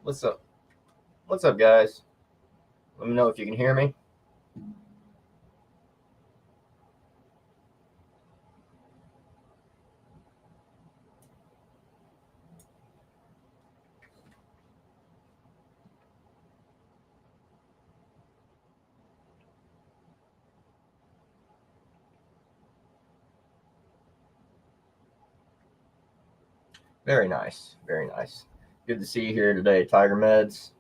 What's up? What's up, guys? Let me know if you can hear me. Very nice. Very nice. Good to see you here today, Tiger Meds.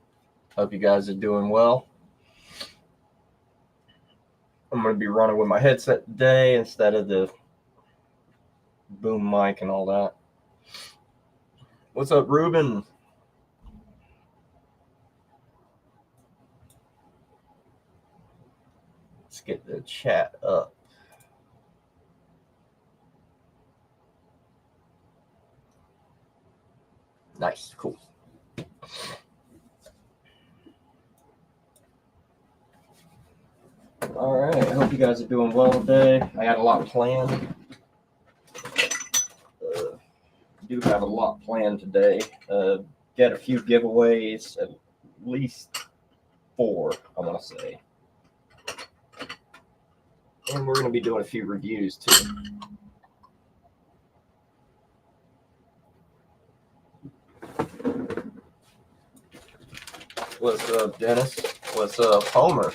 Hope you guys are doing well. I'm going to be running with my headset today instead of the boom mic and all that. What's up, Ruben? Let's get the chat up. Nice. Cool. All right. I hope you guys are doing well today. I got a lot planned. Do have a lot planned today. Get a few giveaways, at least 4, I want to say. And we're going to be doing a few reviews too. What's up, Dennis? What's up, Homer?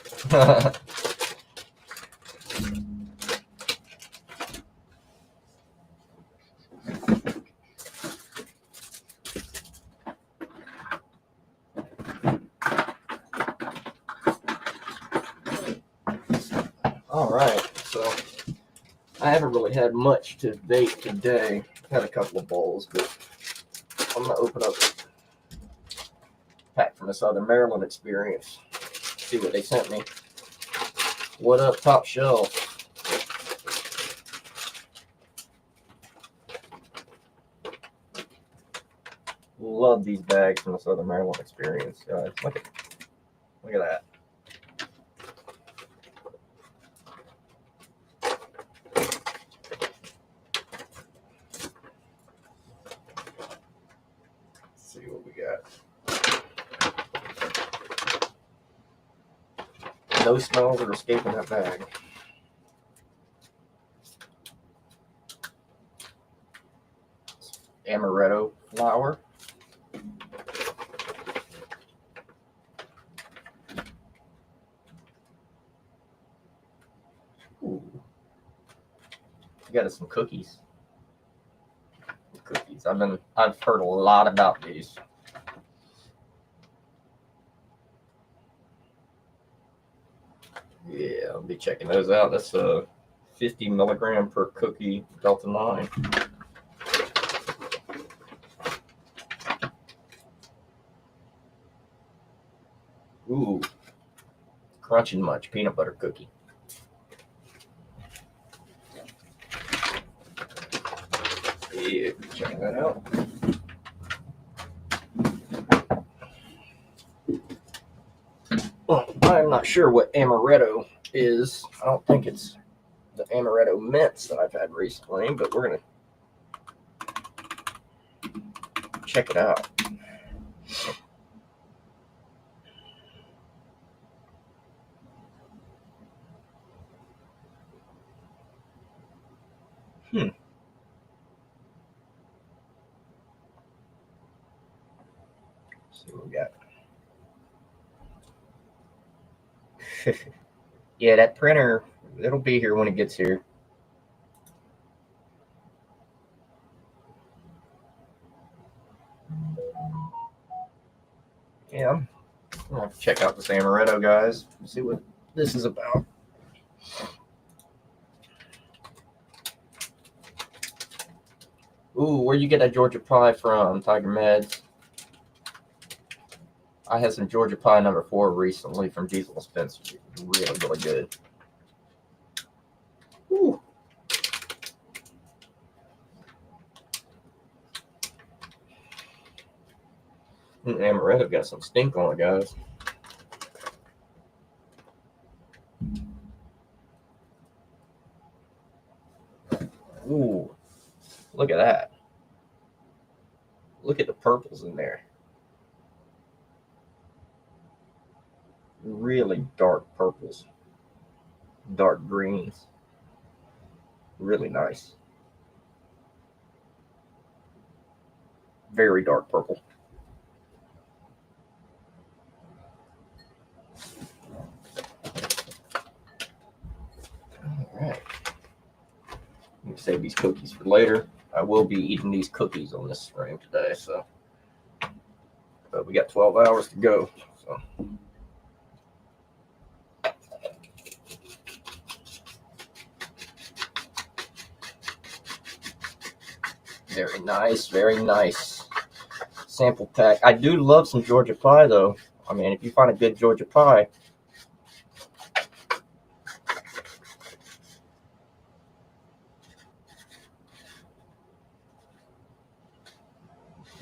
All right, so I haven't really had much to vape today. Had a couple of bowls, but I'm gonna open up a pack from the Southern Maryland experience. See what they sent me. What up, Top Shelf? Love these bags from the Southern Maryland experience, guys. Look at that. See what we got. No smells are escaping that bag. Amaretto flower. Ooh. We got some cookies. Cookies. I've heard a lot about these. Yeah, I'll be checking those out. That's a 50 milligram per cookie Delta 9. Ooh, Crunch and Munch peanut butter cookie. Yeah, check that out. Well, I'm not sure what amaretto is. I don't think it's the amaretto mints that I've had recently, but we're gonna check it out. See what we got. Yeah, that printer, it'll be here when it gets here. Yeah, I'm gonna have to check out this amaretto, guys. See what this is about. Ooh, where'd you get that Georgia pie from, Tiger Meds? I had some Georgia pie number 4 recently from Diesel Spencer. Really, really good. Ooh. Amaretto got some stink on it, guys. Ooh, look at that. Look at the purples in there. really dark purples, dark greens. Really nice. Very dark purple. All right. Let me save these cookies for later. I will be eating these cookies on this stream today, so. But we got 12 hours to go. So. Very nice, very nice. Sample pack. I do love some Georgia pie, though. I mean, if you find a good Georgia pie,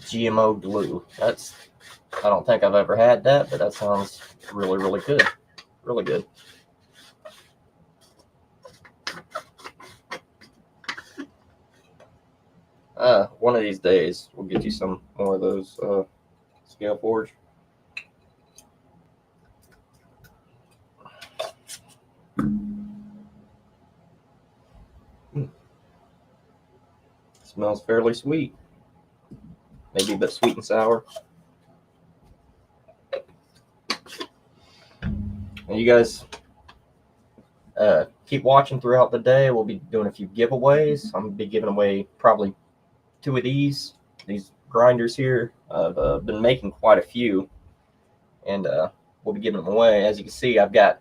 GMO glue. I don't think I've ever had that, but that sounds really, really good. Really good. One of these days, we'll get you some more of those Scale Forge. Smells fairly sweet. Maybe a bit sweet and sour. And you guys keep watching throughout the day. We'll be doing a few giveaways. I'm going to be giving away probably 2 of these grinders here. I've been making quite a few, and we'll be giving them away. As you can see, I've got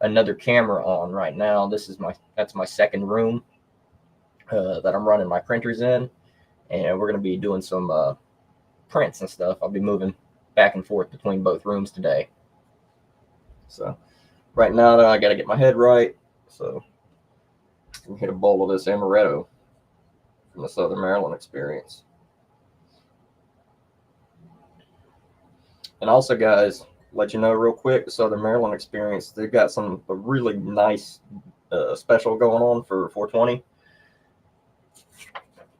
another camera on right now. That's my second room that I'm running my printers in, and we're going to be doing some prints and stuff. I'll be moving back and forth between both rooms today. So right now, I got to get my head right. So I'm gonna hit a bowl of this amaretto from the Southern Maryland experience. And also, guys, let you know real quick, the Southern Maryland experience, they've got a really nice special going on for 420.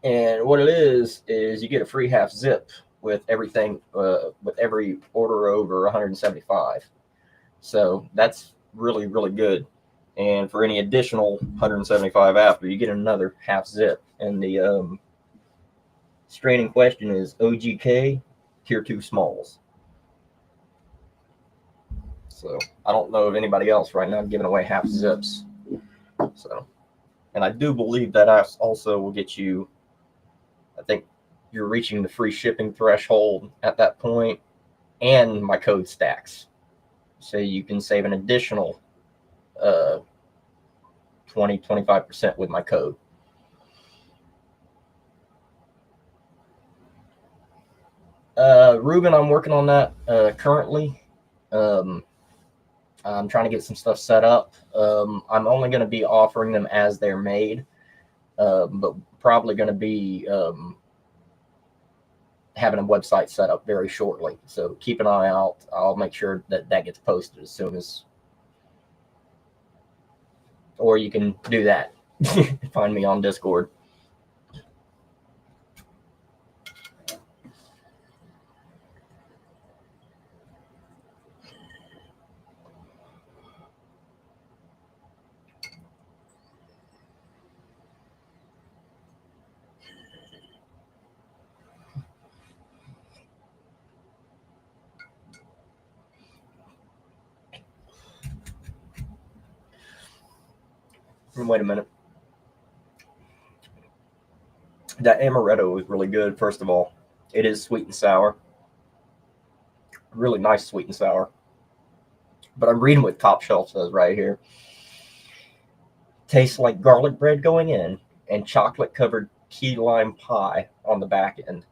And what it is you get a free half zip with everything, with every order over 175. So that's really, really good. And for any additional 175 after, you get another half zip. And the strain in question is OGK Tier 2 Smalls. So I don't know of anybody else right now giving away half zips. So, and I do believe that I also will get you, I think you're reaching the free shipping threshold at that point, and my code stacks. So you can save an additional 20-25% with my code. Ruben, I'm working on that currently. I'm trying to get some stuff set up. I'm only going to be offering them as they're made, but probably going to be having a website set up very shortly. So keep an eye out. I'll make sure that gets posted as soon as, or you can do that. Find me on Discord. Wait a minute. That amaretto is really good. First of all, it is sweet and sour. Really nice sweet and sour. But I'm reading what Top Shelf says right here. Tastes like garlic bread going in and chocolate-covered key lime pie on the back end.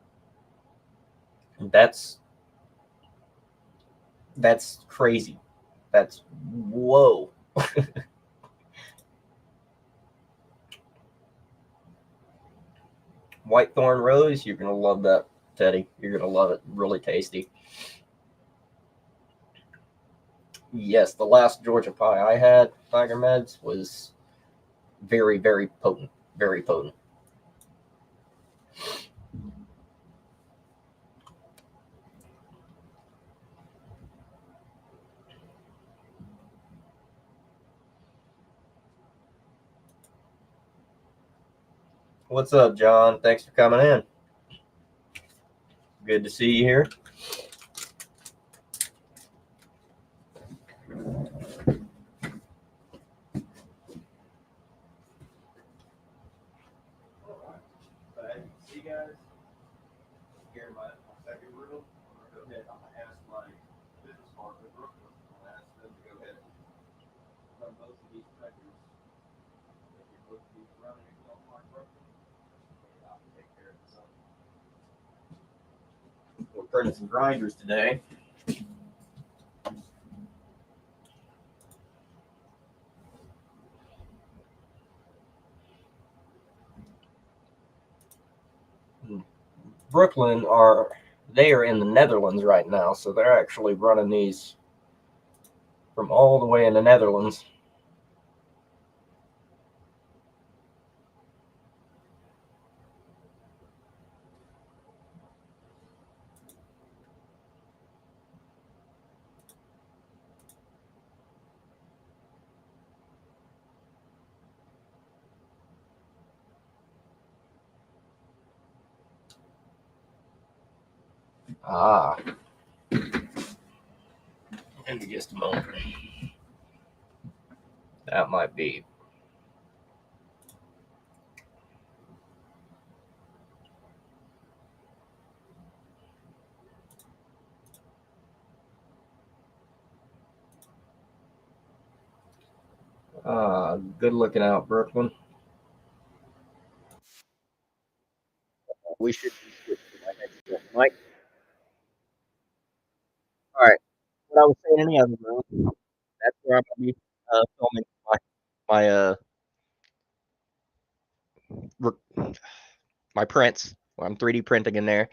That's crazy. That's whoa. White Thorn Rose, you're gonna love that, Teddy. You're gonna love it. Really tasty. Yes, the last Georgia pie I had, Tiger Meds, was very, very potent. Very potent. What's up, John? Thanks for coming in. Good to see you here. See you guys here in my second room. I'm gonna go ahead. I'm gonna ask my business partner, Brooklyn. I'm gonna ask them to go ahead and run both of these printers. If you're both of these running, if you don't mind, Brooklyn, I'll take care of this. We're printing some grinders today. Brooklyn they are in the Netherlands right now, so they're actually running these from all the way in the Netherlands. Ah, in just a moment. That might be. Good looking out, Brooklyn. We should be good for my next one, Mike. All right. What I was saying in the other room, that's where I'm gonna be filming my my prints. I'm 3D printing in there.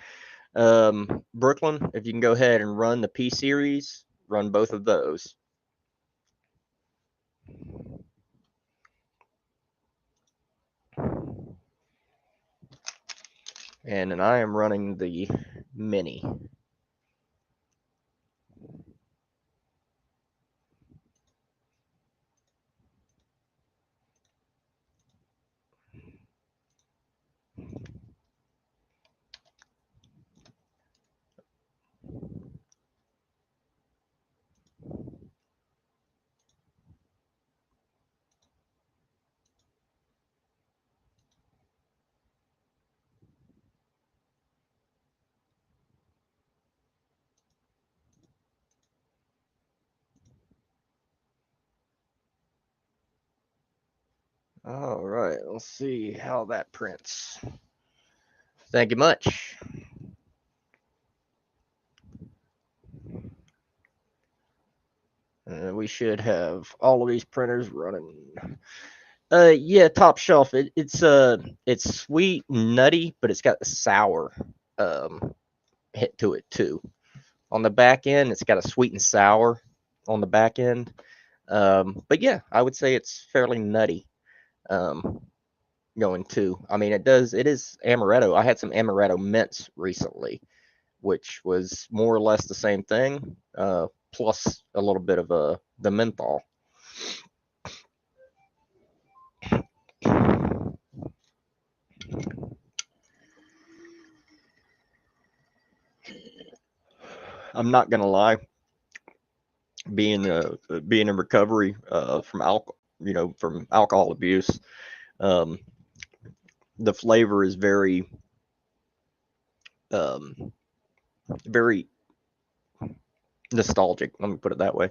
Brooklyn, if you can go ahead and run the P series, run both of those. And then I am running the mini. All right, let's see how that prints. Thank you much. We should have all of these printers running. Yeah, top shelf. It's sweet, nutty, but it's got a sour hit to it too. On the back end, it's got a sweet and sour on the back end. But yeah, I would say it's fairly nutty. Um, Going to. I mean, it is amaretto. I had some amaretto mints recently, which was more or less the same thing, plus a little bit of the menthol. I'm not gonna lie, being in recovery from alcohol abuse, um, the flavor is um, very nostalgic. Let me put it that way.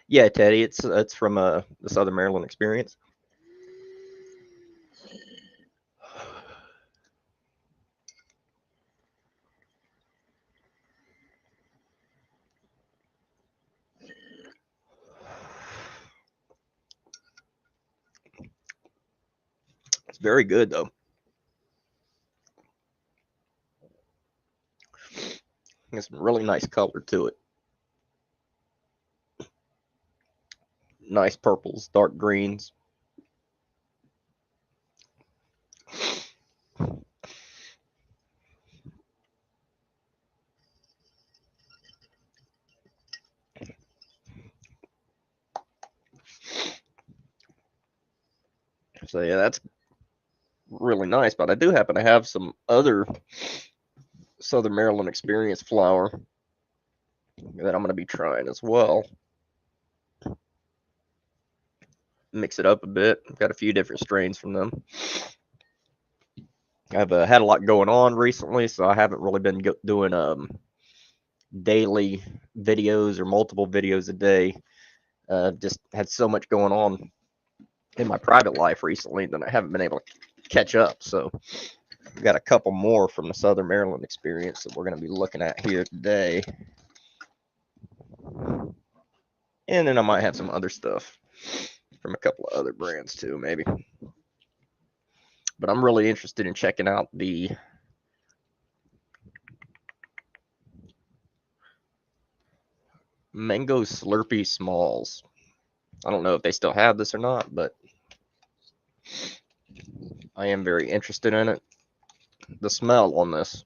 Yeah, Teddy, it's from the Southern Maryland experience. It's very good though. It's some really nice color to it. Nice purples, dark greens. So yeah, that's really nice. But I do happen to have some other Southern Maryland Experience flour that I'm going to be trying as well. Mix it up a bit. I've got a few different strains from them. I've had a lot going on recently, so I haven't really been doing daily videos or multiple videos a day. Just had so much going on in my private life recently that I haven't been able to catch up. So we've got a couple more from the Southern Maryland Experience that we're going to be looking at here today. And then I might have some other stuff from a couple of other brands too, maybe. But I'm really interested in checking out the Mango Slurpee Smalls. I don't know if they still have this or not, but I am very interested in it. The smell on this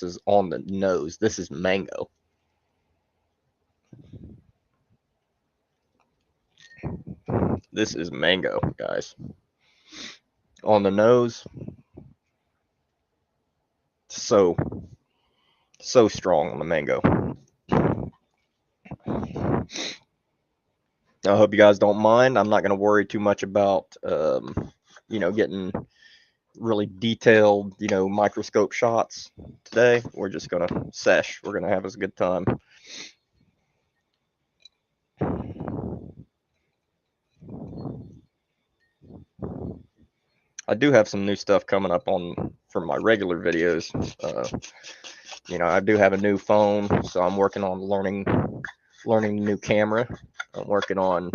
is on the nose. This is mango. This is mango, guys. On the nose, so strong on the mango. I hope you guys don't mind. I'm not going to worry too much about, getting really detailed, microscope shots today. We're just going to sesh. We're going to have us a good time. I do have some new stuff coming up for my regular videos. I do have a new phone, so I'm working on learning a new camera. I'm working on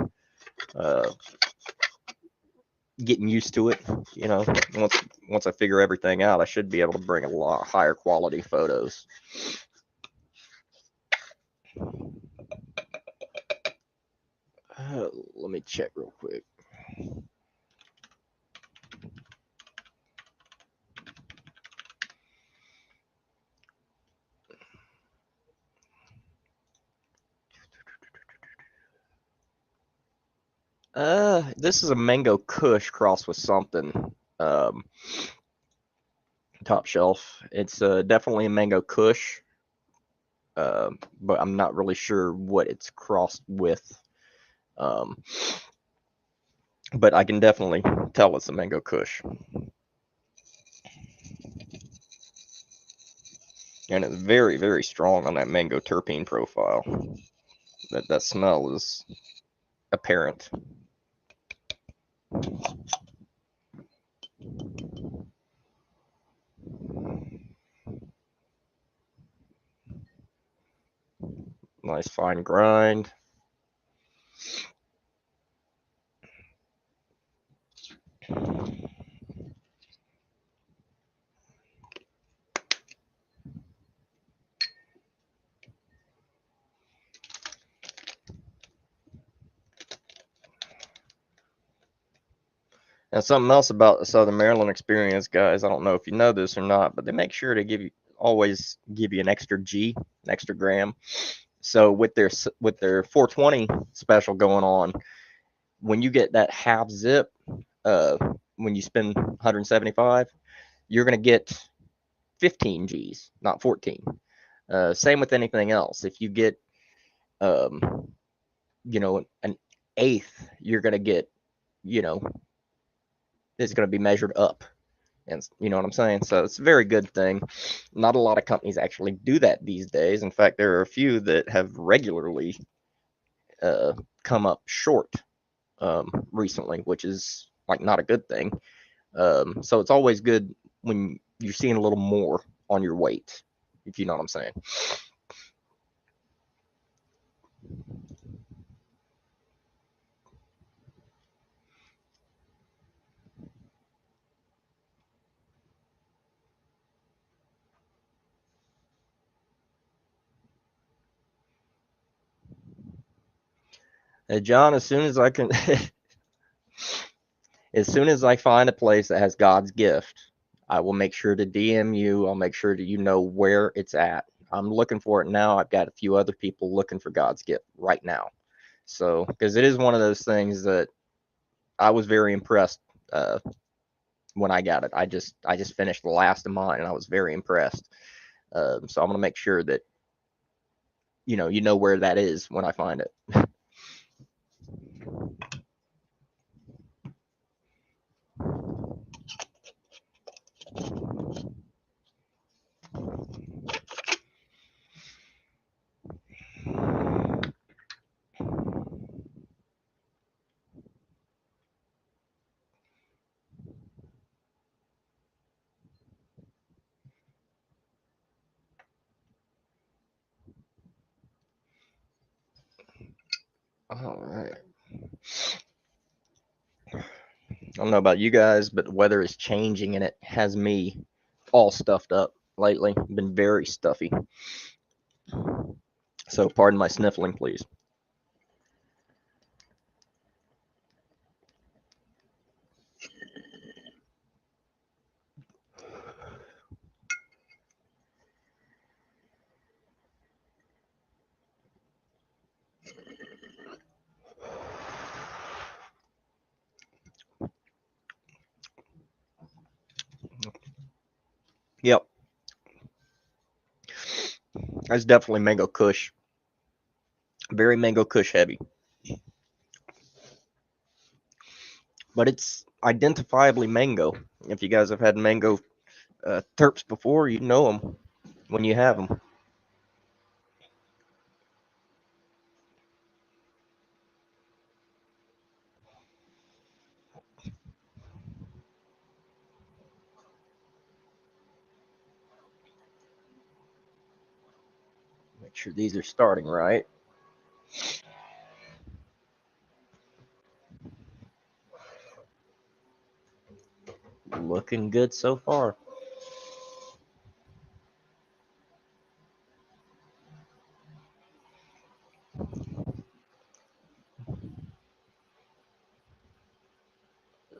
getting used to it. Once I figure everything out, I should be able to bring a lot higher quality photos. Let me check real quick. This is a Mango Kush crossed with something. Top shelf. It's definitely a Mango Kush, but I'm not really sure what it's crossed with. But I can definitely tell it's a Mango Kush. And it's very, very strong on that mango terpene profile. That smell is apparent. Nice fine grind. And something else about the Southern Maryland Experience, guys, I don't know if you know this or not, but they make sure to always give you an extra G, an extra gram. So with their 420 special going on, when you get that half zip, when you spend 175, you're going to get 15 Gs, not 14. Same with anything else. If you get, an eighth, you're going to get, it's going to be measured up. And you know what I'm saying? So it's a very good thing. Not a lot of companies actually do that these days. In fact, there are a few that have regularly come up short recently, which is like not a good thing. So it's always good when you're seeing a little more on your weight, if you know what I'm saying. John, as soon as I can, as soon as I find a place that has God's gift, I will make sure to DM you. I'll make sure that you know where it's at. I'm looking for it now. I've got a few other people looking for God's gift right now. So, because it is one of those things that I was very impressed uh, when I got it. I just finished the last of mine, and I was very impressed. So I'm gonna make sure that you know where that is when I find it. All right. I don't know about you guys, but the weather is changing, and it has me all stuffed up lately. Been very stuffy. So pardon my sniffling, please. Yep, that's definitely mango kush. Very mango kush heavy, but it's identifiably mango. If you guys have had mango terps before, you know them when you have them. Make sure these are starting right. Looking good so far.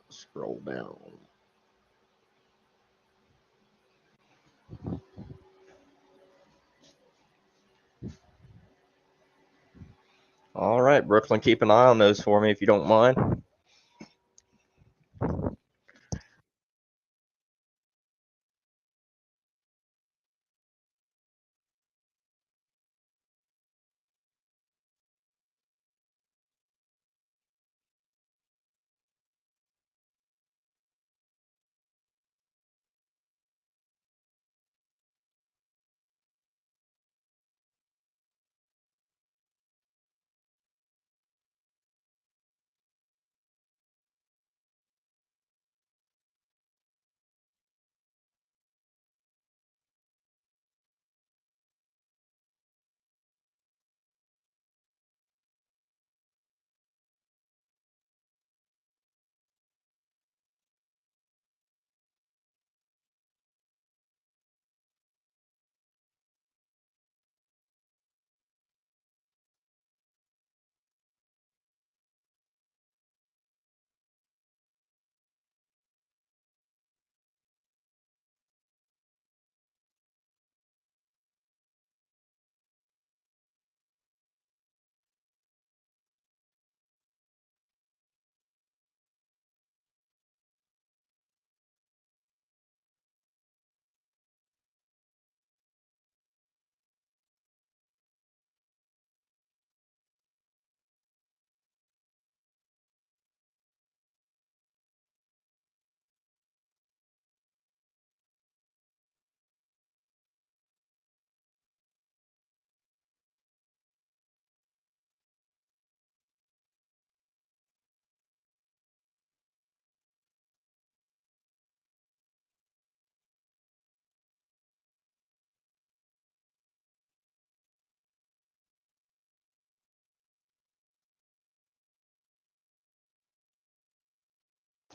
Scroll down. All right, Brooklyn, keep an eye on those for me if you don't mind.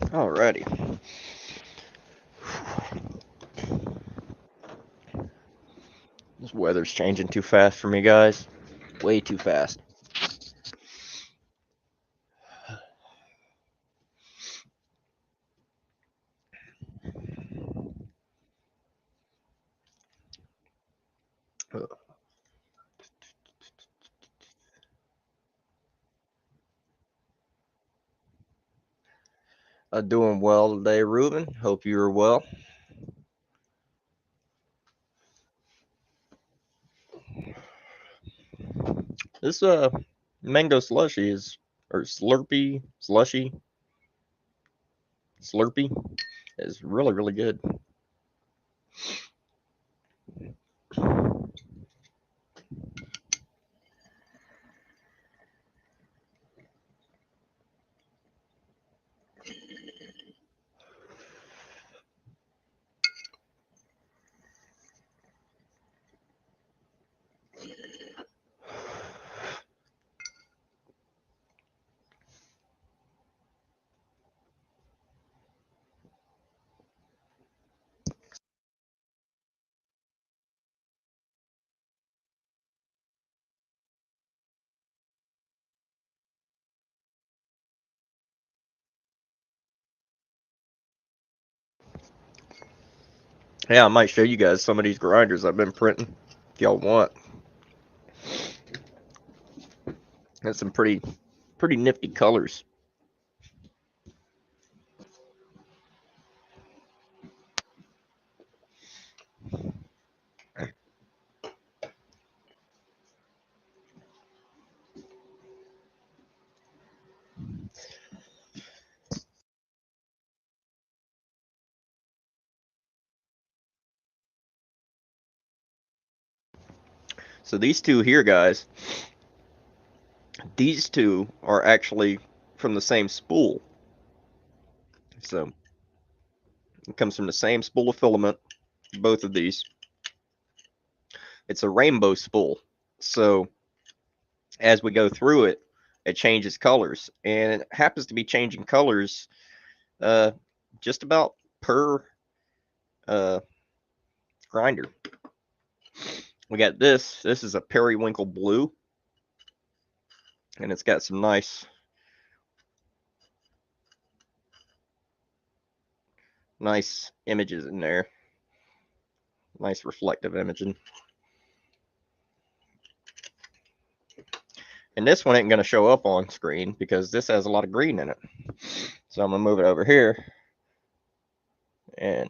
Alrighty. This weather's changing too fast for me, guys. Way too fast. Doing well today, Ruben. Hope you're well. This mango slushy is or slurpy is really good. Yeah, I might show you guys some of these grinders I've been printing if y'all want. Got some pretty nifty colors. So these two here, guys, these two are actually from the same spool. So it comes from the same spool of filament, both of these. It's a rainbow spool. So as we go through it, it changes colors, and it happens to be changing colors uh, just about per uh, grinder. We got this. This is a periwinkle blue, and it's got some nice images in there. Nice reflective imaging. And this one ain't going to show up on screen because this has a lot of green in it. So I'm going to move it over here. And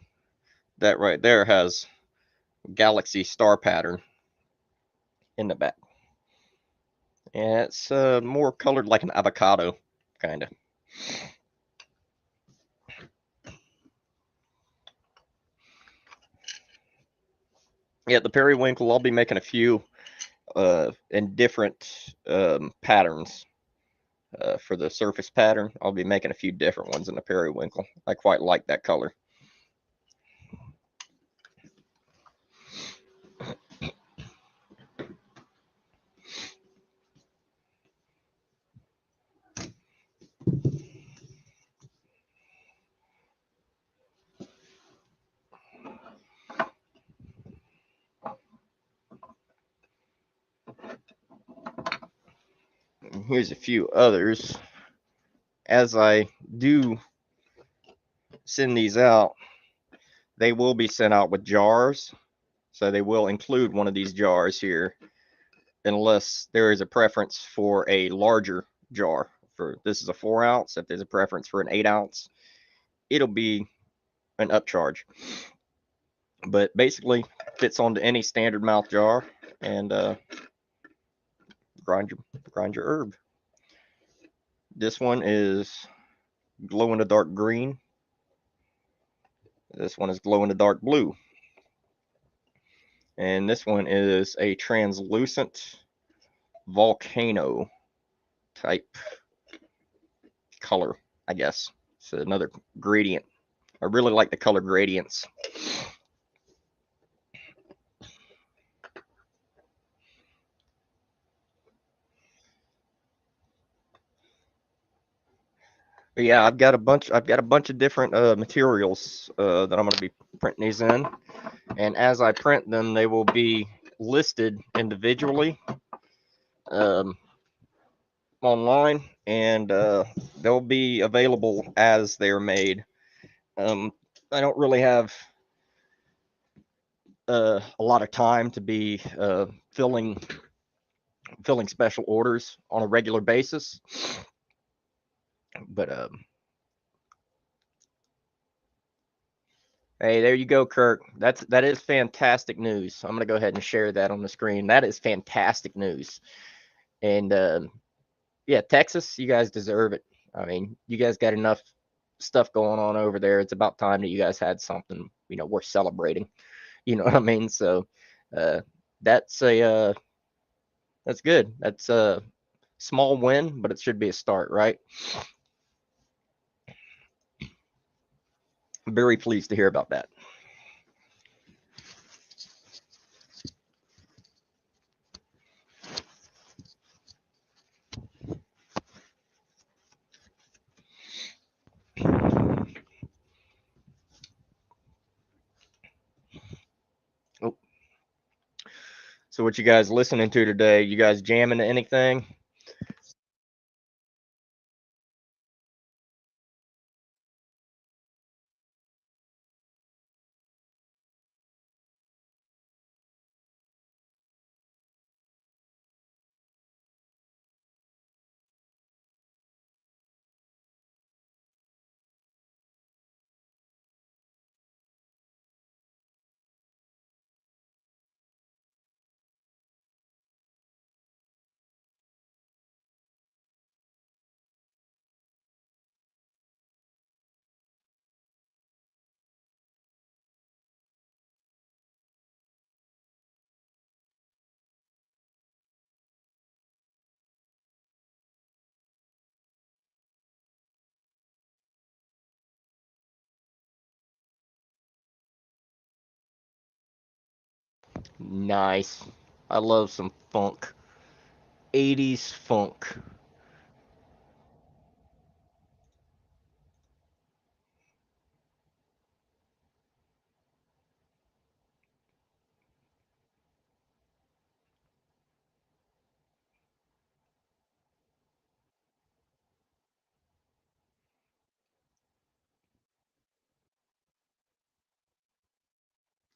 that right there has galaxy star pattern in the back. And it's more colored like an avocado, kind of. Yeah, the periwinkle, I'll be making a few in different patterns. For the surface pattern, I'll be making a few different ones in the periwinkle. I quite like that color. And here's a few others. As I do send these out, they will be sent out with jars. So they will include one of these jars here, unless there is a preference for a larger jar. For this is a 4 ounce. If there's a preference for an 8 ounce, it'll be an upcharge. But basically, fits onto any standard mouth jar, and grind your herb. This one is glow in the dark green. This one is glow in the dark blue. And this one is a translucent volcano type color, I guess. It's another gradient. I really like the color gradients. But yeah, I've got a bunch of different materials that I'm going to be printing these in, and as I print them, they will be listed individually um, online, and they'll be available as they're made. I don't really have a lot of time to be filling special orders on a regular basis, but Hey, there you go, Kirk. That is fantastic news. I'm gonna go ahead and share that on the screen. That is fantastic news. And yeah, Texas, you guys deserve it. I mean, you guys got enough stuff going on over there. It's about time that you guys had something, worth celebrating. You know what I mean? So, uh, that's a that's good. That's a small win, but it should be a start, right? I'm very pleased to hear about that. Oh, so what you guys listening to today? You guys jamming to anything? Nice. I love some funk. 80s funk.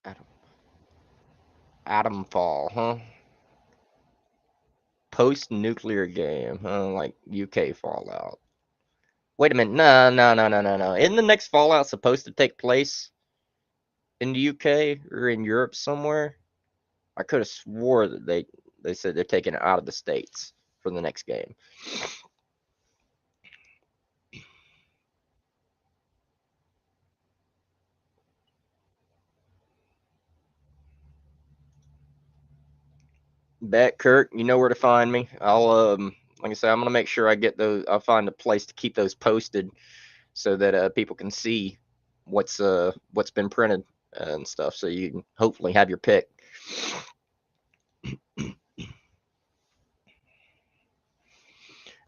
Atom, Atom Fall, huh? Post nuclear game, huh? Like UK Fallout. Wait a minute. No, no, no, no, no, no. Isn't the next Fallout supposed to take place in the UK or in Europe somewhere? I could have swore that they said they're taking it out of the states for the next game. Bet Kirk, you know where to find me. I'll like I say, I'm gonna make sure I get those. I'll find a place to keep those posted so that people can see what's been printed and stuff. So you can hopefully have your pick.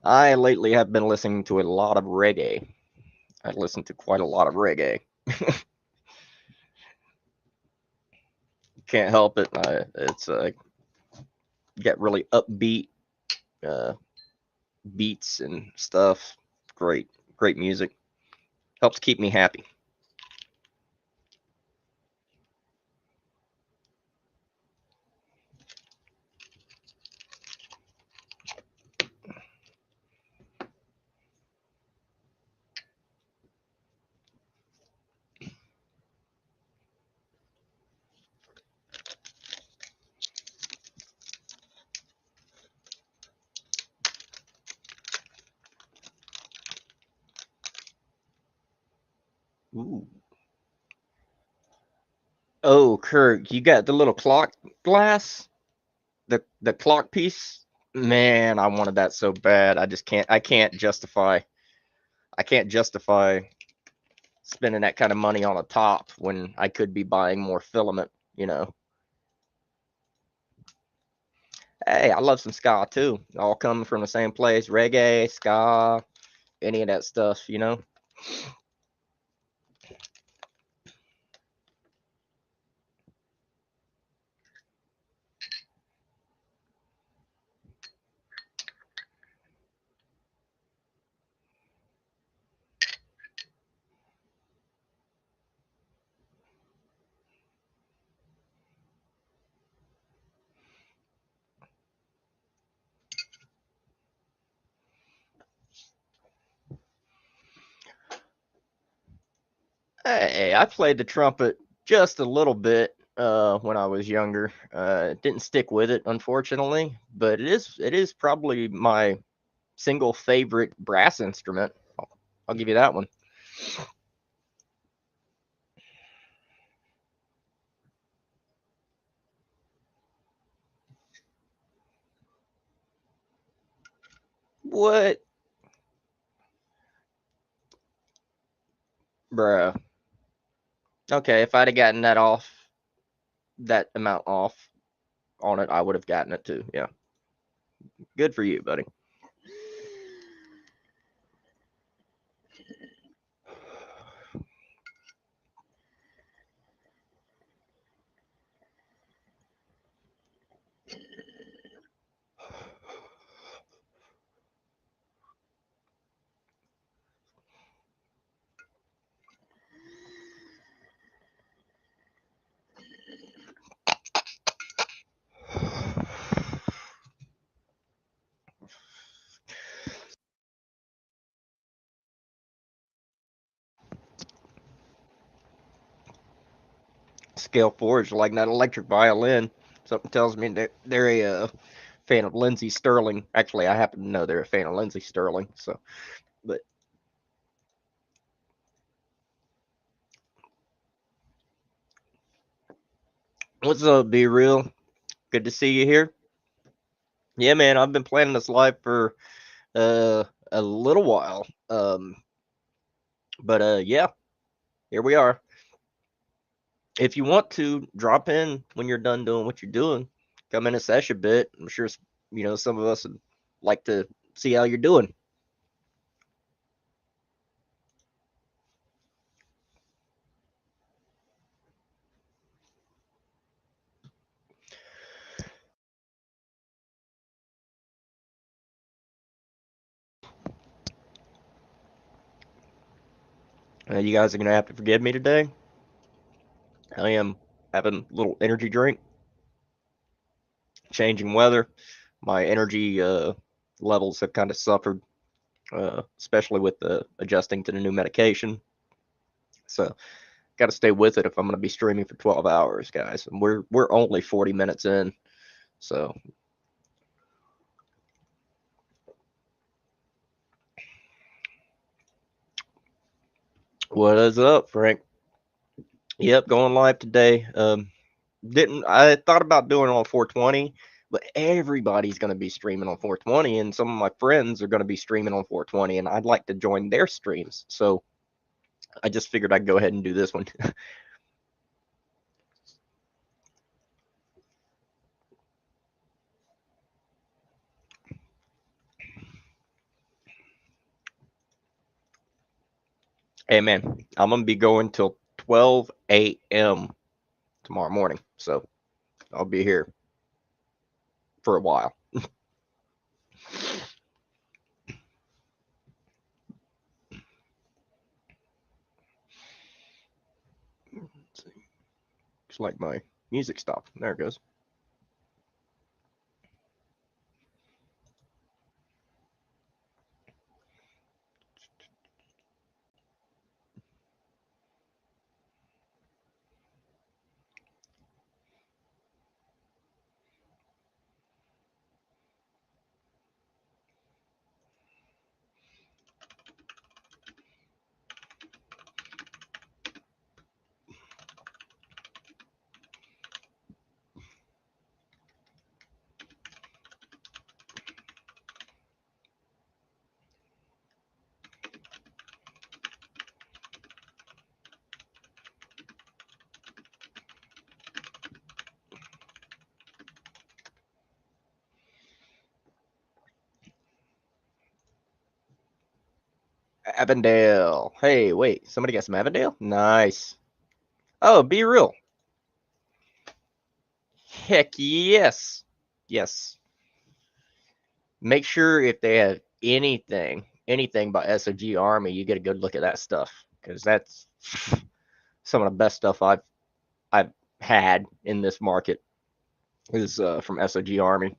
I lately have been listening to a lot of reggae. I listen to quite a lot of reggae. Can't help it. It's get really upbeat uh, beats and stuff. Great, great music. Helps keep me happy. Ooh. Oh, Kirk, you got the little clock glass, the clock piece. Man, I wanted that so bad. I just can't. I can't justify. I can't justify spending that kind of money on a top when I could be buying more filament. You know. Hey, I love some ska too. All coming from the same place: reggae, ska, any of that stuff. You know. Hey, I played the trumpet just a little bit when I was younger. Didn't stick with it, unfortunately, but it is probably my single favorite brass instrument. I'll give you that one. What, bruh? Okay, if I'd have gotten that amount off on it, I would have gotten it too. Yeah, good for you, buddy. Scale forged like that electric violin. Something tells me that they're a fan of Lindsey Sterling. Actually, I happen to know they're a fan of Lindsey Sterling. So, but what's up, Be Real? Good to see you here. Yeah, man, I've been planning this live for a little while. But yeah, here we are. If you want to drop in when you're done doing what you're doing, come in and sesh a bit. I'm sure some of us would like to see how you're doing. You guys are gonna have to forgive me today. I am having a little energy drink, changing weather. My energy levels have kind of suffered, especially with the adjusting to the new medication. So got to stay with it if I'm going to be streaming for 12 hours, guys. And we're only 40 minutes in, so what is up, Frank? Yep, going live today. Didn't I thought about doing it on 420, but everybody's going to be streaming on 420, and some of my friends are going to be streaming on 420, and I'd like to join their streams. So I just figured I'd go ahead and do this one. Hey man, I'm gonna be going till 12 a.m. tomorrow morning, so I'll be here for a while. It's like my music stopped. There it goes. Avondale. Hey, wait, somebody got some Avondale? Nice. Oh, be real. Heck yes. Yes. Make sure if they have anything by SOG Army, you get a good look at that stuff because that's some of the best stuff I've had in this market is from SOG Army.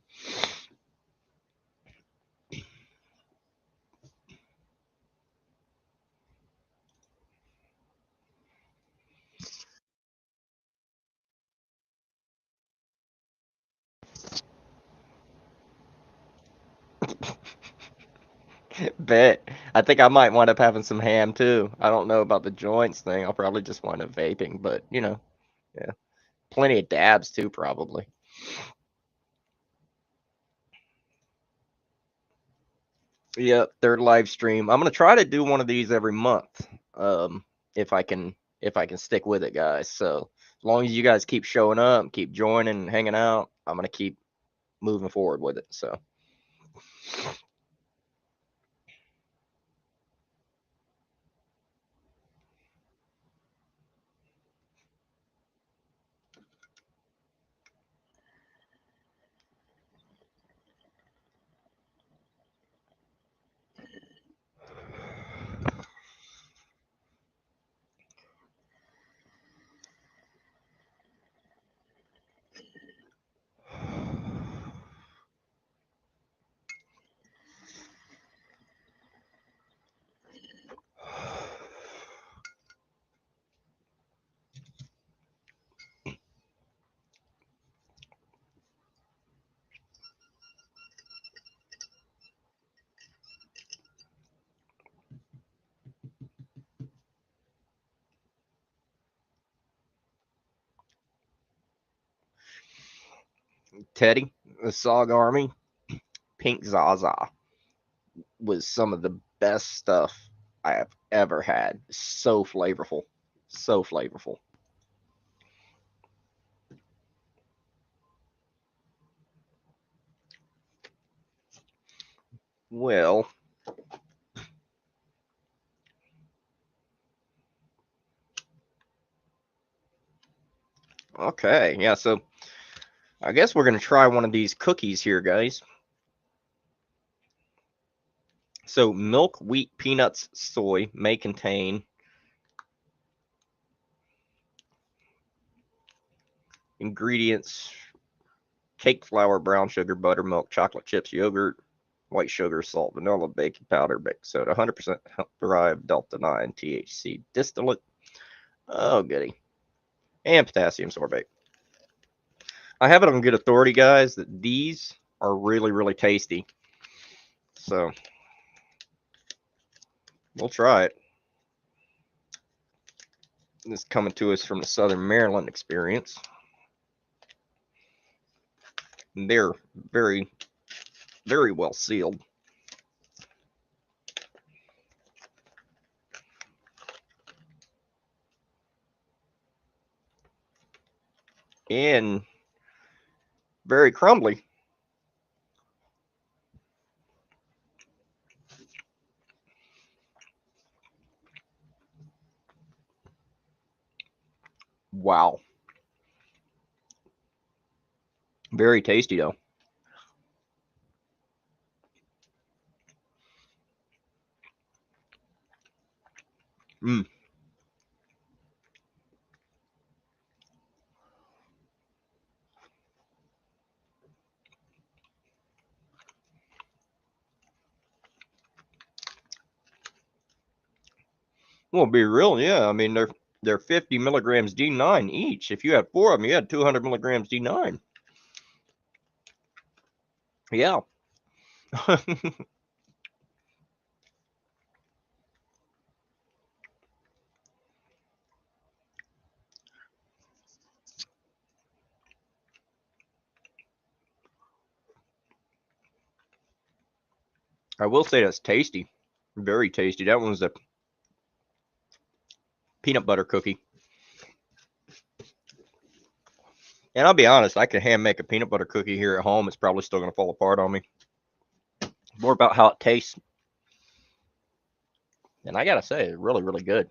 Bet. I think I might wind up having some ham too. I don't know about the joints thing. I'll probably just wind up vaping, but yeah. Plenty of dabs too, probably. Yep, third live stream. I'm gonna try to do one of these every month. Um, if I can stick with it, guys. So as long as you guys keep showing up, keep joining and hanging out, I'm gonna keep moving forward with it. So Teddy, the Sog Army, Pink Zaza was some of the best stuff I have ever had. So flavorful. So flavorful. Well, okay. Yeah, so I guess we're going to try one of these cookies here, guys. So, milk, wheat, peanuts, soy may contain ingredients: cake flour, brown sugar, buttermilk, chocolate chips, yogurt, white sugar, salt, vanilla, baking powder, baking soda, 100% hemp derived delta 9 THC distillate. Oh, goody. And potassium sorbate. I have it on good authority, guys, that these are really, really tasty. So we'll try it. This is coming to us from the Southern Maryland experience. They're very, very well sealed. And very crumbly. Wow. Very tasty, though. Mm. Well, be real, yeah. I mean, they're 50 milligrams D9 each. If you had 4 of them, you had 200 milligrams D9. Yeah. I will say that's tasty. Very tasty. That one's a peanut butter cookie. And I'll be honest, I could hand make a peanut butter cookie here at home. It's probably still going to fall apart on me. More about how it tastes. And I got to say, it's really, really good.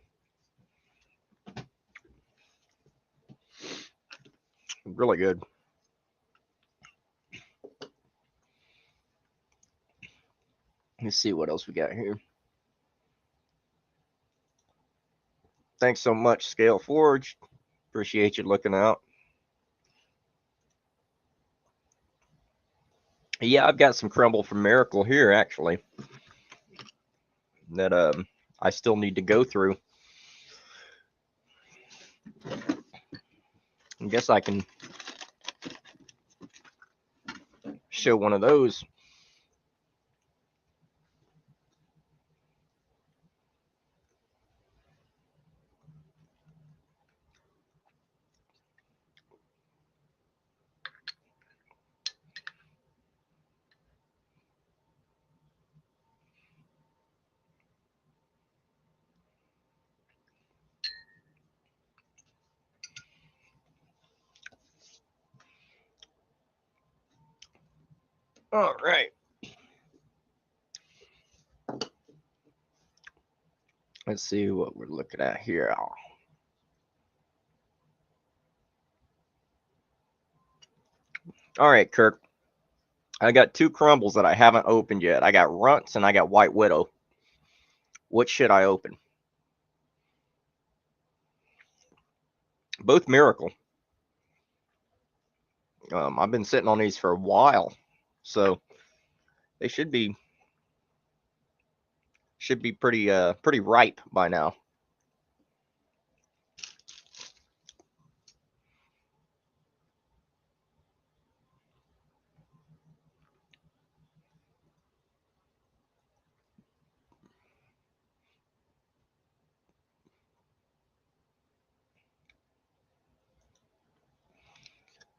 Really good. Let's see what else we got here. Thanks so much, Scale Forge. Appreciate you looking out. Yeah, I've got some crumble from Miracle here, actually, that I still need to go through. I guess I can show one of those. All right. Let's see what we're looking at here. All right, Kirk. I got two crumbles that I haven't opened yet. I got Runts and I got White Widow. What should I open? Both Miracle. I've been sitting on these for a while, so they should be pretty ripe by now.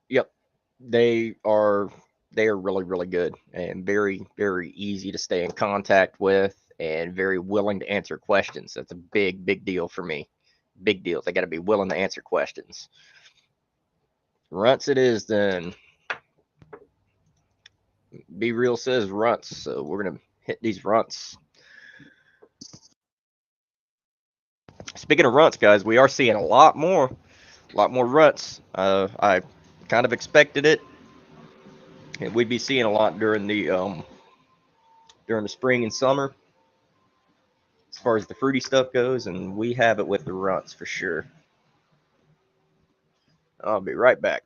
Yep, they are they are really good and very easy to stay in contact with and very willing to answer questions. That's a big deal for me. Big deal. They got to be willing to answer questions. Runts it is then. Be Real says Runts, so we're gonna hit these Runts. Speaking of Runts, guys, we are seeing a lot more Runts. I kind of expected it. And we'd be seeing a lot during the spring and summer as far as the fruity stuff goes, and we have it with the Runts for sure. I'll be right back.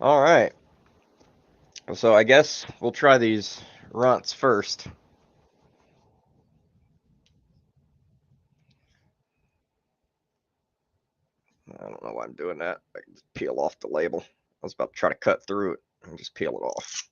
All right. So I guess we'll try these Runts first. I don't know why I'm doing that. I can just peel off the label. I was about to try to cut through it and just peel it off.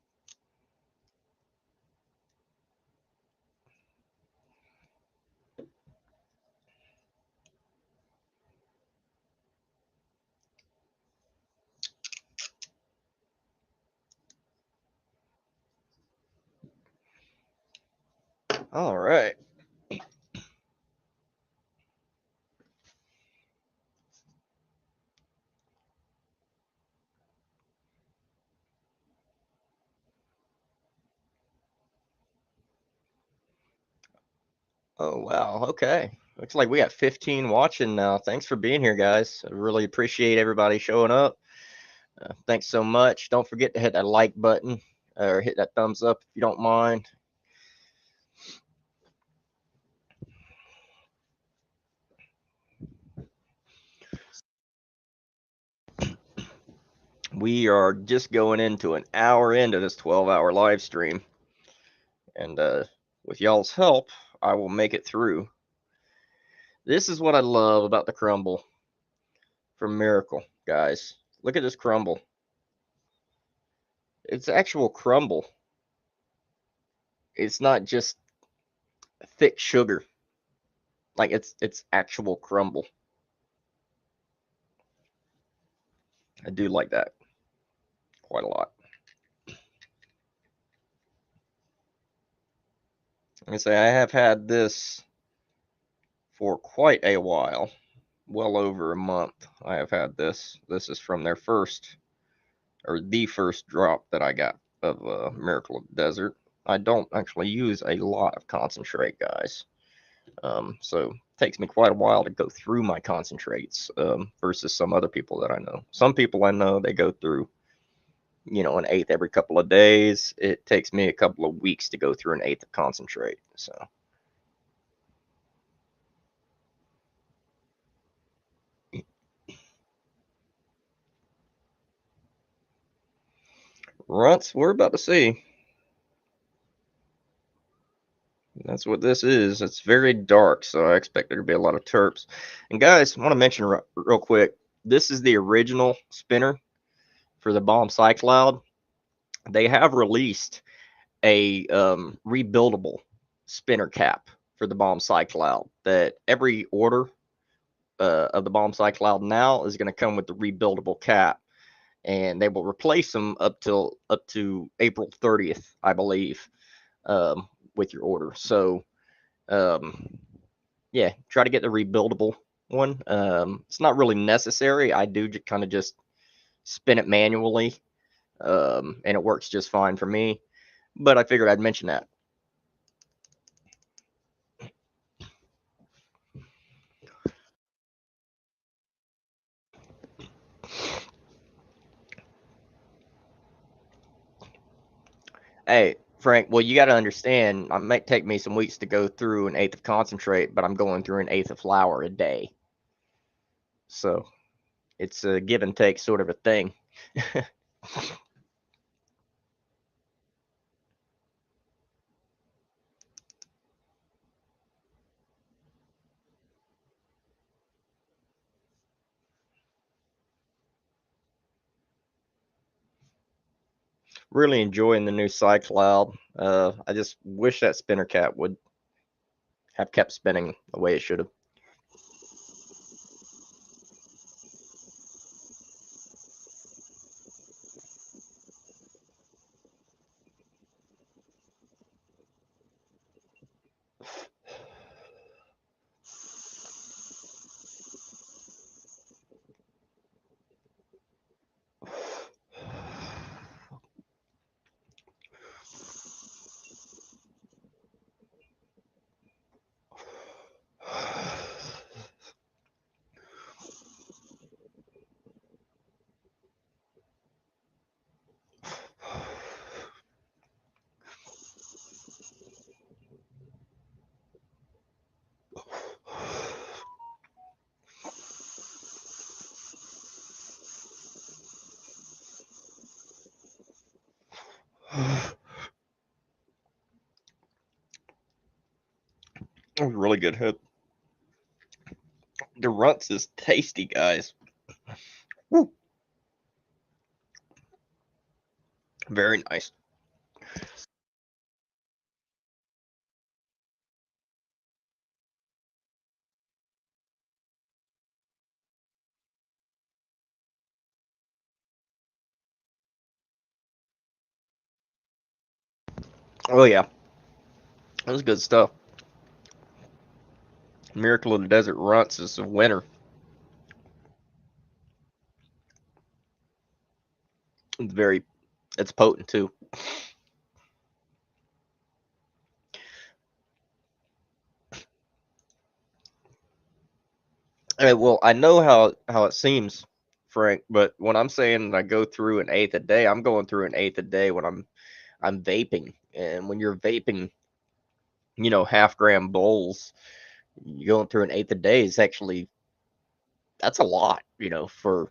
All right. Oh, wow. Okay. Looks like we got 15 watching now. Thanks for being here, guys. I really appreciate everybody showing up. Thanks so much. Don't forget to hit that like button or hit that thumbs up if you don't mind. We are just going into an hour into this 12-hour live stream. And with y'all's help, I will make it through. This is what I love about the crumble from Miracle, guys. Look at this crumble. It's actual crumble. It's not just thick sugar. Like it's actual crumble. I do like that quite a lot. Like I say, I have had this for quite a while, well over a month. I have had this. This is from their first, or the first drop that I got of Miracle of the Desert. I don't actually use a lot of concentrate, guys. So it takes me quite a while to go through my concentrates versus some other people that I know. Some people I know, they go through, an eighth every couple of days. It takes me a couple of weeks to go through an eighth of concentrate. So runts, we're about to see. That's what this is. It's very dark, so I expect there to be a lot of terps. And guys, I want to mention real quick, this is the original spinner for the Bomb Cycloud. They have released a rebuildable spinner cap for the Bomb Cycloud that every order of the Bomb Cycloud now is going to come with the rebuildable cap, and they will replace them up to April 30th, I believe, with your order. So yeah, try to get the rebuildable one. It's not really necessary. I do kind of just spin it manually, and it works just fine for me. But I figured I'd mention that. Hey, Frank, well, you got to understand, it might take me some weeks to go through an eighth of concentrate, but I'm going through an eighth of flour a day. So it's a give and take sort of a thing. Really enjoying the new Cycloud. I just wish that spinner cap would have kept spinning the way it should have. That was a really good hit. The runts is tasty, guys. Woo. Very nice. Oh yeah, that was good stuff. Miracle of the Desert Runts is a winner. It's very, it's potent too. Well, I know how it seems, Frank, but when I'm saying I go through an eighth a day, I'm going through an eighth a day when I'm vaping, and when you're vaping, half-gram bowls, you going through an eighth a day is actually, that's a lot, for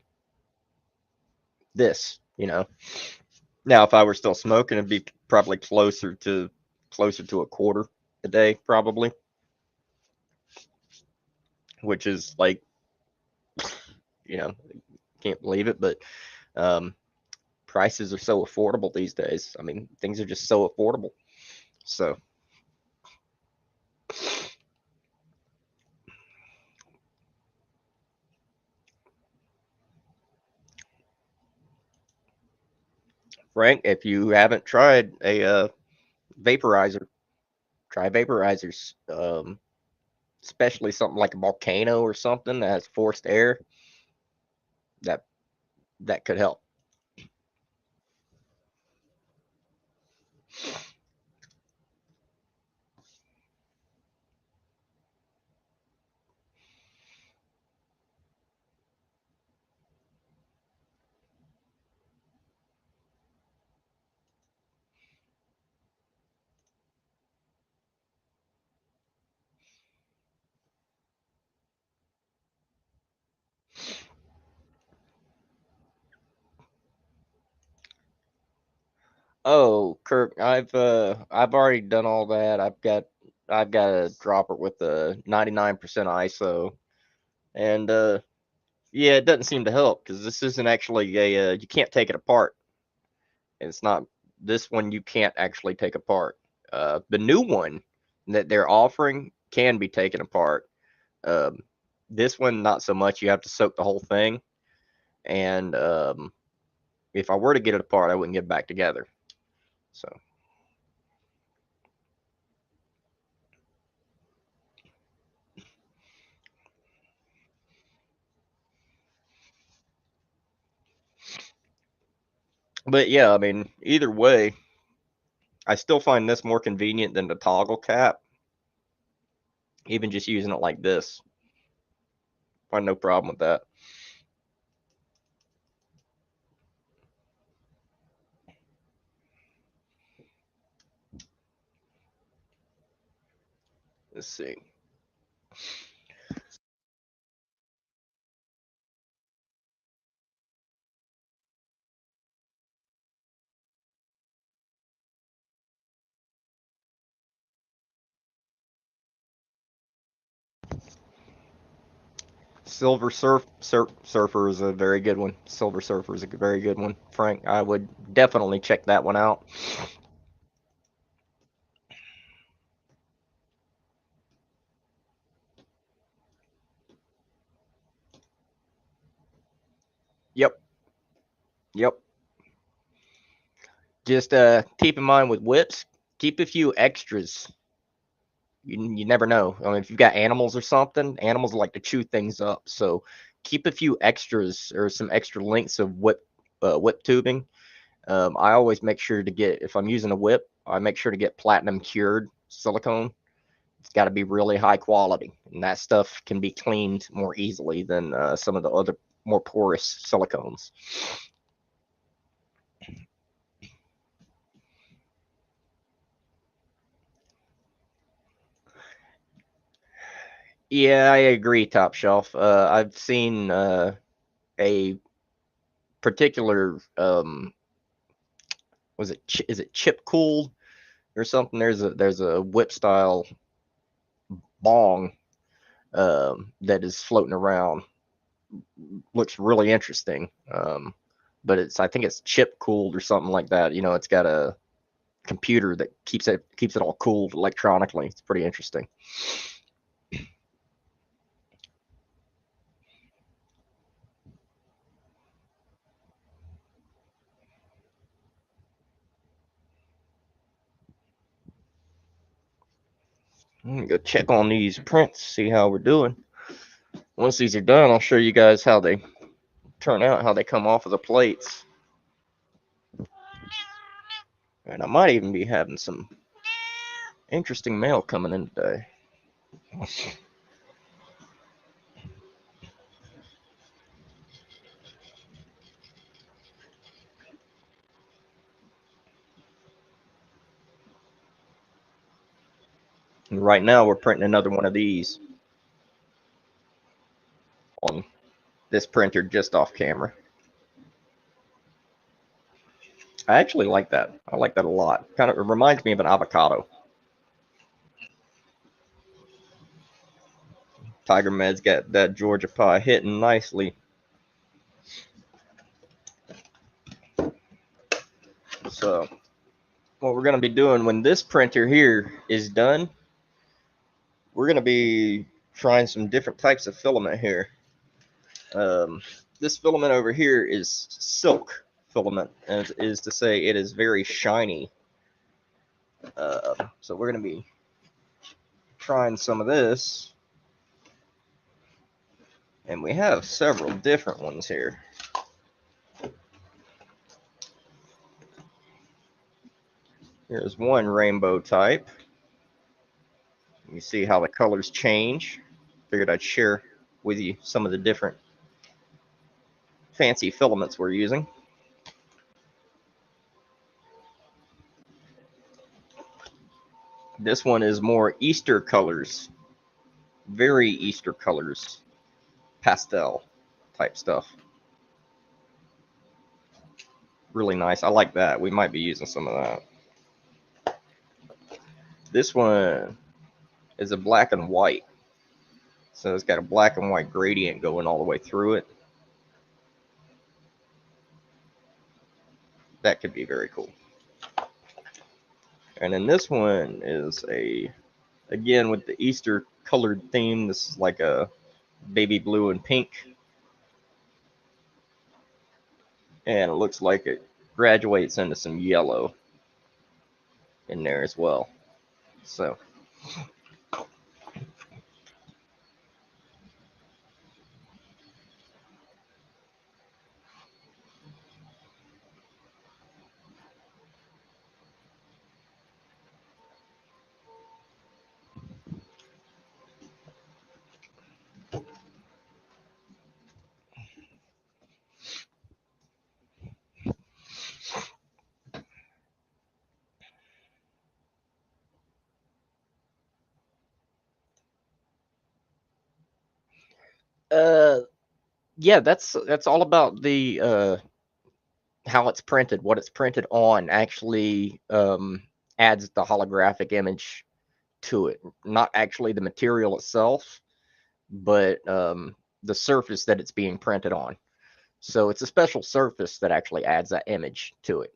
this, you know. Now, if I were still smoking, it'd be probably closer to a quarter a day, probably, which is like, you know, can't believe it, but um, prices are so affordable these days. I mean, things are just so affordable. So, Frank, if you haven't tried a vaporizer, try vaporizers. Especially something like a volcano or something that has forced air. That that could help. Oh, Kirk, I've already done all that. I've got a dropper with a 99% ISO, and yeah, it doesn't seem to help because this isn't actually a you can't take it apart. It's not this one you can't actually take apart. The new one that they're offering can be taken apart. Um, this one not so much. You have to soak the whole thing, and if I were to get it apart, I wouldn't get it back together. So, but yeah, I mean, either way, I still find this more convenient than the toggle cap. Even just using it like this, find no problem with that. Let's see. Surfer is a very good one. Silver Surfer is a very good one. Frank, I would definitely check that one out. Yep, yep. Just keep in mind with whips, keep a few extras. You never know. I mean, if you've got animals or something, animals like to chew things up. So keep a few extras or some extra lengths of whip tubing. I always make sure to get if I'm using a whip, I make sure to get platinum cured silicone. It's got to be really high quality, and that stuff can be cleaned more easily than some of the other more porous silicones. Yeah, I agree, Top Shelf. I've seen a particular was it is it chip cooled or something? There's a whip style bong that is floating around. Looks really interesting. But I think it's chip cooled or something like that. You know, it's got a computer that keeps it all cooled electronically. It's pretty interesting. I'm gonna go check on these prints, see how we're doing. Once these are done, I'll show you guys how they turn out, how they come off of the plates. And I might even be having some interesting mail coming in today. And right now, we're printing another one of these on this printer just off camera. I actually like that. I like that a lot. Kind of it reminds me of an avocado. Tiger Med's got that Georgia pie hitting nicely. So what we're going to be doing when this printer here is done, we're going to be trying some different types of filament here. This filament over here is silk filament, as is to say it is very shiny. So we're going to be trying some of this, and we have several different ones here. Here's one rainbow type. You see how the colors change. Figured I'd share with you some of the different fancy filaments we're using. This one is more Easter colors, very Easter colors, pastel type stuff. Really nice. I like that. We might be using some of that. This one is a black and white. So it's got a black and white gradient going all the way through it. That could be very cool. And then this one is again, with the Easter colored theme. This is like a baby blue and pink. And it looks like it graduates into some yellow in there as well. So uh yeah, that's all about the how it's printed, what it's printed on actually adds the holographic image to it. Not actually the material itself, but the surface that it's being printed on. So it's a special surface that actually adds that image to it.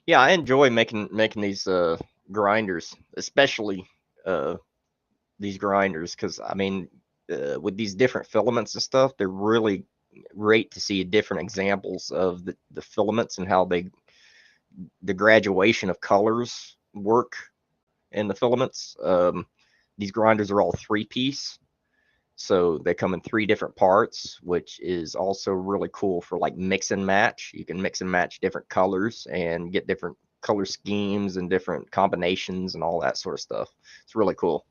Yeah, I enjoy making these grinders, especially uh, these grinders, because I mean, with these different filaments and stuff, they're really great to see different examples of the filaments and how the graduation of colors work in the filaments. These grinders are all three-piece, so they come in three different parts, which is also really cool for like mix and match. You can mix and match different colors and get different color schemes and different combinations and all that sort of stuff. It's really cool.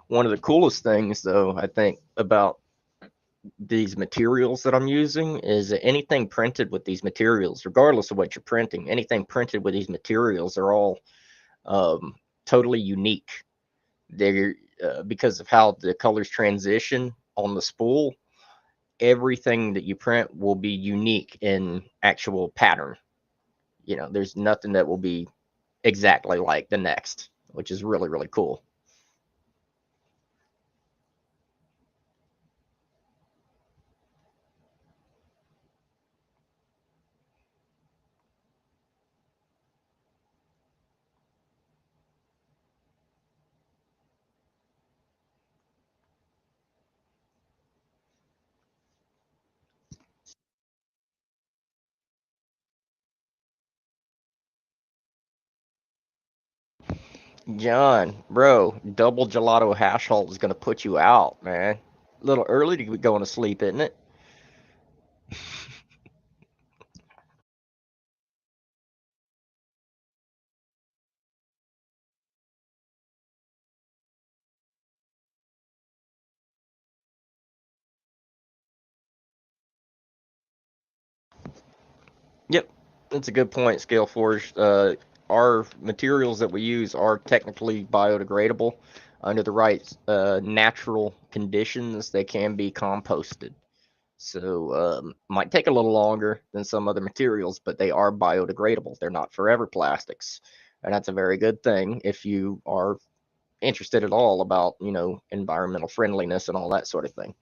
One of the coolest things, though, I think about these materials that I'm using is that anything printed with these materials, regardless of what you're printing, anything printed with these materials are all um, totally unique. They're because of how the colors transition on the spool. Everything that you print will be unique in actual pattern. You know, there's nothing that will be exactly like the next, which is really, really cool. John, bro, double gelato hash hole is gonna put you out, man. A little early to be going to sleep, isn't it? Yep, that's a good point, Scale Forge. Our materials that we use are technically biodegradable. Under the right natural conditions, they can be composted. So might take a little longer than some other materials, but they are biodegradable. They're not forever plastics, and that's a very good thing if you are interested at all about environmental friendliness and all that sort of thing.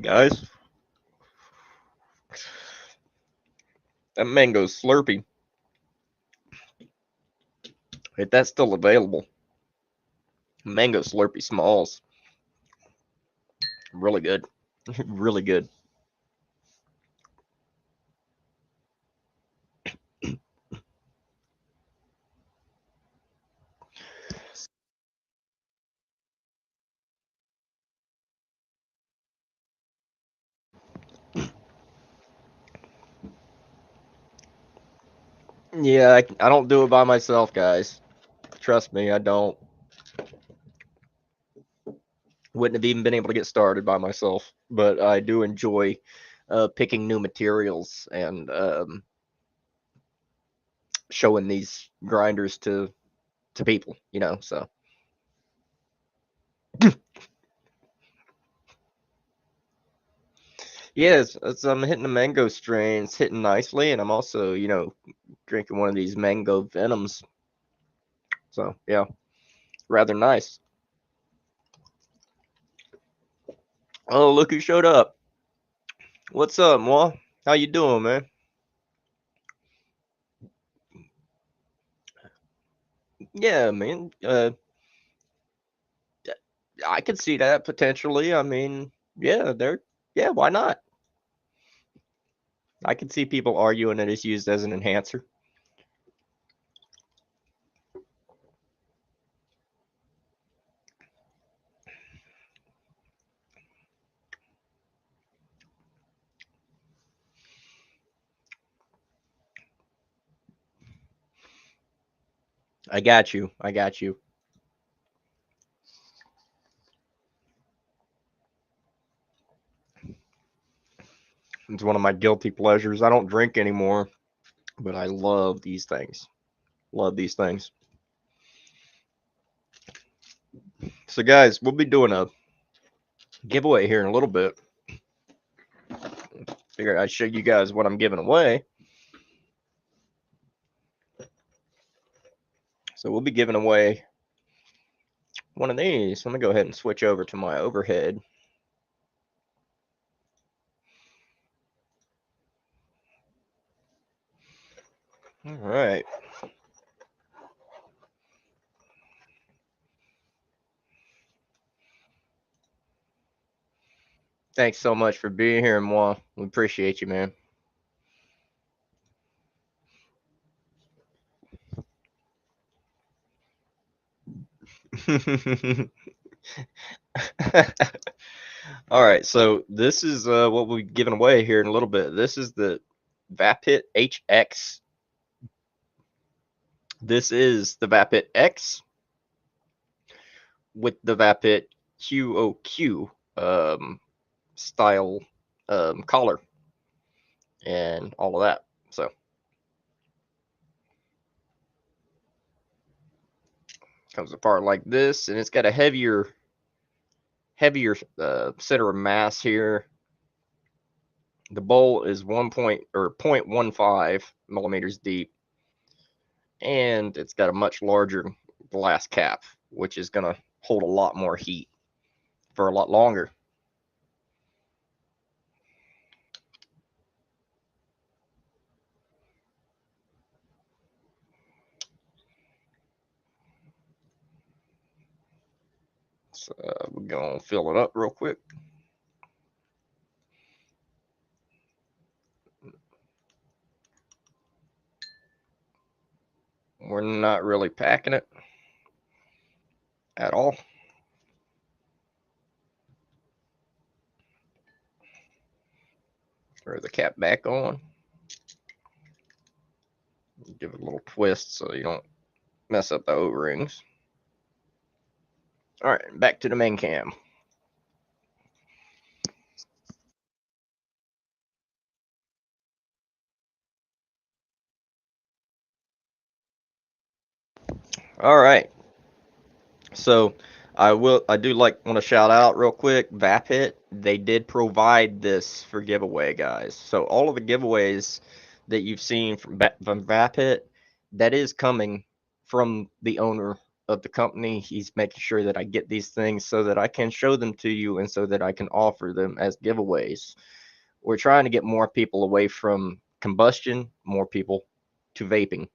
Guys, that mango Slurpee, if that's still available, mango Slurpee smalls, really good, really good. Yeah, I don't do it by myself, guys. Trust me, I don't. Wouldn't have even been able to get started by myself, but I do enjoy picking new materials and showing these grinders to people, so yes, as I'm hitting the mango strain, it's hitting nicely, and I'm also drinking one of these mango venoms, so yeah, rather nice. Oh, look who showed up. What's up, Moi? How you doing, man? Yeah, man. I could see that potentially. I mean, yeah, yeah, why not? I could see people arguing that it's used as an enhancer. I got you. I got you. It's one of my guilty pleasures. I don't drink anymore, but I love these things. Love these things. So, guys, we'll be doing a giveaway here in a little bit. Figure I'd show you guys what I'm giving away. So, we'll be giving away one of these. Let me go ahead and switch over to my overhead. All right. Thanks so much for being here, Moi. We appreciate you, man. All right, so this is what we're giving away here in a little bit. This is the Vapit HX. This is the Vapit X with the Vapit QOQ style collar and all of that. So Comes apart like this, and it's got a heavier center of mass here. The bowl is 0.15 millimeters deep, and it's got a much larger glass cap, which is going to hold a lot more heat for a lot longer. So we're going to fill it up real quick. We're not really packing it at all. Throw the cap back on. Give it a little twist so you don't mess up the O-rings. All right, back to the main cam. All right. So I want to shout out real quick, Vapit. They did provide this for giveaway, guys. So all of the giveaways that you've seen from Vapit, that is coming from the owner of the company. He's making sure that I get these things so that I can show them to you and so that I can offer them as giveaways. We're trying to get more people away from combustion, more people to vaping.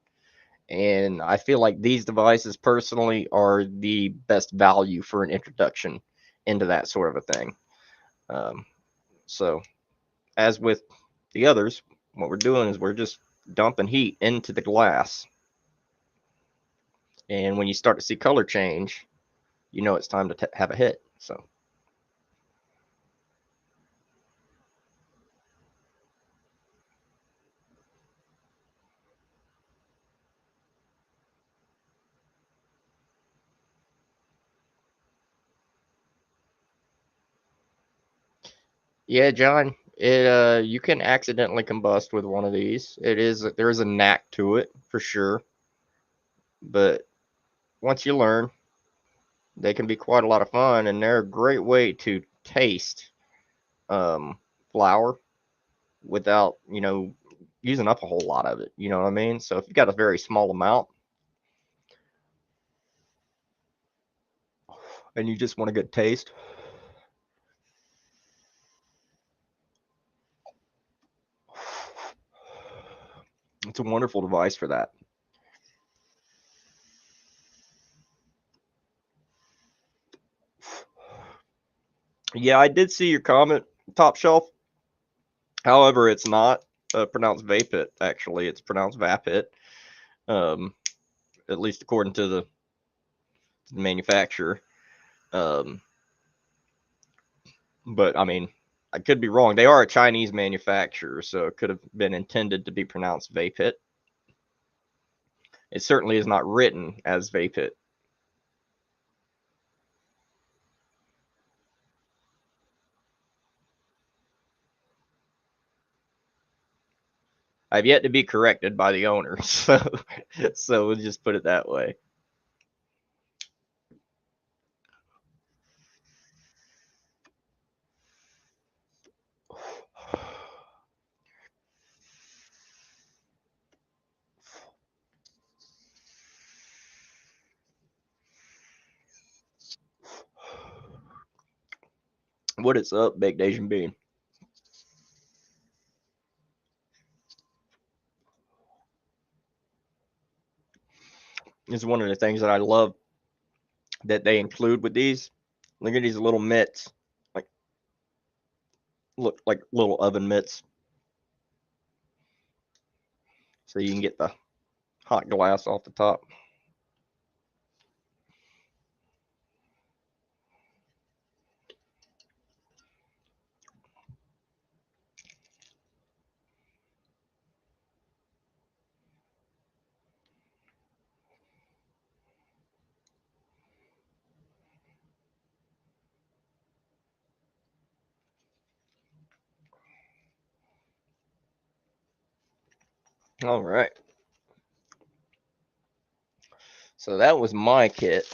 And I feel like these devices personally are the best value for an introduction into that sort of a thing. Um, so, as with the others, what we're doing is we're just dumping heat into the glass. And when you start to see color change, you know it's time to have a hit. So, yeah, John, you can accidentally combust with one of these. There is a knack to it for sure, but once you learn, they can be quite a lot of fun, and they're a great way to taste flour without using up a whole lot of it. You know what I mean? So if you've got a very small amount and you just want a good taste, it's a wonderful device for that. Yeah, I did see your comment, Top Shelf. However, it's not pronounced Vapit. Actually, it's pronounced Vapit. Um, at least according to the manufacturer. Um, but I mean, I could be wrong. They are a Chinese manufacturer, so it could have been intended to be pronounced Vapit. It certainly is not written as Vapit. I've yet to be corrected by the owner, so we'll just put it that way. What is up, Baked Asian Bean? This is one of the things that I love that they include with these. Look at these little mitts, like look like little oven mitts, so you can get the hot glass off the top. All right. So that was my kit.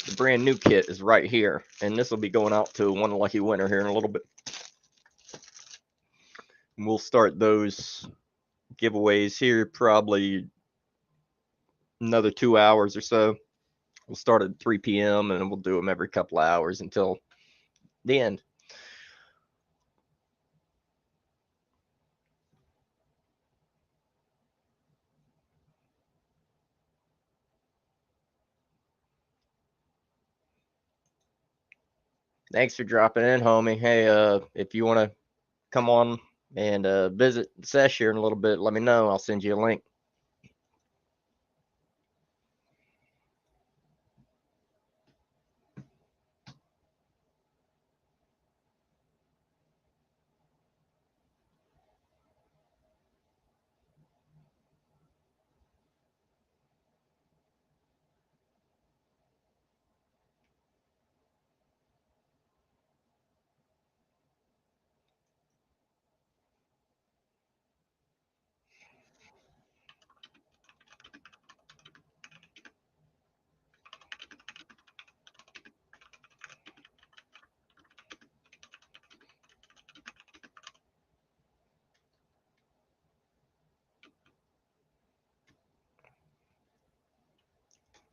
The brand new kit is right here, and this will be going out to one lucky winner here in a little bit. And we'll start those giveaways here probably another 2 hours or so. We'll start at 3 p.m. and we'll do them every couple of hours until the end. Thanks for dropping in, homie. Hey, if you want to come on and visit Sesh here in a little bit, let me know. I'll send you a link.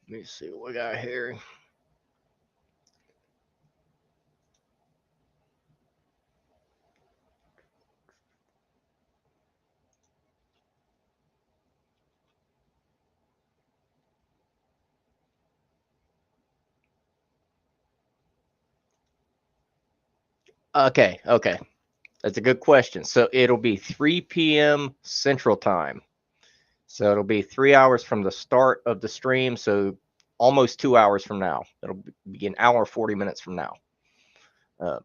Let me see what we got here. Okay. That's a good question. So it'll be 3 p.m. Central Time. So it'll be 3 hours from the start of the stream. So almost 2 hours from now. It'll be an hour 40 minutes from now. And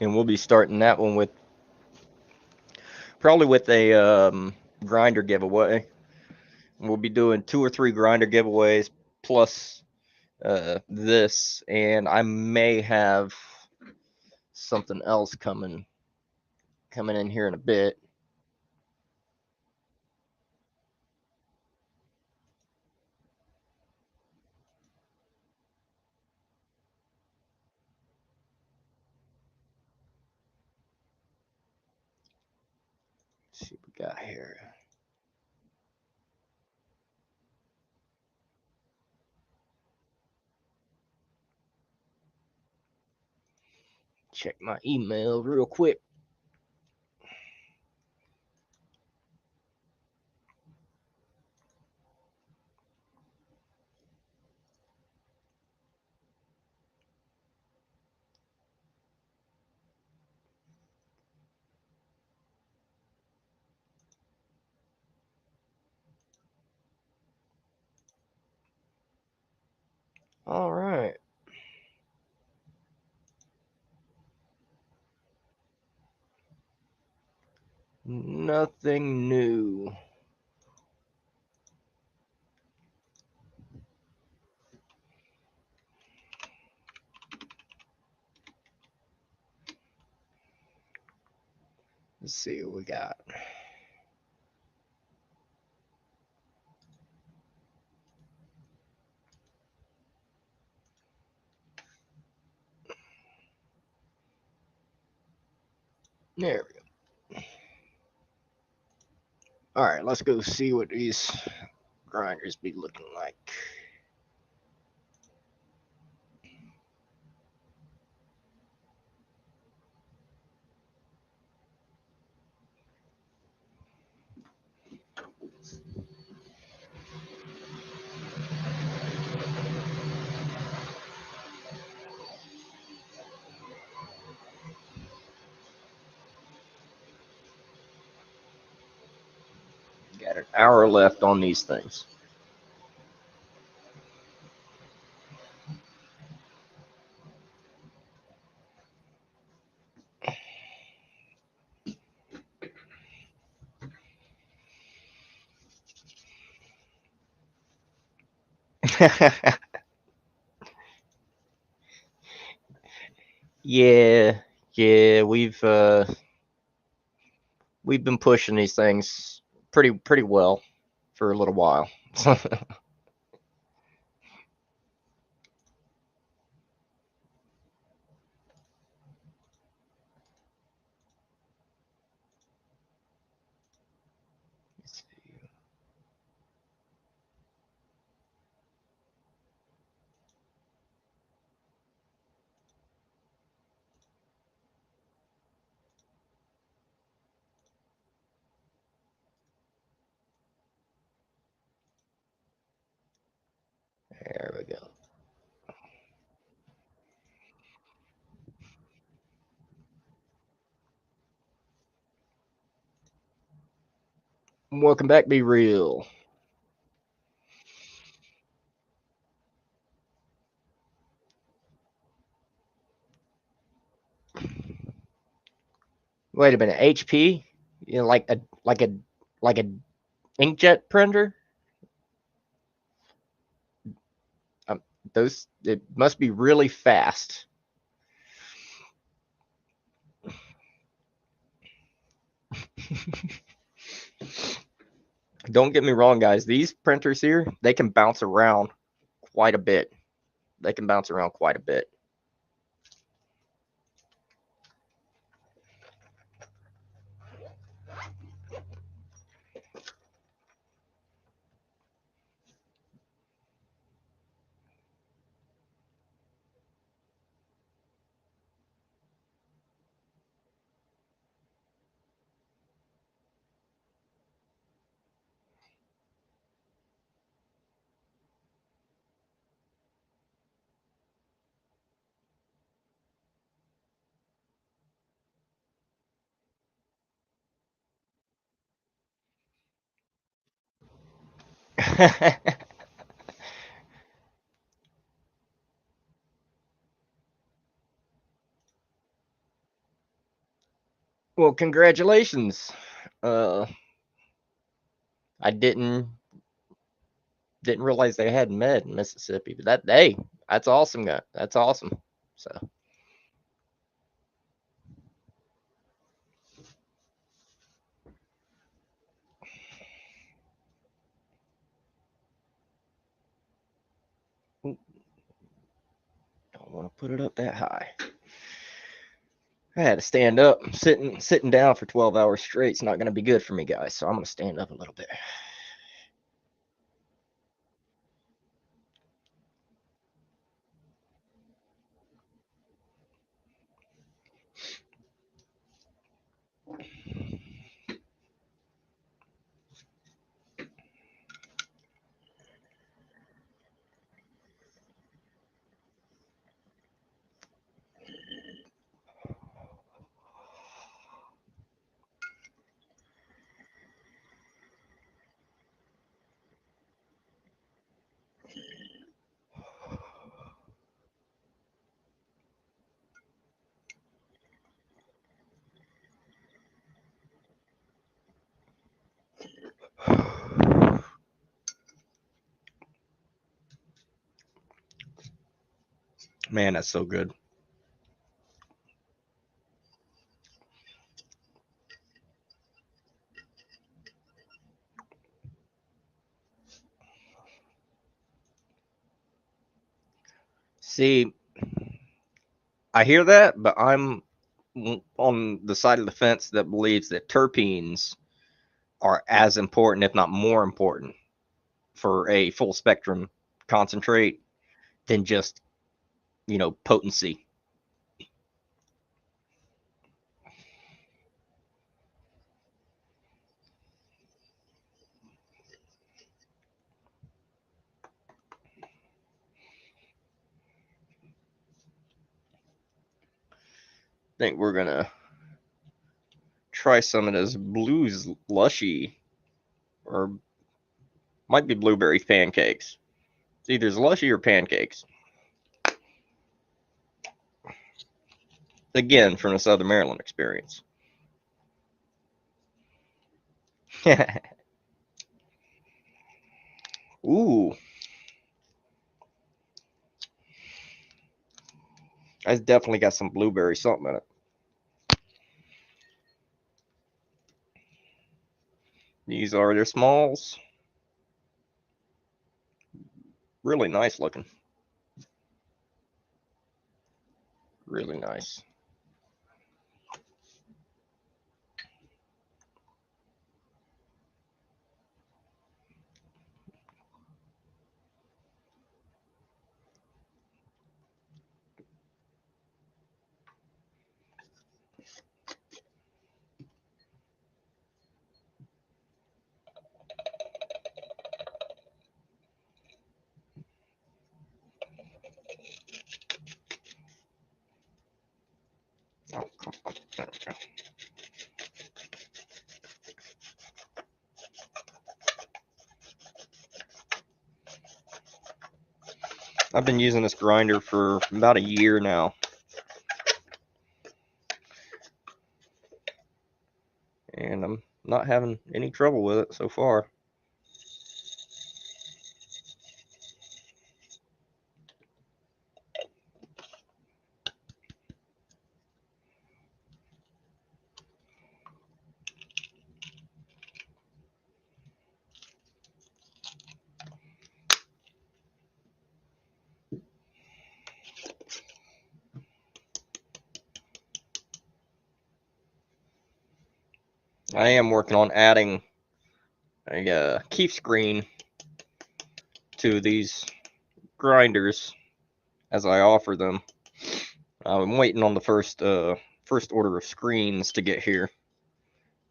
we'll be starting that one with probably with a grinder giveaway. We'll be doing 2 or 3 grinder giveaways plus this, and I may have something else coming in here in a bit. Let's see what we got here. Check my email real quick. All right. Nothing new. Let's see what we got. There we go. All right, let's go see what these grinders be looking like. Got an hour left on these things. Yeah, we've we've been pushing these things pretty well for a little while. There we go. Welcome back, Be Real. Wait a minute, HP? You know, like a inkjet printer? Um, those it must be really fast. Don't get me wrong, guys. These printers here, they can bounce around quite a bit. They can bounce around quite a bit. Well, congratulations. Uh, I didn't realize they had med in Mississippi, but that's awesome, guy. That's awesome. So don't want to put it up that high. I had to stand up. Sitting down for 12 hours straight is not going to be good for me, guys. So I'm going to stand up a little bit. Man, that's so good. See, I hear that, but I'm on the side of the fence that believes that terpenes are as important, if not more important, for a full spectrum concentrate than just, potency. I think we're gonna try some of this blues lushy, or might be blueberry pancakes. It's either lushy or pancakes. Again, from the Southern Maryland experience. Ooh, that's definitely got some blueberry something in it. These are their smalls. Really nice looking. Really nice. Oh, come on. There we go. I've been using this grinder for about a year now. And I'm not having any trouble with it so far. I am working on adding a keep screen to these grinders as I offer them. I'm waiting on the first order of screens to get here,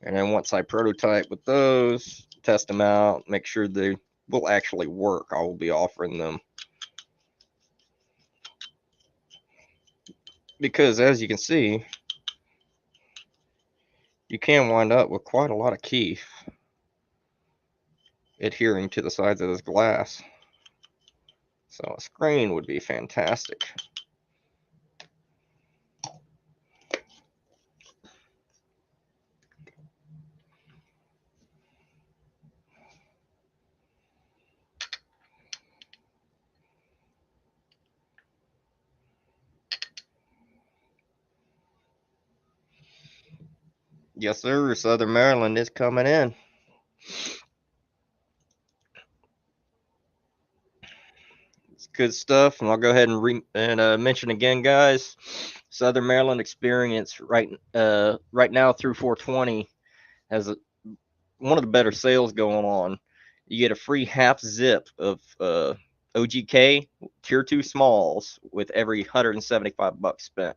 and then once I prototype with those, test them out, make sure they will actually work, I will be offering them. Because as you can see, you can wind up with quite a lot of keef adhering to the sides of this glass. So a screen would be fantastic. Yes, sir. Southern Maryland is coming in. It's good stuff, and I'll go ahead and mention again, guys. Southern Maryland Experience right now through 420 has one of the better sales going on. You get a free half zip of OGK Tier 2 smalls with every $175 spent.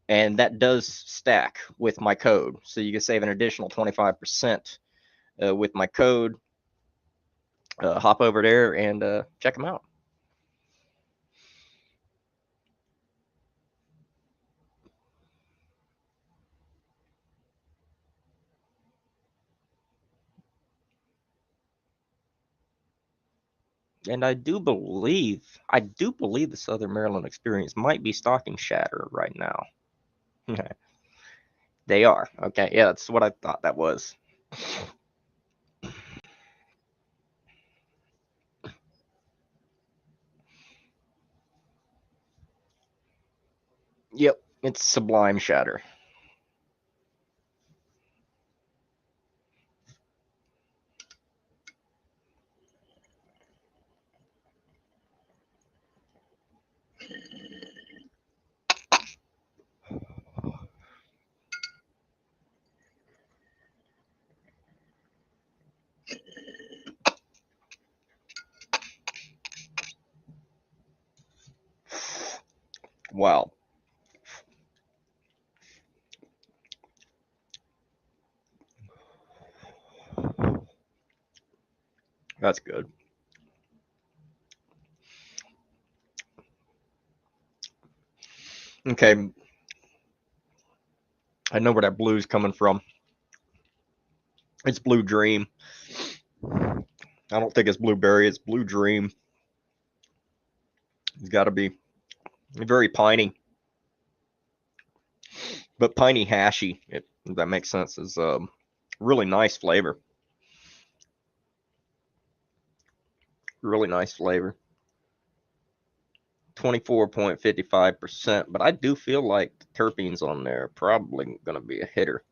And that does stack with my code. So you can save an additional 25% with my code. Hop over there and check them out. And I do believe the Southern Maryland Experience might be stocking Shatter right now. They are. Okay, yeah, that's what I thought that was. Yep, it's Sublime Shatter. Wow. That's good. Okay. I know where that blue's coming from. It's Blue Dream. I don't think it's Blueberry, it's Blue Dream. It's got to be very piney. But piney hashy, if that makes sense, is really nice flavor. Really nice flavor. 24.55%, but I do feel like the terpenes on there are probably going to be a hitter.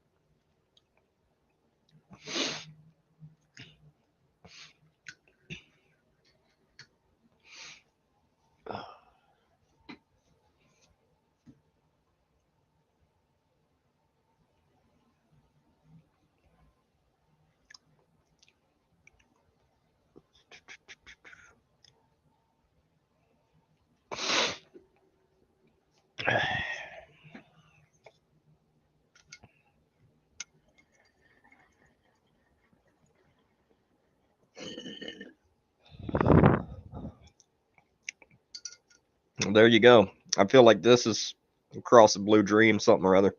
there you go. I feel like this is across a Blue Dream, something or other.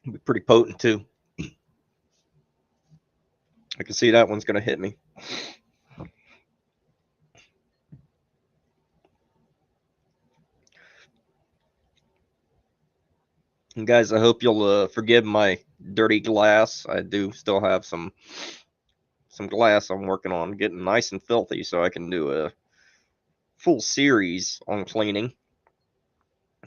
Be pretty potent too. I can see that one's gonna hit me. And guys, I hope you'll forgive my dirty glass. I do still have some glass I'm working on getting nice and filthy so I can do a full series on cleaning.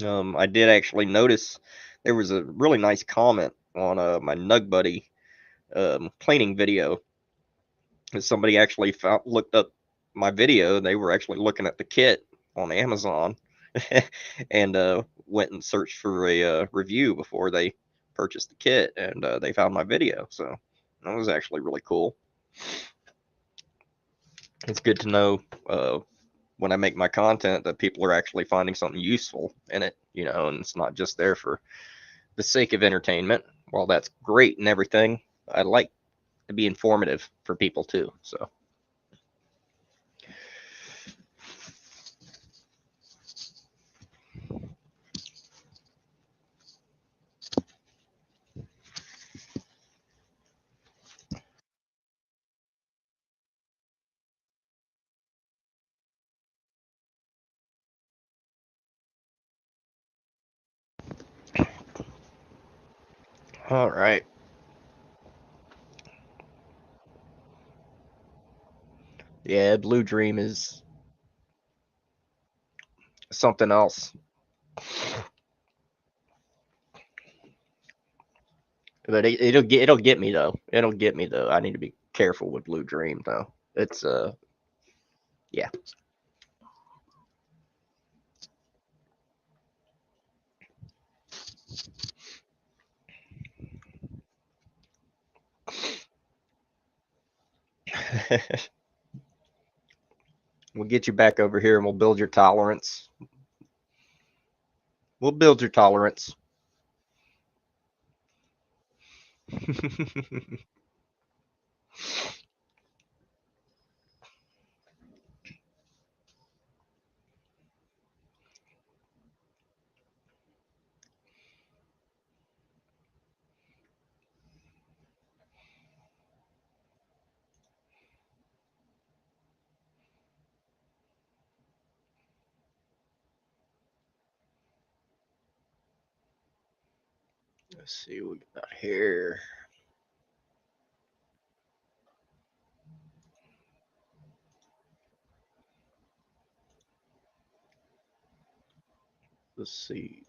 I did actually notice there was a really nice comment on my Nug Buddy cleaning video. Somebody actually looked up my video. They were actually looking at the kit on Amazon and went and searched for a review before they purchased the kit, and they found my video. So that was actually really cool. It's good to know when I make my content that people are actually finding something useful in it, and it's not just there for the sake of entertainment. While that's great and everything, I like to be informative for people too. So. All right. Yeah, Blue Dream is something else. But it'll get me though. It'll get me though. I need to be careful with Blue Dream though. It's yeah. We'll get you back over here and we'll build your tolerance. We'll build your tolerance. Let's see what we got here. Let's see.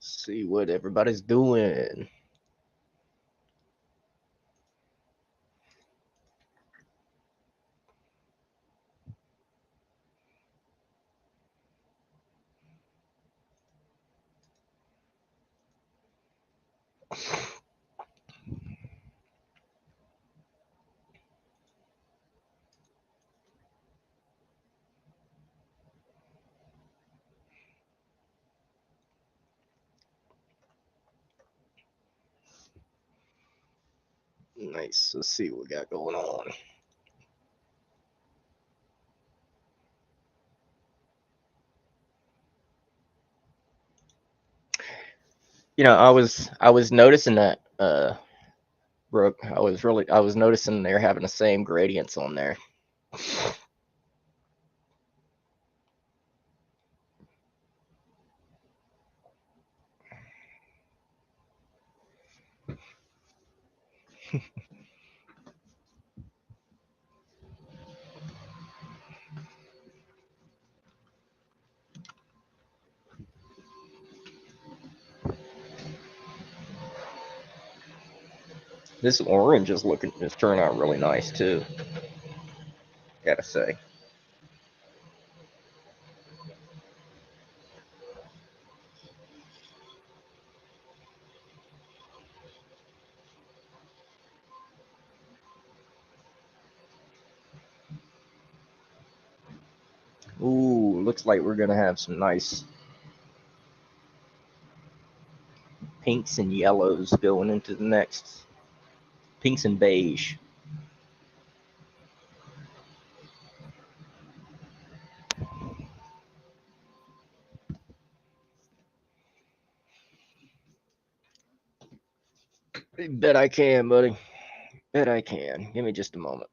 See what everybody's doing. Nice. Let's see what we got going on. I was noticing that Brooke. I was noticing they're having the same gradients on there. This orange is turning out really nice too. Gotta say. Ooh, looks like we're gonna have some nice pinks and yellows going into the next. Pinks and beige. Bet I can, buddy. Bet I can. Give me just a moment.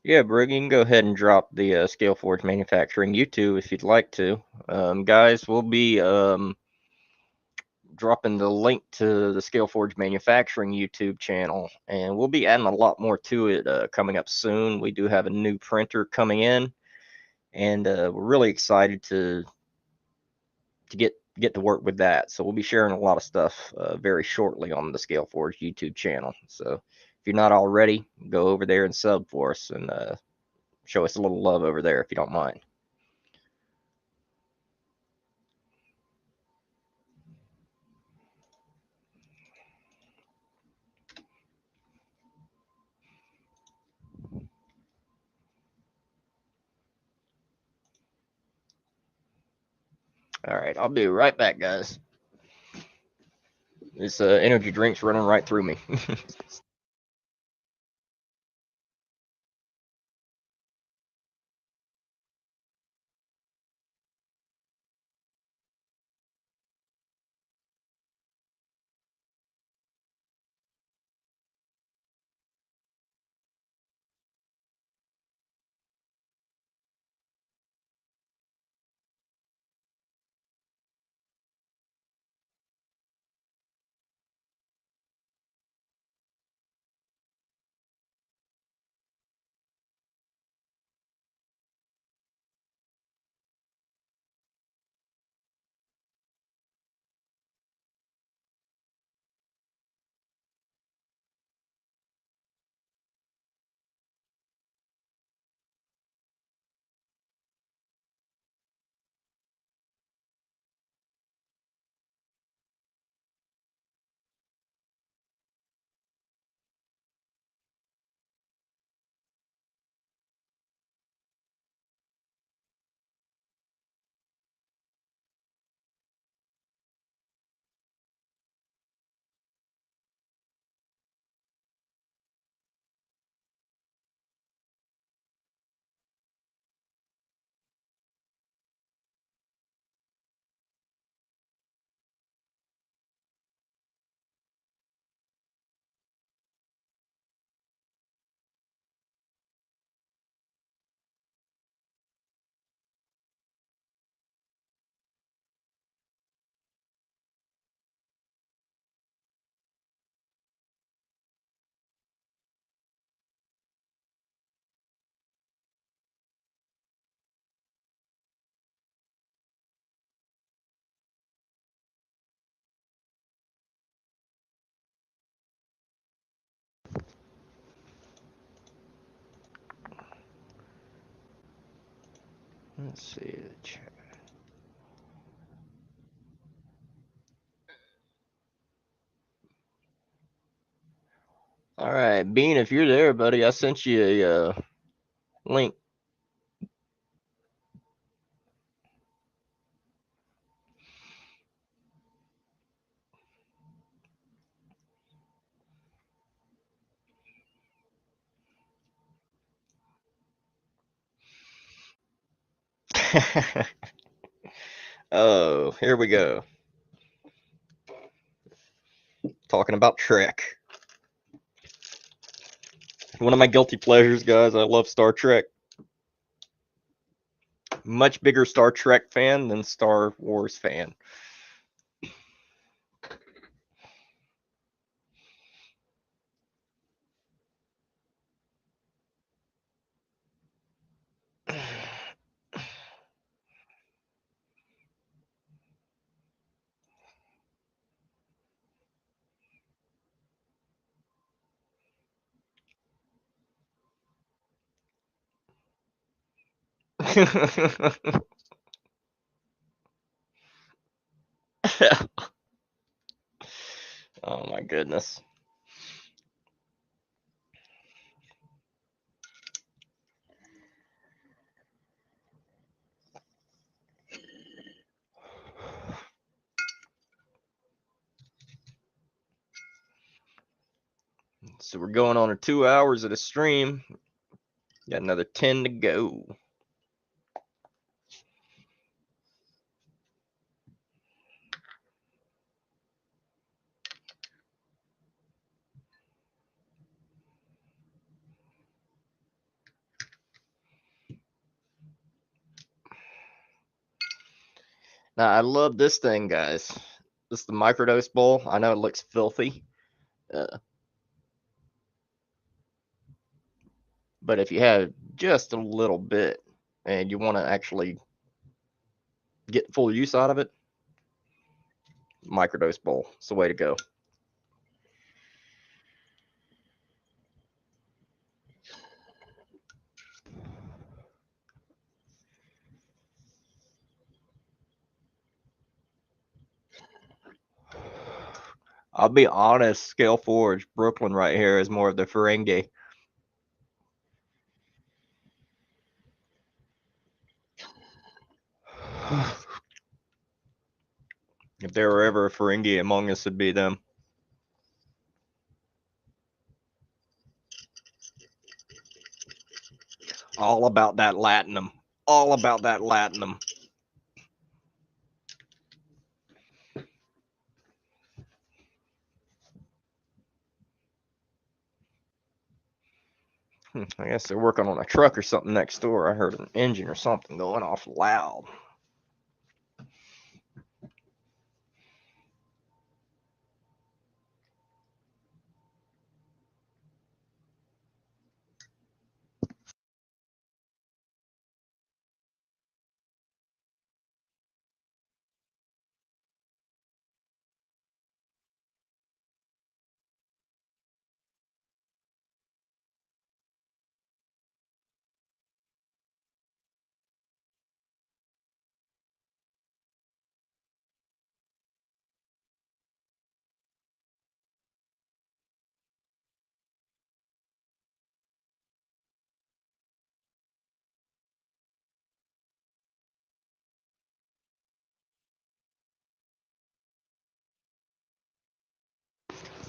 Yeah, Brig, you can go ahead and drop the Scaleforge Manufacturing YouTube if you'd like to. Guys, we'll be dropping the link to the Scaleforge Manufacturing YouTube channel, and we'll be adding a lot more to it coming up soon. We do have a new printer coming in, and we're really excited to get to work with that. So we'll be sharing a lot of stuff very shortly on the Scaleforge YouTube channel. So if you're not already, go over there and sub for us and show us a little love over there if you don't mind. All right, I'll be right back, guys. This energy drink's running right through me. Let's see the chat. All right, Bean, if you're there, buddy, I sent you a link. Oh, here we go. Talking about Trek. One of my guilty pleasures, guys. I love Star Trek. Much bigger Star Trek fan than Star Wars fan. Oh my goodness. So we're going on 2 hours of the stream. Got another 10 to go. Now I love this thing, guys. This is the microdose bowl. I know it looks filthy, but if you have just a little bit and you want to actually get full use out of it, microdose bowl. It's the way to go. I'll be honest, Scale Forge, Brooklyn right here is more of the Ferengi. If there were ever a Ferengi among us, it'd be them. All about that Latinum. All about that Latinum. I guess they're working on a truck or something next door. I heard an engine or something going off loud.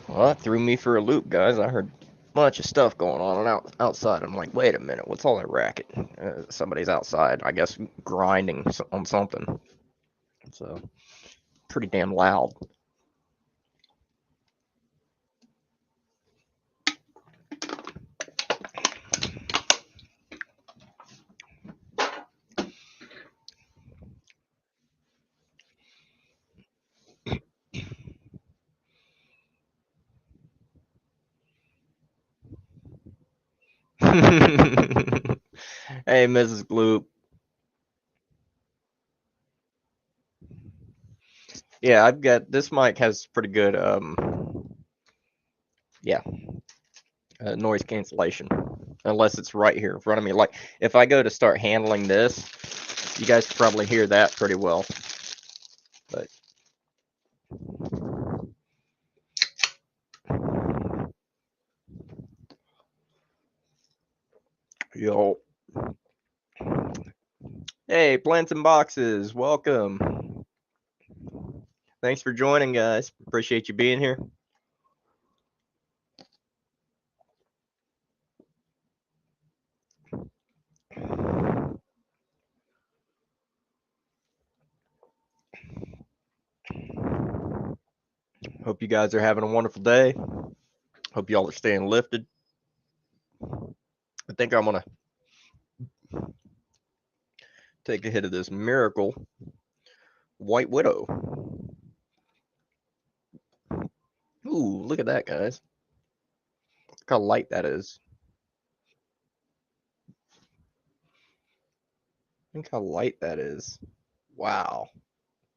Well, that threw me for a loop, guys. I heard a bunch of stuff going on outside. I'm like, wait a minute, what's all that racket? Somebody's outside, I guess, grinding on something. So, pretty damn loud. Hey, Mrs. Gloop. Yeah, I've got this mic has pretty good yeah, noise cancellation, unless it's right here in front of me. Like if I go to start handling this, you guys can probably hear that pretty well. But yo, hey, plants and boxes, welcome. Thanks for joining, guys. Appreciate you being here. Hope you guys are having a wonderful day. Hope y'all are staying lifted. I think I'm gonna take a hit of this Miracle White Widow. Ooh, look at that, guys. Look how light that is. Think how light that is. Wow.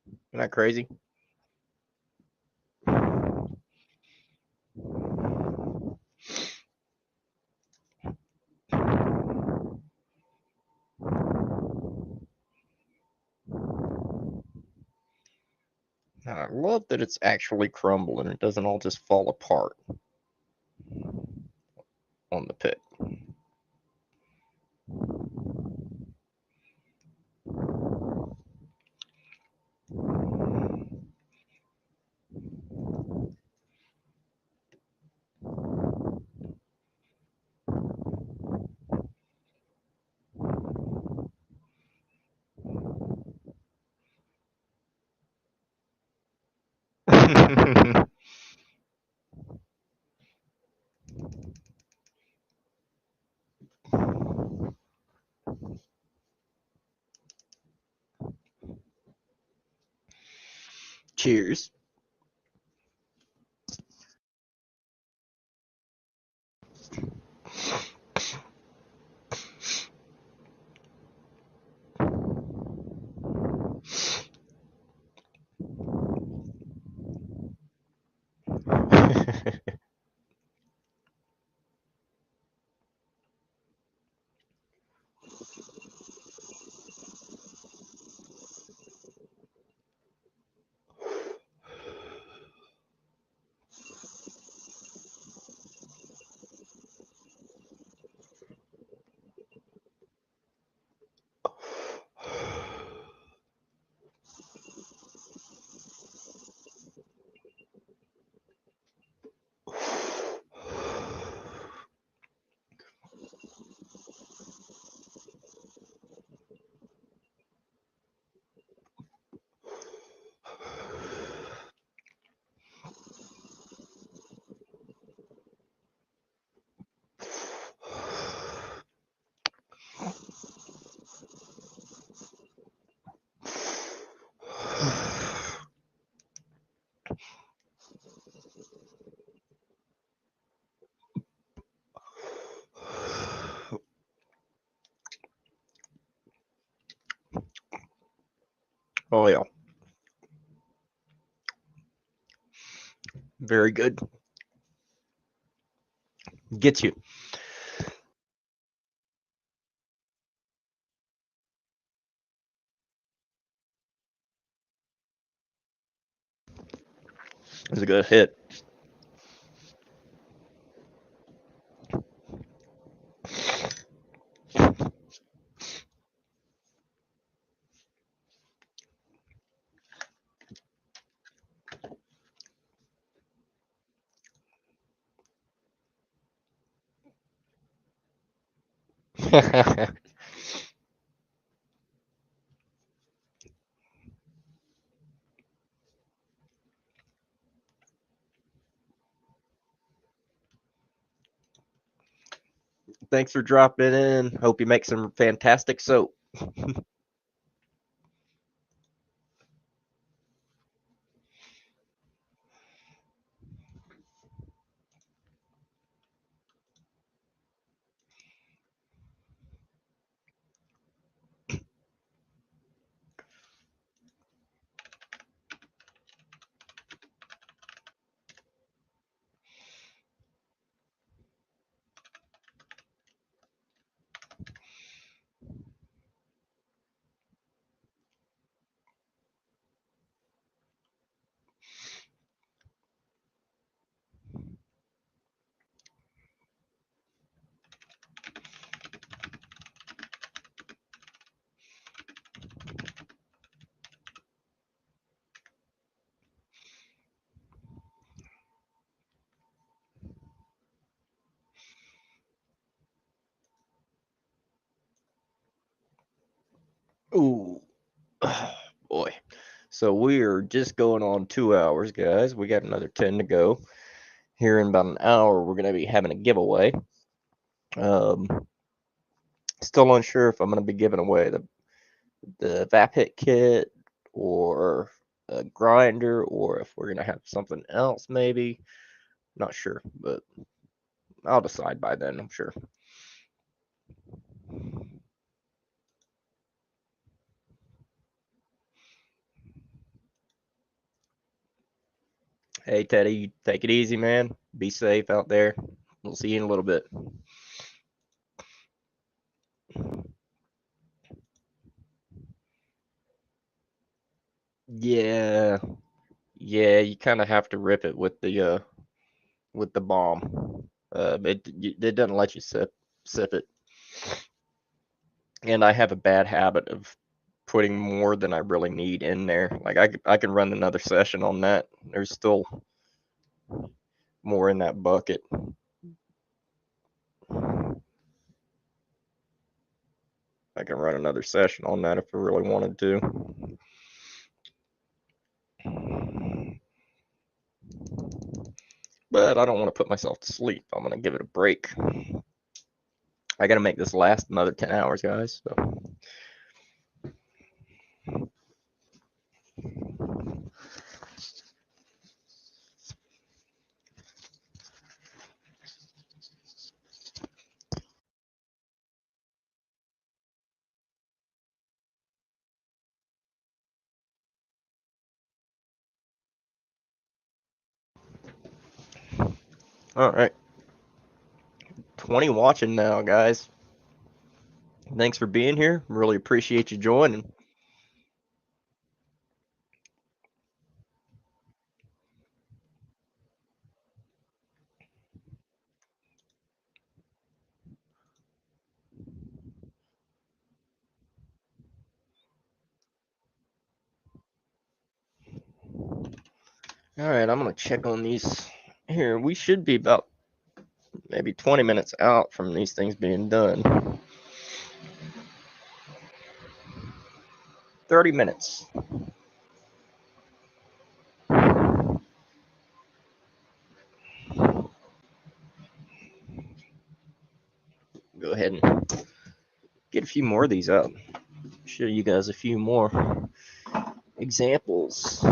Isn't that crazy? And I love that it's actually crumbling. It doesn't all just fall apart on the pit. Cheers. Oh yeah. Very good. Gets you. It's a good hit. Thanks for dropping in. Hope you make some fantastic soap. Ooh. Oh, boy. So we are just going on 2 hours, guys. We got another 10 to go. Here in about an hour, we're going to be having a giveaway. Um, Still unsure if I'm going to be giving away the VAP hit kit or a grinder, or if we're going to have something else maybe. Not sure, but I'll decide by then, I'm sure. Hey, Teddy, take it easy, man. Be safe out there. We'll see you in a little bit. Yeah, yeah, you kind of have to rip it with the bomb. It doesn't let you sip it, and I have a bad habit of putting more than I really need in there. Like I can run another session on that. There's still more in that bucket. I can run another session on that if I really wanted to. But I don't want to put myself to sleep. I'm going to give it a break. I got to make this last another 10 hours, guys. So. All right. 20 watching now, guys. Thanks for being here. Really appreciate you joining. All right, I'm going to check on these here. We should be about maybe 20 minutes out from these things being done. 30 minutes. Go ahead and get a few more of these up. Show you guys a few more examples.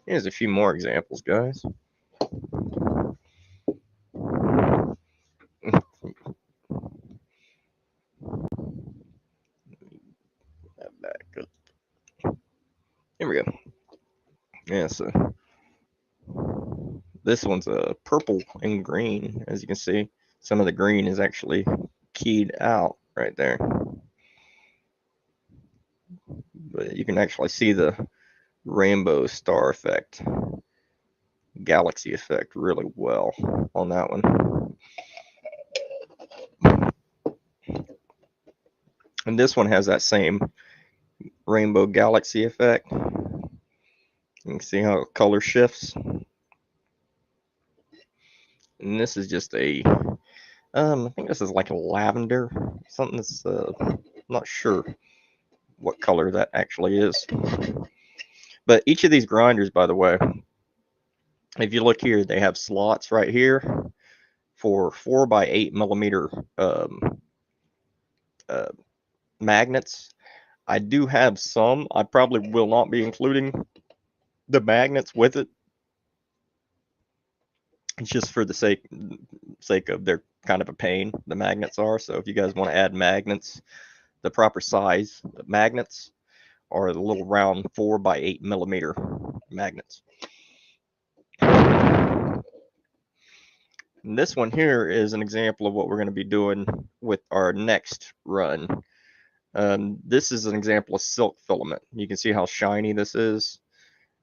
Here's a few more examples, guys. Back up. Here we go. Yeah, so this one's a purple and green. As you can see, some of the green is actually keyed out right there. But you can actually see the rainbow star effect, galaxy effect really well on that one. And this one has that same rainbow galaxy effect. You can see how color shifts. And this is just a, I think this is like a lavender, something that's, not sure what color that actually is. But each of these grinders, by the way, if you look here, they have slots right here for 4x8 millimeter uh, magnets. I do have some. I probably will not be including the magnets with it. It's just for the sake of they're kind of a pain. The magnets are. So if you guys want to add magnets, the proper size magnets are the little round 4x8 millimeter magnets. And this one here is an example of what we're going to be doing with our next run. This is an example of silk filament. You can see how shiny this is,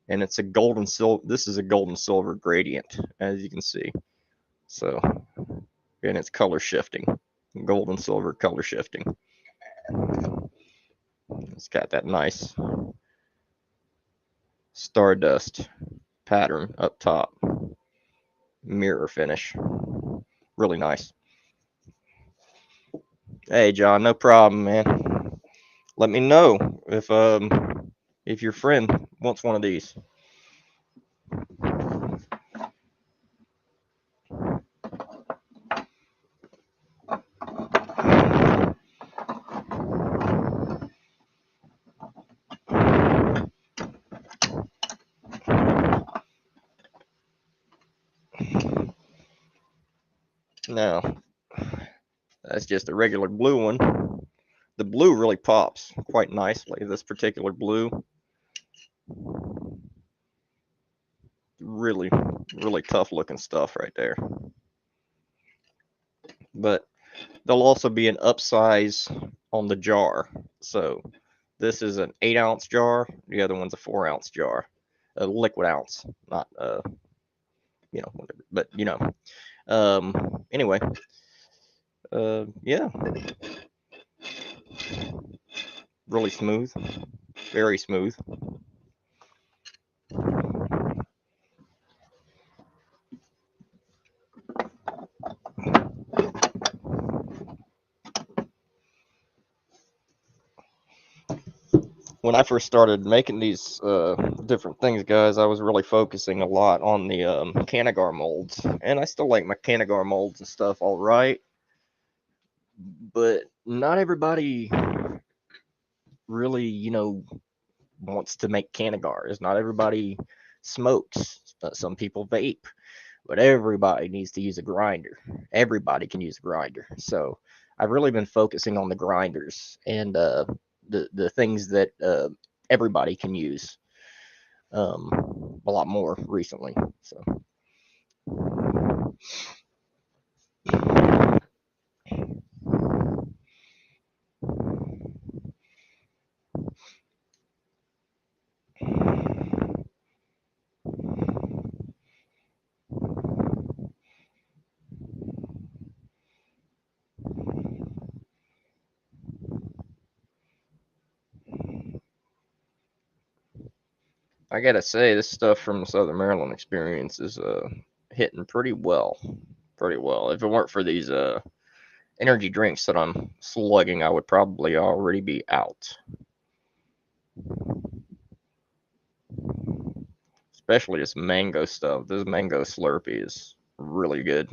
and it's a golden silver. This is a golden silver gradient, as you can see. So, and it's color shifting, gold and silver color shifting. It's got that nice stardust pattern up top, mirror finish, really nice. Hey, John, no problem, man. Let me know if your friend wants one of these. No, that's just a regular blue one. The blue really pops quite nicely. This particular blue, really, really tough looking stuff right there. But there'll also be an upsize on the jar. So this is an 8 ounce jar. The other one's a 4 ounce jar, a liquid ounce, not whatever. But anyway, yeah, really smooth, very smooth. When I first started making these different things, guys, I was really focusing a lot on the Canagar molds, and I still like my Canagar molds and stuff, all right. But not everybody really, wants to make Canagars. Not everybody smokes. Some people vape, but everybody needs to use a grinder. Everybody can use a grinder. So I've really been focusing on the grinders and the things that everybody can use a lot more recently. So I gotta say, this stuff from the Southern Maryland experience is hitting pretty well. Pretty well. If it weren't for these energy drinks that I'm slugging, I would probably already be out. Especially this mango stuff. This mango Slurpee is really good.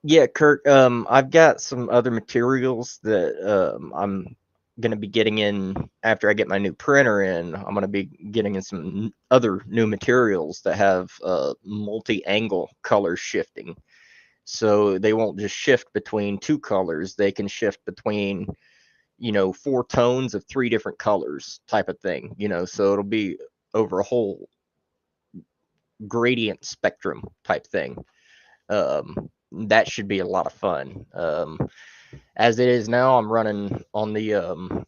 Yeah, Kirk. I've got some other materials that I'm gonna be getting in after I get my new printer in. I'm gonna be getting in some other new materials that have multi-angle color shifting, so they won't just shift between two colors. They can shift between four tones of three different colors, type of thing. So it'll be over a whole gradient spectrum type thing. That should be a lot of fun. As it is now, I'm running on the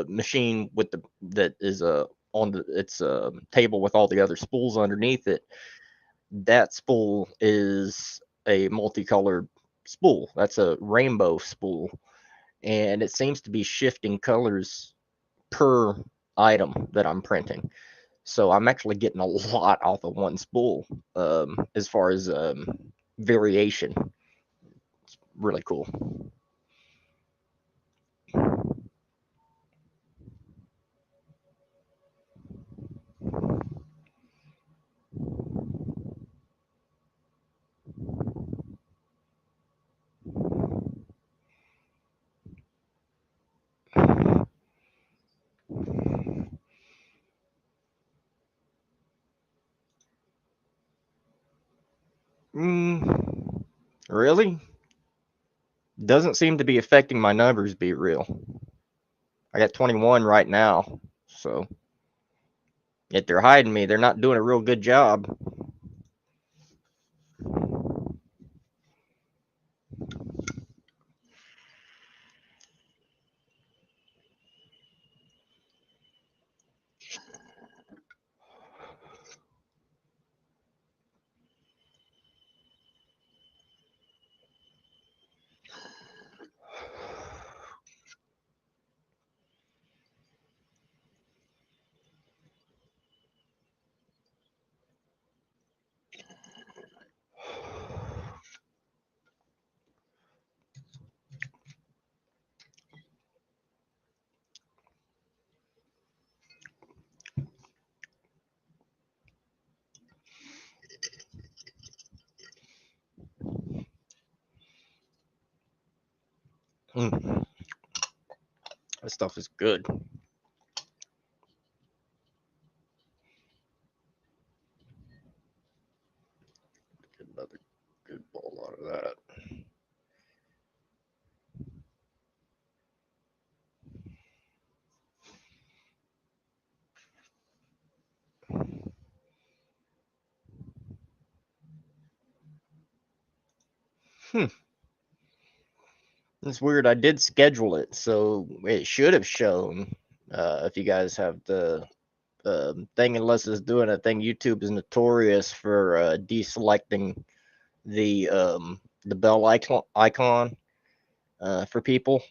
machine with the that is on the its table with all the other spools underneath it. That spool is a multicolored spool. That's a rainbow spool, and it seems to be shifting colors per item that I'm printing. So I'm actually getting a lot off of one spool as far as variation. Really cool. Mm, really? Doesn't seem to be affecting my numbers, be real. I got 21 right now. So if they're hiding me, they're not doing a real good job. Mm. This stuff is good. Get another good bowl out of that. Hmm. It's weird. I did schedule it, so it should have shown. If you guys have the thing, unless it's doing a thing, YouTube is notorious for deselecting the bell icon for people.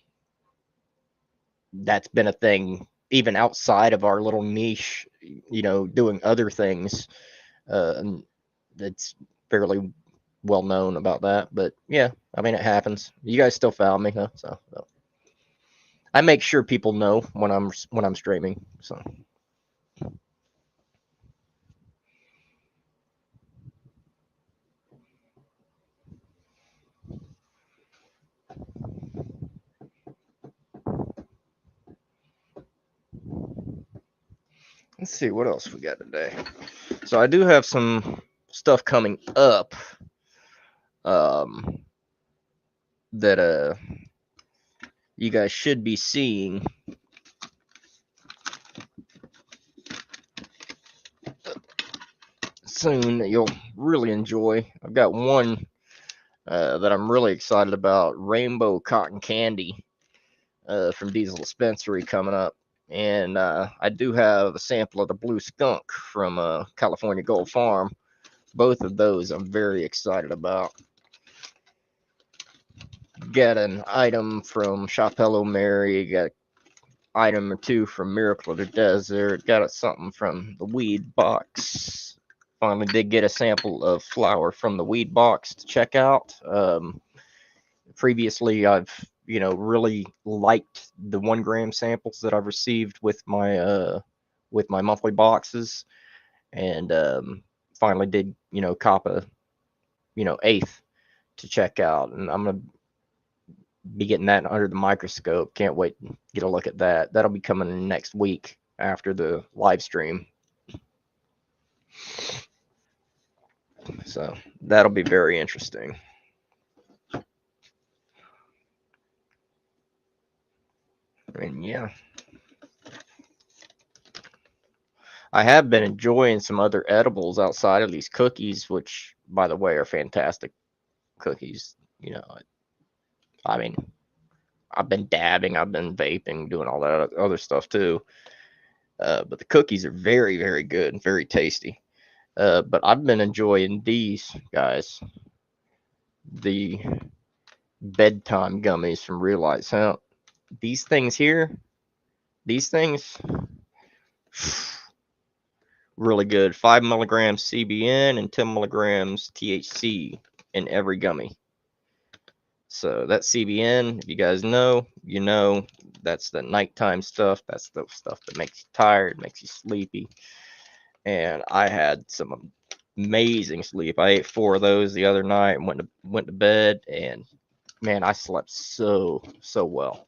That's been a thing even outside of our little niche, doing other things. And it's fairly well known about that. But yeah, I mean, it happens. You guys still found me, huh? So I make sure people know when I'm streaming. So let's see what else we got today. So I do have some stuff coming up um, that you guys should be seeing soon that you'll really enjoy. I've got one that I'm really excited about, Rainbow Cotton Candy from Diesel Dispensary coming up. And I do have a sample of the Blue Skunk from California Gold Farm. Both of those I'm very excited about. Got an item from Chapello Mary, got an item or two from Miracle of the Desert, got something from the Weed Box. Finally did get a sample of flower from the Weed Box to check out. Previously, I've really liked the 1 gram samples that I've received with my monthly boxes, and finally did cop a eighth to check out, and I'm gonna be getting that under the microscope. Can't wait to get a look at that. That'll be coming next week after the live stream. So that'll be very interesting. And yeah, I have been enjoying some other edibles outside of these cookies, which, by the way, are fantastic cookies. I mean, I've been dabbing, I've been vaping, doing all that other stuff too. But the cookies are very, very good and very tasty. But I've been enjoying these guys, the bedtime gummies from Realize Hemp. These things here, these things, really good. 5 milligrams CBN and 10 milligrams THC in every gummy. So that CBN, if you guys know, that's the nighttime stuff. That's the stuff that makes you tired, makes you sleepy. And I had some amazing sleep. I ate 4 of those the other night and went to bed, and man, I slept so well.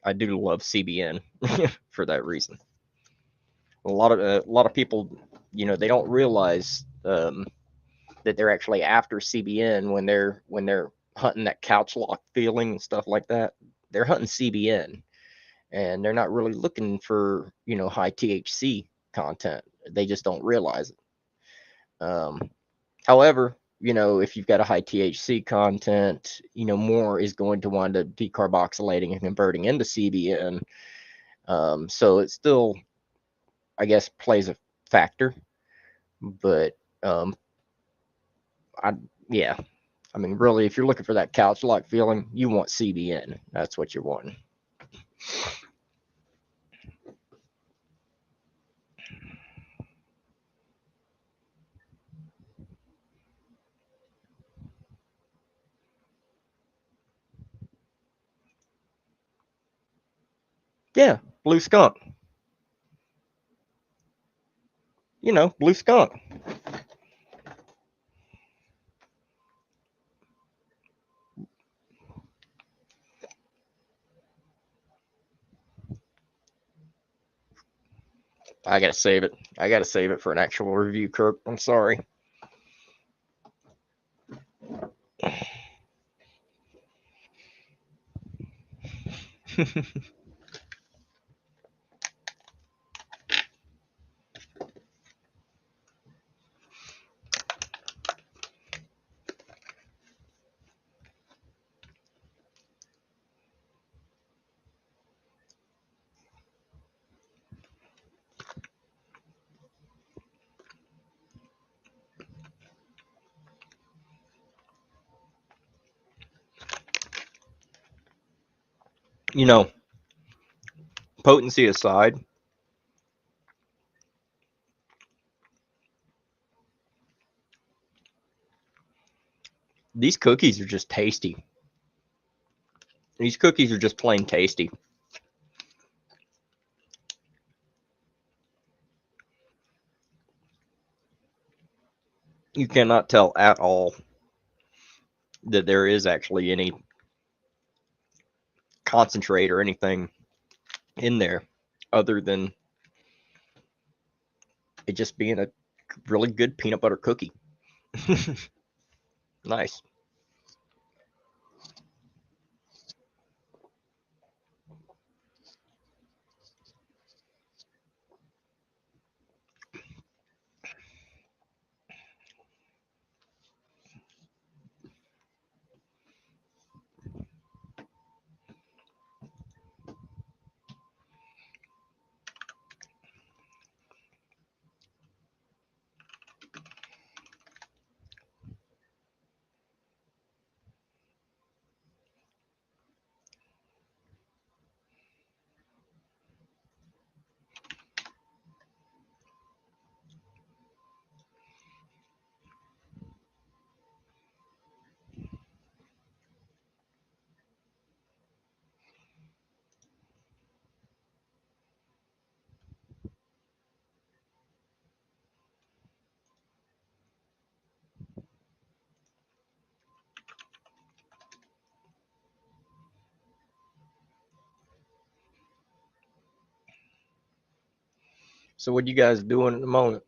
I do love CBN for that reason. A lot of people, they don't realize that they're actually after CBN when they're hunting that couch lock feeling and stuff like that. They're hunting CBN, and they're not really looking for high THC content. They just don't realize it. However, if you've got a high THC content, more is going to wind up decarboxylating and converting into CBN. So it still, I guess, plays a factor, but I yeah, I mean, really, if you're looking for that couch lock feeling, you want CBN. That's what you're wanting. Yeah, Blue Skunk. Blue Skunk. I gotta save it. I gotta save it for an actual review, Kirk. I'm sorry. You know, potency aside, these cookies are just tasty. These cookies are just plain tasty. You cannot tell at all that there is actually any concentrate or anything in there other than it just being a really good peanut butter cookie. Nice. So what you guys doing at the moment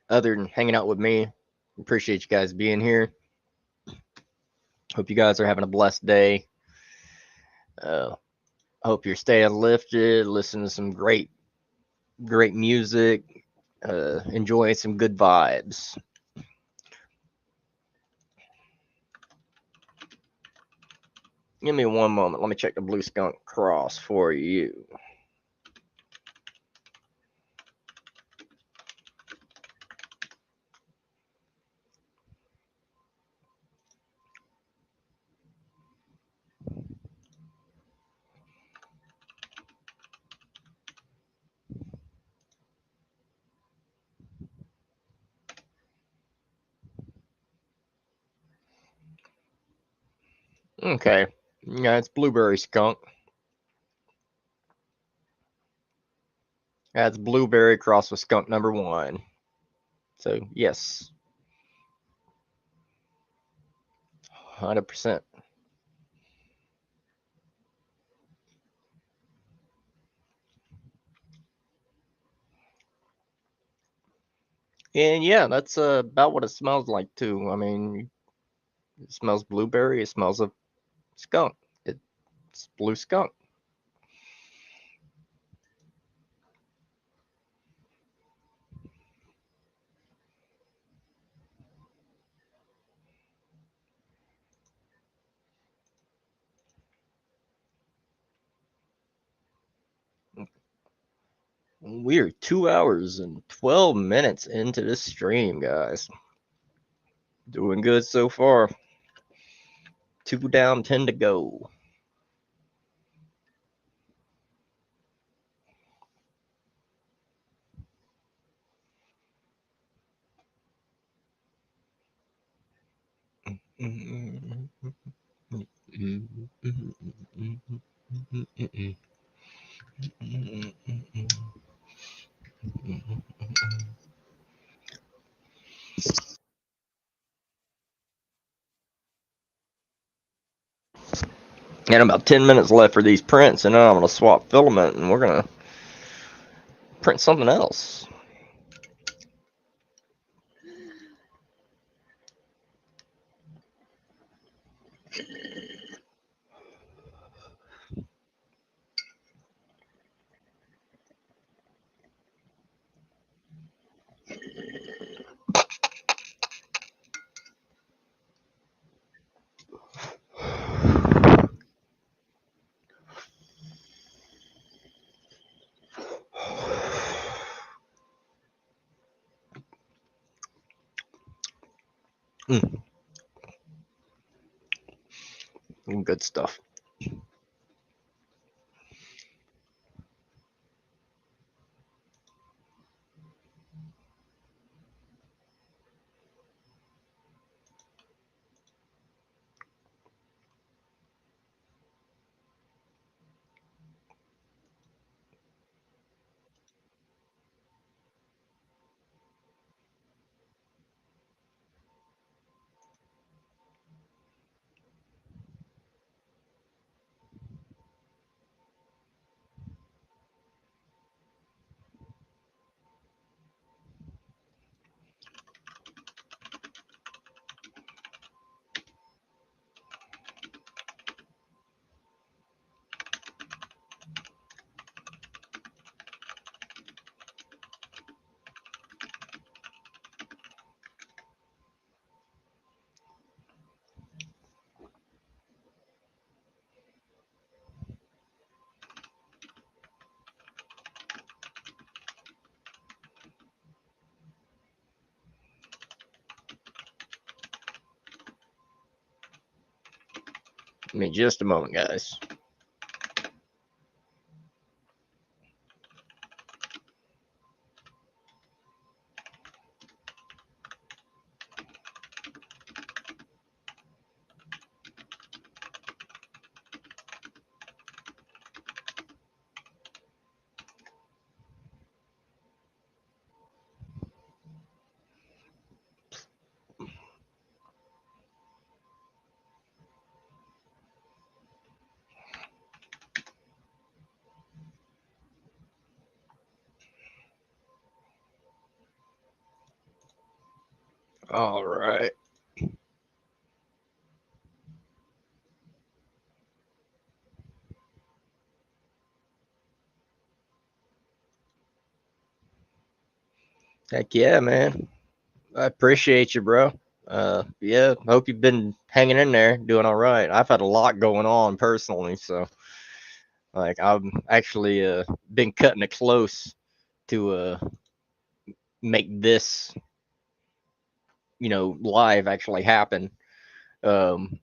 other than hanging out with me? Appreciate you guys being here. Hope you guys are having a blessed day. Uh, hope you're staying lifted, listening to some great music, enjoying some good vibes. Give me one moment. Let me check the Blue Skunk Cross for you. Okay. Yeah, it's Blueberry Skunk. That's Blueberry crossed with Skunk number 1. So, yes, 100%. And yeah, that's about what it smells like too. I mean, it smells blueberry. It smells of skunk. It's blue skunk. We're 2 hours and 12 minutes into this stream, guys. Doing good so far. 2 down, 10 to go. And about 10 minutes left for these prints, and then I'm going to swap filament, and we're going to print something else. Good stuff. Give me just a moment, guys. All right. Heck yeah, man. I appreciate you, bro. Yeah, hope you've been hanging in there, doing all right. I've had a lot going on personally, so like I've actually been cutting it close to make this, live actually happen. Um,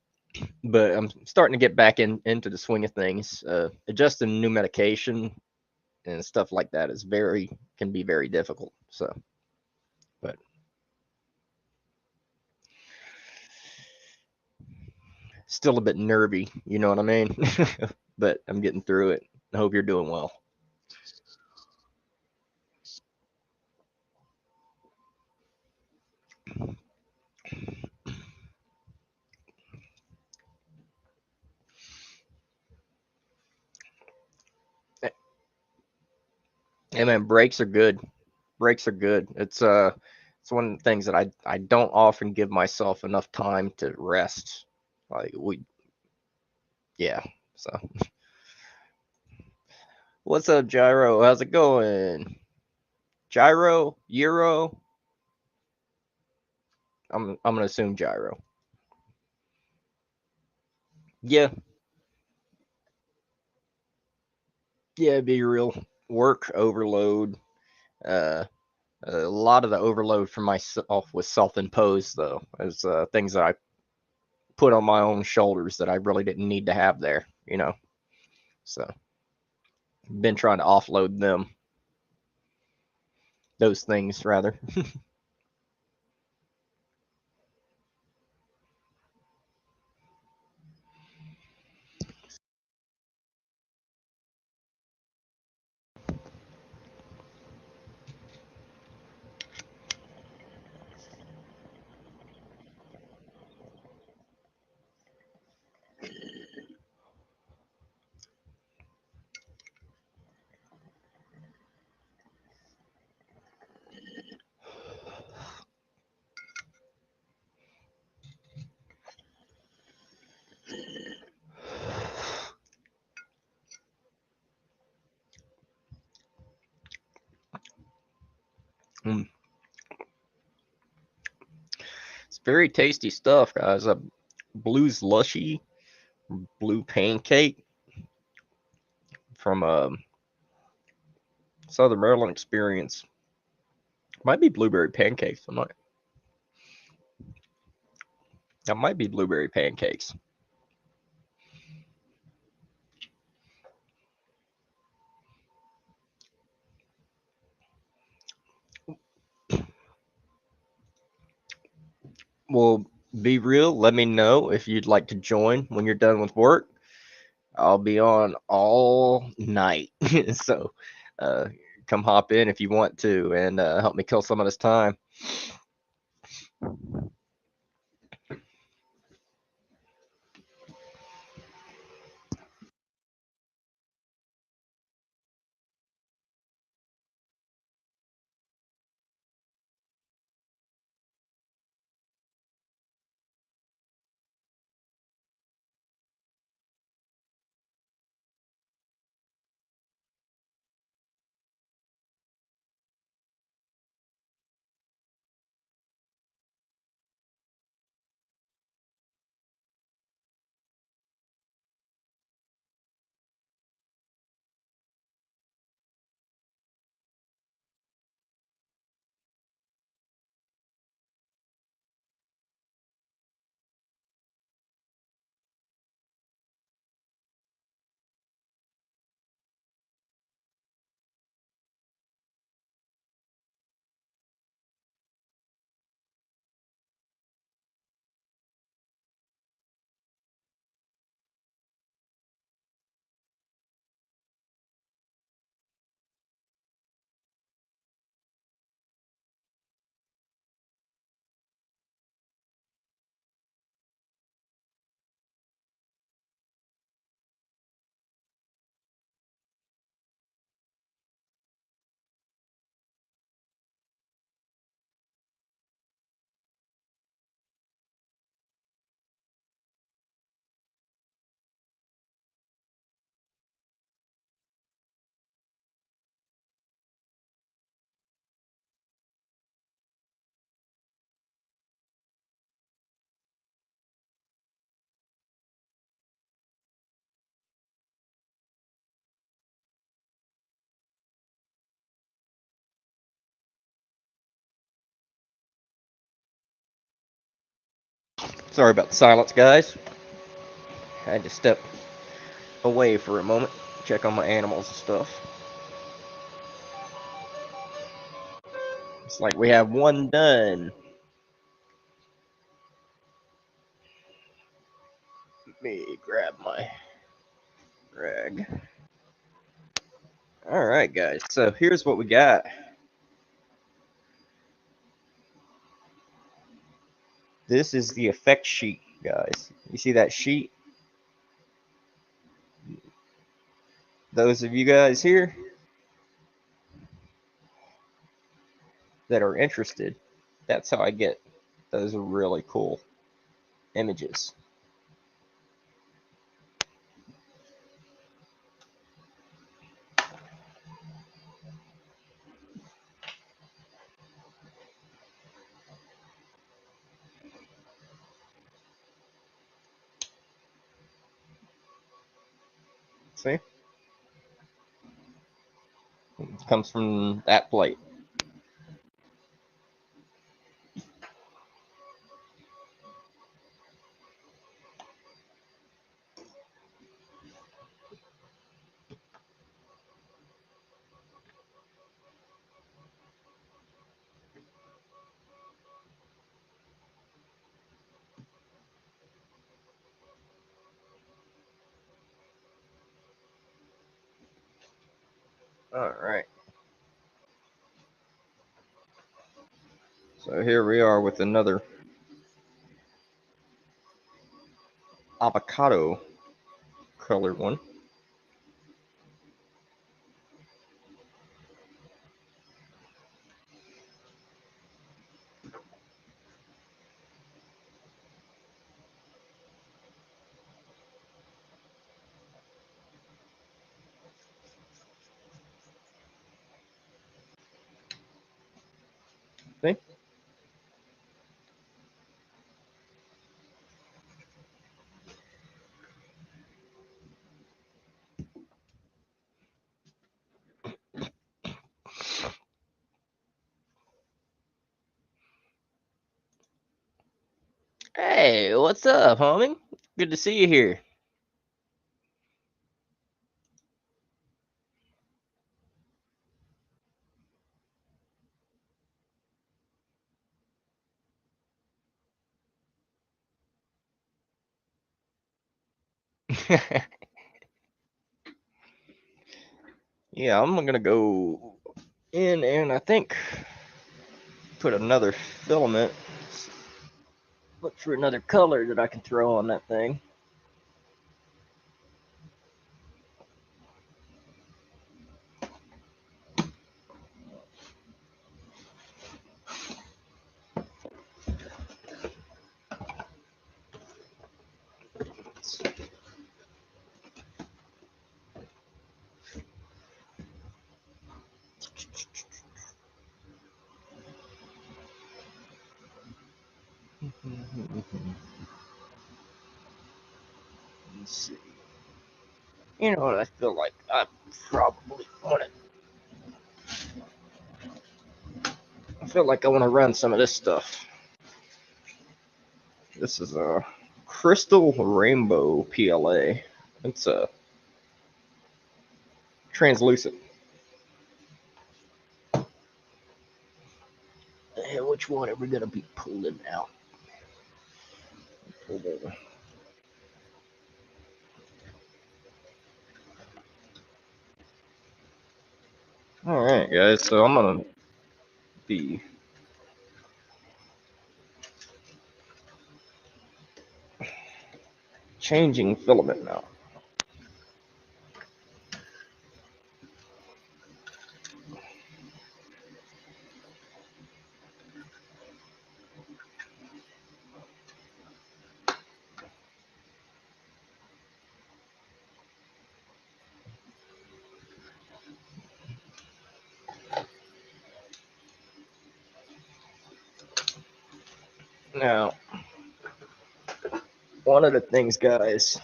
but I'm starting to get back into the swing of things. Adjusting new medication and stuff like that can be very difficult. So, but still a bit nervy, you know what I mean? But I'm getting through it. I hope you're doing well. Hey man, breaks are good. Breaks are good. It's one of the things that I don't often give myself enough time to rest. Like yeah. So what's up, Gyro? How's it going? Gyro, Euro. I'm gonna assume Gyro. Yeah, yeah, be real work overload. Uh, a lot of the overload for myself was self-imposed, though, as things that I put on my own shoulders that I really didn't need to have there. So been trying to offload those things rather. Mm. It's very tasty stuff, guys. A blue's lushy, blue pancake from Southern Maryland experience. Might be blueberry pancakes. That might be blueberry pancakes. Well, be real. Let me know if you'd like to join when you're done with work. I'll be on all night. So uh, come hop in if you want to and help me kill some of this time. Sorry about the silence, guys. I had to step away for a moment, check on my animals and stuff. It's like we have one done. Let me grab my rag. All right, guys. So here's what we got. This is the effect sheet, guys. You see that sheet? Those of you guys here that are interested, that's how I get those really cool images. See? It comes from that plate. All right. So here we are with another avocado colored one. Hey, what's up, homie? Good to see you here. Yeah, I'm gonna go in and I think put another filament. Look for another color that I can throw on that thing. Let's see. You know what? I feel like I probably want to. I feel like I want to run some of this stuff. This is a crystal rainbow PLA. It's a translucent. Which one are we gonna be pulling out? All right, guys. So I'm gonna be changing filament now. Now, one of the things, guys,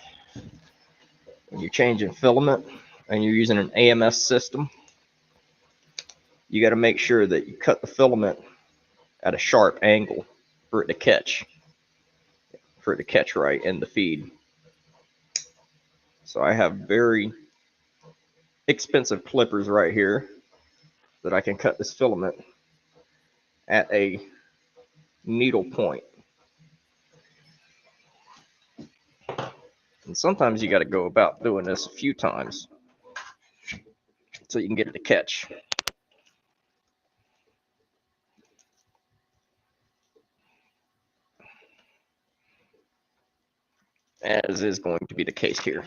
when you're changing filament and you're using an AMS system, you got to make sure that you cut the filament at a sharp angle for it to catch right in the feed. So I have very expensive clippers right here that I can cut this filament at a needle point. And sometimes you got to go about doing this a few times so you can get it to catch. As is going to be the case here.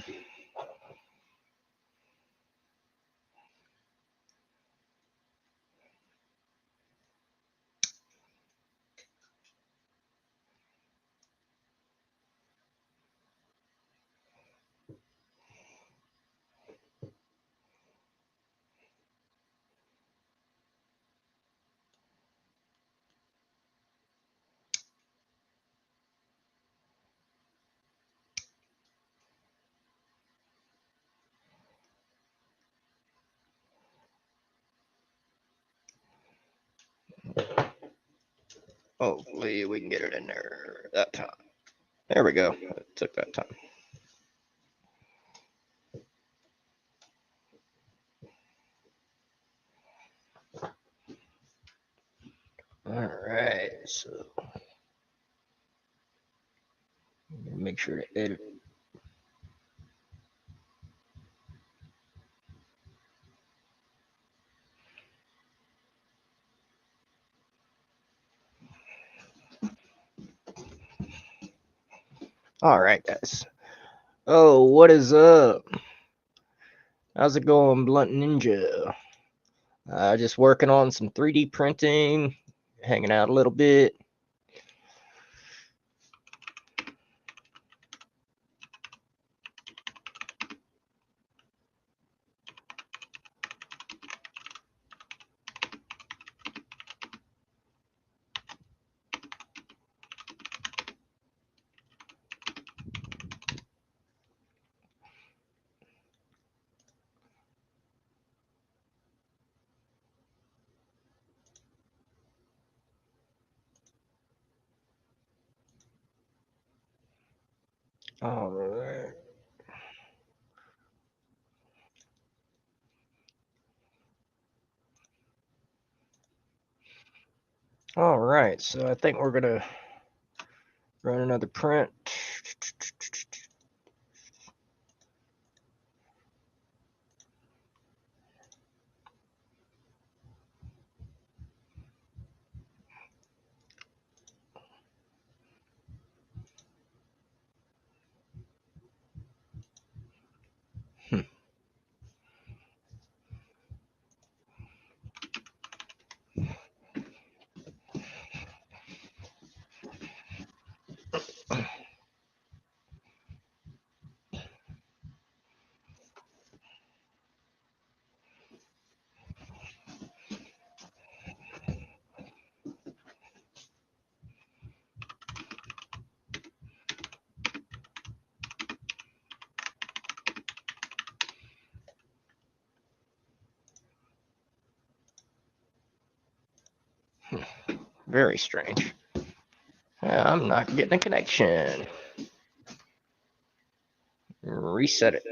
Hopefully we can get it in there that time. There we go. It took that time. All right, so make sure to edit. All right, guys. Oh, what is up? How's it going, Blunt Ninja? Just working on some 3D printing, hanging out a little bit. All right. All right, so I think we're gonna run another print. Very strange. I'm not getting a connection. Reset it.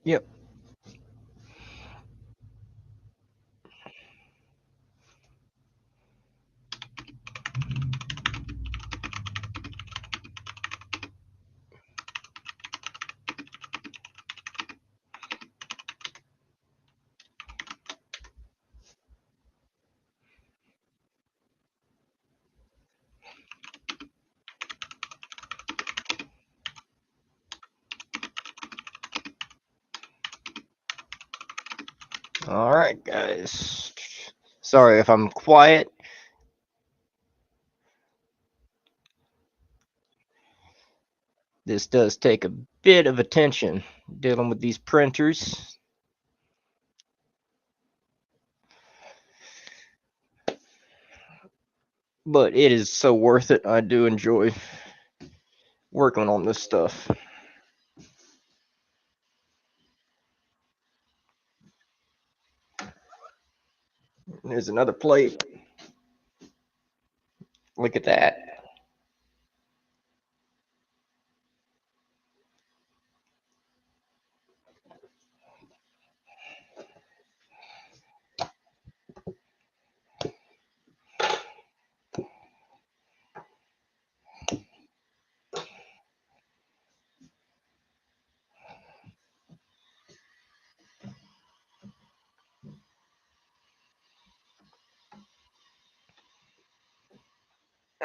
Yep. All right, guys. Sorry if I'm quiet. This does take a bit of attention dealing with these printers. But it is so worth it. I do enjoy working on this stuff. There's another plate. Look at that.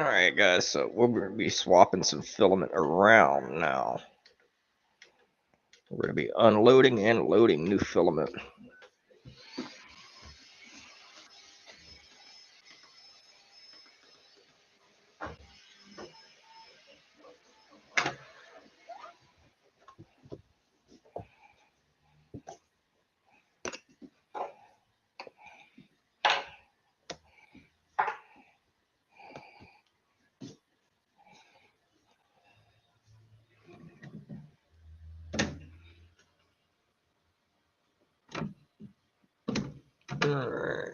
All right, guys. So we're going to be swapping some filament around now. We're going to be unloading and loading new filament. All right.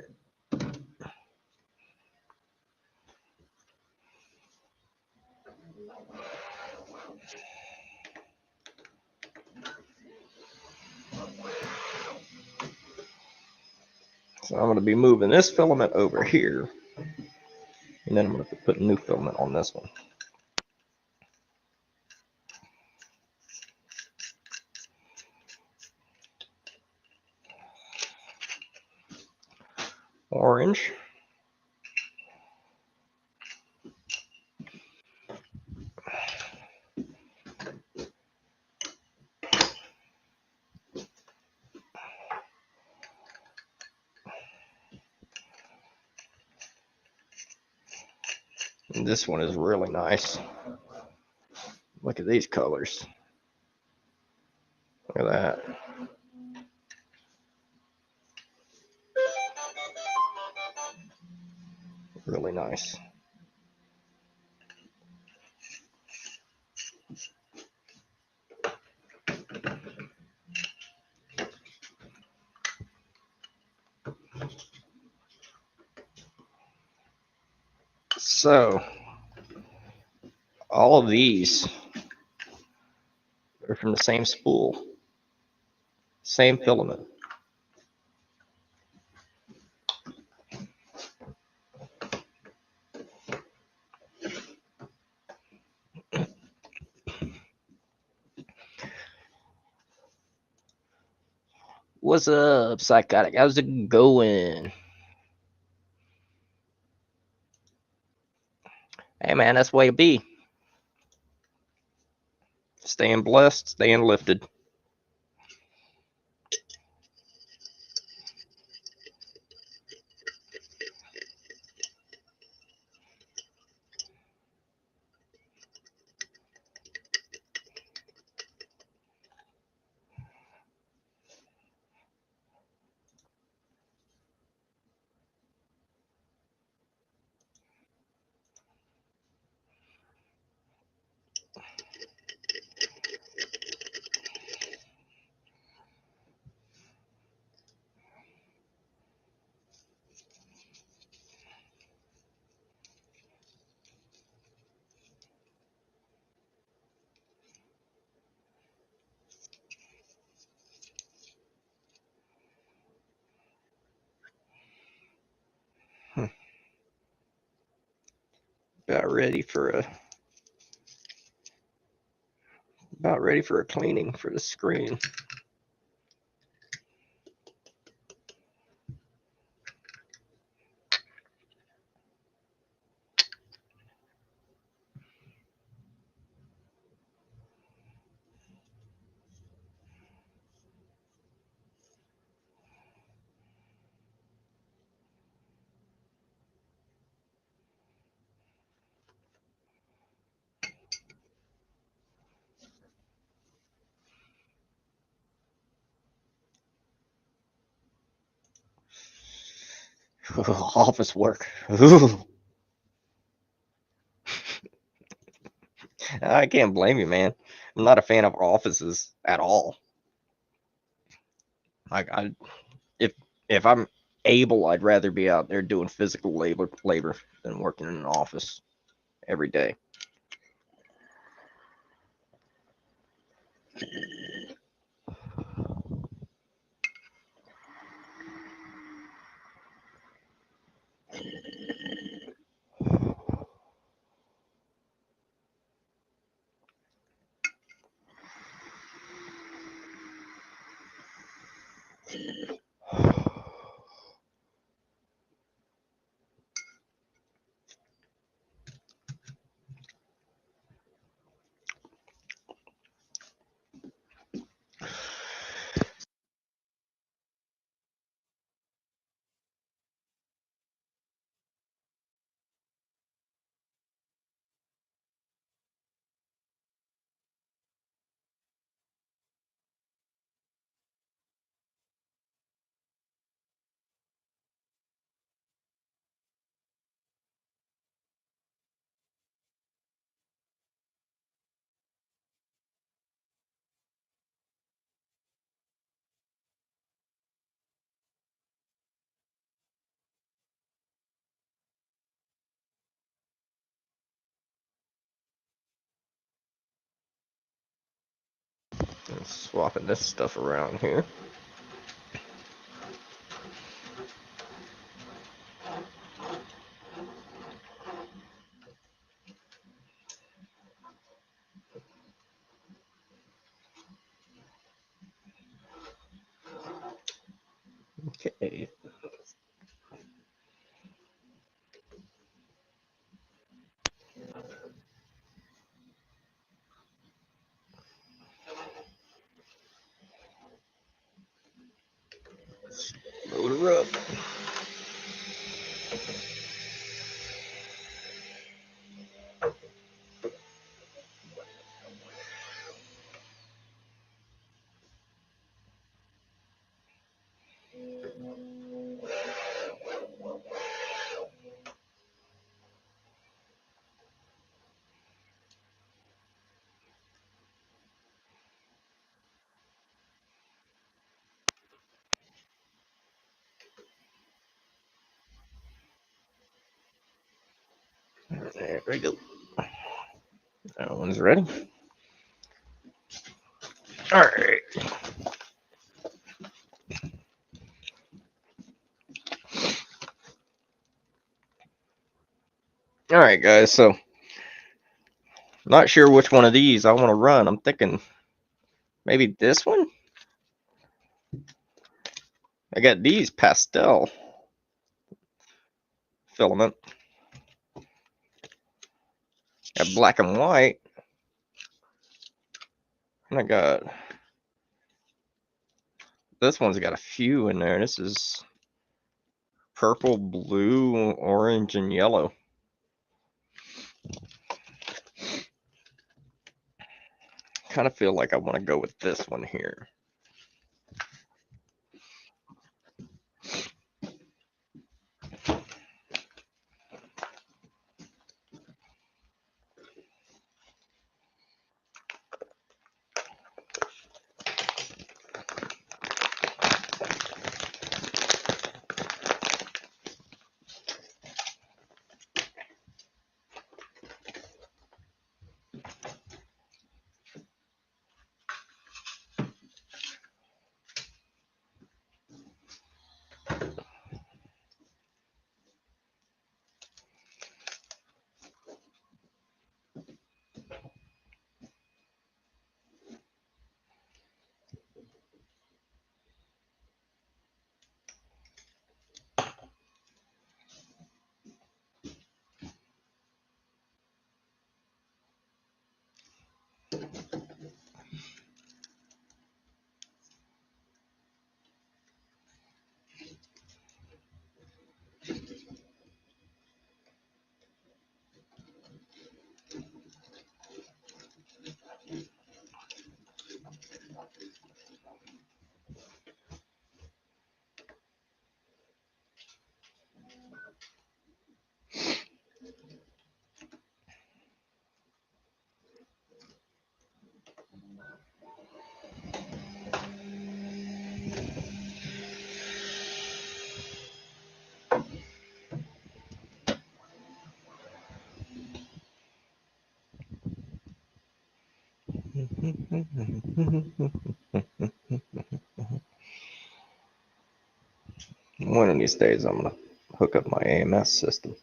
So I'm going to be moving this filament over here, and then I'm going to put new filament on this one. Orange. And this one is really nice. Look at these colors. Look at that. Really nice. So, all of these are from the same spool, same filament. What's up, Psychotic? How's it going? Hey, man, that's the way to be. Staying blessed, staying lifted. About ready for a cleaning for the screen. Office work. Ooh. I can't blame you, man. I'm not a fan of offices at all. Like if if I'm able, I'd rather be out there doing physical labor than working in an office every day. I'm swapping this stuff around here. Okay. Load her up. There we go. That one's ready. All right. All right, guys. So, not sure which one of these I want to run. I'm thinking maybe this one. I got these pastel filament. Got black and white. And I got this one's got a few in there. This is purple, blue, orange, and yellow. Kind of feel like I want to go with this one here. One of these days, I'm gonna hook up my AMS system.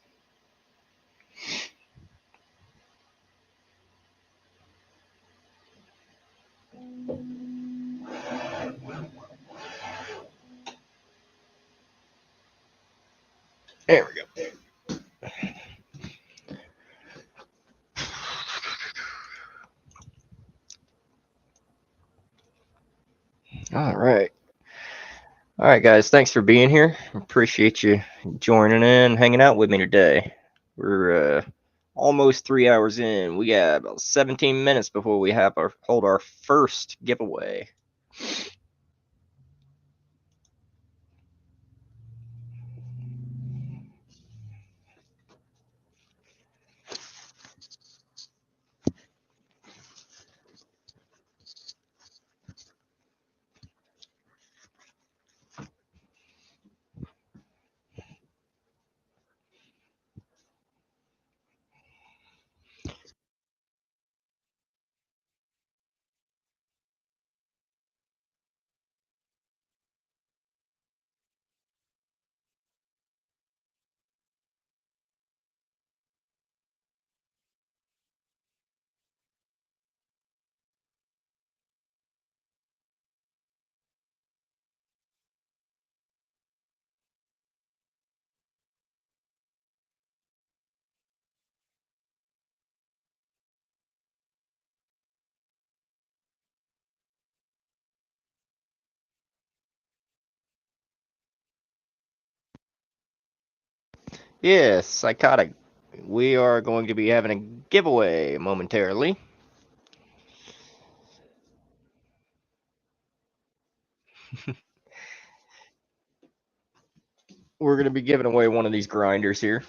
There we go. All right. All right, guys. Thanks for being here. Appreciate you joining in, hanging out with me today. We're almost 3 hours in. We got about 17 minutes before we have hold our first giveaway. Yes, psychotic. We are going to be having a giveaway momentarily. We're going to be giving away one of these grinders here.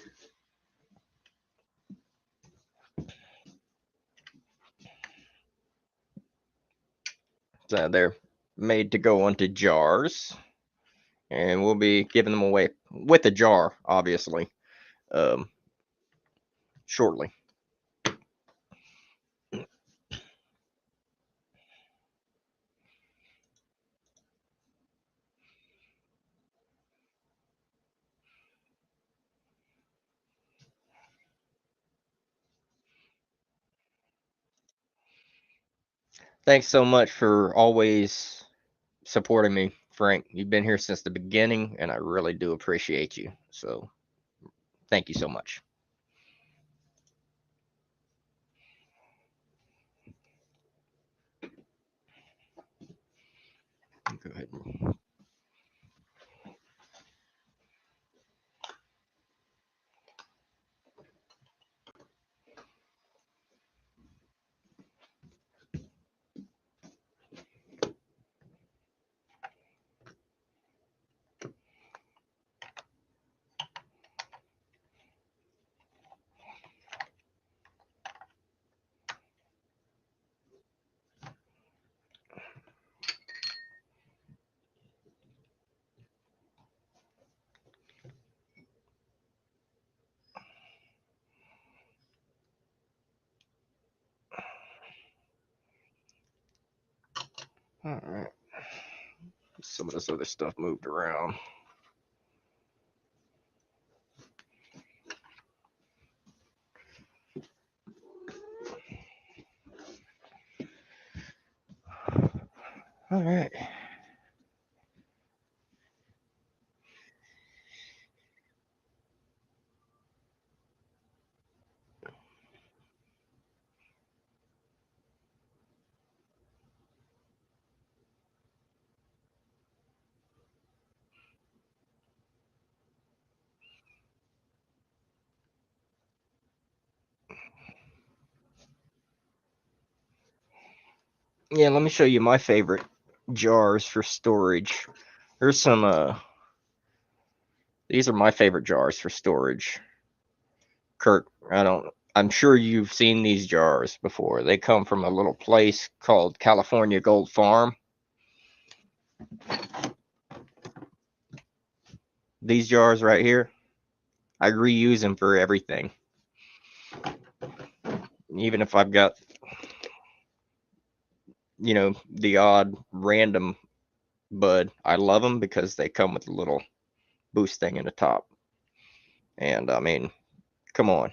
So they're made to go onto jars, and we'll be giving them away with a jar, obviously. shortly. Thanks so much for always supporting me, Frank. You've been here since the beginning, and I really do appreciate you. So thank you so much. Go ahead. All right. Some of this other stuff moved around. All right. Yeah, let me show you my favorite jars for storage. There's some these are my favorite jars for storage. Kirk, I'm sure you've seen these jars before. They come from a little place called California Gold Farm. These jars right here, I reuse them for everything. Even if I've got, the odd random bud, I love them because they come with a little boost thing in the top. And I mean, come on,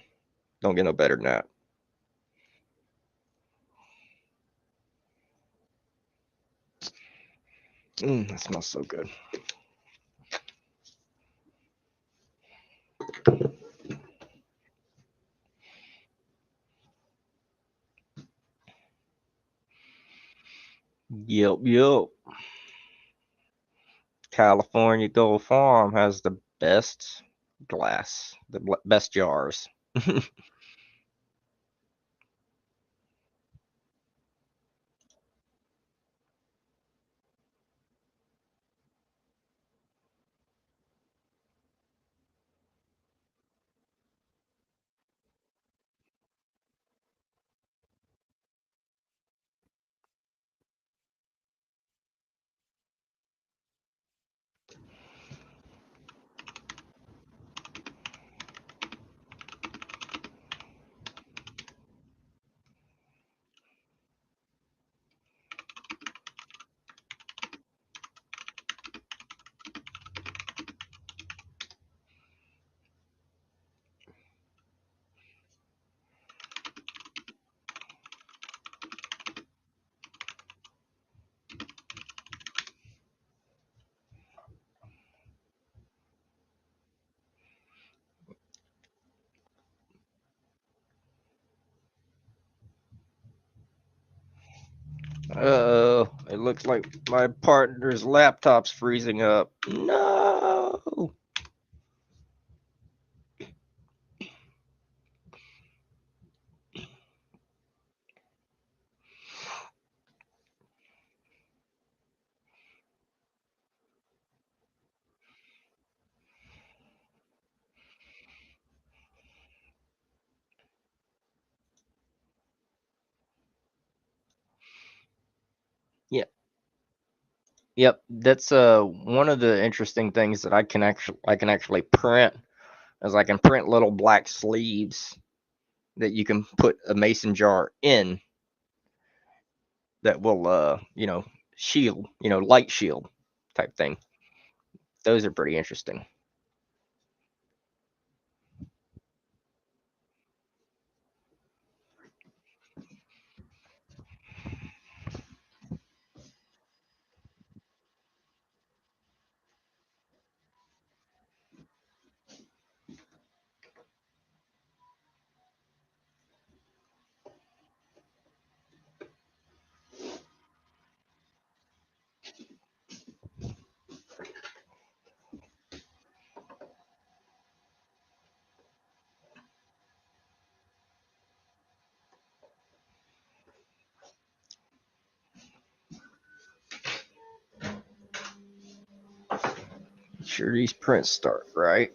don't get no better than that. That smells so good. Yep. California Gold Farm has the best glass, the best jars. Oh, it looks like my partner's laptop's freezing up. No. Yep. Yep. That's one of the interesting things that I can actually print is I can print little black sleeves that you can put a mason jar in that will, shield, light shield type thing. Those are pretty interesting. Sure, these prints start right.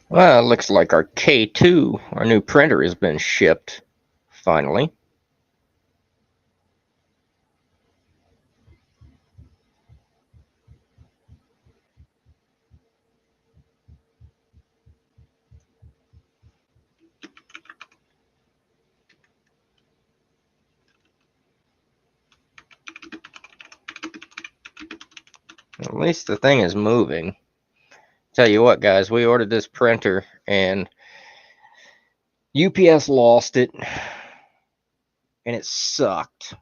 Well, it looks like our K2, our new printer, has been shipped finally. At least the thing is moving. Tell you what, guys, we ordered this printer and UPS lost it, and it sucked.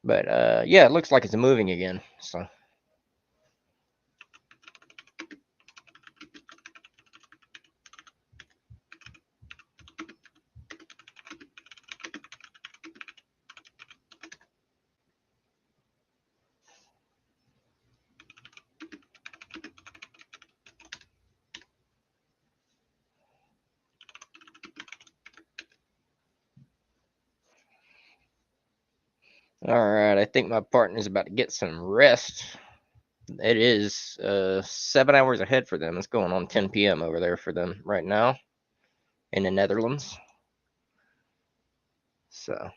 But yeah, it looks like it's moving again. So all right, I think my partner's about to get some rest. It is 7 hours ahead for them. It's going on 10 p.m. over there for them right now in the Netherlands. So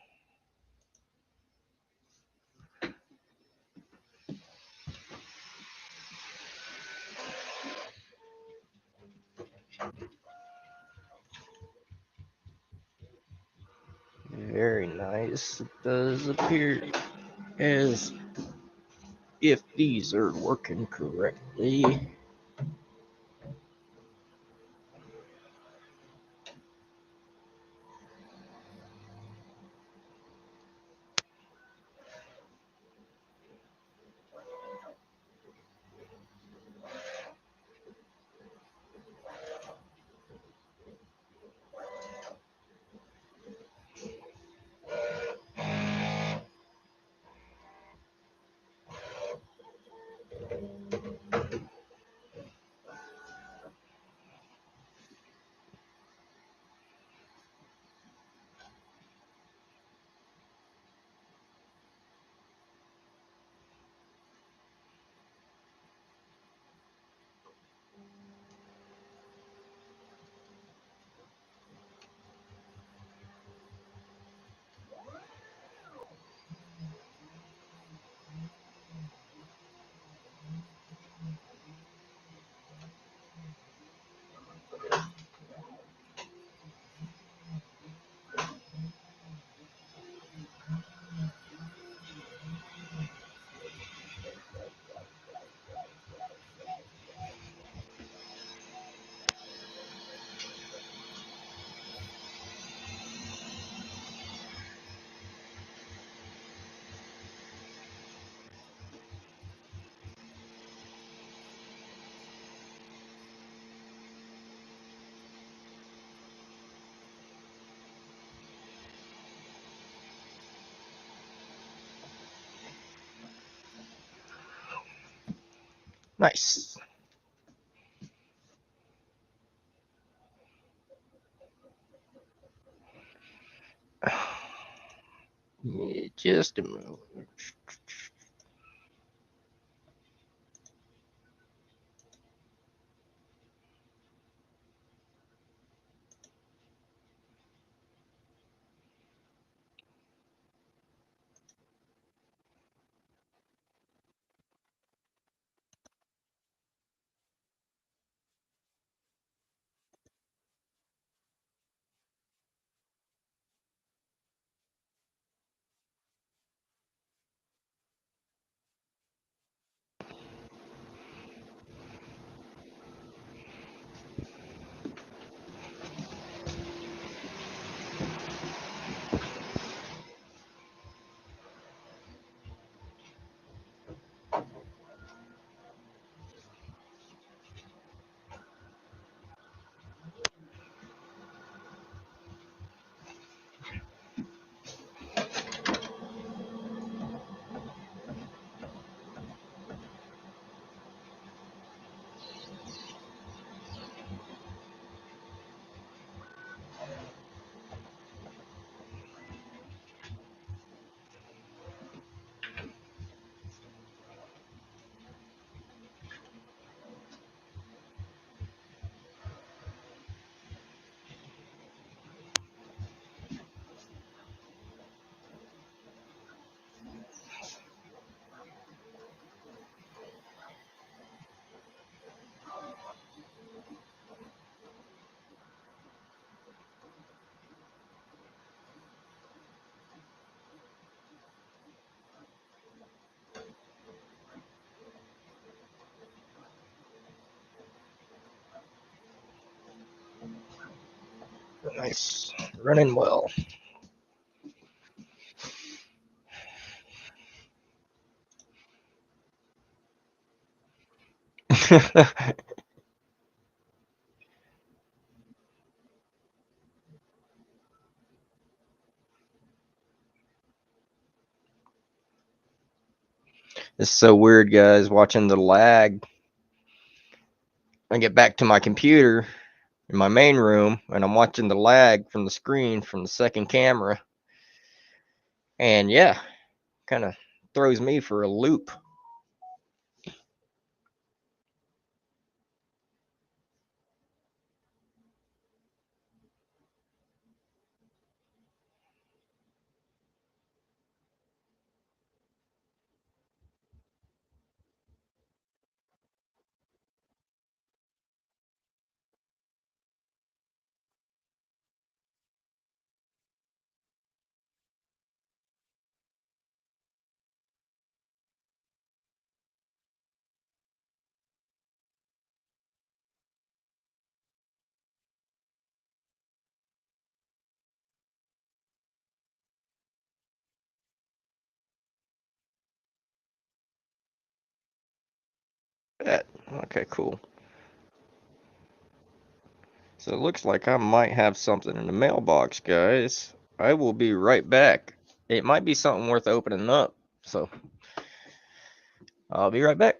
very nice. It does appear as if these are working correctly. Nice. Yeah, just a moment. Nice. Running well. It's so weird, guys, watching the lag. I get back to my computer in my main room, and I'm watching the lag from the screen from the second camera. And yeah, kind of throws me for a loop. Okay, cool. So it looks like I might have something in the mailbox, guys. I will be right back. It might be something worth opening up. So I'll be right back.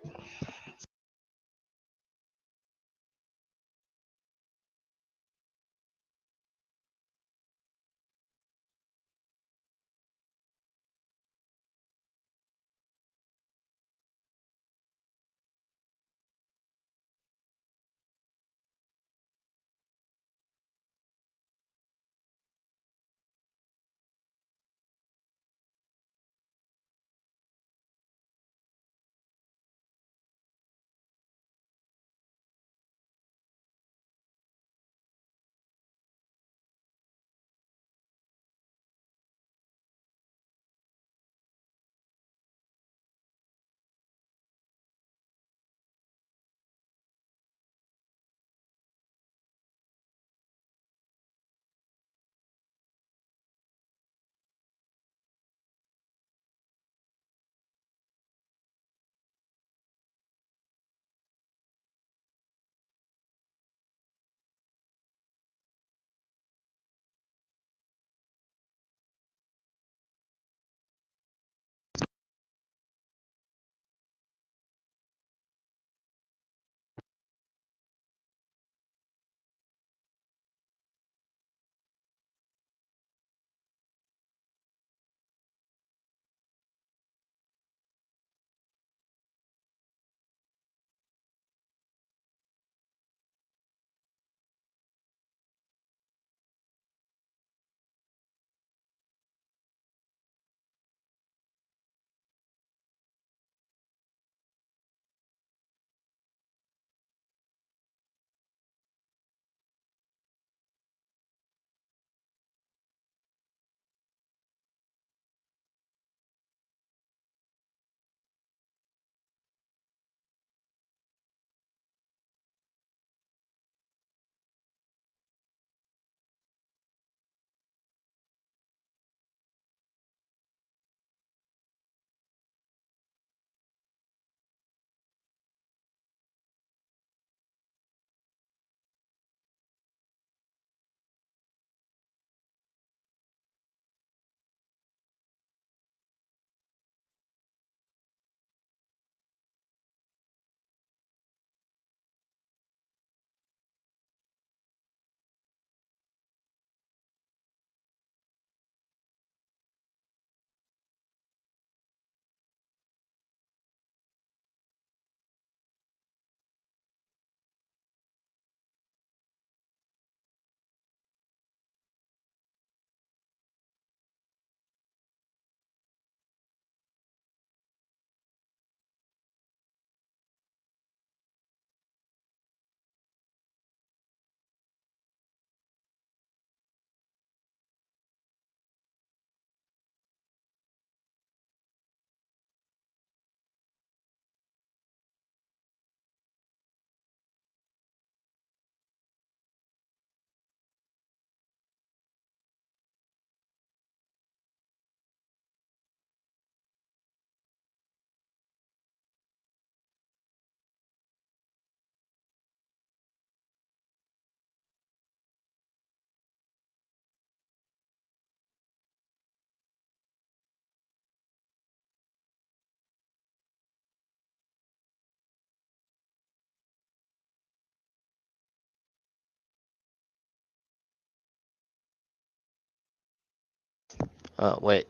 Wait.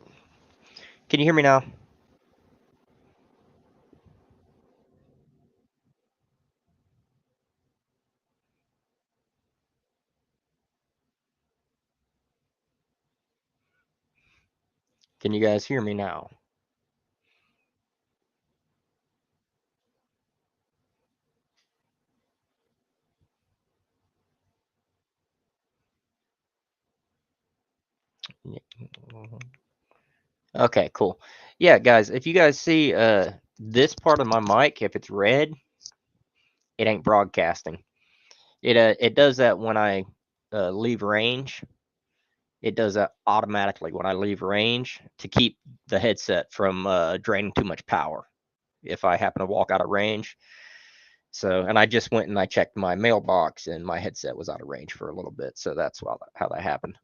Can you hear me now? Can you guys hear me now? Okay, cool. Yeah, guys, if you guys see this part of my mic, if it's red, it ain't broadcasting. It does that when I leave range. It does that automatically when I leave range to keep the headset from draining too much power if I happen to walk out of range. So, and I just went and I checked my mailbox and my headset was out of range for a little bit. So that's how that happened.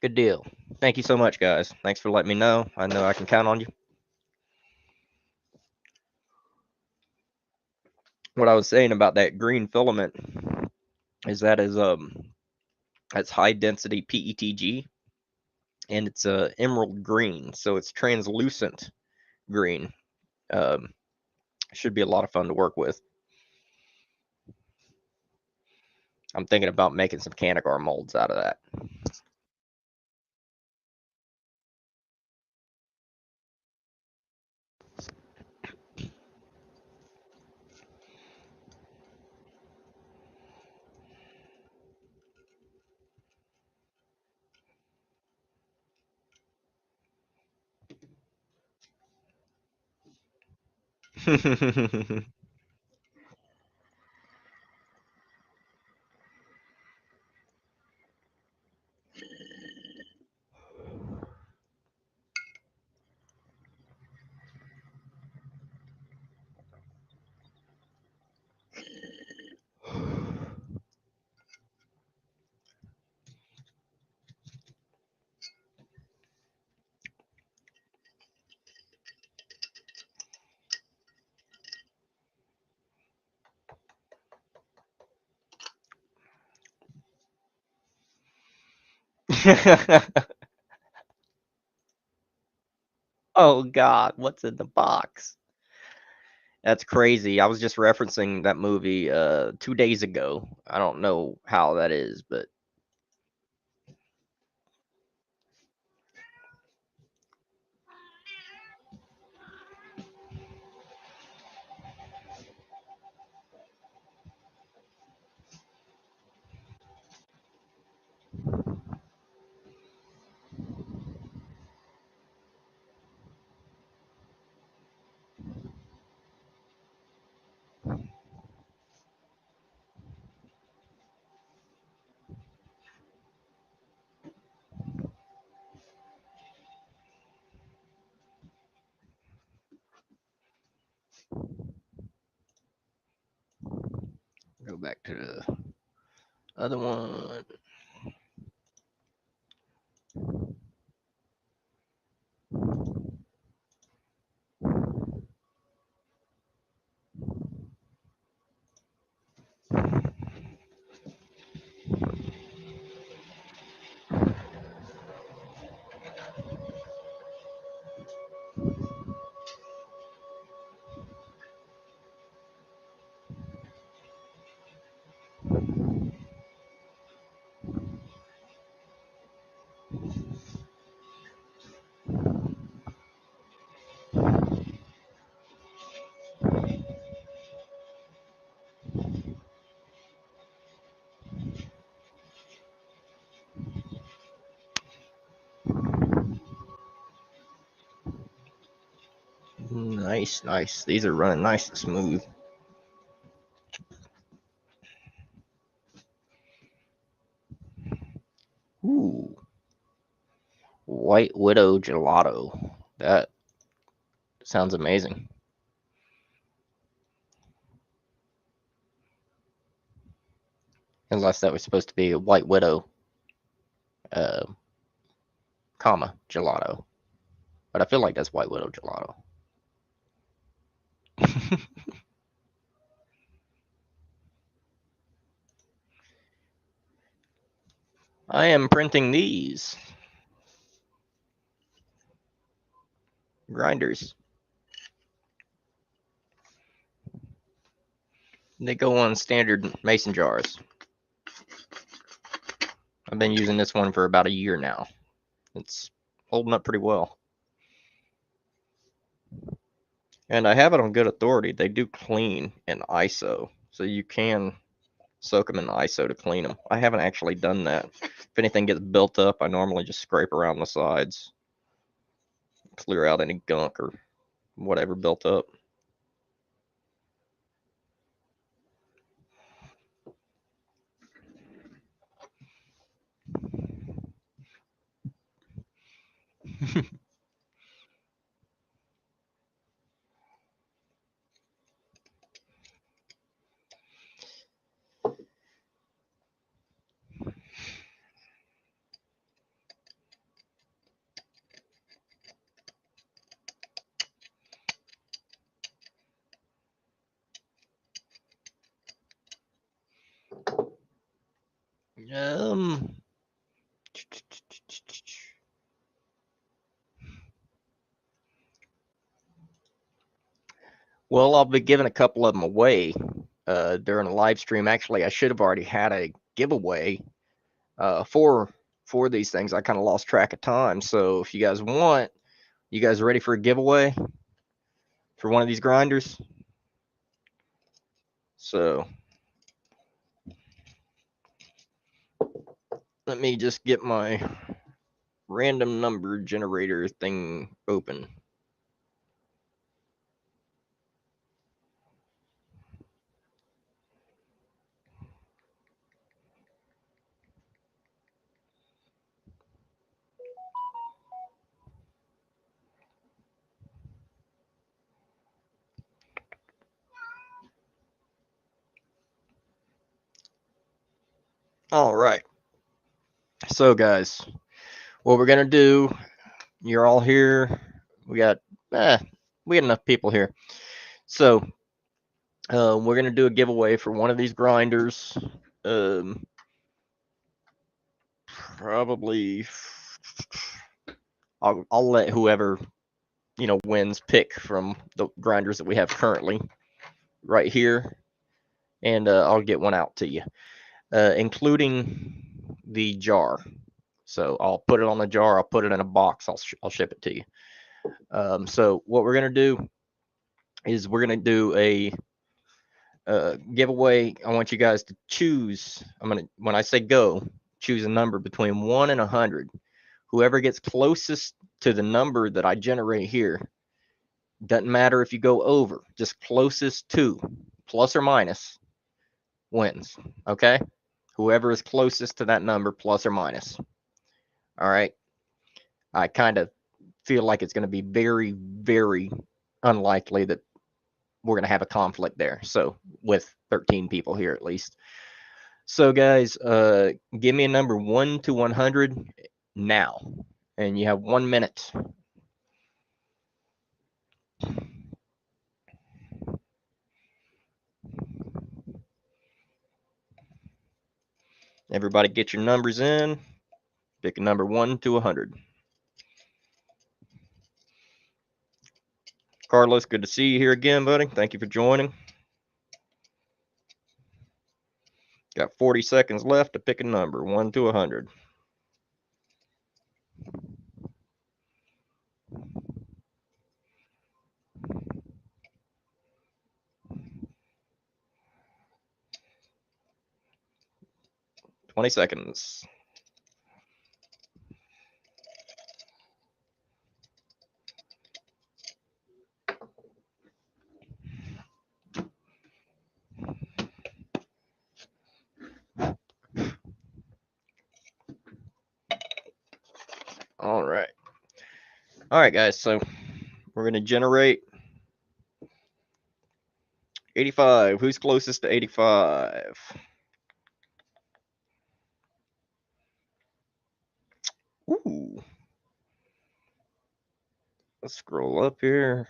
Good deal. Thank you so much, guys. Thanks for letting me know. I know I can count on you. What I was saying about that green filament is that's high density PETG and it's emerald green, so it's translucent green. Um, should be a lot of fun to work with. I'm thinking about making some Canagar molds out of that. Oh God, what's in the box? That's crazy. I was just referencing that movie 2 days ago. I don't know how that is, but go back to the other one. Nice, nice. These are running nice and smooth. Ooh, White Widow gelato. That sounds amazing. Unless that was supposed to be a White Widow, uh, gelato. But I feel like that's White Widow gelato. I am printing these grinders. They go on standard mason jars. I've been using this one for about a year now. It's holding up pretty well. And I have it on good authority. They do clean in ISO, so you can soak them in ISO to clean them. I haven't actually done that. If anything gets built up, I normally just scrape around the sides, clear out any gunk or whatever built up. Um, well, I'll be giving a couple of them away during a live stream. Actually, I should have already had a giveaway for these things. I kind of lost track of time. So if you guys want, you guys ready for a giveaway for one of these grinders? So let me just get my random number generator thing open. All right. So guys, what we're gonna do, you're all here. We got we got enough people here. So we're gonna do a giveaway for one of these grinders. Probably I'll let whoever wins pick from the grinders that we have currently right here, and I'll get one out to you, including the jar. So I'll put it on the jar. I'll put it in a box. I'll ship it to you. So what we're gonna do is we're gonna do a giveaway. I want you guys to choose. When I say go, choose a number between 1 and 100. Whoever gets closest to the number that I generate here, doesn't matter if you go over, just closest to, plus or minus, wins. Okay? Whoever is closest to that number, plus or minus. All right? I kind of feel like it's going to be very, very unlikely that we're going to have a conflict there. So, with 13 people here at least. So, guys, give me a number 1 to 100 now. And you have 1 minute. Everybody get your numbers in. Pick a number 1 to 100. Carlos, good to see you here again, buddy. Thank you for joining. Got 40 seconds left to pick a number, 1 to 100. Twenty seconds. All right. All right, guys. So we're going to generate 85. Who's closest to 85? Ooh. Let's scroll up here.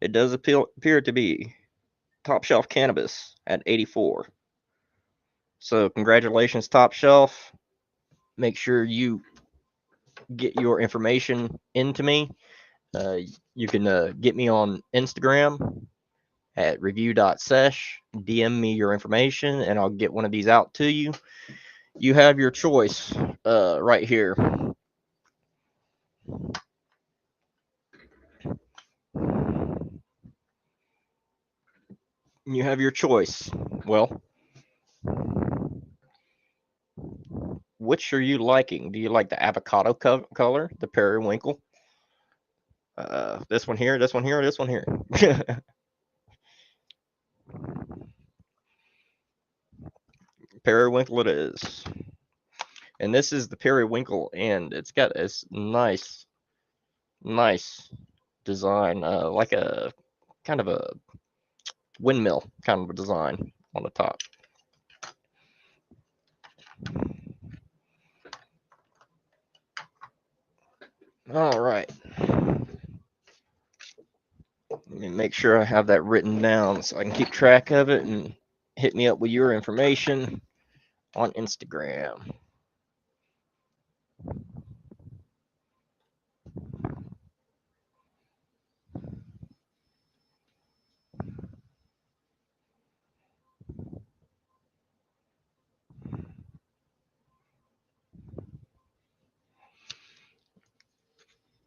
It does appear to be Top Shelf Cannabis at 84. So congratulations, Top Shelf. Make sure you get your information into me. Uh, you can get me on Instagram at review.sesh. DM me your information, and I'll get one of these out to you. You have your choice right here. You have your choice. Well, which are you liking? Do you like the avocado color, the periwinkle? This one here, this one here, this one here. Periwinkle it is. And this is the periwinkle, and it's got this nice design, like a kind of a windmill kind of a design on the top. All right. Let me make sure I have that written down so I can keep track of it, and hit me up with your information on Instagram.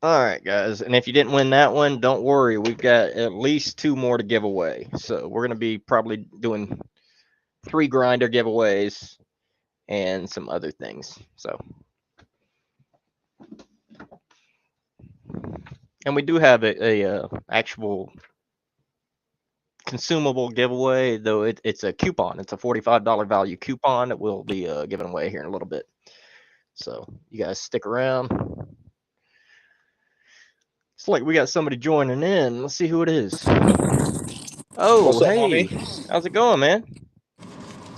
All right, guys. And if you didn't win that one, don't worry. We've got at least 2 more to give away. So we're going to be probably doing 3 grinder giveaways and some other things. So, and we do have a actual consumable giveaway, though it's a coupon. It's a $45 value coupon that we'll be giving away here in a little bit. So you guys stick around. It's like we got somebody joining in. Let's see who it is. Oh, What's up, hey. homie? How's it going, man?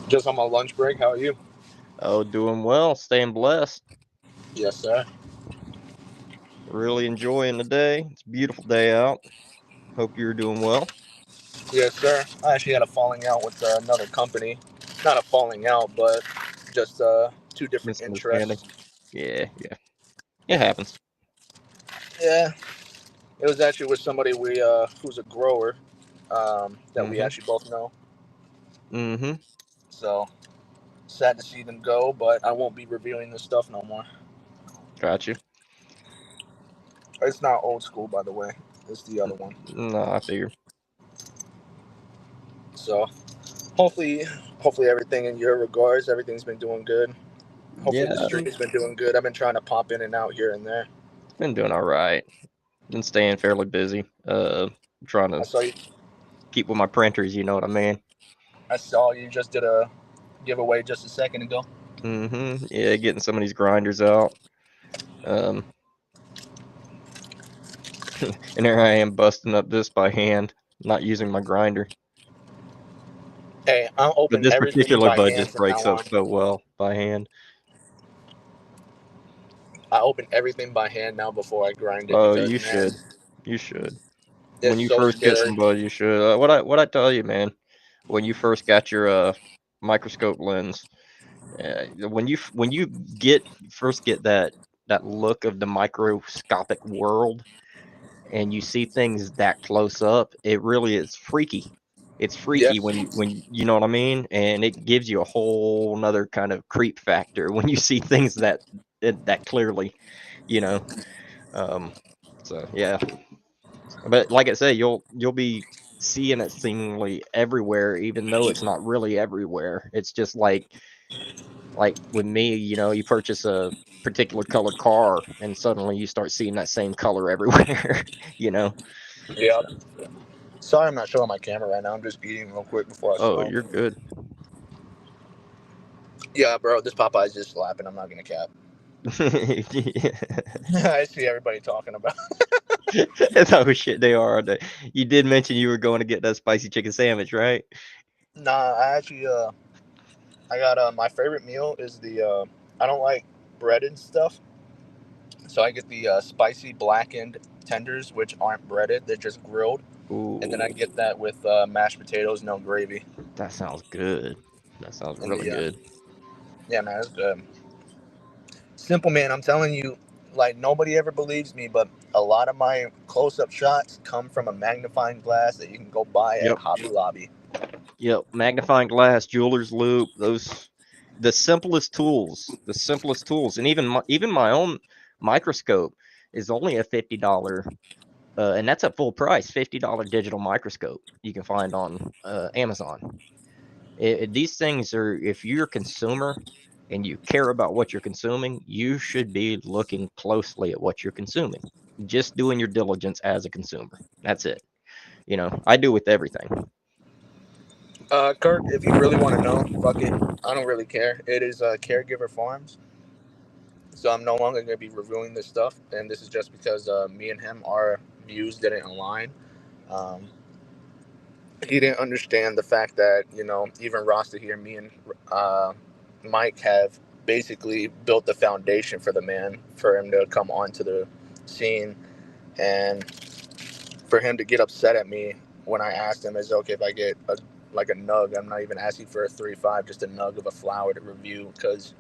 Just on my lunch break. How are you? Oh, doing well. Staying blessed. Yes, sir. Really enjoying the day. It's a beautiful day out. Hope you're doing well. Yes, sir. I actually had a falling out with another company. Not a falling out, but just two different Misunderstanding. interests. Yeah. It happens. Yeah, it was actually with somebody who's a grower that we Mm-hmm. actually both know. Mm-hmm. So sad to see them go, but I won't be reviewing this stuff no more. Got you. It's not old school, by the way. It's the other one. No, I figure. So hopefully everything in your regards, everything's been doing good. Hopefully Yeah, the stream's been doing good. I've been trying to pop in and out here and there. been doing all right. Been staying fairly busy. Trying I to saw you. keep with my printers, you know what I mean? I saw you just did a giveaway just a second ago. Mm-hmm. Yeah, getting some of these grinders out. Um, and there I am busting up this by hand, not using my grinder. Hey, I'll But open this everything particular by bud hand just from now breaks up on. so well by hand. I open everything by hand now before I grind it Oh, because you man, should. You should. When it's you so first get scary. some bud, you should. What I tell you, man, when you first got your microscope lens, when you get first get that look of the microscopic world, and you see things that close up, it really is freaky. It's freaky Yes. when you know what I mean, and it gives you a whole another kind of creep factor when you see things that clearly, you know. Um, so yeah, but like I say, you'll be seeing it seemingly everywhere, even though it's not really everywhere. It's just like with me, you know, you purchase a particular colored car, and suddenly you start seeing that same color everywhere, you know. Yep. So, Sorry, I'm not showing my camera right now. I'm just eating real quick before I oh, smoke. you're good. Yeah, bro, this Popeye's just slapping. I'm not gonna cap. I see everybody talking about. Oh shit, they are. You did mention you were going to get that spicy chicken sandwich, right? Nah, I actually I got my favorite meal is the I don't like breaded stuff, so I get the spicy blackened tenders, which aren't breaded; they're just grilled. And then I Ooh, get that with mashed potatoes, no gravy. that sounds good. That sounds And really good. yeah, man, it's good. Simple, man. I'm telling you, like nobody ever believes me, but a lot of my close-up shots come from a magnifying glass that you can go buy at Yep. Hobby Lobby. Yep. Magnifying glass, jeweler's loop, those the simplest tools. The simplest tools. And even my own microscope is only a $50 and that's at full price, $50 digital microscope you can find on Amazon. These things are, if you're a consumer and you care about what you're consuming, you should be looking closely at what you're consuming. Just doing your diligence as a consumer. That's it. I do with everything. Kirk, if you really want to know, fuck it. I don't really care. It is Caregiver Farms. So I'm no longer going to be reviewing this stuff. And this is just because me and him, our views didn't align. Um, he didn't understand the fact that, even Rasta here, me and uh, Mike have basically built the foundation for the man, for him to come onto the scene. And for him to get upset at me when I asked him, is it okay if I get like a nug? I'm not even asking for a 3.5, just a nug of a flower to review, because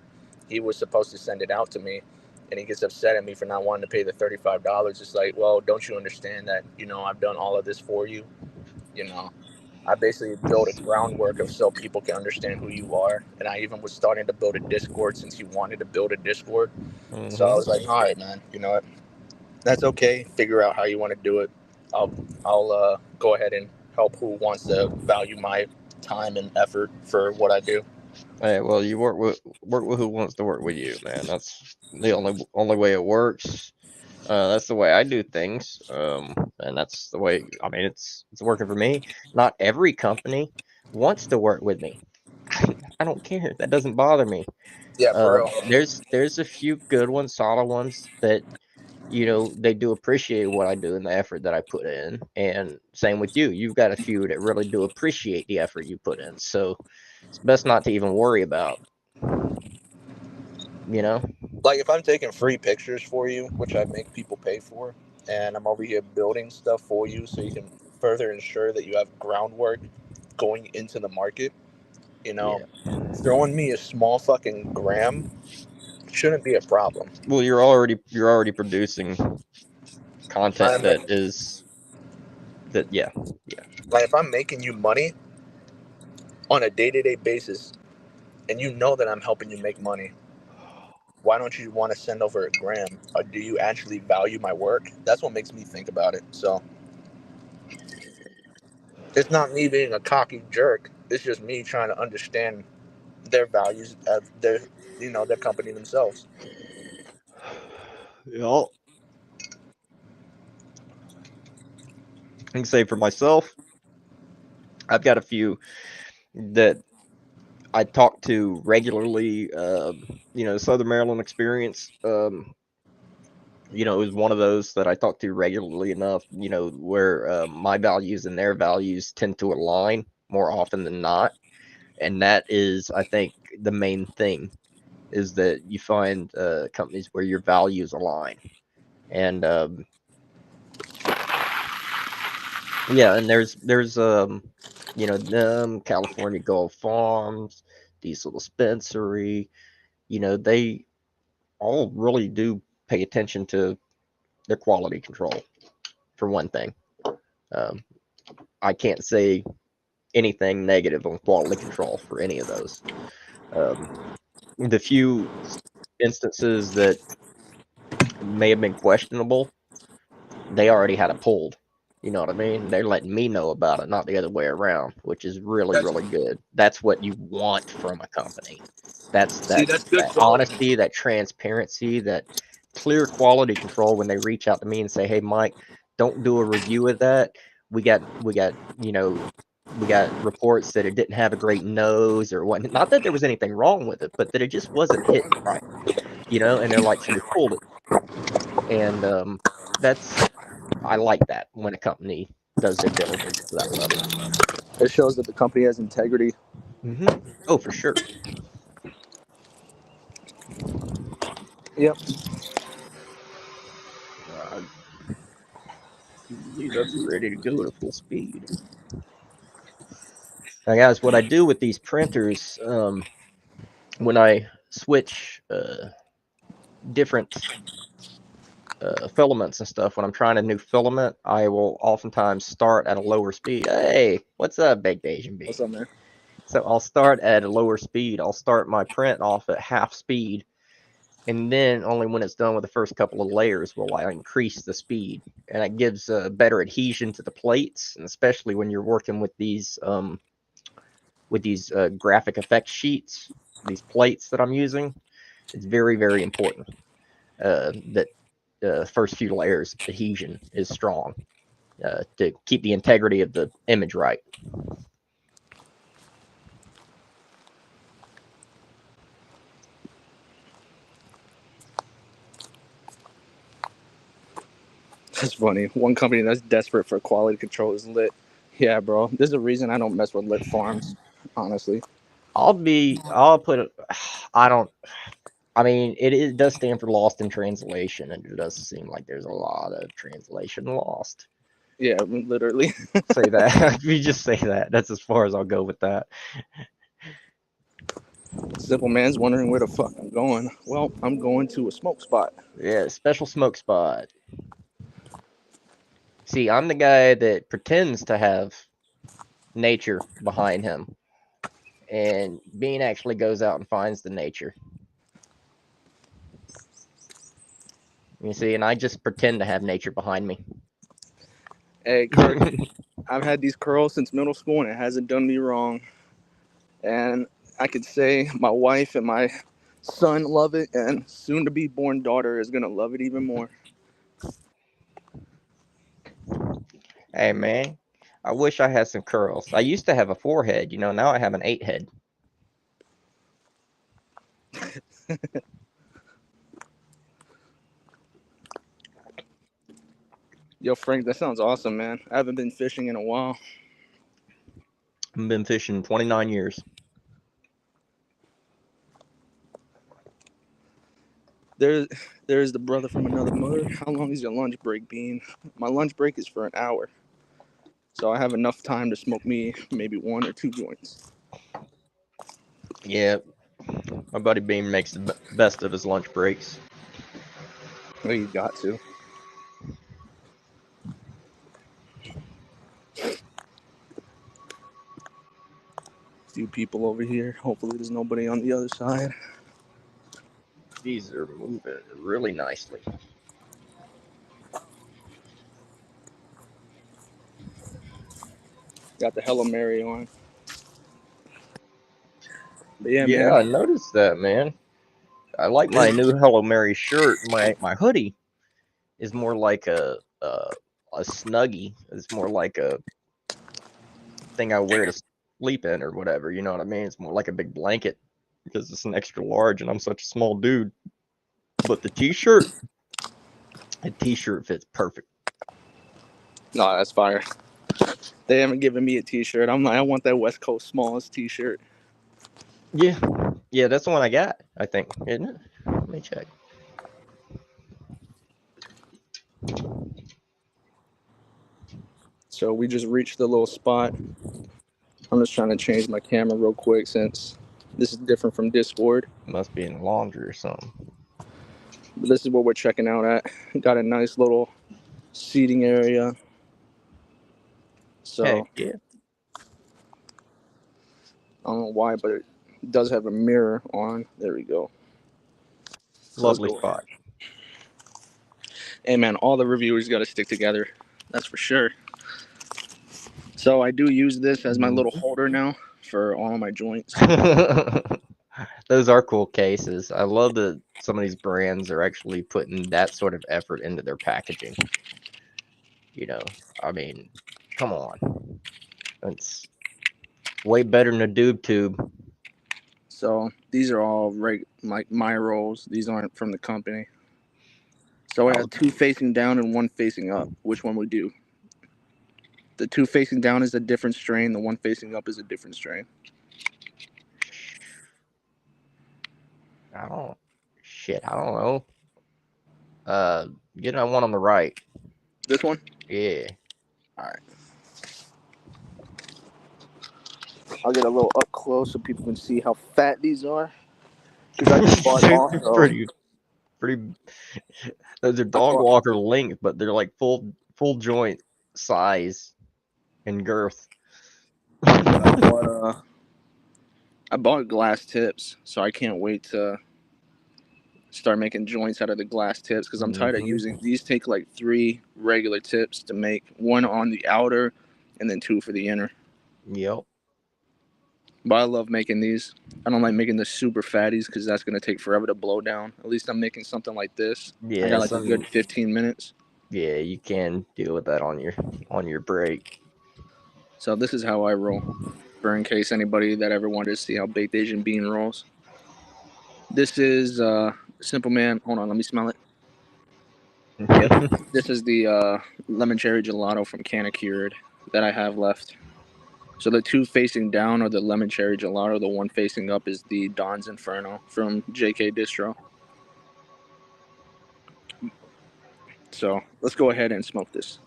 he was supposed to send it out to me, and he gets upset at me for not wanting to pay the $35. It's like, well, don't you understand that I've done all of this for you? You know, I basically built a groundwork of so people can understand who you are, and I even was starting to build a Discord since he wanted to build a Discord. So I Mm-hmm. was like, all right, man, you know what? That's okay. Figure out how you want to do it. I'll go ahead and help who wants to value my time and effort for what I do. Hey, well, you work with who wants to work with you, man. That's the only way it works. That's the way I do things. And that's the way. I mean, it's working for me. Not every company wants to work with me. I don't care. That doesn't bother me. Yeah, for real. There's a few good ones, solid ones that they do appreciate what I do and the effort that I put in. And same with you. You've got a few that really do appreciate the effort you put in. So it's best not to even worry about. You know. Like if I'm taking free pictures for you, which I make people pay for, and I'm over here building stuff for you so you can further ensure that you have groundwork going into the market, you know, Yeah. throwing me a small fucking gram shouldn't be a problem. Well, you're already producing content I'm that is that. Yeah. Yeah. like if I'm making you money on a day-to-day basis and you know that I'm helping you make money, why don't you want to send over a gram? Or do you actually value my work? That's what makes me think about it. So it's not me being a cocky jerk. It's just me trying to understand their values of their company themselves. Yeah. I can say for myself, I've got a few that I talk to regularly. Southern Maryland experience. It was one of those that I talk to regularly enough. Where my values and their values tend to align more often than not, and that is, I think, the main thing is that you find companies where your values align, and yeah, and there's California Gold Farms, Diesel Dispensary. They all really do pay attention to their quality control, for one thing. Um, I can't say anything negative on quality control for any of those. The few instances that may have been questionable, they already had it pulled. You know what I mean? They're letting me know about it, not the other way around, which is really, That's really good. That's what you want from a company. That's See, that that's good that quality. honesty, that transparency, that clear quality control when they reach out to me and say, "Hey, Mike, don't do a review of that. We got reports that it didn't have a great nose or what. Not that there was anything wrong with it, but that it just wasn't hitting right. And they're like, so we pulled it, and that's I like that when a company does their diligence to that level. It shows that the company has integrity. Oh, for sure. Yep. I believe that's ready to go to full speed. Now, guys, what I do with these printers, when I switch different filaments and stuff, when I'm trying a new filament, I will oftentimes start at a lower speed. Hey, what's up, Baked Asian Bee? What's up, man? So I'll start at a lower speed. I'll start my print off at half speed, and then only when it's done with the first couple of layers will I increase the speed, and it gives better adhesion to the plates, and especially when you're working with these graphic effect sheets, these plates that I'm using. It's very, very important that the first few layers adhesion is strong to keep the integrity of the image right. That's funny. One company that's desperate for quality control is Lit. Yeah, bro. There's a reason I don't mess with Lit Farms, honestly. I'll put it, I don't, I mean, it does stand for lost in translation, and it does seem like there's a lot of translation lost. Yeah, literally. Say that. If you just say that, that's as far as I'll go with that. Simple man's wondering where the fuck I'm going. Well, I'm going to a smoke spot. Yeah, special smoke spot. See, I'm the guy that pretends to have nature behind him, and Bean actually goes out and finds the nature. You see, and I just pretend to have nature behind me. Hey, Kirk, I've had these curls since middle school, and it hasn't done me wrong. And I could say my wife and my son love it, and soon-to-be born daughter is gonna love it even more. Hey, man, I wish I had some curls. I used to have a 4-head, now I have an 8-head. Yo, Frank, that sounds awesome, man. I haven't been fishing in a while. I've been fishing 29 years. There's the brother from another mother. How long is your lunch break, Bean? My lunch break is for an hour, so I have enough time to smoke me maybe 1 or 2 joints. Yeah, my buddy Bean makes the best of his lunch breaks. Well, you got to. Few people over here. Hopefully, there's nobody on the other side. These are moving really nicely. Got the Hello Mary on. But yeah, Yeah, man. I noticed that, man. I like my new Hello Mary shirt. My hoodie is more like a snuggie. It's more like a thing I wear to sleep in or whatever. You know what I mean? It's more like a big blanket because it's an extra large and I'm such a small dude. But the t-shirt fits perfect. No, that's fire. They haven't given me a t-shirt. I'm like, I want that West Coast smallest t-shirt. Yeah. Yeah, that's the one I got, I think, isn't it? Let me check. So we just reached the little spot. I'm just trying to change my camera real quick since this is different from Discord. Must be in the laundry or something. But this is what we're checking out at. Got a nice little seating area. So Heck yeah. I don't know why, but it does have a mirror on. There we go. So Lovely spot. Hey man, all the reviewers got to stick together. That's for sure. So I do use this as my little holder now for all of my joints. Those are cool cases. I love that some of these brands are actually putting that sort of effort into their packaging. I mean, come on. It's way better than a doob tube. So these are all like my rolls. These aren't from the company. So I have 2 facing down and 1 facing up. Which one we do? The 2 facing down is a different strain. The 1 facing up is a different strain. I don't know. Get that one on the right. This one? Yeah. All right. I'll get a little up close so people can see how fat these are. Because I just bought They're also. pretty. Those are dog walker length, but they're like full joint size and girth. I bought glass tips, so I can't wait to start making joints out of the glass tips because I'm tired of using these. Take like 3 regular tips to make one on the outer, and then 2 for the inner. Yep. But I love making these. I don't like making the super fatties because that's gonna take forever to blow down. At least I'm making something like this. Yeah. I got like a good 15 minutes. Yeah, you can deal with that on your break. So this is how I roll. For in case anybody that ever wanted to see how baked Asian bean rolls. This is Simple Man. Hold on, let me smell it. Yep. This is the lemon cherry gelato from Canna Cured that I have left. So the 2 facing down are the lemon cherry gelato. The one facing up is the Don's Inferno from JK Distro. So let's go ahead and smoke this.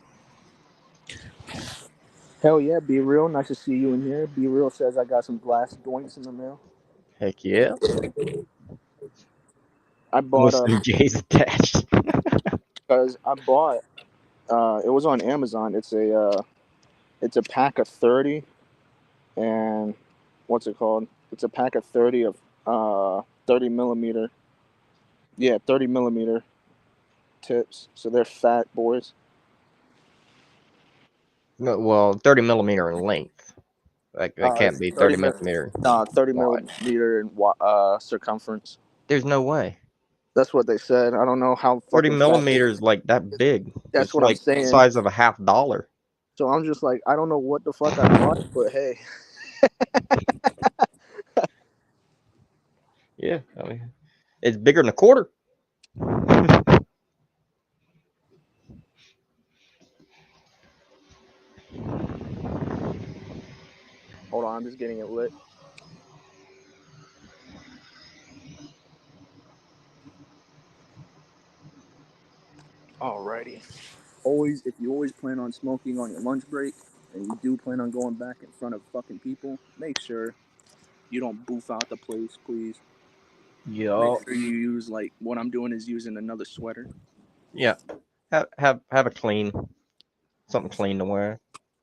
Hell yeah, Be Real. Nice to see you in here. Be Real says I got some glass joints in the mail. Heck yeah. I bought With some J's attached. because I bought it was on Amazon. It's a pack of 30 and what's it called? It's a pack of 30 of 30 millimeter. Yeah, 30 millimeter tips. So they're fat boys. No, well, 30 millimeter in length. Like that can't be 30 millimeter. 30 wide. millimeter in circumference. There's no way. That's what they said. I don't know how 30 fucking millimeters like that big. That's It's what I'm like the saying. size of a $50. So I'm just like, I don't know what the fuck I bought, but hey. Yeah, I mean, it's bigger than a quarter. Hold on, I'm just getting it lit. Alrighty. If you always plan on smoking on your lunch break, and you do plan on going back in front of fucking people, make sure you don't boof out the place, please. Yeah. Make sure you use, like, what I'm doing is using another sweater. Yeah. Have a clean, something clean to wear.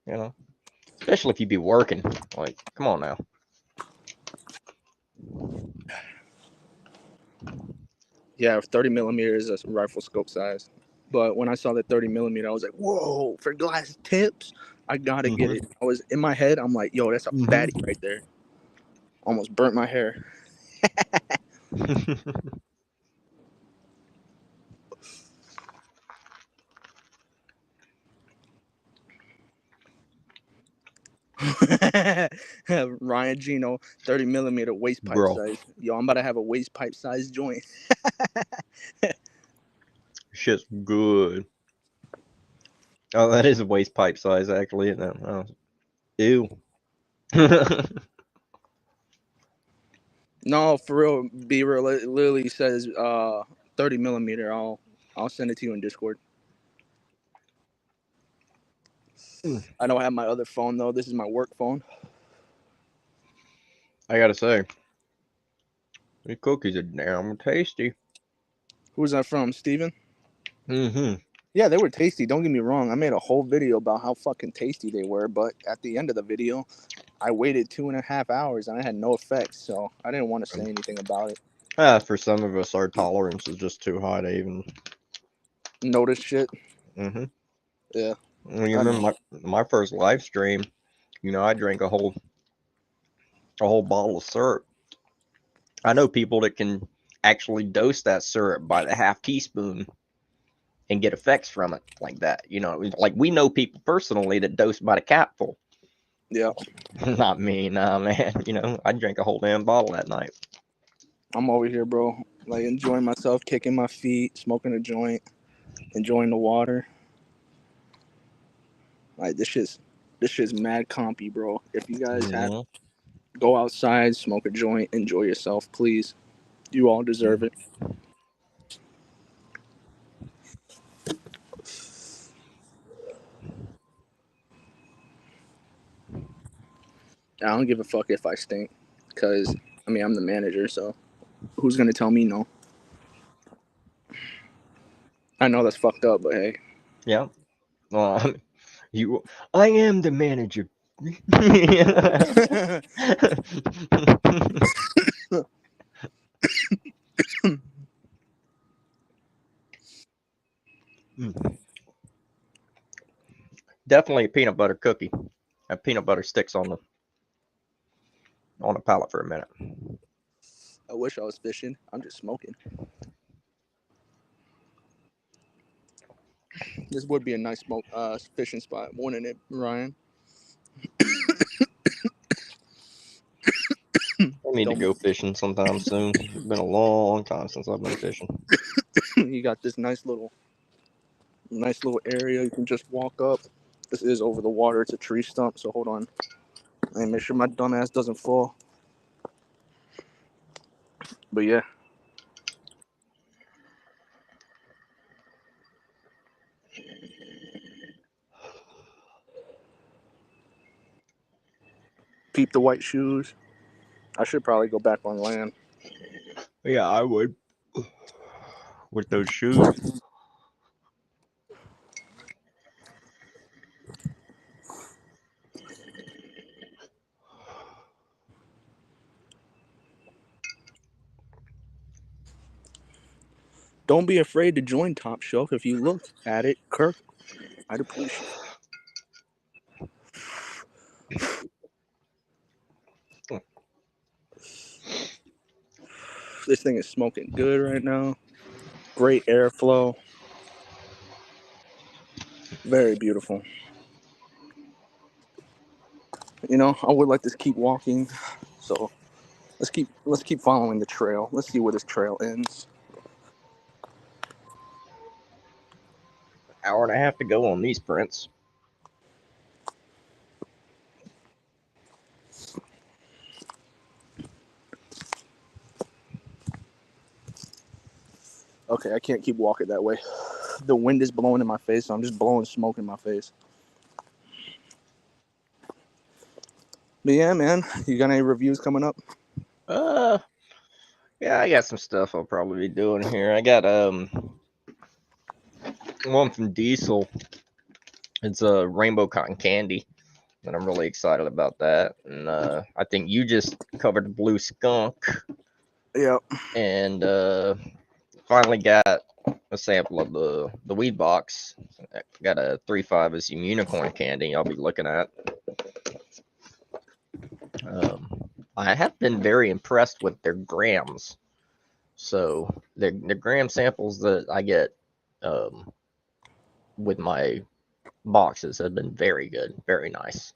You know, especially if you be working. Like, come on now. Yeah, 30 millimeters is a rifle scope size. But when I saw the 30 millimeter, I was like, whoa, for glass tips, I gotta get it. I was in my head, I'm like, yo, that's a fatty right there. Almost burnt my hair. Ryan Gino, 30 millimeter waste pipe Bro, size. Yo, I'm about to have a waste pipe size joint. shit's good. Oh, that is a waste pipe size, actually. Isn't it? Oh, ew. No, for real, be real. It literally says 30 millimeter. I'll send it to you in Discord. I don't have my other phone though. This is my work phone. I gotta say, these cookies are damn tasty. Who's that from? Steven? Mm-hmm. Yeah, they were tasty. Don't get me wrong. I made a whole video about how fucking tasty they were, but at the end of the video, I waited 2.5 hours and I had no effects, so I didn't want to say anything about it. For some of us, our tolerance is just too high to even. Notice shit. Mm-hmm. Yeah. Well, you remember my first live stream? You know, I drank a whole bottle of syrup. I know people that can actually dose that syrup by the half teaspoon and get effects from it like that. You know, like we know people personally that dose by the capful. Yeah. Not me, nah, man. You know, I drank a whole damn bottle that night. I'm over here, bro. Like enjoying myself, kicking my feet, smoking a joint, enjoying the water. Like this shit's mad compy, bro. If you guys have go outside, smoke a joint, enjoy yourself, please. You all deserve it. I don't give a fuck if I stink, because I mean I'm the manager, so who's gonna tell me no? I know that's fucked up, but hey. Yeah. Well, I am the manager. Definitely a peanut butter cookie. That peanut butter sticks on the palate for a minute. I wish I was fishing. I'm just smoking. This would be a nice fishing spot, wouldn't it, Ryan? I need to Don't go fishing sometime soon. It's been a long time since I've been fishing. you got this nice little area you can just walk up. This is over the water. It's a tree stump, so hold on. Let me make sure my dumb ass doesn't fall. But yeah. Peep the white shoes. I should probably go back on land. Yeah, I would. With those shoes. Don't be afraid to join Top Shelf if you look at it, Kirk. I'd appreciate it. This thing is smoking good right now. Great airflow. Very beautiful. You know, I would like to keep walking, so let's keep following the trail. Let's see where this trail ends. Hour and a half to go on these prints. Okay, I can't keep walking that way. The wind is blowing in my face, so I'm just blowing smoke in my face. But yeah, man, you got any reviews coming up? Yeah, I got some stuff I'll probably be doing here. I got one from Diesel. It's a rainbow cotton candy, and I'm really excited about that. And I think you just covered the blue skunk, Yeah. and finally got a sample of the weed box. I got a 3.5 is some unicorn candy I'll be looking at. I have been very impressed with their grams. So the gram samples that I get with my boxes have been very good, very nice.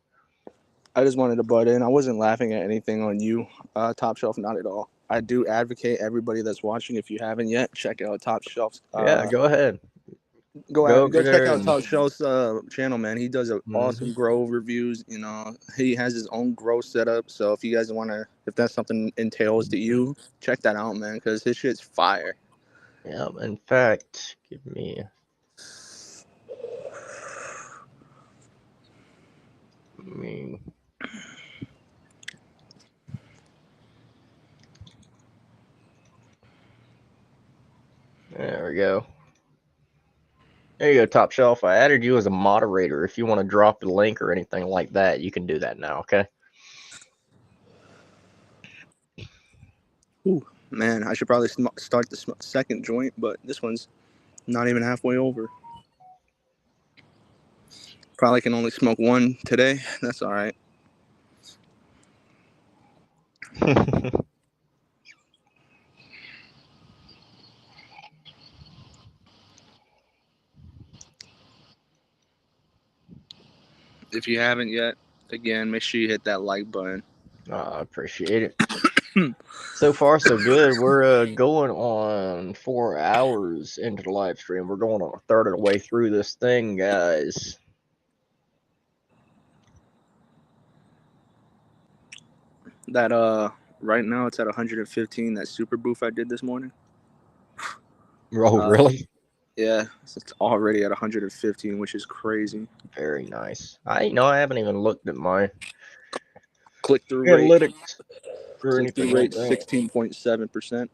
I just wanted to butt in. I wasn't laughing at anything on you, Top Shelf, not at all. I do advocate everybody that's watching, if you haven't yet, check out Top Shelf's. Yeah, go ahead. Go over check there out and Top Shelf's channel, man. He does awesome grow reviews. You know, he has his own grow setup. So if you guys if that's something entails to you, check that out, man, because his shit's fire. yeah. In fact, give me. There we go. There you go, Top Shelf. I added you as a moderator. If you want to drop the link or anything like that, you can do that now, okay? Ooh, man, I should probably start the second joint, but this one's not even halfway over. Probably can only smoke one today. That's all right. If you haven't yet, again, make sure you hit that like button. I appreciate it. So far, so good. We're going on 4 hours into the live stream. We're going on a third of the way through this thing, guys. That right now it's at 115. That super booth I did this morning. Oh, really? Yeah, it's already at 115, which is crazy. Very nice. I haven't even looked at my Click-through rate. analytics or Click-through anything rate like that. 16.7%.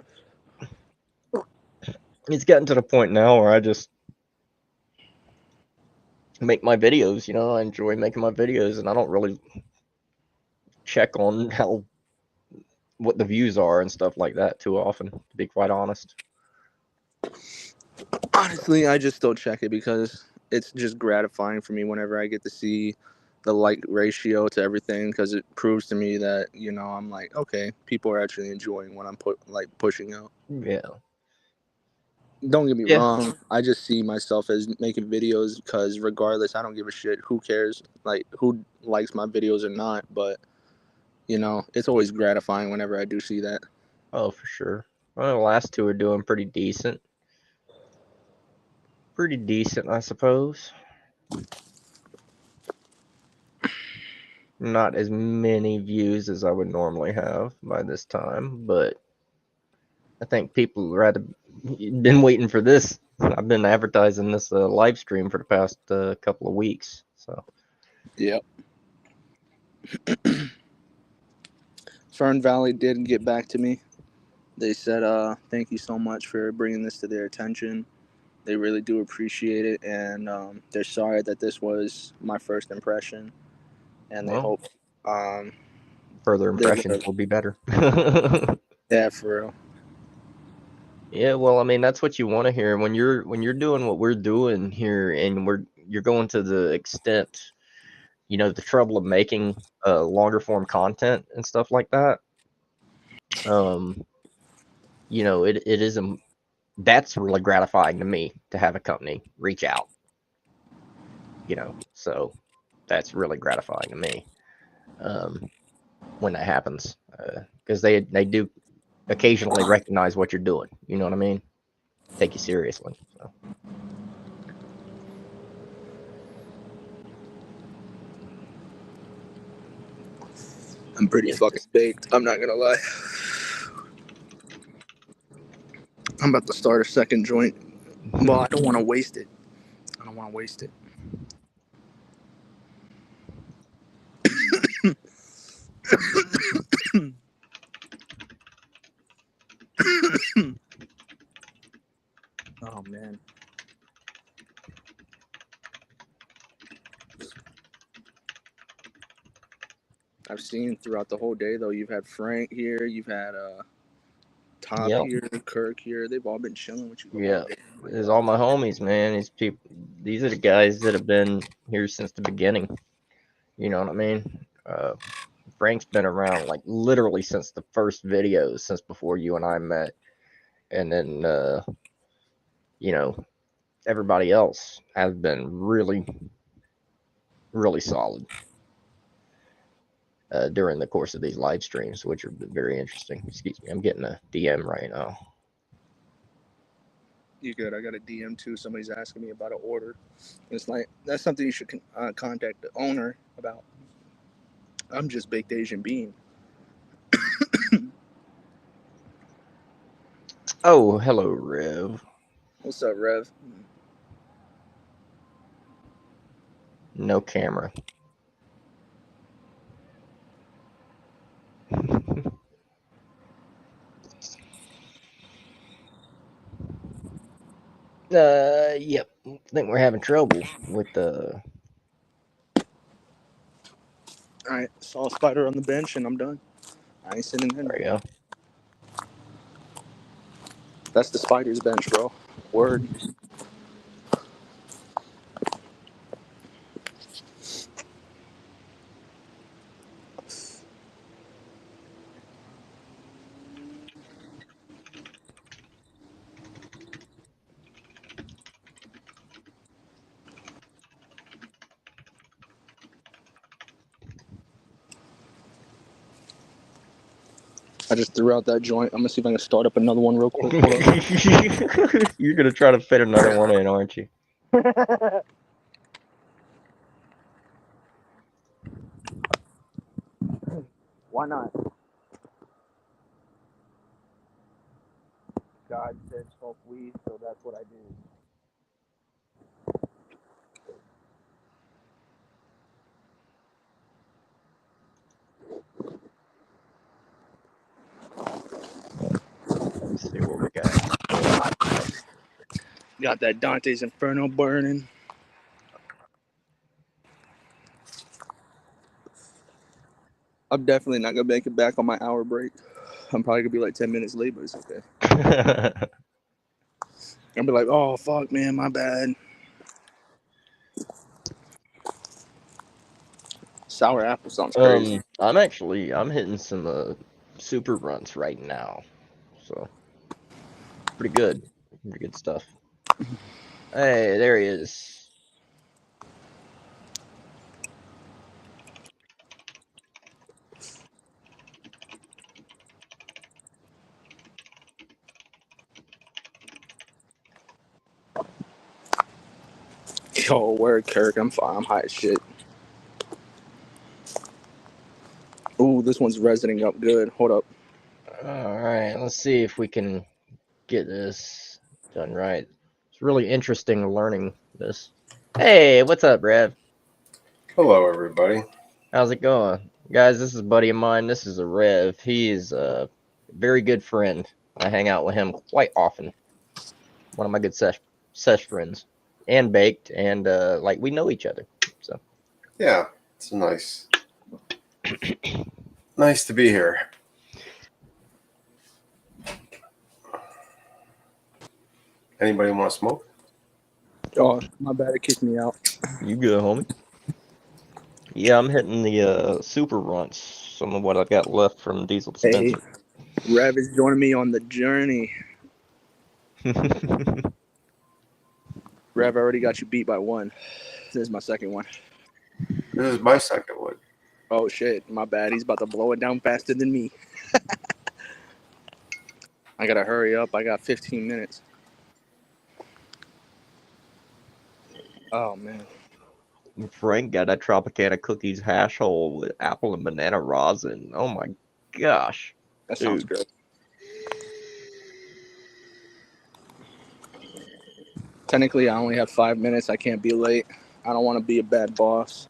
It's gotten to the point now where I just make my videos. You know, I enjoy making my videos, and I don't really check on what the views are and stuff like that too often, to be quite honest. Honestly, I just still check it because it's just gratifying for me whenever I get to see the like ratio to everything, because it proves to me that, you know, I'm like, okay, people are actually enjoying what I'm pushing out. Yeah. Don't get me Yeah. wrong, I just see myself as making videos because regardless, I don't give a shit who cares, like who likes my videos or not, but you know, it's always gratifying whenever I do see that. Oh, for sure. Well, the last two are doing pretty decent. Pretty decent, I suppose. Not as many views as I would normally have by this time, but I think people rather been waiting for this. I've been advertising this live stream for the past couple of weeks. So Yep. Fern Valley did get back to me. They said, thank you so much for bringing this to their attention. They really do appreciate it, and they're sorry that this was my first impression, and they well, hope further they're impressions gonna, will be better. yeah, for real. Yeah, well, I mean that's what you want to hear when you're doing what we're doing here, and you're going to the extent, you know, the trouble of making longer form content and stuff like that. Um, you know, it is that's really gratifying to me to have a company reach out, you know, so that's really gratifying to me when that happens, because they do occasionally recognize what you're doing, you know what I mean, take you seriously. So I'm pretty yeah, fucking baked. I'm not gonna lie. I'm about to start a second joint. Well, I don't want to waste it. I don't want to waste it. Oh man. I've seen throughout the whole day though. You've had Frank here. You've had Top yeah, here, Kirk here. They've all been chilling with you the whole yeah, day. it's all my homies, man. These are the guys that have been here since the beginning, you know what I mean. Frank's been around like literally since the first videos, since before you and I met, and then you know, everybody else has been really, really solid during the course of these live streams, which are very interesting. Excuse me, I'm getting a DM right now. You good? I got a DM too. Somebody's asking me about an order. It's like that's something you should contact the owner about. I'm just baked Asian bean. Oh, hello, Rev. What's up, Rev? No camera. Yep. I think we're having trouble with the. All right, saw a spider on the bench and I'm done. I ain't sitting there no There we more. go. That's the spider's bench, bro. Word. I just threw out that joint. I'm gonna see if I can start up another one real quick. Hold up. You're gonna try to fit another one in, aren't you? Why not? God said smoke weed, so that's what I do. Let's see what we got. Got that Dante's Inferno burning. I'm definitely not gonna make it back on my hour break. I'm probably gonna be like 10 minutes late, but it's okay. I'll be like, oh fuck, man, my bad. Sour apple sounds crazy. I'm hitting some super runs right now, so pretty good stuff. Hey, there he is. Yo, word, Kirk. I'm fine. I'm high as shit. Ooh, this one's resonating up good. Hold up. All right, let's see if we can get this done right. It's really interesting learning this. Hey, what's up, Rev? Hello, everybody. How's it going? Guys, this is a buddy of mine. This is a Rev. He is a very good friend. I hang out with him quite often. One of my good sesh friends. And baked, and like we know each other. So Yeah, it's nice. Nice to be here. Anybody want to smoke? Oh, my bad. It kicked me out. you good, homie? Yeah, I'm hitting the super runs. Some of what I got left from Diesel Hey, Dispenser. Rev is joining me on the journey. Rev, I already got you beat by one. This is my second one. This is my second one. Oh shit, my bad. He's about to blow it down faster than me. I gotta hurry up. I got 15 minutes. Oh man. Frank got a Tropicana Cookies hash hole with apple and banana rosin. Oh my gosh. That sounds good. Technically, I only have 5 minutes. I can't be late. I don't want to be a bad boss.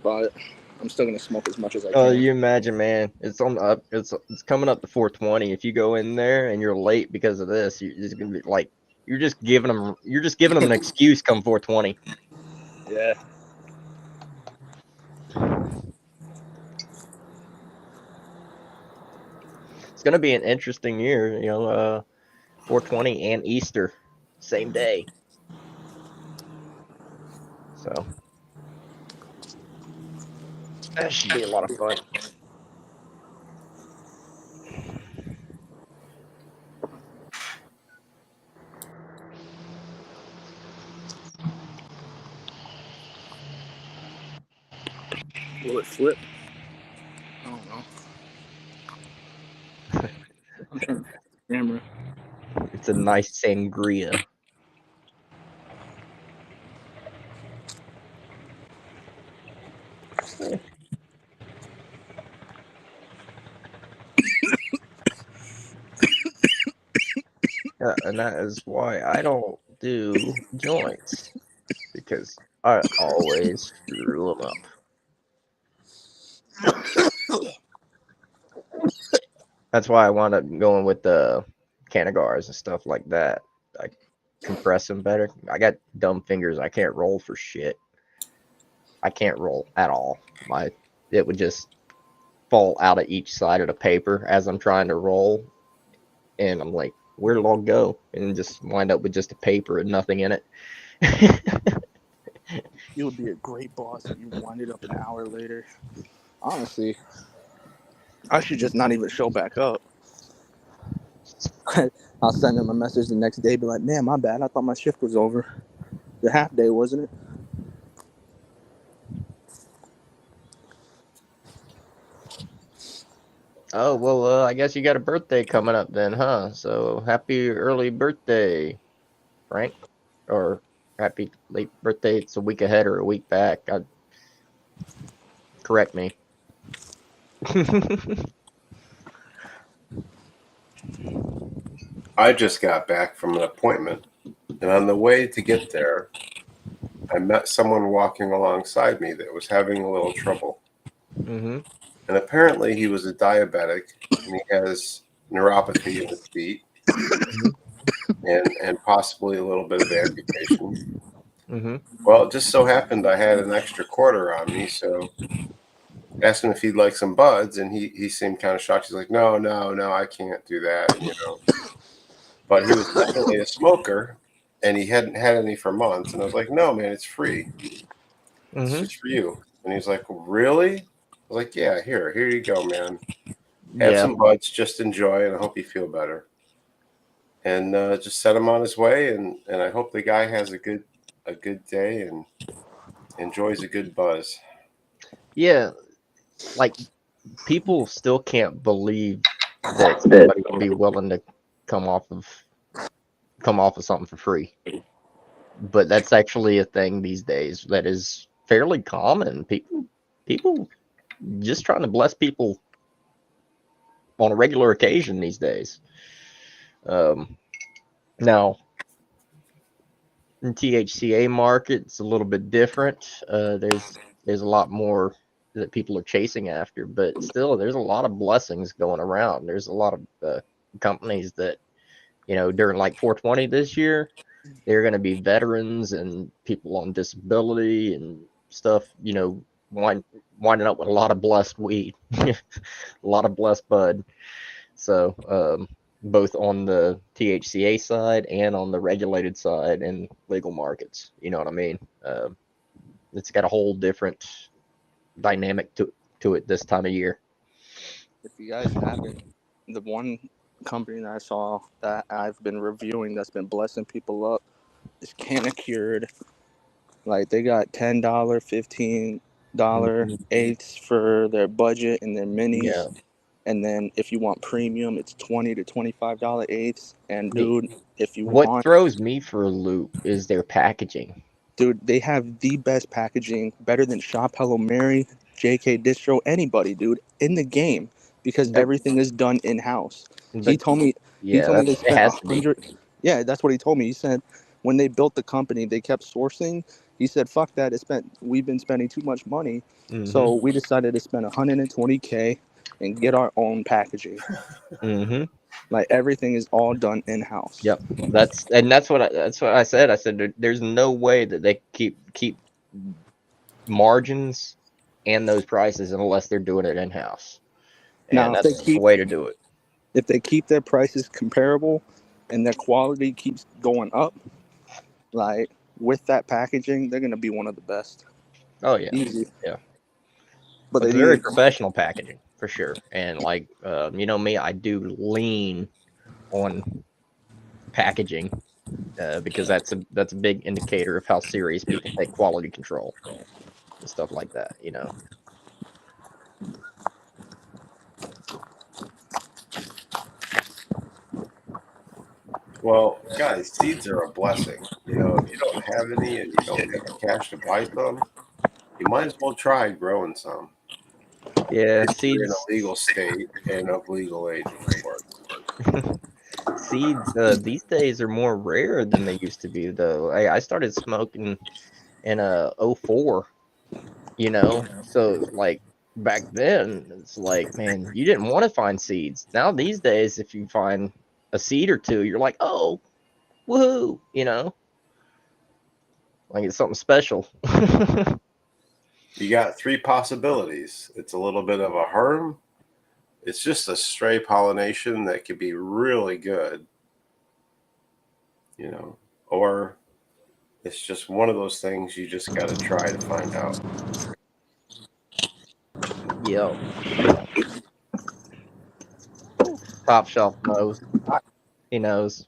But I'm still going to smoke as much as I can. Oh, you imagine, man. It's on up. It's coming up to 4:20. If you go in there and you're late because of this, you're just gonna be like, you're just giving them an excuse come 4:20. Yeah. It's gonna be an interesting year, 420 and Easter, same day. So that should be a lot of fun. Will it flip? I don't know. I'm trying to camera. It's a nice sangria. Yeah, and that is why I don't do joints, because I always screw them up. That's why I wound up going with the Canagars and stuff like that. I compress them better. I got dumb fingers. I can't roll for shit. I can't roll at all. It would just fall out of each side of the paper as I'm trying to roll, and I'm like, where did it all go? And just wind up with just a paper and nothing in it. You would be a great boss if you wind it up an hour later. Honestly, I should just not even show back up. I'll send him a message the next day, be like, man, my bad. I thought my shift was over. The half day, wasn't it? Oh, well, I guess you got a birthday coming up then, huh? So happy early birthday, Frank. Or happy late birthday. It's a week ahead or a week back. Correct me. I just got back from an appointment, and on the way to get there, I met someone walking alongside me that was having a little trouble. Mm-hmm. And apparently he was a diabetic, and he has neuropathy in his feet, and possibly a little bit of amputation. Mm-hmm. Well, it just so happened I had an extra quarter on me, so asked him if he'd like some buds, and he seemed kind of shocked. He's like, no, I can't do that, But he was definitely a smoker, and he hadn't had any for months. And I was like, no, man, it's free. It's Mm-hmm. just for you. And he's like, really? I was like, yeah, here you go, man. Have Yeah. some buds, just enjoy, and I hope you feel better. And just set him on his way, and I hope the guy has a good day and enjoys a good buzz. Yeah. Like, people still can't believe that somebody would be willing to come off of something for free. But that's actually a thing these days that is fairly common. People just trying to bless people on a regular occasion these days. Now, in THCA market, it's a little bit different. There's a lot more that people are chasing after, but still, there's a lot of blessings going around. There's a lot of companies that, during like 420 this year, they're going to be veterans and people on disability and stuff, winding up with a lot of blessed weed, a lot of blessed bud. So, both on the THCA side and on the regulated side and legal markets, you know what I mean? It's got a whole different dynamic to it this time of year. If you guys haven't, the one company that I saw that I've been reviewing that's been blessing people up is Canicured. Like, they got $10, $15 eighths for their budget and their minis. Yeah. And then if you want premium, it's $20 to $25 eighths. And The- dude, if you What want, throws me for a loop is their packaging. dude, they have the best packaging, better than Shop Hello Mary, JK Distro, anybody, dude, in the game, because The, everything is done in house. He the told me yeah, they it spent has to be. 100. Yeah, that's what he told me. He said when they built the company, they kept sourcing. He said, "Fuck that! We've been spending too much money, so we decided to spend 120K and get our own packaging. Mm-hmm. Like, everything is all done in house." Yep. That's what I said. I said there's no way that they keep margins and those prices unless they're doing it in house. Now, And that's the way to do it. if they keep their prices comparable and their quality keeps going up, like with that packaging, they're gonna be one of the best. Oh yeah. Easy. Yeah. But It's they very need professional packaging for sure. And like me, I do lean on packaging because that's a big indicator of how serious people take quality control and stuff like that. Well, guys, seeds are a blessing. If you don't have any and you don't have the cash to buy some, you might as well try growing some. Yeah, If you're in seeds. a legal state and of legal age, of course. Seeds these days are more rare than they used to be, though. I started smoking in 04, so like back then it's like, man, you didn't want to find seeds. Now these days, if you find a seed or two, you're like, oh, woohoo, like it's something special. You got three possibilities. It's a little bit of a herm. It's just a stray pollination that could be really good, or it's just one of those things you just got to try to find out. Yep. Top shelf knows. He knows.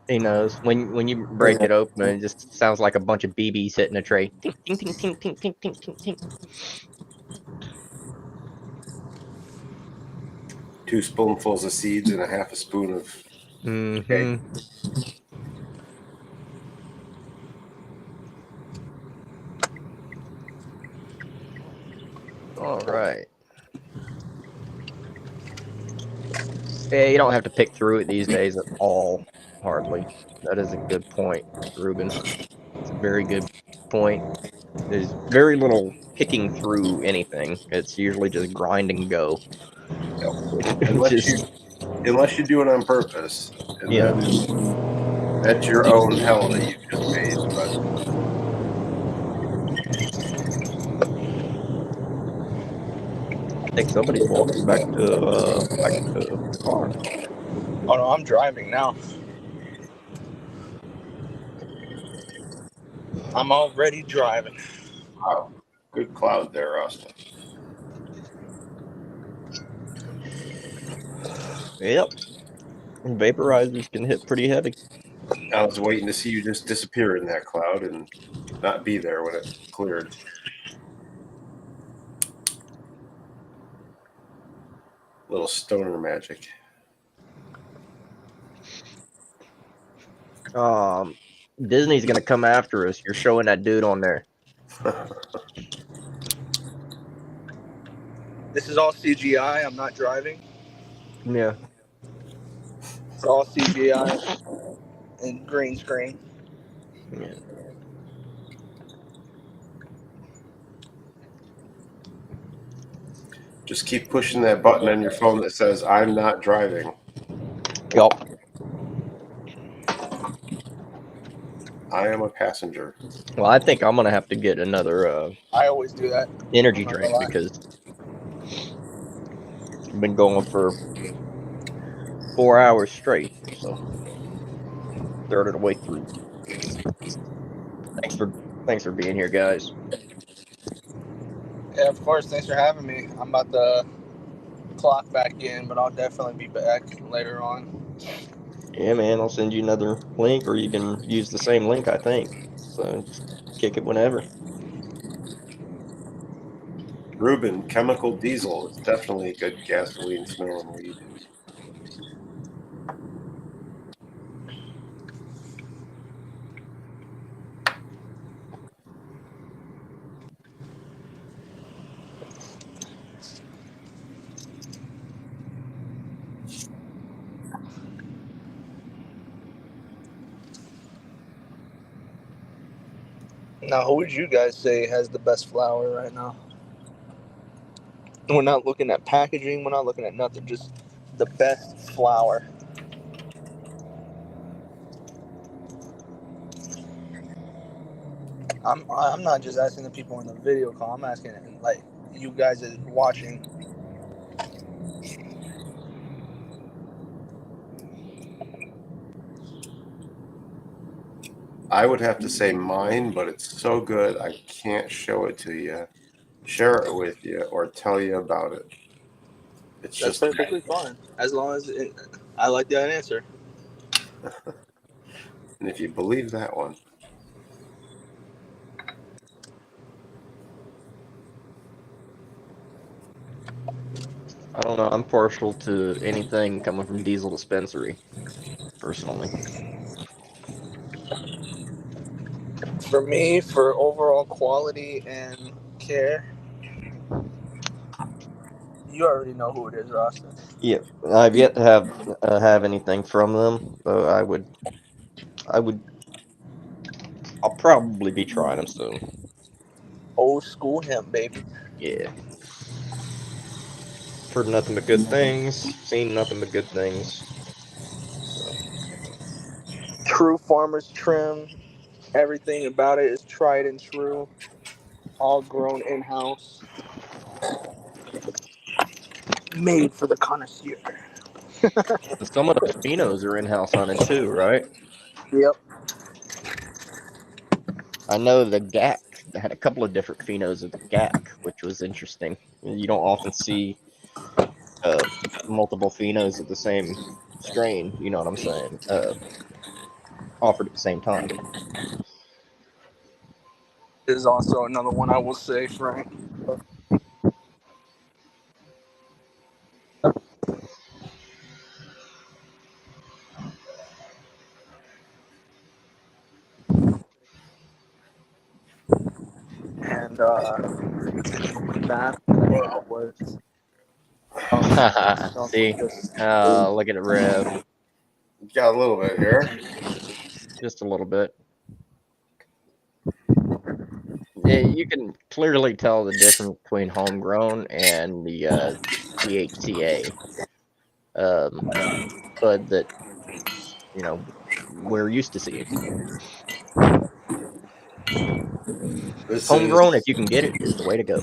He knows. When you break it open, it just sounds like a bunch of BBs hitting a tray. Tink, tink, tink, tink, tink, tink, tink, tink, tink. 2 spoonfuls of seeds and a half a spoon of egg. All right. Yeah, you don't have to pick through it these days at all, hardly. That is a good point, Ruben. It's a very good point. There's very little picking through anything. It's usually just grind and go. Unless you do it on purpose, and Yeah. that's your own hell that you just made. But I think somebody's walking back to the car. Oh no, I'm driving now. I'm already driving. wow, good cloud there, Austin. Yep. Vaporizers can hit pretty heavy. I was waiting to see you just disappear in that cloud and not be there when it cleared. Little stoner magic. Disney's gonna come after us. You're showing that dude on there. This is all CGI. I'm not driving. Yeah. It's all CGI and green screen. Yeah. Just keep pushing that button on your phone that says "I'm not driving." Yup. I am a passenger. Well, I think I'm gonna have to get another I always do that. energy I'm not drink gonna lie. because I've been going for 4 hours straight. So third of the way through. Thanks for being here, guys. Yeah, of course. Thanks for having me. I'm about to clock back in, but I'll definitely be back later on. Yeah, man. I'll send you another link, or you can use the same link, I think. So just kick it whenever. Ruben, chemical diesel is definitely a good gasoline smelling weed. Now, who would you guys say has the best flour right now? We're not looking at packaging. We're not looking at nothing. Just the best flour. I'm not just asking the people in the video call. I'm asking like you guys is watching. I would have to say mine, but it's so good I can't show it to you, share it with you, or tell you about it. It's That's just, perfectly fine. As long as I like that answer. and if you believe that one, I don't know. I'm partial to anything coming from Diesel Dispensary, personally. For me, for overall quality and care, you already know who it is, Rasta. Yeah, I've yet to have anything from them. I'll probably be trying them soon. Old school hemp, baby. Yeah. Heard nothing but good things. Seen nothing but good things. So. True farmer's trim. Everything about it is tried and true. All grown in house. Made for the connoisseur. And some of those phenos are in-house hunted too, right? Yep. I know the GAC had a couple of different phenos of the GAC, which was interesting. You don't often see multiple phenos of the same strain. You know what I'm saying? Offered at the same time. Is also another one I will say, Frank. And that was See, look at it, Rev. got a little bit here. Just a little bit. You can clearly tell the difference between homegrown and the HTA bud that we're used to seeing. This Homegrown, if is you can get it, is the way to go.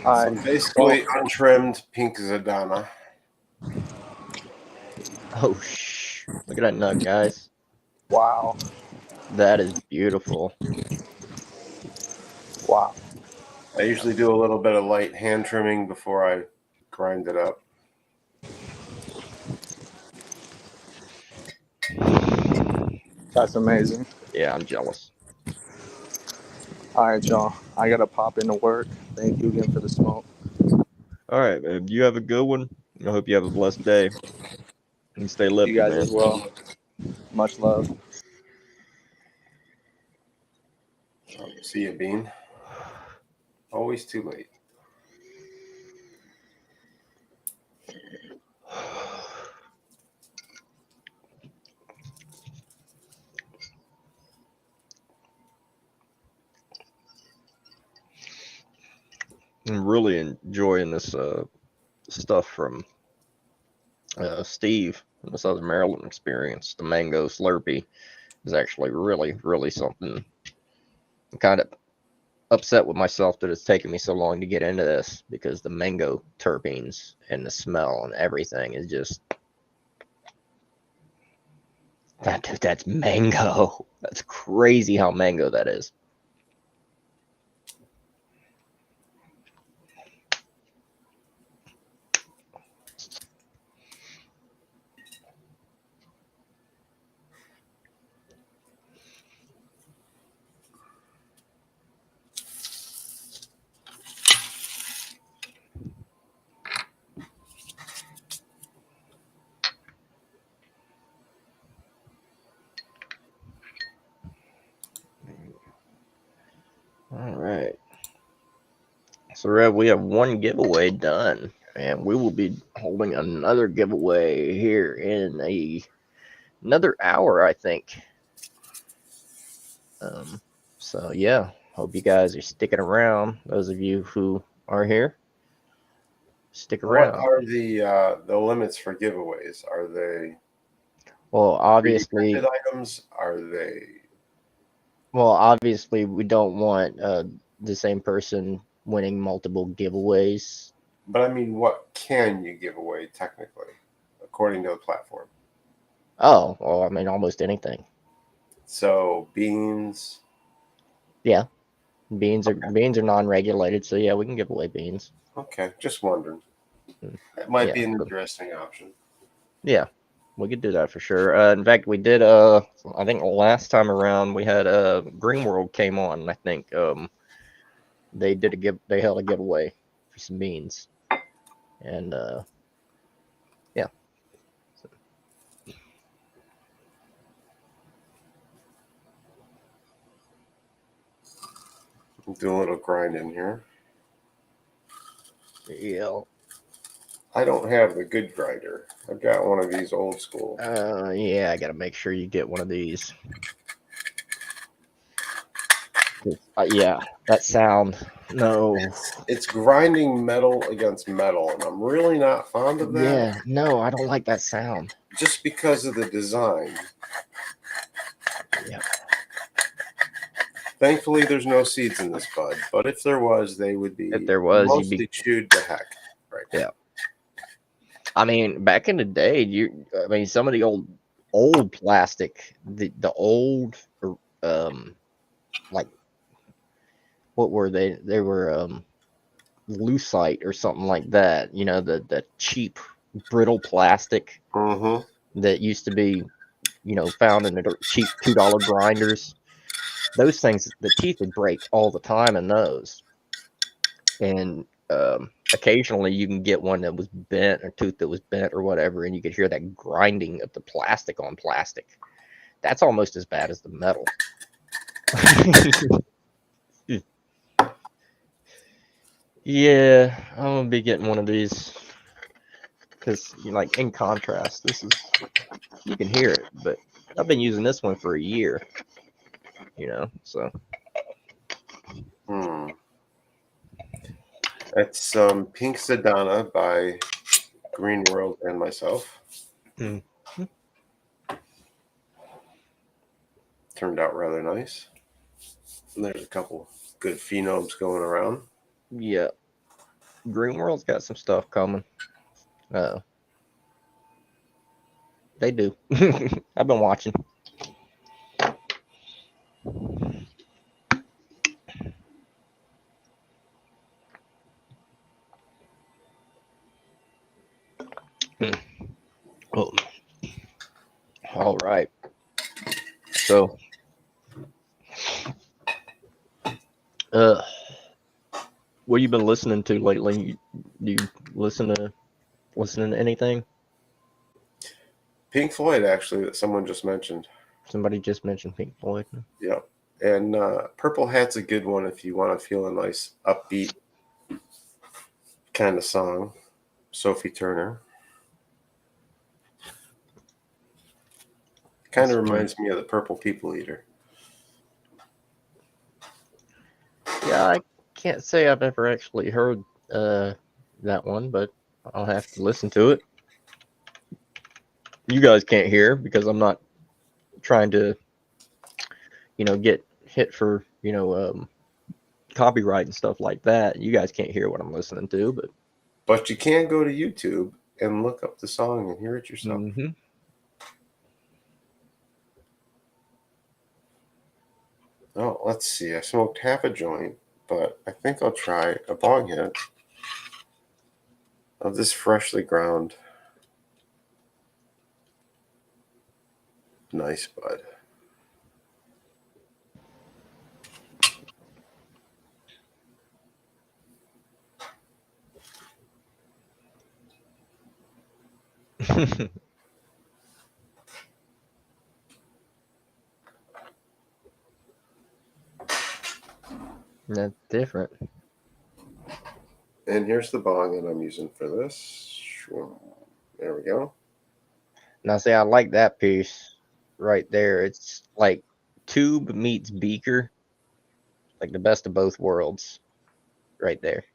All so right. basically untrimmed pink Zadana. Oh, look at that nut, guys. Wow. That is beautiful. Wow. I usually do a little bit of light hand trimming before I grind it up. That's amazing. Yeah, I'm jealous. All right, y'all. I gotta pop into work. Thank you again for the smoke. All right, man. You have a good one. I hope you have a blessed day. And stay You lifted, guys man. as well. Much love. See you, Bean. Always too late. I'm really enjoying this stuff from Steve from the Southern Maryland experience. The mango Slurpee is actually really, really something. I'm kind of upset with myself that it's taken me so long to get into this because the mango terpenes and the smell and everything is just that's mango. That's crazy how mango that is. All right. So, Rev, we have one giveaway done, and we will be holding another giveaway here in another hour, I think. So yeah, hope you guys are sticking around. Those of you who are here, stick What around. are the limits for giveaways? Are they Well, obviously, pre-printed items? Are they? we don't want the same person winning multiple giveaways. But I mean, what can you give away technically, according to the platform? Oh, well, I mean, almost anything. So beans. Yeah, beans are non-regulated, so yeah, we can give away beans. Okay, just wondering. Mm, It might yeah, be an so- interesting option. Yeah, we could do that for sure. In fact, we did. I think last time around we had Green World came on. And I think they held a giveaway for some beans, and yeah. So, Do a little grinding here. yeah. I don't have the good grinder. I've got one of these old school. Yeah, I gotta make sure you get one of these. Yeah, that sound. No. It's grinding metal against metal, and I'm really not fond of that. Yeah, no, I don't like that sound. Just because of the design. Yeah. Thankfully, there's no seeds in this bud, but if there was, they would be If there was, you'd mostly be chewed to heck. Right. Yeah. I mean, back in the day, some of the old plastic, the old, like, what were they? They were lucite or something like that. You know, the cheap brittle plastic Mm-hmm. that used to be, found in the cheap $2 grinders. Those things, the teeth would break all the time in those. And occasionally you can get one that was bent, or tooth that was bent or whatever, and you could hear that grinding of the plastic on plastic. That's almost as bad as the metal. Yeah, I'm gonna be getting one of these because, like, in contrast, you can hear it, but I've been using this one for a year, So It's Pink Sedana by Green World and myself. Turned out rather nice. And there's a couple good phenomes going around. yeah, Green World's got some stuff coming. They do. I've been watching. Oh. All right. So, what you been listening to lately? Do you listening to anything? Pink Floyd, actually, that someone just mentioned. Somebody just mentioned Pink Floyd. Yep. And Purple Hat's a good one if you want to feel a nice upbeat kind of song. Sophie Turner. Kind of reminds me of the Purple People Eater. Yeah, I can't say I've ever actually heard that one, but I'll have to listen to it. You guys can't hear because I'm not trying to, get hit for, copyright and stuff like that. You guys can't hear what I'm listening to, But you can go to YouTube and look up the song and hear it yourself. Mm-hmm. Oh, let's see. I smoked half a joint, but I think I'll try a bong hit of this freshly ground nice bud. That's different. And here's the bong that I'm using for this. There we go. Now, see, I like that piece right there. It's like tube meets beaker, like the best of both worlds, right there.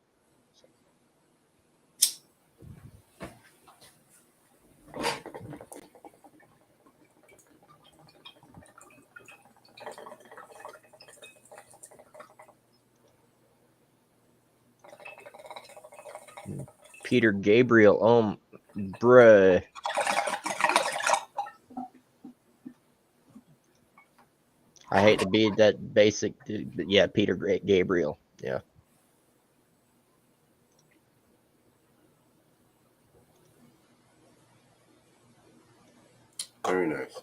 Peter Gabriel, bruh. I hate to be that basic, but yeah, Peter Gabriel, yeah. Very nice.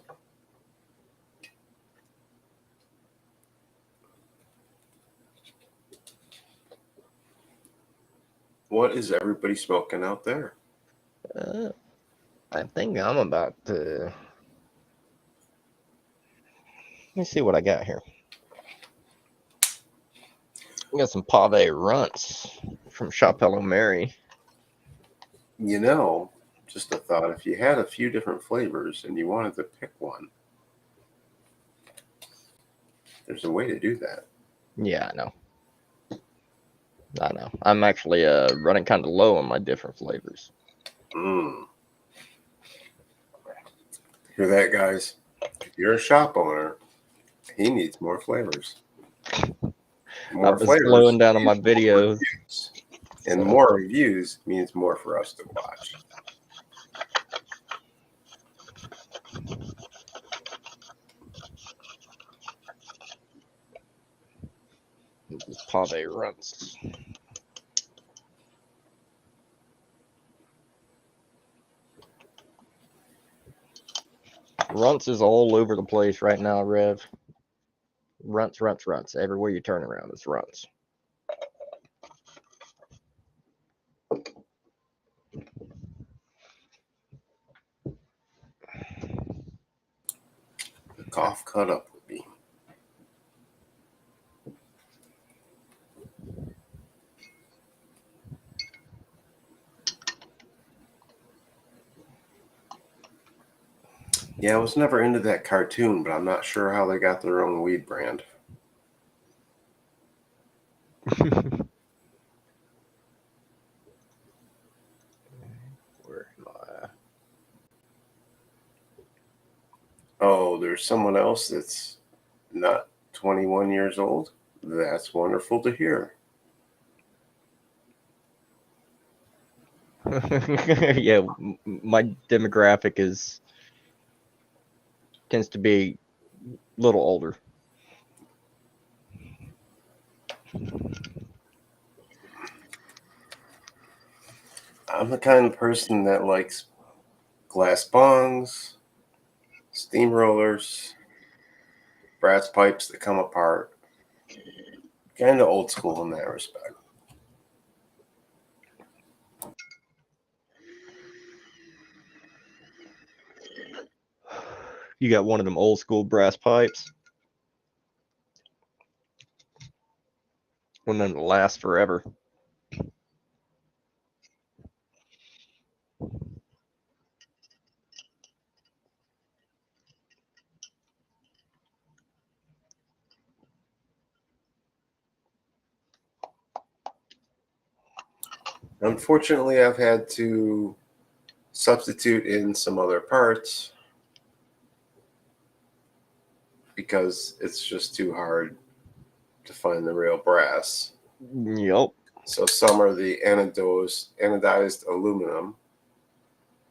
What is everybody smoking out there? I think I'm about to. Let me see what I got here. I got some Pave Runts from Chapelle O'Mary. Just a thought. If you had a few different flavors and you wanted to pick one, there's a way to do that. Yeah, I know. I'm actually running kind of low on my different flavors. Hear that, guys? If you're a shop owner, he needs more flavors. I've been slowing down on my videos. And more reviews means more for us to watch. This Pave Runts. Runts is all over the place right now, Rev. Runts. Everywhere you turn around, it's runts. The cough cut up with me. Yeah, I was never into that cartoon, but I'm not sure how they got their own weed brand. Oh, there's someone else that's not 21 years old. That's wonderful to hear. Yeah, my demographic tends to be a little older. I'm the kind of person that likes glass bongs, steamrollers, brass pipes that come apart. Kind of old school in that respect. You got one of them old school brass pipes, one of them that lasts forever. Unfortunately, I've had to substitute in some other parts because it's just too hard to find the real brass. Yep. So some are the anodized aluminum.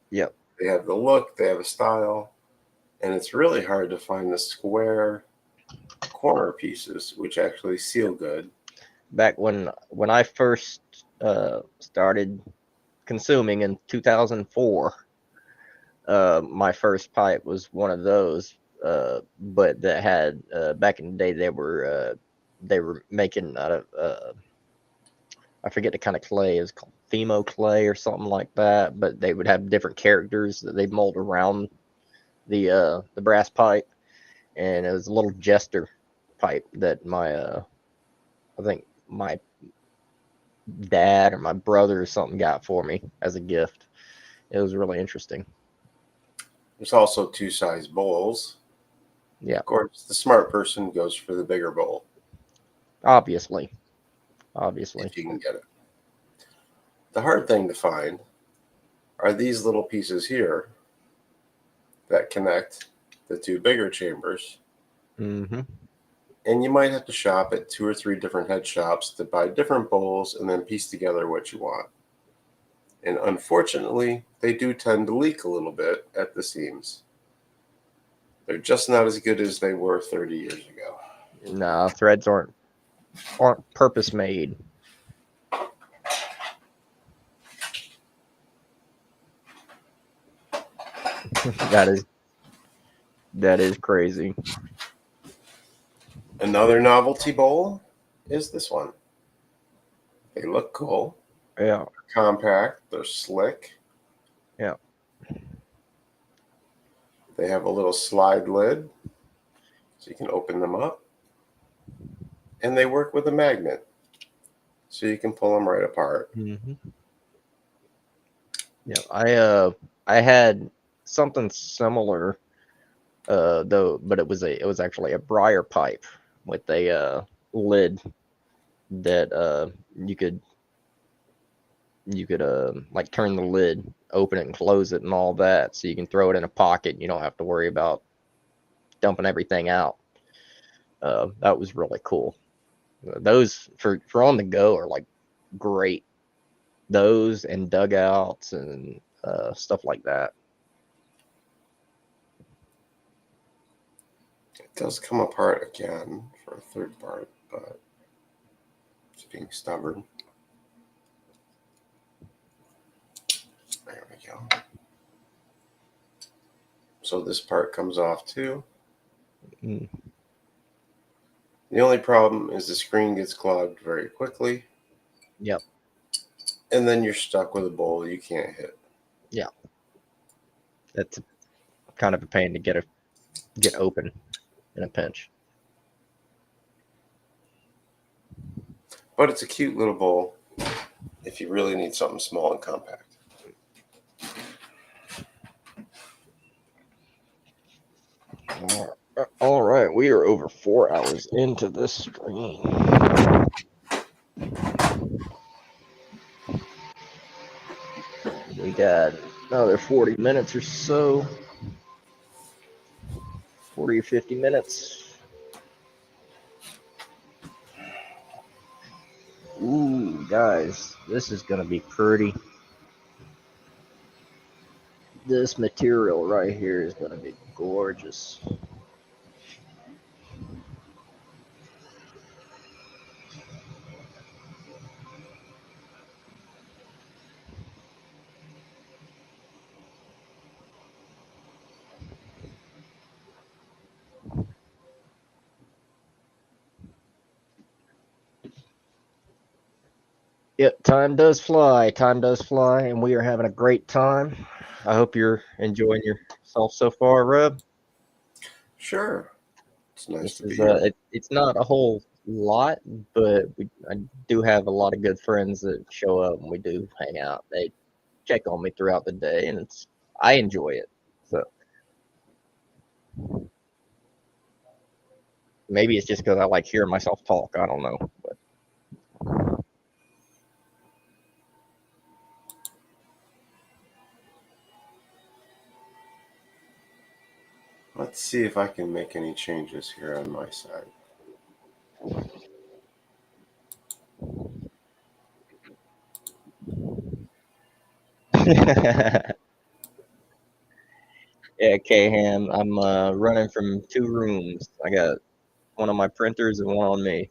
Yep. They have the look, they have a style, and it's really hard to find the square corner pieces which actually seal good. Back when I first started consuming in 2004, my first pipe was one of those. But that had back in the day they were making out of I forget the kind of clay. It was called Fimo clay or something like that. But they would have different characters that they'd mold around the brass pipe, and it was a little jester pipe that my I think my dad or my brother or something got for me as a gift. It was really interesting. There's also two size bowls. Yeah. Of course, the smart person goes for the bigger bowl. Obviously. If you can get it. The hard thing to find are these little pieces here that connect the two bigger chambers. Mm-hmm. And you might have to shop at 2 or 3 different head shops to buy different bowls and then piece together what you want. And unfortunately, they do tend to leak a little bit at the seams. They're just not as good as they were 30 years ago. No, threads aren't purpose made. that is crazy. Another novelty bowl is this one. They look cool. Yeah. They're compact. They're slick. Yeah. They have a little slide lid so you can open them up. And they work with a magnet so you can pull them right apart. Mm-hmm. Yeah, I had something similar, though, but it was actually a briar pipe with a lid that you could like turn the lid, open it and close it and all that, so you can throw it in a pocket. You don't have to worry about dumping everything out. That was really cool. Those for on the go are like great. Those and dugouts and stuff like that. It does come apart again for a third part, but it's being stubborn. There we go. So this part comes off too. Mm. The only problem is the screen gets clogged very quickly. Yep. And then you're stuck with a bowl you can't hit. Yeah. That's kind of a pain to get open in a pinch. But it's a cute little bowl if you really need something small and compact. All right, we are over 4 hours into this stream. We got another 40 minutes or so. 40 or 50 minutes. Ooh, guys, this is gonna be pretty. This material right here is gonna be gorgeous. Yep, time does fly. Time does fly, and we are having a great time. I hope you're enjoying yourself so far, Rub. Sure. It's nice This to be is here. it's not a whole lot, but I do have a lot of good friends that show up, and we do hang out. They check on me throughout the day, and I enjoy it. So maybe it's just because I like hearing myself talk. I don't know, but Let's see if I can make any changes here on my side. yeah, K-Ham, I'm running from 2 rooms. I got one on my printers and one on me.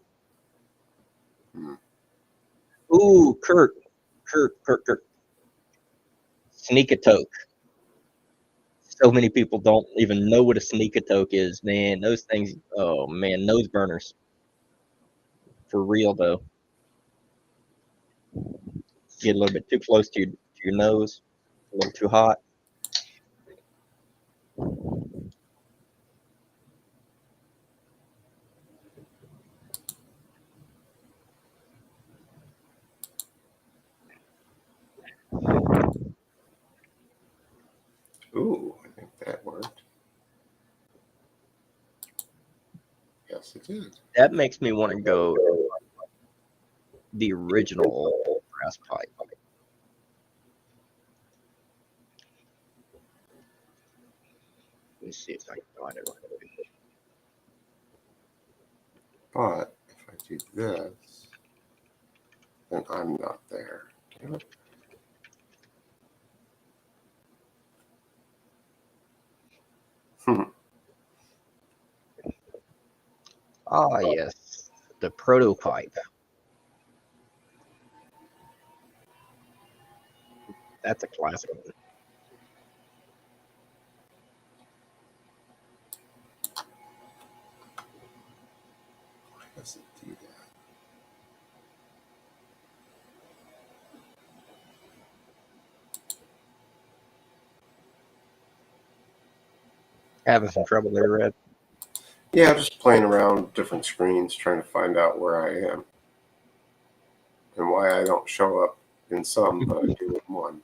Hmm. Ooh, Kurt. Sneak a toke. So many people don't even know what a sneak a toke is, man. Those things, oh man, nose burners. For real though. Get a little bit too close to your nose, a little too hot. Ooh, I think that worked. Yes, it did. That makes me want to go the original brass pipe. Let me see if I can find it. But if I do this, then I'm not there. Damn it. Ah, yes, the prototype. That's a classic one. Why does it do that? Having some trouble there, Red. Yeah, just playing around different screens, trying to find out where I am and why I don't show up in some, but I do in one.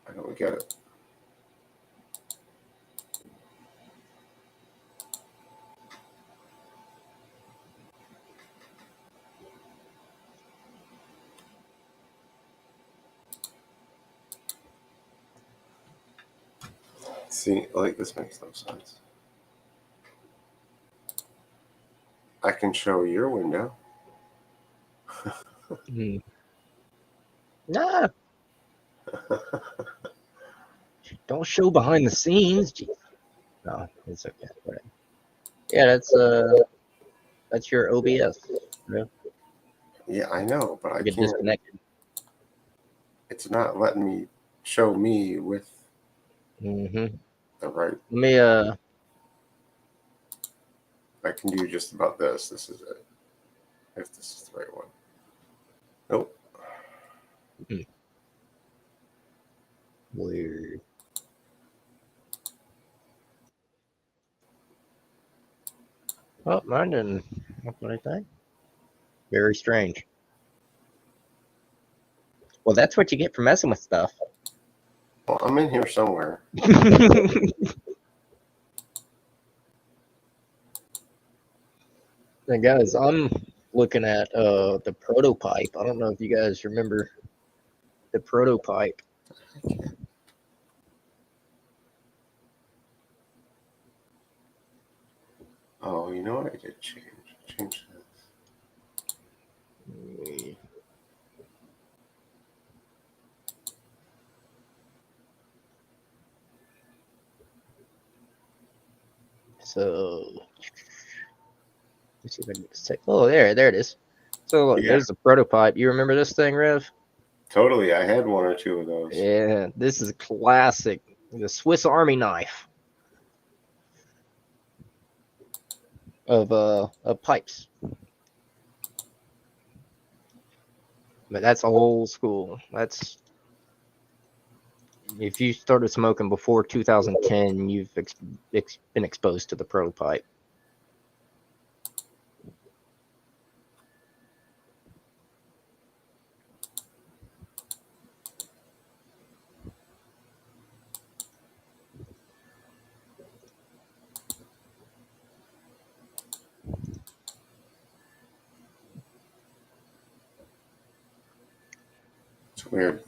I don't get it. See, like this makes no sense. I can show your window. Hmm. Nah, don't show behind the scenes. Jeez. No, it's okay. Whatever. Yeah, that's your OBS. Yeah. Yeah, I know, but I Get can't. disconnected. It's not letting me show me with Mm-hmm. the right. Let me I can do just about this. This is it. If this is the right one. Nope. weird. Oh, mine didn't. That's what I think. Very strange. Well, that's what you get for messing with stuff. Well, I'm in here somewhere. Now, guys, I'm looking at the prototype. I don't know if you guys remember the prototype. I can't. Oh, you know what I did change? Change this. So let's see if I can get this take. Oh, there it is. So look, Yeah. there's the prototype. You remember this thing, Rev? Totally. I had one or two of those. Yeah, this is a classic. The Swiss Army knife of pipes. But that's old school. That's if you started smoking before 2010, you've been exposed to the prototype. It's weird.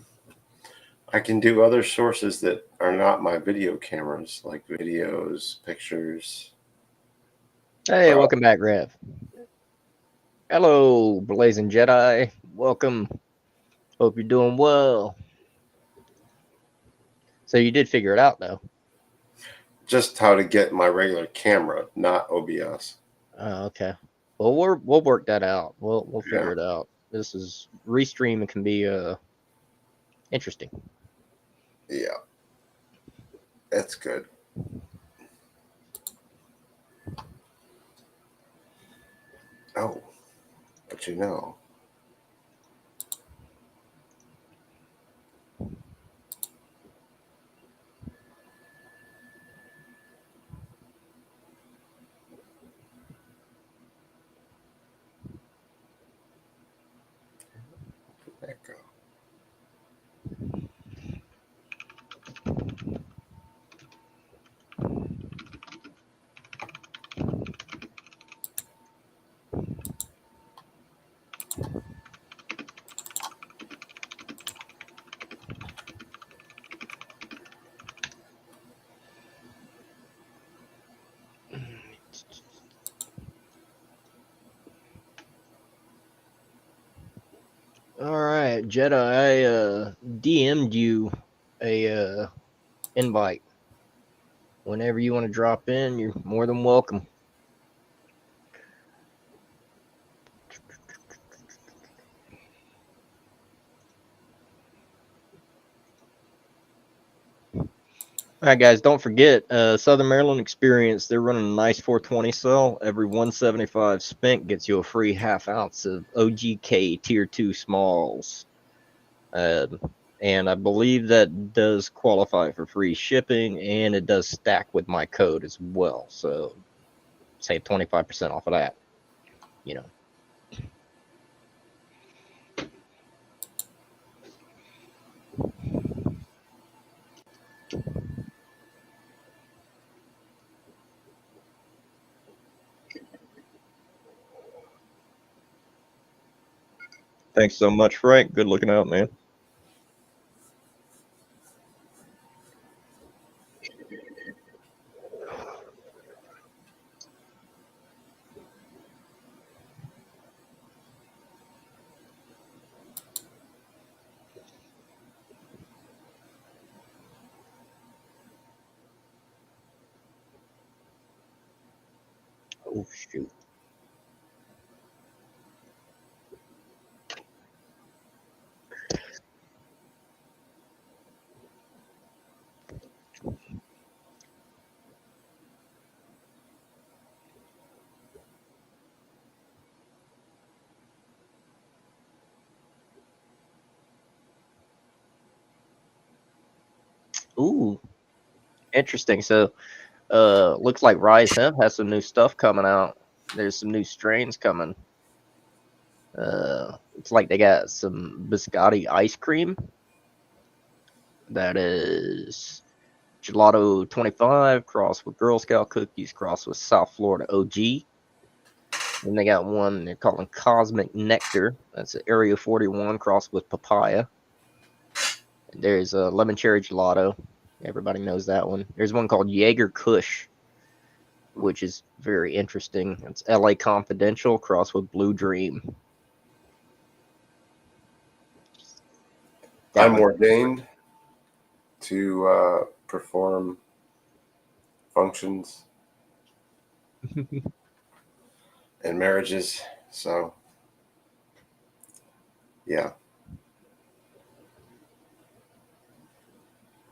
I can do other sources that are not my video cameras, like videos, pictures. Hey, welcome back, Rev. Hello, Blazing Jedi. Welcome. Hope you're doing well. So you did figure it out, though. Just how to get my regular camera, not OBS. Oh, okay. Well, we'll work that out. We'll figure it out. This is restream. It can be interesting. Yeah. That's good. Oh, but you know. Where'd that go? All right, Jedi. I DM'd you a invite. Whenever you want to drop in, you're more than welcome. All right, guys, don't forget Southern Maryland Experience. They're running a nice 420 sale. Every 175 spent gets you a free half ounce of OGK Tier 2 Smalls. And I believe that does qualify for free shipping, and it does stack with my code as well. So save 25% off of that. You know. Thanks so much, Frank. Good looking out, man. Oh, shoot. Ooh, interesting. So, looks like Rise Hemp has some new stuff coming out. There's some new strains coming. It's like they got some biscotti ice cream. That is Gelato 25 crossed with Girl Scout cookies crossed with South Florida OG. Then they got one they're calling Cosmic Nectar. That's Area 41 crossed with papaya. There's a lemon cherry gelato. Everybody knows that one. There's one called Jaeger Kush which is very interesting. It's LA Confidential crossed with Blue Dream. I'm ordained to perform functions and marriages. So, yeah.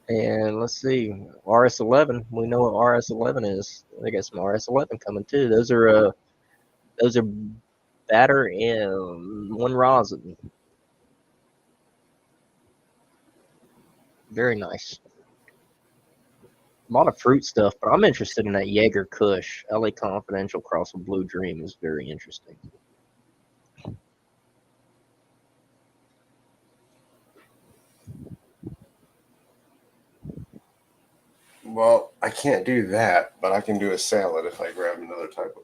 And let's see, RS11. We know what RS11 is. They got some RS11 coming too. Those are batter and one rosin. Very nice. A lot of fruit stuff, but I'm interested in that Jaeger Kush. LA Confidential cross with Blue Dream is very interesting. Well, I can't do that, but I can do a salad if I grab another type of.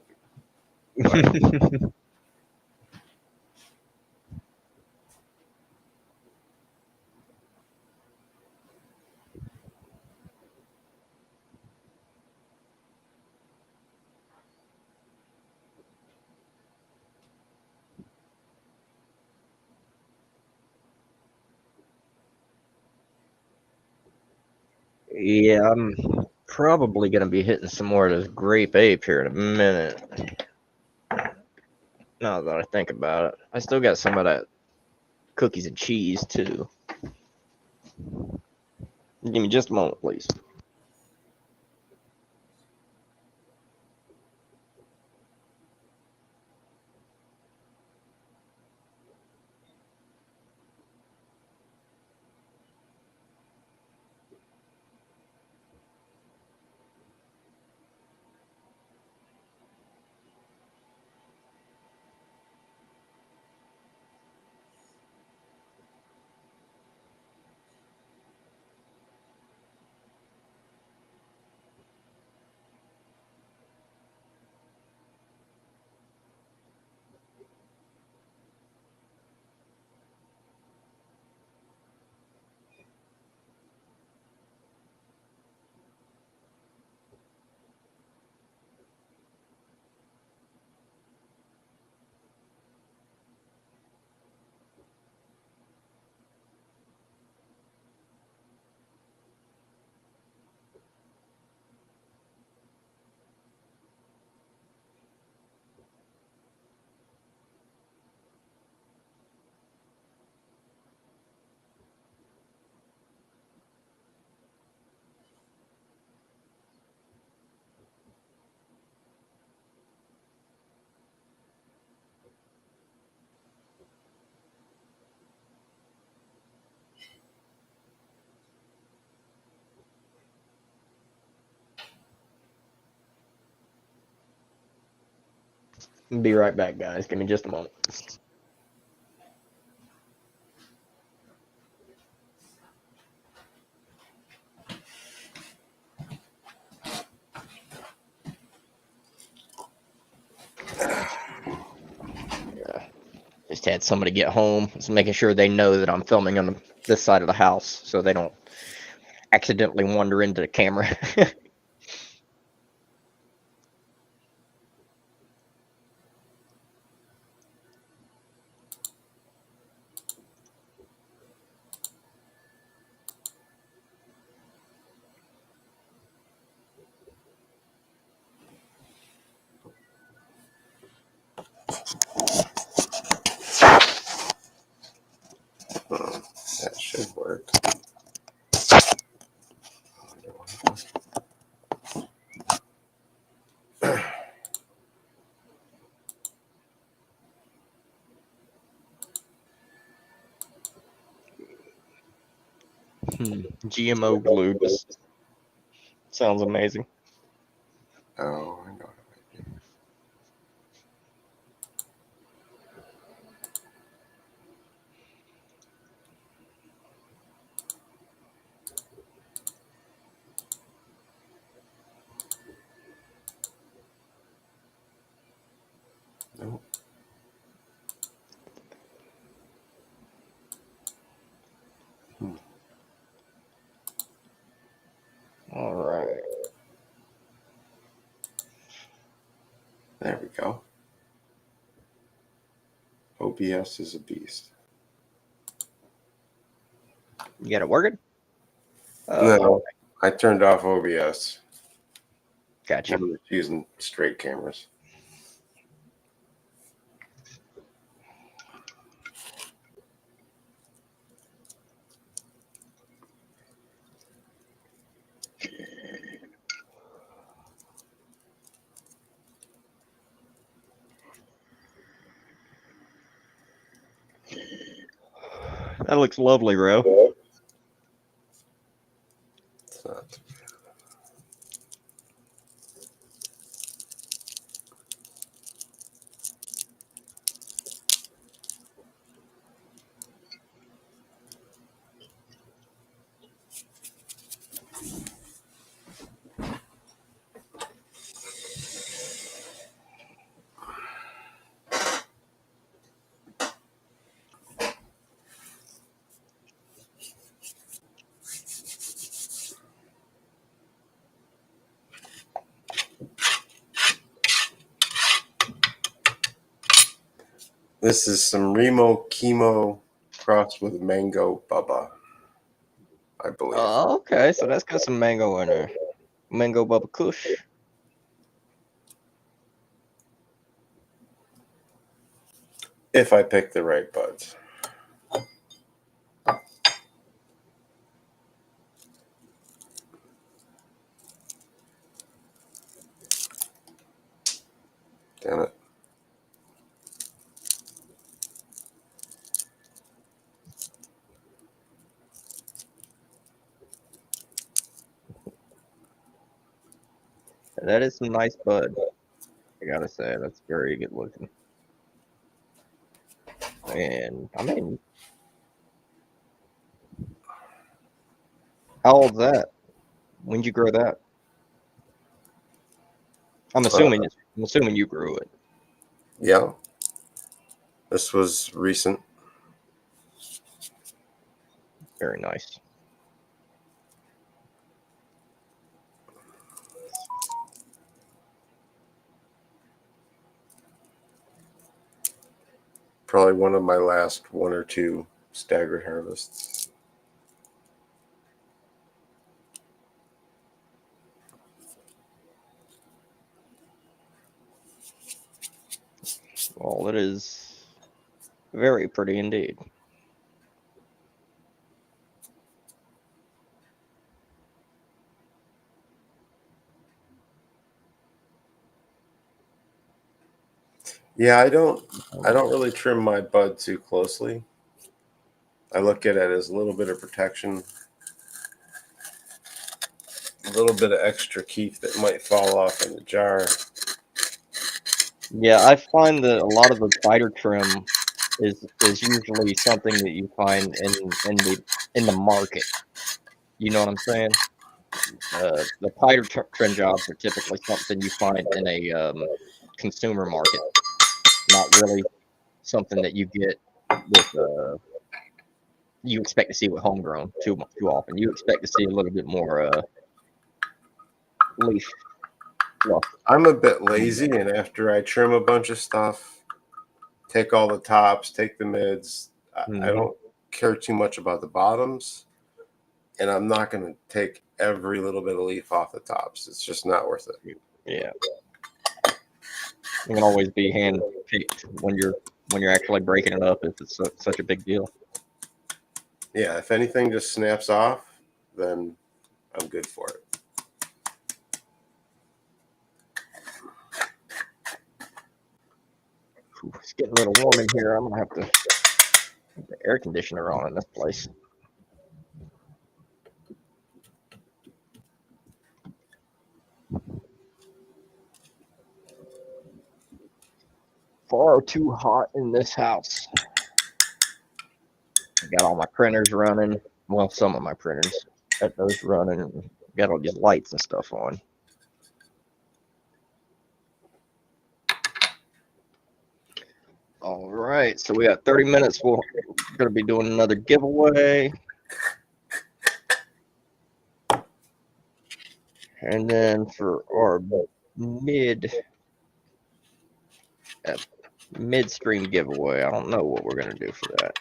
Yeah, I'm probably going to be hitting some more of this grape ape here in a minute. Now that I think about it, I still got some of that cookies and cheese too. Give me just a moment, please. Be right back, guys. Give me just a moment. Just had somebody get home. Just making sure they know that I'm filming on this side of the house so they don't accidentally wander into the camera. That should work. GMO glue. Just sounds amazing. Oh, I know. Nope. All right. There we go. OBS is a beast. You got it working? No, I turned off OBS. Gotcha. I'm just using straight cameras. That looks lovely, bro. It's not. This is some Remo Chemo crossed with Mango Bubba, I believe. Oh, okay. So that's got some mango in there. Mango Bubba Kush. If I pick the right buds. Damn it. That is some nice bud. I gotta say, that's very good looking. And I mean, how old's that? When'd you grow that? I'm assuming you grew it. Yeah. This was recent. Very nice. Probably one of my last one or two staggered harvests. Well, it is very pretty indeed. Yeah, I don't really trim my bud too closely. I look at it as a little bit of protection, a little bit of extra keef that might fall off in the jar. Yeah, I find that a lot of the spider trim is usually something that you find in the market. You know what I'm saying? The spider trim jobs are typically something you find in a consumer market, not really something that you get with you expect to see with homegrown too often. You expect to see a little bit more leaf fluff. I'm a bit lazy, and after I trim a bunch of stuff, take all the tops, take the mids, I don't care too much about the bottoms, and I'm not going to take every little bit of leaf off the tops. It's just not worth it. Yeah, it can always be hand picked when you're actually breaking it up if it's such a big deal. Yeah, if anything just snaps off, then I'm good for it. It's getting a little warm in here. I'm gonna have to put the air conditioner on in this place. Far too hot in this house. I got all my printers running. Well, some of my printers. Got those running. Got all the lights and stuff on. All right, so we got 30 minutes. We're going to be doing another giveaway. And then for our mid midstream giveaway. I don't know what we're gonna do for that.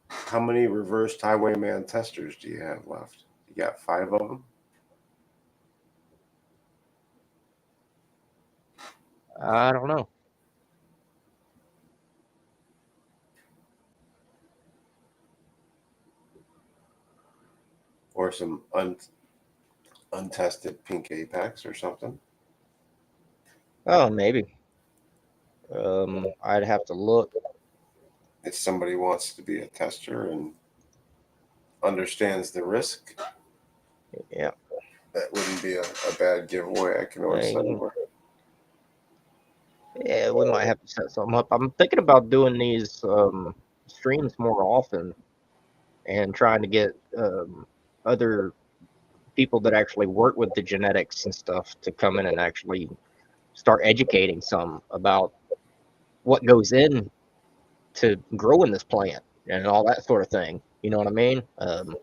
How many reversed Highwayman testers do you have left? You got 5 of them? I don't know. Or some untested pink Apex or something? Oh, maybe. I'd have to look. If somebody wants to be a tester and understands the risk, Yeah. that wouldn't be a bad giveaway. I can always set Hey. up. Yeah, we might have to set something up. I'm thinking about doing these streams more often and trying to get other people that actually work with the genetics and stuff to come in and actually start educating some about what goes in to growing this plant and all that sort of thing. You know what I mean?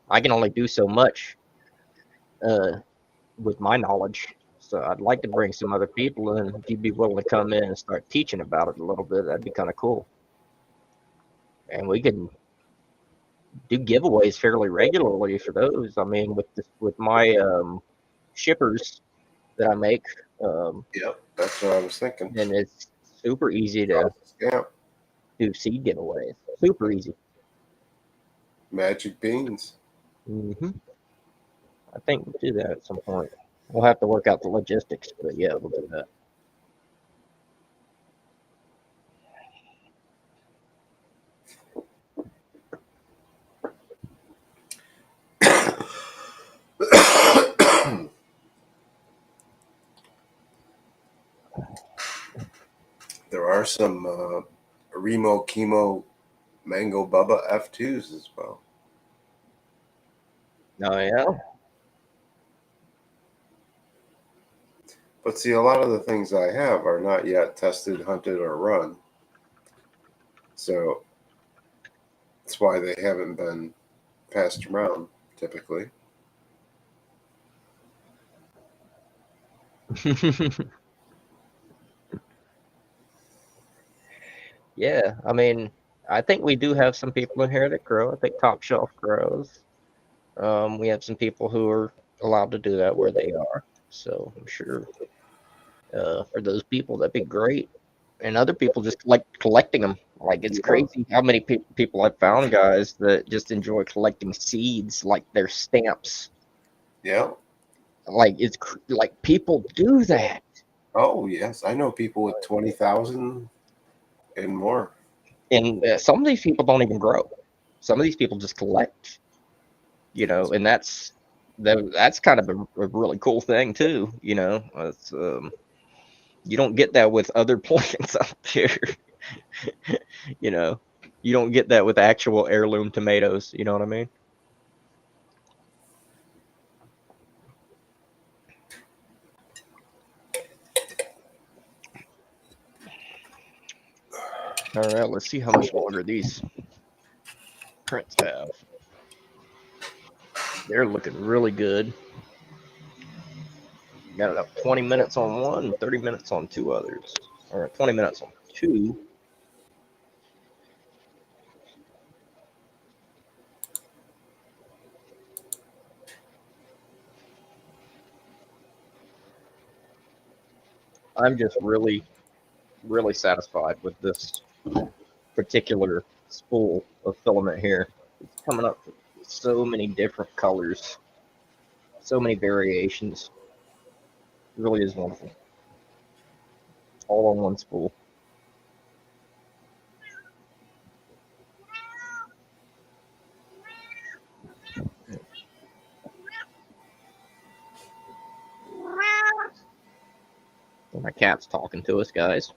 I can only do so much with my knowledge. So I'd like to bring some other people in. If you'd be willing to come in and start teaching about it a little bit, that'd be kind of cool. And we can do giveaways fairly regularly for those. I mean, with my shippers that I make, Yep, that's what I was thinking. then it's super easy to Yeah, do seed giveaways. Super easy. magic beans. I think we'll do that at some point. We'll have to work out the logistics, but yeah, we'll do that. There are some Remo Chemo Mango Bubba F2s as well. Oh yeah. But see, a lot of the things I have are not yet tested, hunted, or run. So that's why they haven't been passed around typically. Yeah, I mean, I think we do have some people in here that grow. I think Top Shelf grows. We have some people who are allowed to do that where they are. So I'm sure for those people that'd be great. And other people just like collecting them. Like it's crazy how many people I've found, guys, that just enjoy collecting seeds like their stamps. Yeah. Like like people do that. Oh yes, I know people with 20,000 and more. And some of these people don't even grow. Some of these people just collect. You know, and that's kind of a really cool thing too. You know, it's you don't get that with other plants out there. You know, you don't get that with actual heirloom tomatoes. You know what I mean? All right, let's see how much longer these prints have. They're looking really good. Got about 20 minutes on one, and 30 minutes on two others, or 20 minutes on two. I'm just really, really satisfied with this particular spool of filament here. It's coming up with so many different colors, so many variations. It really is wonderful. All on one spool. My cat's talking to us, guys.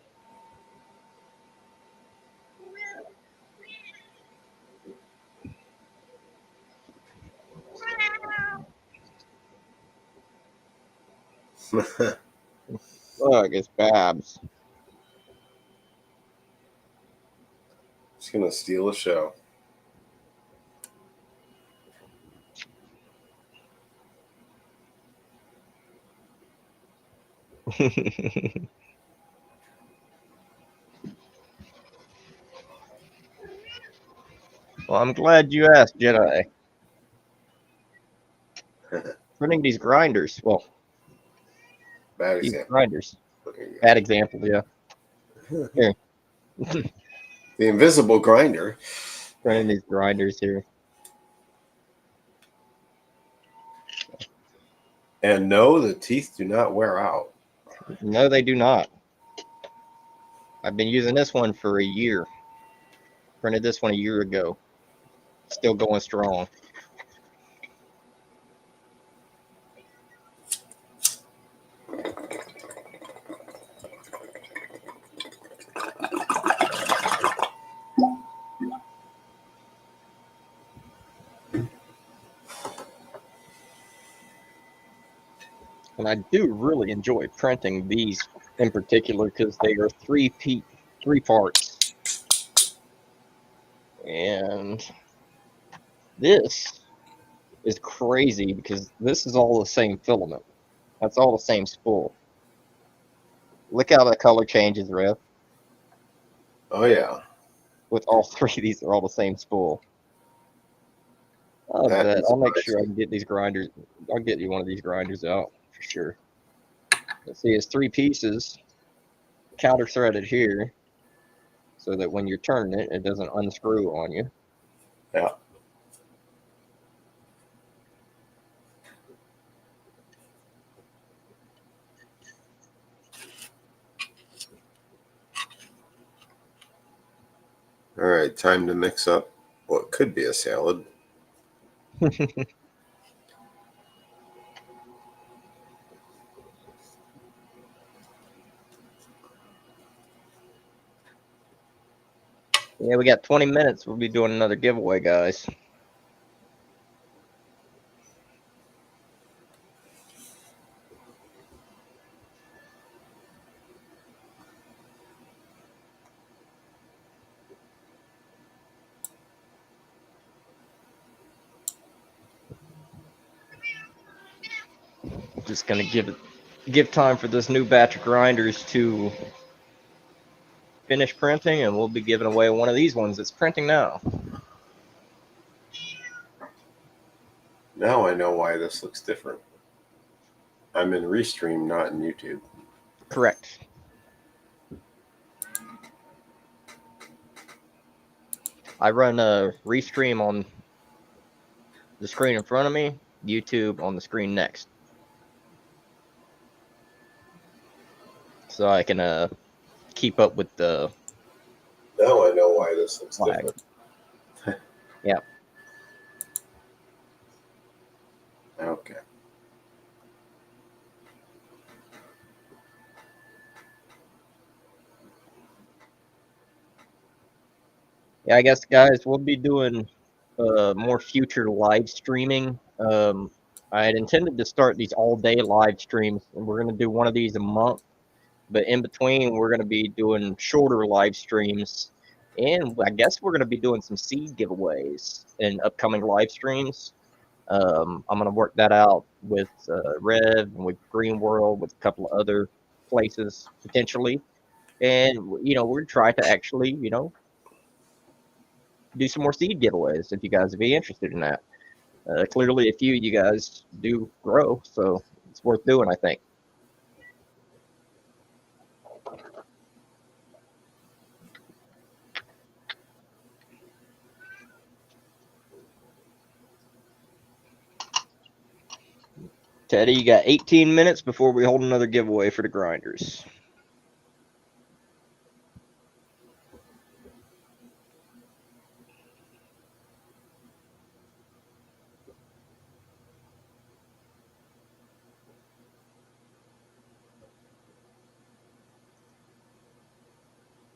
Oh, I guess Babs. gonna steal the show. Well, I'm glad you asked, Jedi. Printing these grinders. Well, Bad these example. grinders. There you Bad example, yeah. go. Here. The invisible grinder. Printing these grinders here. And no, the teeth do not wear out. No, they do not. I've been using this one for a year. Printed this one a year ago. Still going strong. And I do really enjoy printing these in particular because they are three parts. And this is crazy because this is all the same filament. That's all the same spool. Look how the color changes, Rev. Oh yeah. With all three of these, are all the same spool. I That bet is I'll make sure I amazing. can get these grinders. I'll get you one of these grinders out for sure. Let's see, it's 3 pieces, counter threaded here, so that when you're turning it, it doesn't unscrew on you. Yeah. All right, time to mix up what could be a salad. Yeah, we got 20 minutes. We'll be doing another giveaway, guys. Just gonna give time for this new batch of grinders to finish printing, and we'll be giving away one of these ones that's printing now. Now I know why this looks different. I'm in Restream, not in YouTube. Correct. I run a Restream on the screen in front of me, YouTube on the screen next. So I can keep up with the Now I know why this looks flag. different. Yeah. Okay. Yeah, I guess, guys, we'll be doing more future live streaming. I had intended to start these all-day live streams, and we're going to do one of these a month. But in between, we're going to be doing shorter live streams. And I guess we're going to be doing some seed giveaways in upcoming live streams. I'm going to work that out with Rev and with Green World, with a couple of other places potentially. And, we're trying to actually, do some more seed giveaways if you guys would be interested in that. Clearly, a few of you guys do grow, so it's worth doing, I think. Teddy, you got 18 minutes before we hold another giveaway for the grinders.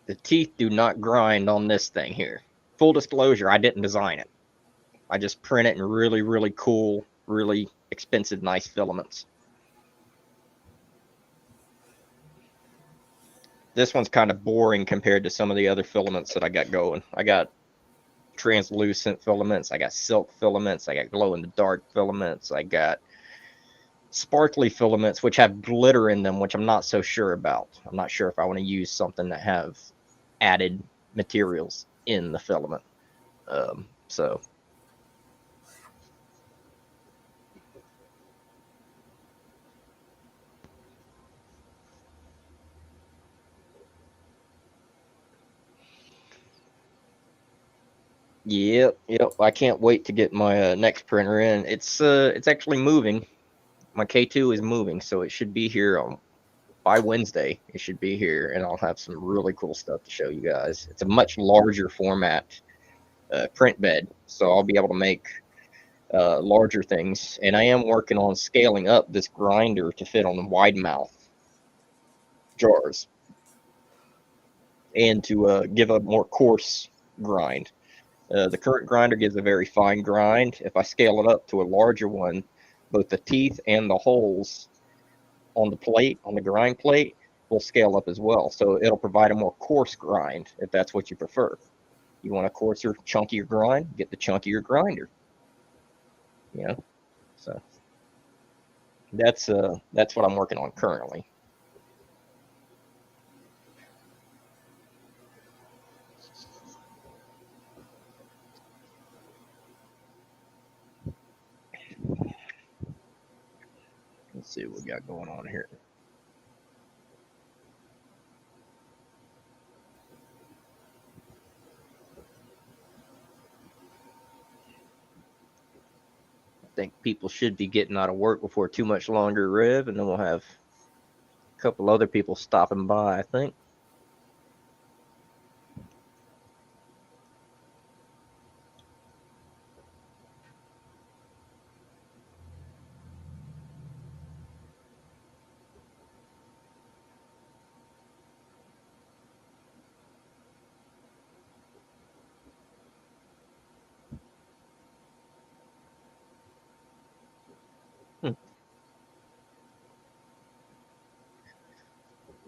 The teeth do not grind on this thing here. Full disclosure, I didn't design it. I just print it in really, really cool, really expensive, nice filaments. This one's kind of boring compared to some of the other filaments that I got going. I got translucent filaments, I got silk filaments, I got glow in the dark filaments, I got sparkly filaments which have glitter in them, which I'm not so sure about. I'm not sure if I want to use something that have added materials in the filament. So yep, I can't wait to get my next printer in. It's actually moving. My K2 is moving, so it should be here by Wednesday. It should be here, and I'll have some really cool stuff to show you guys. It's a much larger format print bed, so I'll be able to make larger things. And I am working on scaling up this grinder to fit on wide mouth jars and to give a more coarse grind. The current grinder gives a very fine grind. If I scale it up to a larger one, both the teeth and the holes on the plate, on the grind plate, will scale up as well. So it'll provide a more coarse grind if that's what you prefer. You want a coarser, chunkier grind, get the chunkier grinder. You know, so that's what I'm working on currently. Let's see what we got going on here. I think people should be getting out of work before too much longer, Rev, and then we'll have a couple other people stopping by, I think.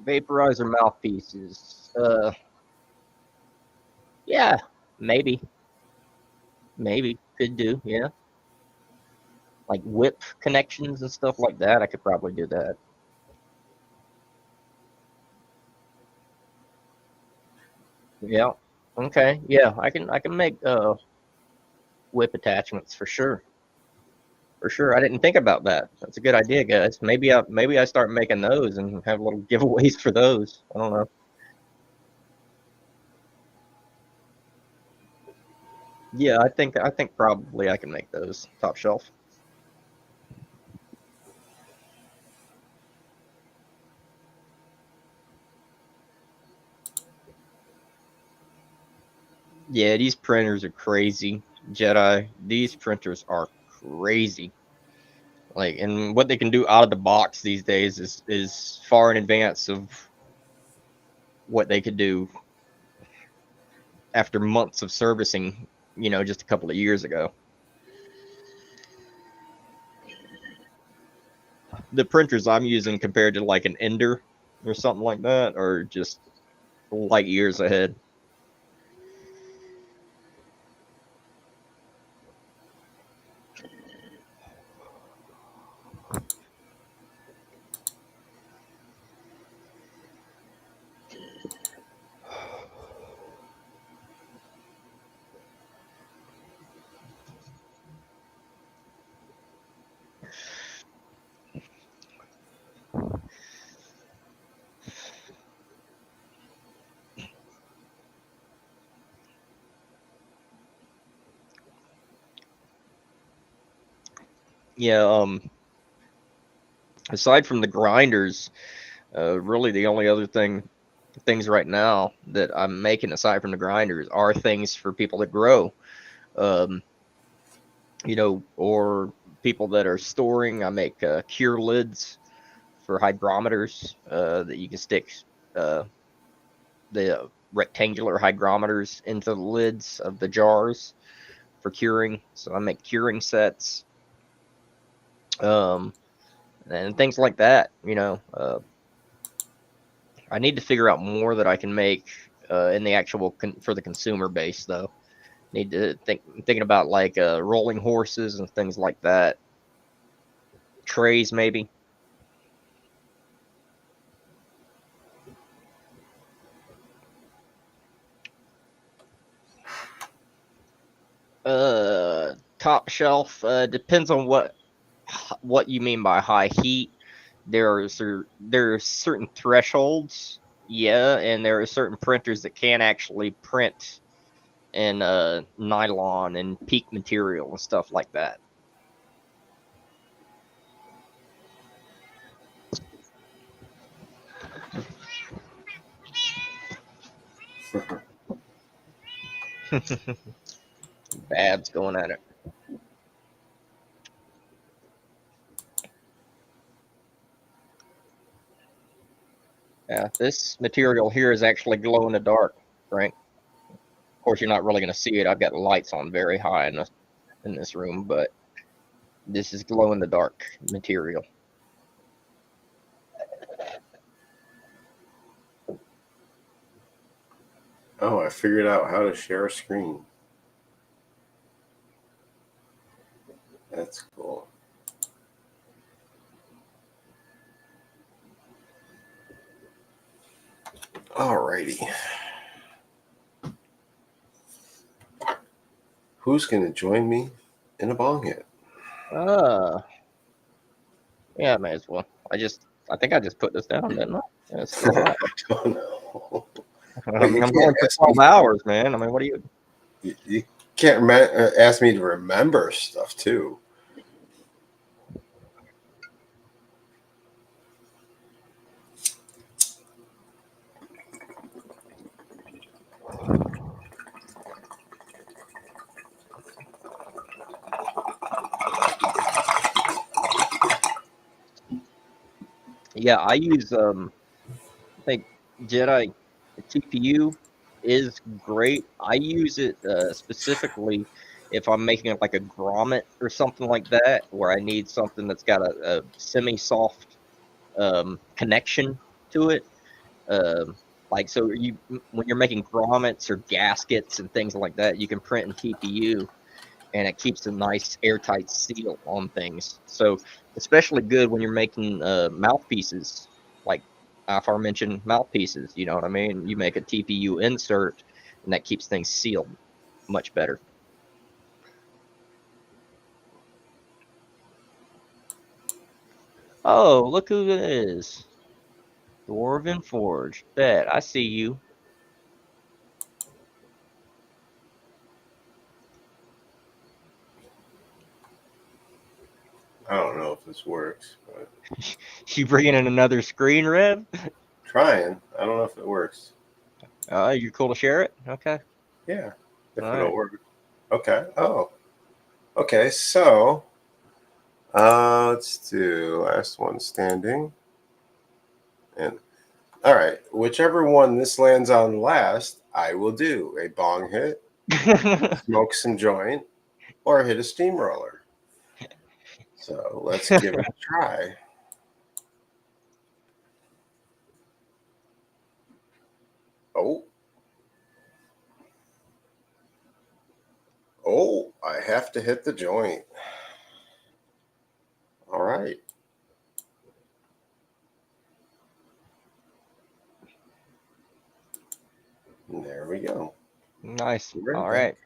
Vaporizer mouthpieces. Yeah, maybe could do. Yeah, like whip connections and stuff like that. I could probably do that. Yeah. Okay. Yeah, I can make whip attachments for sure. For sure. I didn't think about that. That's a good idea, guys. Maybe I start making those and have little giveaways for those. I don't know. Yeah, I think probably I can make those top shelf. Yeah, these printers are crazy, Jedi. These printers are crazy. Like, and what they can do out of the box these days is far in advance of what they could do after months of servicing, just a couple of years ago. The printers I'm using compared to like an Ender or something like that are just light years ahead. Yeah, aside from the grinders, really the only other things right now that I'm making aside from the grinders are things for people that grow. Um, or people that are storing. I make cure lids for hygrometers that you can stick uh, the rectangular hygrometers into the lids of the jars for curing. So I make curing sets and things like that. I need to figure out more that I can make in the actual for the consumer base though. Need to thinking about like rolling horses and things like that. Trays maybe. Top shelf depends on what you mean by high heat. There are certain thresholds, yeah, and there are certain printers that can actually print in nylon and peak material and stuff like that. Bab's going at it. Yeah, this material here is actually glow in the dark, right? Of course, you're not really going to see it. I've got the lights on very high in this room, but this is glow in the dark material. Oh, I figured out how to share a screen. That's cool. Alrighty. Who's going to join me in a bong hit? Yeah, may as well. I think I just put this down, didn't I? Yeah, it's still hot. I don't know. I mean, I'm going for 12 hours, man. I mean, what do you? You can't ask me to remember stuff too. Yeah, I use I think Jedi TPU is great. I use it specifically if I'm making like a grommet or something like that, where I need something that's got a semi-soft connection to it. Like so, when you're making grommets or gaskets and things like that, you can print in TPU, and it keeps a nice airtight seal on things. So especially good when you're making mouthpieces, like aforementioned mouthpieces. You know what I mean? You make a TPU insert, and that keeps things sealed much better. Oh, look who it is. Dwarven Forge. Bet, I see you. I don't know if this works, but You bringing in another screen, Rev? trying. I don't know if it works. You cool to share it? Okay. Yeah, if All it'll right. work. Okay. Oh, okay. So, let's do last one standing. And all right, whichever one this lands on last, I will do a bong hit, smoke some joint, or hit a steamroller. So let's give it a try. Oh. Oh, I have to hit the joint. All right. There we go. Nice. Right All then. right.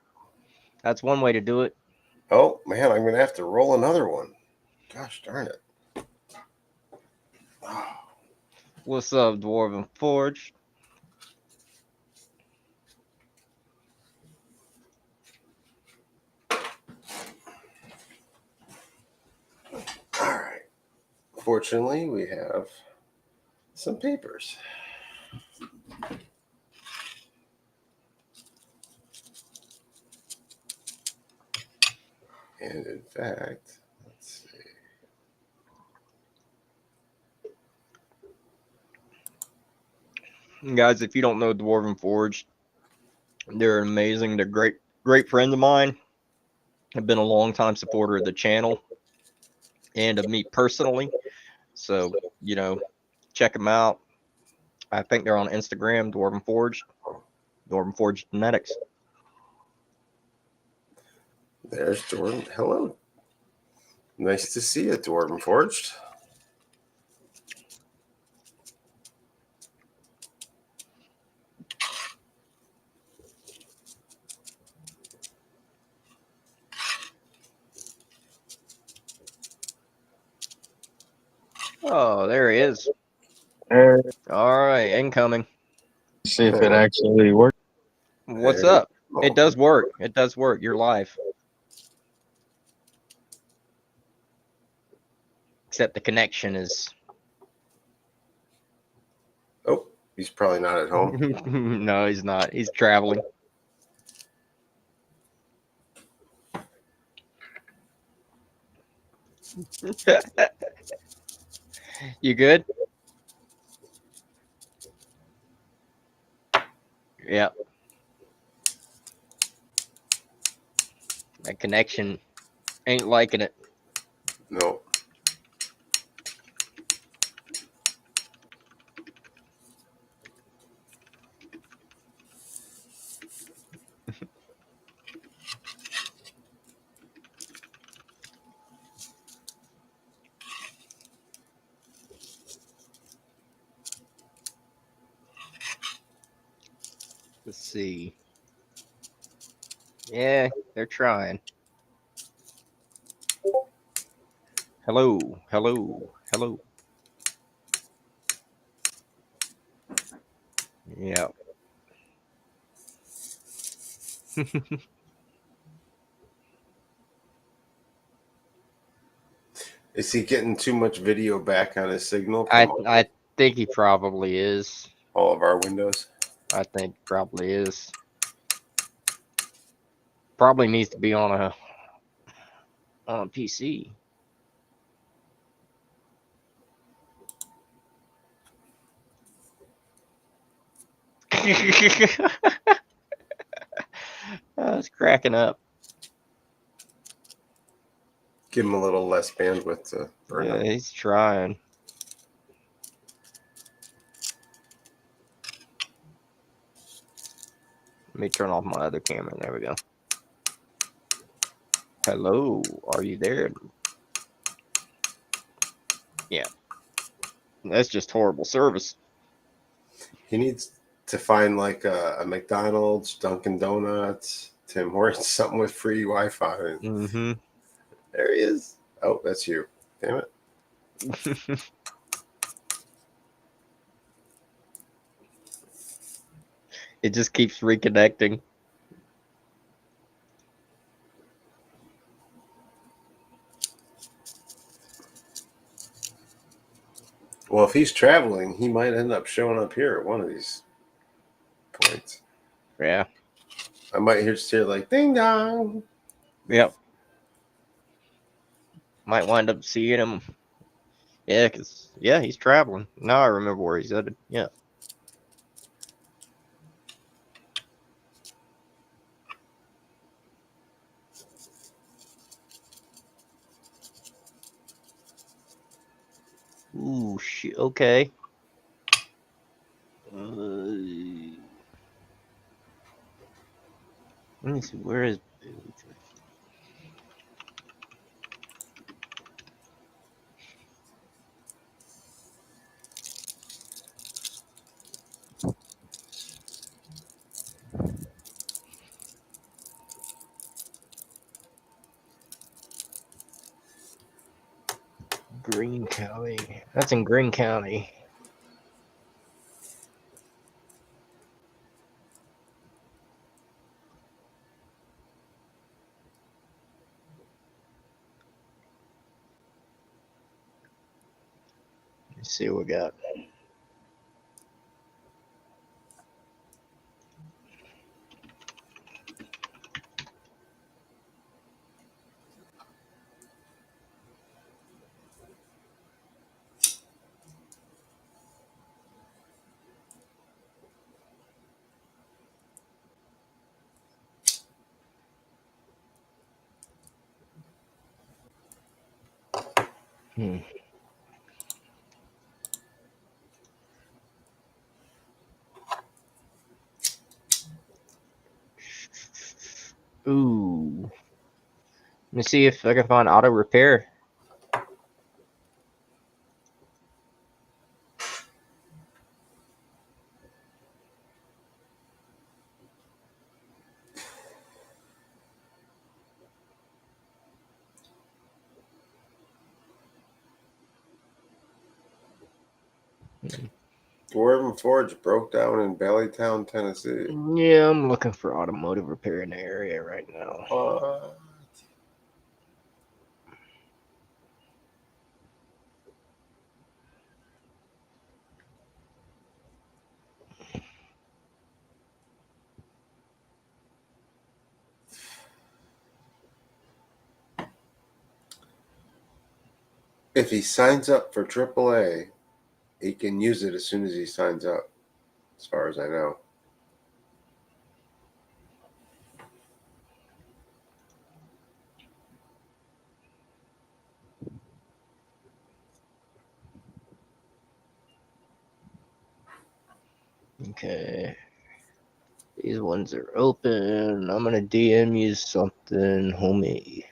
That's one way to do it. Oh, man, I'm going to have to roll another one. Gosh darn it. Oh. What's up, Dwarven Forge? All right. Fortunately, we have some papers. And in fact, let's see. Guys, if you don't know Dwarven Forge, they're amazing. They're great friends of mine. Have been a long time supporter of the channel and of me personally. So, check them out. I think they're on Instagram, Dwarven Forge. Dwarven Forge Genetics. There's Jordan. Hello. Nice to see you, Dwarven Forged. Oh, there he is. There, All right, incoming. see if it actually works. What's There up? you It go. does work. It does work. You're live. Except the connection is. Oh, he's probably not at home. No, he's not. He's traveling. You good? Yeah. That connection ain't liking it. No. Let's see. Yeah, they're trying. Hello, hello, hello. Yeah. Is he getting too much video back on his signal from I think he probably is. all of our windows? I think probably is. Probably needs to be on a PC. I was cracking up. Give him a little less bandwidth to burn Yeah, up. he's trying. Let me turn off my other camera. There we go. Hello, are you there? Yeah. That's just horrible service. He needs to find like a McDonald's, Dunkin' Donuts, Tim Hortons, something with free Wi-Fi. Mm-hmm. There he is. Oh, that's you. Damn it. It just keeps reconnecting. Well, if he's traveling, he might end up showing up here at one of these points. Yeah. I might just hear like ding dong. Yep. Might wind up seeing him. Yeah, he's traveling. Now I remember where he's headed. Yeah. Ooh, shit. Okay. Let me see. Where is? Greene County. That's in Greene County. Let's see what we got. Hmm. Ooh. Let me see if I can find auto repair. Dwarven Forge broke down in Ballytown, Tennessee. Yeah, I'm looking for automotive repair in the area right now. What? If he signs up for AAA, he can use it as soon as he signs up, as far as I know. Okay. These ones are open. I'm gonna DM you something, homie.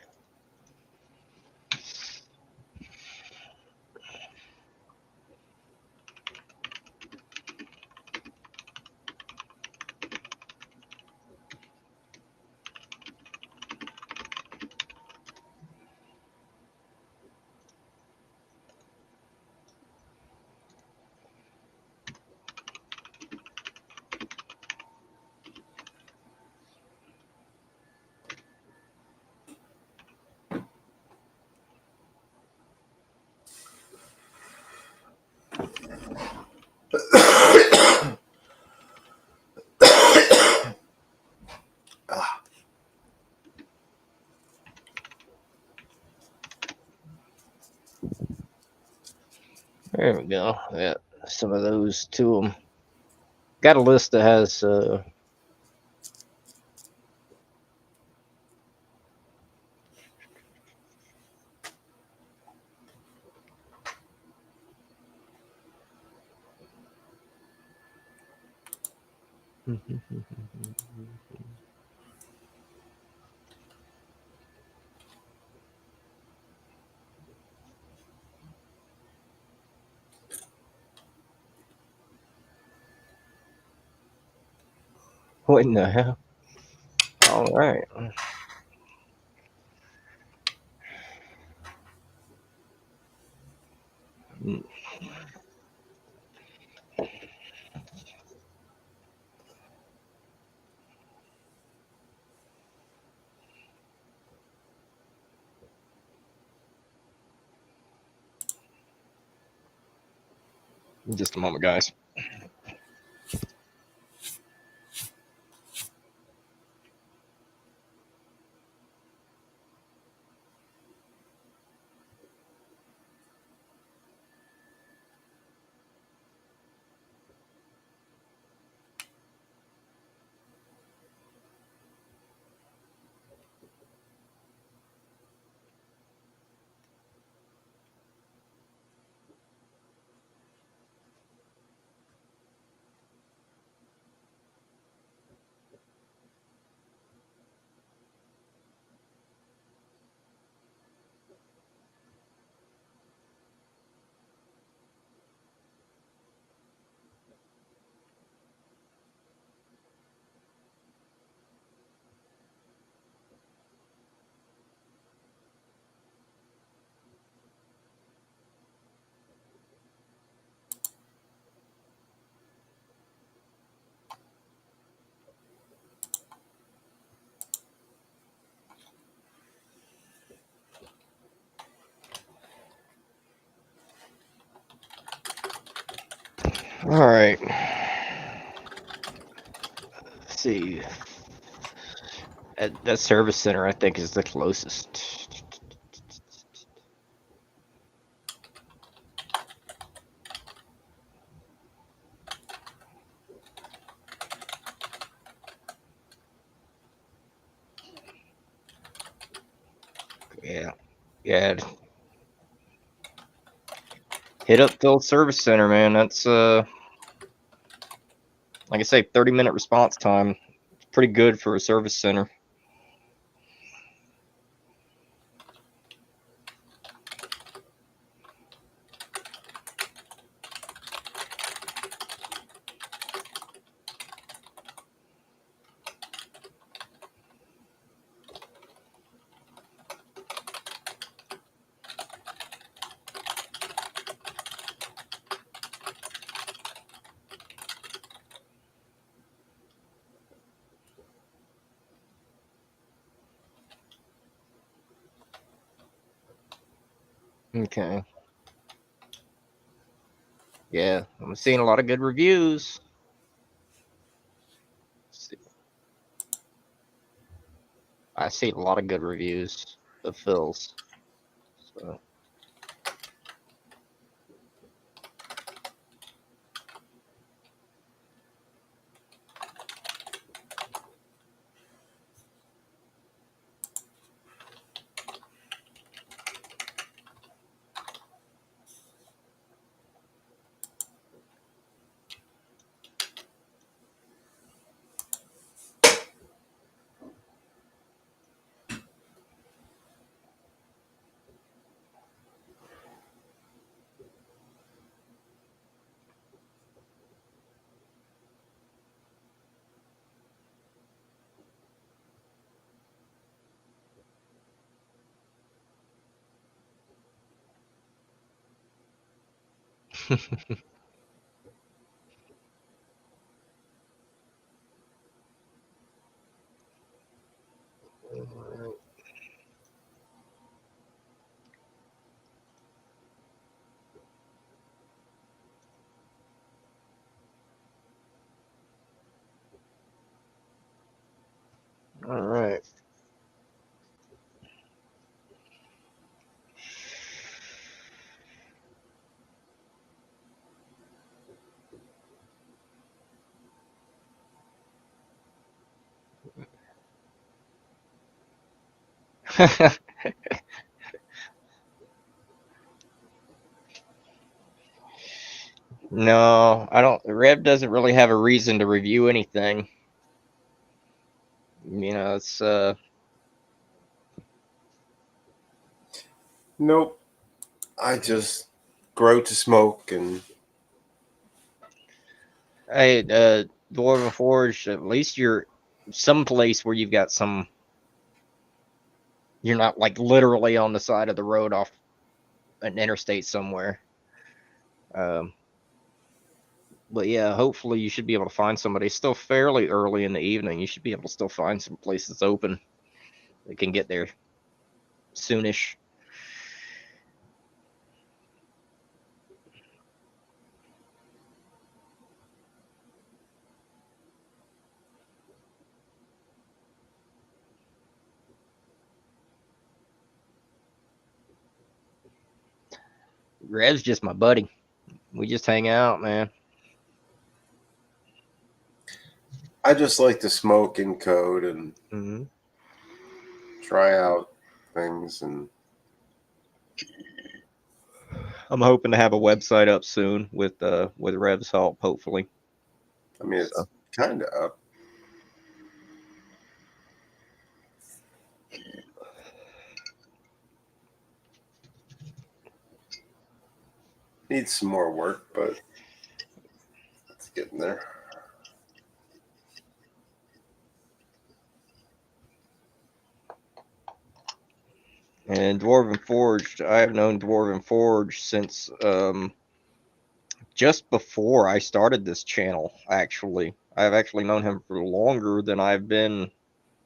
There we go. Yeah, some of those to them. Got a list that has what in the hell? All right. Just a moment, guys. All right. Let's see. That service center, I think, is the closest. Yeah. Yeah. Hit up the old service center, man. That's like I say, 30-minute response time. It's pretty good for a service center. Okay. Yeah, I'm seeing a lot of good reviews. I see a lot of good reviews of Phil's. So. All right. No, I don't. Rev doesn't really have a reason to review anything. It's Nope. I just grow to smoke and hey, Dwarven Forge. At least you're some place where you've got some. You're not like literally on the side of the road off an interstate somewhere. But yeah, hopefully you should be able to find somebody. It's still fairly early in the evening. You should be able to still find some place that's open that can get there soonish. Rev's just my buddy. We just hang out, man. I just like to smoke and code and try out things. And I'm hoping to have a website up soon with Rev's help, hopefully. I mean, it's kind of up. Needs some more work, but it's getting there. And Dwarven Forged, I have known Dwarven Forge since just before I started this channel, actually. I've actually known him for longer than I've been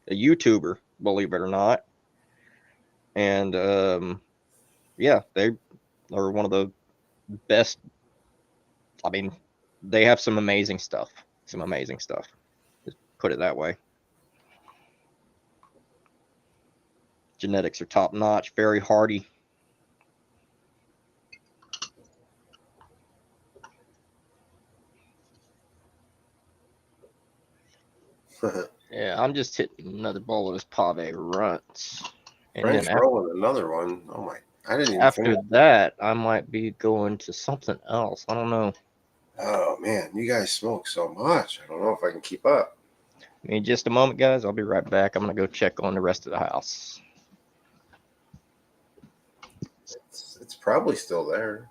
a YouTuber, believe it or not. And yeah, they are one of the best. I mean, they have some amazing stuff. Some amazing stuff. Just put it that way. Genetics are top notch, very hardy. Yeah, I'm just hitting another bowl of this pave runts. And Frank's then rolling another one. Oh my! I didn't even after finish. that, I might be going to something else. I don't know. Oh man, you guys smoke so much. I don't know if I can keep up. In just a moment, guys. I'll be right back. I'm gonna go check on the rest of the house. It's probably still there.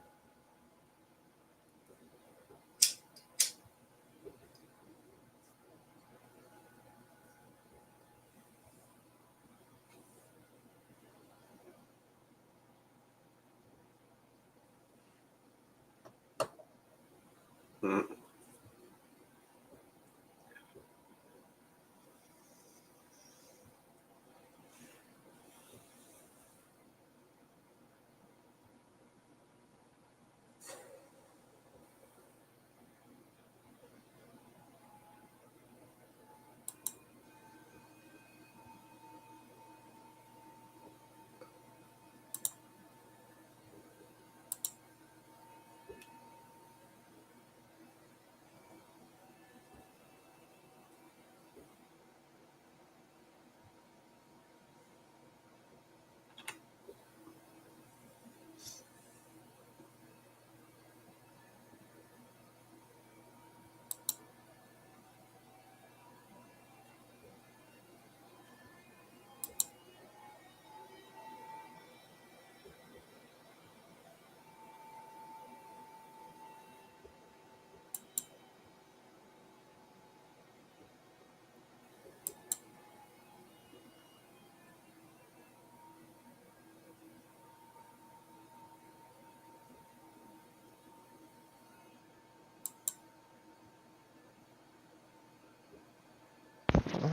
Hmm.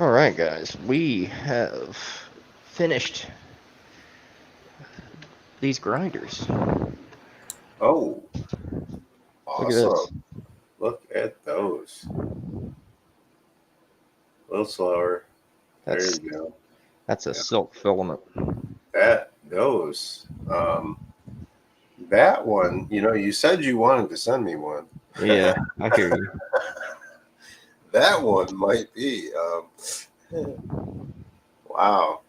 All right, guys, we have finished these grinders. Oh, Look at awesome. this. Look at those. A little slower. There That's you go. that's a Yeah. silk filament. Those. That one, you said you wanted to send me one. Yeah, I hear you. That one might be. Wow.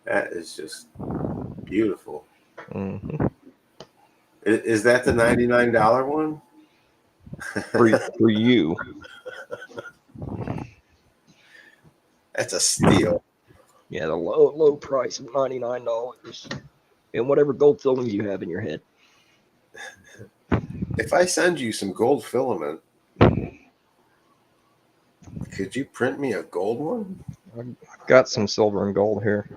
That is just beautiful. Hmm. Is that the $99 one? For you. That's a steal. Yeah, the low price of $99, and whatever gold fillings you have in your head. If I send you some gold filament, could you print me a gold one? I've got some silver and gold here.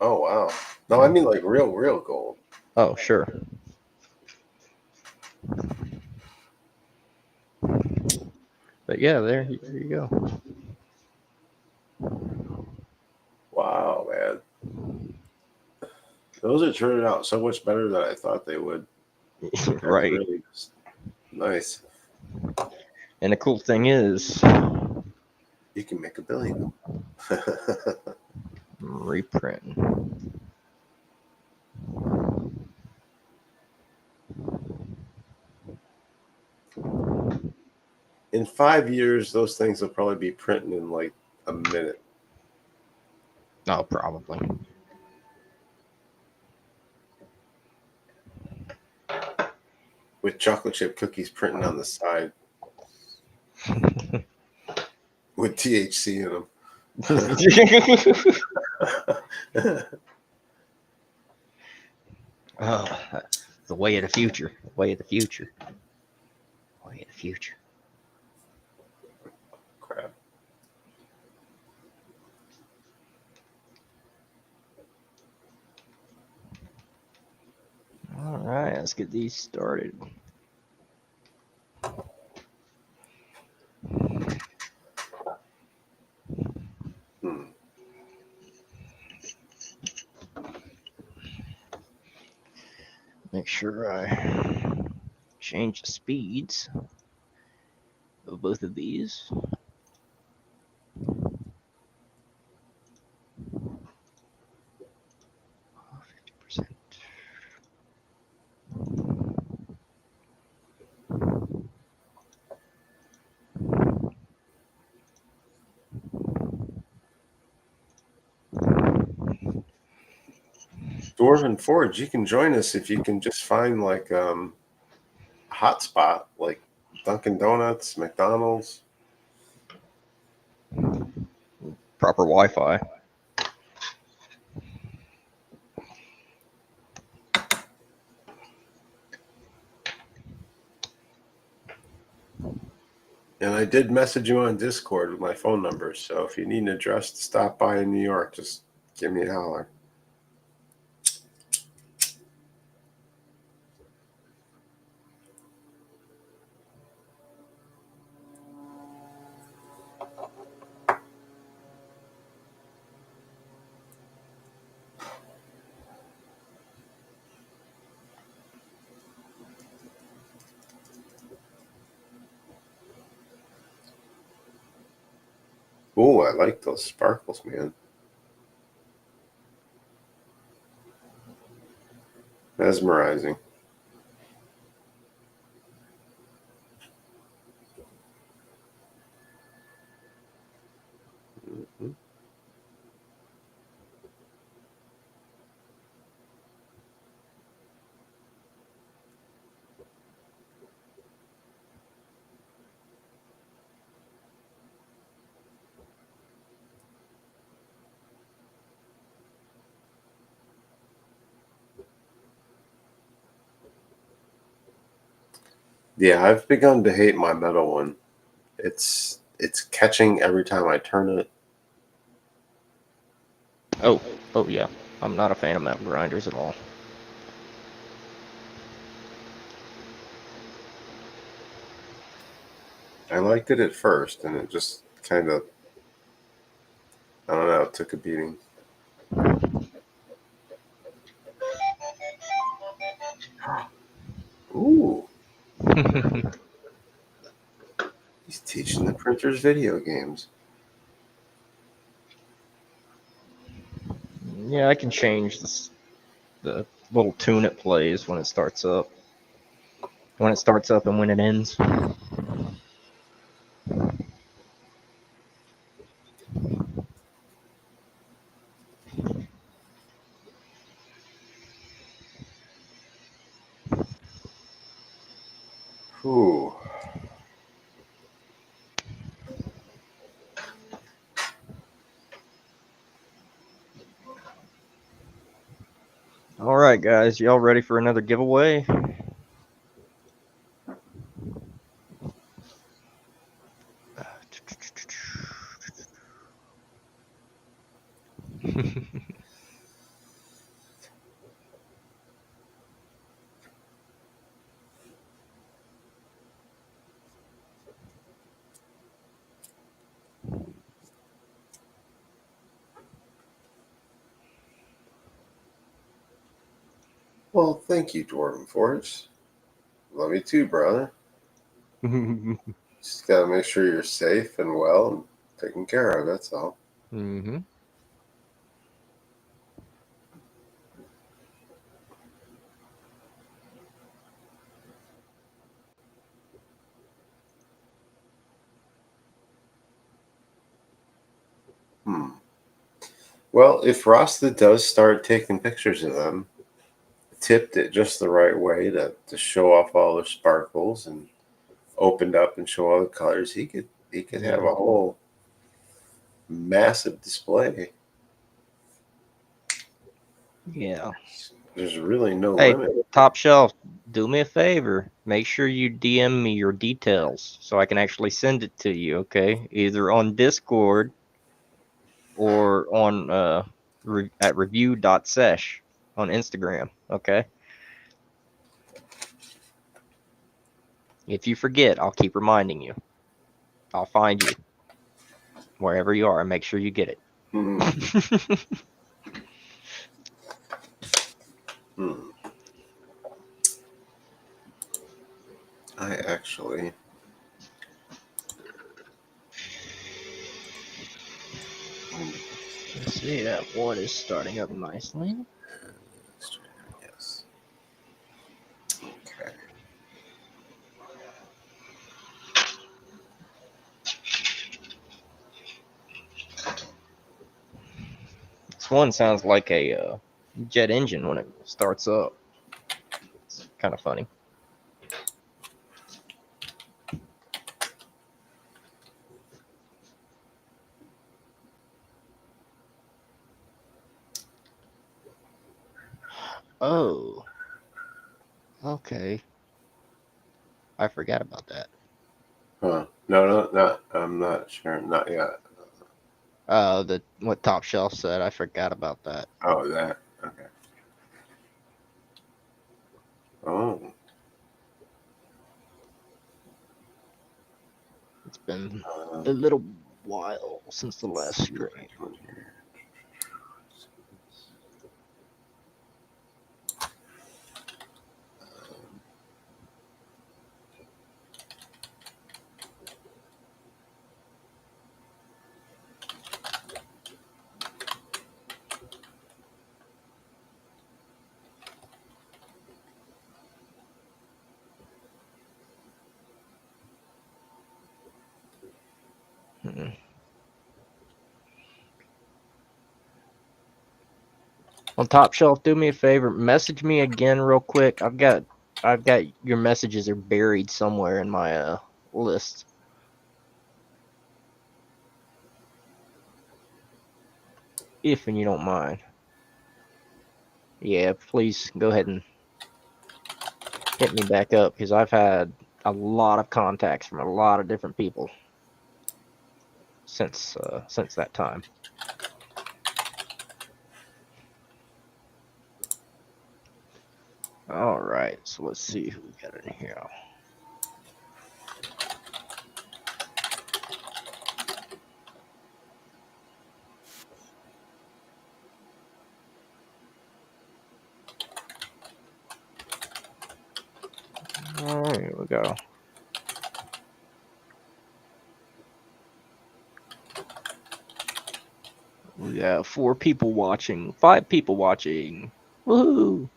Oh wow. No, I mean like real gold. Oh, sure. But yeah, there you go. Wow, man. Those are turning out so much better than I thought they would. That's Right. really nice. And the cool thing is, You can make a billion of them. reprint. In 5 years, those things will probably be printing in like a minute. Oh, probably. With chocolate chip cookies printing on the side with THC in them. Oh, the way of the future. The way of the future. Way of the future. Crap. All right, let's get these started. Hmm. Make sure I change the speeds of both of these. Oh, 50%. Dwarven Forge, you can join us if you can just find like a hotspot like Dunkin' Donuts, McDonald's. Proper Wi-Fi. And I did message you on Discord with my phone number. So if you need an address to stop by in New York, just give me a holler. Oh, I like those sparkles, man. Mesmerizing. Mhm. Yeah, I've begun to hate my metal one. It's catching every time I turn it. Oh, yeah. I'm not a fan of metal grinders at all. I liked it at first, and it just kind of, I don't know, took a beating. Ooh, he's teaching the printers video games. Yeah, I can change the little tune it plays when it starts up. When it starts up and when it ends. Ooh. All right, guys, y'all ready for another giveaway? Well, thank you, Dwarven Force. Love you too, brother. Just gotta make sure you're safe and well and taken care of. That's all. Mm-hmm. Well, if Rasta does start taking pictures of them, tipped it just the right way to show off all the sparkles and opened up and show all the colors, he could have a whole massive display. Yeah. There's really no Hey, limit. Top Shelf, do me a favor. Make sure you DM me your details so I can actually send it to you, okay? Either on Discord or on at review.sesh on Instagram, okay? If you forget, I'll keep reminding you. I'll find you wherever you are and make sure you get it. Hmm. Hmm. I actually. Let's see, that one is starting up nicely. Yes. Okay. This one sounds like a jet engine when it starts up. It's kind of funny. Oh, okay. I forgot about that. Huh. No, not. I'm not sure. Not yet. What Top Shelf said. I forgot about that. Oh, that. Okay. Oh. It's been a little while since the last See what stream. I'm doing here. Hmm. On Top Shelf, do me a favor. Message me again real quick. I've got your messages are buried somewhere in my list. If and you don't mind. Yeah, please go ahead and hit me back up because I've had a lot of contacts from a lot of different people since that time. All right, so let's see who we got in here. we go. We got 4 people watching, 5 people watching. Woohoo!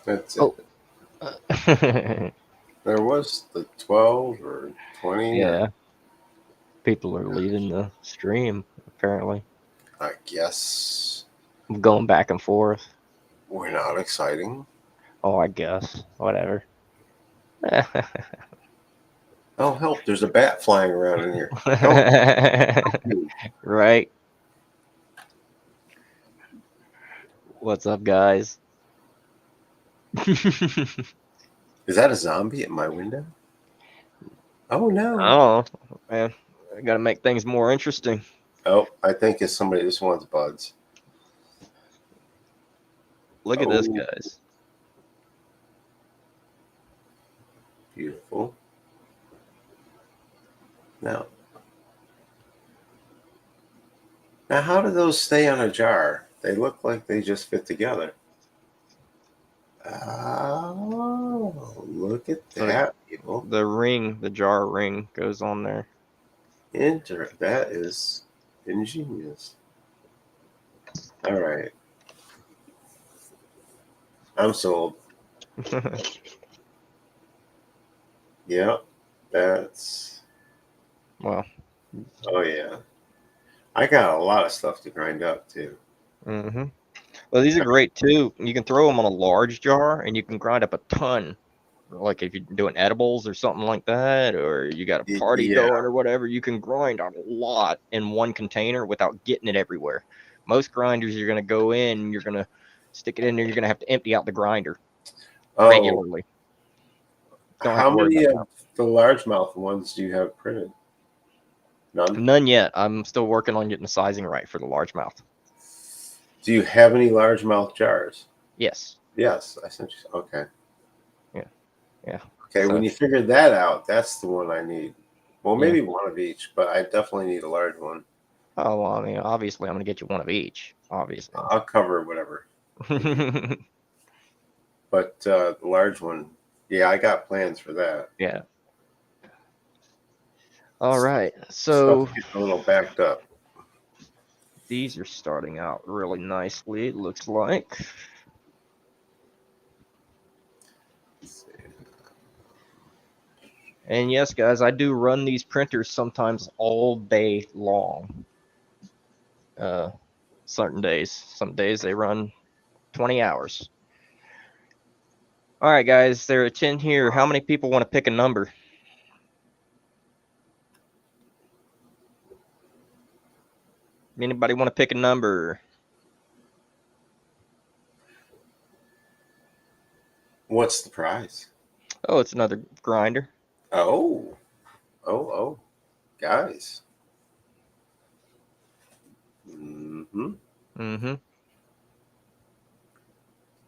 That's it. Oh. There was the 12 or 20. Yeah. People are leaving the stream, apparently. I guess I'm going back and forth. we're not exciting. Oh, I guess. Whatever. Oh, help. There's a bat flying around in here. Help me. Right. What's up, guys? Is that a zombie at my window? Oh, no. Oh, man. I gotta make things more interesting. Oh, I think it's somebody just wants buds. Look at this, Oh. guys. Beautiful. Now, how do those stay on a jar? They look like they just fit together. Oh, look at So that, people. the ring, the jar ring goes on there. That is ingenious. All right. I'm sold. Yeah, that's. Well. Oh, yeah. I got a lot of stuff to grind up, too. Mm-hmm. Well, these are great, too. You can throw them on a large jar, and you can grind up a ton. Like if you're doing edibles or something like that, or you got a party Yeah. going or whatever, you can grind a lot in one container without getting it everywhere. Most grinders, you're going to go in, you're going to stick it in there, you're going to have to empty out the grinder regularly. Don't have How to worry many about of the largemouth ones do you have printed? that. None? None yet. I'm still working on getting the sizing right for the largemouth. Do you have any largemouth jars? Yes. Yes, I sent you. Okay. Yeah. Okay, So- when you figured that out, that's the one I need. Well, maybe one of each, but I definitely need a large one. Oh, well, I mean, obviously, I'm going to get you one of each. Obviously. I'll cover whatever. But the large one, yeah, I got plans for that. Yeah. All right. So Stuff's getting a little backed up. these are starting out really nicely, it looks like. And yes, guys, I do run these printers sometimes all day long. Certain days. Some days they run 20 hours. All right, guys, there are 10 here. How many people want to pick a number? Anybody want to pick a number? What's the prize? Oh, it's another grinder. Oh, guys. Mm-hmm.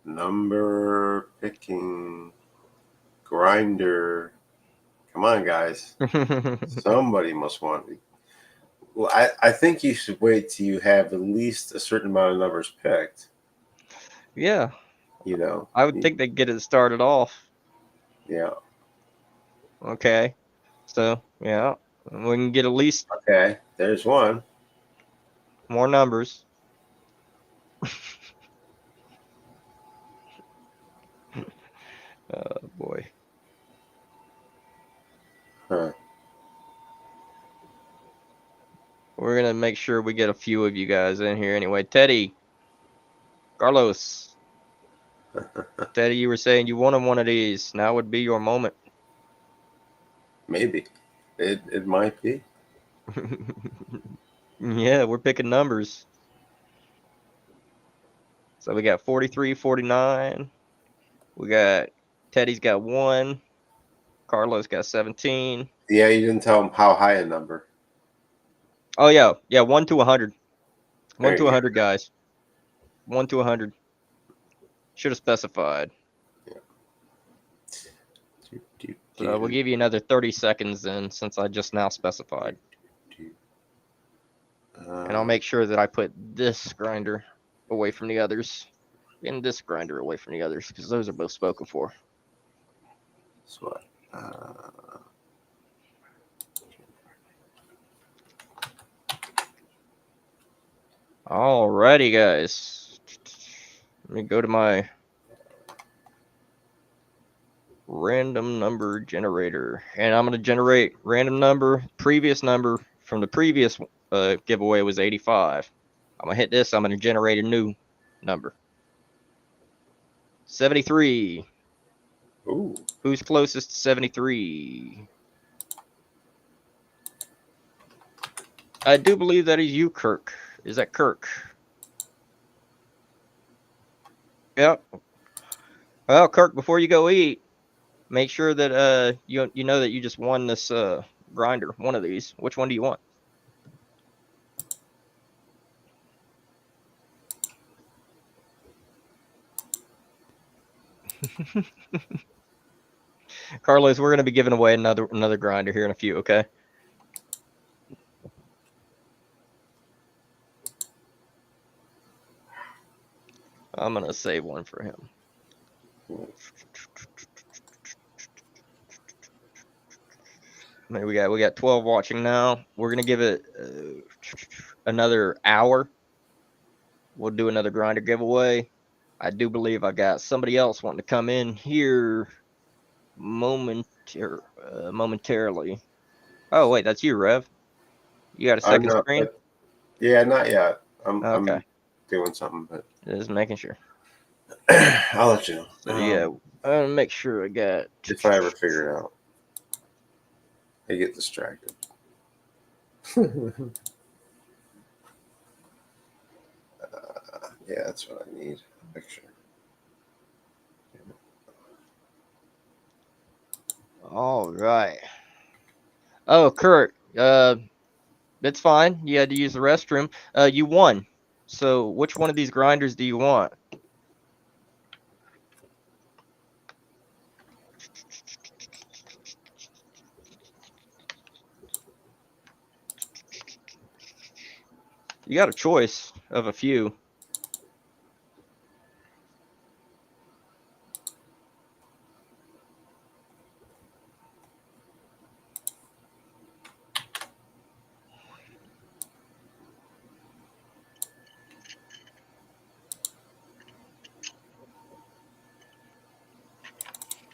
Number picking grinder. Come on, guys. Somebody must want me. Well, I think you should wait till you have at least a certain amount of numbers picked. Yeah. You know. I would think they'd get it started off. Yeah. Okay. So, yeah. We can get at least Okay. There's one. more numbers. Oh, boy. Huh. We're going to make sure we get a few of you guys in here anyway. Teddy. Carlos. Teddy, you were saying you wanted one of these. Now would be your moment. Maybe. It might be. Yeah, we're picking numbers. So we got 43, 49. We got Teddy's got 1. Carlos got 17. Yeah, you didn't tell him how high a number. Oh, yeah. Yeah, 1 to 100. 1 There to you 100, guys. 1 to 100. Should have specified. So we'll give you another 30 seconds then, since I just now specified. And I'll make sure that I put this grinder away from the others and this grinder away from the others because those are both spoken for. That's what. Alrighty, guys. Let me go to my random number generator, and I'm going to generate random number. Previous number from the previous giveaway was 85. I'm going to hit this. I'm going to generate a new number. 73. Ooh. Who's closest to 73? I do believe that is you, Kirk. Is that Kirk? Yep. Well, Kirk, before you go eat, make sure that you know that you just won this grinder, one of these. Which one do you want? Carlos, we're going to be giving away another grinder here in a few, okay? I'm going to save one for him. Maybe we got 12 watching now. We're going to give it another hour. We'll do another grinder giveaway. I do believe I got somebody else wanting to come in here momentarily. Oh, wait, that's you, Rev. You got a second screen? Yeah, not yet. Okay. I'm doing something, but Just making sure. I'll let you know. So, yeah, I'll make sure I got. If I ever figure it out, I get distracted. Yeah, that's what I need. A picture. All right. Oh, Kurt, that's fine. You had to use the restroom. You won. So which one of these grinders do you want? You got a choice of a few.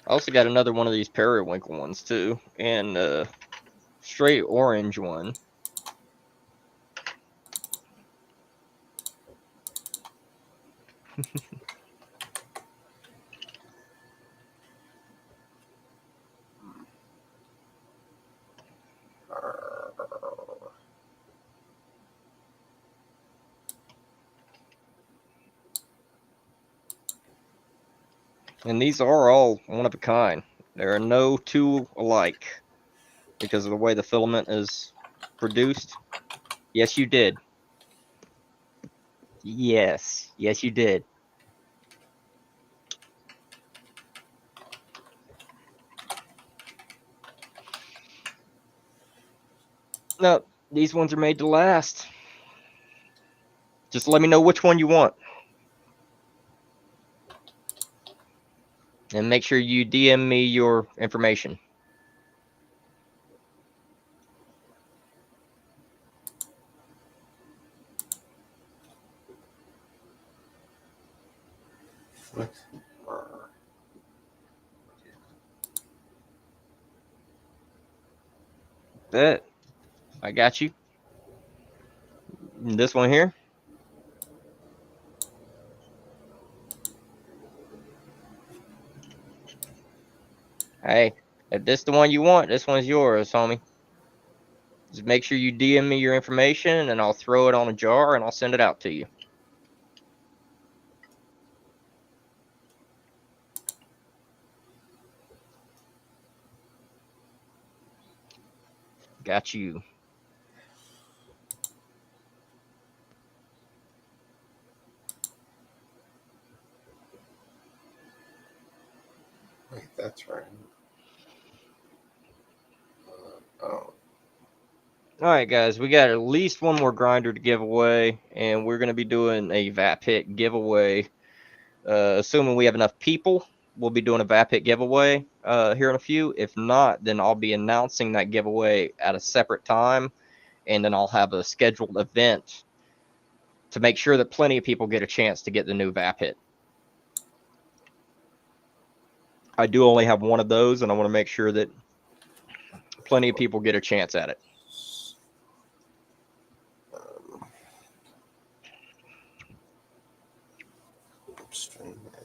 I also got another one of these periwinkle ones too, and a straight orange one. And these are all one of a kind. There are no two alike because of the way the filament is produced. Yes, you did. Yes, you did. No, these ones are made to last. Just let me know which one you want. And make sure you DM me your information. What? That I got you. This one here. Hey, if this the one you want, this one's yours, homie. Just make sure you DM me your information and I'll throw it on a jar and I'll send it out to you. Got you. Wait, that's right. Oh, All right, guys, we got at least one more grinder to give away, and we're going to be doing a VAP Pit giveaway. Assuming we have enough people, we'll be doing a VAP Pit giveaway here in a few. If not, then I'll be announcing that giveaway at a separate time, and then I'll have a scheduled event to make sure that plenty of people get a chance to get the new VAP Pit. I do only have one of those, and I want to make sure that plenty of people get a chance at it. Stream that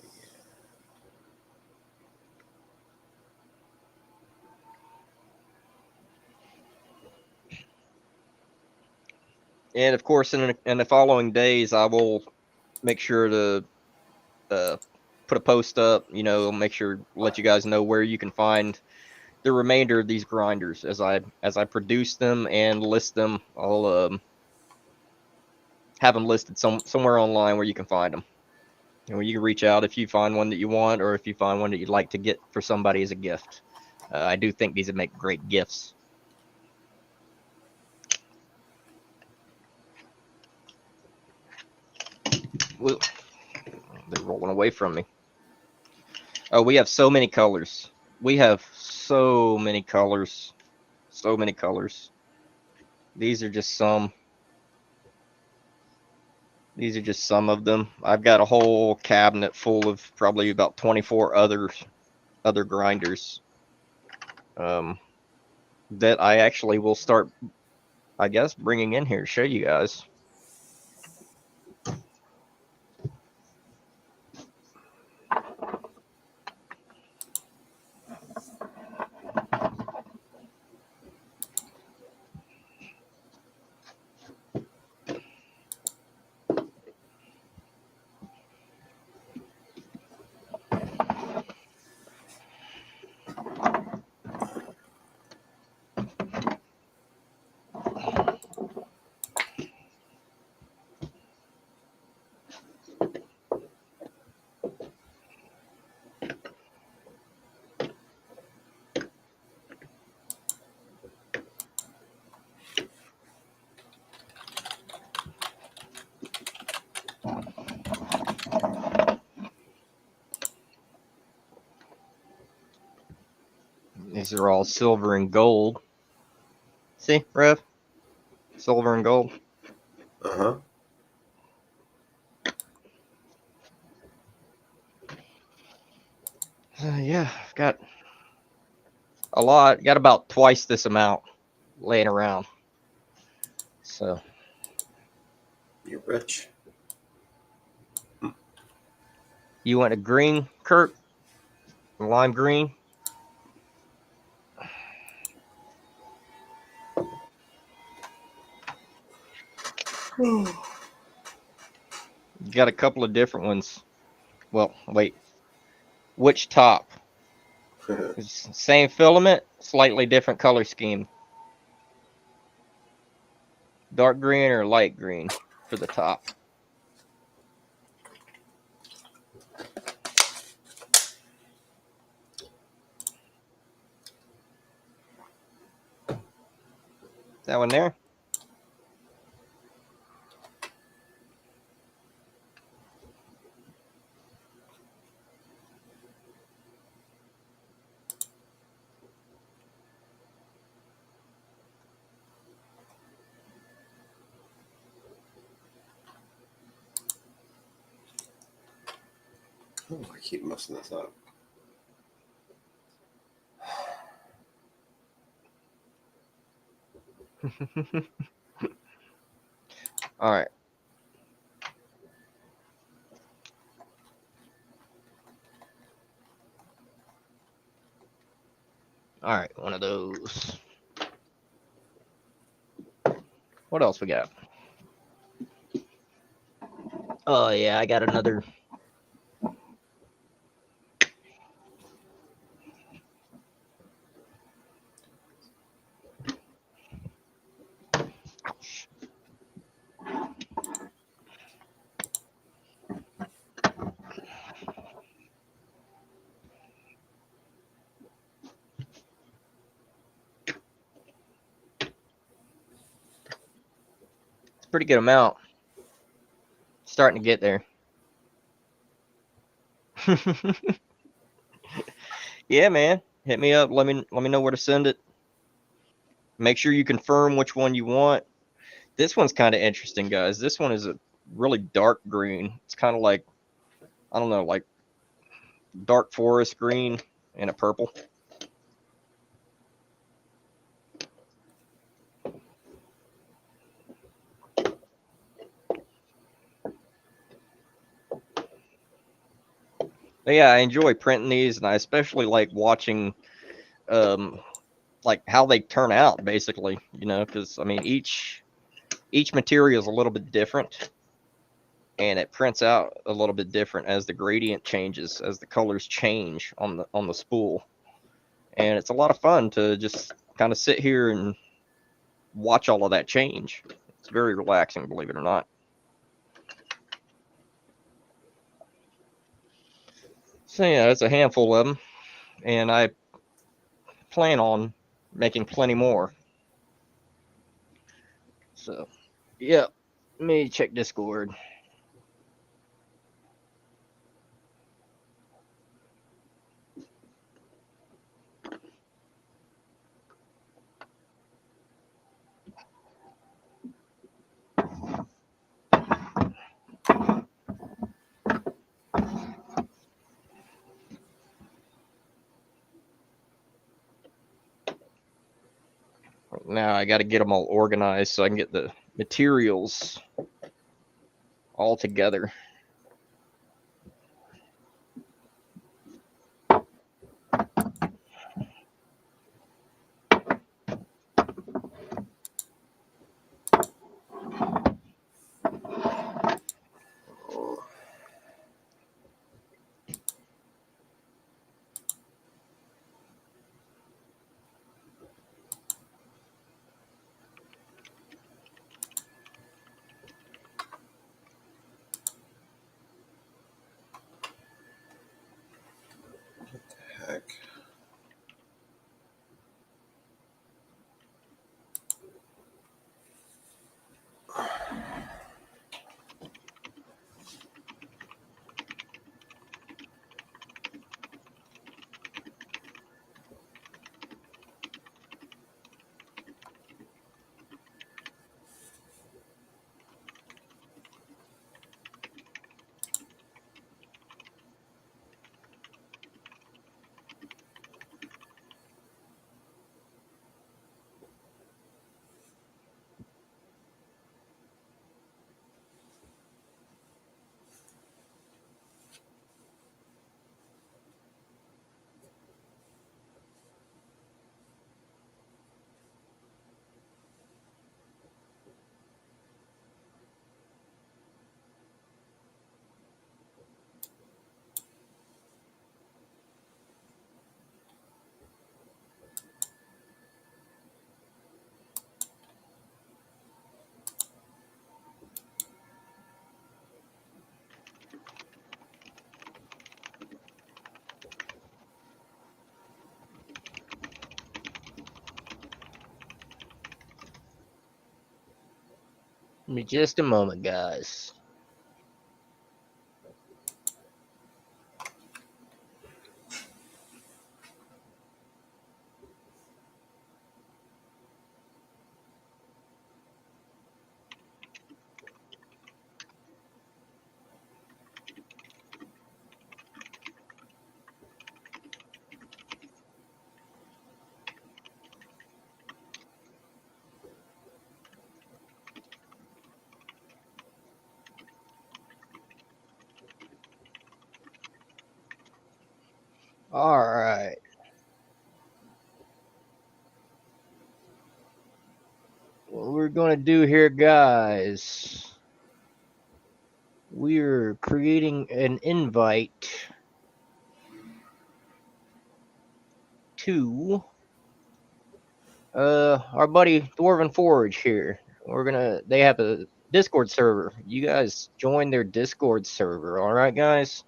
again. And of course, in the following days, I will make sure to put a post up. You know, make sure let you guys know where you can find the remainder of these grinders as I produce them and list them. I'll have them listed somewhere online where you can find them, and where you can reach out if you find one that you want, or if you find one that you'd like to get for somebody as a gift. I do think these would make great gifts. Whoa, they're rolling away from me. Oh, we have so many colors. We have so many colors. So many colors. These are just some. These are just some of them. I've got a whole cabinet full of probably about 24 other grinders that I actually will start, I guess, bringing in here to show you guys. These are all silver and gold. See, Rev? Silver and gold. Uh-huh. Yeah, I've got a lot. Got about twice this amount laying around. So You're rich. you want a green, Kurt? Lime green? You got a couple of different ones. Well, wait. Which top? Same filament, slightly different color scheme. Dark green or light green for the top. That one there? Oh, I keep messing this up. All right. All right, one of those. What else we got? Oh, yeah, I got another. Ouch. a pretty good amount. Starting to get there. Yeah, man. Hit me up. Let me know where to send it. Make sure you confirm which one you want. This one's kind of interesting, guys. This one is a really dark green. It's kind of like, I don't know, like dark forest green and a purple. But yeah, I enjoy printing these, and I especially like watching like how they turn out, basically, you know, because I mean each material is a little bit different, and it prints out a little bit different as the gradient changes, as the colors change on the spool. And it's a lot of fun to just kind of sit here and watch all of that change. It's very relaxing, believe it or not. So yeah, it's a handful of them, and I plan on making plenty more. So yeah, let me check Discord. Now I got to get them all organized so I can get the materials all together. Heck. Give me just a moment, guys. All right. What we're going to do here, guys, we're creating an invite to our buddy Dwarven Forge here. They have a Discord server. You guys join their Discord server, all right, guys?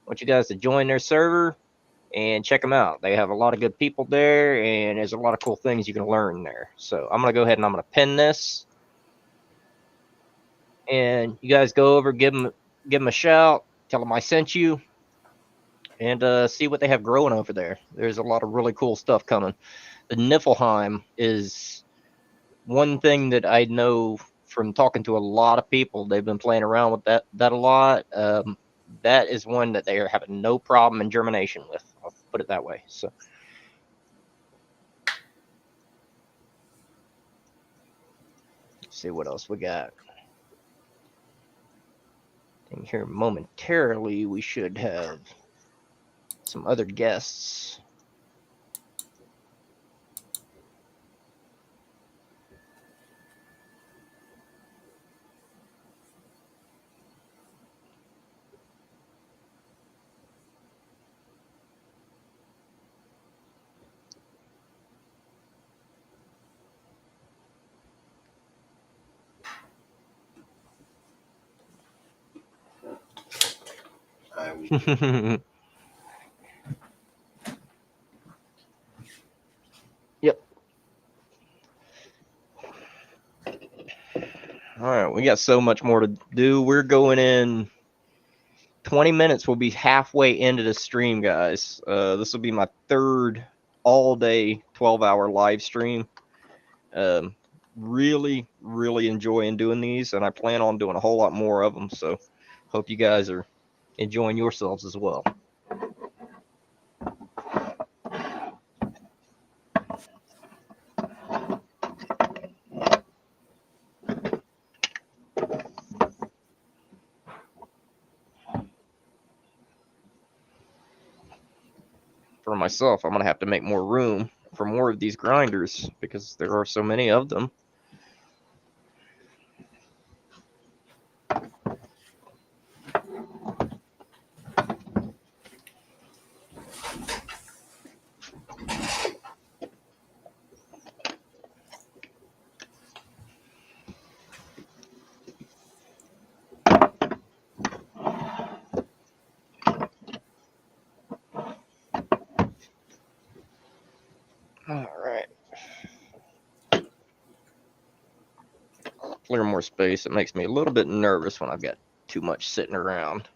I want you guys to join their server and check them out. They have a lot of good people there, and there's a lot of cool things you can learn there. So I'm gonna go ahead and I'm gonna pin this. And you guys go over, give them a shout, tell them I sent you, and see what they have growing over there. There's a lot of really cool stuff coming. The Niflheim is one thing that I know from talking to a lot of people. They've been playing around with that a lot. That is one that they are having no problem in germination with. I'll put it that way. So. Let's see what else we got. And here momentarily, we should have some other guests. Yep. All right, we got so much more to do. We're going in 20 minutes. We'll be halfway into the stream, guys. This will be my third all-day 12-hour live stream. Really, really enjoying doing these, and I plan on doing a whole lot more of them. So, hope you guys are enjoying yourselves as well. For myself, I'm going to have to make more room for more of these grinders because there are so many of them. All right. Clear more space. It makes me a little bit nervous when I've got too much sitting around.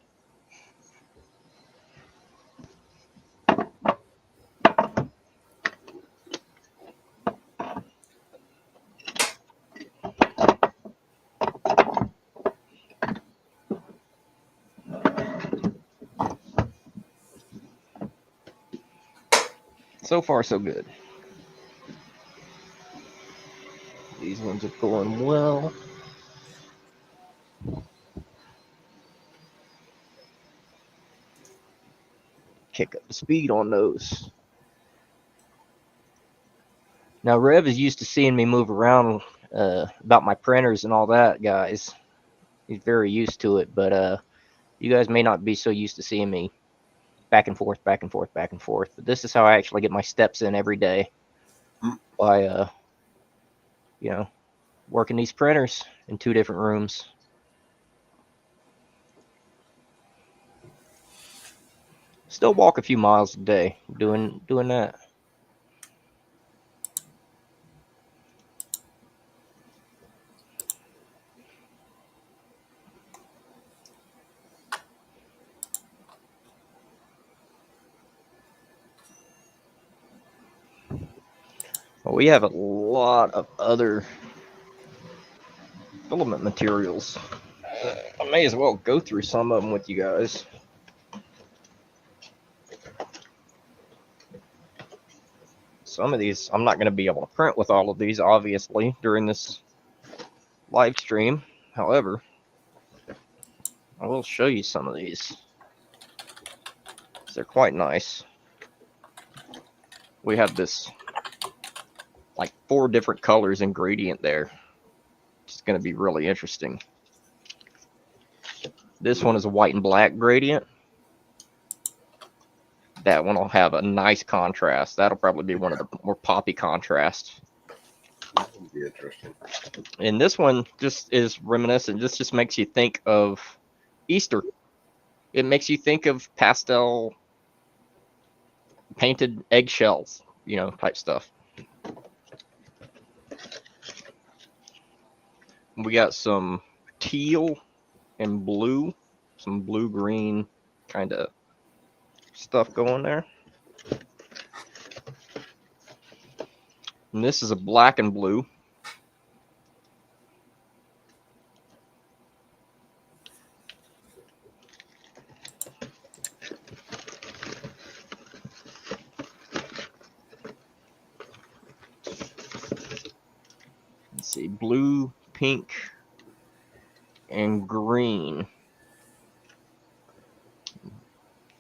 So far, so good. These ones are going well. Kick up the speed on those. Now, Rev is used to seeing me move around about my printers and all that, guys. He's very used to it, but you guys may not be so used to seeing me back and forth, back and forth, back and forth. But this is how I actually get my steps in every day by, working these printers in 2 different rooms. Still walk a few miles a day doing that. Well, we have a lot of other filament materials. I may as well go through some of them with you guys. Some of these, I'm not going to be able to print with all of these, obviously, during this live stream. However, I will show you some of these. They're quite nice. We have this, like, 4 different colors and gradient there. It's going to be really interesting. This one is a white and black gradient. That one will have a nice contrast. That'll probably be one of the more poppy contrasts. That would be interesting. And this one just is reminiscent. This just makes you think of Easter. It makes you think of pastel painted eggshells, type stuff. We got some teal and blue, some blue green kind of stuff going there. And this is a black and blue. Let's see, blue, pink, and green.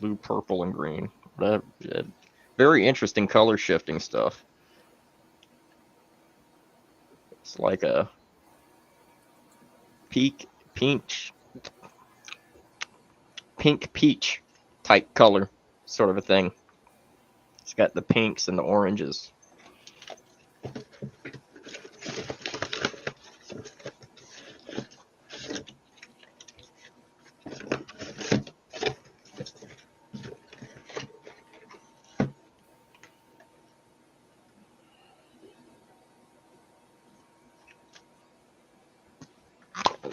Blue, purple, and green. Very interesting color shifting stuff. It's like a pink peach type color, sort of a thing. It's got the pinks and the oranges.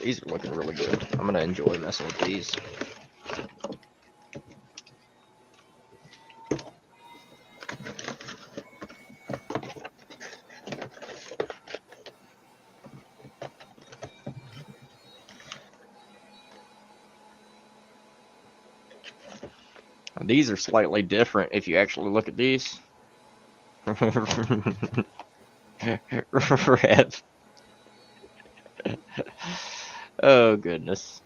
These are looking really good. I'm gonna enjoy messing with these. These are slightly different if you actually look at these. Red. Oh, goodness.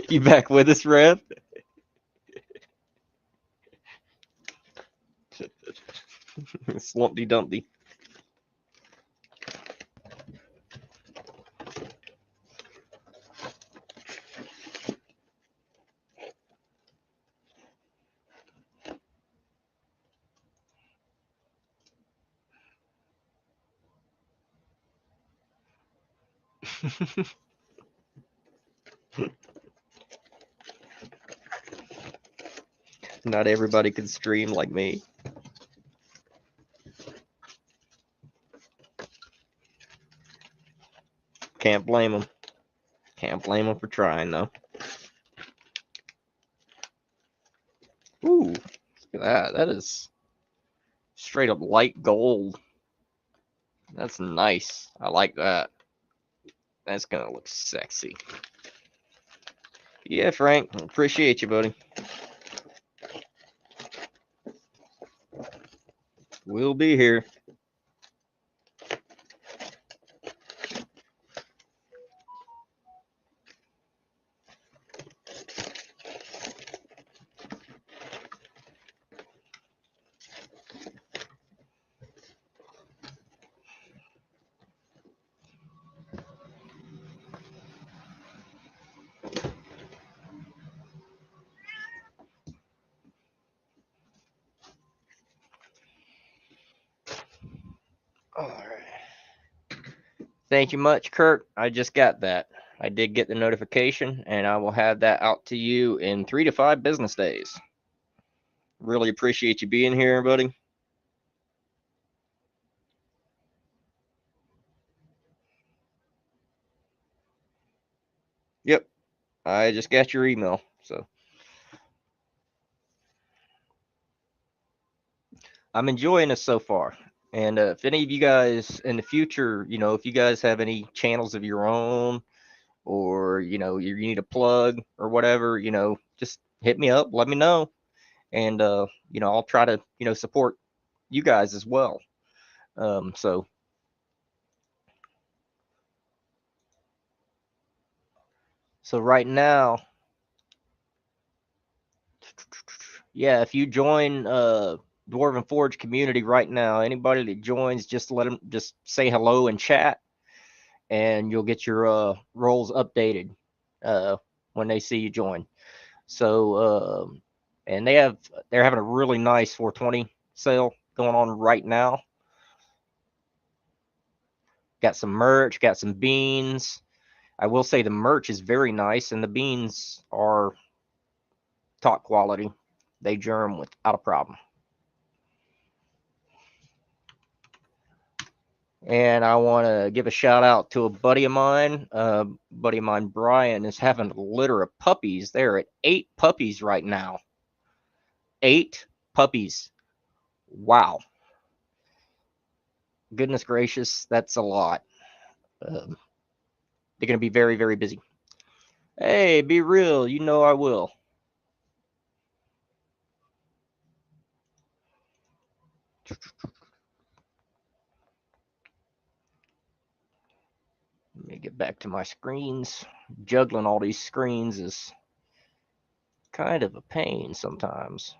You back with us, Rev? Slumpty Dumpty. Not everybody can stream like me. Can't blame them. Can't blame them for trying, though. Ooh, look at that. That is straight up light gold. That's nice. I like that. That's gonna look sexy. Yeah, Frank. Appreciate you, buddy. We'll be here. All right. Thank you much, Kurt. I just got that. I did get the notification, and I will have that out to you in 3 to 5 business days. Really appreciate you being here, buddy. Yep. I just got your email, so I'm enjoying this so far. And if any of you guys in the future, if you guys have any channels of your own, or you need a plug or whatever, just hit me up, let me know, and I'll try to support you guys as well. So right now, yeah, if you join Dwarven Forge community right now, anybody that joins, just let them just say hello in chat, and you'll get your roles updated when they see you join. So and they're having a really nice 420 sale going on right now. Got some merch, got some beans. I will say the merch is very nice, and the beans are top quality. They germ without a problem. And I want to give a shout out to a buddy of mine. Brian, is having a litter of puppies. They're at 8 puppies right now. 8 puppies. Wow. Goodness gracious, that's a lot. They're going to be very, very busy. Hey, be real. You know I will. Let me get back to my screens. Juggling all these screens is kind of a pain sometimes.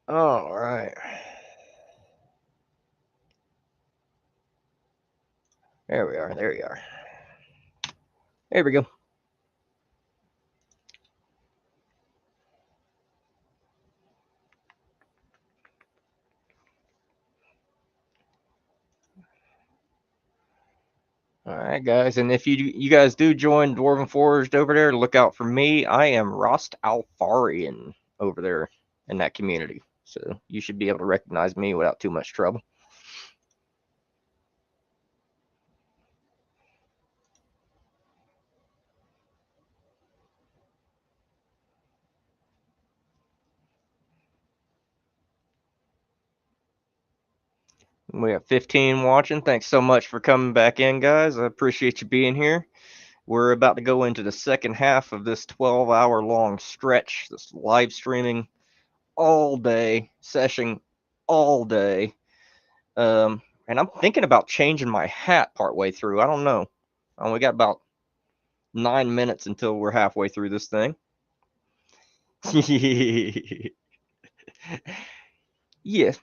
All right. There we are. There we are. There we go. All right, guys. And if you guys do join Dwarven Forged over there, look out for me. I am Rost Alfarian over there in that community. So you should be able to recognize me without too much trouble. We have 15 watching. Thanks so much for coming back in, guys. I appreciate you being here. We're about to go into the second half of this 12-hour long stretch, this live streaming all day, session all day. And I'm thinking about changing my hat partway through. I don't know. We got about 9 minutes until we're halfway through this thing. Yeah.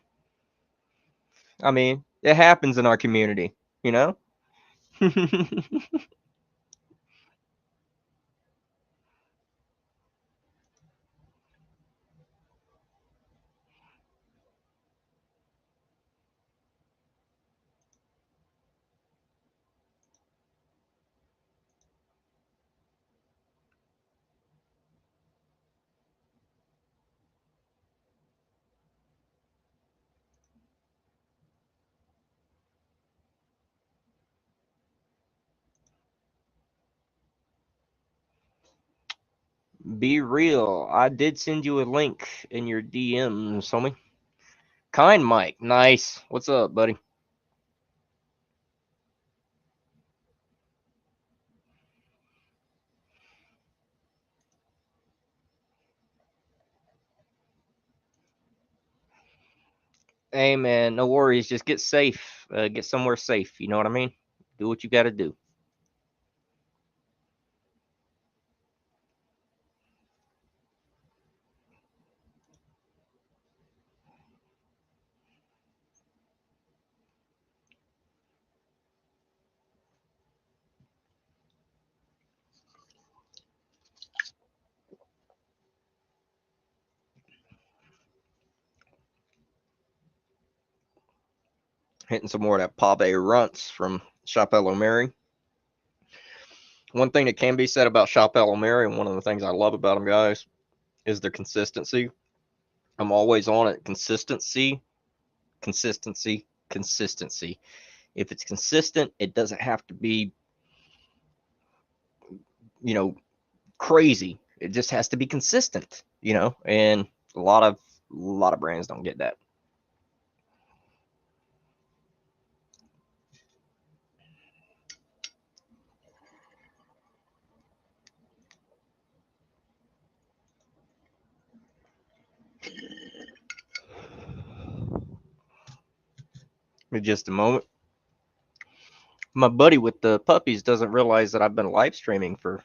I mean, it happens in our community, you know? Be real. I did send you a link in your DMs, homie. Kind Mike. Nice. What's up, buddy? Hey, man, no worries. Just get safe. Get somewhere safe. You know what I mean? Do what you got to do. Hitting some more of that Pave Runts from Chapelle O'Mary. One thing that can be said about Chapelle O'Mary, and one of the things I love about them, guys, is their consistency. I'm always on it. Consistency, consistency, consistency. If it's consistent, it doesn't have to be, you know, crazy. It just has to be consistent, you know, and a lot of brands don't get that. In just a moment. My buddy with the puppies doesn't realize that I've been live streaming for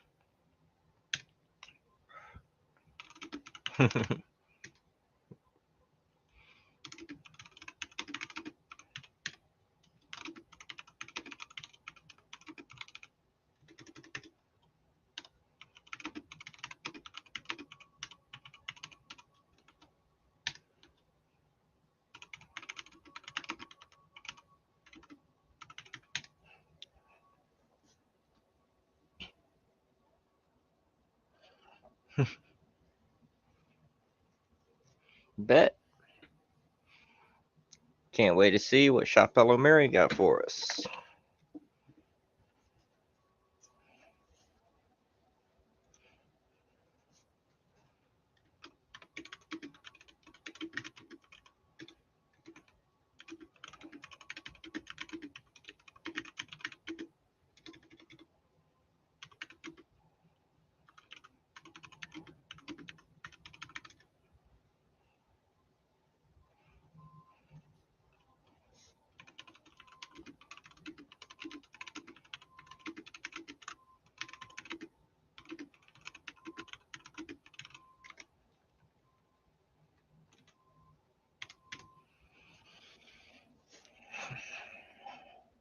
Bet. Can't wait to see what Shopello Mary got for us.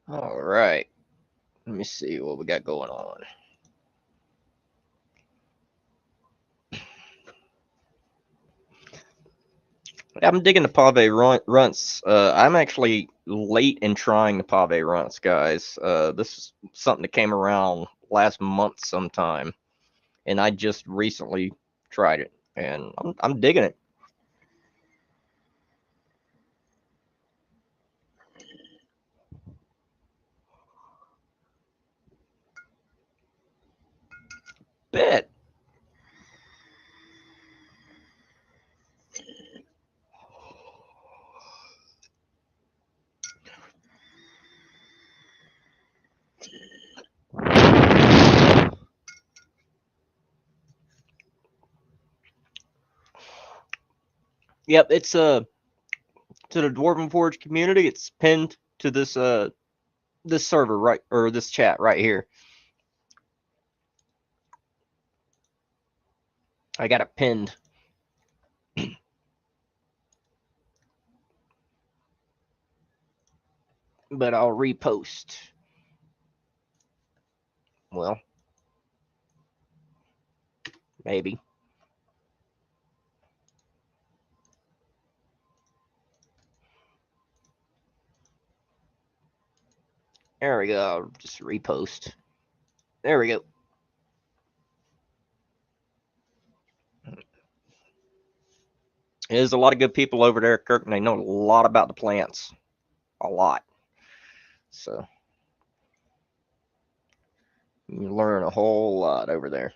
All right. Let me see what we got going on. I'm digging the pave runts. I'm actually late in trying the pave runts, guys. This is something that came around last month sometime, and I just recently tried it, and I'm digging it. Bet. Yep, it's to the Dwarven Forge community. It's pinned to this server right, or this chat right here. I got it pinned. But I'll repost. Well, maybe. There we go. I'll just repost. There we go. There's a lot of good people over there, Kirk, and they know a lot about the plants. A lot. So you learn a whole lot over there.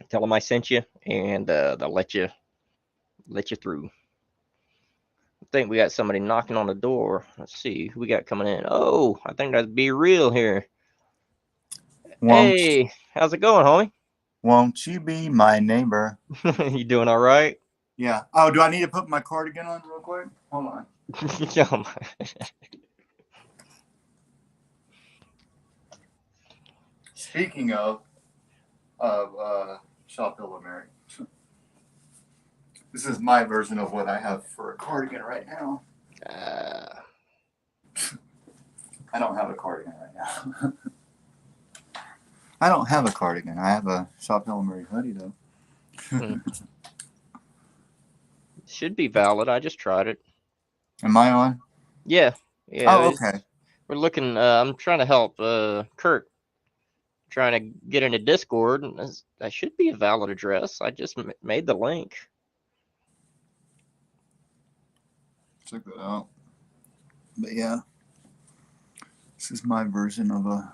Tell them I sent you, and they'll let you through. I think we got somebody knocking on the door. Let's see who we got coming in. Oh, I think that'd be real here. Hey, how's it going, homie? Won't you be my neighbor? You doing all right? Yeah. Oh, do I need to put my cardigan on real quick? Hold on. Speaking of Shopello Mary, this is my version of what I have for a cardigan right now. I don't have a cardigan right now. I don't have a cardigan. I have a Shopello Mary hoodie though. Should be valid. I just tried it. Am I on? Yeah. Yeah. Oh, okay. We're looking. I'm trying to help Kurt. Trying to get into Discord. That should be a valid address. I just made the link. Check that out. But yeah, this is my version of a.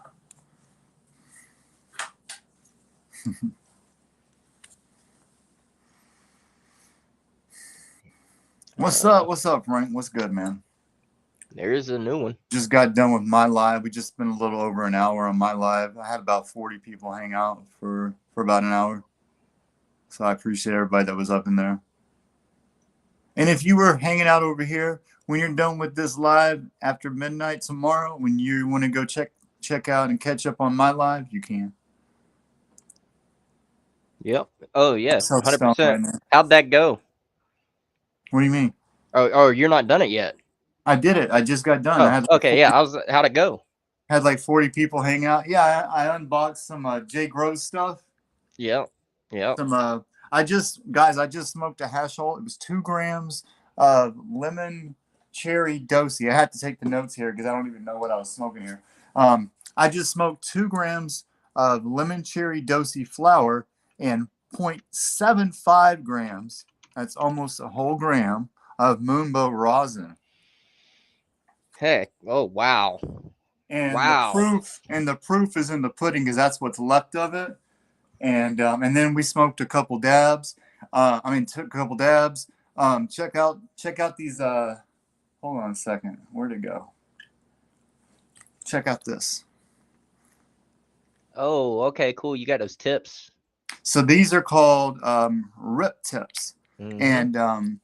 What's up? What's up, Frank? What's good, man? There's a new one. Just got done with my live. We just spent a little over an hour on my live. I had about 40 people hang out for about an hour. So I appreciate everybody that was up in there. And if you were hanging out over here, when you're done with this live after midnight tomorrow, when you want to go check out and catch up on my live, you can. Yep. Oh yeah. So 100%. right now. How'd that go? What do you mean? Oh, you're not done it yet. I did it. I just got done. Oh, I had okay. Yeah. How'd it go? Had like 40 people hang out. Yeah, I unboxed some Jay Groves stuff. Yeah. Yeah. Some I just smoked a hash hole. It was 2 grams of lemon cherry dosi. I had to take the notes here because I don't even know what I was smoking here. I just smoked 2 grams of lemon cherry dosi flower and 8.75 grams. That's almost a whole gram of moonbow rosin. Heck. Oh, wow. And Wow. the proof is in the pudding because that's what's left of it. And then we smoked a couple dabs. Took a couple dabs. Check out these. Hold on a second. Where'd it go? Check out this. Oh, okay, cool. You got those tips. So these are called rip tips. Mhm. And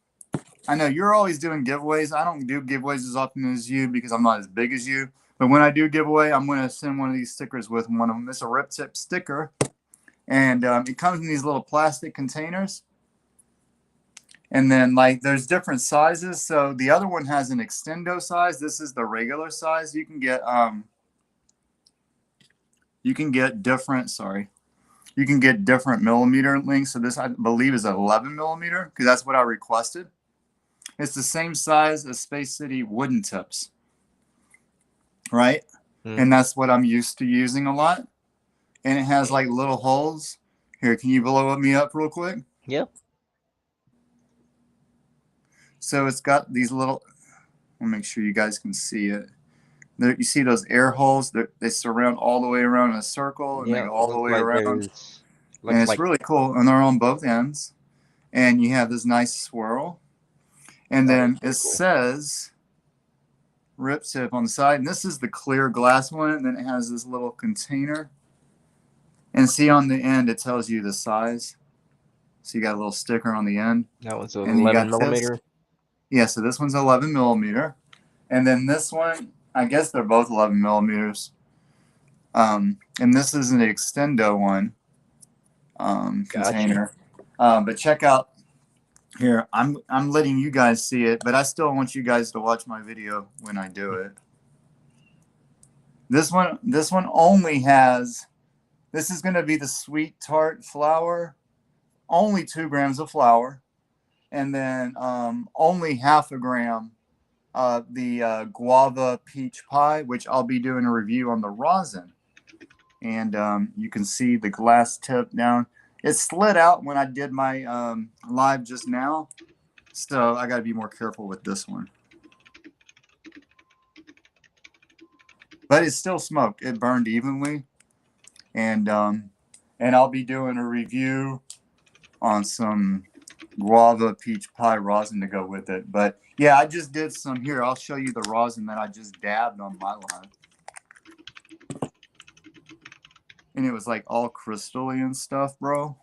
I know you're always doing giveaways. I don't do giveaways as often as you because I'm not as big as you. But when I do giveaway, I'm going to send one of these stickers with one of them. It's a rip tip sticker. And it comes in these little plastic containers. And then like there's different sizes. So the other one has an extendo size. This is the regular size. You can get different millimeter lengths. So this I believe is 11 millimeter because that's what I requested. It's the same size as Space City wooden tips, right? And that's what I'm used to using a lot. And it has like little holes. Here, can you blow me up real quick? Yep. So it's got these little, I'll make sure you guys can see it. There, you see those air holes? They surround all the way around in a circle and they go all the way around. And it's really cool. And they're on both ends. And you have this nice swirl. And then it says rip tip on the side. And this is the clear glass one. And then it has this little container. And see on the end, it tells you the size. So you got a little sticker on the end. That one's 11 millimeter. Yeah, so this one's 11 millimeter. And then this one, I guess they're both 11 millimeters. And this is an extendo one container. But check out here. I'm letting you guys see it, but I still want you guys to watch my video when I do it. This one only has. This is going to be the sweet tart flour. Only 2 grams of flour, and then only half a gram of the guava peach pie, which I'll be doing a review on the rosin. And you can see the glass tip down. It slid out when I did my live just now, so I got to be more careful with this one. But it's still smoked. It burned evenly, and I'll be doing a review on some guava peach pie rosin to go with it. But yeah, I just did some here. I'll show you the rosin that I just dabbed on my live. And it was like all crystally and stuff, bro.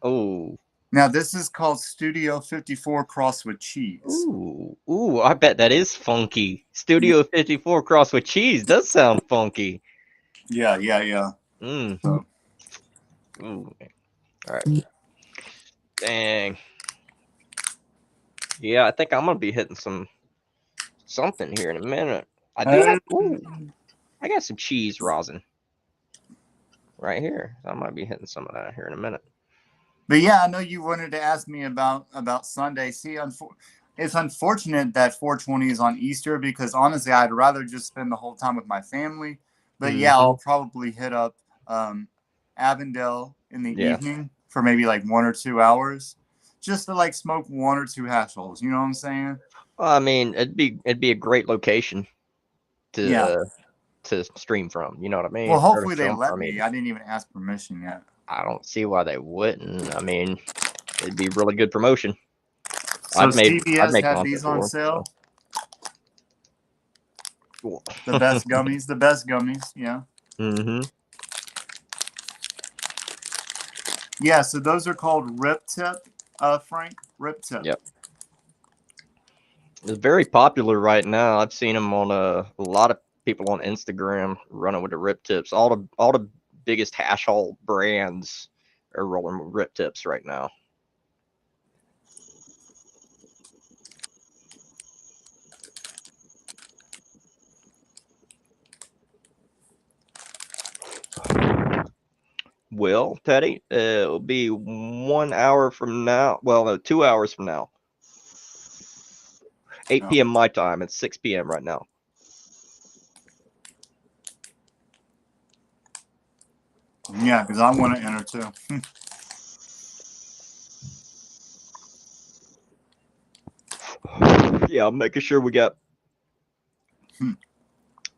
Oh. Now this is called Studio 54 cross with cheese. Ooh, I bet that is funky. Studio 54 cross with cheese does sound funky. Yeah. So. Ooh. All right. Dang. Yeah, I think I'm gonna be hitting something here in a minute. I got some cheese rosin right here. I might be hitting some of that here in a minute. But yeah, I know you wanted to ask me about Sunday. See, it's unfortunate that 420 is on Easter because honestly, I'd rather just spend the whole time with my family. But yeah, I'll probably hit up Avondale in the evening for maybe like 1 or 2 hours, just to like smoke 1 or 2 hash holes. You know what I'm saying? Well, I mean, it'd be a great location to stream from. You know what I mean? Well, hopefully they let me. I didn't even ask permission yet. I don't see why they wouldn't. I mean, it'd be really good promotion. So CVS had these on sale. Cool. The best gummies, yeah. Yeah, so those are called Rip Tip, Frank. Rip Tip. Yep. It's very popular right now. I've seen them on a lot of people on Instagram running with the Rip Tips. All the biggest hash hole brands are rolling with Rip Tips right now. Well, Teddy, it'll be 1 hour from now. Well, no, 2 hours from now. 8 p.m. my time. It's 6 p.m. right now. Yeah, because I want to enter too. Yeah, I'm making sure we got Hmm.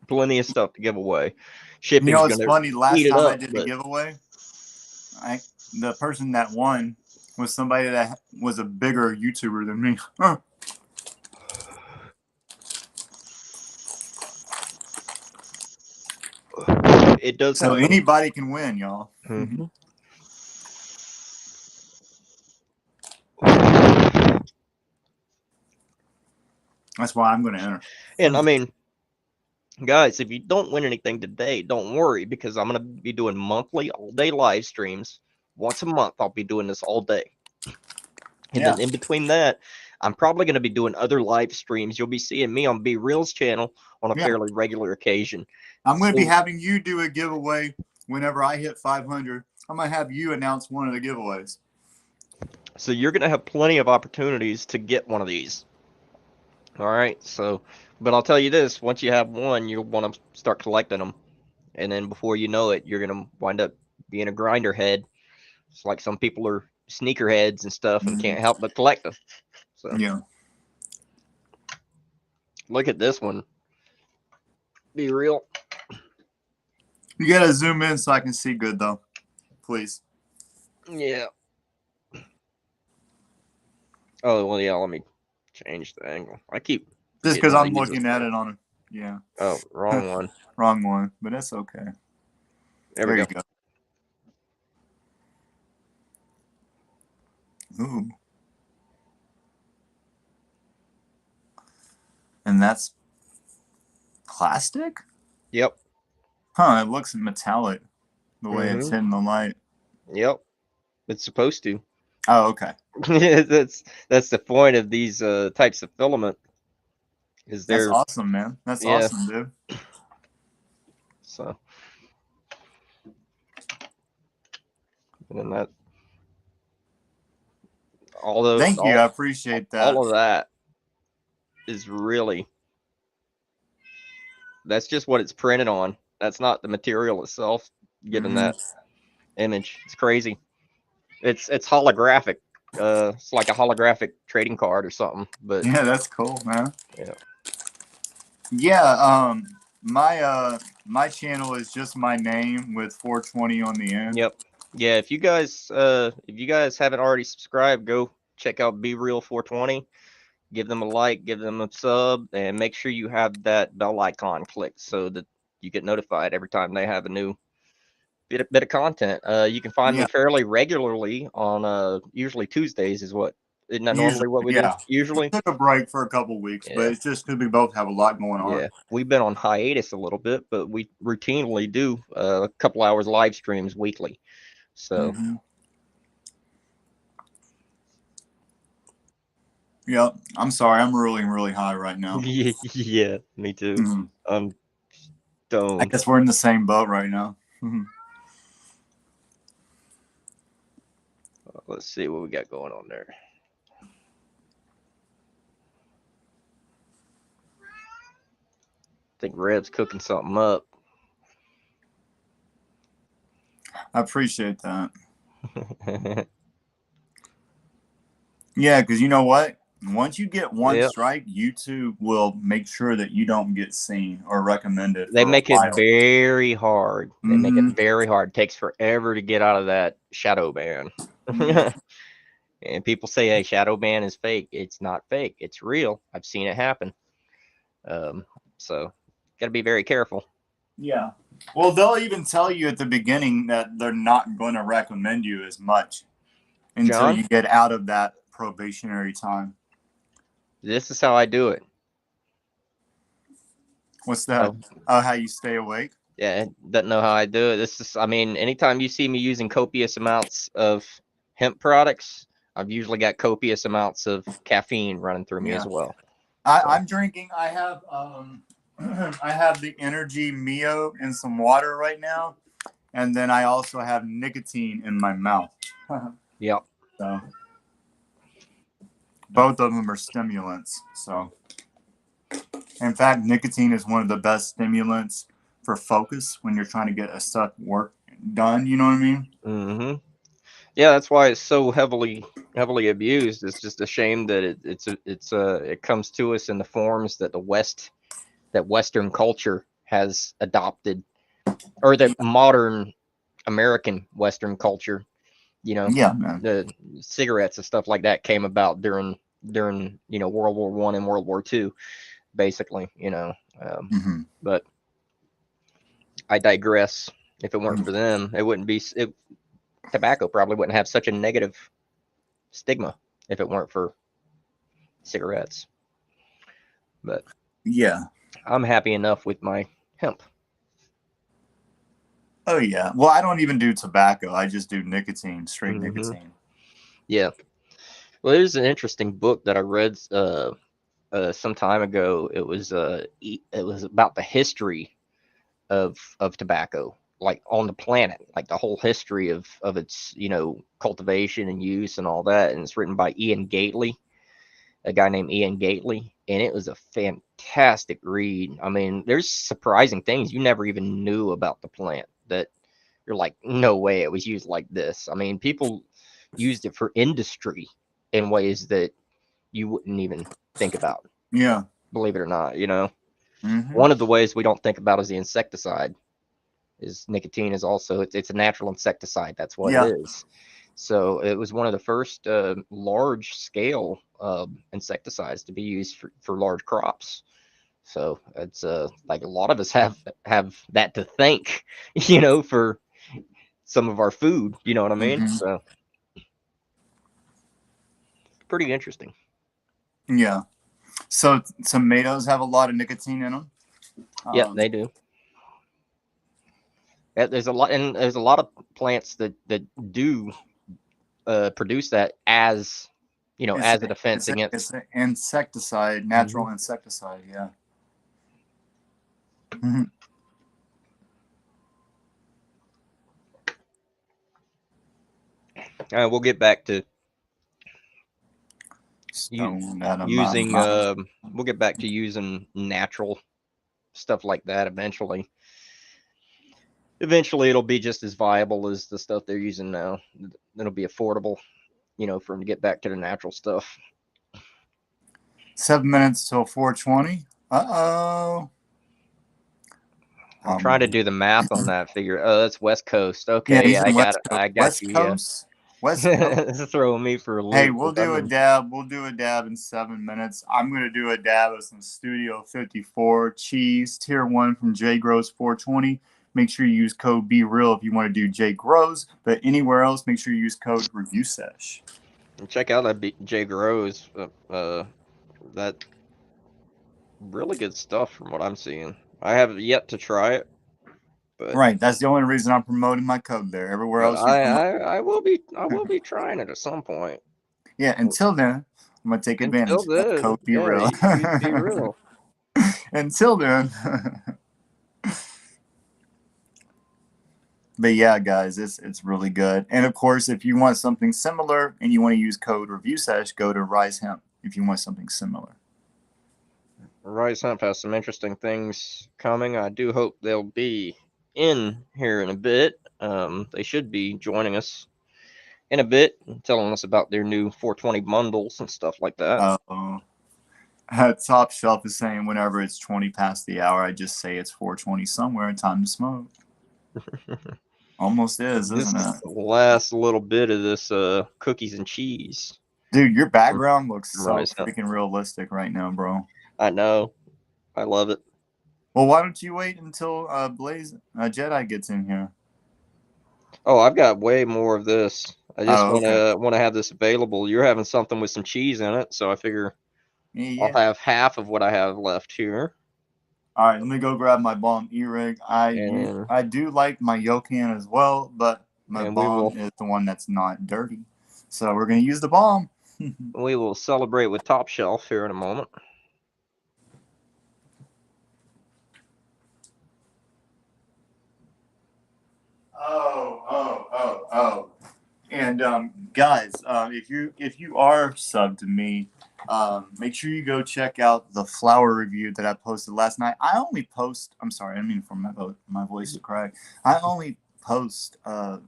plenty of stuff to give away. You Shipping's know, it's gonna funny. Last eat it time I up, did the but giveaway, the person that won was somebody that was a bigger YouTuber than me. it does So happen. anybody can win, y'all. Mhm. That's why I'm going to enter. And I mean, guys, if you don't win anything today, don't worry, because I'm gonna be doing monthly all day live streams. Once a month, I'll be doing this all day. And Yeah. then in between that, I'm probably going to be doing other live streams. You'll be seeing me on B Real's channel on a Yeah. fairly regular occasion. I'm going to be So- having you do a giveaway whenever I hit 500. I'm going to have you announce one of the giveaways. So you're going to have plenty of opportunities to get one of these. All right. So, but I'll tell you this, once you have one, you'll want to start collecting them. And then before you know it, you're going to wind up being a grinder head. It's like some people are sneakerheads and stuff and can't help but collect them. So Yeah. look at this one. Be real. You got to zoom in so I can see good, though. Please. Yeah. Oh, well, yeah, let me change the angle. I keep Just getting because all I'm these looking at it on it. Yeah. Oh, wrong one. Wrong one, but that's okay. There we you go. Ooh. And that's plastic? Yep. Huh, it looks metallic the way it's Mhm. hitting the light. Yep. It's supposed to. Oh, okay. That's the point of these types of filament. Is That's they're awesome, man. That's Yeah. awesome, dude. So and then that all those Thank you. I appreciate that. all of that is really that's just what it's printed on. That's not the material itself given that image. It's crazy. It's holographic. It's like a holographic trading card or something. But Yeah, that's cool, man. Yeah. Yeah, my channel is just my name with 420 on the end. Yep. Yeah, if you guys haven't already subscribed, go check out Be Real 420. Give them a like, give them a sub, and make sure you have that bell icon clicked so that you get notified every time they have a new bit of content. You can find me Yeah. fairly regularly on usually Tuesdays is what isn't that normally what we do? Yeah. Usually. Took a break for a couple weeks, Yeah. but it's just because we both have a lot going on. Yeah, we've been on hiatus a little bit, but we routinely do a couple hours live streams weekly. So Yeah, I'm sorry. I'm rolling really high right now. yeah, me too. Mhm. I'm I stoned. guess we're in the same boat right now. Let's see what we got going on there. I think Reb's cooking something up. I appreciate that. Yeah, because you know what? Once you get one Yep. strike, YouTube will make sure that you don't get seen or recommended. They for make a it while. very hard. They make Mhm. it very hard. It takes forever to get out of that shadow ban. Yeah. And people say, hey, shadow ban is fake. It's not fake. It's real. I've seen it happen. So got to be very careful. Yeah. Well, they'll even tell you at the beginning that they're not going to recommend you as much until John? you get out of that probationary time. This is how I do it. What's that? Oh. How you stay awake? Yeah, doesn't know how I do it. This is, I mean, anytime you see me using copious amounts of hemp products, I've usually got copious amounts of caffeine running through me as well. I'm drinking. I have I have the Energy Mio and some water right now, and then I also have nicotine in my mouth. Yep. So both of them are stimulants. So in fact, nicotine is one of the best stimulants for focus when you're trying to get a stuck work done. You know what I mean? Mm-hmm. Yeah, that's why it's so heavily abused. It's just a shame that it comes to us in the forms that Western culture has adopted, or that modern American Western culture. You know, Yeah, man. the cigarettes and stuff like that came about during World War I and World War II, basically. Hmm. But I digress. If it weren't for them, it wouldn't be. Tobacco probably wouldn't have such a negative stigma if it weren't for cigarettes. But Yeah. I'm happy enough with my hemp. Oh yeah. Well, I don't even do tobacco. I just do nicotine, straight Mhm. nicotine. Yeah. Well, there's an interesting book that I read some time ago. It was about the history of tobacco, like on the planet, like the whole history of its cultivation and use and all that. And it's written by a guy named Ian Gately, and it was a fantastic read. I mean, there's surprising things you never even knew about the plant that you're like, no way it was used like this. I mean, people used it for industry in ways that you wouldn't even think about, Yeah. believe it or not. Hmm. One of the ways we don't think about is the insecticide. Is nicotine is also it's a natural insecticide. That's what it Yeah. is. So it was one of the first large scale insecticides to be used for large crops. So it's like a lot of us have that to thank, for some of our food. You know what I mean? Hmm. So pretty interesting. Yeah. So tomatoes have a lot of nicotine in them. Yeah, they do. Yeah, there's a lot of plants that do produce that as as a defense It's against. an insecticide, natural Mhm. insecticide. Yeah. Mhm. We'll get back to Stone out of my using mouth. we'll get back to using natural stuff like that eventually. Eventually it'll be just as viable as the stuff they're using now. It'll be affordable, for them to get back to the natural stuff. 7 minutes till 4:20. Uh-oh. I'm trying to do the math on that figure. Oh, that's West Coast. Yeah, Okay, he's in West Coast. I got West you. Yeah. Coast. West Coast. It's throwing me for a Hey, loop. we'll do a dab. We'll do a dab in 7 minutes. I'm going to do a dab of some Studio 54 cheese, tier 1 from J Grows 420. Make sure you use code BeReal if you want to do J Grows. But anywhere else, make sure you use code ReviewSesh. Check out that J Grows. That really good stuff from what I'm seeing. I have yet to try it, but Right. That's the only reason I'm promoting my code there. Everywhere else you promote. I will be trying it at some point. Yeah, until then, I'm going to take Until advantage of then, code yeah, BeReal. use Be Real. Until then. But yeah, guys, it's really good. And of course, if you want something similar and you want to use code ReviewSesh, go to Rise Hemp if you want something similar. Rise Hemp has some interesting things coming. I do hope they'll be in here in a bit. They should be joining us in a bit, telling us about their new 420 bundles and stuff like that. Top Shelf is saying whenever it's 20 past the hour, I just say it's 420 somewhere. Time to smoke. Almost is, isn't it? Last little bit of this cookies and cheese. Dude, your background looks so Rise Hemp. freaking realistic right now, bro. I know. I love it. Well, why don't you wait until Blaze Jedi gets in here? Oh, I've got way more of this. I just okay. want to have this available. You're having something with some cheese in it, so I figure Yeah. I'll have half of what I have left here. All right, let me go grab my bomb E-rig. I do like my Yokan as well, but my bomb is the one that's not dirty. So we're going to use the bomb. We will celebrate with Top Shelf here in a moment. Oh. And guys, if you are subbed to me, make sure you go check out the flower review that I posted last night. I only post. I'm sorry, I didn't mean for my voice to crack. I only post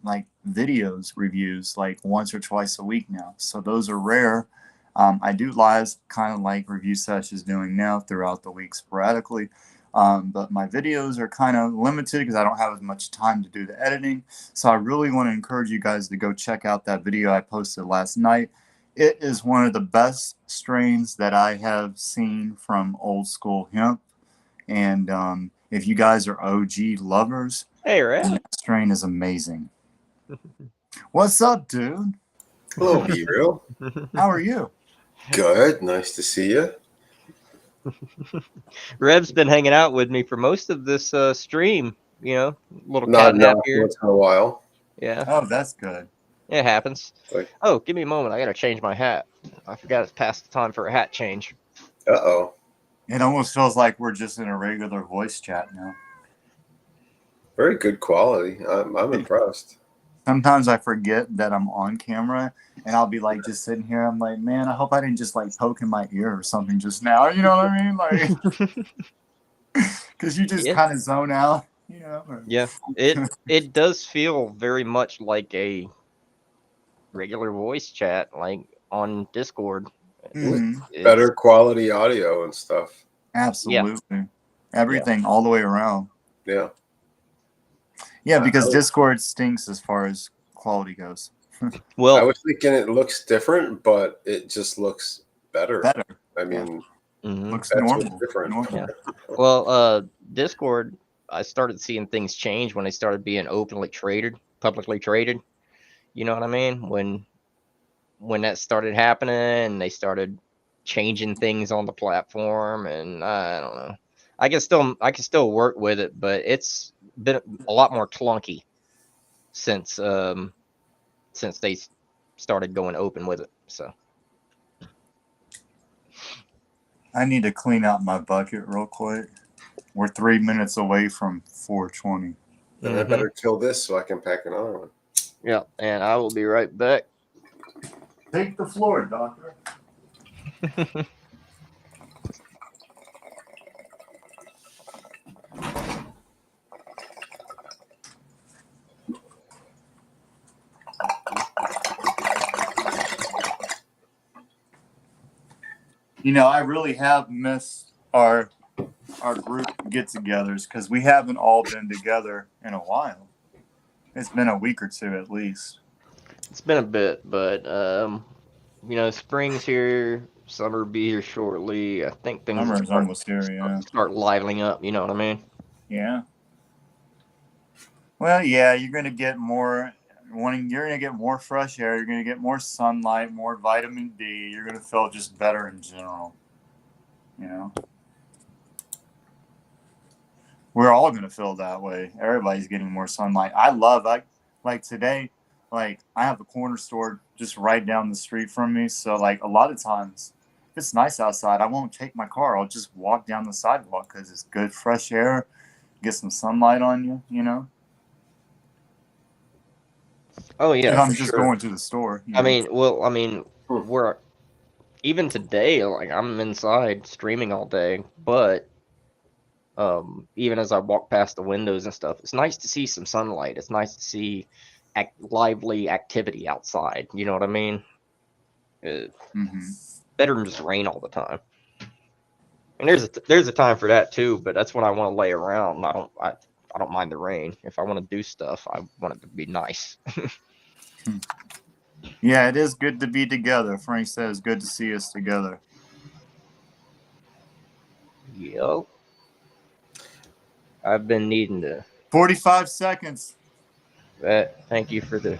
like videos reviews like once or twice a week now. So those are rare. I do lives kind of like Review Sesh is doing now throughout the week sporadically. But my videos are kind of limited because I don't have as much time to do the editing. So I really want to encourage you guys to go check out that video I posted last night. It is one of the best strains that I have seen from old school hemp. And if you guys are OG lovers, Hey, Red. that strain is amazing. What's up, dude? Hello, Be Real. How are you? Good. Nice to see you. Rev's been hanging out with me for most of this stream. You know, little cat Not nap here. once in a while. Yeah, Oh, that's good. it happens. Like, Oh, give me a moment. I gotta change my hat. I forgot it's past the time for a hat change. uh-oh. It almost feels like we're just in a regular voice chat now. Very good quality. I'm impressed. Sometimes I forget that I'm on camera and I'll be like just sitting here. I'm like, man, I hope I didn't just like poke in my ear or something just now. You know what I mean? Like, because you just Yeah. kind of zone out, you know? Yeah, it does feel very much like a regular voice chat, like on Discord. Mhm. It's- Better quality audio and stuff. Absolutely. Everything all the way around. Yeah. Yeah, because I was- Discord stinks as far as quality goes. I Well, was thinking it looks different, but it just looks better. Better. I mean, mhm. Looks that's normal. what's different. Normal. Yeah. Well, Discord, I started seeing things change when they started being openly traded, publicly traded. You know what I mean? When that started happening, and they started changing things on the platform, and I don't know. I can still work with it, but it's been a lot more clunky since they started going open with it. So I need to clean out my bucket real quick. We're 3 minutes away from 420. Then I better kill this so I can pack another one. yeah, and I will be right back. Take the floor, doctor. You know, I really have missed our group get-togethers because we haven't all been together in a while. It's been a week or two at least. It's been a bit, but you know, spring's here, summer will be here shortly. I think things will Summer's almost here, yeah. start liveling up. You know what I mean? Yeah. Well, yeah, you're gonna get more. You're gonna get more fresh air. You're gonna get more sunlight, more vitamin D. You're gonna feel just better in general. You know, we're all gonna feel that way. Everybody's getting more sunlight. Like today, like I have a corner store just right down the street from me. So like a lot of times, if it's nice outside, I won't take my car. I'll just walk down the sidewalk because it's good fresh air. Get some sunlight on you. You know. Oh yeah, If I'm for just sure. going to the store. You I know? mean, we're even today. Like I'm inside streaming all day, but even as I walk past the windows and stuff, it's nice to see some sunlight. It's nice to see lively activity outside. You know what I mean? Better than just rain all the time. And there's a time for that too, but that's when I want to lay around. I don't mind the rain. If I want to do stuff, I want it to be nice. Yeah, it is good to be together. Frank says, good to see us together. Yep. I've been needing to. 45 seconds. Thank you for the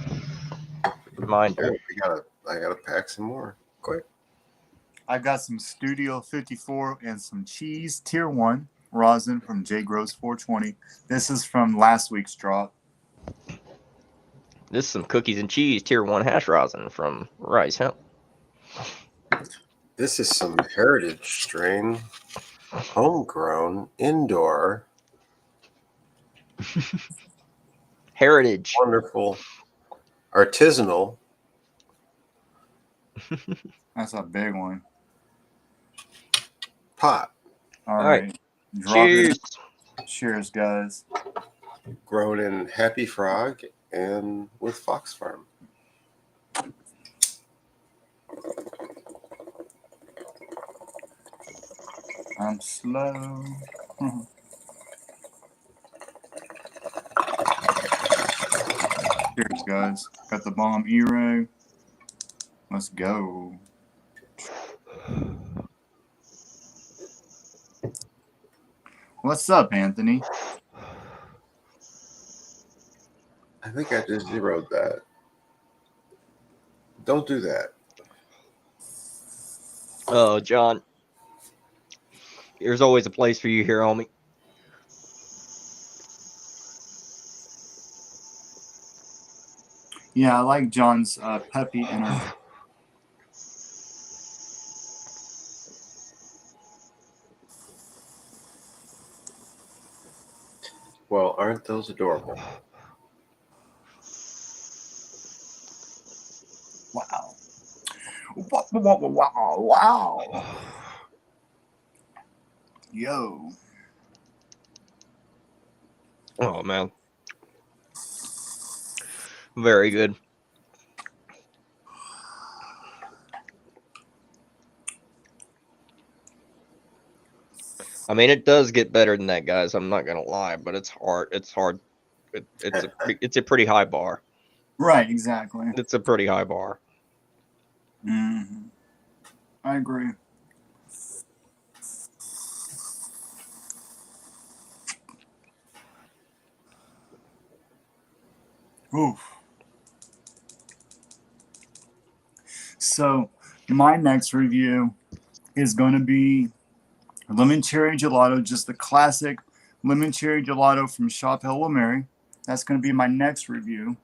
reminder. Oh, I gotta pack some more. Quick. I've got some Studio 54 and some cheese tier 1 rosin from J Gross 420. This is from last week's drop. This is some cookies and cheese tier 1 hash rosin from Rice Hemp. This is some heritage strain, homegrown, indoor, Heritage. wonderful, artisanal. That's a big one. Pot. All right. right. Drop Cheers. it. Cheers, guys. grown in Happy Frog and with Fox Farm. I'm slow. Cheers, guys. Got the bomb E-ray. Let's go. What's up, Anthony? I think I just zeroed that. Don't do that. Oh, John. There's always a place for you here, homie. Yeah, I like John's peppy energy. Well, aren't those adorable? Wow. Wow. Yo. Oh, man. Very good. I mean, it does get better than that, guys. I'm not gonna lie, but it's hard. It's hard. It's a pretty high bar. Right, exactly. It's a pretty high bar. Mm-hmm. I agree. Oof. So my next review is going to be lemon cherry gelato, just the classic lemon cherry gelato from Shop Hello Mary. That's going to be my next review.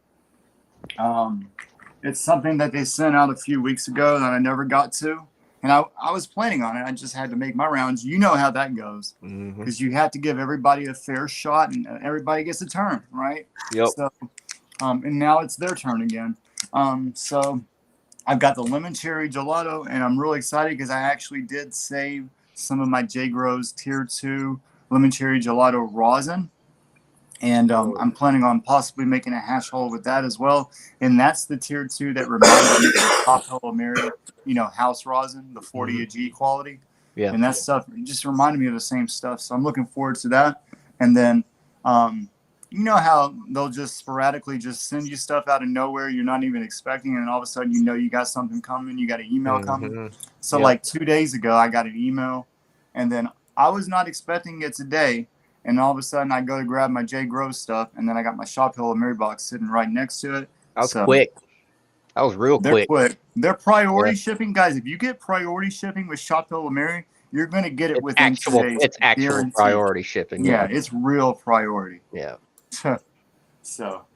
It's something that they sent out a few weeks ago that I never got to. And I was planning on it. I just had to make my rounds. You know how that goes. Because you have to give everybody a fair shot and everybody gets a turn, right? Yep. So, and now it's their turn again. So I've got the lemon cherry gelato, and I'm really excited because I actually did save some of my J. Grows Tier 2 lemon cherry gelato rosin. And I'm planning on possibly making a hash roll with that as well. And that's the Tier 2 that reminds me of the Top Hello Mary, house rosin, the 40 AG quality. Yeah. And that stuff just reminded me of the same stuff. So I'm looking forward to that. And then, you know how they'll just sporadically just send you stuff out of nowhere you're not even expecting. And all of a sudden, you got something coming, you got an email coming. So like 2 days ago, I got an email. And then I was not expecting it today. And all of a sudden, I go to grab my J. Groves stuff, and then I got my Shop Hello Mary box sitting right next to it. That was quick. That was real They're quick. They're priority shipping, guys. If you get priority shipping with Shop Hello Mary, you're going to get it within 2 days. It's actual guaranteed. priority shipping. Yeah, it's real priority. Yeah. So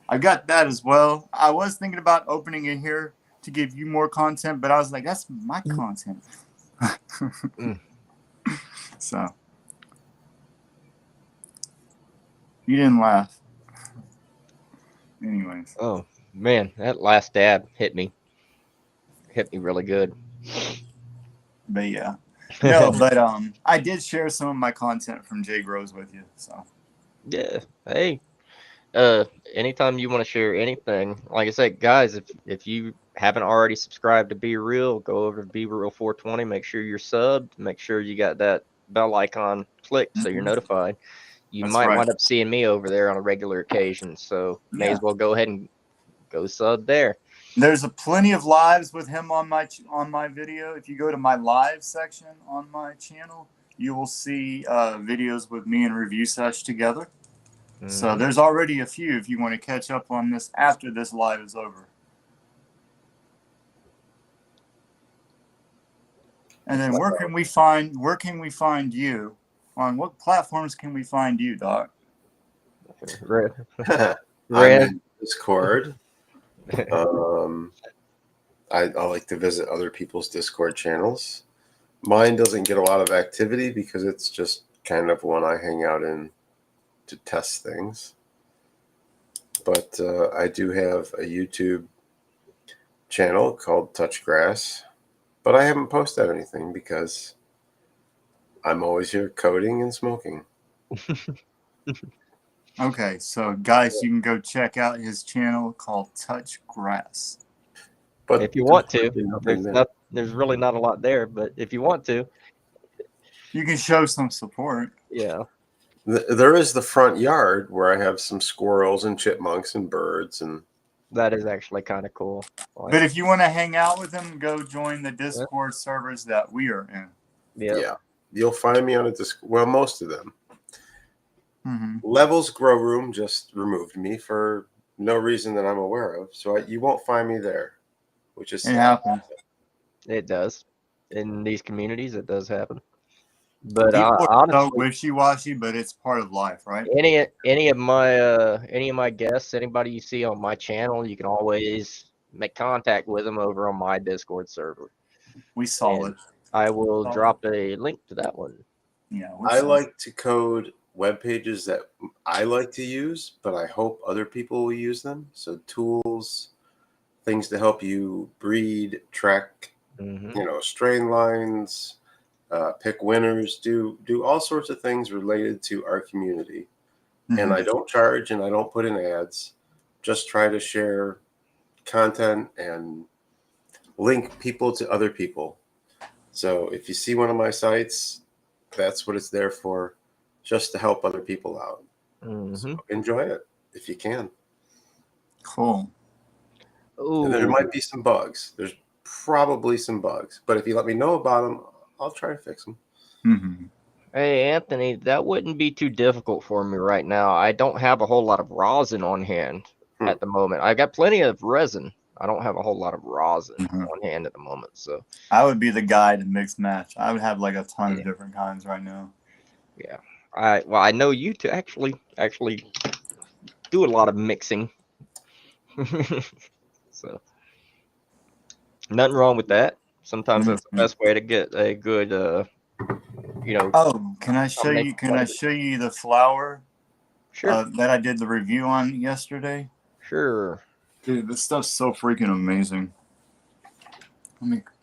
I got that as well. I was thinking about opening it here to give you more content, but I was like, that's my content. So you didn't laugh. Anyways. Oh man, that last dab hit me really good. But yeah. No, but I did share some of my content from J. Grows with you. So yeah. Hey. Anytime you want to share anything, like I said, guys, if you haven't already subscribed to Be Real, go over to Be Real 420. Make sure you're subbed. Make sure you got that bell icon clicked so you're notified. You That's might right. wind up seeing me over there on a regular occasion, so may Yeah. as well go ahead and go sub there. There's plenty of lives with him on my video. If you go to my live section on my channel, you will see videos with me and Review Sesh together. So there's already a few if you want to catch up on this after this live is over. And then where can we find you? On what platforms can we find you, Doc? I'm in Discord. I like to visit other people's Discord channels. Mine doesn't get a lot of activity because it's just kind of one I hang out in to test things. But I do have a YouTube channel called Touch Grass, but I haven't posted anything because I'm always here coding and smoking. Okay, so guys, you can go check out his channel called Touch Grass. But If you want to, there's nothing there. there's really not a lot there, but if you want to, You can show some support. yeah, There is the front yard where I have some squirrels and chipmunks and birds, and that is actually kind of cool. Like, But if you want to hang out with him, go join the Discord servers that we are in. yeah, you'll find me on a Discord. Well, most of them. Mm-hmm. Levels Grow Room just removed me for no reason that I'm aware of, so you won't find me there, which is It sad. happens. it does. In these communities, it does happen. But People are honestly, so wishy-washy, but it's part of life, right? any of my guests, anybody you see on my channel, you can always make contact with them over on my Discord server. We saw And it. I will drop a link to that one. Yeah, I like to code web pages that I like to use, but I hope other people will use them. So tools, things to help you breed, track, strain lines, pick winners, do all sorts of things related to our community. Mm-hmm. And I don't charge and I don't put in ads. Just try to share content and link people to other people. So if you see one of my sites, that's what it's there for, just to help other people out. So enjoy it if you can. Cool. Ooh. And there might be some bugs. There's probably some bugs, but if you let me know about them, I'll try to fix them. Mm-hmm. Hey, Anthony, that wouldn't be too difficult for me right now. I don't have a whole lot of rosin on hand at the moment. I got plenty of resin. I don't have a whole lot of rosin on hand at the moment. So I would be the guy to mix match. I would have like a ton of different kinds right now. Yeah. I know you to actually do a lot of mixing. So nothing wrong with that. Sometimes that's the best way to get a good Oh, can I show you? Can I show you the flower? Sure. That I did the review on yesterday. Sure. Dude, this stuff's so freaking amazing.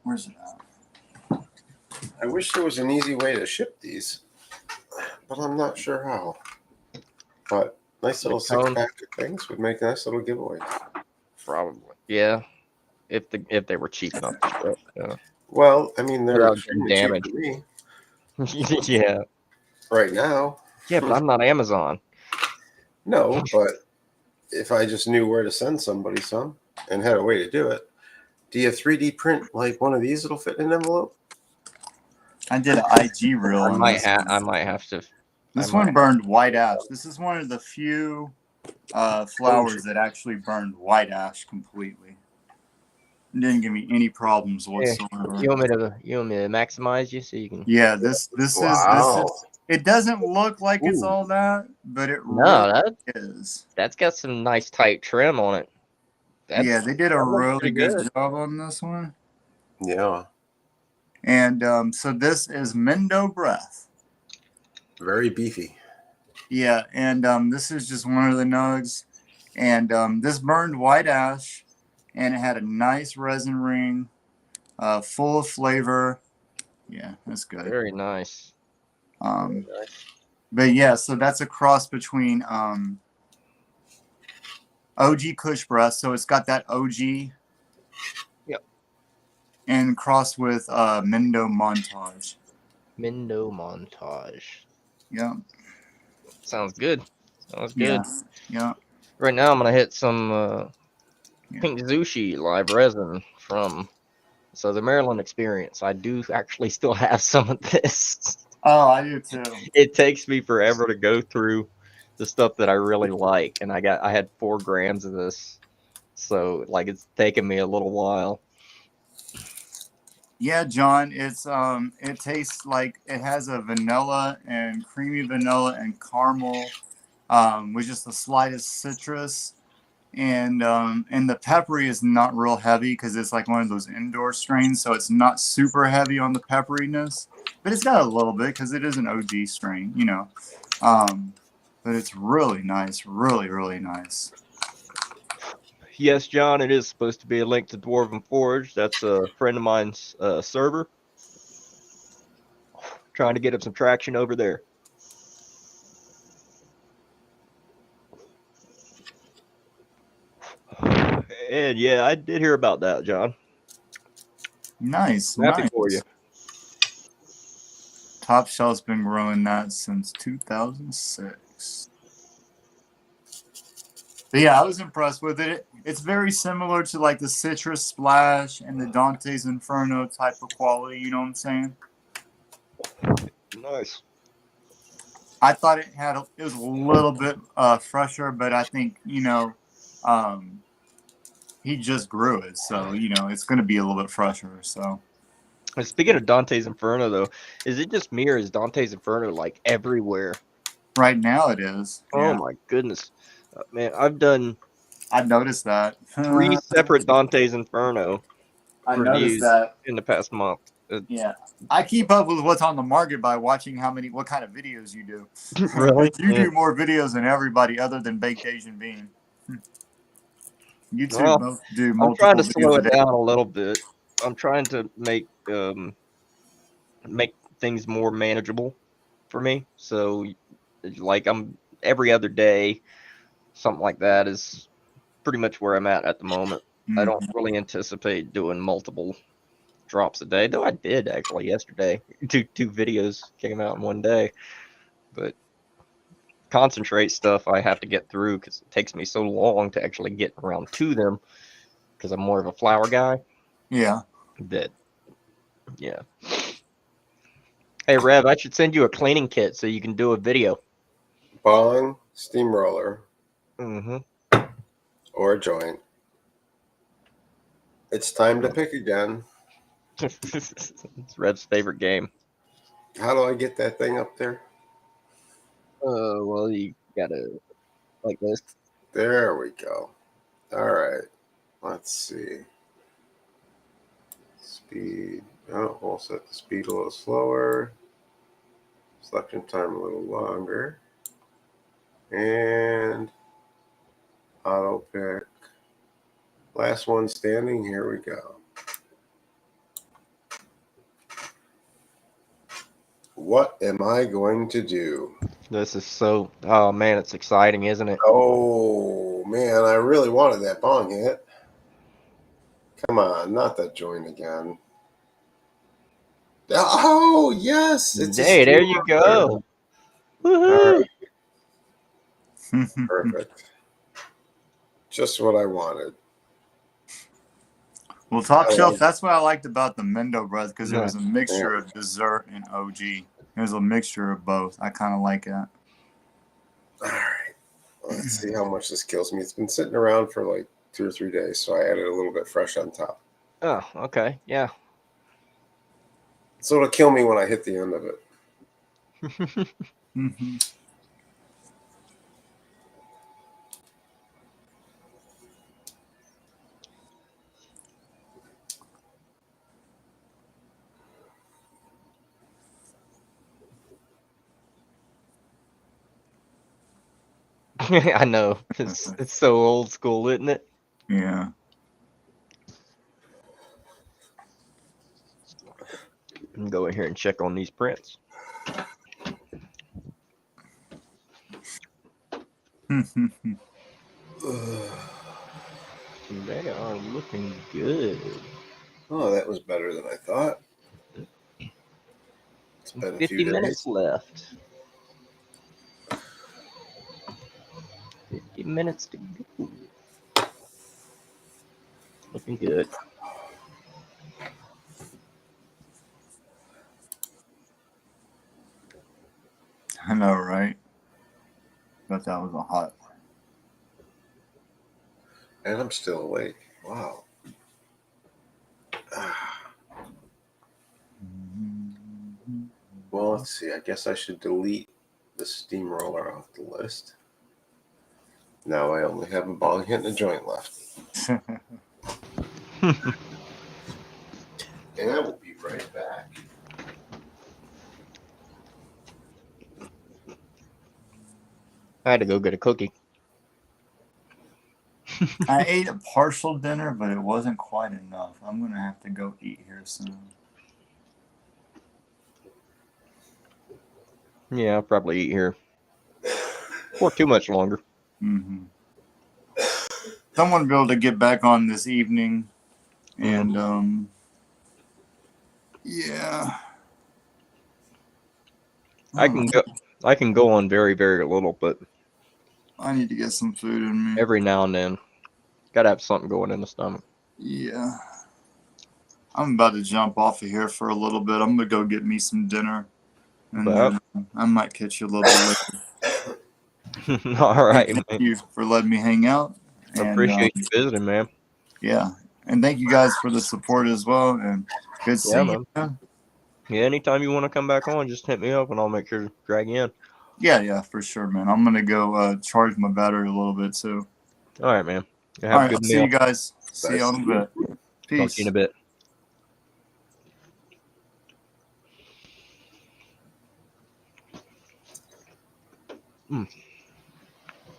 Where's it at? I wish there was an easy way to ship these, but I'm not sure how. But nice little 6-pack of things would make nice little giveaways. Probably. Yeah. If they were cheap enough to ship. Yeah. Well, I mean, they're extremely cheap for me. Yeah. Right now. Yeah, but I'm not Amazon. No, but if I just knew where to send somebody some and had a way to do it. Do you 3D print like one of these that'll fit in an envelope? I did an IG reel on this. I might have to. This one burned white ash. This is one of the few flowers that actually burned white ash completely. It didn't give me any problems whatsoever. You want me to maximize you so you can? Yeah, this is. It doesn't look like it's all that, but it really is. That's got some nice tight trim on it. Yeah, they did a really good job on this one. Yeah. And so this is Mendo Breath. Very beefy. Yeah, and this is just one of the nugs. And this burned white ash, and it had a nice resin ring, full of flavor. Yeah, that's good. Very nice. But yeah, so that's a cross between OG Kush Breath, so it's got that OG. Yep. And crossed with Mendo Montage. Mendo Montage. Yeah. Sounds good. Sounds good. Yeah. Right now, I'm gonna hit some Pink Zushi live resin from the Maryland Experience. I do actually still have some of this. Oh, I do too. It takes me forever to go through the stuff that I really like, and I had 4 grams of this, so like it's taken me a little while. Yeah, John, it's it tastes like it has a vanilla and creamy vanilla and caramel, with just the slightest citrus, and the peppery is not real heavy because it's like one of those indoor strains, so it's not super heavy on the pepperiness, but it's got a little bit because it is an OG strain, you know. But it's really nice, really nice. Yes, John, it is supposed to be a link to Dwarven Forge. That's a friend of mine's server. Trying to get up some traction over there. And yeah, I did hear about that, John. Nice, I'm happy nice. for you. Top Shelf's been growing that since 2006. But yeah, I was impressed with it. It's very similar to like the Citrus Splash and the Dante's Inferno type of quality. You know what I'm saying? Nice. I thought it was a little bit fresher, but I think he just grew it, so it's going to be a little bit fresher. So And speaking of Dante's Inferno, though, is it just me or is Dante's Inferno like everywhere? right now it is. Oh Yeah, my goodness, man! I've done I noticed that. 3 separate Dante's Inferno I noticed reviews that. in the past month. Yeah, I keep up with what's on the market by watching what kind of videos you do. Really? You Yeah. do more videos than everybody other than Baked Asian Bean. You two Well, both do I'm trying multiple to slow videos a it day. down a little bit. I'm trying to make things more manageable for me. So, like, I'm every other day, something like that is pretty much where I'm at the moment. I don't Mhm. really anticipate doing multiple drops a day, though I did actually yesterday. Two videos came out in one day, but concentrate stuff I have to get through because it takes me so long to actually get around to them because I'm more of a flower guy. Yeah. That yeah. Hey Rev, I should send you a cleaning kit so you can do a video. Bong, steamroller, Mm-hmm. or a joint. It's time to pick again. It's Rev's favorite game. How do I get that thing up there? Well, you gotta like this. There we go. All right. Let's see. Speed. Oh, we'll set the speed a little slower. Selection time a little longer. And auto pick. Last one standing. Here we go. What am I going to do? This is so. Oh man, it's exciting, isn't it? Oh, man. I really wanted that bong hit. Come on. Not that joint again. Oh, yes. It's a Hey, there you steamroller. go. All Woohoo! right. Perfect. Just what I wanted. Well, Top I Shelf, like- that's what I liked about the Mendo Brothers because it was a Nice. mixture of dessert and OG. It was a mixture of both. I kind of like that. All right. Let's see how much this kills me. It's been sitting around for like 2 or 3 days, so I added a little bit fresh on top. Oh, okay, yeah. So it'll kill me when I hit the end of it. Mm-hmm. I know. It's so old school, isn't it? Yeah. I'm gonna go in here and check on these prints. They are looking good. Oh, that was better than I thought. It's been a 50 few minutes days. left. 50 minutes to go. Looking good. I know, right? But that was a hot one. And I'm still awake. Wow. Well, let's see. I guess I should delete the steamroller off the list. Now I only have a bong hit and a joint left. And I will be right back. I had to go get a cookie. I ate a partial dinner, but it wasn't quite enough. I'm going to have to go eat here soon. Yeah, I'll probably eat here for too much longer. Mm-hmm. someone be able to get back on this evening, and yeah, I I don't know. I can go on very, very little, but I need to get some food in me. every now and then, gotta have something going in the stomach. Yeah, I'm about to jump off of here for a little bit. I'm gonna go get me some dinner, and But then I might catch you a little bit later. all right, Thank man. you for letting me hang out, I and appreciate you visiting, man. yeah, and thank you guys for the support as well. And good Yeah, seeing man. you. Yeah, anytime you want to come back on, just hit me up and I'll make sure to drag you in. Yeah, for sure, man. I'm gonna go charge my battery a little bit too. All right, man. All Have a right, good I'll see meal. you guys. See you Nice. on a bit. Talk to you in Peace. a bit.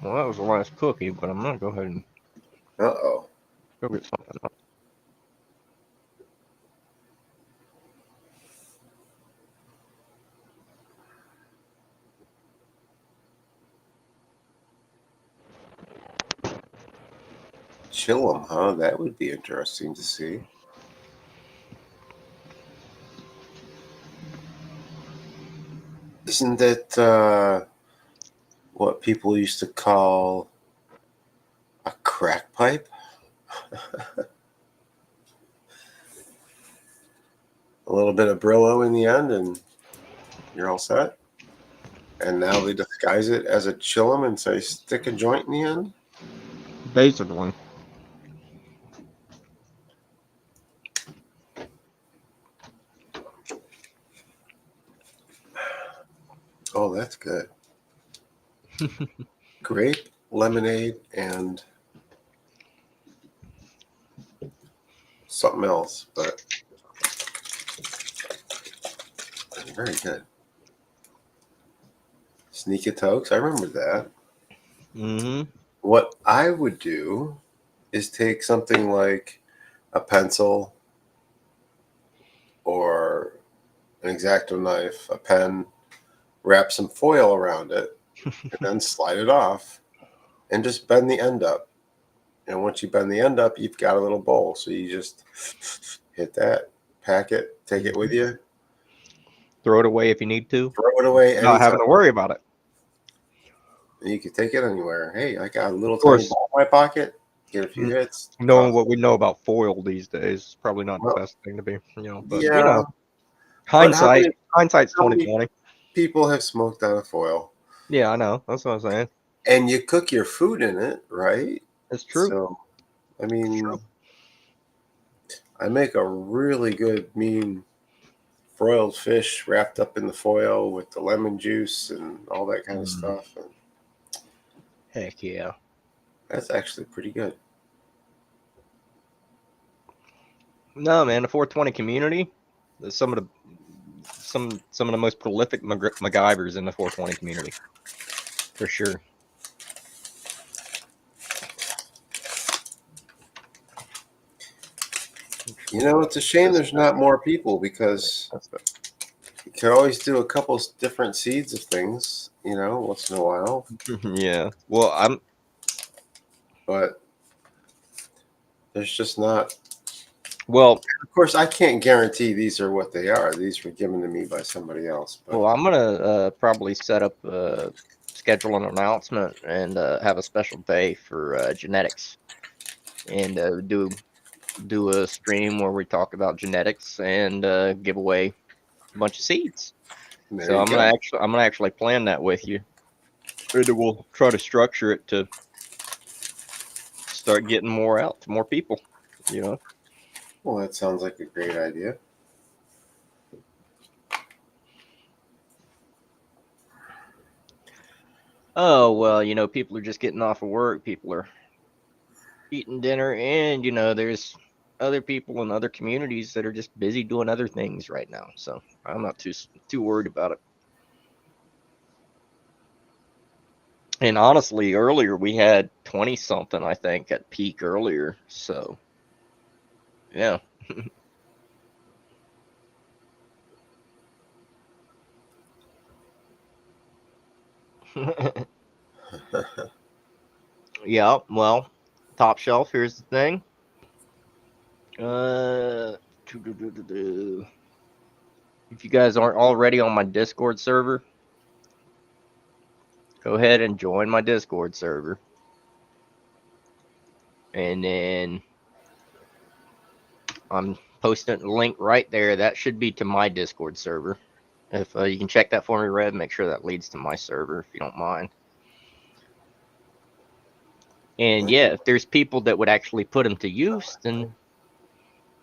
Well, that was the last cookie, but I'm gonna go ahead and Uh-oh. go get something else. Chill them, huh? That would be interesting to see. Isn't that what people used to call a crack pipe? A little bit of Brillo in the end, and you're all set. And now they disguise it as a chillum and say stick a joint in the end. Basically. Oh, that's good. Grape, lemonade, and something else, but very good. Sneaky Tokes, I remember that. Mm-hmm. What I would do is take something like a pencil or an X-Acto knife, a pen, wrap some foil around it, and then slide it off and just bend the end up. And once you bend the end up, you've got a little bowl. So you just hit that, pack it, take it with you, Throw it away if you need to. throw it away Not anytime. having to worry about it. And you can take it anywhere. Hey, I got a little Of tiny course. ball in my pocket. Get a few hits. Knowing what we know about foil these days, is probably not Well, the best thing to be. But yeah. But hindsight's how many 2020. people have smoked out of foil? Yeah, I know. That's what I'm saying. And you cook your food in it, right? It's true. So, I mean, true. I make a really good, mean broiled fish wrapped up in the foil with the lemon juice and all that kind of stuff. And Heck yeah. that's actually pretty good. No, man, the 420 community, some of the most prolific MacGyvers in the 420 community, for sure. You know, it's a shame there's not more people because you could always do a couple different seeds of things, you know, once in a while. Yeah. Well, But there's just not. Well, of course, I can't guarantee these are what they are. These were given to me by somebody else. But I'm gonna probably set up schedule an announcement and have a special day for genetics, and do a stream where we talk about genetics and give away a bunch of seeds. there So you I'm go. gonna actually plan that with you, and we'll try to structure it to start getting more out to more people. You know. Well, that sounds like a great idea. Oh well, people are just getting off of work. People are eating dinner, and there's other people in other communities that are just busy doing other things right now. So I'm not too worried about it. And honestly, earlier we had 20 something, I think, at peak earlier. So yeah. Yeah, well, Top Shelf, here's the thing. If you guys aren't already on my Discord server, go ahead and join my Discord server. And then I'm posting a link right there. That should be to my Discord server. If you can check that for me, Red, make sure that leads to my server if you don't mind. And yeah, if there's people that would actually put them to use, then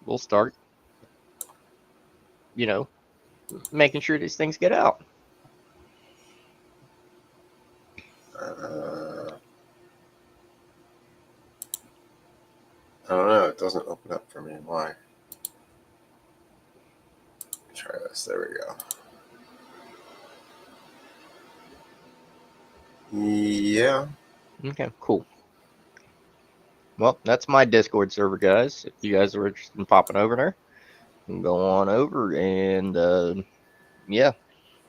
we'll start, making sure these things get out. I don't know. It doesn't open up for me. Why? Try this. There we go. Yeah. Okay, cool. Well, that's my Discord server, guys. If you guys are interested in popping over there, you can go on over and yeah,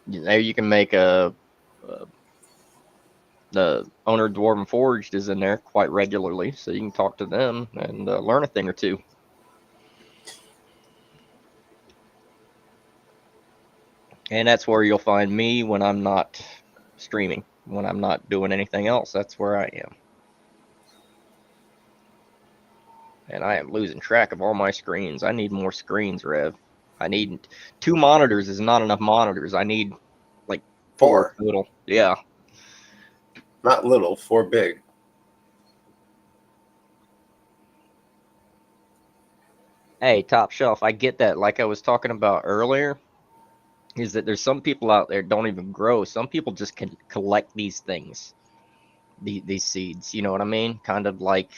there you can make the owner of Dwarven Forged is in there quite regularly, so you can talk to them and learn a thing or two. And that's where you'll find me when I'm not streaming, when I'm not doing anything else. That's where I am. And I am losing track of all my screens. I need more screens, Rev. I need 2 monitors is not enough monitors. I need like 4 total. Yeah. Not little, 4 big. Hey, Top Shelf, I get that. Like I was talking about earlier, is that there's some people out there don't even grow. Some people just can collect these things, these seeds. You know what I mean? Kind of like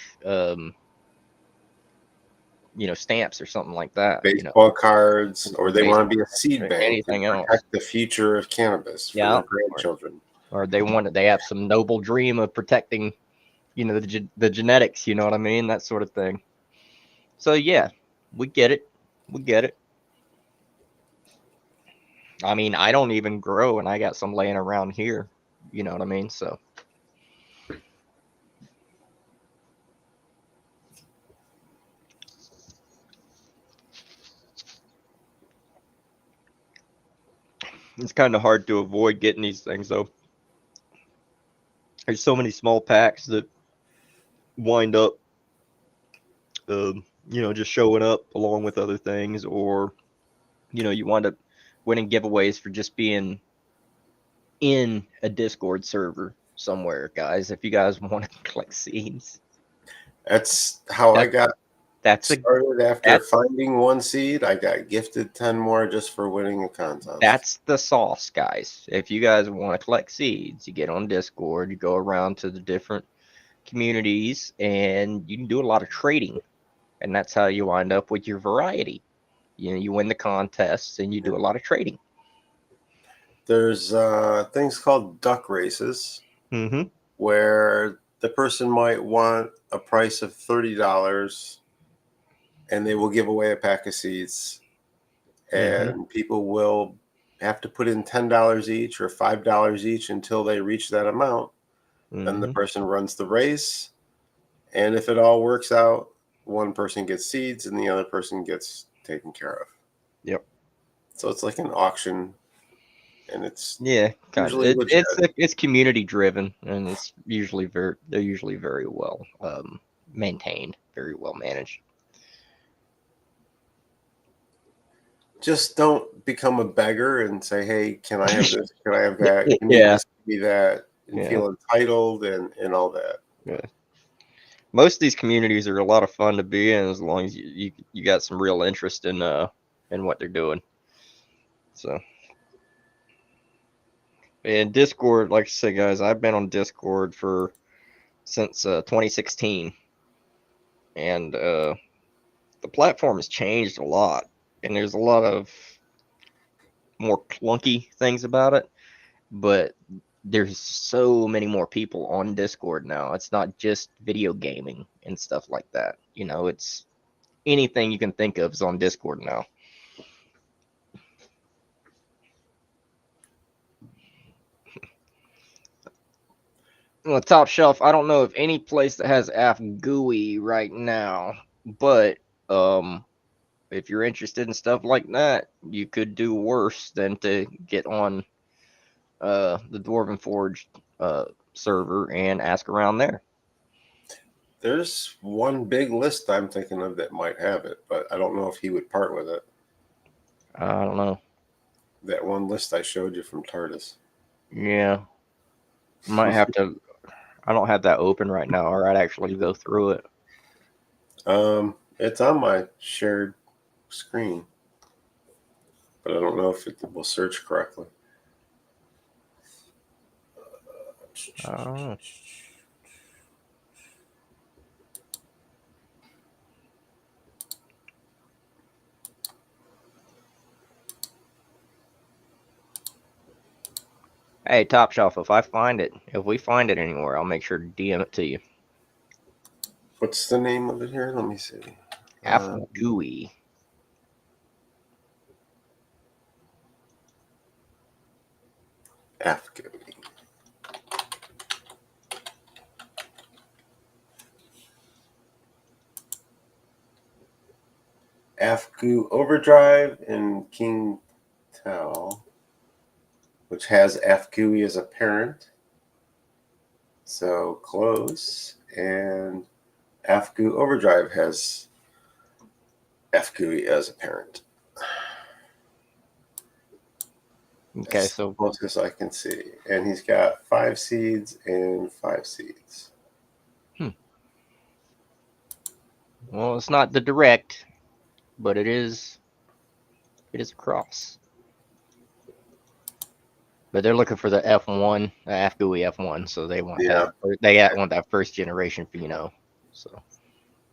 stamps or something like that. Baseball cards, or they want to be a seed or bank anything and else. protect the future of cannabis for their grandchildren. Or they have some noble dream of protecting, the genetics. You know what I mean? That sort of thing. So yeah, we get it. We get it. I mean, I don't even grow, and I got some laying around here. You know what I mean? So. It's kind of hard to avoid getting these things, though. There's so many small packs that wind up, just showing up along with other things, or, you wind up winning giveaways for just being in a Discord server somewhere, guys. If you guys want to collect seeds, that's how I got started. After finding 1 seed, I got gifted 10 more just for winning a contest. That's the sauce, guys. If you guys want to collect seeds, you get on Discord, you go around to the different communities, and you can do a lot of trading, and that's how you wind up with your variety. You win the contests, and you do a lot of trading. There's things called duck races, where the person might want a price of $30, and they will give away a pack of seeds, and people will have to put in $10 each or $5 each until they reach that amount. Then the person runs the race, and if it all works out, one person gets seeds and the other person gets taken care of. Yep. So it's like an auction, and it's kind of. It's community driven, and it's usually they're usually very well maintained, very well managed. Just don't become a beggar and say, "Hey, can I have this? Can I have that? Can you just give me that?" And feel entitled and all that. Yeah. Most of these communities are a lot of fun to be in, as long as you got some real interest in what they're doing. So, and Discord, like I said, guys, I've been on Discord since 2016, and the platform has changed a lot, and there's a lot of more clunky things about it, but there's so many more people on Discord now. It's not just video gaming and stuff like that. It's anything you can think of is on Discord now. Well, Top Shelf, I don't know of any place that has AFGUI right now, but if you're interested in stuff like that, you could do worse than to get on the Dwarven Forge server and ask around there. There's one big list I'm thinking of that might have it, but I don't know if he would part with it. I don't know. That one list I showed you from TARDIS. Yeah, might have to. I don't have that open right now, or I'd actually go through it. It's on my shared screen, but I don't know if it will search correctly. Oh. Hey, Top Shelf, if we find it anywhere, I'll make sure to DM it to you. What's the name of it here? Let me see. AFGUI. AFGUI. AFGU Overdrive in King Tau, which has AFGUI as a parent. So close. And AFGU Overdrive has AFGUI as a parent. Okay, That's so the closest I can see. And he's got 5 seeds and 5 seeds. well, it's not the direct, but it is a cross. But they're looking for the F1, the AFGUI F1, so they want that. They want that first generation Pheno. So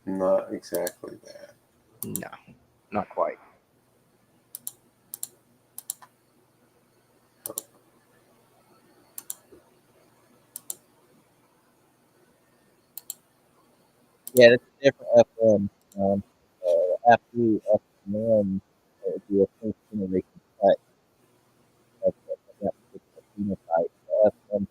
Not exactly that. no, not quite. Yeah, it's a different F1. AFGUI F1 would be a first generation type. That particular phenotype. F1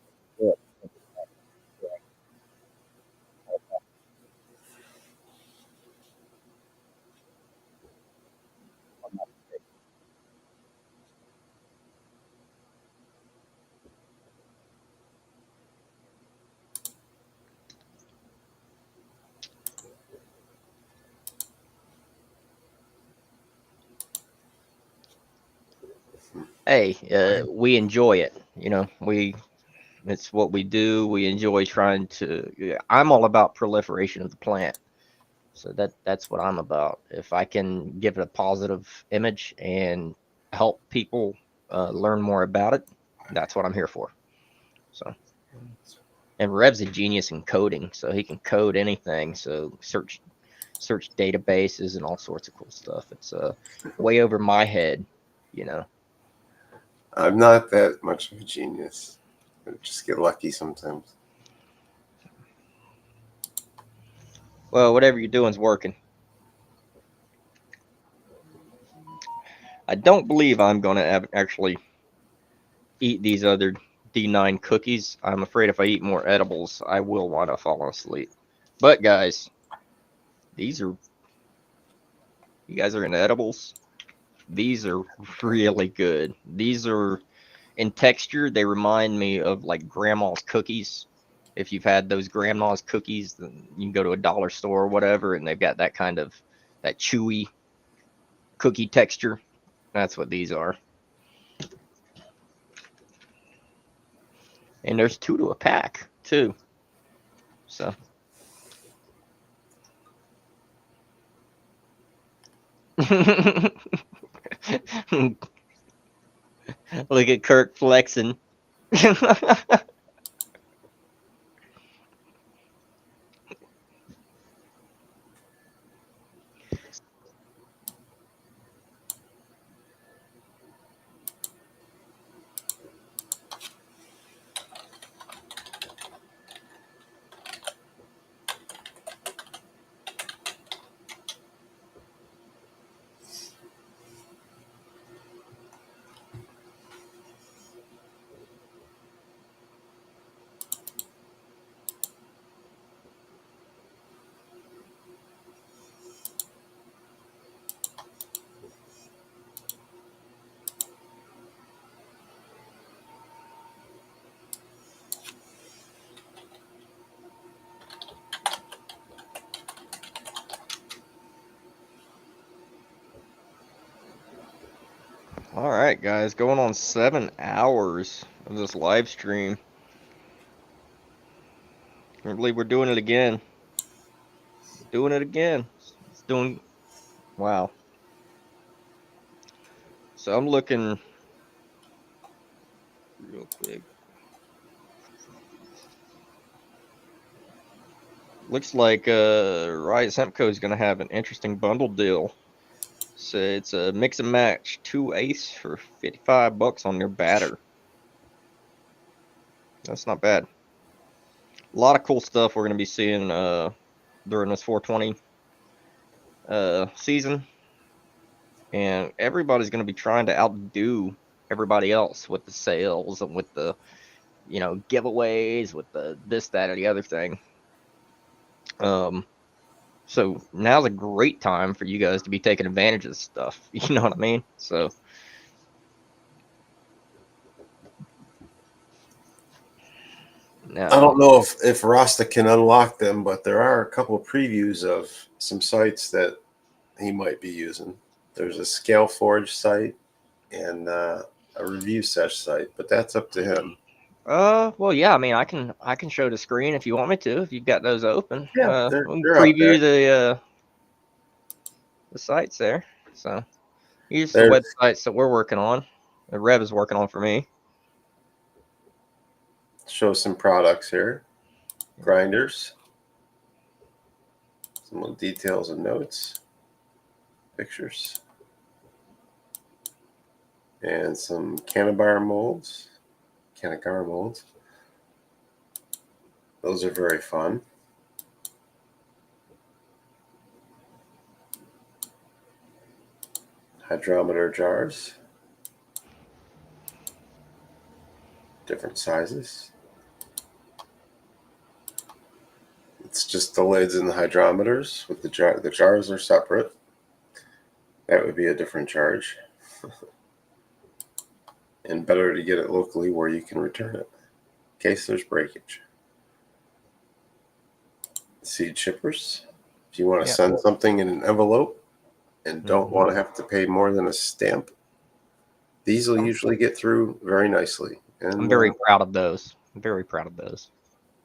hey, we enjoy it. You know, it's what we do. We enjoy trying to. Yeah, I'm all about proliferation of the plant, so that's what I'm about. If I can give it a positive image and help people learn more about it, that's what I'm here for. So, and Rev's a genius in coding, so he can code anything. So search databases and all sorts of cool stuff. It's way over my head, you know. I'm not that much of a genius. I just get lucky sometimes. Well, whatever you're doing is working. I don't believe I'm going to actually eat these other D9 cookies. I'm afraid if I eat more edibles, I will want to fall asleep. But guys, you guys are into edibles. These are really good. These are in texture. They remind me of like grandma's cookies. If you've had those grandma's cookies, then you can go to a dollar store or whatever, and they've got that kind of that chewy cookie texture. That's what these are. And there's 2 to a pack too. So look at Kirk flexing. All right, guys, going on 7 hours of this live stream. I believe we're doing it again. Doing it again. It's doing, wow. So I'm looking real quick. Looks like Riot Semco is going to have an interesting bundle deal. So it's a mix and match 2 ace for $55 on their batter. That's not bad. A lot of cool stuff we're going to be seeing during this 420 season. And everybody's going to be trying to outdo everybody else with the sales and with the, you know, giveaways, with the this, that, or the other thing. So now's a great time for you guys to be taking advantage of this stuff. You know what I mean? So now, I don't know if Rasta can unlock them, but there are a couple of previews of some sites that he might be using. There's a Scale Forge site and a review Sesh site, but that's up to him. well, yeah. I mean, I can show the screen if you want me to. If you've got those open, Yeah, we they're can up preview there. the sites there. So here's the There's websites that we're working on. The Rev is working on for me. show some products here. Grinders. Some little details and notes. Pictures. And some Canagar molds. Those are very fun. Hydrometer jars. Different sizes. It's just the lids and the hydrometers with the jar. The jars are separate. That would be a different charge. And better to get it locally where you can return it in case there's breakage. Seed chippers. If you want to send something in an envelope and don't want to have to pay more than a stamp, these will usually get through very nicely. And I'm very proud of those. I'm very proud of those.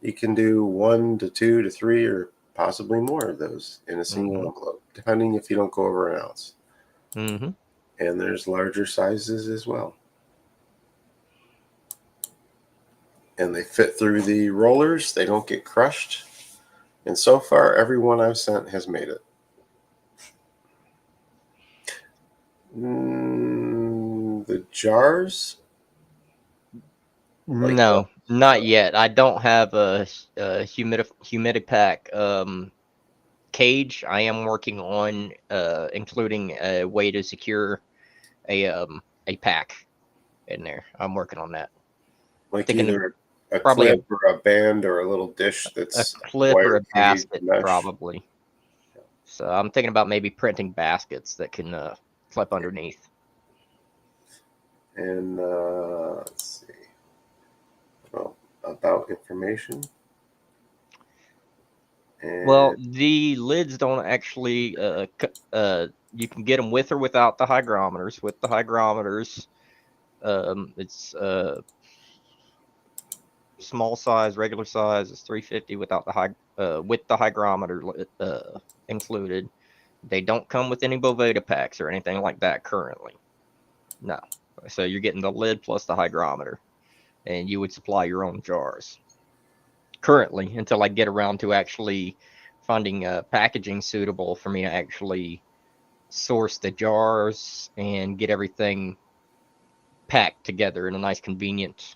You can do 1 to 2 to 3 or possibly more of those in a single envelope, depending if you don't go over an ounce. And there's larger sizes as well. And they fit through the rollers. They don't get crushed. And so far, every one I've sent has made it. The jars? No, not yet. I don't have a humidipack cage. I am working on including a way to secure a pack in there. I'm working on that. Like either a clip or a band or a little dish that's a clip or a basket, mesh. probably. So I'm thinking about maybe printing baskets that can clip underneath. And let's see. Well, about information. And well, the lids don't actually. You can get them with or without the hygrometers. With the hygrometers, it's small size, regular size is 350 without the with the hygrometer included. They don't come with any Boveda packs or anything like that currently. No. So you're getting the lid plus the hygrometer, and you would supply your own jars currently until I get around to actually finding packaging suitable for me to actually source the jars and get everything packed together in a nice convenient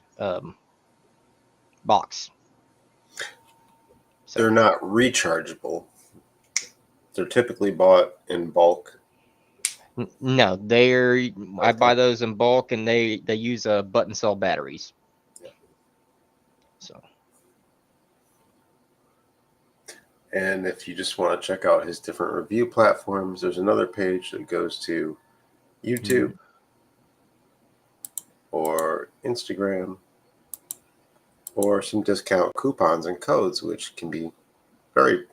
box. So they're not rechargeable. They're typically bought in bulk. No, I buy those in bulk, and they use button cell batteries. Yeah. So. And if you just want to check out his different review platforms, there's another page that goes to YouTube or Instagram or some discount coupons and codes, which can be very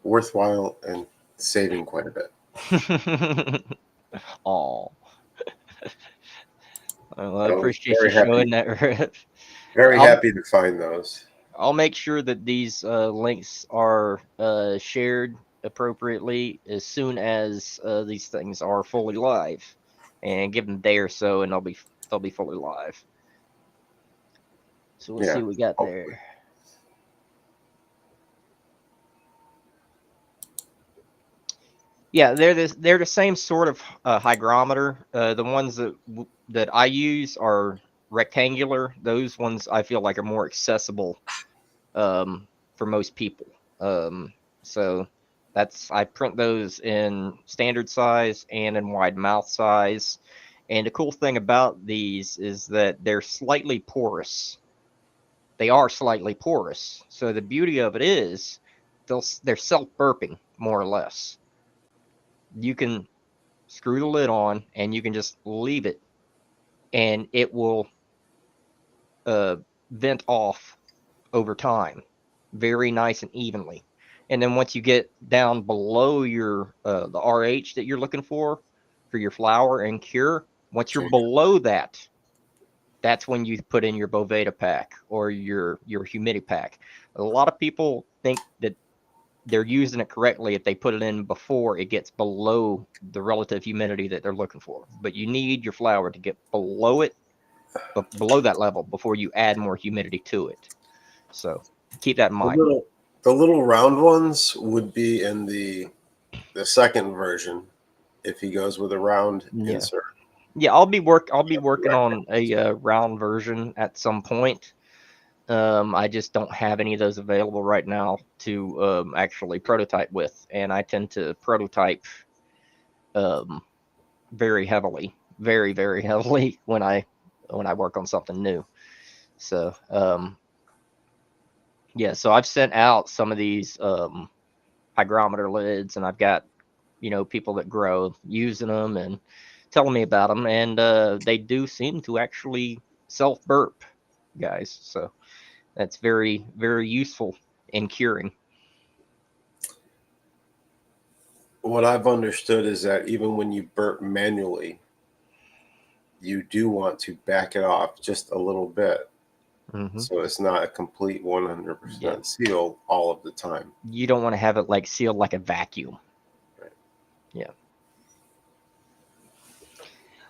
worthwhile and saving quite a bit. Oh. Well, I I was appreciate you very happy, showing that, Rev. very I'll happy to find those. I'll make sure that these links are shared appropriately as soon as these things are fully live, and give them a day or so, and they'll be fully live. So we'll Yeah, see what we got hopefully. there. Yeah, they're the same sort of hygrometer. The ones that I use are rectangular. Those ones I feel like are more accessible for most people. So I print those in standard size and in wide mouth size. And the cool thing about these is that they're slightly porous. They are slightly porous. So the beauty of it is they're self-burping more or less. You can screw the lid on and you can just leave it and it will uh, vent off over time very nice and evenly. And then once you get down below your the RH that you're looking for your flour and cure, once you're Okay. below that, that's when you put in your Boveda pack or your humidity pack. A lot of people think that they're using it correctly if they put it in before it gets below the relative humidity that they're looking for. But you need your flour to get below it, but below that level before you add more humidity to it. So keep that in mind. The little round ones would be in the second version if he goes with a round Yeah. insert. Yeah, I'll be working on a round version at some point. I just don't have any of those available right now to actually prototype with, and I tend to prototype very heavily, very very heavily when I work on something new. So yeah, so I've sent out some of these hygrometer lids, and I've got people that grow using them and telling me about them, and they do seem to actually self burp, guys. So that's very very useful in curing. What I've understood is that even when you burp manually, you do want to back it off just a little bit. Mm-hmm. So it's not a complete 100% seal all of the time. You don't want to have it like sealed like a vacuum. Right. Yeah.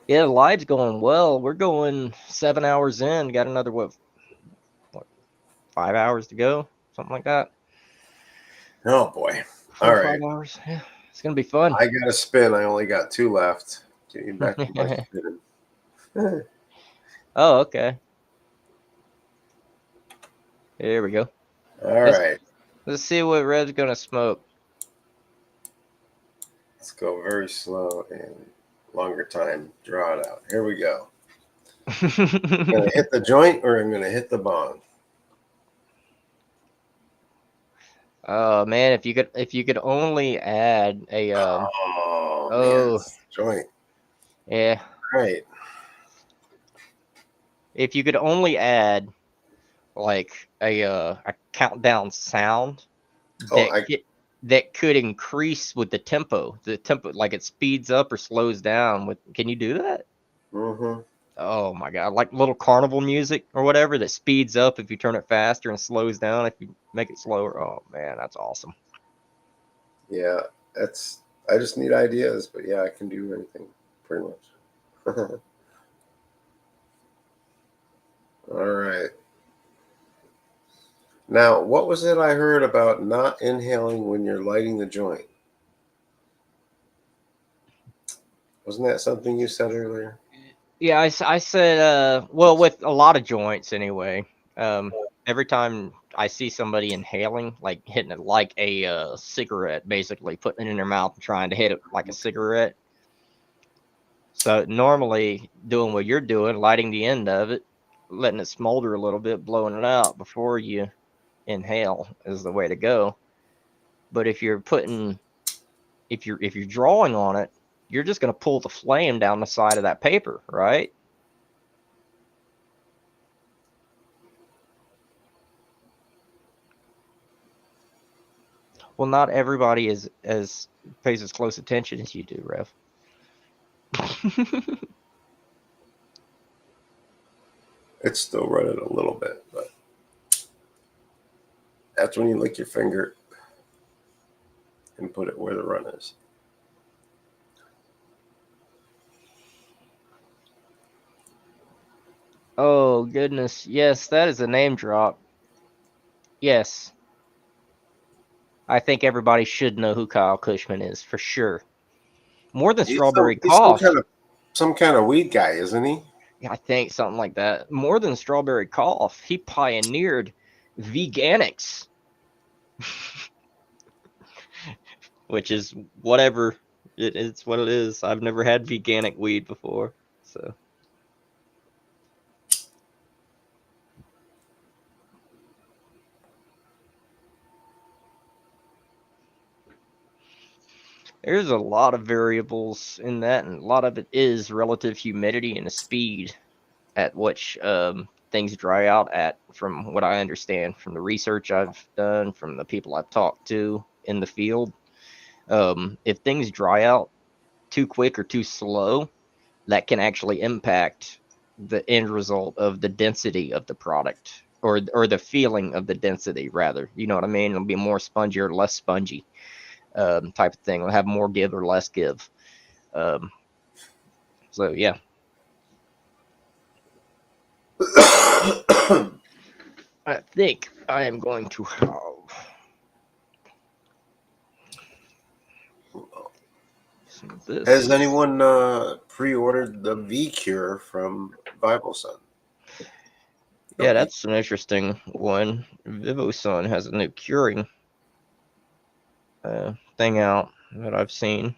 Yeah, the live's going well. We're going 7 hours in. Got another what 5 hours to go, something like that. Oh boy! 4 All or right, 5 hours. Yeah, it's gonna be fun. I got to spin. I only got 2 left. Getting back to my spinning. Oh, okay. Here we go. All Let's right, let's see what Red's gonna smoke. let's go very slow and longer time. Draw it out. Here we go. I'm gonna hit the joint or I'm gonna hit the bong. Oh man, if you could only add a Oh man, oh it's the joint. yeah, Right. if you could only add like a countdown sound Oh, that could increase with the tempo. The tempo, like it speeds up or slows down with. Can you do that? Mm-hmm. Oh my god, like little carnival music or whatever that speeds up if you turn it faster and slows down if you make it slower. Oh man, that's awesome. Yeah, that's. I just need ideas, but yeah, I can do anything pretty much. All right. Now, what was it I heard about not inhaling when you're lighting the joint? Wasn't that something you said earlier? Yeah, I said, well, with a lot of joints anyway. Every time I see somebody inhaling, like hitting it like a cigarette, basically putting it in their mouth and trying to hit it like a cigarette. So normally doing what you're doing, lighting the end of it, letting it smolder a little bit, blowing it out before you inhale is the way to go. But if you're drawing on it, you're just going to pull the flame down the side of that paper, right? Well, not everybody is as pays as close attention as you do, Rev. It's still running a little bit, but that's when you lick your finger and put it where the run is. Oh goodness, yes, that is a name drop. Yes, I think everybody should know who Kyle Cushman is for sure. More than Strawberry He's Cough. some kind of weed guy, isn't he? I think something like that. More than Strawberry Cough, he pioneered veganics, which is whatever. It's what it is. I've never had veganic weed before, so. There's a lot of variables in that, and a lot of it is relative humidity and the speed at which things dry out at, from what I understand, from the research I've done, from the people I've talked to in the field. If things dry out too quick or too slow, that can actually impact the end result of the density of the product, or the feeling of the density, rather. You know what I mean? It'll be more spongy or less spongy, type of thing. It'll have more give or less give. So yeah. I think I am going to have some of this. Has anyone pre-ordered the V Cure from Bible Sun? Yeah, that's an interesting one. VivoSun has a new curing thing out that I've seen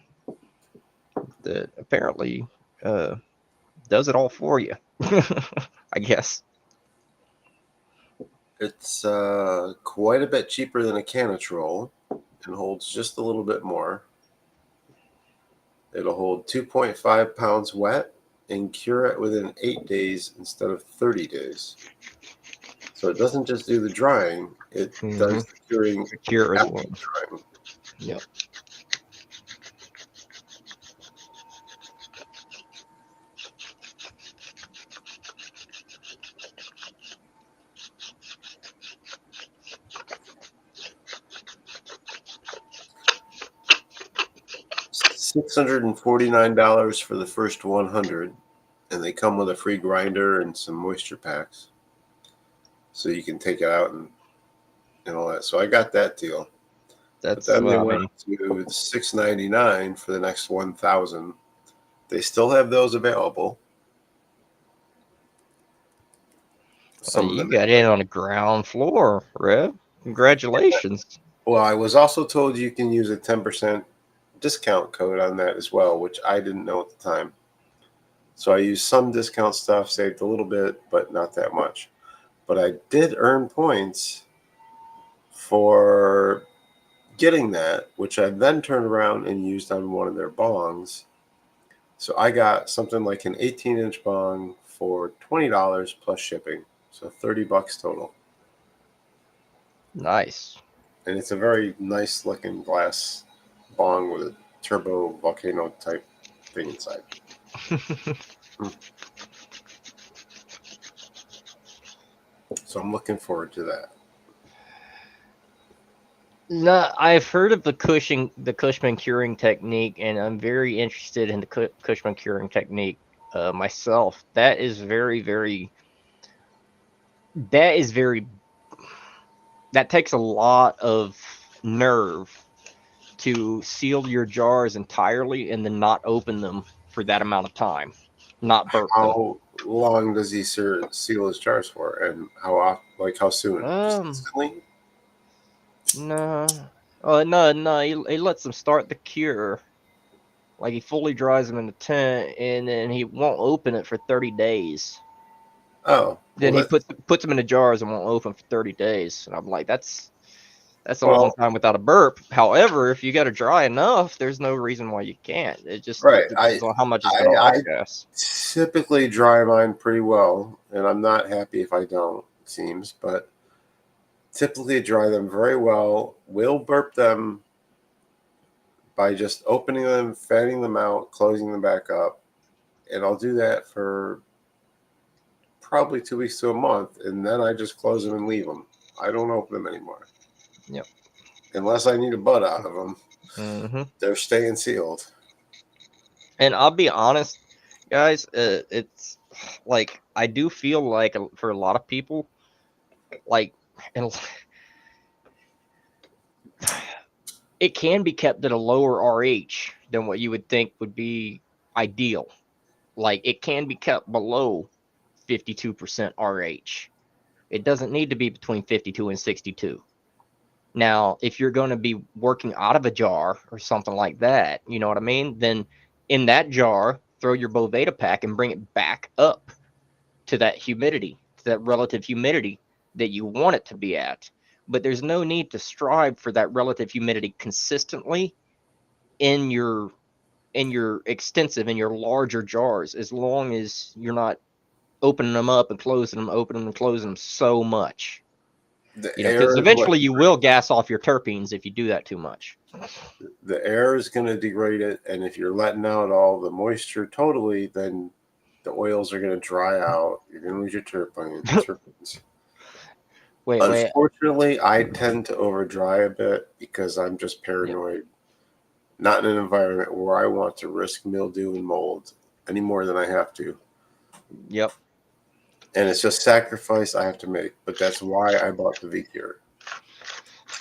that apparently does it all for you. I guess. It's quite a bit cheaper than a Canatrol and holds just a little bit more. It'll hold 2.5 pounds wet and cure it within 8 days instead of 30 days. So it doesn't just do the drying, it does the curing The cure as after well. drying. Yep. $649 for the first 100, and they come with a free grinder and some moisture packs, so you can take it out and all that. So I got that deal. That's But then they well, went to $699 for the next 1,000. They still have those available. Some of you them. got in on the ground floor, Rev. Congratulations. Well, I was also told you can use a 10% discount code on that as well, which I didn't know at the time. So I used some discount stuff, saved a little bit, but not that much. But I did earn points for getting that, which I then turned around and used on one of their bongs. So I got something like an 18-inch bong for $20 plus shipping. So $30 total. Nice. And it's a very nice looking glass bong with a turbo volcano type thing inside. So I'm looking forward to that. No, I've heard of the Cushman curing technique, and I'm very interested in the Cushman curing technique myself. That is very, very. That is very. That takes a lot of nerve to seal your jars entirely and then not open them for that amount of time, not burp them. How long does he seal his jars for, and how often? Like how soon? Just instantly? No. No. He lets them start the cure. Like he fully dries them in the tent, and then he won't open it for 30 days. Oh. Then he puts them in the jars and won't open for 30 days. And I'm like, that's a long time without a burp. However, if you got it dry enough, there's no reason why you can't. It just depends on how much it's going to off-gas. Typically dry mine pretty well, and I'm not happy if I don't, it seems, but typically dry them very well. Will burp them by just opening them, fanning them out, closing them back up. And I'll do that for probably 2 weeks to a month, and then I just close them and leave them. I don't open them anymore. Yep. Unless I need a bud out of them, Mm-hmm. they're staying sealed. And I'll be honest, guys, it's like I do feel like for a lot of people, like, and it can be kept at a lower RH than what you would think would be ideal. Like it can be kept below 52% RH. It doesn't need to be between 52 and 62. Now, if you're going to be working out of a jar or something like that, you know what I mean? Then in that jar, throw your Boveda pack and bring it back up to that humidity, to that relative humidity that you want it to be at. But there's no need to strive for that relative humidity consistently in your in your larger jars, as long as you're not opening them up and closing them, opening and closing them so much. The You know, air because is what eventually you will gas off your terpenes if you do that too much. the air is going to degrade it, and if you're letting out all the moisture totally, then the oils are going to dry out. You're going to lose your terpenes. Wait. Unfortunately, I tend to over dry a bit because I'm just paranoid. Not in an environment where I want to risk mildew and mold any more than I have to. Yep. And it's just sacrifice I have to make. But that's why I bought the V-Cure.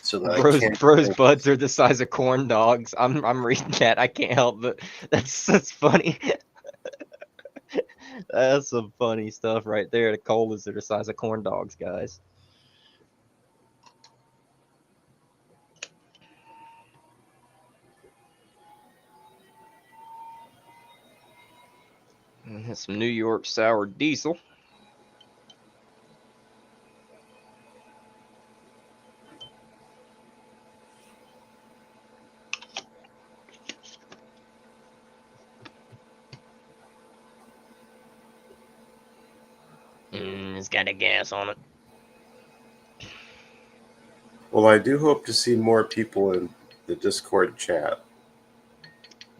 So that I can't. Bros buds are the size of corn dogs. I'm reading that. I can't help but that's funny. That's some funny stuff right there. The colas are the size of corn dogs, guys. And some New York sour diesel. It's got a gas on it. Well, I do hope to see more people in the Discord chat.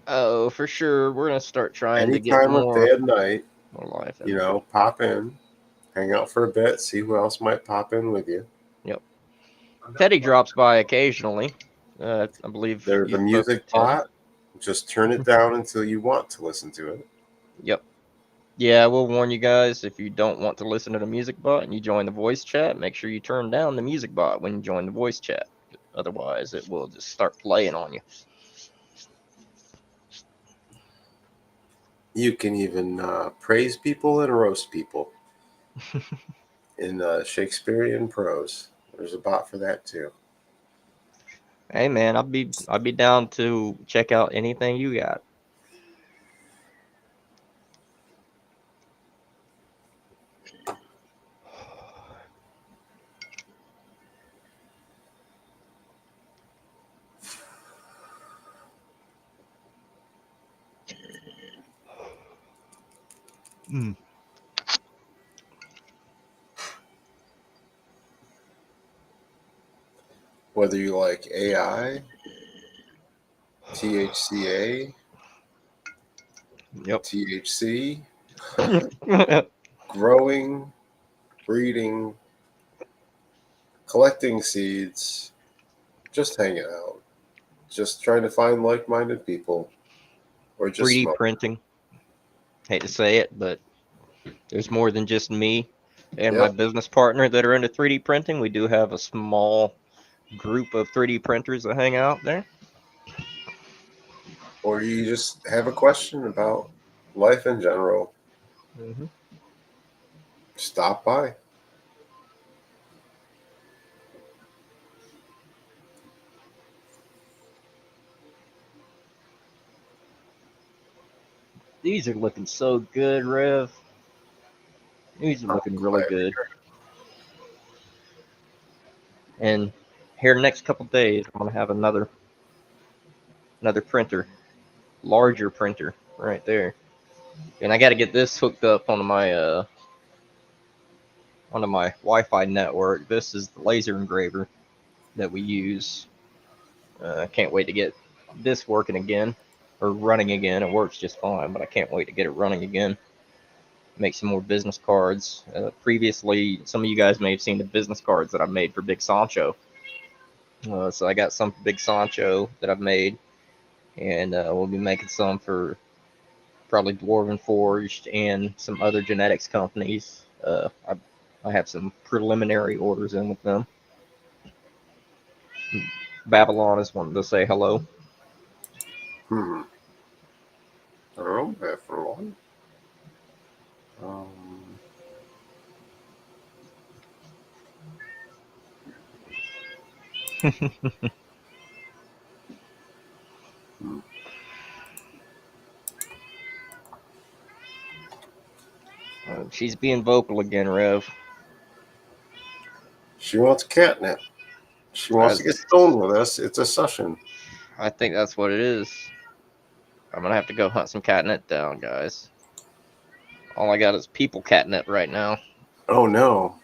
Oh, for sure. We're gonna start trying Any to get time of more day and night, life. you know, pop in, hang out for a bit, see who else might pop in with you. Yep. Teddy drops by occasionally. I believe There's you a spoke music with Ted. bot. Just turn it down until you want to listen to it. Yep. Yeah, we'll warn you guys, if you don't want to listen to the music bot and you join the voice chat, make sure you turn down the music bot when you join the voice chat. Otherwise, it will just start playing on you. You can even praise people and roast people in Shakespearean prose. There's a bot for that too. Hey man, I'd be down to check out anything you got. Whether you like AI, THCA, Yep. THC, growing, breeding, collecting seeds, just hanging out, just trying to find like-minded people, or just 3D smoke. printing. Hate to say it, but there's more than just me and my Yep. business partner that are into 3D printing. We do have a small group of 3D printers that hang out there. Or you just have a question about life in general, Mm-hmm. stop by. These are looking so good, Rev. These are looking really good. And here next couple days, I'm gonna have another printer, larger printer right there. And I got to get this hooked up onto my Wi-Fi network. This is the laser engraver that we use. I can't wait to get this working again or running again. It works just fine, but I can't wait to get it running again. make some more business cards. Previously, some of you guys may have seen the business cards that I've made for Big Sancho. So I got some for Big Sancho that I've made, and we'll be making some for probably Dwarven Forged and some other genetics companies. I have some preliminary orders in with them. Babylon is wanting to say hello. I don't know, for one. She's being vocal again, Rev. She wants catnip. She wants to get stoned with us. It's a session. I think that's what it is. I'm gonna have to go hunt some catnip down, guys. All I got is people catnip right now. Oh no.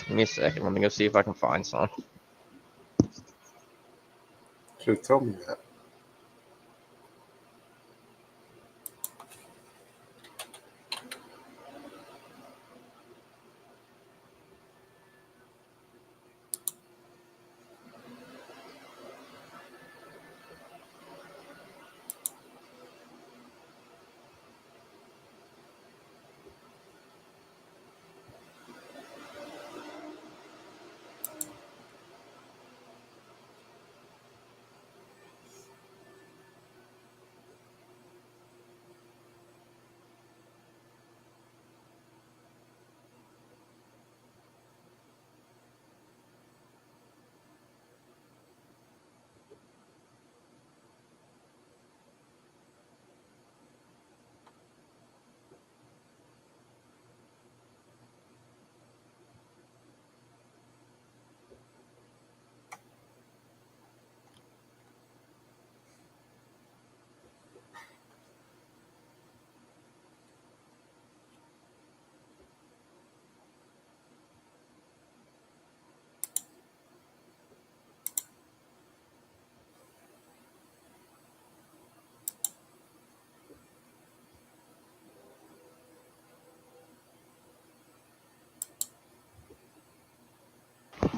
Give me a second. Let me go see if I can find some. Should have told me that.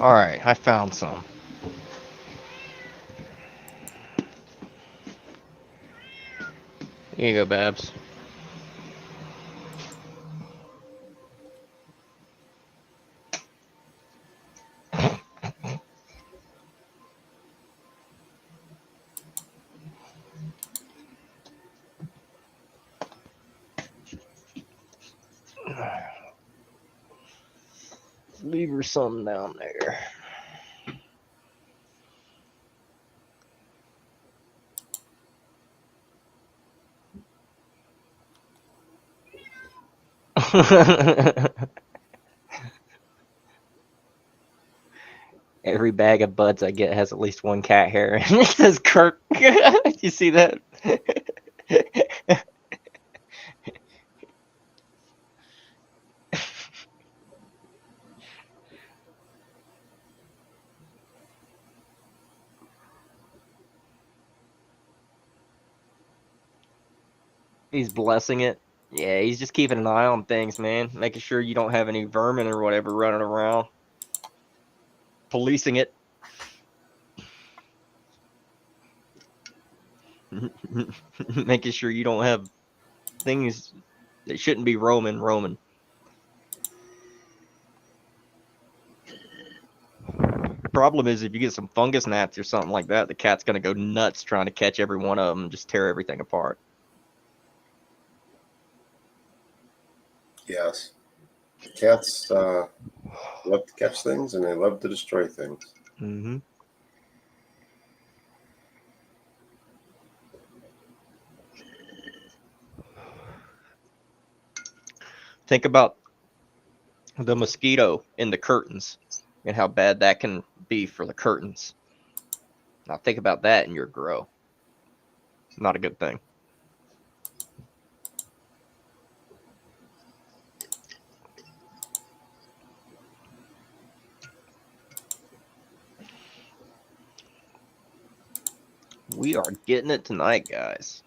All right, I found some. Here you go, Babs. Leave her some down there. Every bag of buds I get has at least one cat hair. And it says Kirk. You see that? He's blessing it. Yeah, he's just keeping an eye on things, man. Making sure you don't have any vermin or whatever running around. Policing it. Making sure you don't have things that shouldn't be roaming. Problem is, if you get some fungus gnats or something like that, the cat's gonna go nuts trying to catch every one of them and just tear everything apart. Yes. Cats love to catch things and they love to destroy things. Mm-hmm. Think about the mosquito in the curtains and how bad that can be for the curtains. Now think about that in your grow. Not a good thing. We are getting it tonight, guys.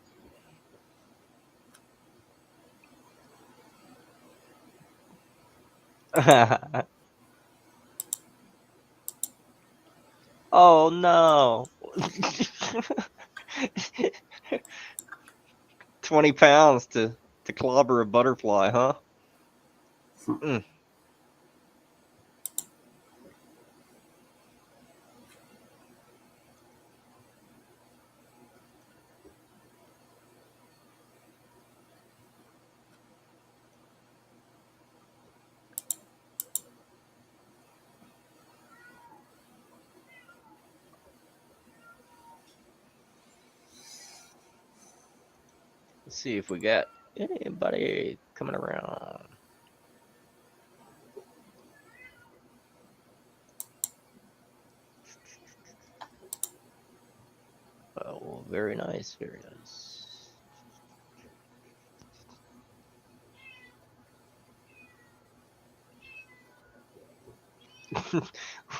Oh no. 20 pounds to clobber a butterfly, huh? Mm. Let's see if we got anybody coming around. Oh, well, very nice, very nice.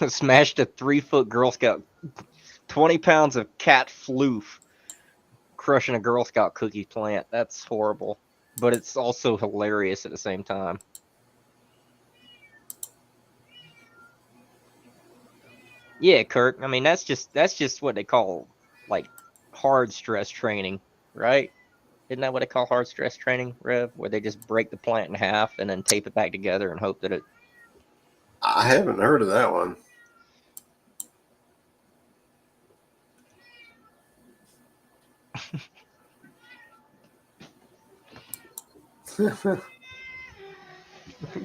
Smashed a 3-foot Girl Scout. 20 pounds of cat floof crushing a Girl Scout cookie plant. That's horrible, but it's also hilarious at the same time. Yeah, Kirk. I mean, that's just what they call like hard stress training, right? Isn't that what they call hard stress training, Rev? Where they just break the plant in half and then tape it back together and hope that it. I haven't heard of that one.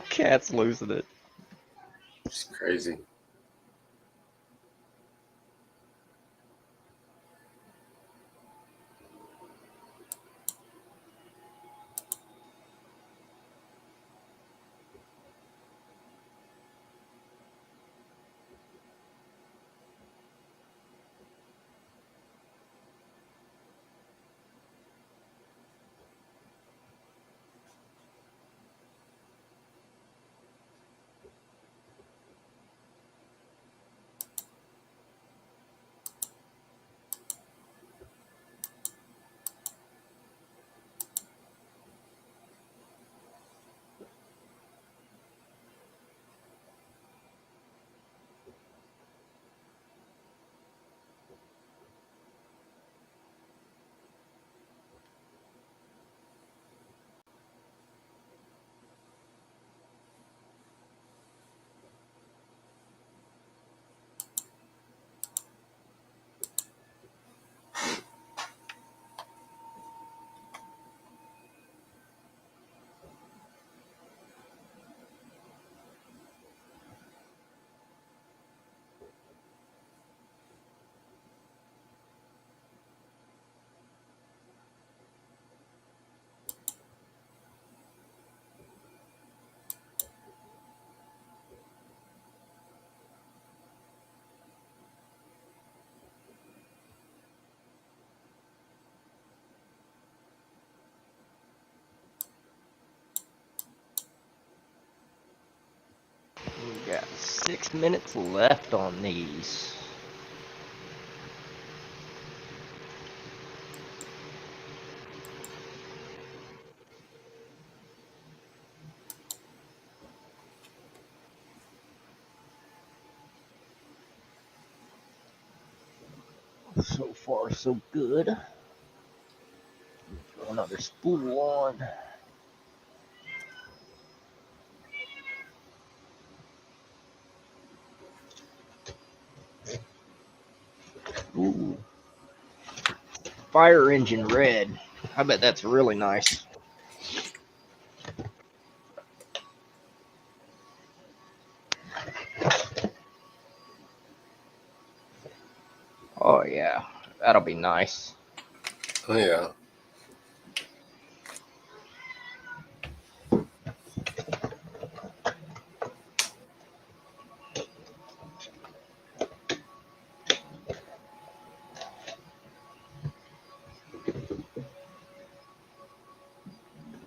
Cat's losing it. It's crazy. We got 6 minutes left on these. So far, so good. Throw another spool on. Ooh. Fire engine red. I bet that's really nice. Oh yeah, that'll be nice. Oh yeah.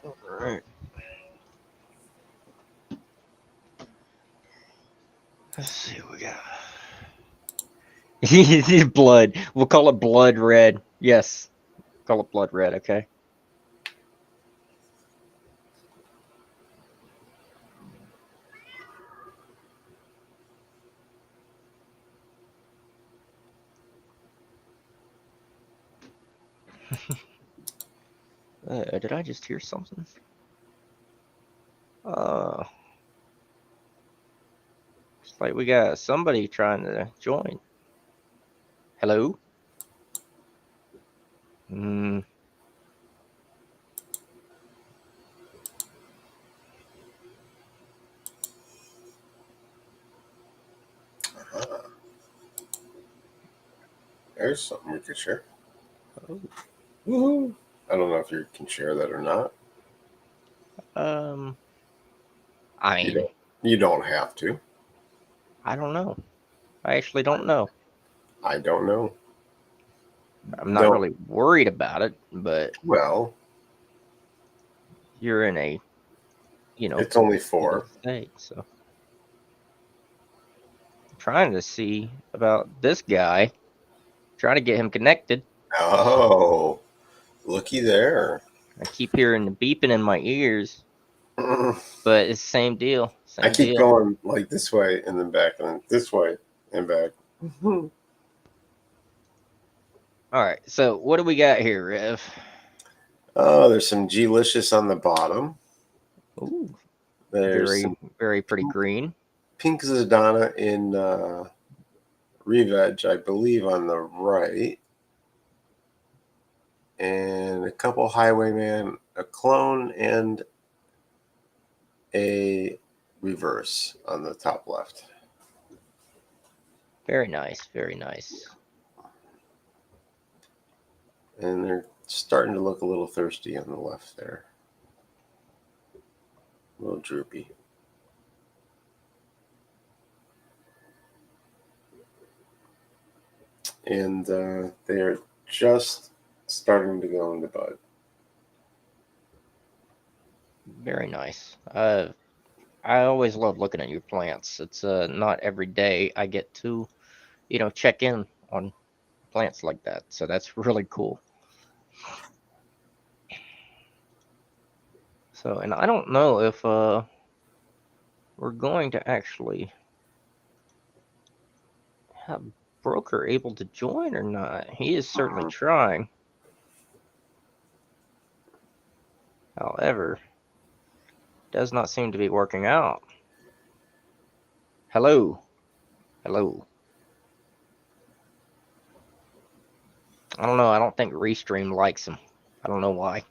All right. Let's see what we got. Blood. We'll call it blood red. Yes. Call it blood red, okay? Did I just hear something? It's like we got somebody trying to join. Hello? Hmm. There's something we could share. Oh. Woohoo! I don't know if you can share that or not. I You mean, don't. You don't have to. I don't know. I actually don't know. I don't know. I'm not Don't. really worried about it, but Well, you're in a, it's only competitive 4. state, so I'm trying to see about this guy, trying to get him connected. Oh, looky there. I keep hearing the beeping in my ears, but it's the same deal. I Same keep deal. going like this way and then back and then this way and back. All right, so what do we got here, Rev? Oh, there's some G-licious on the bottom. Ooh, There's very, some very pretty green. pink Zadana in Reveg, I believe, on the right. And a couple Highwayman, a clone, and a reverse on the top left. Very nice, very nice. And they're starting to look a little thirsty on the left there. A little droopy. And they're just starting to go into bud. Very nice. I always love looking at your plants. It's not every day I get to, check in on plants like that. So that's really cool. So, and I don't know if we're going to actually have Broker able to join or not. He is certainly trying. However, does not seem to be working out. Hello. Hello. I don't know. I don't think Restream likes him. I don't know why.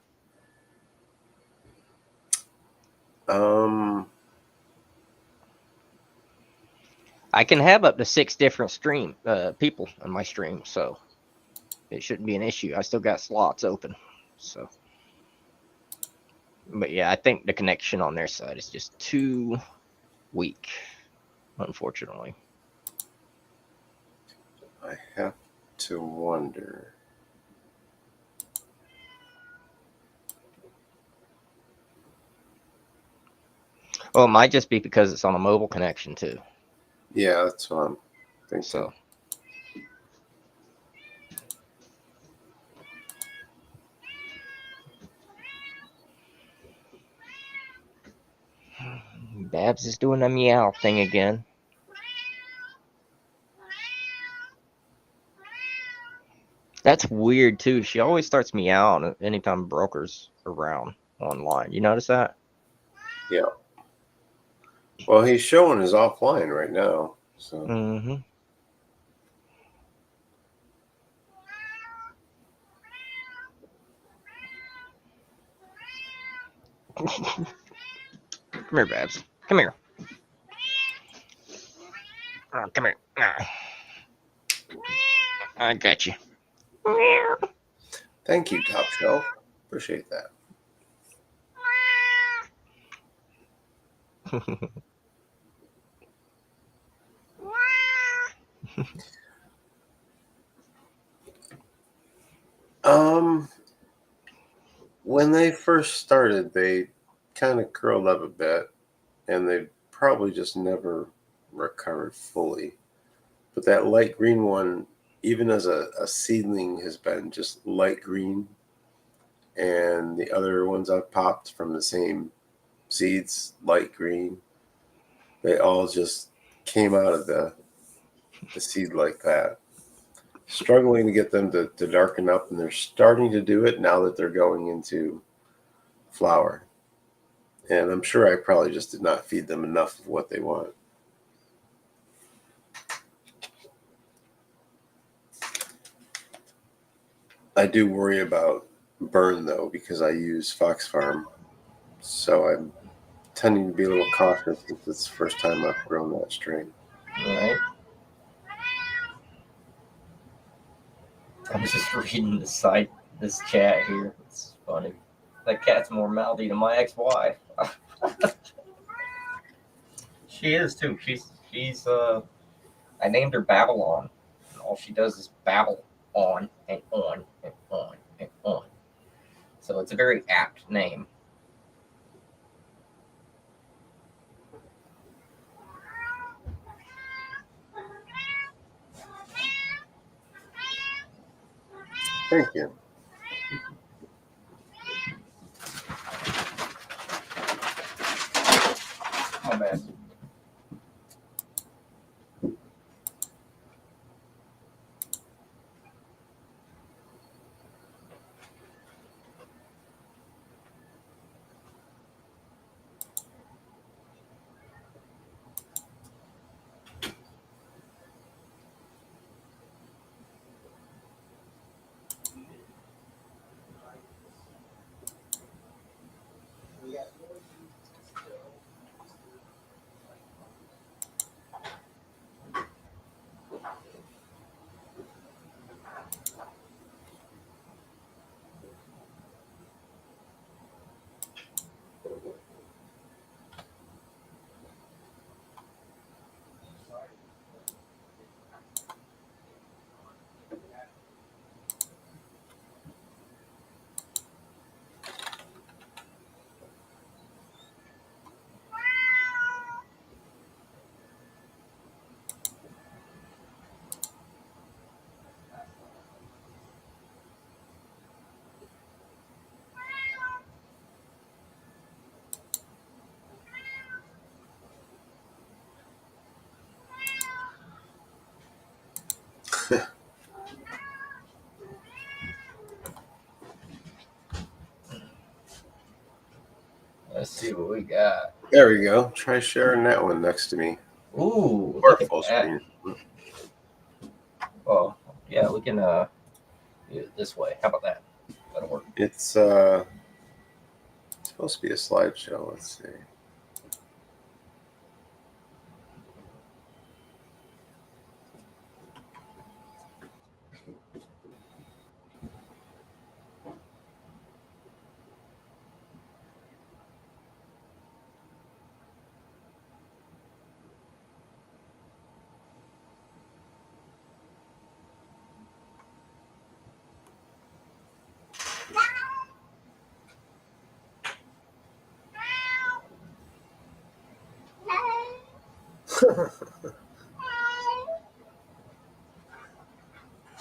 I can have up to 6 different people on my stream, so it shouldn't be an issue. I still got slots open. So, but yeah, I think the connection on their side is just too weak, unfortunately. I have to wonder. Well, it might just be because it's on a mobile connection too. Yeah, that's what I'm thinking. So, Babs is doing a meow thing again. That's weird too. She always starts meowing anytime Broker's around online. You notice that? Yeah. Well, he's showing his offline right now. So. Mm-hmm. Come here, Babs. Come here. Oh, come here. I got you. Thank you, Top Shelf. Appreciate that. When they first started, they kind of curled up a bit, and they probably just never recovered fully. But that light green one, even as a seedling, has been just light green, and the other ones I've popped from the same seeds, light green. They all just came out of the seed like that. struggling to get them to darken up, and they're starting to do it now that they're going into flower. And I'm sure I probably just did not feed them enough of what they want. I do worry about burn, though, because I use Fox Farm. So I'm tending to be a little cautious since it's the first time I've grown that strain. Right. I was just reading this chat here. It's funny. That cat's more mouthy than my ex-wife. She is too. She's I named her Babylon. And all she does is babble on and on and on and on. So it's a very apt name. Thank you. My bad. Let's see what we got. There we go. Try sharing that one next to me. Ooh, Or look at full that. screen. Oh, yeah, we can do it this way. How about that? That'll work. It's supposed to be a slideshow. Let's see.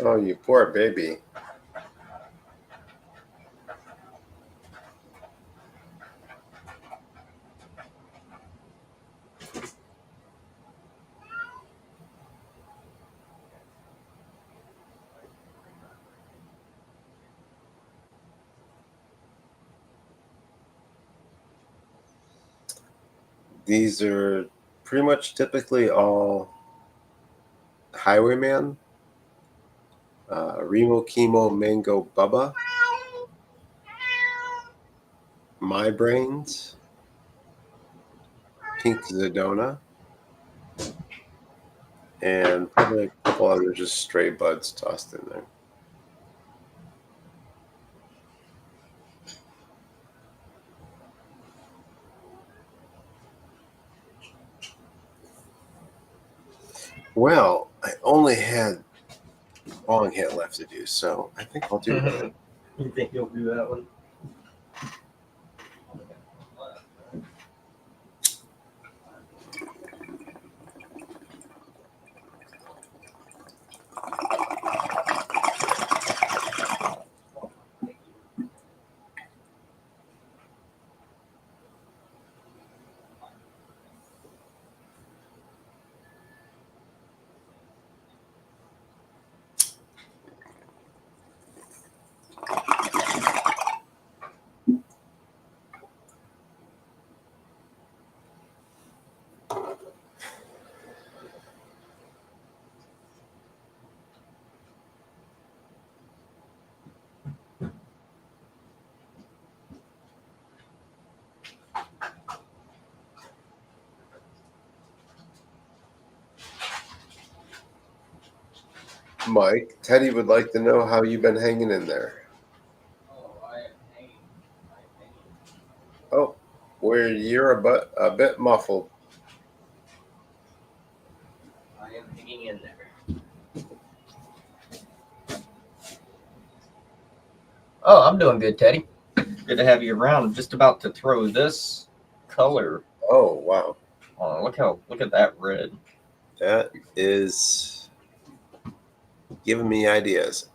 Oh, you poor baby. These are pretty much typically all Highwayman, Remo Chemo Mango Bubba, My Brains, Pink Zedona, and probably a couple other just stray buds tossed in there. Well, I only had Long Hit left to do, so I think I'll do that. You think you'll do that one? Mike, Teddy would like to know how you've been hanging in there. Oh, I am hanging. Oh, where you're a bit muffled. I am hanging in there. Oh, I'm doing good, Teddy. Good to have you around. I'm just about to throw this color. Oh, wow. Oh, look at that red. That is giving me ideas.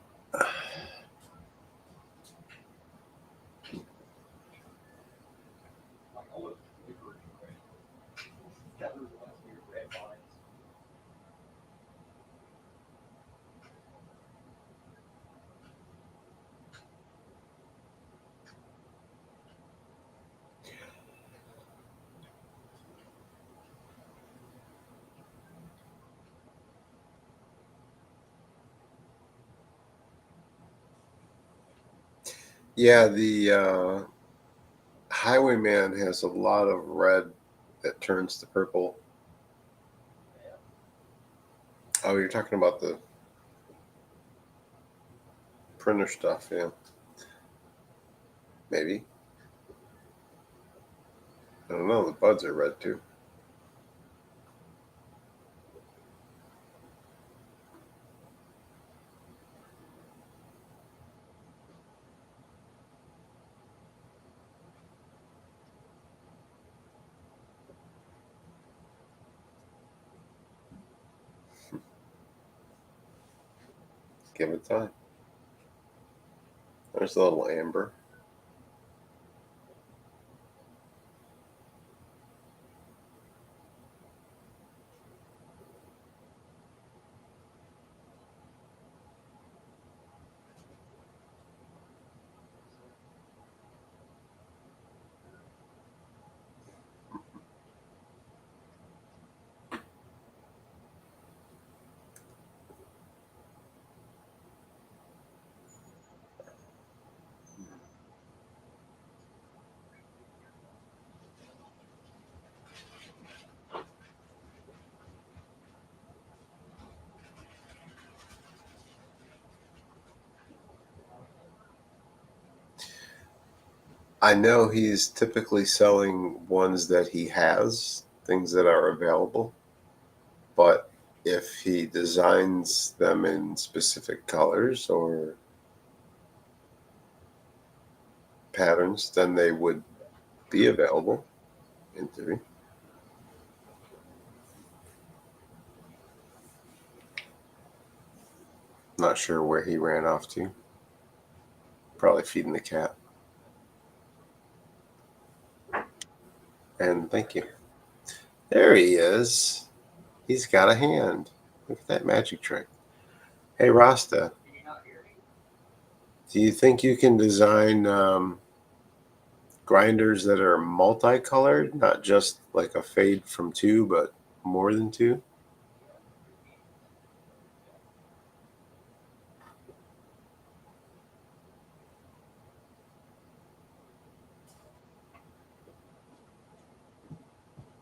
Yeah, the Highwayman has a lot of red that turns to purple. Oh, you're talking about the printer stuff, yeah. Maybe. I don't know. The buds are red too. Give it time. There's a little amber. I know he's typically selling ones that he has, things that are available. But if he designs them in specific colors or patterns, then they would be available in theory. Not sure where he ran off to. Probably feeding the cat. And thank you. There he is. He's got a hand. Look at that magic trick. Hey, Rasta, do you think you can design grinders that are multicolored, not just like a fade from two, but more than two?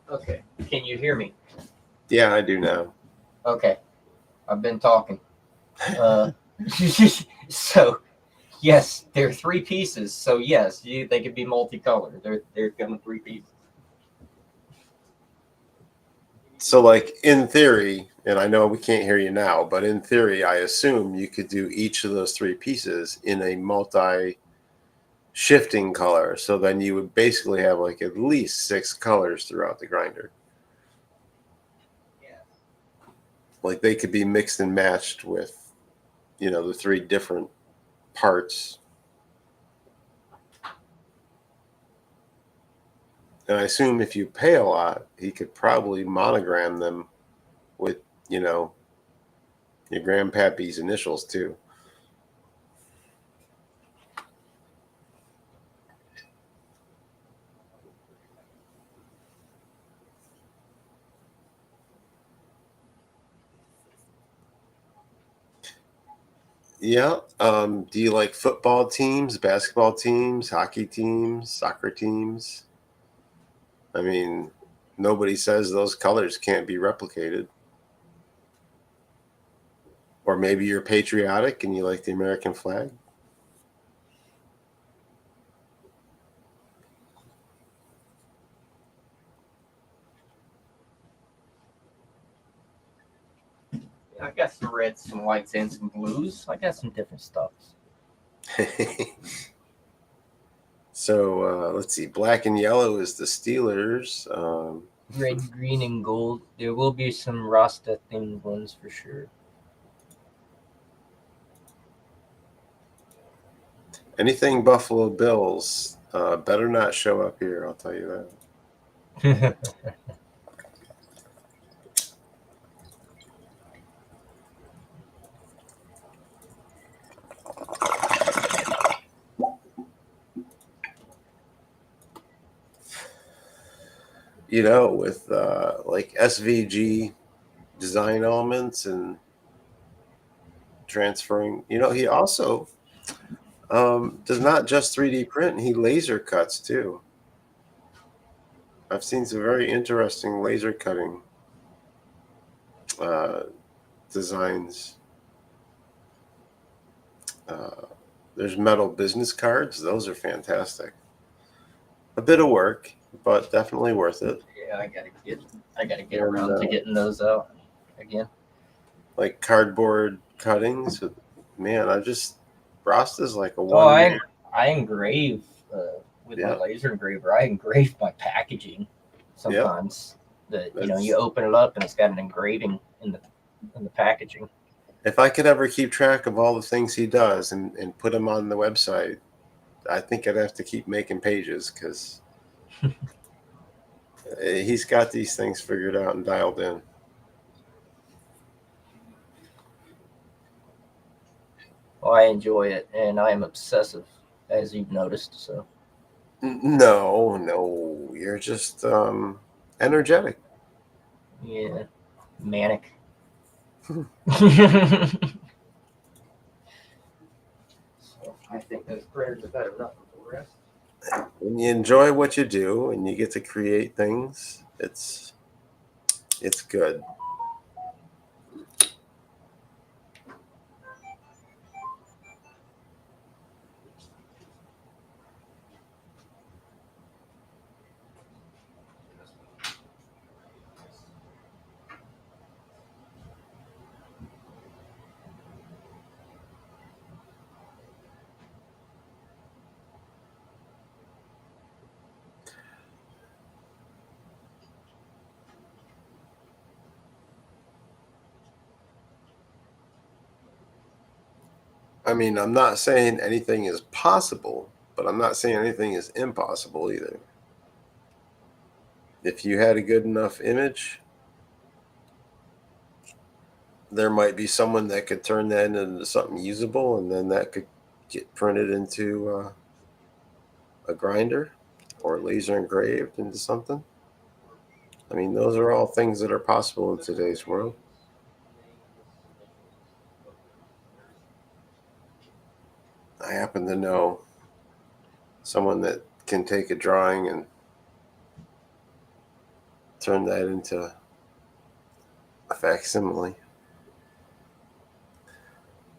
Okay. Can you hear me? Yeah, I do now. Okay. I've been talking. So yes, they're three pieces. So yes, they could be multicolored. They're coming three pieces. So, like in theory, and I know we can't hear you now, but in theory, I assume you could do each of those three pieces in a multi-shifting color. So then you would basically have like at least 6 colors throughout the grinder. Yeah. Like they could be mixed and matched with, the 3 different parts. And I assume if you pay a lot, he could probably monogram them with, your grandpappy's initials too. Yeah. Do you like football teams, basketball teams, hockey teams, soccer teams? I mean, nobody says those colors can't be replicated. Or maybe you're patriotic and you like the American flag. I got some reds, some whites, and some blues. I got some different stuffs. So let's see. Black and yellow is the Steelers. Red, green, and gold. There will be some Rasta themed ones for sure. Anything Buffalo Bills better not show up here. I'll tell you that. You know, with like SVG design elements and transferring, you know, he also does not just 3D print, he laser cuts too. I've seen some very interesting laser cutting designs. There's metal business cards. Those are fantastic. A bit of work, but definitely worth it. Yeah, I gotta get around to getting those out again. Like cardboard cuttings. Man, Rasta's like a one. I engrave with my laser engraver. I engrave my packaging sometimes. That you open it up and it's got an engraving in the packaging. If I could ever keep track of all the things he does and put them on the website, I think I'd have to keep making pages because he's got these things figured out and dialed in. Well, I enjoy it, and I am obsessive, as you've noticed. So. No, you're just energetic. Yeah, manic. So I think those prayers are better enough for the rest. When you enjoy what you do and you get to create things, it's good. I mean, I'm not saying anything is possible, but I'm not saying anything is impossible either. If you had a good enough image, there might be someone that could turn that into something usable, and then that could get printed into a grinder or laser engraved into something. I mean, those are all things that are possible in today's world. I happen to know someone that can take a drawing and turn that into a facsimile.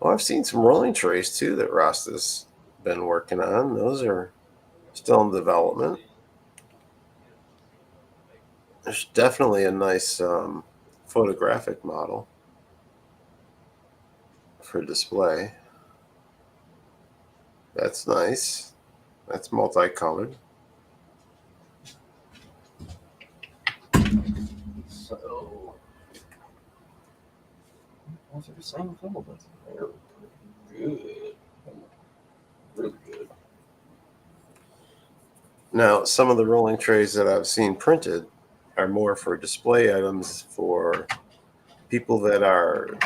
Well, I've seen some rolling trays too that Rasta's been working on. Those are still in development. There's definitely a nice photographic model for display. That's nice. That's multicolored. So, those are the same filaments. They're good. Really good. Now, some of the rolling trays that I've seen printed are more for display items for people that are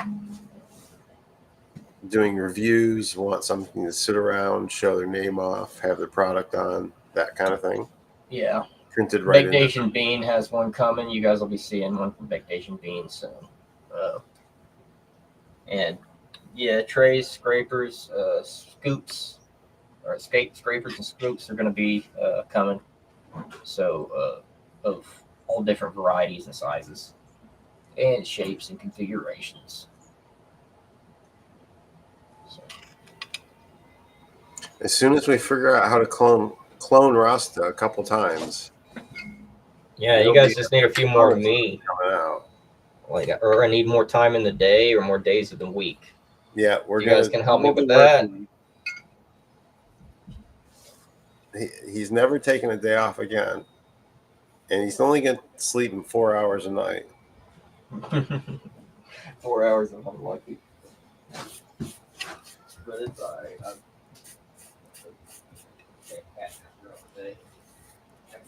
doing reviews, want something to sit around, show their name off, have their product on, that kind of thing. Yeah. Printed right Big Nation Bean has one coming. You guys will be seeing one from Big Nation Bean soon. And yeah, trays, scrapers, scoops, or scrapers and scoops are going to be coming. So of all different varieties and sizes and shapes and configurations. As soon as we figure out how to clone Rasta a couple times, Yeah, you It'll guys be just need a few more of me. coming out. Like, or I need more time in the day or more days of the week. Yeah, You guys can help me we'll be with that. working. He's never taken a day off again, and he's only going to sleep in 4 hours a night. 4 hours if I'm lucky. But it's alright. I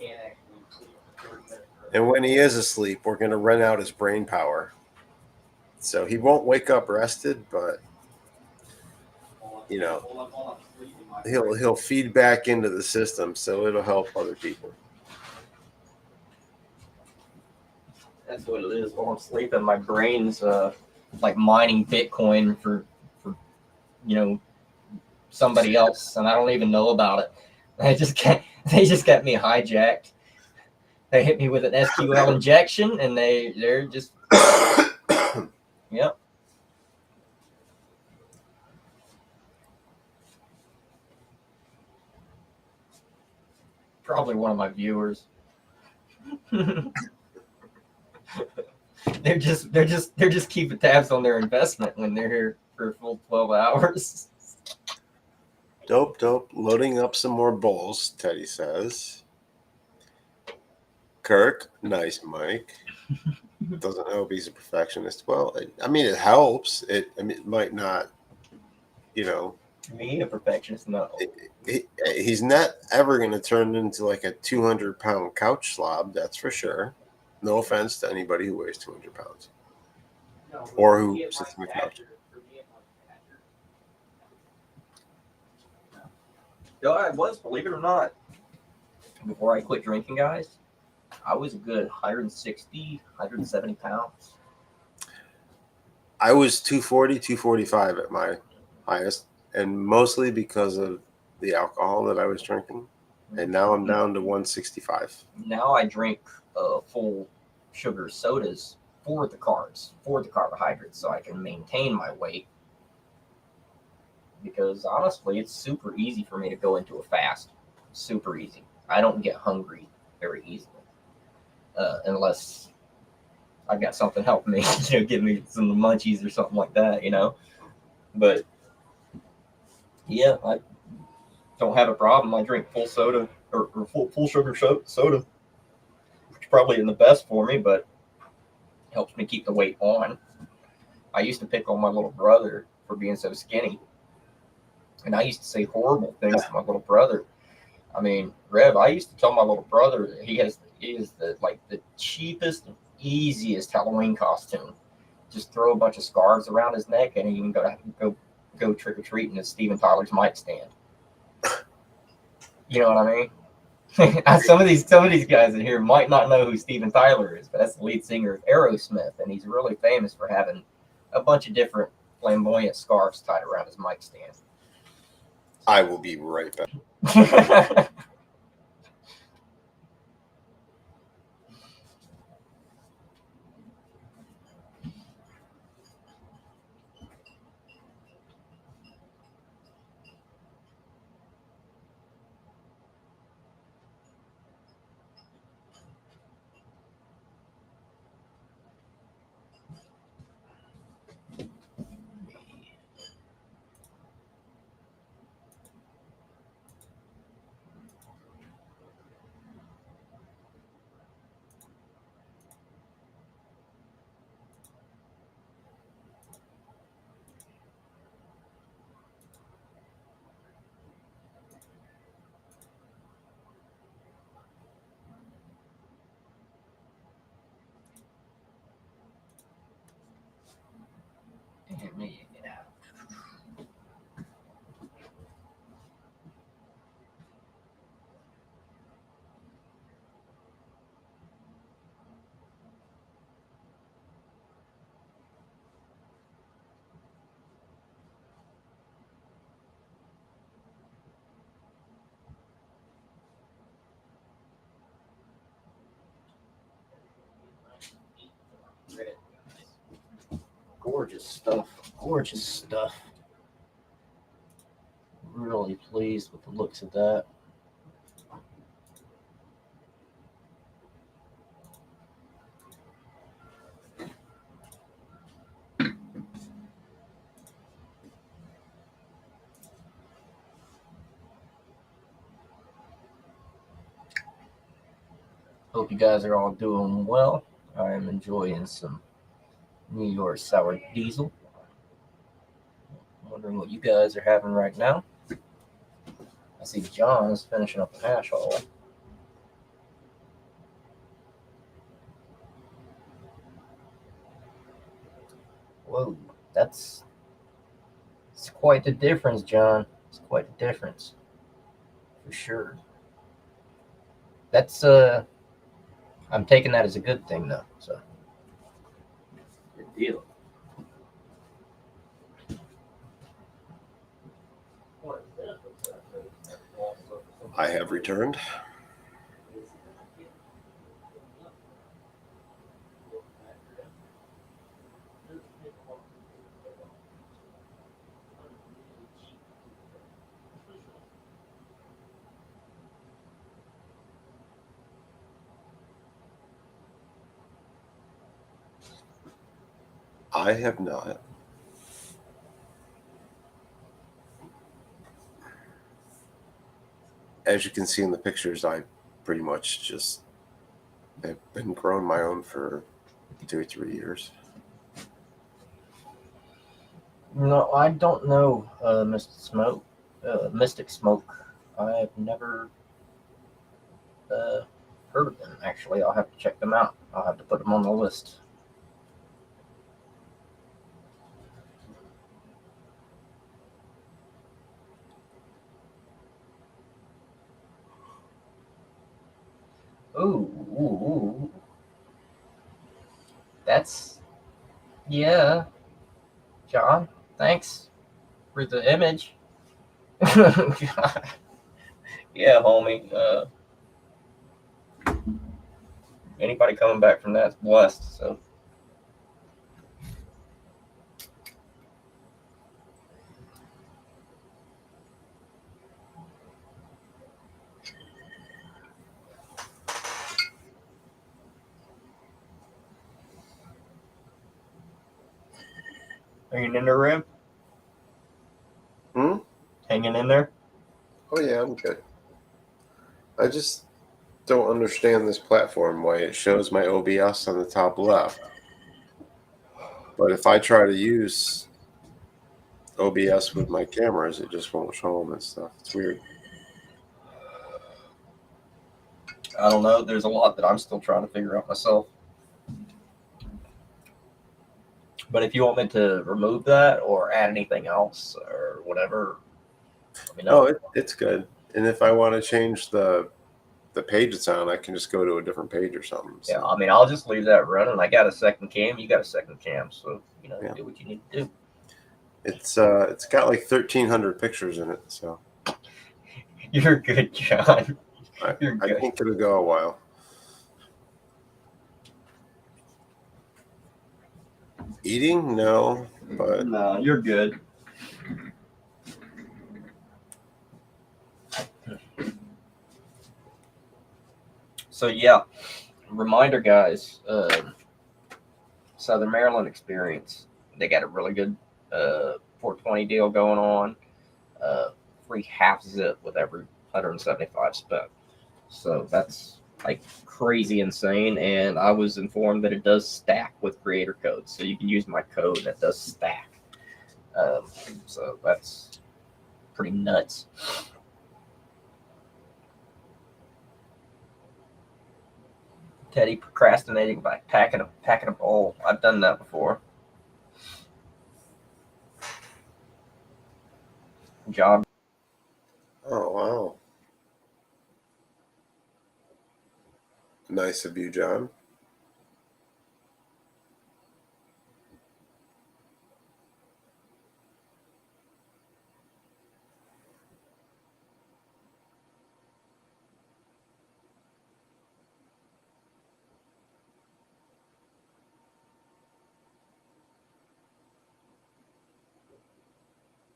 can't actually sleep for 30 minutes. And when he is asleep, we're going to run out his brain power. So he won't wake up rested, but you know, he'll feed back into the system, so it'll help other people. That's what it is. While I'm sleeping, my brain's like mining Bitcoin for somebody else, and I don't even know about it. They just got me hijacked. They hit me with an SQL injection, and they're just yep. Probably one of my viewers. they're just keeping tabs on their investment when they're here for a full 12 hours. Dope. Loading up some more bowls, Teddy says. Kirk, nice Mike. Doesn't help he's a perfectionist. Well, I mean, it helps. It might not, Me, a perfectionist, no. He's not ever going to turn into like a 200-pound couch slob, that's for sure. No offense to anybody who weighs 200 pounds or who sits on the couch. No, I was, believe it or not. Before I quit drinking, guys, I was a good 160, 170 pounds. I was 240, 245 at my highest, and mostly because of the alcohol that I was drinking. And now I'm down to 165. Now I drink full sugar sodas for the carbs, for the carbohydrates, so I can maintain my weight. Because honestly, it's super easy for me to go into a fast. Super easy. I don't get hungry very easily. Unless I've got something helping me, give me some munchies or something like that, But yeah, I don't have a problem. I drink full soda or full sugar soda, which probably isn't the best for me, but helps me keep the weight on. I used to pick on my little brother for being so skinny, and I used to say horrible things to my little brother. I mean, Rev, I used to tell my little brother he is the cheapest, easiest Halloween costume. Just throw a bunch of scarves around his neck, and he can go trick or treating at Steven Tyler's mic stand. You know what I mean? Some of these guys in here might not know who Steven Tyler is, but that's the lead singer of Aerosmith, and he's really famous for having a bunch of different flamboyant scarves tied around his mic stand. I will be right back. Gorgeous stuff. really pleased with the looks of that. Hope you guys are all doing well. I am enjoying some New York sour diesel. I'm wondering what you guys are having right now. I see John is finishing up a hash hole. Whoa, it's quite the difference, John. It's quite the difference, for sure. That's I'm taking that as a good thing though. So good deal. I have returned. I have not. As you can see in the pictures, I pretty much just have been growing my own for 2 or 3 years. No, I don't know, Mystic Smoke. I've never heard of them. Actually, I'll have to check them out. I'll have to put them on the list. Ooh. That's, yeah. John, thanks for the image. Yeah, homie. Anybody coming back from that's blessed. So hanging in there, Rib? Hanging in there? Oh yeah, I'm good. I just don't understand this platform, why it shows my OBS on the top left. But if I try to use OBS with my cameras, it just won't show them and stuff. It's weird. I don't know. There's a lot that I'm still trying to figure out myself. But if you want me to remove that or add anything else or whatever, let me know. No, it's good. And if I want to change the page it's on, I can just go to a different page or something. So. Yeah, I mean, I'll just leave that running. I got a second cam. You got a second cam. So, Yeah. do what you need to do. It's got like 1,300 pictures in it, so You're good, John. You're I good. think it'll go a while. Eating? No, but No, you're good. So yeah, reminder, guys. Southern Maryland experience. They got a really good 420 deal going on. Free half zip with every 175 spent. So that's like crazy insane. And I was informed that it does stack with creator codes. So you can use my code that does stack. So that's pretty nuts. Teddy procrastinating by packing a bowl. I've done that before. Job. oh wow, nice of you, John.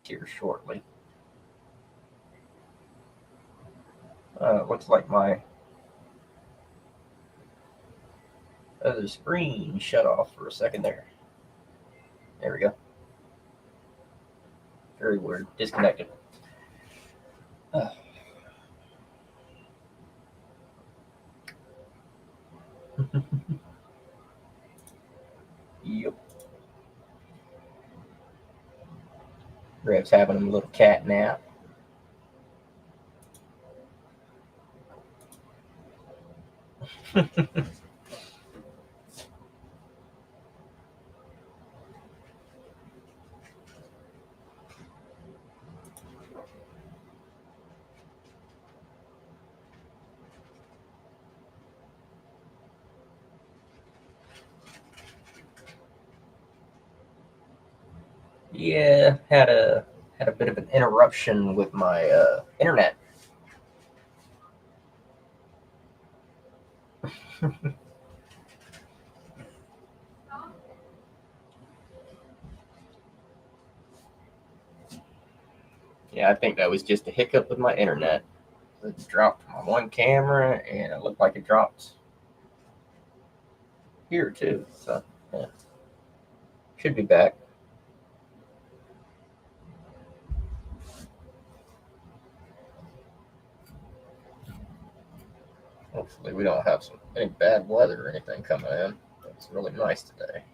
Here shortly. Looks like my other screen shut off for a second there. There we go. Very weird. Disconnected. Yep. Rev's having a little cat nap. Yeah, had a bit of an interruption with my internet. Yeah, I think that was just a hiccup with my internet. It dropped my one camera, and it looked like it dropped here too. So yeah, should be back. Hopefully, we don't have any bad weather or anything coming in. It's really nice today.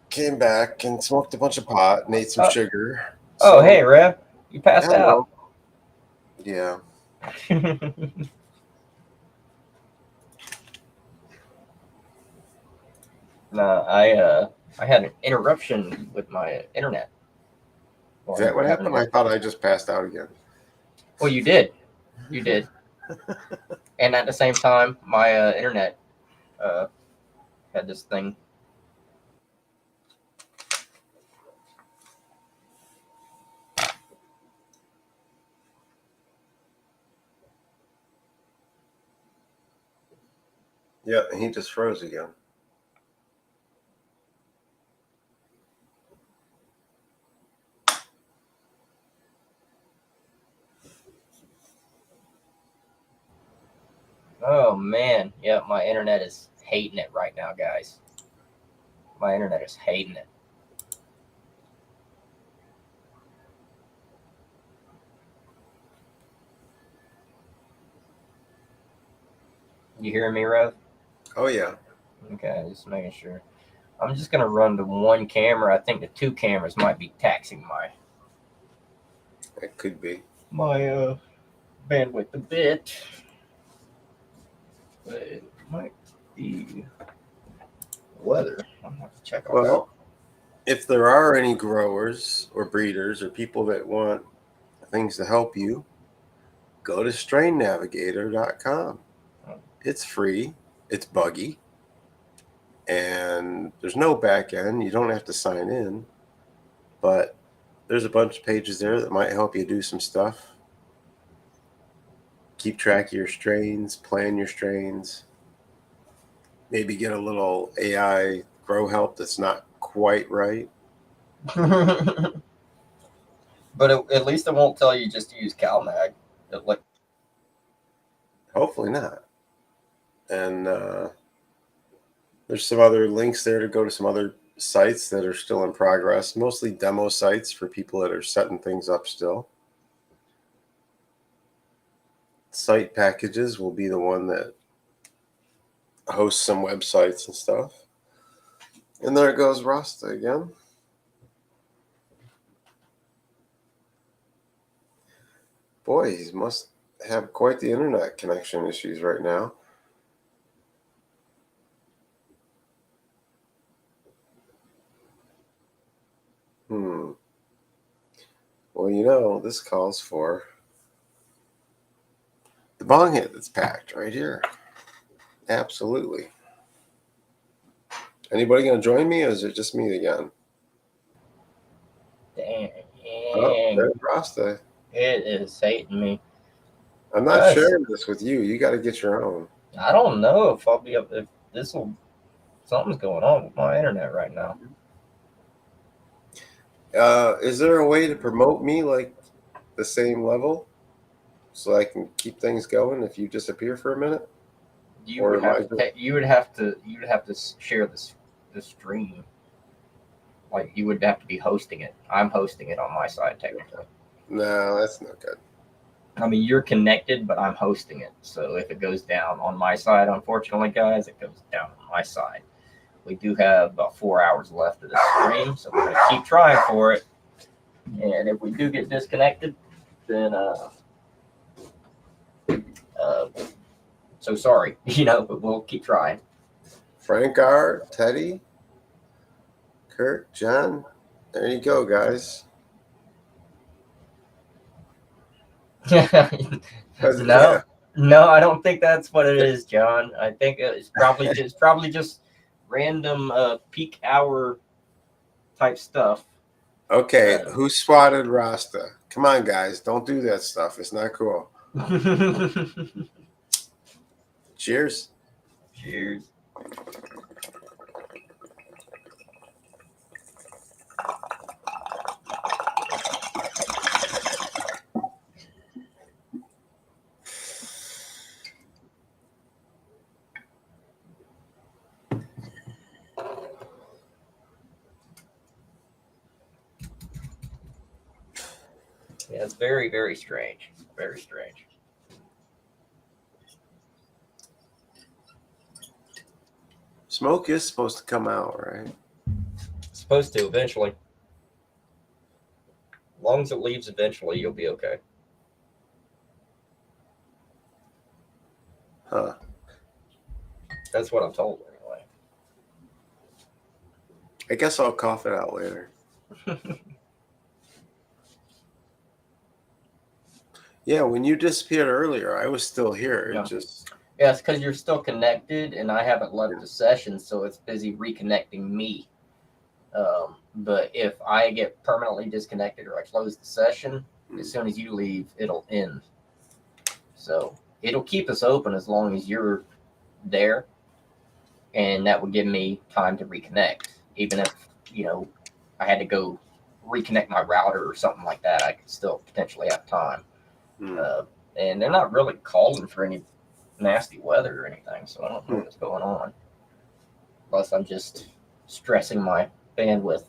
Came back and smoked a bunch of pot and ate some sugar. Oh, hey, Rev, you passed out. Yeah. No, I had an interruption with my internet. Is that what happened? I thought I just passed out again. Well, you did. You did. And at the same time, my internet had this thing. Yeah, and he just froze again. Oh man, yeah, my internet is hating it right now, guys. My internet is hating it. You hearing me, Rev? Oh yeah. Okay, just making sure. I'm just gonna run the one camera. I think the two cameras might be taxing my It could be. my bandwidth a bit. But it might be weather. I'm gonna have to check on Well, if there are any growers or breeders or people that want things to help you, go to strainnavigator.com. It's free. It's buggy. And there's no back end. You don't have to sign in. But there's a bunch of pages there that might help you do some stuff. Keep track of your strains, plan your strains. Maybe get a little AI grow help that's not quite right. that. But at least it won't tell you just to use CalMag. Hopefully not. And there's some other links there to go to some other sites that are still in progress, mostly demo sites for people that are setting things up still. Site packages will be the one that hosts some websites and stuff. And there goes Rasta again. Boy, he must have quite the internet connection issues right now. Well, you know, this calls for the bong hit that's packed right here. Absolutely. Anybody going to join me, or is it just me again? Dang. Oh, there's Rasta. It is hating me. I'm not sharing this with you. You got to get your own. I don't know if I'll be up. If something's going on with my internet right now. Is there a way to promote me like the same level so I can keep things going if you disappear for a minute? You Or would am I have to. You would have to. You would have to share the stream. Like you would have to be hosting it. I'm hosting it on my side technically. No, that's not good. I mean, you're connected, but I'm hosting it. So if it goes down on my side, unfortunately, guys, it goes down on my side. We do have about 4 hours left of the stream, so we're gonna keep trying for it. And if we do get disconnected, then so sorry, but we'll keep trying. Frank R, Teddy, Kurt, John. There you go, guys. No, no, I don't think that's what it is, John. I think it's probably just random peak hour type stuff. Okay, who swatted Rasta? Come on, guys. Don't do that stuff. It's not cool. Cheers. Cheers. Yeah, it's very, very strange. Very strange. Smoke is supposed to come out, right? It's supposed to eventually. As long as it leaves eventually, you'll be okay. Huh. That's what I'm told anyway. I guess I'll cough it out later. Yeah, when you disappeared earlier, I was still here. Yeah. It just Yeah, it's because you're still connected, and I haven't left the session, so it's busy reconnecting me. But if I get permanently disconnected or I close the session, as soon as you leave, it'll end. So it'll keep us open as long as you're there, and that would give me time to reconnect. Even if I had to go reconnect my router or something like that, I could still potentially have time. And they're not really calling for any nasty weather or anything, so I don't know what's going on. Plus, I'm just stressing my bandwidth.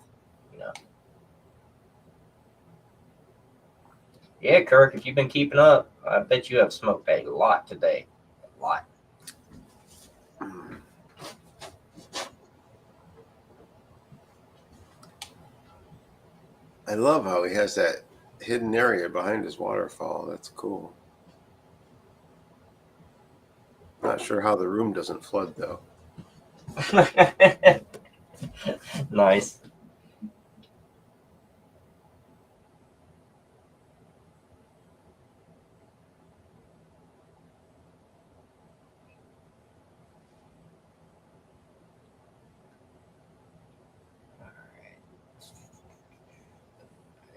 Yeah, Kirk, if you've been keeping up, I bet you have smoked a lot today. A lot. I love how he has that hidden area behind his waterfall. That's cool. Not sure how the room doesn't flood though. Nice.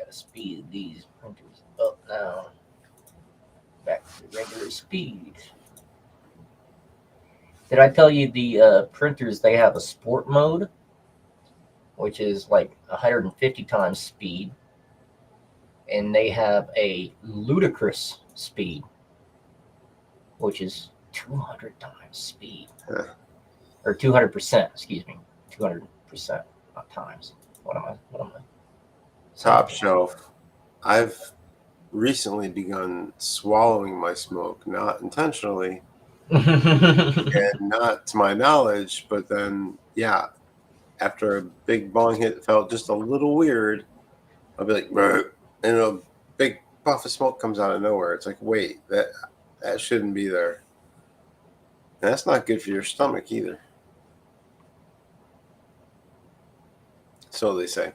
Speed these printers up now. Back to regular speed. Did I tell you the printers, they have a sport mode, which is like 150 times speed, and they have a ludicrous speed, which is 200 times speed, or 200%. Excuse me, 200%, not times. What am I? Top shelf. I've recently begun swallowing my smoke, not intentionally and not to my knowledge, but then after a big bong hit felt just a little weird, I'll be like, "Bruh," and a big puff of smoke comes out of nowhere. It's like, wait, that shouldn't be there. And that's not good for your stomach either. So they say.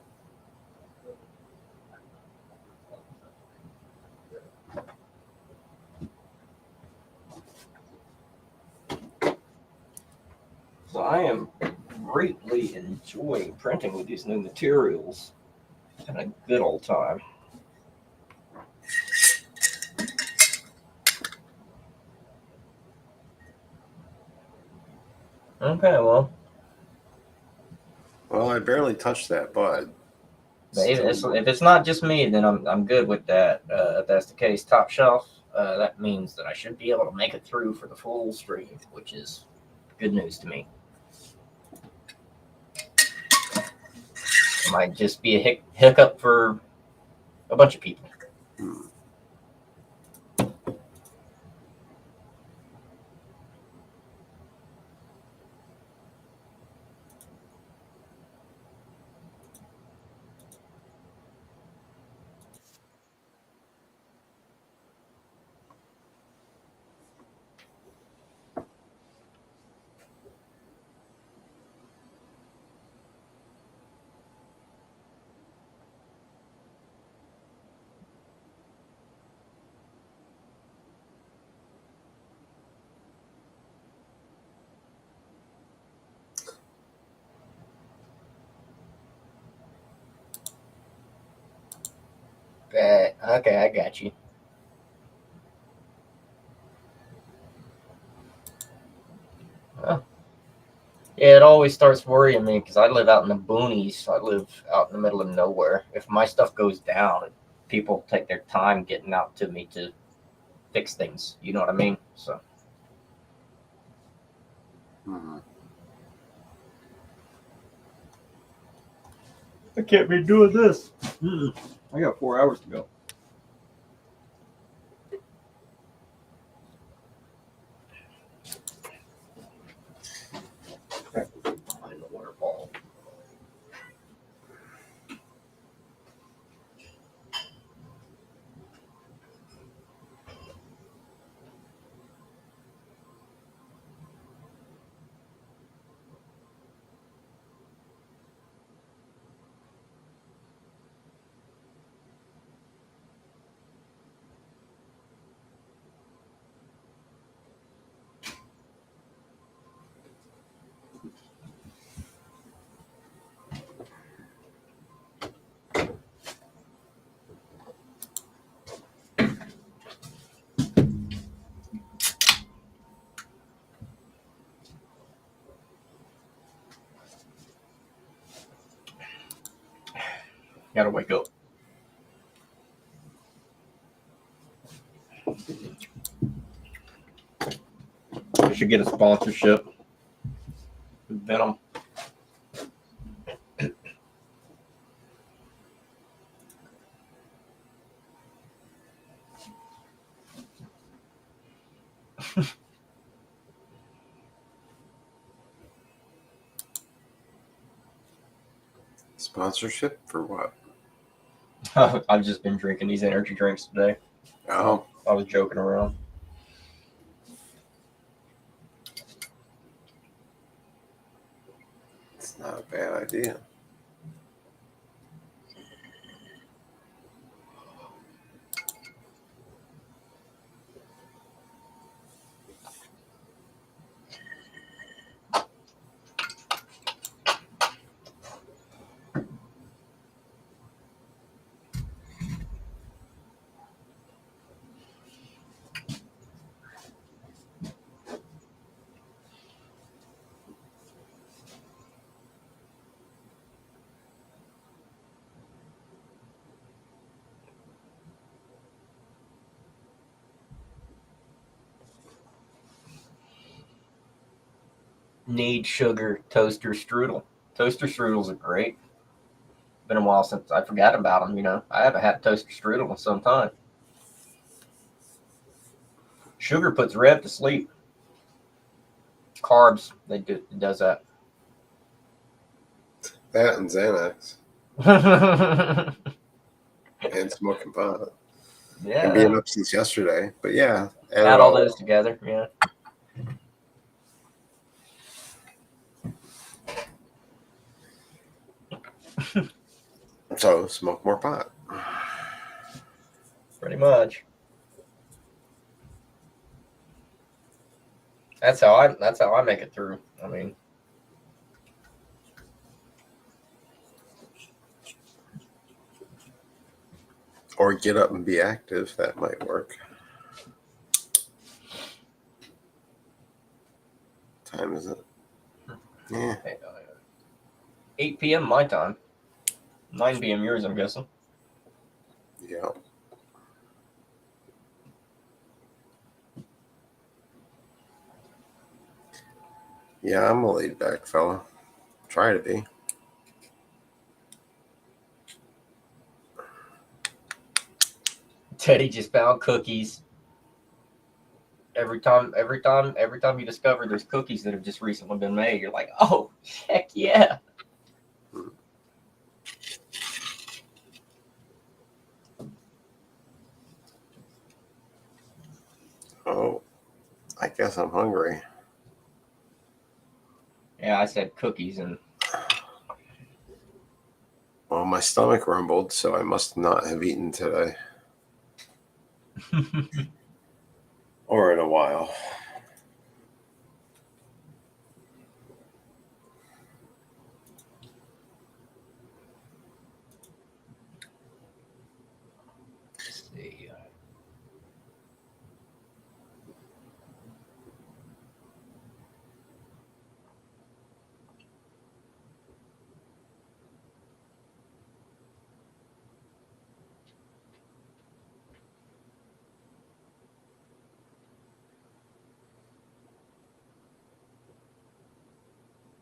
So I am greatly enjoying printing with these new materials. Having a good old time. Okay, well. Well, I barely touched that bud. But if it's not just me, then I'm good with that. If that's the case, top shelf. That means that I should be able to make it through for the full stream, which is good news to me. Might just be a hiccup for a bunch of people. Okay, I got you. Well, yeah, it always starts worrying me because I live out in the boonies. I live out in the middle of nowhere. If my stuff goes down, people take their time getting out to me to fix things. You know what I mean? So. I can't be doing this. I got 4 hours to go. Find the water ball. Gotta wake up. I should get a sponsorship with Venom. Sponsorship for what? I've just been drinking these energy drinks today. Oh, I was joking around. it's not a bad idea. Need sugar toaster strudel. Toaster strudels are great. Been a while since I forgot about them. You know, I haven't had a toaster strudel in some time. Sugar puts Rev to sleep. Carbs, it does that. That and Xanax and smoking pot and being Yeah, up since yesterday. But yeah, add all those together. Yeah. So smoke more pot. Pretty much. That's how I make it through. I mean, Or get up and be active. That might work. What time is it? Yeah. 8 p.m. my time. 9 p.m. yours, I'm guessing. Yeah. Yeah, I'm a laid back fella. Try to be. Teddy just found cookies. Every time you discover there's cookies that have just recently been made, you're like, oh, heck yeah. Oh, I guess I'm hungry. Yeah, I said cookies, and Well, my stomach rumbled, so I must not have eaten today or in a while. let's see.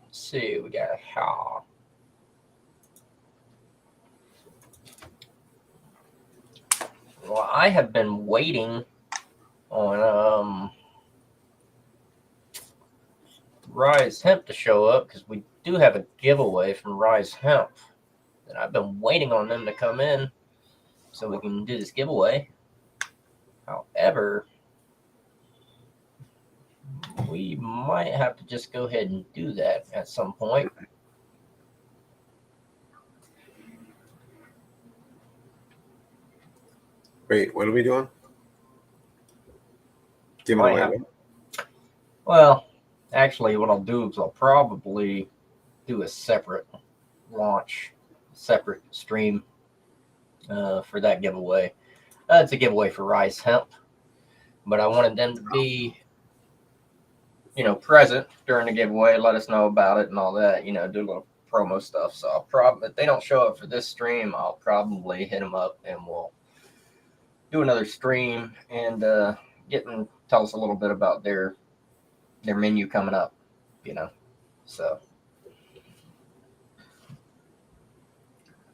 Let's see, we got how. Well, I have been waiting on Rise Hemp to show up because we do have a giveaway from Rise Hemp, and I've been waiting on them to come in so we can do this giveaway. However, we might have to just go ahead and do that at some point. Wait, what are we doing? Giving Might away have- what? Well, actually, what I'll do is I'll probably do a separate launch, separate stream for that giveaway. It's a giveaway for Rise Hemp, but I wanted them to be, present during the giveaway, let us know about it and all that, do a little promo stuff. So I'll probably, if they don't show up for this stream, I'll probably hit them up and we'll do another stream and tell us a little bit about their menu coming up,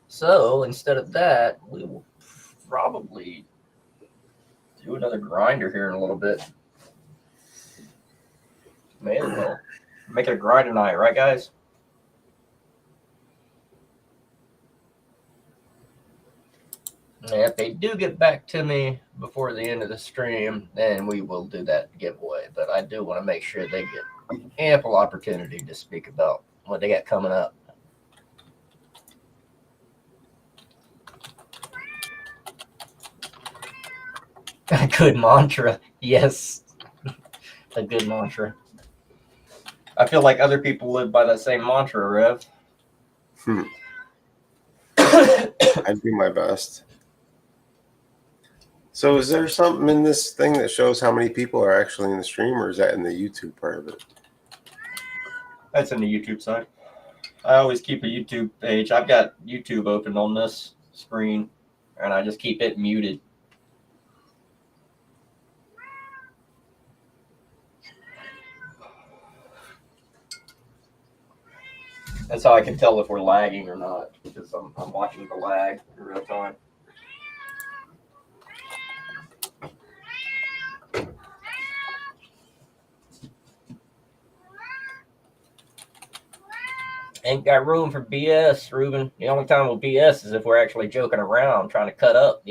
So instead of that, we will probably do another grinder here in a little bit. May as well make it a grinder night, right, guys? And if they do get back to me before the end of the stream, then we will do that giveaway. But I do want to make sure they get ample opportunity to speak about what they got coming up. A good mantra. Yes. A good mantra. I feel like other people live by that same mantra, Rev. I do my best. So is there something in this thing that shows how many people are actually in the stream, or is that in the YouTube part of it? That's in the YouTube side. I always keep a YouTube page. I've got YouTube open on this screen, and I just keep it muted. That's how I can tell if we're lagging or not, because I'm watching the lag in real time. Ain't got room for BS, Ruben. The only time we'll BS is if we're actually joking around, trying to cut up,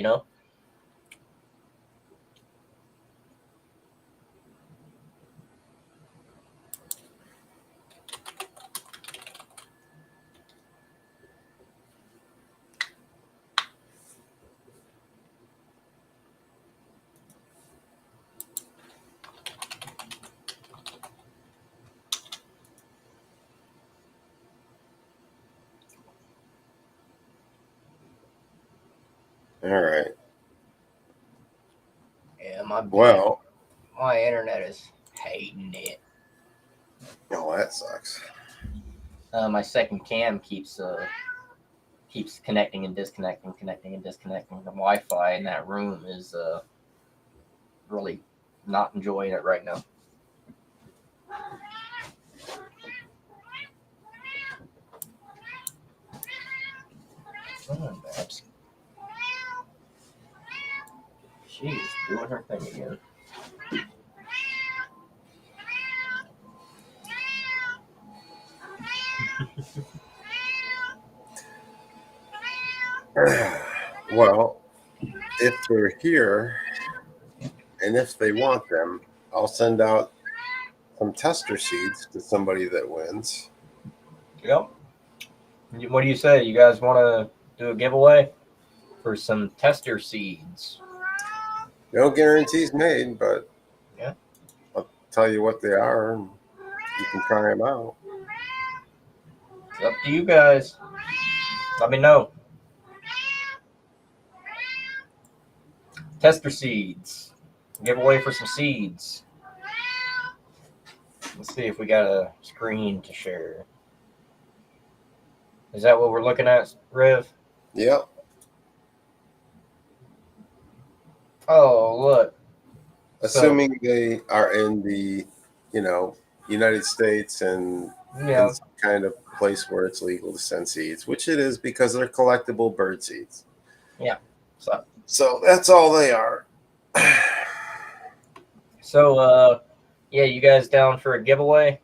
All right. Yeah, my internet is hating it. Oh, that sucks. My second cam keeps keeps connecting and disconnecting, connecting and disconnecting. The Wi-Fi in that room is really not enjoying it right now. Come on, Babs. She's doing her thing again. Well, if they're here and if they want them, I'll send out some tester seeds to somebody that wins. Yep. What do you say? You guys want to do a giveaway for some tester seeds? No guarantees made, but Yeah. I'll tell you what they are and you can try them out. It's up to you guys. Let me know. Tester seeds. Giveaway for some seeds. Let's see if we got a screen to share. Is that what we're looking at, Rev? Yep. Oh, look. Assuming they are in the, United States and Yeah. in some kind of place where it's legal to send seeds, which it is because they're collectible bird seeds. Yeah. So that's all they are. So, yeah, you guys down for a giveaway?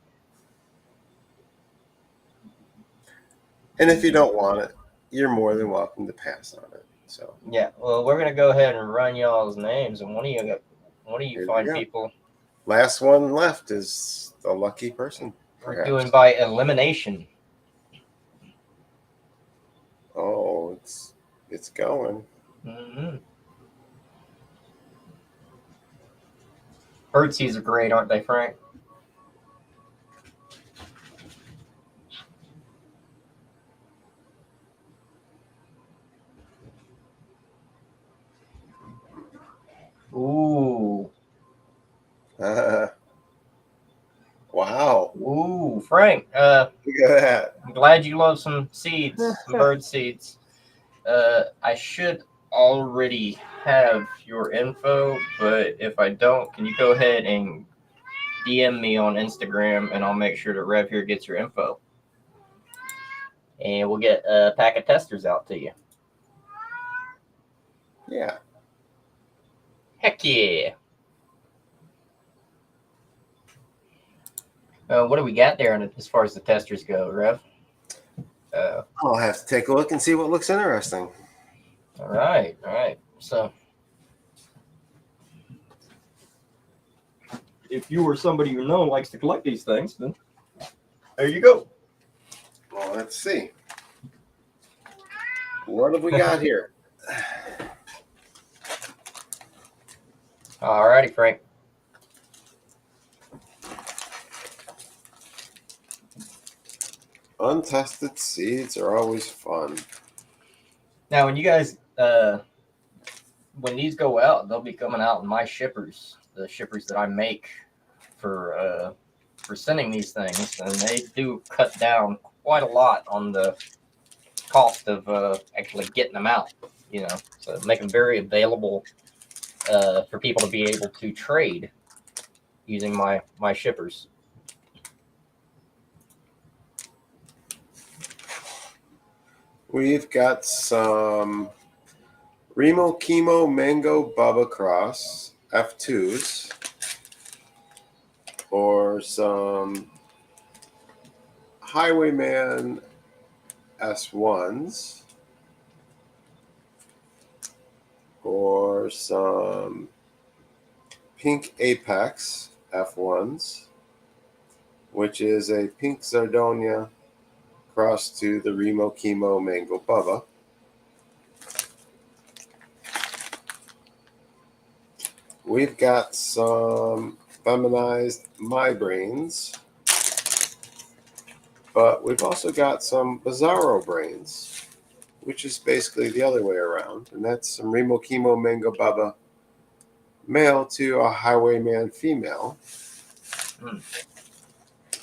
And if you don't want it, you're more than welcome to pass on it. So Yeah. Well, we're gonna go ahead and run y'all's names, and one of you Here we fine go. people. Last one left is the lucky person. We're Perhaps. doing by elimination. Oh, it's going. Mm-hmm. Bird seeds are great, aren't they, Frank? Ooh. Wow. Ooh, Frank. Look at that. I'm glad you love some seeds, some bird seeds. I should already have your info, but if I don't, can you go ahead and DM me on Instagram, and I'll make sure that Rev here gets your info. And we'll get a pack of testers out to you. Yeah. Heck yeah. What do we got there as far as the testers go, Rev? I'll have to take a look and see what looks interesting. All right. So, if you or somebody you know likes to collect these things, then there you go. Well, let's see. What have we got here? All righty, Frank. Untested seeds are always fun. Now, when you guys, when these go out, they'll be coming out in my shippers, the shippers that I make for sending these things, and they do cut down quite a lot on the cost of actually getting them out. So make them very available for people to be able to trade using my shippers. We've got some Remo Chemo Mango Bubba Cross F2s or some Highwayman S1s or some Pink Apex F1s, which is a Pink Zardonia cross to the Remo Chemo Mango Bubba. We've got some feminized My Brains, but we've also got some Bizarro Brains, which is basically the other way around, and that's some Remo Chemo Mango Bubba male to a Highwayman female.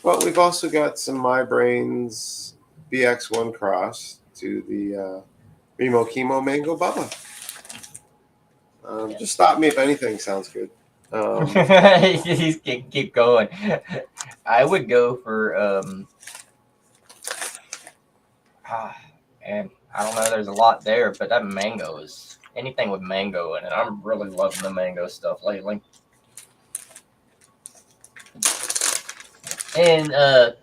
But we've also got some My Brains BX1 Cross to the Remo Chemo Mango Bubba. Just stop me if anything sounds good. He's keep going. I would go for and I don't know. There's a lot there, but that mango is anything with mango in it. I'm really loving the mango stuff lately. And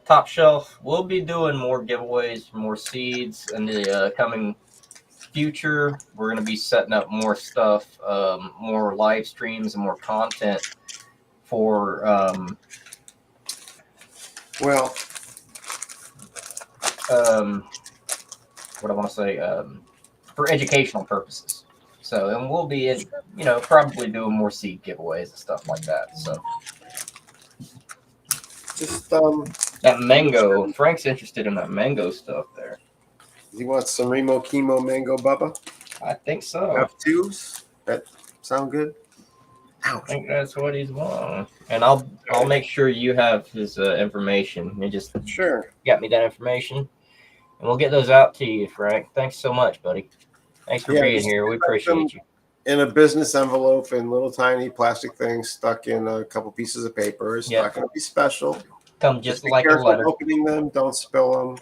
Top Shelf, we'll be doing more giveaways, more seeds in the coming future. We're going to be setting up more stuff, more live streams, and more content for Well, what I want to say, for educational purposes. So, and we'll be, probably doing more seed giveaways and stuff like that. So, just that mango, Frank's interested in that mango stuff there. you want some Remo Chemo Mango Bubba? I think so. F2s? That sound good? I think that's what he's wanting. And I'll make sure you have his information. You just Sure. got me that information. And we'll get those out to you, Frank. Thanks so much, buddy. Thanks for being here. We appreciate you. In a business envelope in little tiny plastic things stuck in a couple pieces of paper. It's not going to be special. Come just be like a careful letter. Opening them, don't spill them.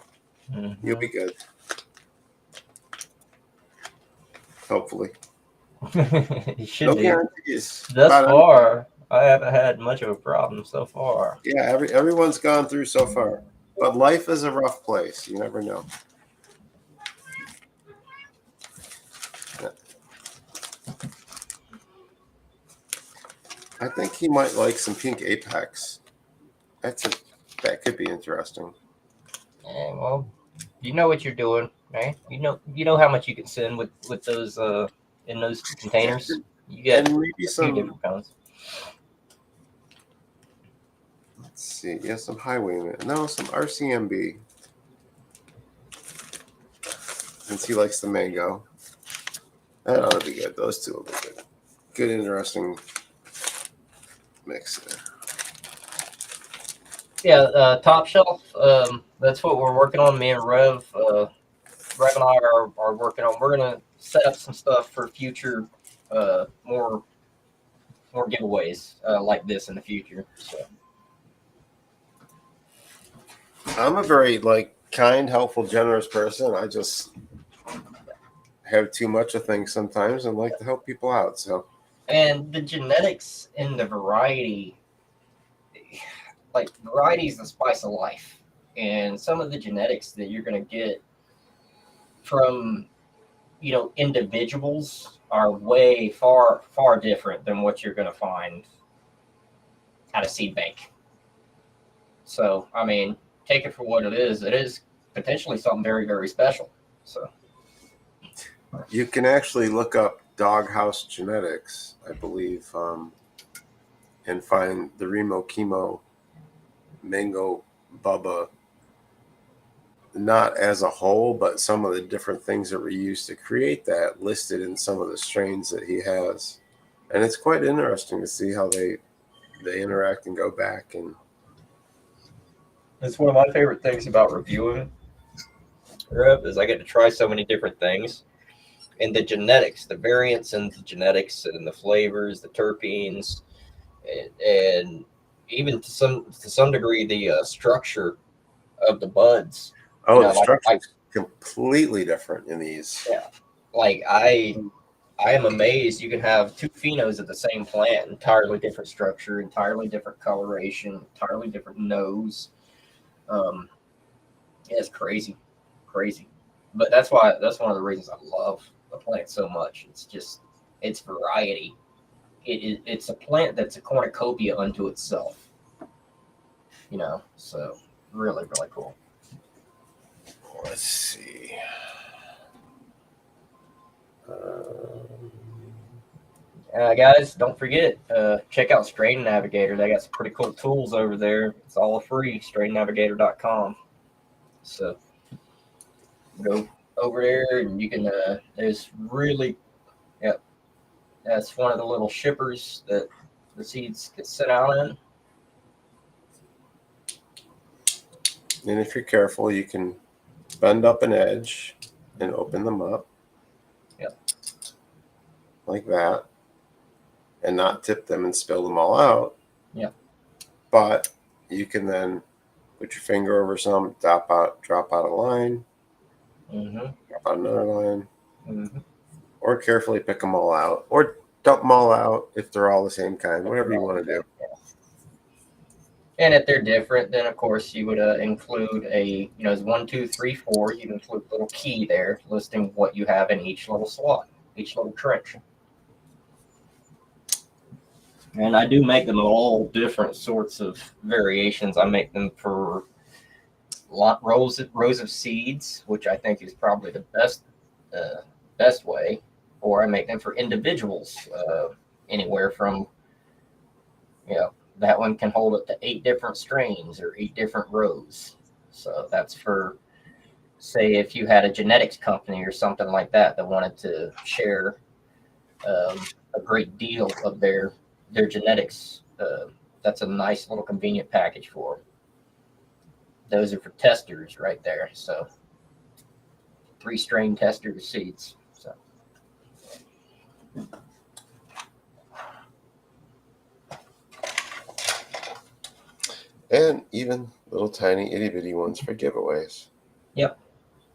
Mm-hmm. You'll be good. Hopefully. You should No be. guarantees. Thus far, I haven't had much of a problem so far. Yeah, everyone's gone through so far. But life is a rough place. You never know. I think he might like some pink Apex. That could be interesting. Yeah, well, you know what you're doing, right? You know how much you can send with those in those containers. You get and maybe a few different kinds. Let's see. Yeah, some Highwayman. No, some RCMB. Since he likes the mango. That ought to be good. Those two will be good. Good, interesting mix there. Yeah, Top Shelf. That's what we're working on. Me and Rev. Rev and I are working on. We're gonna set up some stuff for future, more giveaways like this in the future. So. I'm a very kind, helpful, generous person. I just have too much of things sometimes and like to help people out. So. And the genetics and the variety, variety is the spice of life. And some of the genetics that you're going to get from, individuals are way far, far different than what you're going to find at a seed bank. So, I mean, take it for what it is. It is potentially something very, very special. So. You can actually look up Doghouse Genetics, I believe, and find the Remo Chemo Mango Bubba, not as a whole, but some of the different things that were used to create that listed in some of the strains that he has. And it's quite interesting to see how they interact and go back. And it's one of my favorite things about reviewing Rev is I get to try so many different things. And the genetics, the variants in the genetics and the flavors, the terpenes, and even to some degree the structure of the buds. Oh, the structure is completely different in these. Yeah, I am amazed you can have two phenos of the same plant, entirely different structure, entirely different coloration, entirely different nose. It's crazy. But that's one of the reasons I love the plant so much. It's just its variety. It's a plant that's a cornucopia unto itself. So really, really cool. Let's see. Guys, don't forget, check out Strain Navigator. They got some pretty cool tools over there. It's all free, strainnavigator.com. So go over there and you can, there's really, that's one of the little shippers that the seeds get sent out in. And if you're careful, you can bend up an edge and open them up. Yep. Like that. And not tip them and spill them all out. Yeah. But you can then put your finger over some, drop out a line, drop out another line, or carefully pick them all out, or dump them all out if they're all the same kind, whatever you want to do. And if they're different, then of course you would include it's 1, 2, 3, 4. You include a little key there listing what you have in each little slot, each little trench. And I do make them all different sorts of variations. I make them for rows of seeds, which I think is probably the best way. Or I make them for individuals, anywhere from, that one can hold up to 8 different strains or 8 different rows. So that's for, say, if you had a genetics company or something like that that wanted to share a great deal of their genetics. That's a nice little convenient package for them. Those are for testers right there. So 3 strain tester seeds. So. And even little tiny itty bitty ones for giveaways. Yep.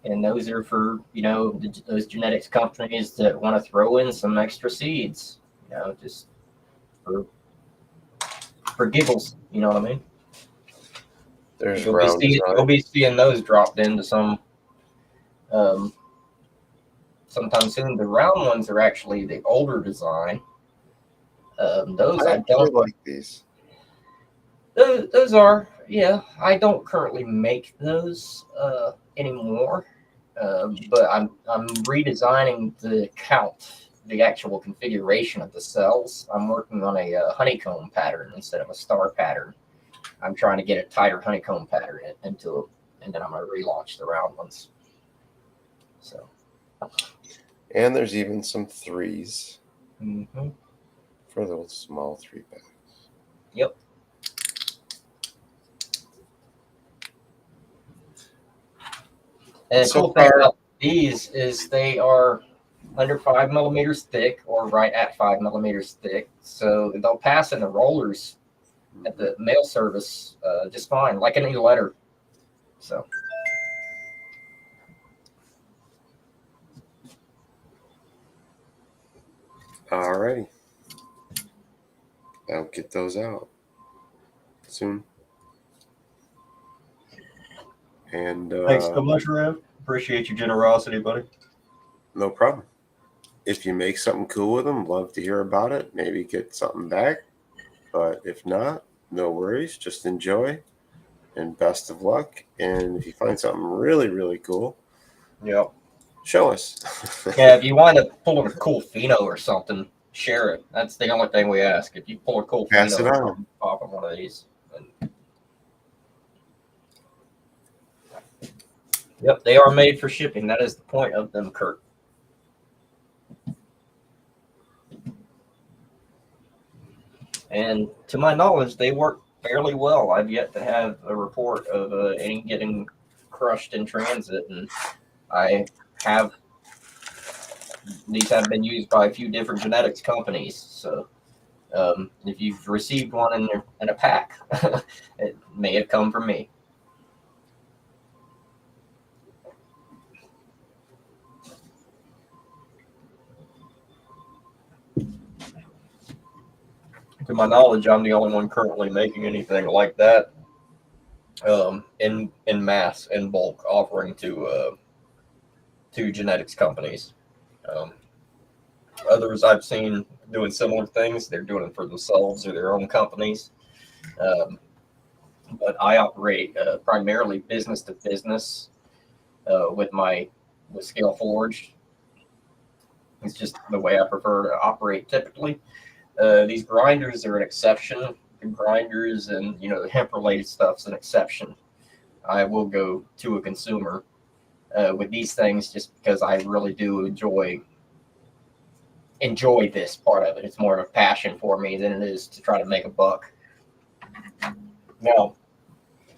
And those are for, those genetics companies that want to throw in some extra seeds, just for giggles. You know what I mean? There's you'll be seeing those dropped into some sometime soon. The round ones are actually the older design. Those I don't like these. Those are, I don't currently make those anymore, but I'm redesigning the actual configuration of the cells. I'm working on a honeycomb pattern instead of a star pattern. I'm trying to get a tighter honeycomb pattern into them, and then I'm going to relaunch the round ones. So. And there's even some 3s for those small 3 packs. Yep. And the cool thing about these is they are under 5 millimeters thick or right at 5 millimeters thick. So they'll pass in the rollers at the mail service just fine, like any letter. So. All righty. I'll get those out soon. And thanks so much, Rev. Appreciate your generosity, buddy. No problem. If you make something cool with them, love to hear about it. Maybe get something back. But if not, no worries. Just enjoy and best of luck. And if you find something really, really cool, show us. Yeah, if you wind up pulling a cool pheno or something, share it. That's the only thing we ask. If you pull a cool Pass pheno, it on. pop on one of these. Yep, they are made for shipping. That is the point of them, Kurt. And to my knowledge, they work fairly well. I've yet to have a report of any getting crushed in transit, and these have been used by a few different genetics companies. So if you've received one in a pack, it may have come from me. To my knowledge, I'm the only one currently making anything like that in mass, in bulk, offering to genetics companies. Others I've seen doing similar things. They're doing it for themselves or their own companies. But I operate primarily business to business with Scale Forged. It's just the way I prefer to operate typically. These grinders are an exception. The grinders and the hemp-related stuff's an exception. I will go to a consumer with these things just because I really do enjoy this part of it. It's more of a passion for me than it is to try to make a buck. Now,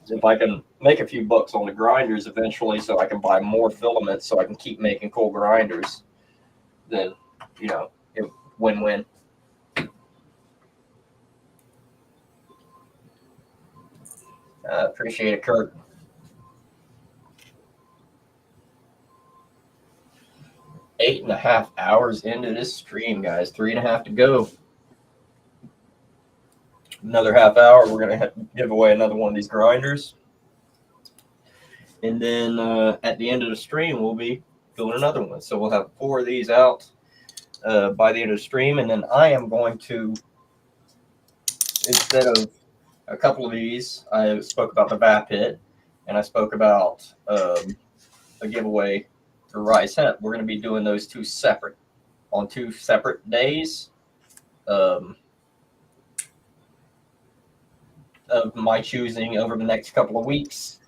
if I can make a few bucks on the grinders eventually, so I can buy more filaments, so I can keep making cool grinders. Then, win-win. Appreciate it, Kurt. 8.5 hours into this stream, guys. 3.5 to go. Another half hour, we're going to give away another one of these grinders. And then at the end of the stream, we'll be doing another one. So we'll have 4 of these out by the end of the stream. And then I am going to, instead of a couple of these, I spoke about the VAP pit, and I spoke about a giveaway for Rise Hemp. We're going to be doing those on 2 separate days. Of my choosing over the next couple of weeks,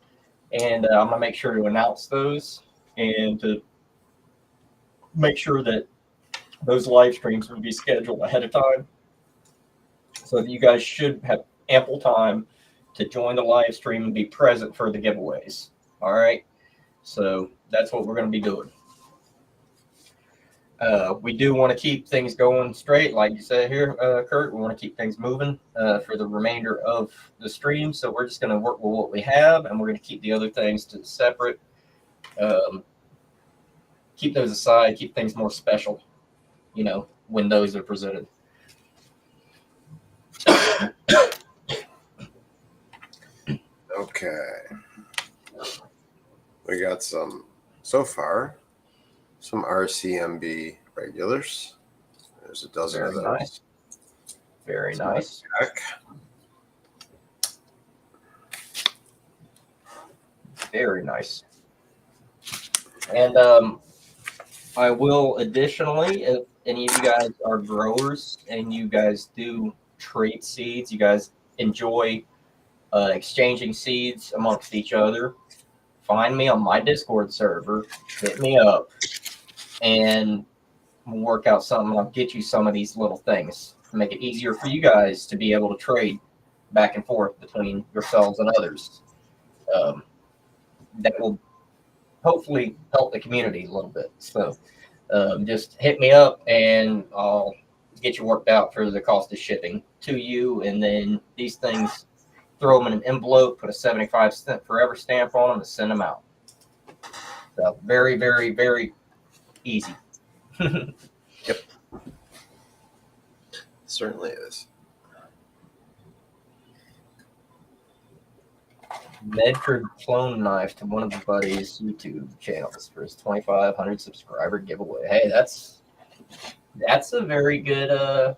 and I'm gonna make sure to announce those and to make sure that those live streams will be scheduled ahead of time, so that you guys should have ample time to join the live stream and be present for the giveaways. All right, so that's what we're going to be doing. We do want to keep things going straight, like you said here, Kurt. We want to keep things moving for the remainder of the stream. So we're just going to work with what we have, and we're going to keep the other things to separate. Keep those aside. Keep things more special, when those are presented. Okay. We got so far, some RCMB regulars. There's a dozen of those. Nice. Very nice. Very nice. And I will additionally, if any of you guys are growers and you guys do trade seeds, you guys enjoy exchanging seeds amongst each other, find me on my Discord server, hit me up, and we'll work out something. I'll get you some of these little things to make it easier for you guys to be able to trade back and forth between yourselves and others. That will hopefully help the community a little bit. So just hit me up and I'll get you worked out for the cost of shipping to you. And then these things, throw them in an envelope, put a 75-cent forever stamp on them, and send them out. So very, very, very easy. Yep. Certainly is. Medford clone knife to one of the buddies' YouTube channels for his 2,500 subscriber giveaway. Hey, that's a very good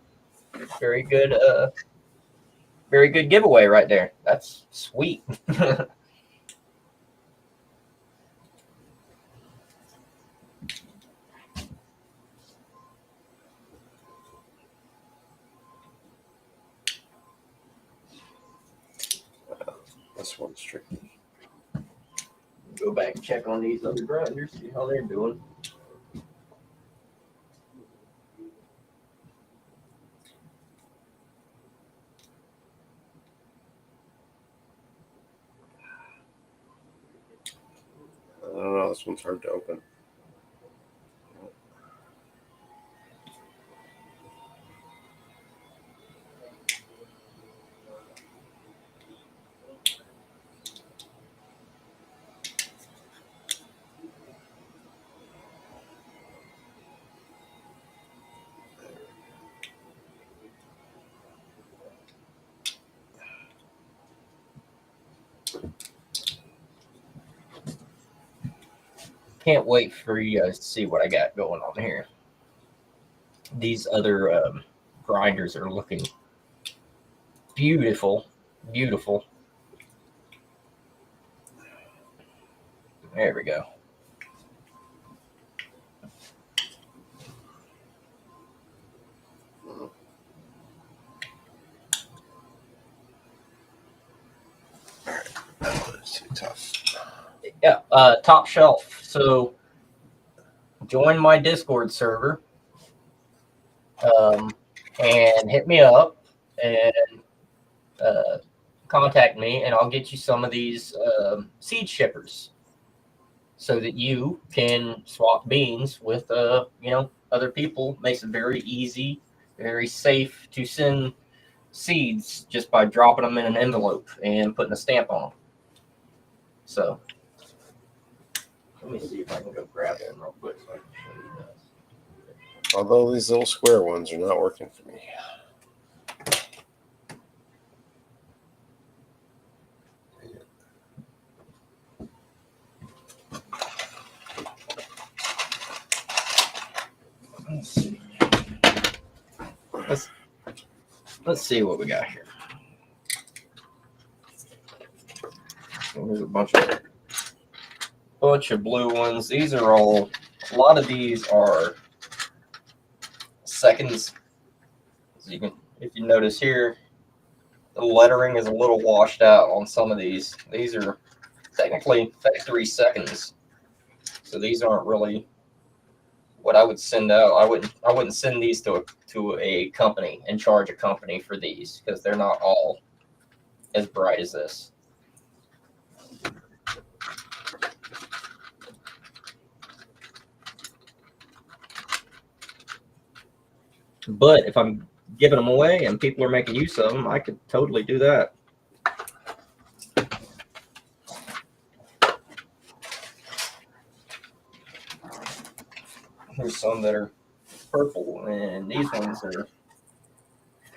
giveaway right there. That's sweet. This one's tricky. Go back and check on these other grinders, see how they're doing. I don't know. This one's hard to open. Can't wait for you guys to see what I got going on here. These other grinders are looking beautiful, beautiful. There we go. It's too tough. Yeah, top shelf. So join my Discord server and hit me up and contact me, and I'll get you some of these seed shippers, so that you can swap beans with other people. Makes it very easy, very safe to send seeds just by dropping them in an envelope and putting a stamp on them. So let me see if I can go grab one real quick so I can show you guys. Although these little square ones are not working for me. Let's see. Let's see what we got here. So there's a bunch of blue ones. These are all. A lot of these are seconds. So you can, if you notice here, the lettering is a little washed out on some of these. These are technically factory seconds, so these aren't really what I would send out. I wouldn't send these to a company and charge a company for these, because they're not all as bright as this. But if I'm giving them away and people are making use of them, I could totally do that. There's some that are purple, and these ones are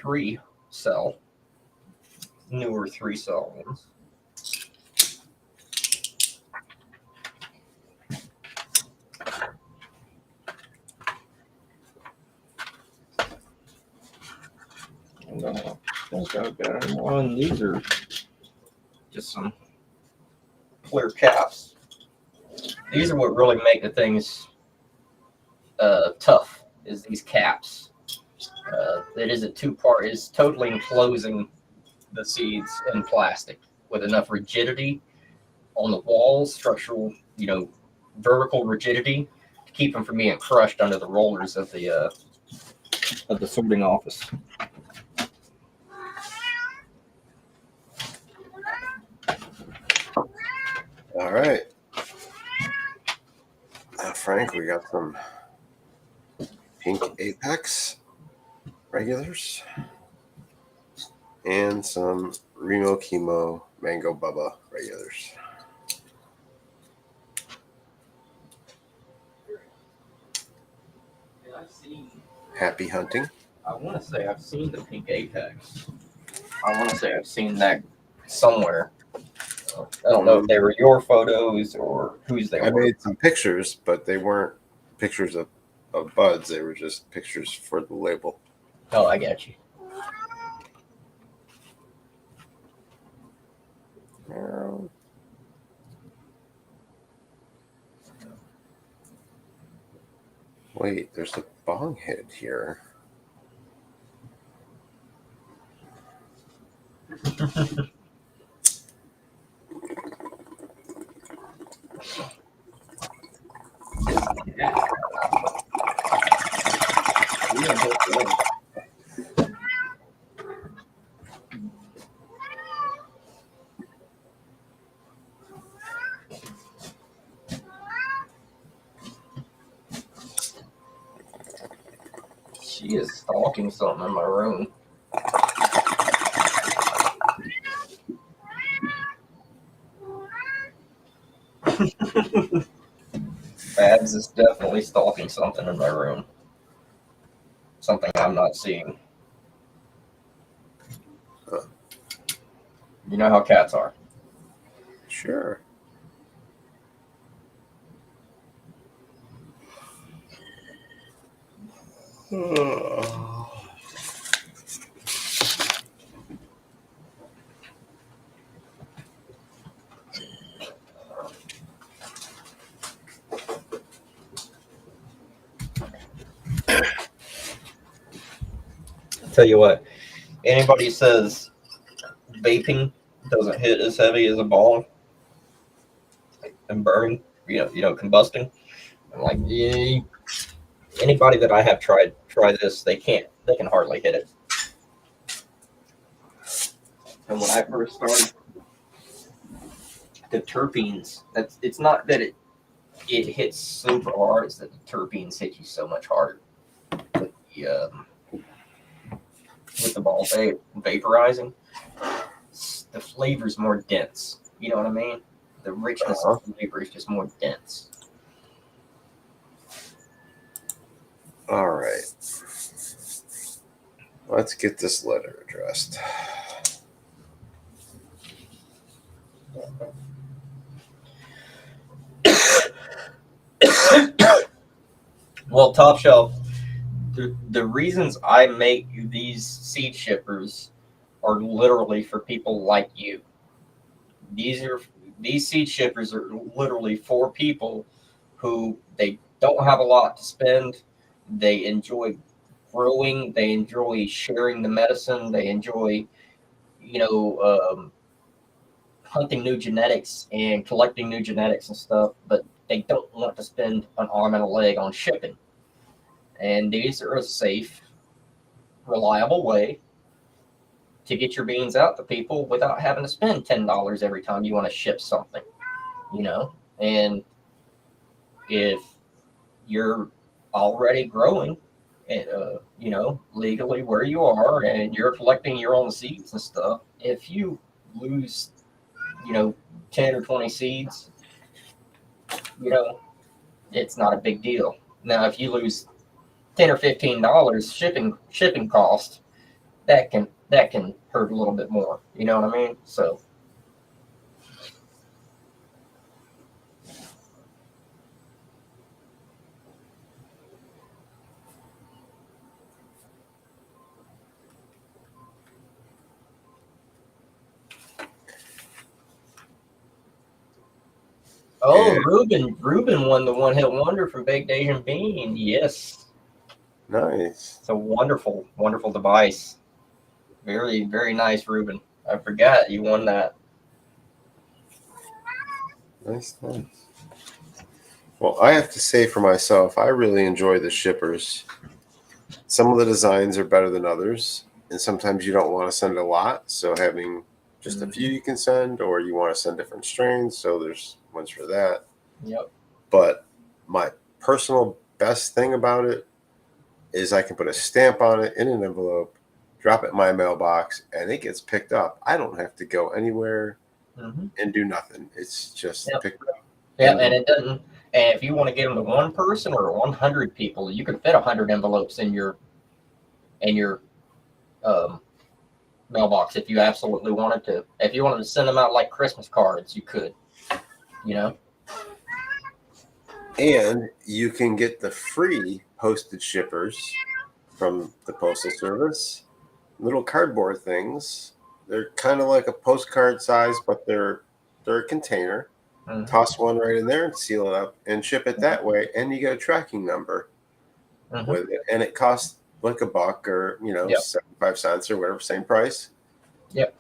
3-cell, newer 3-cell ones. And I think I've got one. These are just some clear caps. These are what really make the things tough, is these caps. It is a two-part, is totally enclosing the seeds in plastic with enough rigidity on the walls, structural, vertical rigidity, to keep them from being crushed under the rollers of the sorting office. All right. Frank, we got some pink Apex regulars and some Remo Chemo Mango Bubba regulars. Happy hunting. I want to say I've seen the pink Apex. I want to say I've seen that somewhere. I don't know if they were your photos or whose they I were. made some pictures, but they weren't pictures of buds. They were just pictures for the label. Oh, I got you. Wait, there's a bong head here. She is stalking something in my room. Babs is definitely stalking something in my room. Something I'm not seeing. You know how cats are. Sure. Tell you what, anybody says vaping doesn't hit as heavy as a bong and burning, combusting, I'm like, yeah. Anybody that I have try this, they can hardly hit it. And when I first started, the terpenes, it's not that it hits super hard, it's that the terpenes hit you so much harder with the ball vaporizing. The flavor's more dense. You know what I mean? The richness of the flavor is just more dense. All right. Let's get this letter addressed. Well, Top Shelf, the reasons I make these seed shippers are literally for people like you. These seed shippers are literally for people who they don't have a lot to spend. They enjoy growing. They enjoy sharing the medicine. They enjoy, hunting new genetics and collecting new genetics and stuff. But they don't want to spend an arm and a leg on shipping. And these are a safe, reliable way to get your beans out to people without having to spend $10 every time you want to ship something. And if you're already growing, legally where you are, and you're collecting your own seeds and stuff, if you lose, 10 or 20 seeds, it's not a big deal. Now, if you lose $10 or $15 shipping cost, that can hurt a little bit more. You know what I mean? So. Oh, Yeah. Ruben won the one hit wonder from Baked Asian Bean. Yes, Nice. it's a wonderful, wonderful device. Very, very nice, Ruben. I forgot you won that. Nice. Well, I have to say for myself, I really enjoy the shippers. Some of the designs are better than others, and sometimes you don't want to send a lot, so having just a few you can send, or you want to send different strains, so there's ones for that. Yep. But my personal best thing about it is I can put a stamp on it in an envelope, drop it in my mailbox, and it gets picked up. I don't have to go anywhere and do nothing. It's just picked up. Yeah, and it doesn't. And if you want to get them to one person or 100 people, you can fit 100 envelopes in your mailbox if you absolutely wanted to. If you wanted to send them out like Christmas cards, you could. And you can get the free postage shippers from the Postal Service. Little cardboard things. They're kind of like a postcard size, but they're a container. Toss one right in there and seal it up and ship it that way, and you get a tracking number with it, and it costs like $1 or 75 cents or whatever, same price. Yep.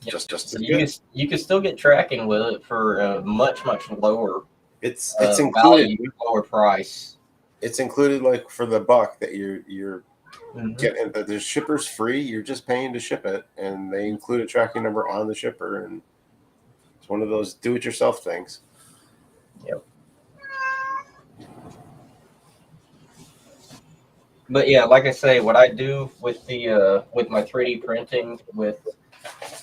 Just So you can still get tracking with it for a much lower. It's included, lower price. It's included like for the $1 that you're getting. The shipper's free. You're just paying to ship it, and they include a tracking number on the shipper, and it's one of those do-it-yourself things. Yep. But yeah, like I say, what I do with the with my 3D printing, with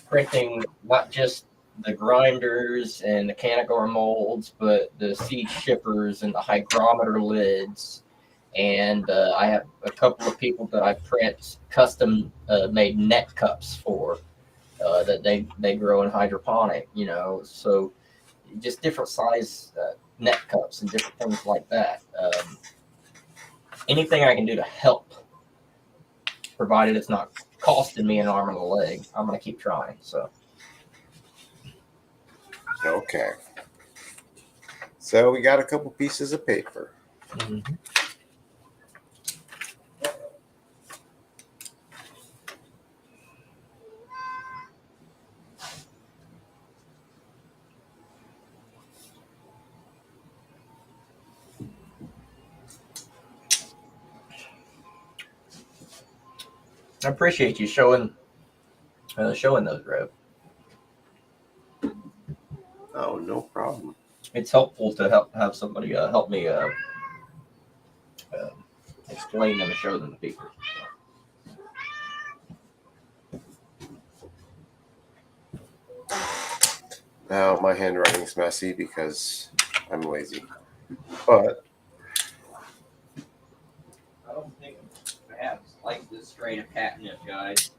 printing not just the grinders and the Canagor molds, but the seed shippers and the hygrometer lids. And I have a couple of people that I print custom made net cups for that they grow in hydroponic, so just different size net cups and different things like that. Anything I can do to help, provided it's not costing me an arm and a leg, I'm going to keep trying. So. Okay. So we got a couple pieces of paper. I appreciate you showing showing those, Rev. Oh, no problem. It's helpful to have somebody help me explain them and show them to people. Now my handwriting's messy because I'm lazy. But I don't think perhaps like this strain of catnip, guys.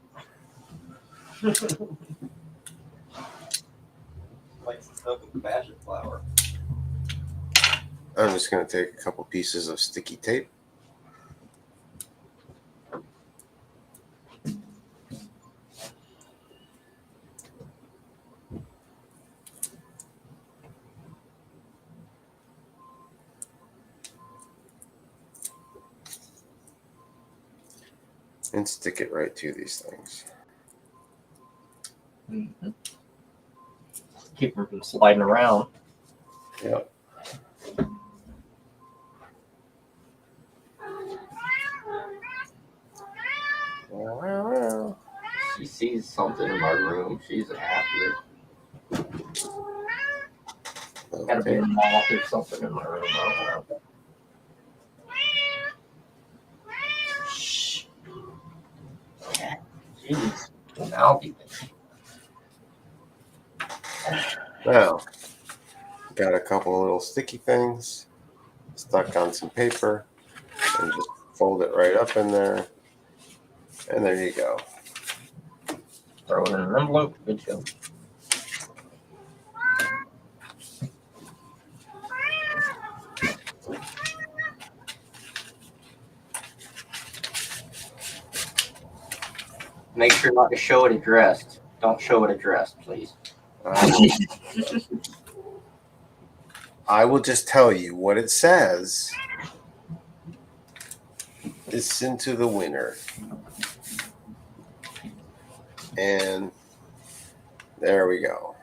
Like stuff with passion flower. I'm just going to take a couple pieces of sticky tape. And stick it right to these things. Mm-hmm. Keep them from sliding around. Yep. She sees something in my room. She's after it. Gotta be a moth or something in my room. I don't know. Shh. Jeez. Now Now, got a couple little sticky things stuck on some paper, and just fold it right up in there. And there you go. throw it in an envelope. Good job. Make sure not to show it addressed. Don't show it addressed, please. I will just tell you what it says. Listen to the winner. And there we go.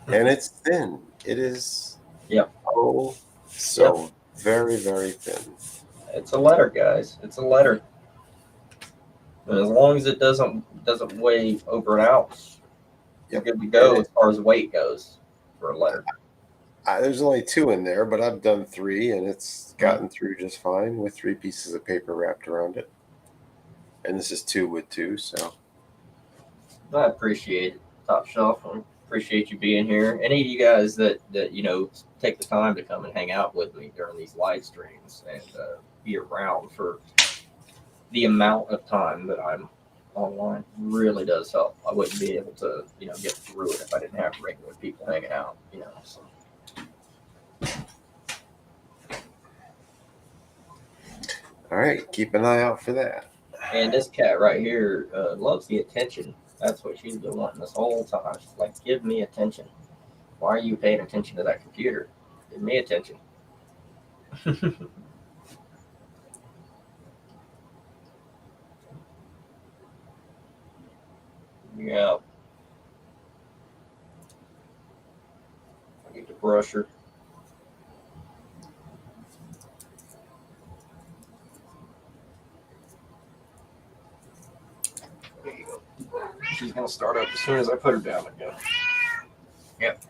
And it's thin. It is. Yep. Oh, so very, very thin. It's a letter, guys. It's a letter. And as long as it doesn't weigh over an ounce, you're good to go as far as weight goes for a letter. There's only 2 in there, but I've done 3, and it's gotten through just fine with 3 pieces of paper wrapped around it. And this is 2 with 2, so. I appreciate it, Top Shelf. I appreciate you being here. Any of you guys that take the time to come and hang out with me during these live streams and be around for the amount of time that I'm online really does help. I wouldn't be able to, get through it if I didn't have regular people hanging out, So. All right, keep an eye out for that. And this cat right here loves the attention. That's what she's been wanting this whole time. She's like, give me attention. Why are you paying attention to that computer? Give me attention. Yeah. I need to brush her. There you go. She's going to start up as soon as I put her down again. Yep.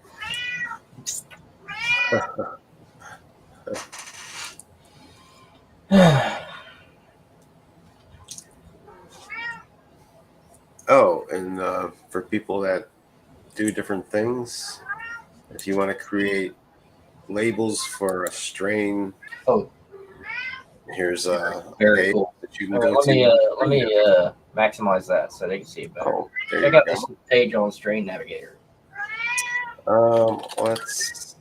Oh, and for people that do different things, if you want to create labels for a strain, here's a Very page cool. that you can All go right, to. let me maximize that so they can see it better. Oh, there Check you out go. this page on Strain Navigator. Let's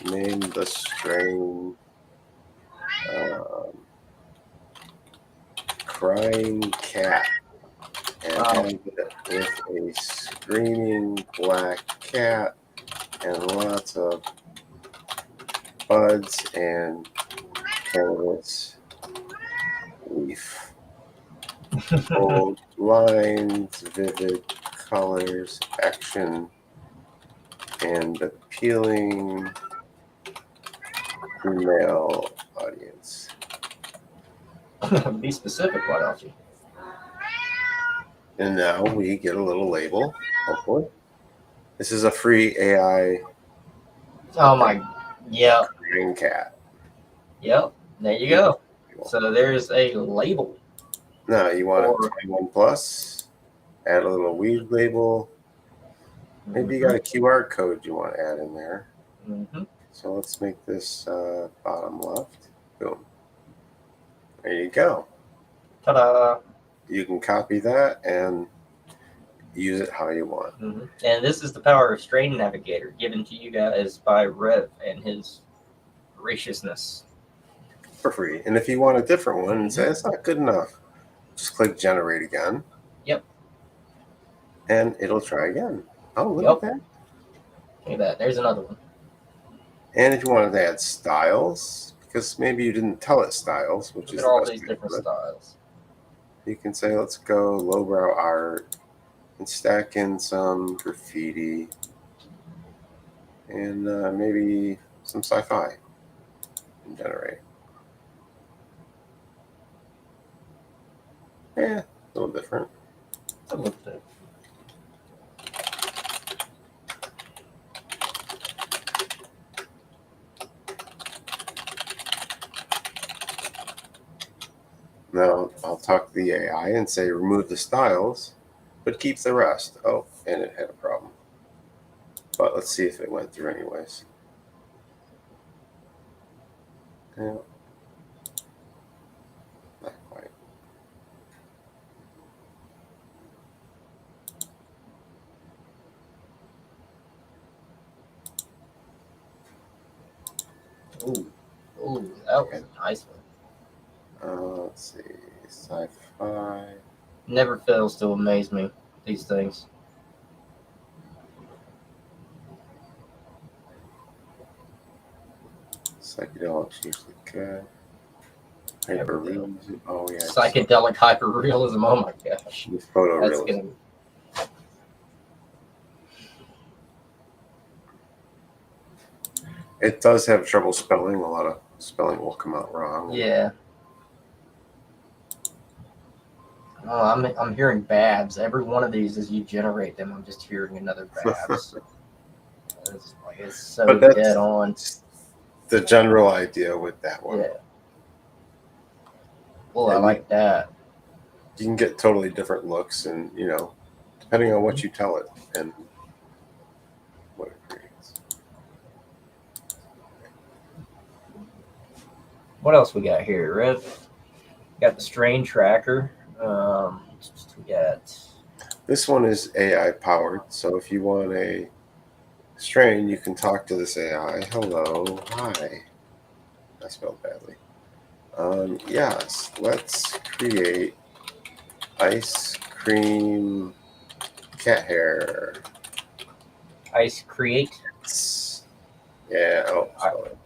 name the strain Crying Cat, and have it with a screaming black cat and lots of buds and cannabis leaf. Bold lines, vivid colors, action, and appealing female audience. Be specific, why don't you? And now we get a little label, hopefully. This is a free AI Oh my, yep, green cat. yep. There you go. So there's a label. Now you want Or- a 21 plus, add a little weed label. Maybe you got a QR code you want to add in there. Mm-hmm. So let's make this bottom left. Boom. There you go. Ta-da. You can copy that and use it how you want. Mm-hmm. And this is the power of Strain Navigator given to you guys by Rev and his graciousness. For free. And if you want a different one and say it's not good enough, just click generate again. Yep. And it'll try again. Oh, look Yep. at that. Look at that. There's another one. And if you wanted to add styles, because maybe you didn't tell it styles, which Look is at the all best these way to different do it, styles. you can say, let's go lowbrow art and stack in some graffiti and maybe some sci-fi and generate. Yeah, a little different. A little bit. Now I'll talk to the AI and say remove the styles, but keep the rest. Oh, and it had a problem. But let's see if it went through anyways. Yeah. Not quite. Ooh. Ooh, that was a nice one. Let's see. Sci-fi. Never fails to amaze me, these things. Psychedelics usually good. Hyperrealism. Oh yeah. Psychedelic hyperrealism. Oh my gosh. With photorealism. That's gonna It does have trouble spelling. A lot of spelling will come out wrong. yeah. Oh, I'm hearing babs. Every one of these as you generate them, I'm just hearing another babs. It's so But that's dead on. the general idea with that one. Yeah. Well, I And like that. You can get totally different looks, and depending on what you tell it and what it creates. What else we got here, Rev? Got the strain tracker. We got This one is AI powered, so if you want a strain, you can talk to this AI. Hello, hi. I spelled badly. Yes, let's create ice cream cat hair. ice create. Yeah, oh, spell it.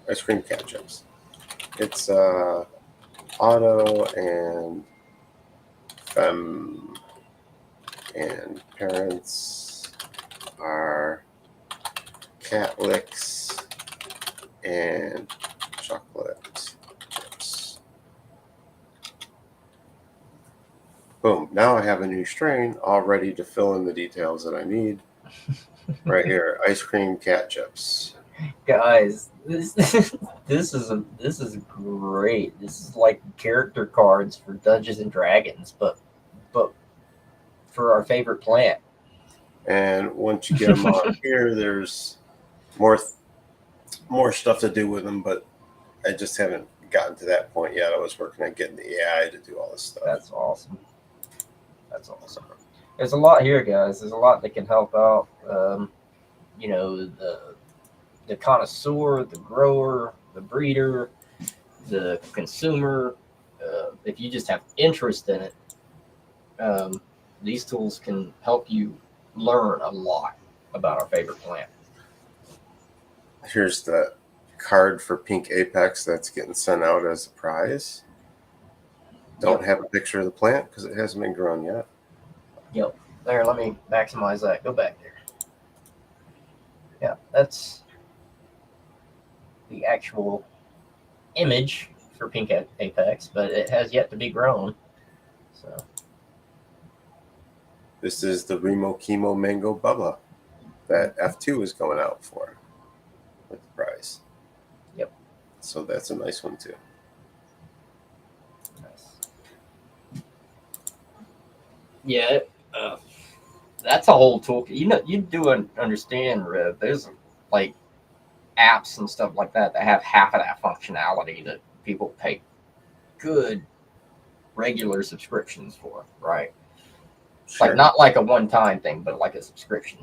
Ice cream cat chips. It's auto and femme, and parents are cat licks and chocolate chips. Boom. Now I have a new strain all ready to fill in the details that I need. Right here, ice cream cat chips. Guys, this this is great. This is like character cards for Dungeons and Dragons, but for our favorite plant. And once you get them on here, there's more stuff to do with them, but I just haven't gotten to that point yet. I was working on getting the AI to do all this stuff. That's awesome. That's awesome. There's a lot here, guys. There's a lot that can help out. The connoisseur, the grower, the breeder, the consumer. If you just have interest in it, these tools can help you learn a lot about our favorite plant. Here's the card for Pink Apex that's getting sent out as a prize. Don't have a picture of the plant because it hasn't been grown yet. Yep. There, let me maximize that. Go back there. Yeah, that's the actual image for pink apex, but it has yet to be grown. So This is the Remo Chemo Mango Bubba that F2 is going out for with the prize. Yep. So that's a nice one too. nice. Yeah, that's a whole toolkit. You know, you do understand, Rev. There's like apps and stuff like that that have half of that functionality that people pay good regular subscriptions for, right? Sure. Like not like a one-time thing, but like a subscription,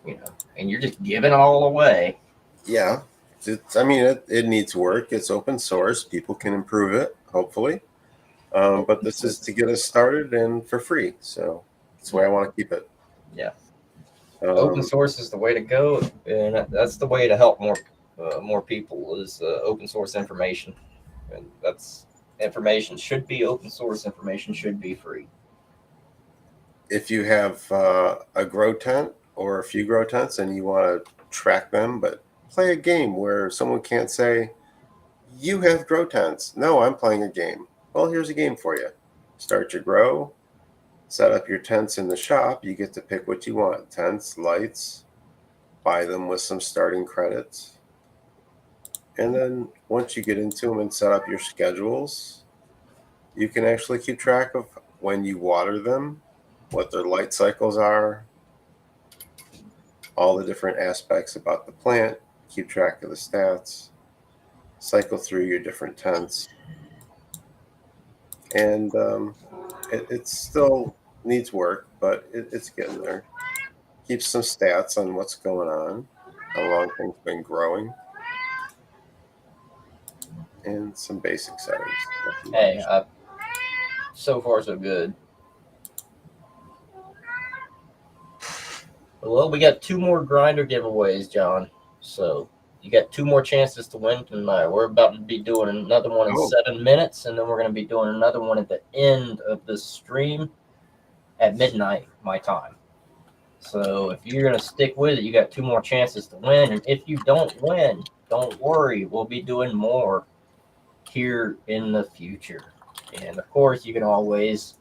you know. And you're just giving it all away. Yeah. It needs work. It's open source. People can improve it, hopefully. But this is to get us started and for free. So that's the way I want to keep it. Yeah. Open source is the way to go, and that's the way to help more people is open source information, and that's information should be open source. Information should be free. If you have a grow tent or a few grow tents and you want to track them, but play a game where someone can't say, you have grow tents. No, I'm playing a game. Well, here's a game for you. Start your grow, set up your tents in the shop. You get to pick what you want. Tents, lights, buy them with some starting credits. And then once you get into them and set up your schedules, you can actually keep track of when you water them, what their light cycles are, all the different aspects about the plant, keep track of the stats, cycle through your different tents. And it still needs work, but it's getting there. Keeps some stats on what's going on, how long things been growing, and some basic settings. Hey, so far so good. Well, we got 2 more grinder giveaways, John. So you got 2 more chances to win tonight. We're about to be doing another one in 7 minutes, and then we're going to be doing another one at the end of the stream at midnight, my time. So if you're going to stick with it, you got 2 more chances to win. And if you don't win, don't worry. We'll be doing more here in the future. And of course, you can always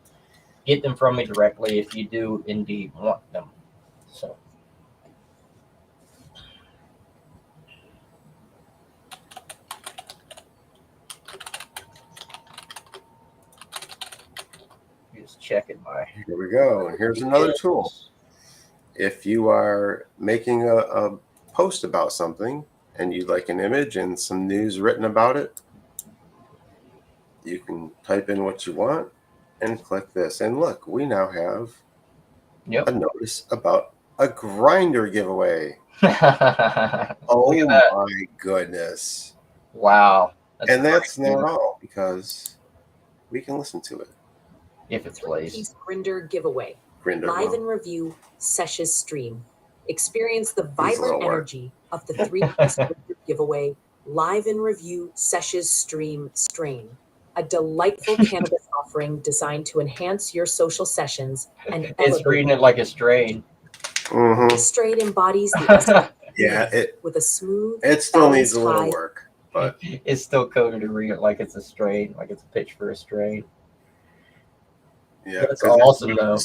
get them from me directly if you do indeed want them. So. Just checking my. Here we go. And here's another tool. If you are making a post about something and you'd like an image and some news written about it, you can type in what you want and click this. And look, we now have a notice about a grinder giveaway. Oh my goodness. Wow. That's not all, because we can listen to it. If it plays. Grinder giveaway. Live and review Sesh's stream. Experience the vibrant energy of the 3-piece giveaway. Live and review Sesh's stream strain. A delightful cannabis offering designed to enhance your social sessions and it's reading it like a strain. Mm-hmm. This strain embodies the with a smooth. It still needs a little work, but it's still coded to read it like it's a strain, like it's a pitch for a strain. Yeah, that's awesome though.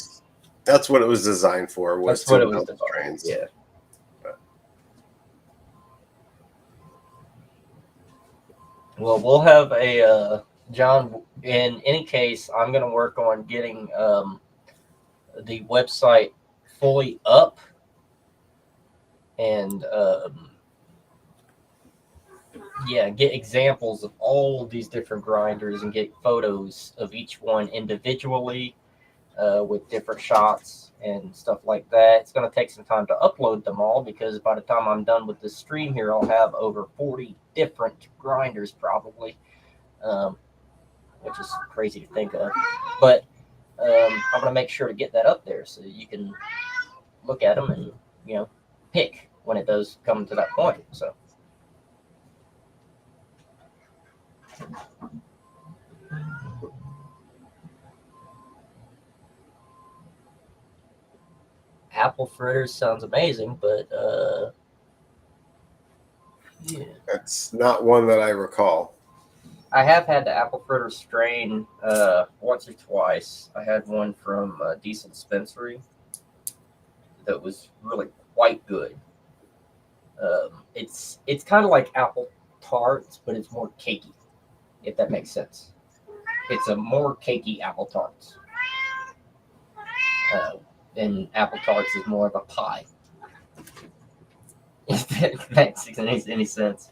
That's what it was designed for. That's what it was designed. Yeah. But. Well, we'll have a John. In any case, I'm going to work on getting the website fully up and get examples of all of these different grinders and get photos of each one individually with different shots and stuff like that. It's going to take some time to upload them all because by the time I'm done with this stream here, I'll have over 40 different grinders probably, which is crazy to think of. But I'm going to make sure to get that up there so you can look at them and, pick when it does come to that point. So. Apple fritters sounds amazing, but yeah. That's not one that I recall. I have had the apple fritter strain once or twice. I had one from a decent dispensary that was really quite good. It's kind of like apple tarts, but it's more cakey, if that makes sense. It's a more cakey apple tarts. And apple tarts is more of a pie. If that makes any sense.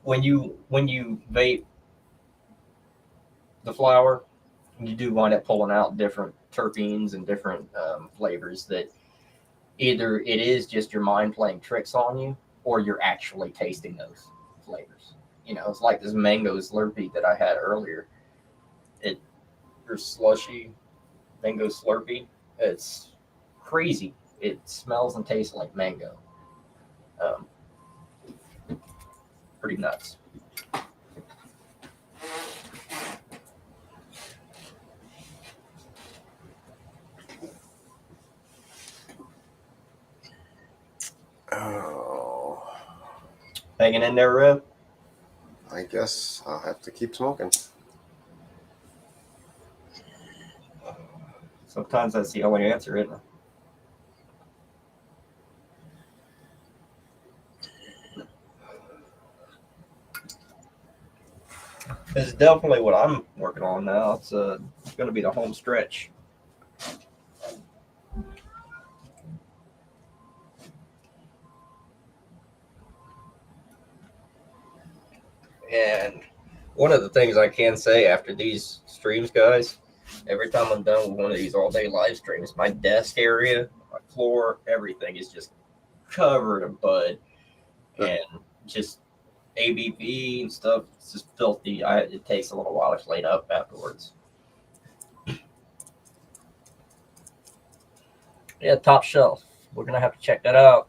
When you vape the flower, you do wind up pulling out different terpenes and different flavors that either it is just your mind playing tricks on you, or you're actually tasting those flavors. You know, it's like this mango Slurpee that I had earlier. Your slushy mango Slurpee. It's crazy. It smells and tastes like mango. Pretty nuts. Oh, Hanging in there, Rev? I guess I'll have to keep smoking. Sometimes that's the only answer, isn't it? It's definitely what I'm working on now. It's going to be the home stretch. And one of the things I can say after these streams, guys, every time I'm done with one of these all-day live streams, my desk area, my floor, everything is just covered in bud and just ABV and stuff. It's just filthy. It takes a little while to clean up afterwards. Yeah, Top Shelf. We're going to have to check that out.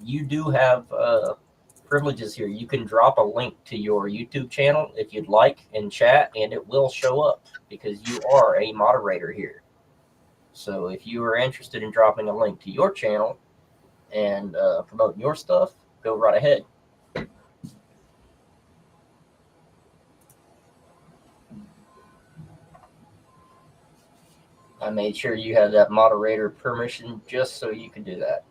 You do have privileges here. You can drop a link to your YouTube channel if you'd like in chat, and it will show up because you are a moderator here. So if you are interested in dropping a link to your channel and promoting your stuff, go right ahead. I made sure you had that moderator permission just so you could do that.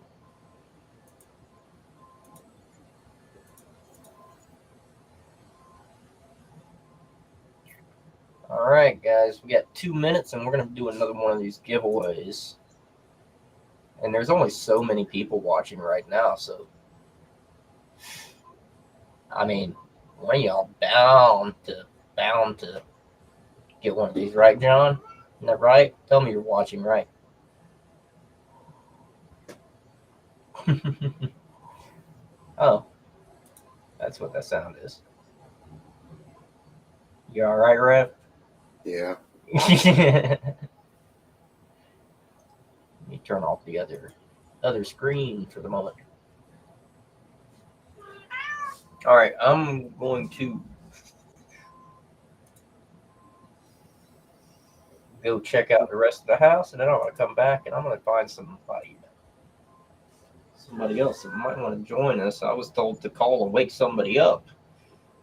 All right, guys, we got 2 minutes and we're going to do another one of these giveaways. And there's only so many people watching right now, so I mean, one of y'all bound to get one of these, right, John? Isn't that right? Tell me you're watching, right? Oh, that's what that sound is. You all right, Rev? Yeah. Let me turn off the other screen for the moment. All right, I'm going to go check out the rest of the house, and then I'm going to come back and I'm going to find somebody else that might want to join us. I was told to call and wake somebody up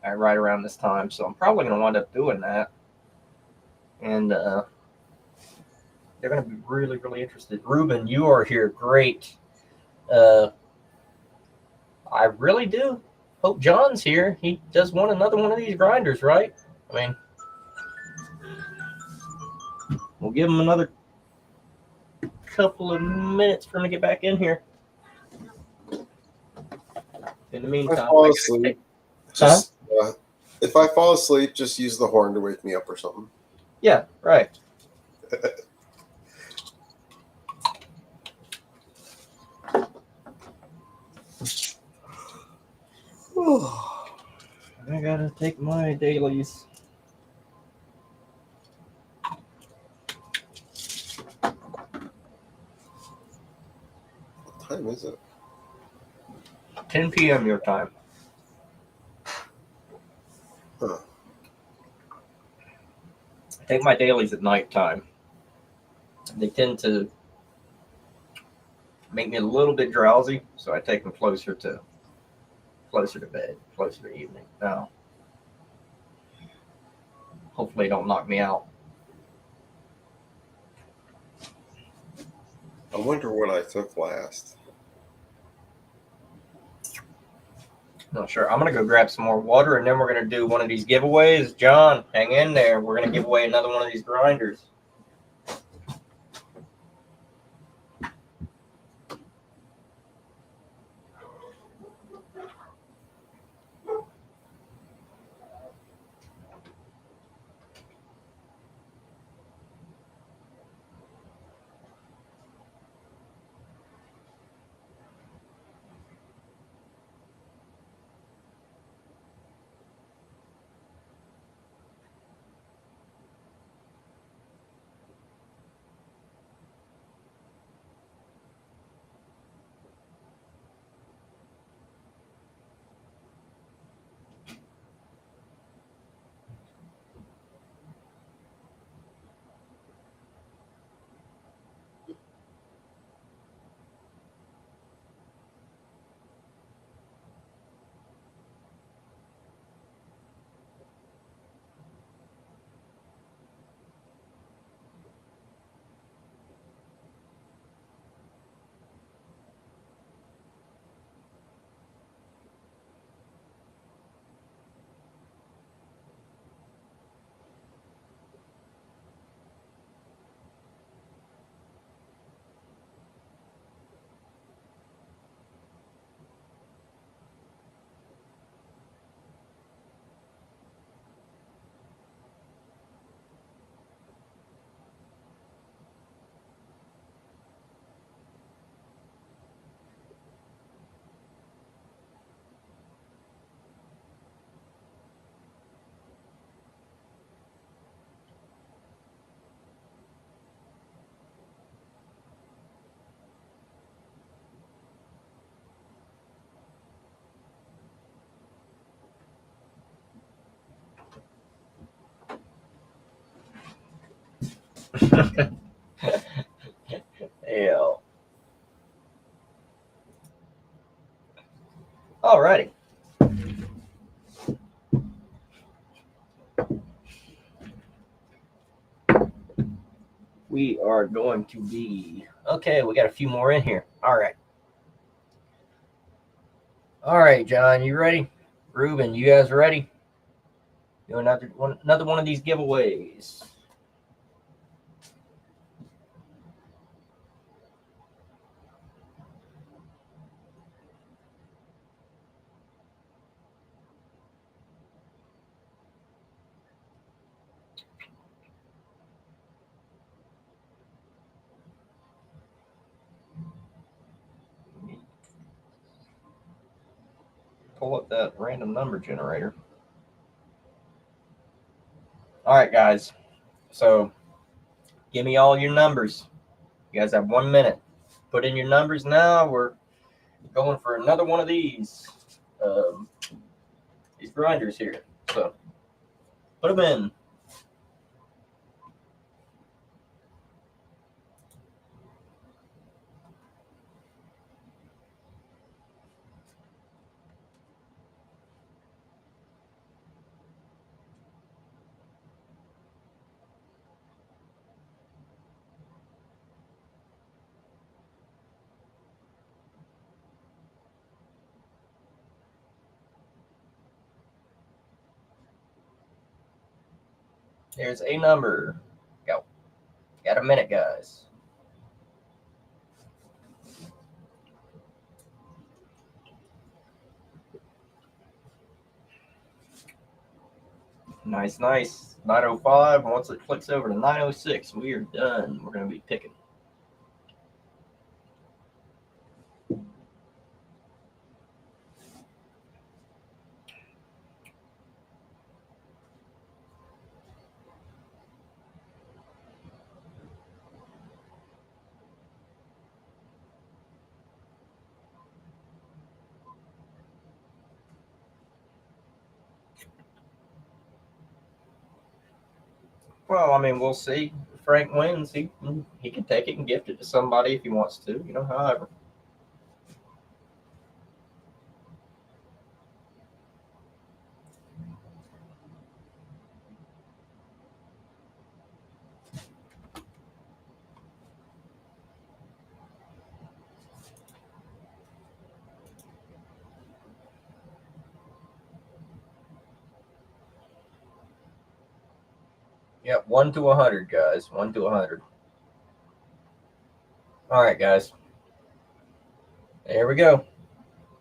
right around this time, so I'm probably going to wind up doing that. And they're going to be really, really interested. Ruben, you are here. Great. I really do hope John's here. He does want another one of these grinders, right? I mean, we'll give him another couple of minutes for him to get back in here. In the meantime, if I fall asleep, just use the horn to wake me up or something. Yeah, right. I gotta take my dailies. What time is it? 10 p.m. your time. Huh. I take my dailies at nighttime. They tend to make me a little bit drowsy, so I take them closer to bed, closer to evening. Now, Hopefully, it don't knock me out. I wonder what I took last. Not sure. I'm gonna go grab some more water, and then we're gonna do one of these giveaways. John, hang in there. We're gonna give away another one of these grinders. Yeah. Alrighty. We are going to be okay. We got a few more in here. All right. All right, John, you ready? Ruben, you guys ready? Do another one of these giveaways. Pull up that random number generator. All right, guys. So give me all your numbers. You guys have 1 minute. Put in your numbers now. We're going for another one of these grinders here. So put them in. There's a number. Go. Got a minute, guys. Nice, nice. 905. Once it clicks over to 906, we are done. We're going to be picking. Well, I mean, we'll see. If Frank wins, he can take it and gift it to somebody if he wants to. You know, however. Yep, 1 to 100, guys. 1 to 100. All right, guys. There we go.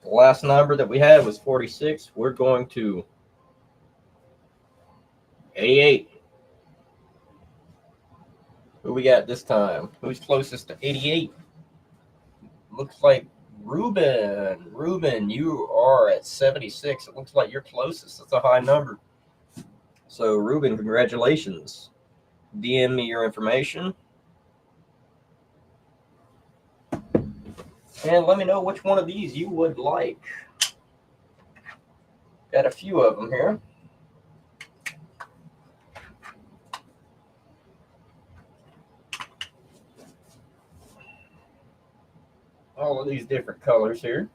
The last number that we had was 46. We're going to 88. Who we got this time? Who's closest to 88? Looks like Ruben. Ruben, you are at 76. It looks like you're closest. That's a high number. So, Ruben, congratulations. DM me your information. And let me know which one of these you would like. Got a few of them here. All of these different colors here.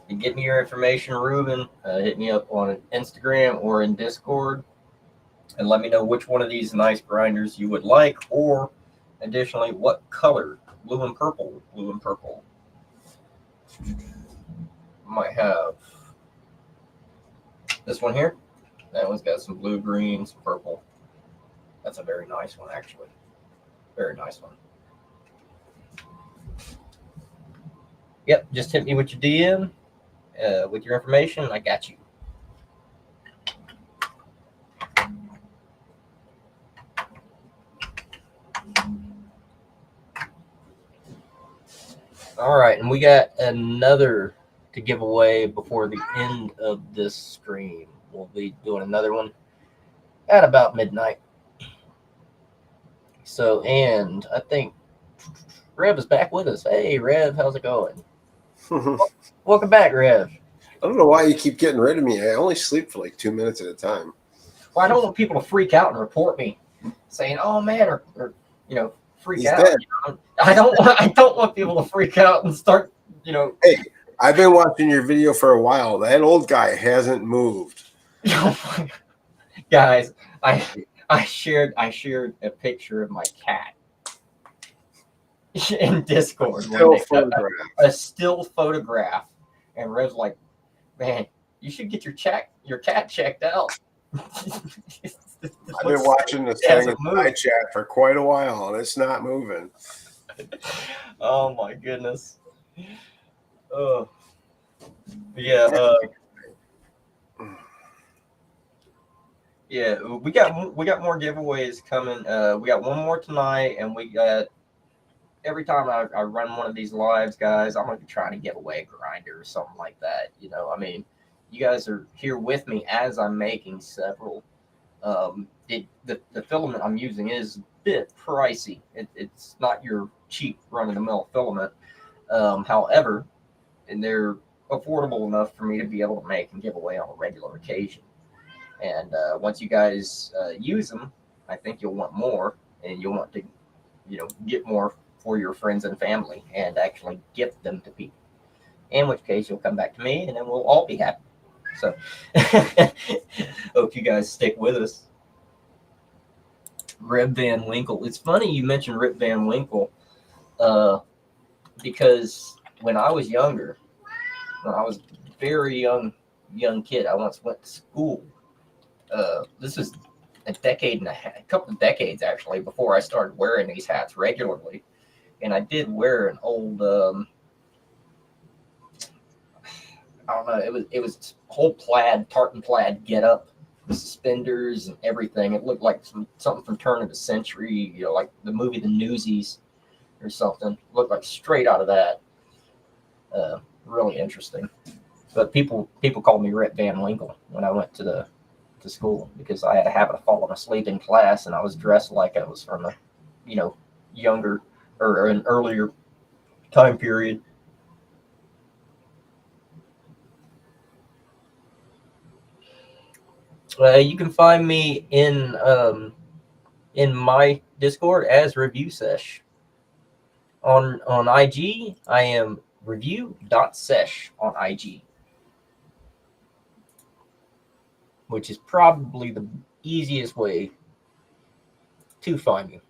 You get me your information, Ruben. Hit me up on Instagram or in Discord, and let me know which one of these nice grinders you would like, or additionally, what color. Blue and purple. Blue and purple. Might have this one here. That one's got some blue, green, some purple. That's a very nice one, actually. Very nice one. Yep, just hit me with your DM, with your information, and I got you. All right, and we got another to give away before the end of this stream. We'll be doing another one at about midnight. So, and I think Rev is back with us. Hey, Rev, how's it going? Welcome back, Rev. I don't know why you keep getting rid of me. I only sleep for like 2 minutes at a time. Well, I don't want people to freak out and report me, saying, "Oh man," or freak He's out. dead. You know? I don't want people to freak out and start, Hey, I've been watching your video for a while. That old guy hasn't moved. Guys, I shared a picture of my cat in Discord. A still photograph, and Rev's like, "Man, you should get your cat checked out." I've been watching this thing in my chat for quite a while, and it's not moving. Oh my goodness. Oh, yeah. Yeah, we got more giveaways coming. We got one more tonight, and we got every time I run one of these lives, guys, I'm gonna be trying to give away a grinder or something like that. I mean, you guys are here with me as I'm making several. The filament I'm using is a bit pricey. It's not your cheap run-of-the-mill filament. However, and they're affordable enough for me to be able to make and give away on a regular occasion. And once you guys use them, I think you'll want more, and you'll want to, get more for your friends and family and actually gift them to people. In which case, you'll come back to me, and then we'll all be happy. So, hope you guys stick with us. Rip Van Winkle. It's funny you mentioned Rip Van Winkle, because when I was younger, when I was a very young kid, I once went to school. This is a couple of decades actually, before I started wearing these hats regularly. And I did wear an old, I don't know, it was whole tartan plaid get up, the suspenders and everything. It looked like something from turn of the century, like the movie The Newsies or something. It looked like straight out of that. Really interesting. But people called me Rip Van Winkle when I went to school, because I had a habit of falling asleep in class, and I was dressed like I was from a, younger or an earlier time period. You can find me in my Discord as Review Sesh. On IG, I am review.sesh on IG, which is probably the easiest way to find me.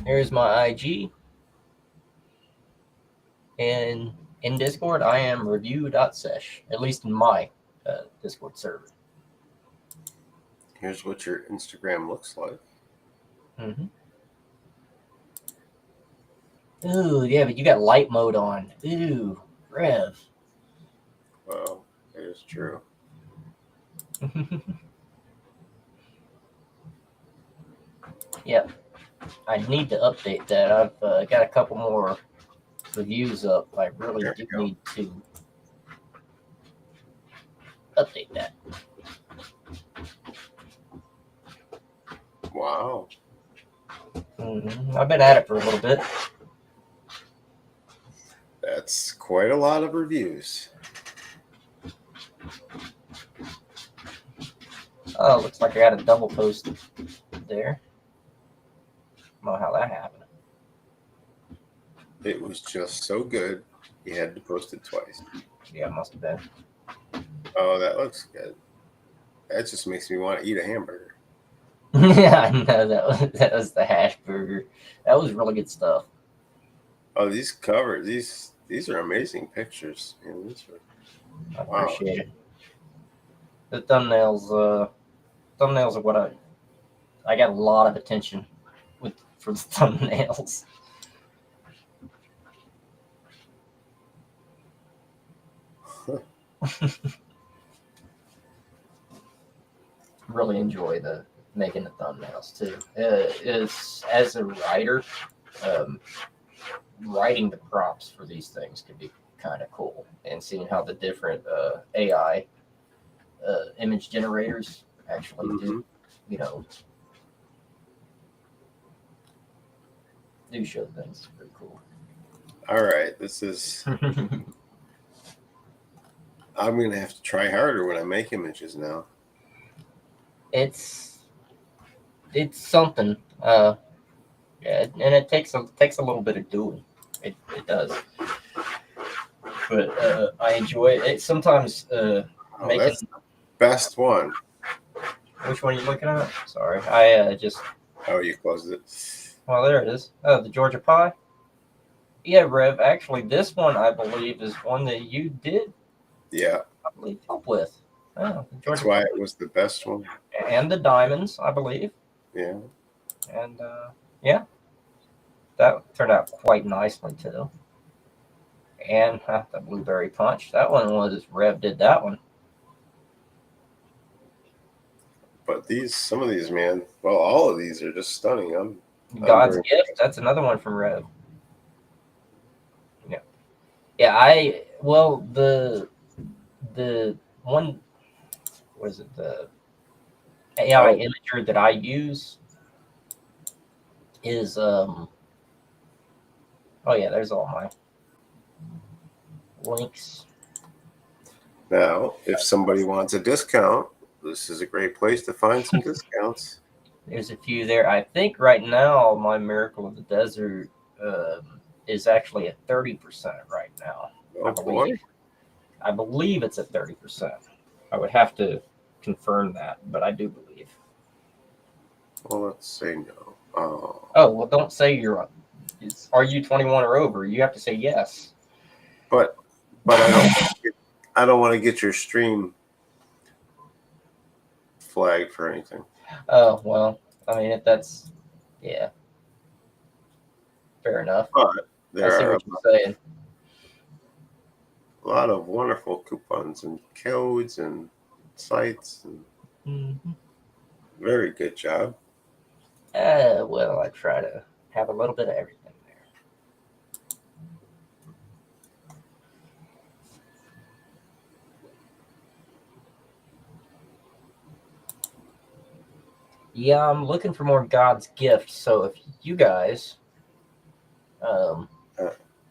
Here's my IG. And in Discord, I am review.sesh, at least in my Discord server. Here's what your Instagram looks like. Mm-hmm. Ooh, yeah, but you got light mode on. Ooh, Rev. Well, it is true. Yep. I need to update that. I've got a couple more reviews up. I really do need to update that. Wow. Mm-hmm. I've been at it for a little bit. That's quite a lot of reviews. Oh, looks like I got a double post there. I don't know how that happened. It was just so good, you had to post it twice. Yeah, it must have been. Oh, that looks good. That just makes me want to eat a hamburger. Yeah, I know that was the hash burger. That was really good stuff. Oh, these covers, these are amazing pictures. Man, I appreciate it. The thumbnails are what I got a lot of attention for the thumbnails. Really enjoy making the thumbnails too. Is as a writer, writing the prompts for these things can be kind of cool, and seeing how the different AI image generators actually do show things. It's pretty cool. All right, this is. I'm gonna have to try harder when I make images now. It's something. Yeah, and it takes a little bit of doing. It does. But I enjoy it. Sometimes making. That's the best one. Which one are you looking at? Sorry, I just. Oh, you closed it. Well, there it is. Oh, the Georgia pie. Yeah, Rev. Actually, this one I believe is one that you did. Yeah. I believe help with. Oh, that's why it was the best one. And the diamonds, I believe. Yeah. And yeah, that turned out quite nicely too. And the blueberry punch. That one was Rev did that one. But some of these, man. Well, all of these are just stunning. God's gift. That's another one from Rev. Yeah. Yeah. The one. What is it? The AI imager that I use is oh yeah, there's all my links. Now, if somebody wants a discount, this is a great place to find some discounts. There's a few there. I think right now my Miracle of the Desert is actually at 30% right now. Oh, I believe it's at 30%. I would have to confirm that, but I do believe. Well, let's say no. Oh, well, don't say are you 21 or over? You have to say yes. But I don't want to get your stream flagged for anything. Oh, well, I mean, if that's, yeah. Fair enough. But there I see are what you're saying. A lot of wonderful coupons and codes and sites. And very good job. Well, I try to have a little bit of everything there. Yeah, I'm looking for more God's gift. So if you guys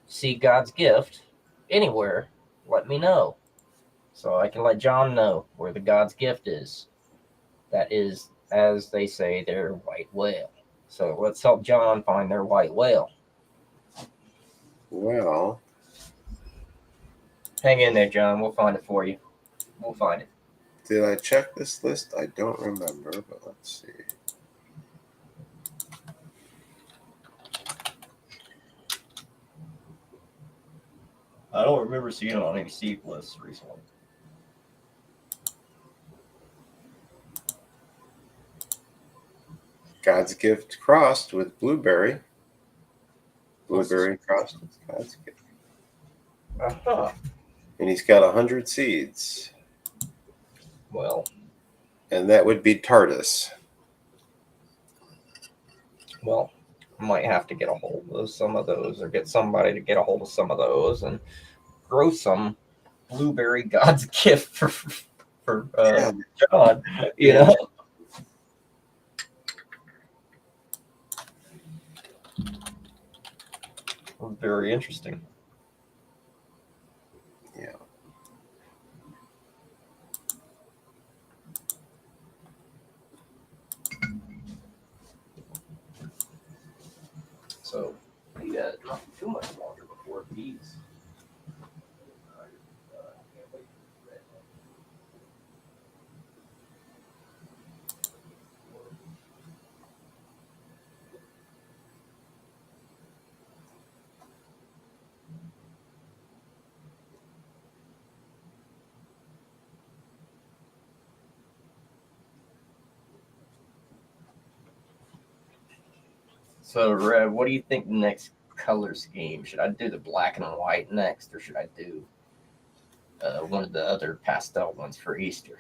see God's gift anywhere, let me know so I can let John know where the God's gift is. That is, as they say, their white whale. So let's help John find their white whale. Well, hang in there, John. We'll find it for you. We'll find it. Did I check this list? I don't remember, but let's see. I don't remember seeing it on any seed lists recently. God's gift crossed with blueberry. Blueberry crossed with God's gift. Uh-huh. And he's got 100 seeds. Well. And that would be Tardis. Well, I might have to get a hold of some of those or get somebody to get a hold of some of those and grow some blueberry God's gift for John, you know. It was very interesting. Yeah. So, yeah, not too much longer before these. So, Rev, what do you think the next color scheme? Should I do the black and white next, or should I do one of the other pastel ones for Easter?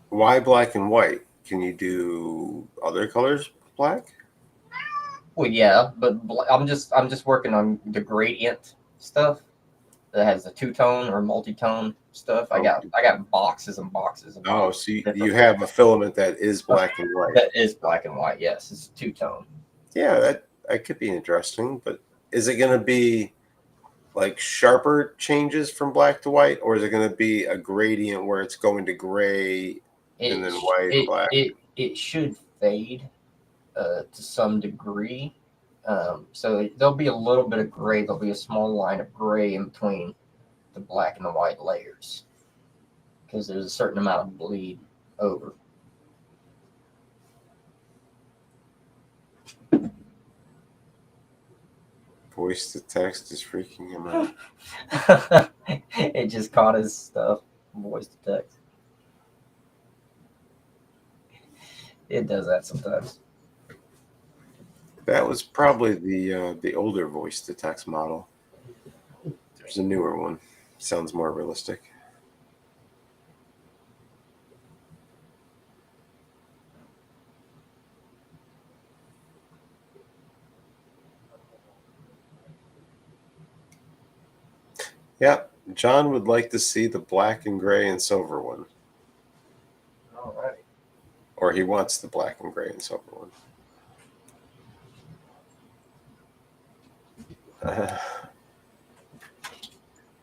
Why black and white? Can you do other colors black? Well, yeah, but I'm just working on the gradient stuff that has the two-tone or multi-tone stuff. I got boxes and boxes of. Oh, so you have a filament that is black and white. That is black and white. Yes, it's two-tone. Yeah, that could be interesting. But is it going to be like sharper changes from black to white, or is it going to be a gradient where it's going to gray and then white and black? It should fade to some degree. So there'll be a little bit of gray. There'll be a small line of gray in between the black and the white layers because there's a certain amount of bleed over. Voice to text is freaking him out. It just caught his stuff. Voice to text. It does that sometimes. That was probably the older voice to text model. There's a newer one. Sounds more realistic. Yeah, John would like to see the black and gray and silver one. All right. Or he wants the black and gray and silver one.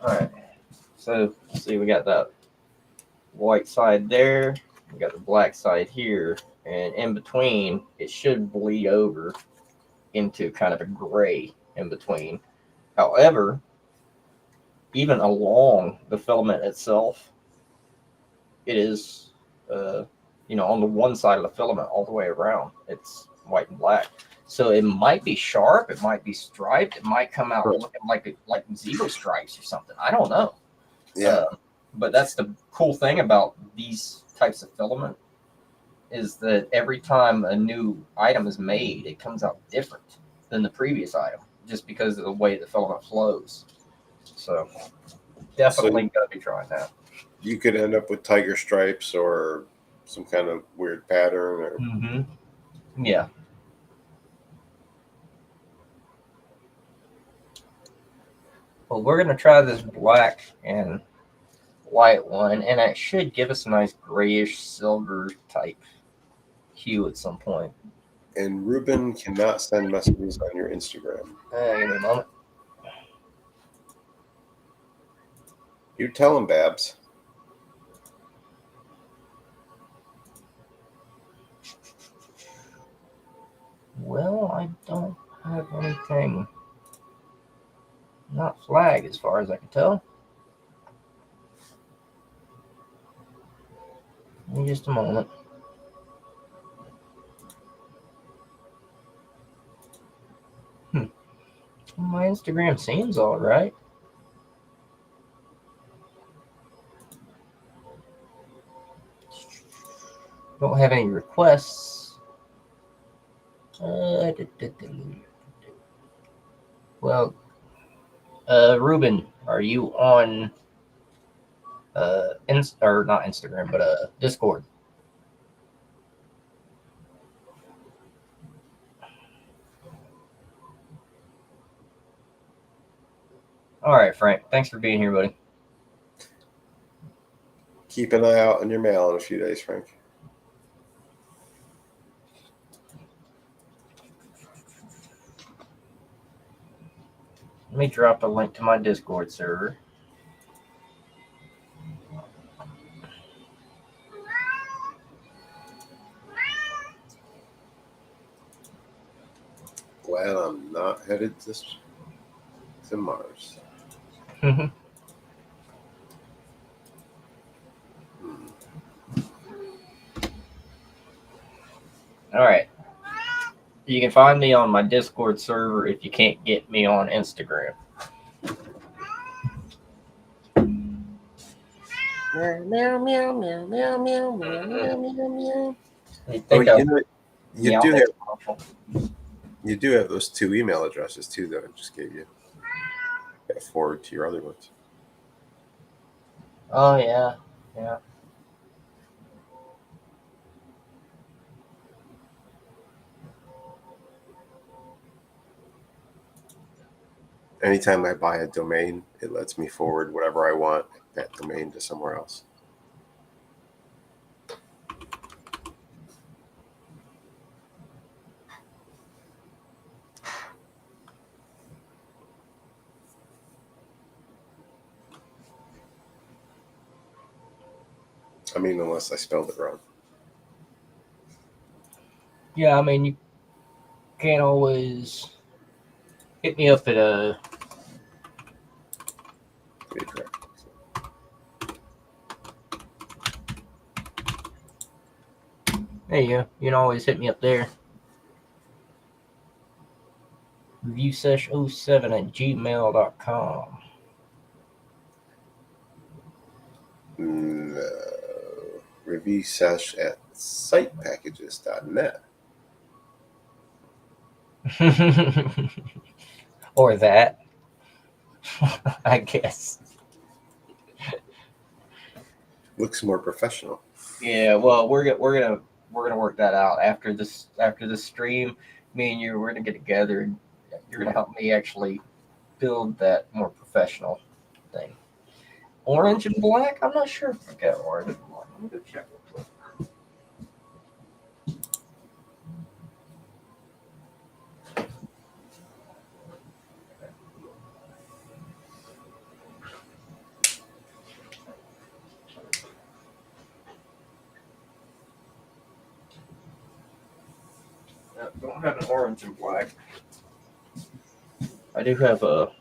All right. So, see, we got that white side there. We got the black side here. And in between, it should bleed over into kind of a gray in between. However, even along the filament itself, it is, on the one side of the filament all the way around, it's white and black. So it might be sharp, it might be striped, it might come out looking like zebra stripes or something. I don't know. Yeah. But that's the cool thing about these types of filament is that every time a new item is made, it comes out different than the previous item, just because of the way the filament flows. So definitely gonna be trying that. You could end up with tiger stripes or some kind of weird pattern. Or... Mm-hmm. Yeah. Well, we're gonna try this black and white one, and it should give us a nice grayish silver type hue at some point. And Ruben cannot send messages on your Instagram. Give me a moment. You tell him, Babs. Well, I don't have anything not flagged as far as I can tell. Give me just a moment. My Instagram seems all right. Don't have any requests. Well, Ruben, are you on or not Instagram, but Discord? All right, Frank. Thanks for being here, buddy. Keep an eye out on your mail in a few days, Frank. Let me drop a link to my Discord server. Glad I'm not headed to Mars. All right. You can find me on my Discord server if you can't get me on Instagram. Meow, meow, meow, meow, meow, meow, meow, meow, meow, meow. You do have those 2 email addresses too that I just gave you. I forward to your other ones. Oh yeah. Anytime I buy a domain, it lets me forward whatever I want that domain to somewhere else. I mean, unless I spelled it wrong. Yeah, I mean, you can't always hit me up at To be correct. There you go. You can always hit me up there. reviewsesh07@gmail.com. No. Review sesh at sitepackages.net. Or that. I guess. Looks more professional. Yeah, well, we're gonna work that out after this stream. Me and you, we're gonna get together, and you're gonna help me actually build that more professional thing. Orange and black? I'm not sure if I got orange and black. Let me go check real quick. I don't have an orange and black. I do have a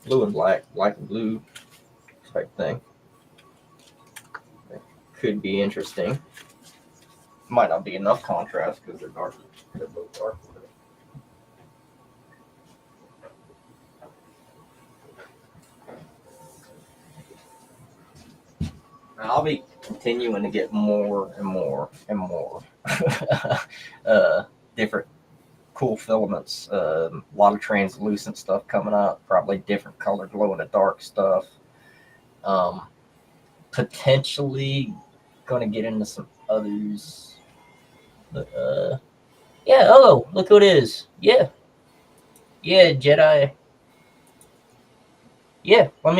blue and black and blue type thing. That could be interesting. Might not be enough contrast because they're dark. They're both dark. I'll be continuing to get more and more different cool filaments. A lot of translucent stuff coming up. Probably different color glow in the dark stuff. Potentially going to get into some others. But yeah. Oh, look who it is. Yeah, Jedi. Yeah. Let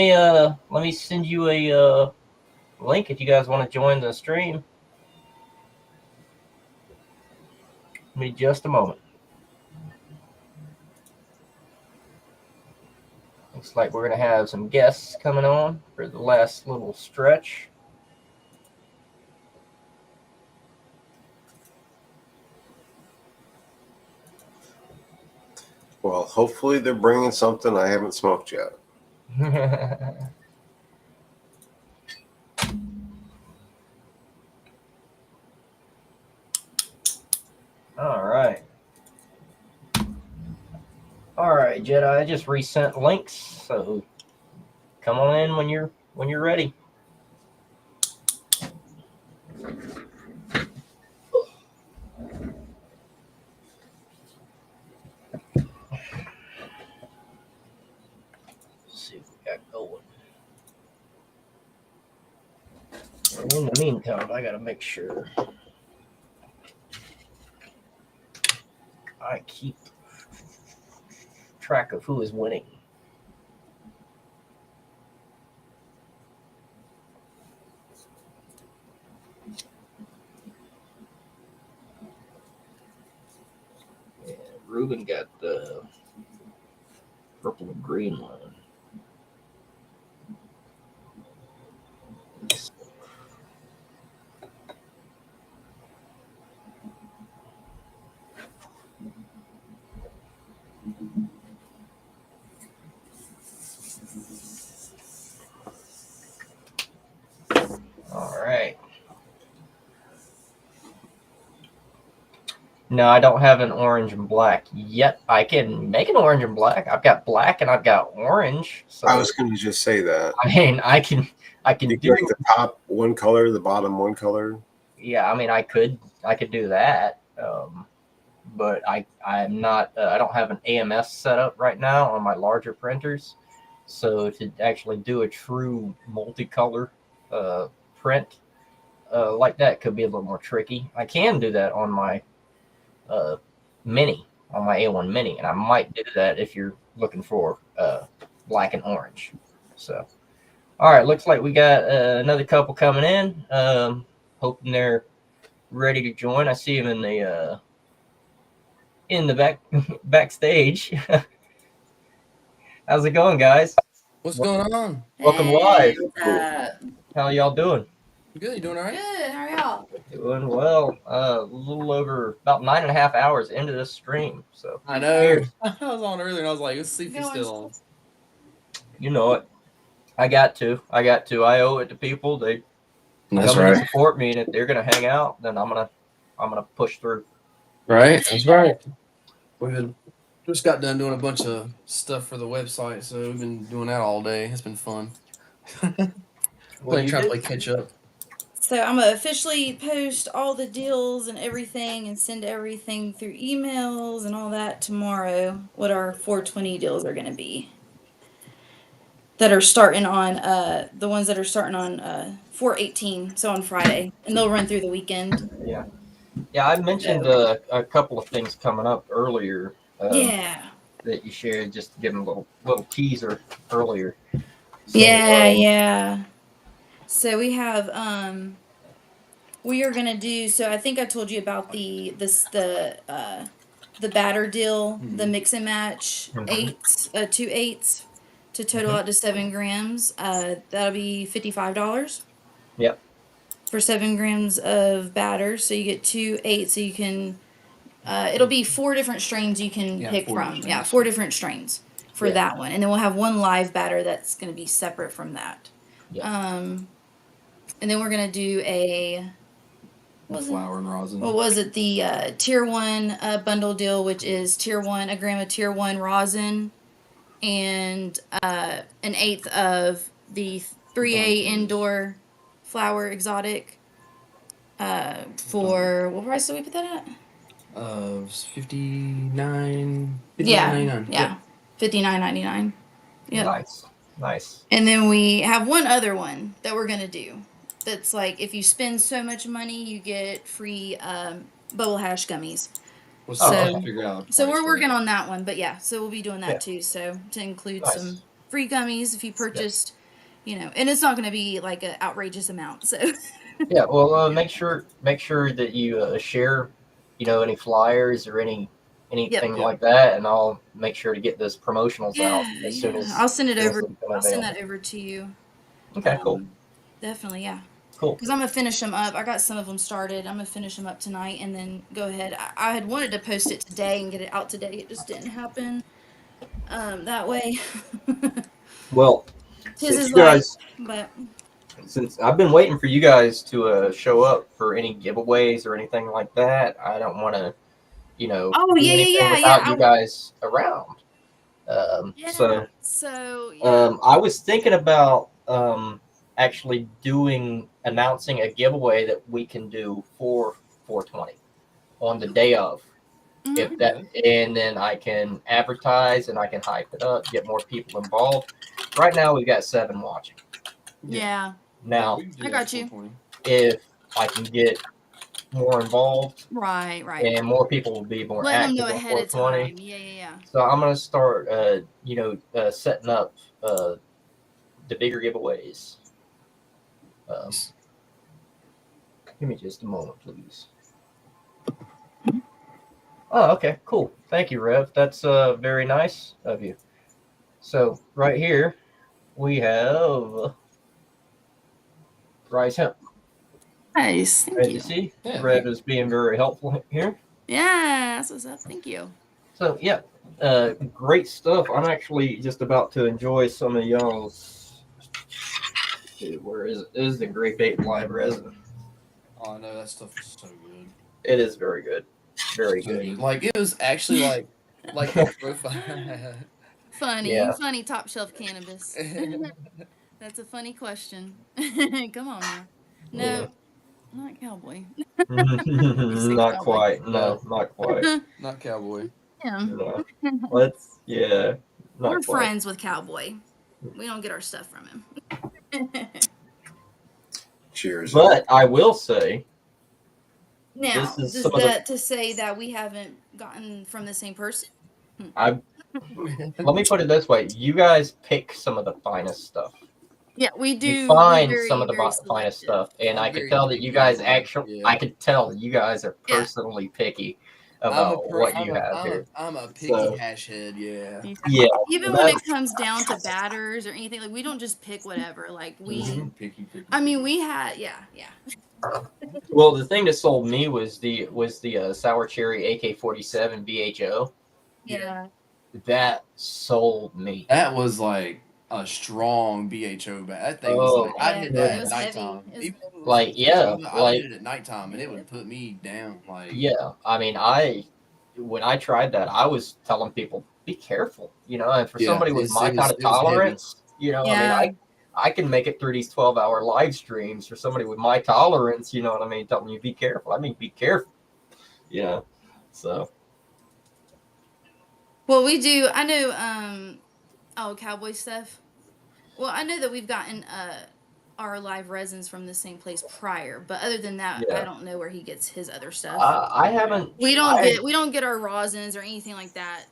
me send you a link if you guys want to join the stream. Give me just a moment. Looks like we're going to have some guests coming on for the last little stretch. Well, hopefully they're bringing something I haven't smoked yet. All right. All right, Jedi. I just resent links, so come on in when you're ready. Let's see what we got going. And in the meantime, I gotta make sure I keep track of who is winning. And Ruben got the purple and green one. All right. No, I don't have an orange and black yet. I can make an orange and black. I've got black and I've got orange. So I was going to just say that. I mean, I can You do make the top one color, the bottom one color. Yeah, I mean, I could do that, but I'm not. I don't have an AMS set up right now on my larger printers, so to actually do a true multicolor print like that could be a little more tricky. I can do that on my Mini, on my A1 Mini, and I might do that if you're looking for black and orange. So, all right, looks like we got another couple coming in. Hoping they're ready to join. I see him in the backstage. How's it going, guys? What's going on? Welcome live. Hey, How y'all doing? Good. You doing all right? good. How are y'all? Doing well. A little over about 9.5 hours into this stream. So I know. I was on earlier and I was like, let's see if he's Going. still on. you know it. I got to. I owe it to people. They That's come in and right. support me, and if they're gonna hang out, then I'm gonna push through. Right. That's right. We had just got done doing a bunch of stuff for the website, so we've been doing that all day. It's been fun. What Trying to play catch up. So I'm gonna officially post all the deals and everything and send everything through emails and all that tomorrow. What our 420 deals are gonna be. That are starting on the ones that are starting on 4/18, so on Friday, and they'll run through the weekend. Yeah. Yeah, I mentioned a couple of things coming up earlier. Yeah. That you shared, just to give them a little teaser earlier. So, Yeah. So we have we are gonna do. So I think I told you about the batter deal, the mix and match Mhm. 2 8s to total out to 7 grams. That'll be $55. Yep. For 7 grams of batter, so you get 2 8s. So you can. It'll be 4 different strains you can pick from. Yeah, 4 different strains for that one, and then we'll have one live batter that's going to be separate from that. Yeah. And then we're gonna do a Flour and rosin. what was it? The tier 1 bundle deal, which is tier 1, a gram of tier 1 rosin, and an eighth of the 3A indoor flower exotic. For what price did we put that at? $59. Yeah, $59.99. Yep. Nice. And then we have one other one that we're gonna do. That's like if you spend so much money, you get free bubble hash gummies. So we're working on that one, but yeah, so we'll be doing that too. So to include some free gummies if you purchased and it's not going to be like an outrageous amount. So Yeah, well, make sure that you share, any flyers or anything Yep. like that, and I'll make sure to get those promotionals out as soon as I'll send it soon as over. they become I'll send that available. over to you. Okay, cool. Definitely, yeah. Cool. Because I'm gonna finish them up. I got some of them started. I'm gonna finish them up tonight and then go ahead. I had wanted to post it today and get it out today. It just didn't happen that way. Well, His since is you guys, but since I've been waiting for you guys to show up for any giveaways or anything like that, I don't want to, oh do anything without you guys around. So I was thinking about actually announcing a giveaway that we can do for 420 on the day of. If that, and then I can advertise and I can hype it up, get more people involved. Right now we've got 7 watching. Yeah. Now I got you. If I can get more involved, right, and more people will be more letting them active know on ahead of 420. time. Yeah. So I'm gonna start, setting up the bigger giveaways. Give me just a moment, please. Oh, okay, cool. Thank you, Rev. That's very nice of you. So right here we have Rise Hemp. Nice. Thank Ready you. to see? Yeah. Rev is being very helpful here. Yeah, that's what's up. Thank you. So yeah, great stuff. I'm actually just about to enjoy some of y'all's. Dude, where is it? This is the Grape Ape Live Resin. Oh no, that stuff is so good. It is very good. Very so good. Like it was actually like the profile. Funny top shelf cannabis. That's a funny question. Come on now. No, not cowboy. Not quite. No, not quite. Not cowboy. Yeah. No. Let's. Yeah. We're Not quite. friends with Cowboy. We don't get our stuff from him. Cheers. But I will say. Now, is does that to say that we haven't gotten from the same person? Let me put it this way: you guys pick some of the finest stuff. Yeah, we do. You find some of the finest stuff, and I could tell that you guys actually. Yeah. I could tell that you guys are personally picky about what you have here. I'm a picky hash head. Yeah. Even when it comes down to batters or anything, like we don't just pick whatever. Like we. Picky. I mean, we had yeah. Well, the thing that sold me was the sour cherry AK-47 BHO. Yeah. That sold me. That was like a strong BHO bag. That thing was like I hit that at nighttime. Heavy. I hit it at nighttime and it would put me down. Like I mean, when I tried that, I was telling people be careful. And for somebody with my kind of tolerance, I mean, I can make it through these 12-hour live streams. For somebody with my tolerance, you know what I mean, telling you be careful. I mean, be careful. So. Well, we do. I know. Cowboy stuff. Well, I know that we've gotten our live resins from the same place prior, but other than that, I don't know where he gets his other stuff. I haven't. We don't get our rosins or anything like that.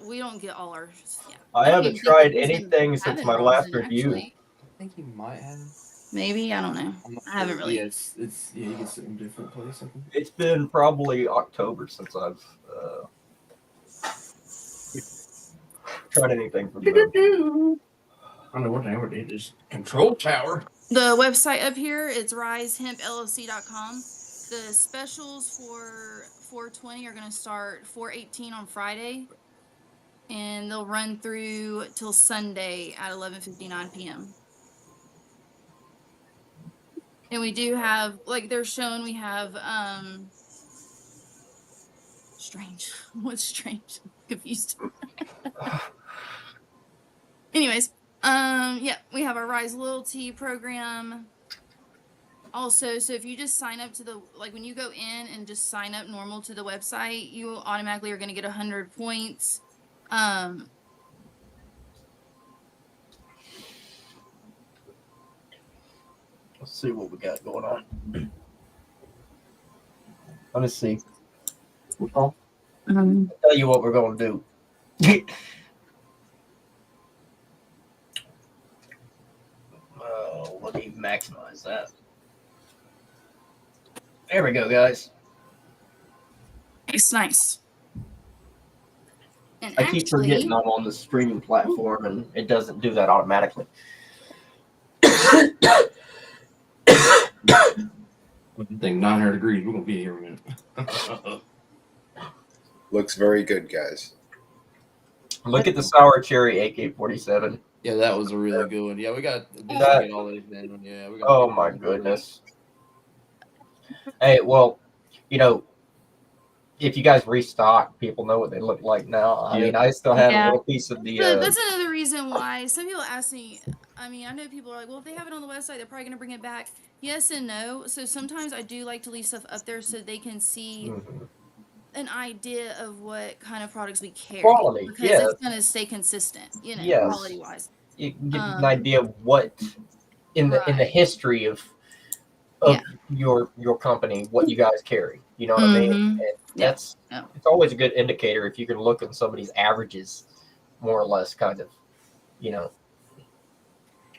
We don't get all our. Yeah. I haven't tried anything since my last review. I think you might have. Maybe, I don't know. I haven't really. Yeah, you get it in a different place. I think. It's been probably October since I've tried anything from them. I don't know what the hell it is. Control tower. The website up here, it's risehempllc.com. The specials for 420 are going to start 4/18 on Friday, and they'll run through till Sunday at 11:59 p.m. And we do have, like they're showing, we have strange. What's strange? I'm confused. Anyways, we have our Rise Loyalty program. Also, so if you just sign up to when you go in and just sign up normal to the website, you automatically are going to get 100 points. Let's see what we got going on. Let me see. I'll tell you what we're going to do. maximize that. There we go, guys. It's nice. And I keep forgetting I'm on the streaming platform, and it doesn't do that automatically. What do you think? 900 degrees. We're gonna be here in a minute. Looks very good, guys. Look at the sour cherry AK-47. Yeah, that was a really good one. Yeah, we got That- get all these down. Yeah, we got. Oh my goodness. Hey, well, you know, if you guys restock, people know what they look like now. I mean, I still have a little piece of the. That's another reason why some people ask me. I mean, I know people are like, well, if they have it on the website, they're probably going to bring it back. Yes and no. So sometimes I do like to leave stuff up there so they can see an idea of what kind of products we carry. Quality, because it's going to stay consistent, you know, quality wise. You get an idea of what in the history of your company, what you guys carry. You know what I mean? And it's always a good indicator if you can look at somebody's averages, more or less, kind of, you know.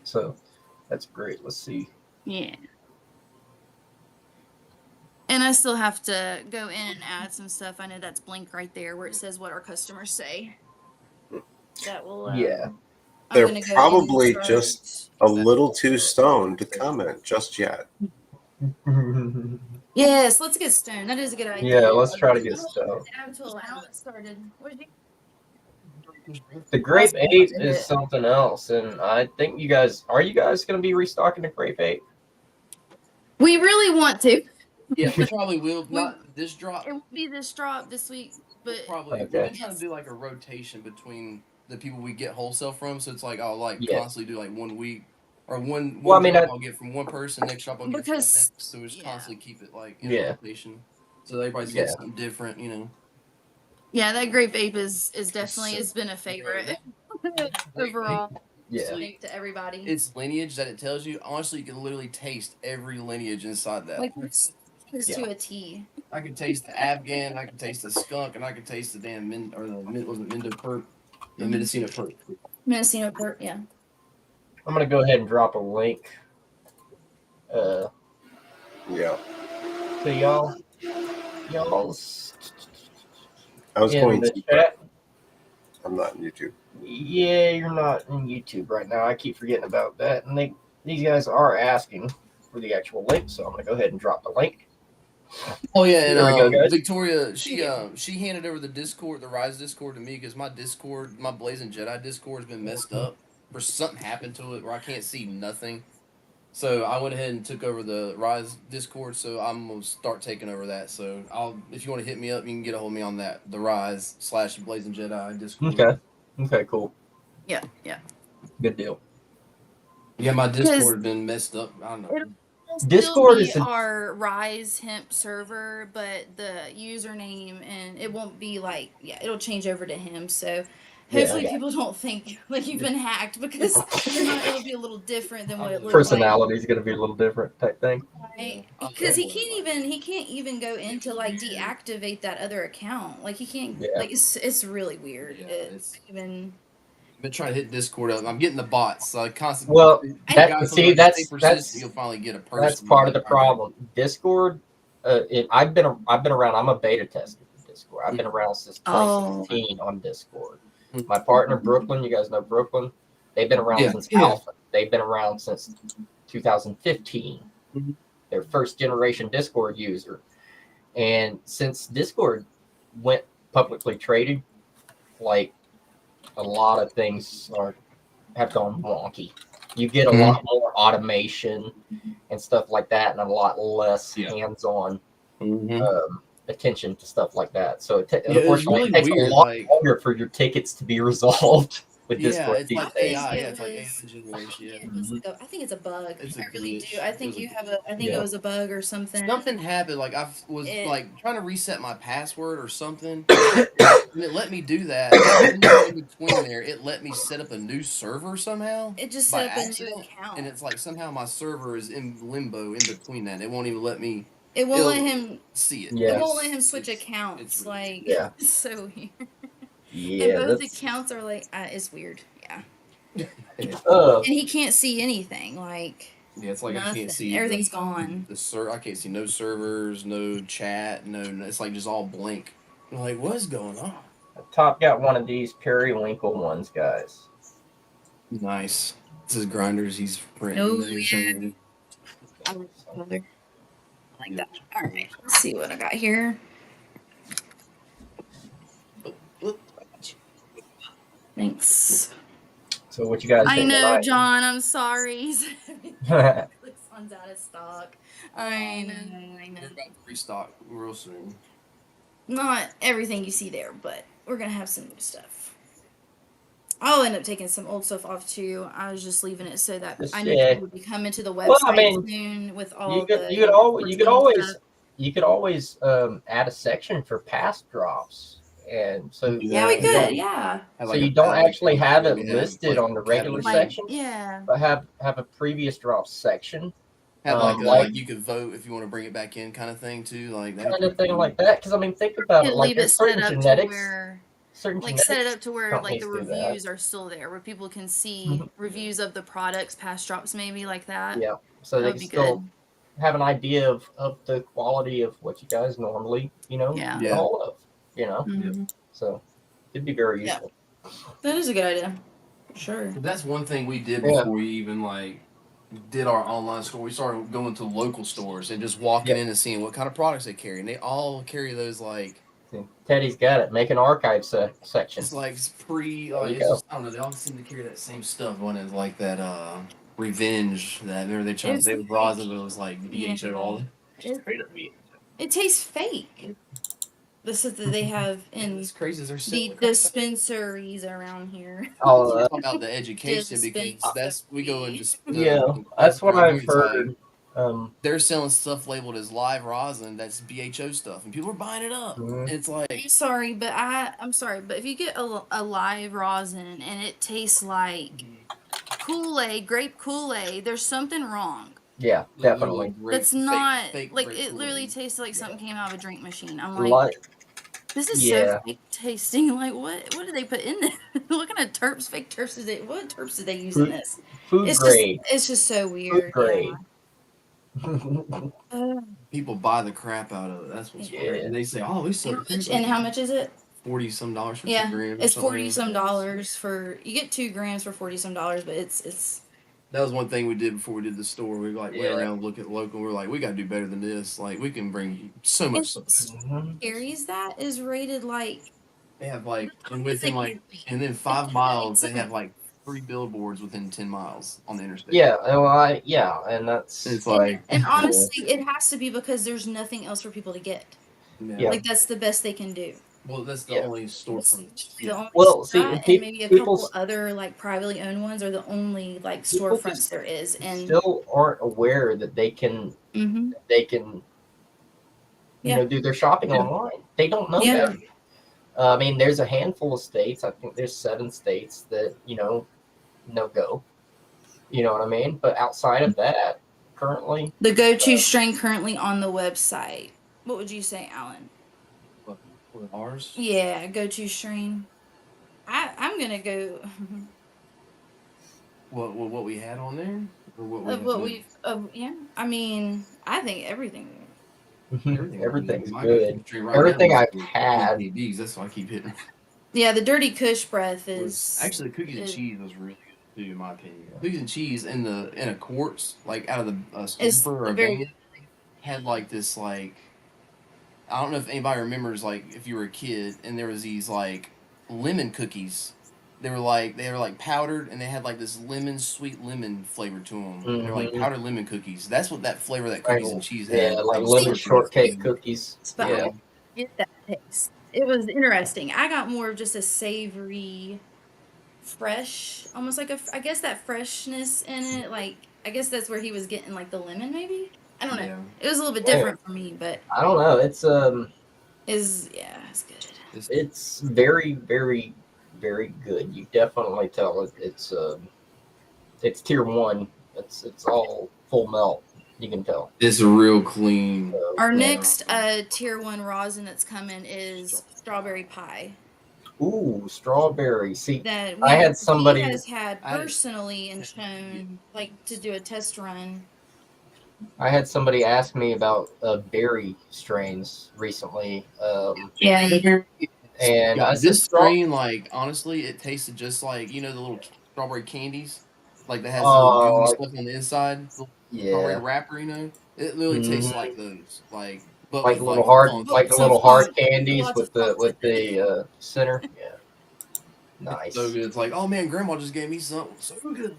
So that's great. Let's see. Yeah. And I still have to go in and add some stuff. I know that's blank right there where it says what our customers say. That will. They're probably just a little too stoned to comment just yet. Yes, let's get stoned. That is a good idea. Yeah, let's try to get stoned. Until it started. The Grape 8 is something else, and I think you guys are you guys going to be restocking the Grape 8? We really want to. Yeah, we probably will. Not this drop. It won't be this drop this week, but probably. We're trying to do like a rotation between the people we get wholesale from, so it's like I'll constantly do like 1 week or one. Well, I'll get from one person, next drop I'll get from the next. So we just constantly keep it like in rotation, so everybody's getting something different, you know. Yeah, that Grape Ape is definitely has been a favorite overall. Yeah, to everybody. It's lineage that it tells you. Honestly, you can literally taste every lineage inside that. Like to a T. I could taste the Afghan, I could taste the skunk, and I could taste the damn Mendocino Perp. The Mendocino Perp. Mendocino Perp, yeah. I'm gonna go ahead and drop a link. To y'all. I was going to to. chat. I'm not on YouTube. Yeah, you're not on YouTube right now. I keep forgetting about that. And these guys are asking for the actual link, so I'm gonna go ahead and drop the link. Oh yeah, and there we go, guys. Victoria, she handed over the Discord, the Rise Discord, to me because my Discord, my Blazing Jedi Discord, has been messed up. Or something happened to it where I can't see nothing. So I went ahead and took over the Rise Discord. So I'm gonna start taking over that. So if you want to hit me up, you can get a hold of me on that, the Rise / Blazing Jedi Discord. Okay, cool. Yeah. Good deal. Yeah, my Discord has been messed up. I don't know. Discord is our Rise Hemp server, but the username and it won't be like it'll change over to him. So hopefully people don't think like you've been hacked because it'll be a little different than what it looks personality is going to be a little different type thing. Right? Because he can't even go into like deactivate that other account. Like he can't. Like it's really weird. Yeah, it's even. I've been trying to hit Discord up. I'm getting the bots. So I constantly. Well, that's you'll finally get a person. That's part of the problem. Discord. I've been around. I'm a beta tester for Discord. I've been around since 2016 on Discord. My partner Brooklyn. You guys know Brooklyn. They've been around since Alpha. They've been around since 2015. Their first generation Discord user. And since Discord went publicly traded, like a lot of things have gone wonky. You get a lot more automation and stuff like that, and a lot less hands-on attention to stuff like that. So unfortunately, it takes a lot longer for your tickets to be resolved with Discord. It's like AI. It's like AI generation. I think it's a bug. I really do. I think you have I think it was a bug or something. Something happened. Like I was like trying to reset my password or something, and it let me do that. And in between there, it let me set up a new server somehow. It just set up a new account, and it's like somehow my server is in limbo in between that. It won't even let me. It won't let him see it. It won't let him switch accounts. It's so weird. Yeah, and both accounts are like it's weird. Yeah. And he can't see anything. Like Yeah, it's like I Nothing. can't see Everything's gone. I can't see no servers, no chat, no. It's like just all blank. I'm like, what's going on? Top got one of these periwinkle ones, guys. Nice. This is grinders. He's printing. Oh, He's yeah. showing I like that. All right, let's see what I got here. Thanks. So what you guys I think know, tonight? John. I'm sorry. This one's out of stock. I know. We're about to restock real soon. Not everything you see there, but we're gonna have some new stuff. I'll end up taking some old stuff off too. I was just leaving it so that I know people would be coming to the website Well, I mean, soon with all you could always add a section for past drops, and so Yeah, we could. Yeah. So you don't actually have it listed on the regular Like, section, yeah. but have a previous drops section. Have like you could vote if you want to bring it back in, kind of thing too, like that. Kind of thing like that, because I mean, think about it. Like Leave it there's set certain up genetics, to where, certain like genetics set it up to where like the companies do that. reviews are still there, where people can see reviews of the products, past drops, maybe like that. Yeah, so that they would can be still good. have an idea of the quality of what you guys normally, Yeah. get all of, Mhm. So it'd be very Yeah. useful. That is a good idea. Sure. That's one thing we did before we even like did our online store. We started going to local stores and just walking in and seeing what kind of products they carry, and they all carry those like. Teddy's got it. Make an archive section. It's like pre. There you It's go. just, I don't know. They all seem to carry that same stuff. One is like that revenge. That remember they tried to say with rosin, but it was like BHO all. It tastes fake. The stuff that they have in It's crazy. They're the dispensaries around here. Oh, talking about the education because that's we go and just that's what around I've here, it's like, heard. they're selling stuff labeled as live rosin that's BHO stuff, and people are buying it up. And it's like I'm sorry, but if you get a live rosin and it tastes like Kool-Aid, grape Kool-Aid, there's something wrong. Yeah, definitely. That's not fake like grape it. Literally Kool-Aid. tastes like something came out of a drink machine. I'm like, this is so fake tasting. Like, what did they put in there? What kind of fake terps did they? What terps did they use in this? Food grade. It's just so weird. Food grade. People buy the crap out of it. That's what's weird. And they say, "Oh, we sell." And how much is it? $40-some for 2 grams. It's $40-some for you get 2 grams for $40-some, but it's. That was one thing we did before we did the store. We like went around look at local. We're like, we got to do better than this. Like we can bring so much stuff. Aries that is rated like. They have like and within like and then 5 miles they have like 3 billboards within 10 miles on the interstate. Yeah, well, and that's it's like and honestly, it has to be because there's nothing else for people to get. Yeah. Like that's the best they can do. Well, that's the only storefront. And maybe a couple other like privately owned ones are the only like storefronts there is, and still aren't aware that they can do their shopping online. They don't know that. I mean, there's a handful of states. I think there's 7 states that no go. You know what I mean? But outside of that, currently the go-to strain currently on the website. What would you say, Alan? Ours? Yeah, go-to strain. I'm gonna go. What we had on there, or I mean, I think everything. Everything's good. Everything I've had. That's why I keep hitting. Yeah, the Dirty Kush breath is actually cookies and cheese was really good too, in my opinion. Cookies and cheese in a quartz, like out of the super or a van, had like this like. I don't know if anybody remembers, like, if you were a kid and there was these, like, lemon cookies. They were like powdered and they had, like, this sweet lemon flavor to them. Mm-hmm. They're like powdered lemon cookies. That's what that flavor that cookies and cheese had. Yeah, like lemon shortcake cookies. Yeah. Get that taste. It was interesting. I got more of just a savory, fresh, almost like I guess that freshness in it. Like, I guess that's where he was getting, like, the lemon, maybe? I don't know. Yeah. It was a little bit different for me, but I don't know. It's it's good. It's very, very, very good. You definitely tell it's tier 1. It's all full melt. You can tell. It's real clean. Our next tier 1 rosin that's coming is strawberry pie. Ooh, strawberry. See, that I had somebody. he has had I- personally and shown like to do a test run. I had somebody ask me about berry strains recently. Yeah. And Yeah, I said, this strain, like honestly, it tasted just like the little strawberry candies, like that has the little gooey oh, stuff on the inside, the strawberry yeah, wrapper. It literally tastes like those, but like with little hard, funk. like the Some little hard funk. candies Lots of with the funk with it. center. Yeah, It's so nice. good. It's like, oh man, Grandma just gave me something so good.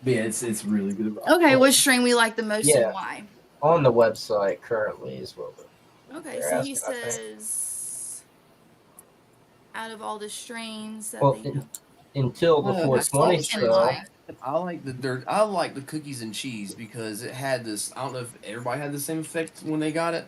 But yeah, it's really good. Okay, which strain we like the most Yeah. and why? On the website currently is what Okay, they're so he asking. I think. says out of all the strains that Well, they have, until the that's 420 all 10 spell. live. I like the dirt. I like the cookies and cheese because it had this. I don't know if everybody had the same effect when they got it,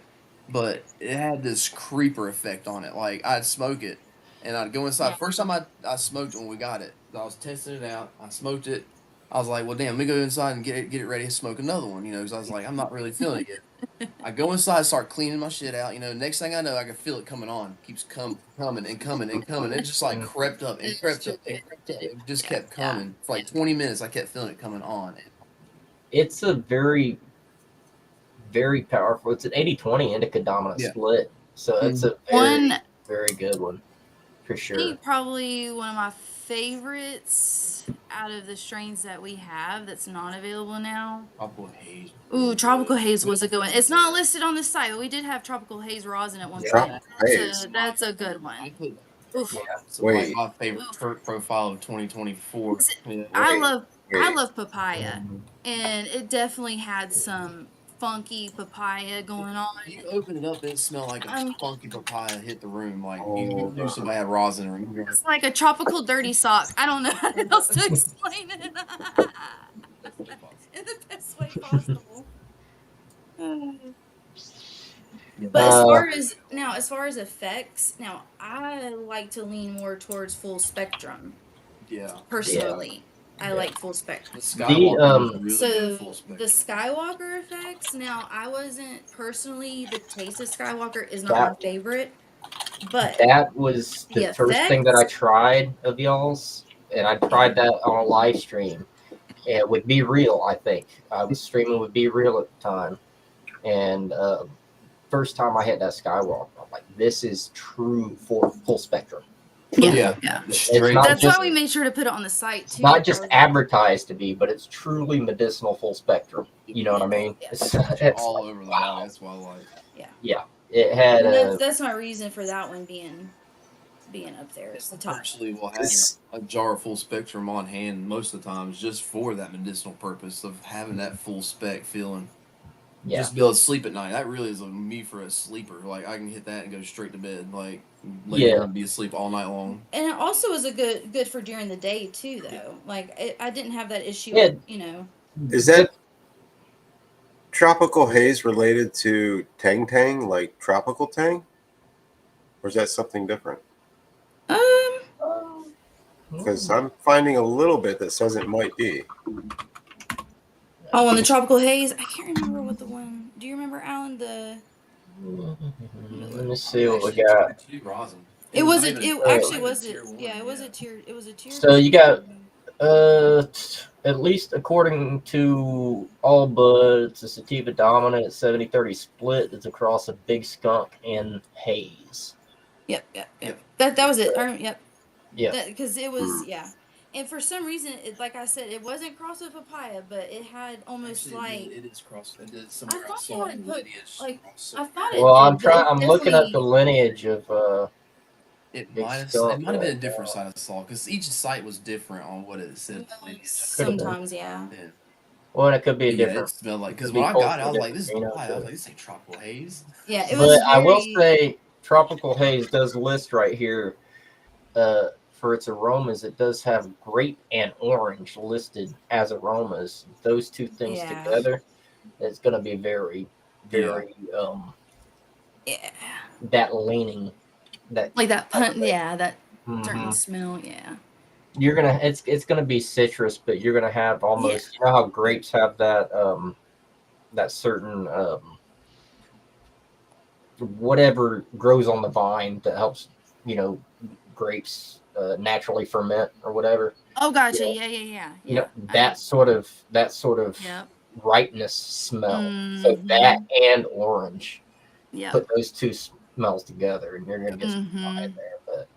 but it had this creeper effect on it. Like I'd smoke it, and I'd go inside. Yeah. First time I smoked it when we got it. I was testing it out. I smoked it. I was like, well, damn, let me go inside and get it ready to smoke another one. Because I was like, I'm not really feeling it. I go inside, start cleaning my shit out. Next thing I know, I can feel it coming on. Keeps coming and coming and coming. It just like crept up and crept up and crept up. It just kept coming for like 20 minutes. I kept feeling it coming on. It's a very, very powerful. It's an 80-20 indica dominant Yeah. split, so it's a very good one for I sure. think probably one of my favorites out of the strains that we have that's not available now. Tropical haze. Ooh, tropical haze was a good one. It's not listed on the site, but we did have tropical haze rosin at one point. Tropical haze. That's a good one. Oof. Yeah. It's like Wait. my favorite profile of 2024. Yeah. I love Wait. papaya, and it definitely had some funky papaya going on. You open it up, it smelled like a Um, funky papaya hit the room. Like Oh, you knew somebody had rosin or you It's like a tropical dirty sock. I don't know how else to explain it in the best way possible. But as far as effects, now I like to lean more towards full spectrum. Yeah. Personally, I like full spectrum. The Skywalker was really So good full spectrum. the Skywalker effects. Now I wasn't personally the taste of Skywalker is not my favorite, but that was the first thing that I tried of y'all's, and I tried that on a live stream. It would Be Real, I think. I was streaming with Be Real at the time, and first time I hit that Skywalker, I'm like, this is true for full spectrum. Yeah. That's why we made sure to put it on the site too. Not just advertised to be, but it's truly medicinal full spectrum. You know what I mean? Yeah. It's all over the body. That's why I like. Yeah. It had that's my reason for that one being up there. It's the top. Actually, we'll have a jar of full spectrum on hand most of the times just for that medicinal purpose of having that full spec feeling. Yeah. Just be able to sleep at night. That really is me for a sleeper. Like I can hit that and go straight to bed. Like lay down and be asleep all night long. And it also is a good for during the day too, though. Like I didn't have that issue. Is that tropical haze related to Tang Tang, like tropical Tang, or is that something different? Because I'm finding a little bit that says it might be. Oh, on the tropical haze, I can't remember what the one. Do you remember, Alan? Let me see what we got. It was a tier. It was a tier. So you got at least according to all but it's a sativa dominant 70-30 split. It's across a big skunk and haze. Yep. That was it. Yep. Yeah. Because it was and for some reason, like I said, it wasn't crossed with papaya, but it had almost it is crossed. It is somewhere I else. thought I thought it. Well, I'm looking at the lineage of. It might have been a different side of the saw because each site was different on what it said. Sometimes, yeah. Well, it could be a different. It smelled like because when I got it, I was like, "This is papaya." I was like, "This ain't tropical haze." Yeah, it was. But I will say, tropical haze does list right here. For its aromas, it does have grape and orange listed as aromas. Those two things together, it's going to be very, very that leaning, that like that pun, that certain smell, You're gonna it's gonna be citrus, but you're gonna have almost you know how grapes have that that certain whatever grows on the vine that helps, grapes naturally ferment or whatever. Oh, gotcha. Yeah. Yeah. That sort of Yep. ripeness smell. So Mm-hmm. that and orange, Yep. put those two smells together, and you're gonna get some pie there. But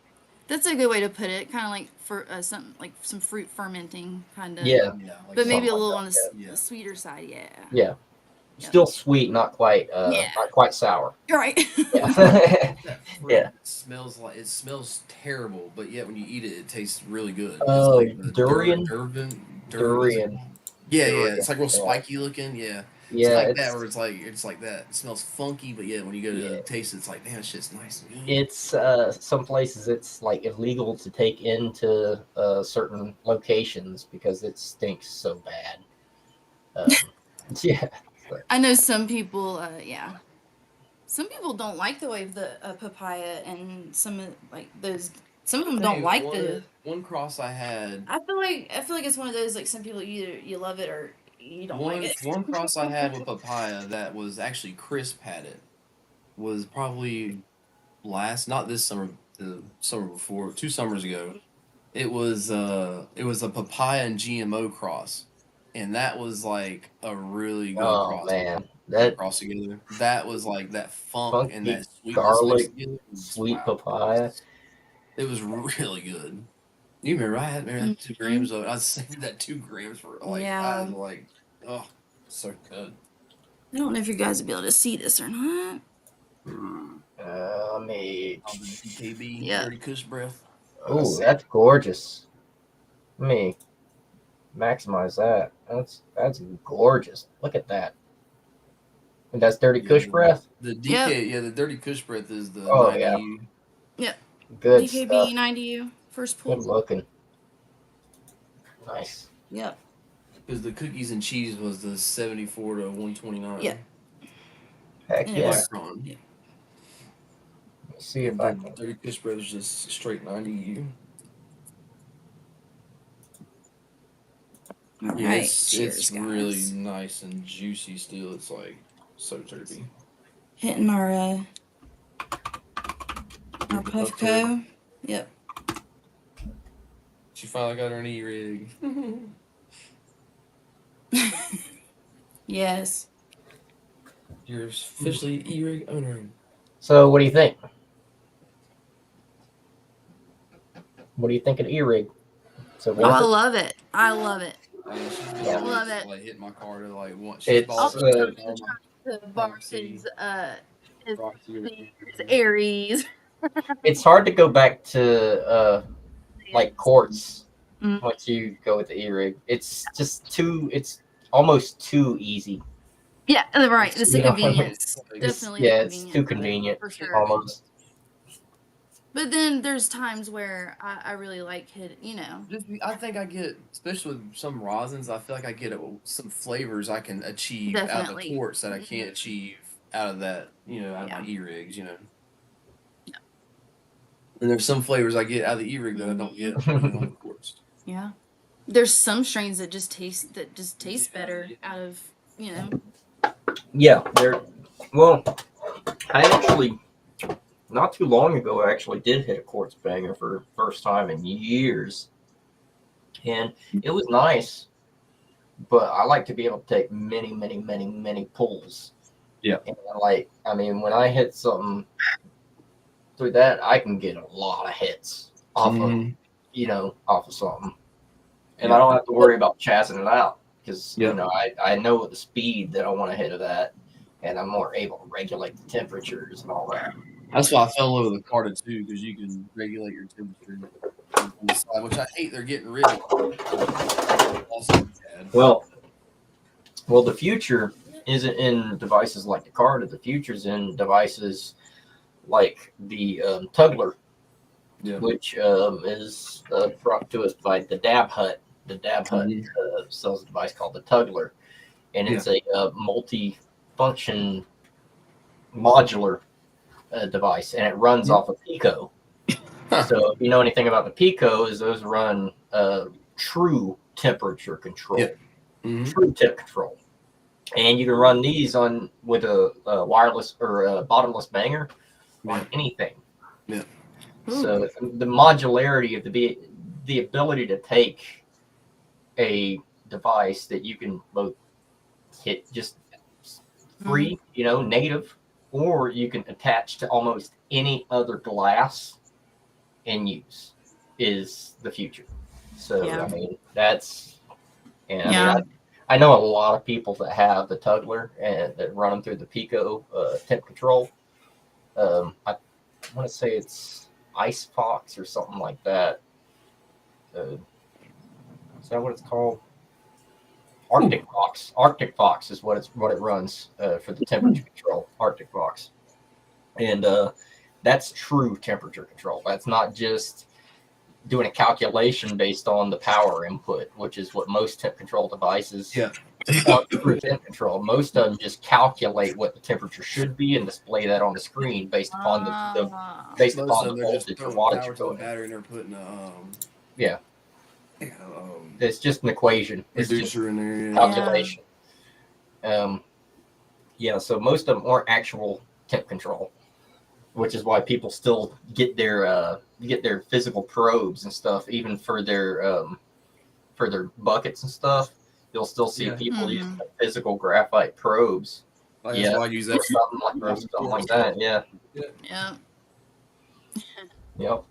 that's a good way to put it. Kind of like for some fruit fermenting kind of. yeah, like But maybe a little like on that, the sweeter side. Yeah. yeah, still sweet, not quite sour. Right. Yeah. That fruit Yeah. smells terrible, but yet when you eat it, it tastes really good. It's Oh, like the durian. durian. Yeah, it's like real Yeah. spiky looking. Yeah. It's Yeah, like that, where it's like that. It smells funky, but yeah, when you go to taste it, it's like, damn, this shit's nice. It's some places it's like illegal to take into certain locations because it stinks so bad. Yeah. I know some people. Some people don't like the way of the papaya, and some of them don't like the one cross I had. I feel like it's one of those, like, some people either you love it or you don't like it. One cross I had with papaya that was actually crisp had it was probably not this summer, the summer before, 2 summers ago. It was a papaya and GMO cross, and that was like a really good cross. Man, that cross together. That was like that funk funky and that sweetness garlic, together. sweet papaya. It was really good. You remember I had 2 grams of it. I saved that 2 grams for like I was like, oh, so good. I don't know if you guys will be able to see this or not. Let me. DKB, Yeah. Dirty Kush Breath. Oh, that's gorgeous. Let me maximize that. That's gorgeous. Look at that. And that's Dirty Kush Breath? The DK, the Dirty Kush Breath is the 90U. Yeah. Good DKB stuff. 90U. First pull. Good looking. Nice. Yep. Because the cookies and cheese was the 74 to 129. Yeah. Heck yeah. Micron. Yeah. Let's see if I can. Dirty Kush Breath is just straight 90U. All Yeah, right. it's Cheers, guys. really nice and juicy still. It's like so terpy. Hitting our Puffco. Yep. She finally got her an E-rig. Yes. You're officially E-rig owner. So, what do you think? What do you think of the E-rig? So, I love it. I love it. Yeah, love it. Like hit my car to like once. It's the box is Aries. It's hard to go back to like quartz once you go with the E-rig. It's just it's almost too easy. Yeah, right. It's the convenience. Definitely. It's too convenient for sure. almost. But then there's times where I really like it, I think I get, especially with some rosins, I feel like I get some flavors I can achieve out of the quartz that I can't achieve out of that, out of my E-rigs, Yeah. And there's some flavors I get out of the E-rig that I don't get on the quartz. Yeah. There's some strains that just taste better out of, Yeah, well, I actually not too long ago, I actually did hit a quartz banger for the first time in years. And it was nice, but I like to be able to take many, many, many, many pulls. Yeah. And when I hit something through that, I can get a lot of hits off of something. And I don't have to worry about chassing it out because, I know the speed that I want to hit of that, and I'm more able to regulate the temperatures and all that. That's why I fell in love with the Carta too, because you can regulate your temperature on the side, which I hate they're getting rid of. Well, the future isn't in devices like the Carta. The future's in devices like the Tuggler, which is brought to us by the Dab Hut. The Dab Hut sells a device called the Tuggler, and it's a multi-function modular device, and it runs off of Pico. So if you know anything about the Pico, is those run true temperature control, true temp control. and you can run these on with a wireless or a bottomless banger on anything. Yeah. So the modularity of the ability to take a device that you can both hit just free, native, or you can attach to almost any other glass and use is the future. So Yeah. I mean that's and Yeah. I mean I know a lot of people that have the Tuggler and that run them through the Pico temp control. I want to say it's Ice Fox or something like that. Is that what it's called? Arctic Fox. Arctic Fox is what it runs for the temperature control. Arctic Fox, and that's true temperature control. That's not just doing a calculation based on the power input, which is what most temp control devices are through temp control. Most of them just calculate what the temperature should be and display that on the screen based upon the Most of them, they're just voltage or throwing wattage power you're to the going in. battery, and they're putting Yeah. It's just an equation. It's just reducer in there. calculation. So most of them aren't actual temp control, which is why people still get their physical probes and stuff, even for their buckets and stuff. You'll still see people using the physical graphite probes. That's why I use that. Something like that. Yeah. Yeah. Yep.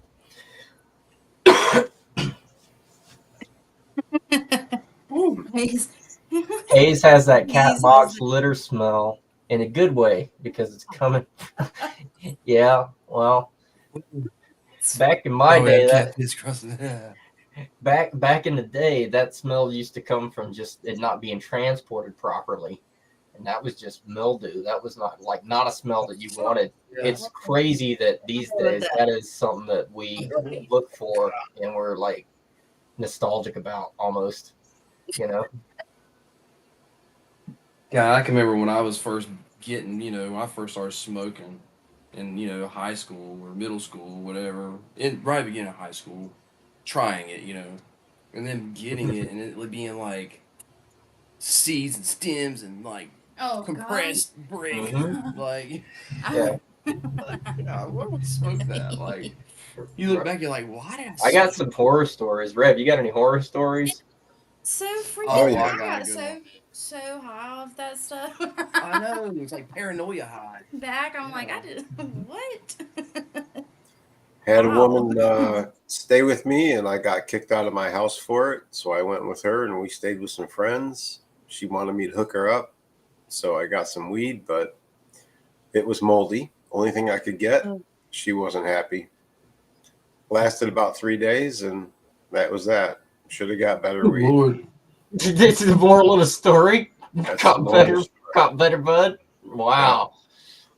Hayes has that cat box litter smell in a good way because it's coming. Yeah, well, back in my day, back in the day, that smell used to come from just it not being transported properly, and that was just mildew. That was not a smell that you wanted. Yeah. It's crazy that these days that is something that we look for and we're like nostalgic about almost, Yeah, I can remember when I was first getting, when I first started smoking in, high school or middle school, whatever, right beginning of high school, trying it, and then getting it and it being like seeds and stems and like compressed brick, like, what would smoke that? Like, you look back, you're like, why did I got some horror stories. Rev, you got any horror stories? So freaking Oh, I I got gotta so high off that stuff. I know, it's like paranoia high. Back, I'm like, I did what? Had a woman stay with me, and I got kicked out of my house for it. So I went with her, and we stayed with some friends. She wanted me to hook her up, so I got some weed, but it was moldy. Only thing I could get. She wasn't happy. Lasted about 3 days, and that was that. Should have got better weed. Lord. This is the moral of the story. That's Caught better, bud. Wow.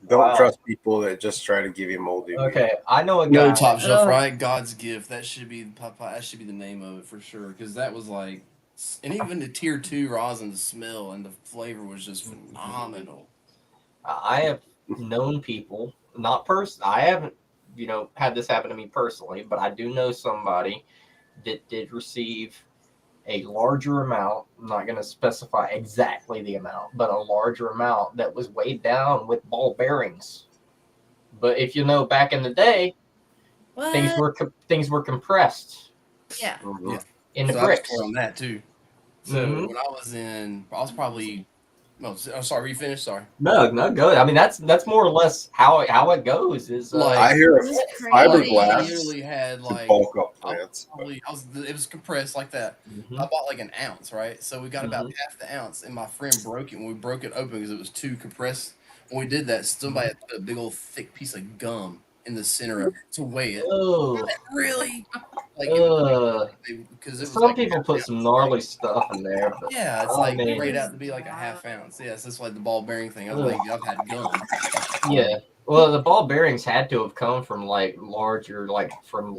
Don't trust people that just try to give you moldy weed. Okay, I know a guy. No, Top Shelf, right? God's gift. That should be That should be the name of it for sure. Because that was like, and even the tier 2 rosin, the smell and the flavor was just phenomenal. I have known people, I haven't, had this happen to me personally, but I do know somebody that did receive a larger amount. I'm not going to specify exactly the amount, but a larger amount that was weighed down with ball bearings. But if you know, back in the day, things were compressed. Yeah. In the so bricks. I was on that too. So when I was probably. No, sorry. Were you finished? Sorry. No, go. I mean, that's more or less how it goes. Is I hear fiberglass literally had like bulk up plants. It was compressed like that. I bought like an ounce, right? So we got about half the ounce, and my friend broke it. When we broke it open because it was too compressed. When we did that, somebody had put a big old thick piece of gum in the center of it to weigh it. Oh, really? Like, because some people put some gnarly stuff in there. But yeah, it's like made out to be like a half ounce. Yes, it's like the ball bearing thing. I was like, I've had gum. Yeah. Well, the ball bearings had to have come from larger, from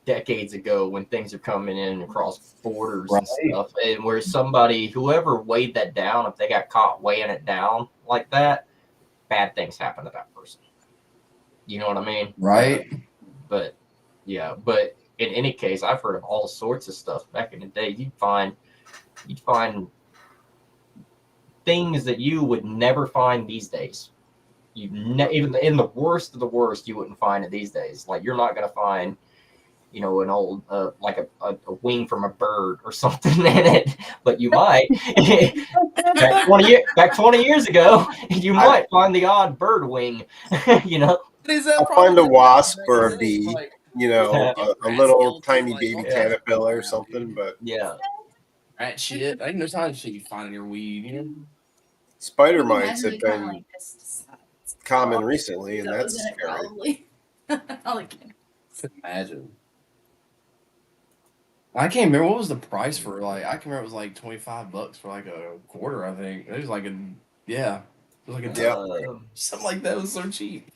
decades ago when things are coming in across borders and stuff. And where whoever weighed that down, if they got caught weighing it down like that, bad things happen to that person. You know what I mean? Right. But in any case, I've heard of all sorts of stuff back in the day. You'd find things that you would never find these days. Even in the worst of the worst, you wouldn't find it these days. Like you're not gonna find, you know, an old like a wing from a bird or something in it, but you might. back 20 years ago, you might find the odd bird wing. You know, I'll find a wasp or a bee. You know, a little tiny baby caterpillar or something. But yeah, rat shit. I didn't know kind of shit you find in your weed. You know, spider mites have Imagine been like pesticides. common recently, and That was that's in it scary. probably. I like it. couldn't imagine. I can't remember what was the price for like. I can remember it was like $25 for like a quarter. I think it was like a it was like a something like that. It was so cheap.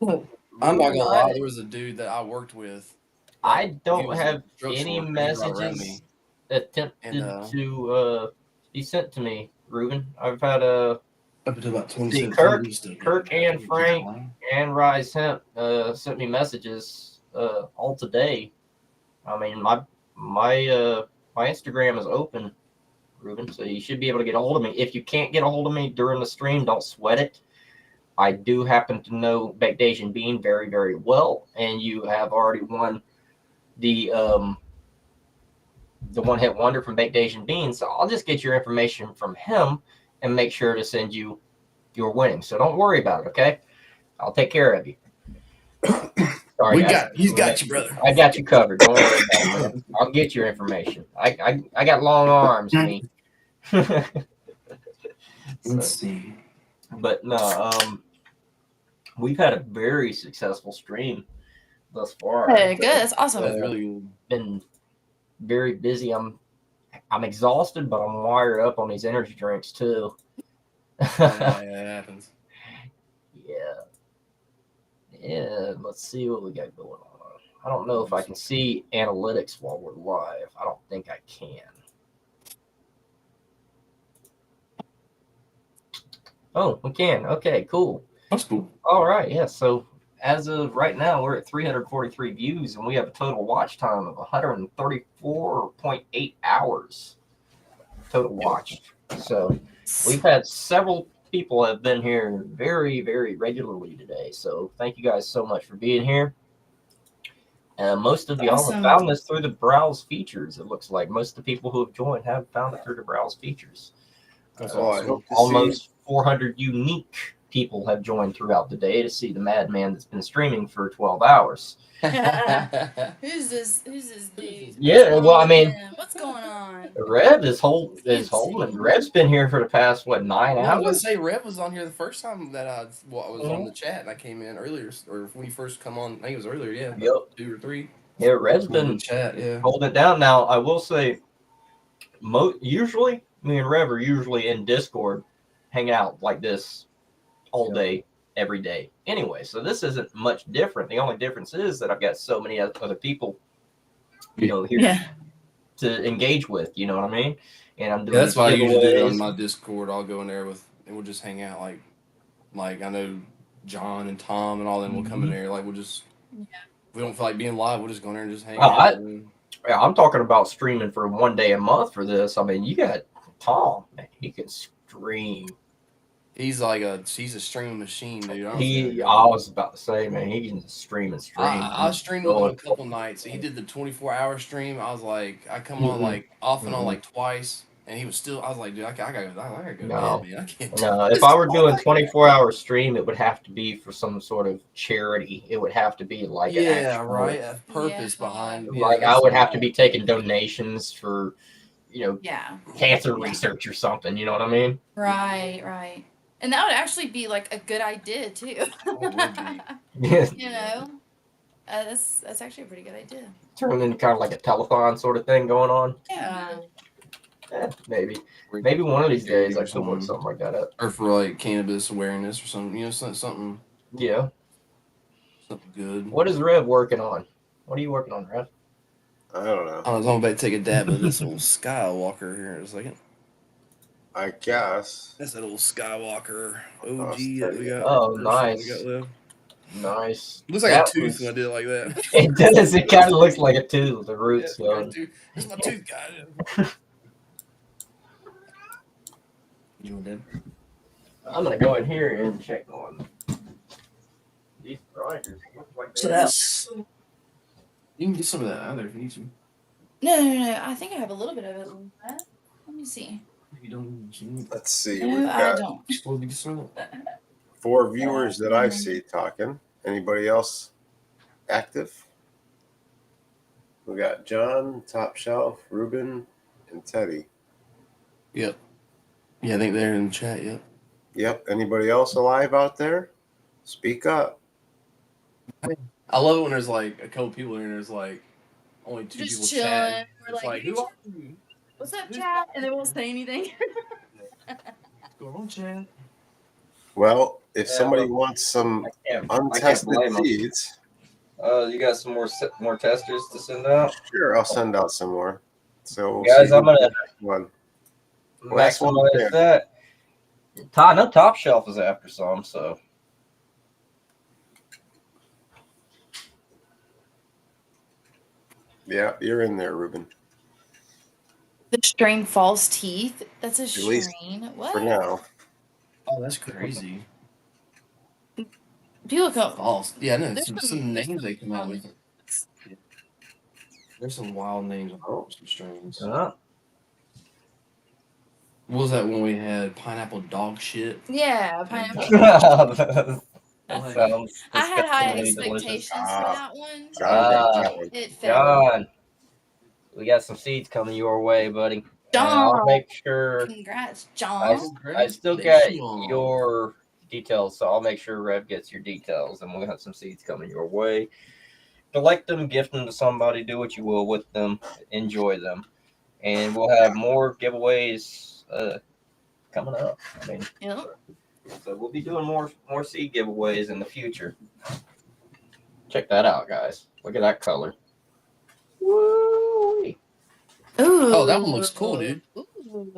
I'm not gonna lie. There was a dude that I worked with. I don't was a have drugstore any crazy right around me. messages attempted And, to be sent to me, Ruben. I've had a up until about see 2017. Kirk and Frank and Rise Hemp sent me messages all today. I mean, my Instagram is open, Ruben, so you should be able to get a hold of me. If you can't get a hold of me during the stream, don't sweat it. I do happen to know Baked Asian Bean very, very well, and you have already won the one-hit wonder from Baked Asian Bean. So I'll just get your information from him and make sure to send you your winnings. So don't worry about it, okay? I'll take care of you. Sorry, he's got you, brother. I got you covered. Don't worry about it, man. I'll get your information. I got long arms, me. Let's see. But no, we've had a very successful stream thus far. Hey, good. That's awesome. That's really good. Been very busy. I'm exhausted, but I'm wired up on these energy drinks too. Yeah, that happens. Yeah. Let's see what we got going on. I don't know if I can see analytics while we're live. I don't think I can. Oh, we can. Okay, cool. That's cool. All right. Yeah. So as of right now, we're at 343 views, and we have a total watch time of 134.8 hours total watched. So we've had several people have been here very, very regularly today. So thank you guys so much for being here. Most of y'all have found this through the browse features. It looks like most of the people who have joined have found it through the browse features. That's awesome. Almost 400 unique people have joined throughout the day to see the madman that's been streaming for 12 hours. Who's this dude? Yeah, well, I mean, what's going on? Rev is holding. Rev's been here for the past 9 hours. I was gonna say Rev was on here the first time that I was on the chat, and I came in earlier, or when you first come on. I think it was earlier, yeah. Yep. 2 or 3. Yeah, Rev's been holding it down. Now, I will say, usually me and Rev are usually in Discord, hanging out like this all day, every day. Anyway, so this isn't much different. The only difference is that I've got so many other people, here to engage with. You know what I mean? And I'm doing. That's why I usually do it on my Discord. I'll go in there and we'll just hang out. Like I know John and Tom and all them will come in there. Like we'll just. If we don't feel like being live, we'll just go in there and just hang out. I'm talking about streaming for 1 day a month for this. I mean, you got Tom. Man, he can stream. He's a streaming machine, dude. I was about to say, man, he can stream and stream. I streamed with him a couple nights. He did the 24-hour stream. I was like, I come on off and on twice, and he was still. I was like, dude, I gotta go to bed, man. I can't. No, if I were doing 24-hour stream, it would have to be for some sort of charity. It would have to be like a purpose behind. Like I would have to be taking donations for, cancer Yeah. research or something. You know what I mean? Right. And that would actually be like a good idea too. Yeah. That's actually a pretty good idea. Turn into kind of like a telethon sort of thing going on. Yeah. Maybe one of these days I could work something like that up. Or for cannabis awareness or something, something. Yeah. Something good. What is Rev working on? What are you working on, Rev? I don't know. I was about to take a dab of this old Skywalker here in a second. I guess. That's that old Skywalker OG that we got. Oh, nice. We got left. Nice. Looks like a tooth when I did it like that. It does. It kind of looks like a tooth. The roots. This is my tooth guy. I'm gonna go in here and check on these grinders. Look like So they that's. You can get some of that out there if you need to. No. I think I have a little bit of it. Let me see. You don't. Let's see. No, We've I got don't. Well, you can some of that. 4 viewers that I see talking. Anybody else active? We got John, Top Shelf, Ruben, and Teddy. Yep. Yeah, I think they're in the chat. Yep. Yep. Anybody else alive out there? Speak up. I love it when there's like a couple people in and there's like only 2 Just people chilling. chatting. We're It's like, like, "Hey, who chat. are you? What's up, chat?" And they won't say anything. What's going on, chat? Well, if Yeah, somebody well, wants some I can't untested blame 'em. seeds, You got some more testers to send out? sure, I'll send out some more. So we'll Guys, see I'm gonna who's the next one. Last one, maximize that. I know Top Shelf is after some, so Yeah, you're in there, Ruben. The strain false teeth. That's a least strain. What? For now. Oh, that's crazy. People come. False. Yeah, no, There's some there's names they come out with. Yeah. There's some wild names on some strains. What was that one we had? Pineapple dog shit. Yeah, pineapple. that sounds I had high disgustingly delicious. expectations for that one. John got that one. It failed. John, we got some seeds coming your way, buddy. And John, I'll make sure. congrats, John. I still got your details, so I'll make sure Rev gets your details, and we'll have some seeds coming your way. Collect them, gift them to somebody, do what you will with them, enjoy them, and we'll have more giveaways coming up. I mean, Yep. so we'll be doing more seed giveaways in the future. Check that out, guys. Look at that color. Woo! Ooh. Oh, that one looks cool, dude. Ooh.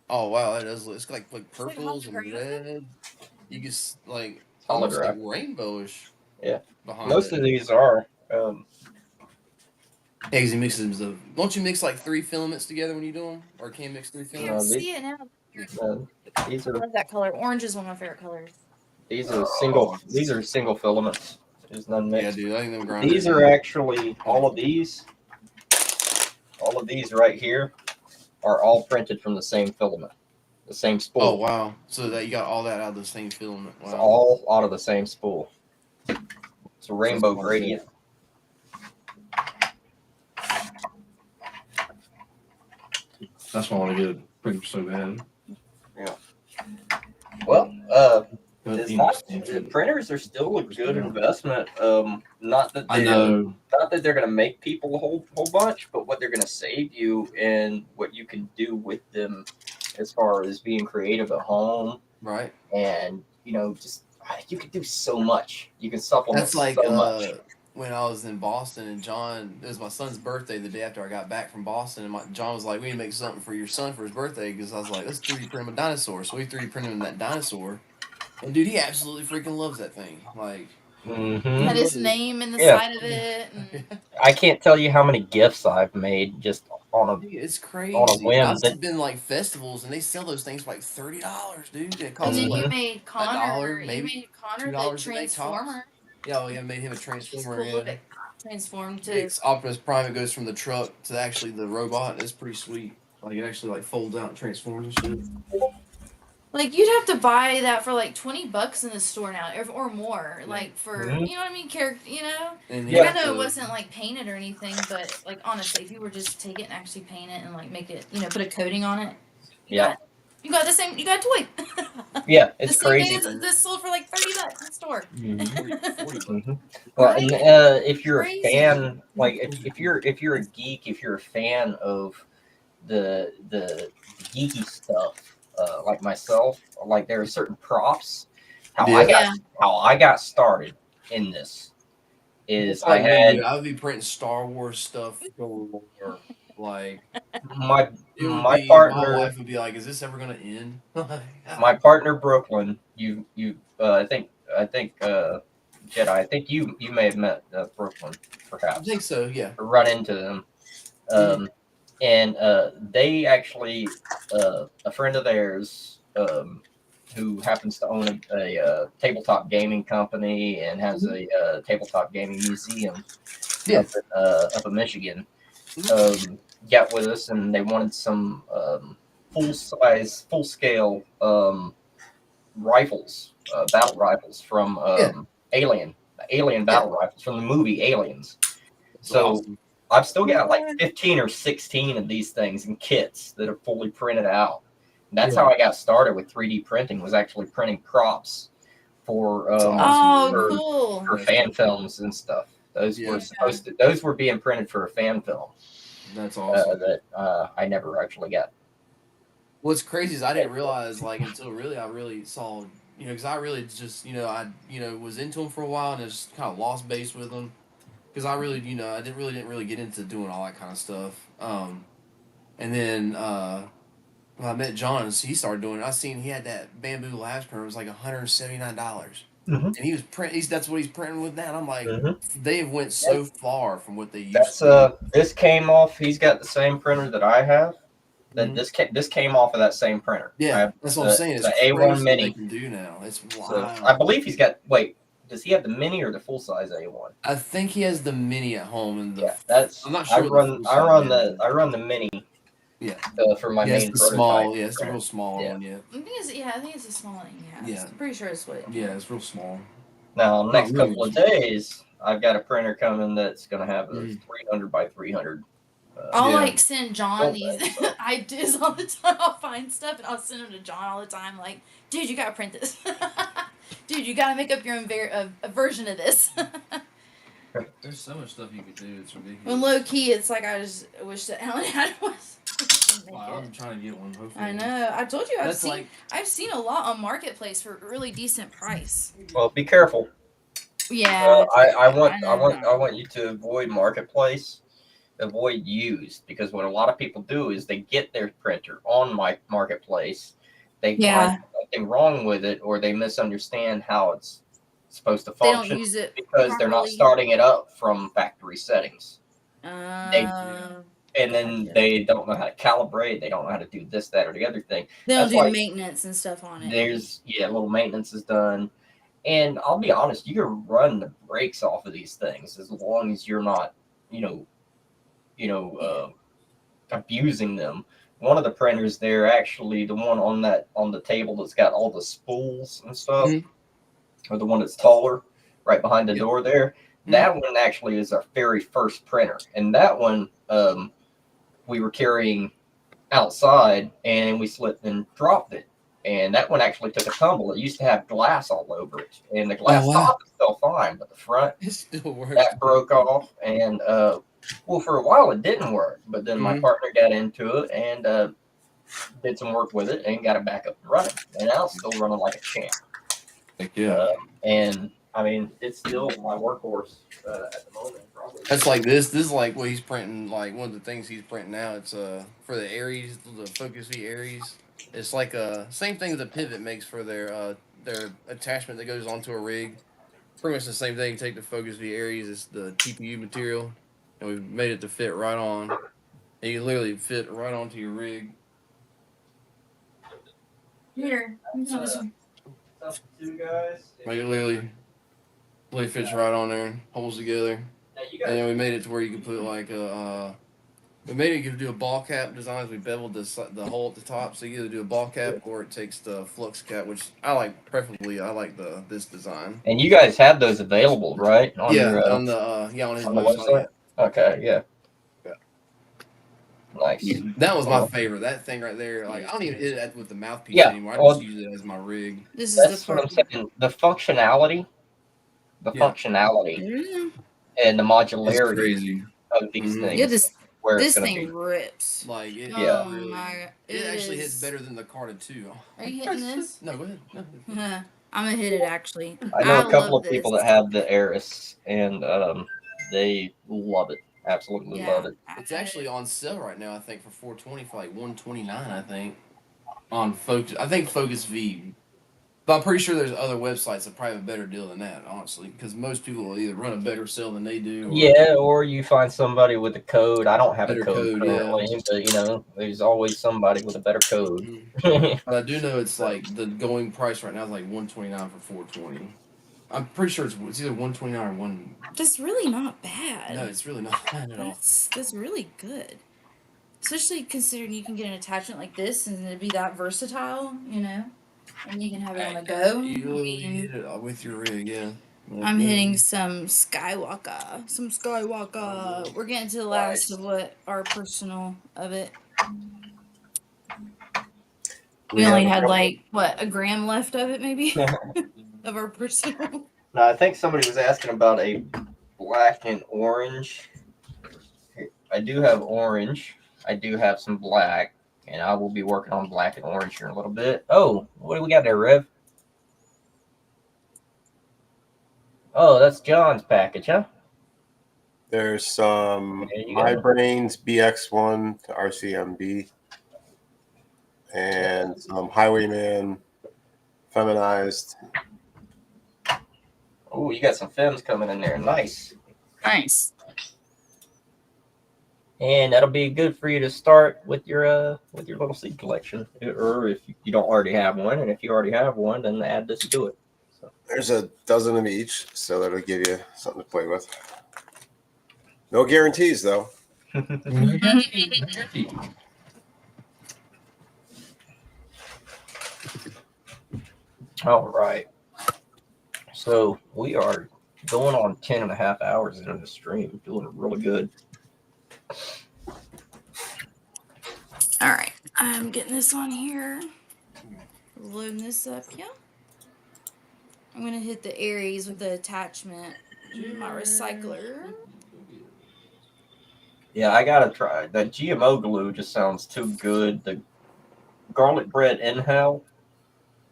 Oh wow, that does look. It's like purples and holographic. red. You can like It's almost like holographic. rainbowish. Yeah. Behind Most it. of these are. Eggsy mixes them. Don't you mix like 3 filaments together when you do them, or can you mix 3 I filaments? can see it now. These I are love that color. Orange is one of my favorite colors. these are single. These are single filaments. There's none mixed. Yeah, dude. I think them grinders. These are actually all of these right here are all printed from the same filament, the same spool. Oh wow! So that you got all that out of the same filament. Wow. It's all out of the same spool. It's a rainbow gradient. That's why I want to get a printer so bad. Yeah. Well, printers are still a good investment. Not that they're going to make people a whole bunch, but what they're going to save you and what you can do with them as far as being creative at home. Right. And just you can do so much. You can supplement That's like so much. When I was in Boston and John, it was my son's birthday the day after I got back from Boston, and John was like, "We need to make something for your son for his birthday," because I was like, "Let's 3D print him a dinosaur." So we 3D printed him that dinosaur, and dude, he absolutely freaking loves that thing. Like, had his name in the side of it. And... I can't tell you how many gifts I've made just on a. Dude, it's crazy. On a whim. I've been like festivals, and they sell those things for like $30, dude. It costs and then like you made Connor. $1, maybe you made Connor the Transformer. Yeah, we made him a Transformer. Cool. Yeah. Transformed to it's Optimus Prime. It goes from the truck to actually the robot. It's pretty sweet. Like it actually like folds out and transforms and shit. Like you'd have to buy that for like $20 in the store now, or more. Like for you know what I mean, character. And I know it wasn't like painted or anything, but like honestly, if you were just take it and actually paint it and like make it, put a coating on it. You got the same. You got a toy. Yeah, it's crazy. This sold for like $30 in the store. Well, and if you're a fan, like if you're a geek, if you're a fan of the geeky stuff, like myself, like there are certain props. How I got started in this is I would be printing Star Wars stuff or like my partner. My wife would be like, "Is this ever gonna end?" My partner Brooklyn, I think Jedi. I think you may have met Brooklyn, perhaps. I think so. Yeah. Run into them, and they actually a friend of theirs who happens to own a tabletop gaming company and has a tabletop gaming museum Yeah. up in Michigan, got with us, and they wanted some full scale rifles, battle rifles from Alien battle rifles from the movie Aliens. So awesome. I've still got like 15 or 16 of these things in kits that are fully printed out. That's how I got started with 3D printing, was actually printing props for cool. for fan films and stuff. Those were supposed to, those were being printed for a fan film. That's awesome. That I never actually got. What's crazy is I didn't realize, like, until I really saw, because I really just, I was into them for a while and just kind of lost base with them, because I really, I didn't really get into doing all that kind of stuff. And then when I met John, and he started doing it. I seen he had that bamboo labs printer. It was like $179, and he was that's what he's printing with now. And I'm like, they have went so far from what they used to. This came off. He's got the same printer that I have. That this came off of that same printer. Yeah, that's what I'm saying. It's the crazy A1 Mini. what they can do now. It's wild. So I believe he's got. Wait, does he have the Mini or the full size A1? I think he has the Mini at home, and that's. I'm not sure. I run the Mini. Yeah. For my main the small. Yeah, it's a real small one. Yeah. I think it's a small one. Yeah. I'm pretty sure it's what. Yeah, it's real small. Now, next couple of days, I've got a printer coming that's going to have a 300 by 300. I'll like send John these ideas all the time. I'll find stuff and I'll send them to John all the time. Like, dude, you gotta print this. Dude, you gotta make up your own a version of this. There's so much stuff you could do. It's ridiculous. When low key, it's like I just wish that Helen had one. I'm trying to get one. Hopefully. I know. I told you I've seen a lot on Marketplace for a really decent price. Well, be careful. Yeah. I want you to avoid Marketplace. Avoid used, because what a lot of people do is they get their printer on my Marketplace, they find something wrong with it, or they misunderstand how it's supposed to function. They don't use it because they're not starting it up from factory settings. And then they don't know how to calibrate. They don't know how to do this, that, or the other thing. They don't do maintenance and stuff on it. There's little maintenance is done, and I'll be honest, you can run the brakes off of these things as long as you're not, abusing them. One of the printers there, actually, the one on the table that's got all the spools and stuff, or the one that's taller, right behind the door there. That one actually is our very first printer, and that one we were carrying outside, and we slipped and dropped it, and that one actually took a tumble. It used to have glass all over it, and the glass top is still fine, but the front that broke off, and well, for a while it didn't work, but then my partner got into it and did some work with it and got it back up and running, and now it's still running like a champ. And I mean, it's still my workhorse at the moment. Probably. That's like this. This is like what he's printing. Like one of the things he's printing now. It's for the Aries, the Focus V Aries. It's like same thing the Pivot makes for their attachment that goes onto a rig. Pretty much the same thing. Take the Focus V Aries. It's the TPU material, and we've made it to fit right on. And you literally fit right onto your rig. Here. Two guys. Like it literally fits right on there and holds together. And then we made it to where you can put like we made it you could do a ball cap designs. We beveled the hole at the top, so you either do a ball cap or it takes the flux cap, which I like. Preferably, I like this design. And you guys have those available, right? On his website. Okay, yeah. Nice. That was my favorite. That thing right there. Like I don't even hit it with the mouthpiece anymore. I just use it as my rig. That's what I'm saying. The functionality, and the modularity of these things. Yeah, this thing rips. Like it. Oh my! It actually hits better than the Carta 2. Are you hitting this? No, go ahead. I'm gonna hit it actually. I know a couple of people that have the Aris, and they love it. Absolutely love it. It's actually on sale right now. I think for $420 for like $129. I think on Focus. I think Focus V But I'm pretty sure there's other websites that probably have a better deal than that, honestly, because most people will either run a better sale than they do. Or Yeah, or you find somebody with a code. I don't have a better code currently, yeah. but there's always somebody with a better code. But I do know it's like the going price right now is like $129 for 420. I'm pretty sure it's either 129 or one. That's really not bad. No, it's really not bad at all. That's really good. Especially considering you can get an attachment like this and it'd be that versatile, and you can have it on the go. You literally hit it with your rig, yeah. I'm hitting some Skywalker. We're getting to the last of what our personal of it. We only had like a gram left of it, maybe, of our personal. No, I think somebody was asking about a black and orange. I do have orange. I do have some black, and I will be working on black and orange here in a little bit. Oh, what do we got there, Rev? Oh, that's John's package, huh? There's some My Brains BX1 to RCMB and some Highwayman feminized. Oh, you got some fems coming in there. Nice. Nice. And that'll be good for you to start with your little seed collection, or if you don't already have one, and if you already have one, then add this to it. So. There's a dozen of each, so that'll give you something to play with. No guarantees, though. All right. So we are going on 10.5 hours into the stream, doing really good. All right, I'm getting this on here. Loading this up, yeah. I'm gonna hit the Aries with the attachment. My recycler. Yeah, I gotta try that GMO glue. Just sounds too good. The garlic bread inhale,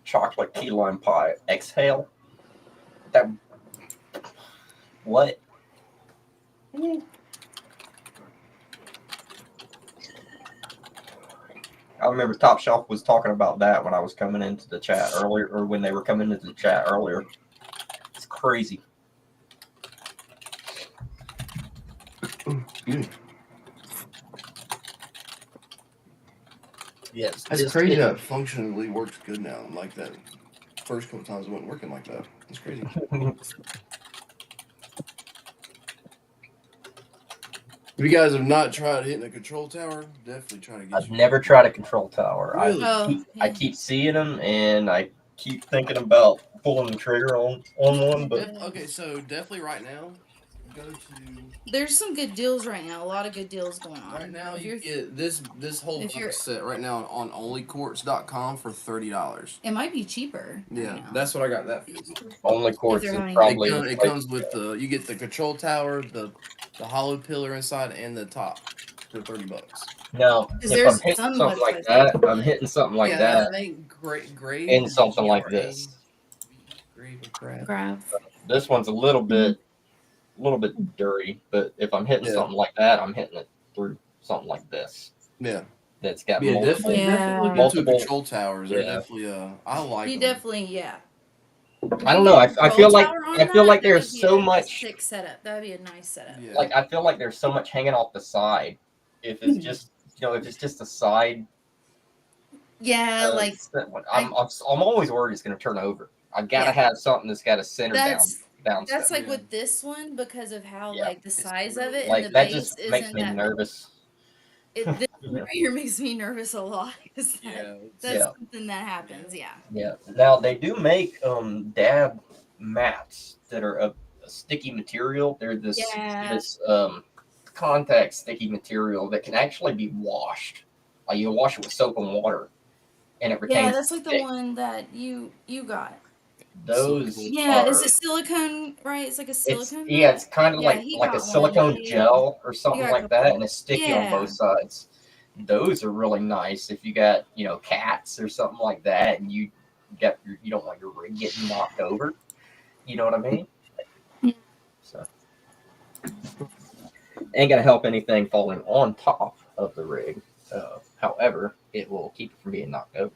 chocolate key lime pie exhale. That what? I remember Top Shelf was talking about that when I was coming into the chat earlier, or when they were coming into the chat earlier. It's crazy. Yes, that's crazy. That functionally works good now. Like that first couple times it wasn't working like that. It's crazy. If you guys have not tried hitting a control tower, definitely try to get. I've never tried a control tower. Really? I keep seeing them, and I keep thinking about pulling the trigger on one. But okay, so definitely right now, go to. There's some good deals right now. A lot of good deals going on. Right now, you get this whole box set right now on onlycourts.com for $30. It might be cheaper. Yeah, right, that's what I got that for. Only Courts is probably. It comes with you get the control tower, the hollow pillar inside, and the top for $30. No, if I'm hitting something like that, I'm hitting something like that. Great. And something like this. This one's a little bit dirty, but if I'm hitting something like that, I'm hitting it through something like this. Yeah. That's got multiple control towers. They're definitely I like them. Definitely, I don't know. I feel like there's so much sick setup. That'd be a nice setup. Yeah. Like I feel like there's so much hanging off the side. If it's just if it's just a side. Yeah, I'm always worried it's going to turn over. I've got to have something that's got to center down. That's like with this one because because of how like the size of it like and the that base just isn't makes me nervous. This right here makes me nervous a lot. That's something that happens. Yeah. Yeah. Now they do make dab mats that are a sticky material. They're this contact sticky material that can actually be washed. Like you wash it with soap and water, and it retains. Yeah, that's like the one that you got. Those is it silicone, right? It's like a silicone. It's kind of like a silicone gel or something like that, and it's sticky on both sides. Those are really nice if you got cats or something like that, and you don't want your rig getting knocked over. You know what I mean? So ain't gonna help anything falling on top of the rig. However, it will keep it from being knocked over.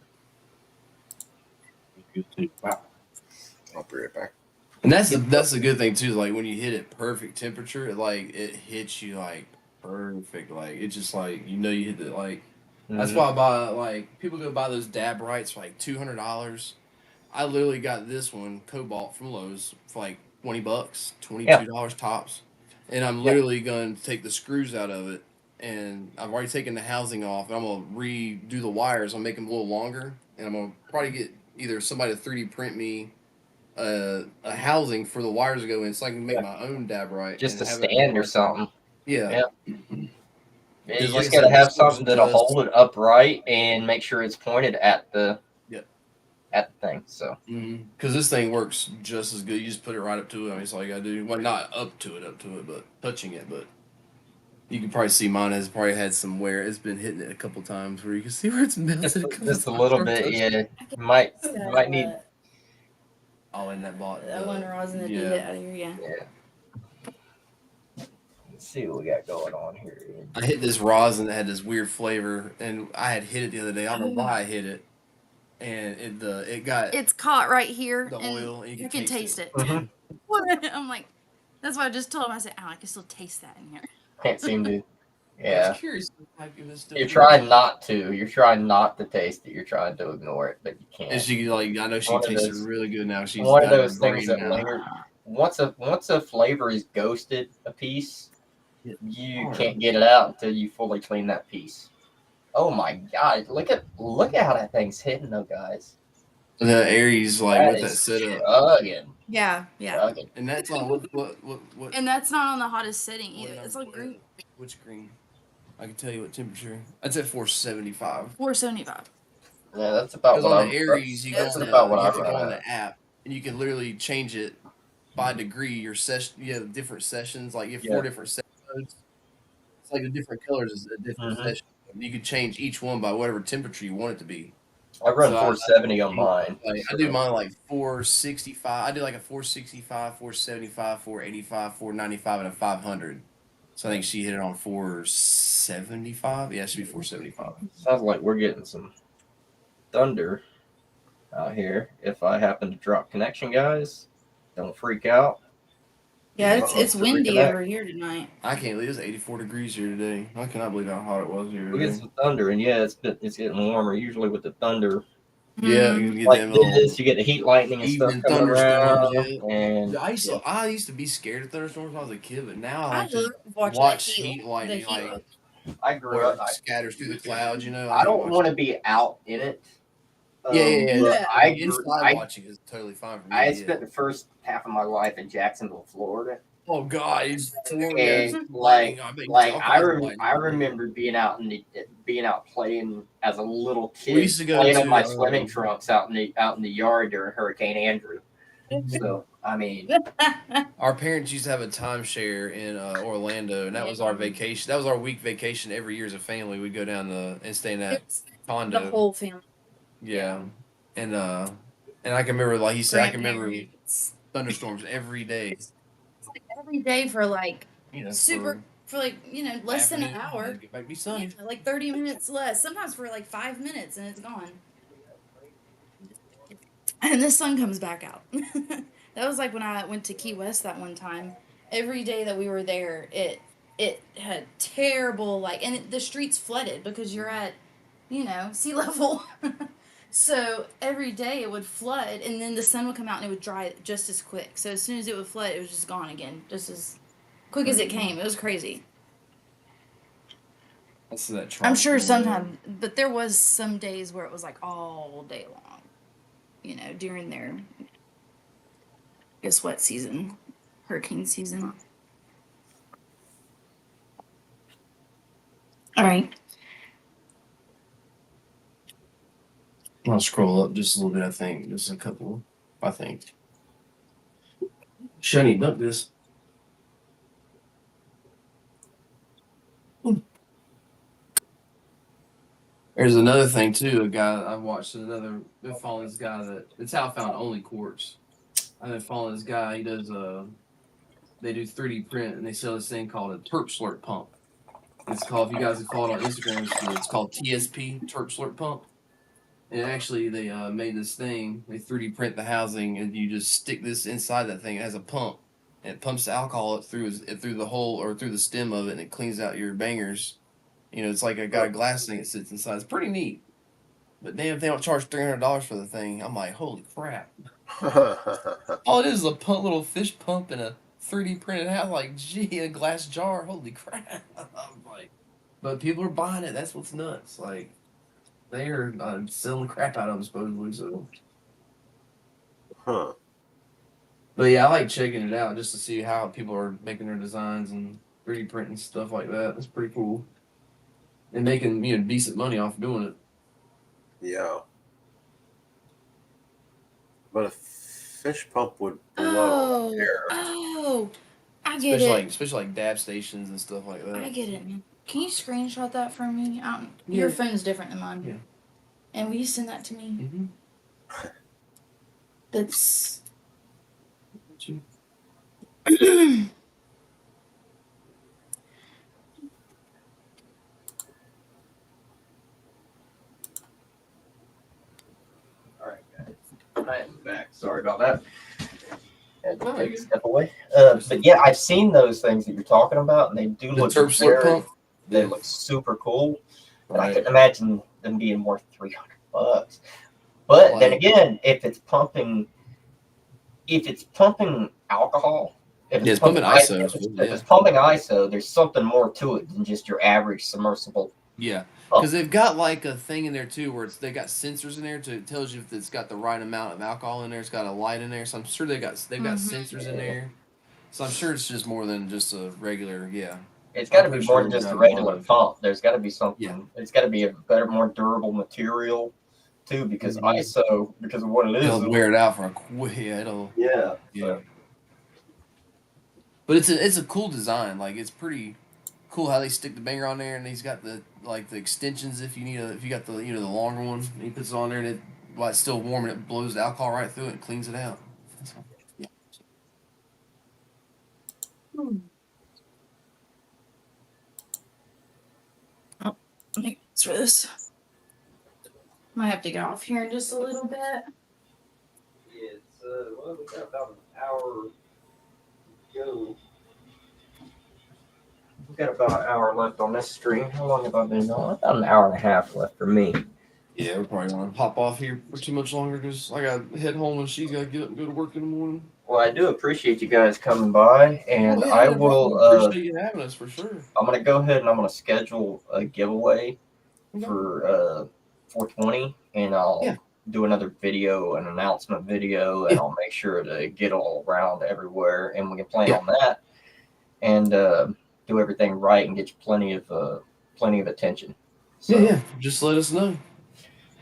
I'll be right back. And that's the good thing too. Like when you hit it perfect temperature, it hits you like perfect. Like it's just like you hit it like. That's why I buy like people go buy those dab rights for like $200. I literally got this one Cobalt from Lowe's for like $20, $22 tops, and I'm literally going to take the screws out of it, and I've already taken the housing off, and I'm gonna redo the wires. I'm making them a little longer, and I'm gonna probably get either somebody to 3D print me a housing for the wires to go in, so I can make my own dab right. Just and a have it stand or something. Yeah. Yeah, you Like just I got to said, have this works something that'll just- hold it upright and make sure it's pointed at the thing. So because this thing works just as good. You just put it right up to it. I mean, that's all you gotta do. Well, not up to it, but touching it. But you can probably see mine has probably had some wear. It's been hitting it a couple times where you can see where it's melted. just a little bit. Yeah, might need. Oh, and that bought That one rosin that did it out of here. Yeah. Let's see what we got going on here. I hit this rosin that had this weird flavor, and I had hit it the other day. I don't know why I hit it, and it got It's caught right here. the oil. And you can taste it. Mm-hmm. I'm like, that's what I just told him. I said, I can still taste that in here. Can't seem to. I Yeah. was curious if it's still You're trying not to. You're trying not to taste it. You're trying to ignore it, but you can't. And she I know she tastes really good now. She's one of got those her things brain that now. linger. Once a flavor is ghosted a piece, you can't get it out until you fully clean that piece. Oh my God! Look at how that thing's hitting though, guys. The Aries with that setup. Yeah. Chugging. And that's on what? And that's not on the hottest setting either. It's like green. Which green? I can tell you what temperature. That's at 475. 475. Yeah, that's about Because what on I'm. the Aries, you That's go about what you I'm have to go on running the app, and you can literally change it by degree. Your session, you have different sessions. Like you have 4 different session modes. It's like the different colors is a different session. You can change each one by whatever temperature you want it to be. I run 470 on mine. I do mine like 465. I do like a 465, 475, 485, 495, and a 500. So I think she hit it on 475. Yeah, it should be 475. Sounds like we're getting some thunder out here. If I happen to drop connection, guys, don't freak out. Yeah, it's windy over here tonight. I can't believe it's 84 degrees here today. I cannot believe how hot it was here today. We get some thunder, and it's getting warmer. Usually with the thunder, yeah, you get like them this, you get the heat lightning and stuff coming around. And I used to be scared of thunderstorms when I was a kid, but now I like to watch heat lightning. I grew up. Scatters through the clouds. I don't want to be out in it. Yeah. I watching is totally fine for me. I spent the first half of my life in Jacksonville, Florida. Oh God! And I remember being out playing as a little kid. We used to go playing to in my swimming trunks out in the yard during Hurricane Andrew. So I mean, our parents used to have a timeshare in Orlando, and that was our vacation. That was our week vacation every year as a family. We'd go down and stay in that condo. The whole family. Yeah, and I can remember, like he said, I can remember thunderstorms every day. It's like every day for like for like less than an hour. Get back to be sunny. Yeah, like 30 minutes less. Sometimes for like 5 minutes and it's gone. And the sun comes back out. That was like when I went to Key West that one time. Every day that we were there, it had terrible and the streets flooded because you're at sea level. So every day it would flood, and then the sun would come out and it would dry just as quick. So as soon as it would flood, it was just gone again, just as quick as it came. It was crazy. I'm sure sometimes, but there was some days where it was like all day long, during their wet season, hurricane season. All right. I'll scroll up just a little bit. I think just a couple. I think. Shiny, duck this. There's another thing too. A guy I watched been following this guy it's how I found Only Quartz. I've been following this guy. He does they do 3D print and they sell this thing called a Terp Slurp pump. It's called, if you guys have followed on Instagram, it's called TSP Terp Slurp pump. And actually, they made this thing. They 3D print the housing, and you just stick this inside that thing. It has a pump, and it pumps the alcohol through the hole or through the stem of it, and it cleans out your bangers. You know, it's like got a glass thing that sits inside. It's pretty neat. But damn, if they don't charge $300 for the thing, I'm like, holy crap! All it is a little fish pump and a 3D printed house. Like, gee, a glass jar. Holy crap! I'm like, but people are buying it. That's what's nuts. Like, they are selling the crap out of them supposedly. So. Huh. But yeah, I like checking it out just to see how people are making their designs and 3D printing stuff like that. That's pretty cool. And making decent money off doing it. Yeah. But a fish pump would blow air. I get it. Especially like dab stations and stuff like that. I get it. Can you screenshot that for me? Your phone's different than mine. Yeah. And will you send that to me? Mm-hmm. That's. All right, guys. I am back. Sorry about that. Had to No, take a you're step away. But yeah, I've seen those things that you're talking about, and they do The look turf slip very. pump. They look super cool, and I Right. couldn't imagine them being worth $300. But then again, if it's pumping alcohol, if Yeah, it's it's pumping ISO. if it's pumping ISO, there's something more to it than just your average submersible. Yeah, pump. because they've got like a thing in there too where they got sensors in there to it tells you if it's got the right amount of alcohol in there. It's got a light in there, so I'm sure they've got sensors in there. So I'm sure it's just more than just a regular. Yeah, It's got to be pretty more sure than it's just a got regular one. pump. There's got to be something. Yeah. It's got to be a better, more durable material too, because ISO, because of what it is, It'll wear it out for a quick. Yeah, it'll. Yeah. Yeah. But it's a cool design. Like it's pretty cool how they stick the banger on there, and he's got the extensions if you got the the longer one. And he puts it on there, and while it's still warm, and it blows the alcohol right through it and cleans it out. Yeah. Oh, thanks for this. Might have to get off here in just a little bit. It's well, we got about an hour to go. We've got about an hour left on this stream. How long have I been on? About an hour and a half left for me. Yeah, we're probably gonna hop off here for too much longer because I got to head home and she's got to get up and go to work in the morning. Well, I do appreciate you guys coming by, and I will. Appreciate you having us for sure. I'm gonna go ahead and I'm gonna schedule a giveaway for 420, and I'll do another video, an announcement video, and I'll make sure to get all around everywhere, and we can plan on that, and do everything right and get you plenty of attention. So, yeah, just let us know.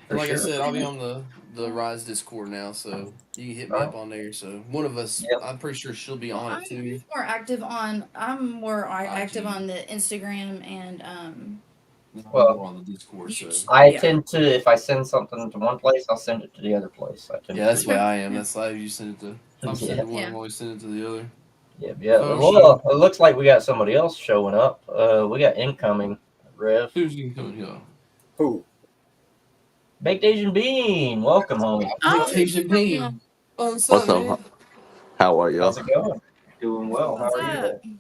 Like sure. I said, I'll be on the Rise Discord now, so you can hit me up on there. So one of us, I'm pretty sure she'll be on it too. I'm more active on the Instagram and Well, on the Discord. So I tend to, if I send something to one place, I'll send it to the other place. That's why I am. That's why you send it to. I'm sending one, I'm always sending it to the other. Yeah. Well, it looks like we got somebody else showing up. We got incoming, Rev. Who's incoming here? Who? Baked Asian Bean. Welcome, homie. Baked Asian Bean. What's up? How are y'all? How's it going? Doing well. How are you today?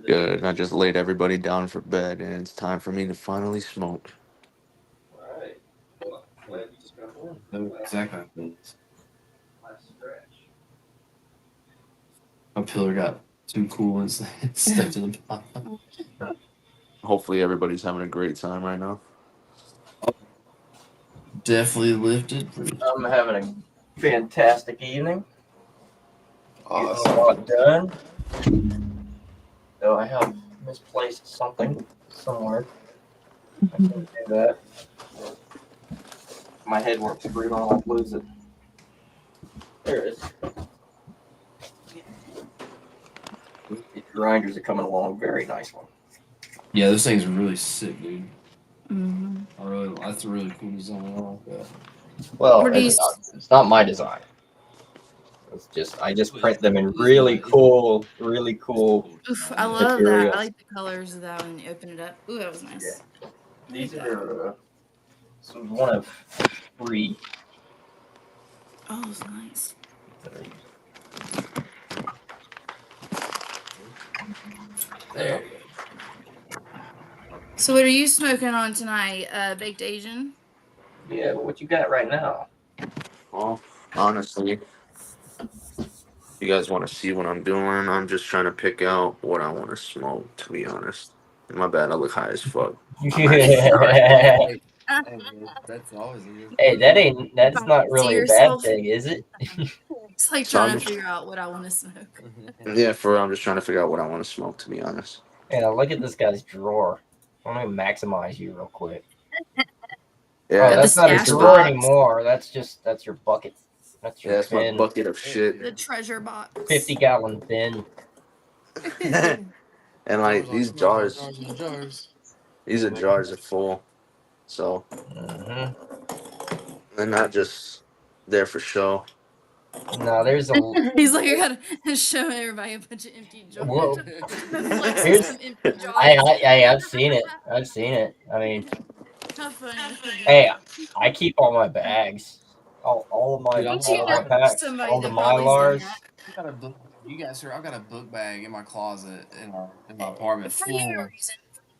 Good. I just laid everybody down for bed, and it's time for me to finally smoke. All right. Well, glad you just got on. Exactly. Last stretch. My pillar got too cool and stepped in the bottom. Hopefully, everybody's having a great time right now. Definitely lifted. I'm having a fantastic evening. Awesome. Getting a lot done. Though I have misplaced something somewhere. I can do that. My head works great on, I'll lose it. There it is. The grinders are coming along very nicely. Yeah, those things are really sick, dude. Mm-hmm. That's a really cool design. I like that. Well, it's not my design. It's just I just print them in really cool. Oof, I love materials. that. I like the colors of that when you open it up. Ooh, that was nice. Yeah. These are this was one of free. Oh, it's nice. There. So what are you smoking on tonight, Baked Asian? Yeah, but what you got right now? Well, honestly, you guys want to see what I'm doing? I'm just trying to pick out what I want to smoke, to be honest. My bad, I look high as fuck. I'm actually high. Hey, that's always a good. Hey, that's not See really a bad yourself? thing, is it? It's like So I'm trying to just, figure out what I want to smoke. yeah, for real, I'm just trying to figure out what I want to smoke, to be honest. Yeah, look at this guy's drawer. I'm gonna maximize you real quick. Yeah, Oh, Got the that's not a stash drawer box. anymore. That's your bucket. That's your yeah, it's my bin. bucket of shit. The treasure box. 50-gallon bin. And like these jars, these are jars are full, so they're not just there for show. No, there's a. He's like, I gotta show everybody a bunch of empty jars. Whoa. Flexing Here's. some empty jars. I've seen it. I've seen it. I mean, How funny. hey, I keep all my bags. All of my Dude, I'm all of my all- packs, somebody all the that probably's done Mylars. that. I got a book. You guys heard? I've got a book bag in my closet in my apartment For no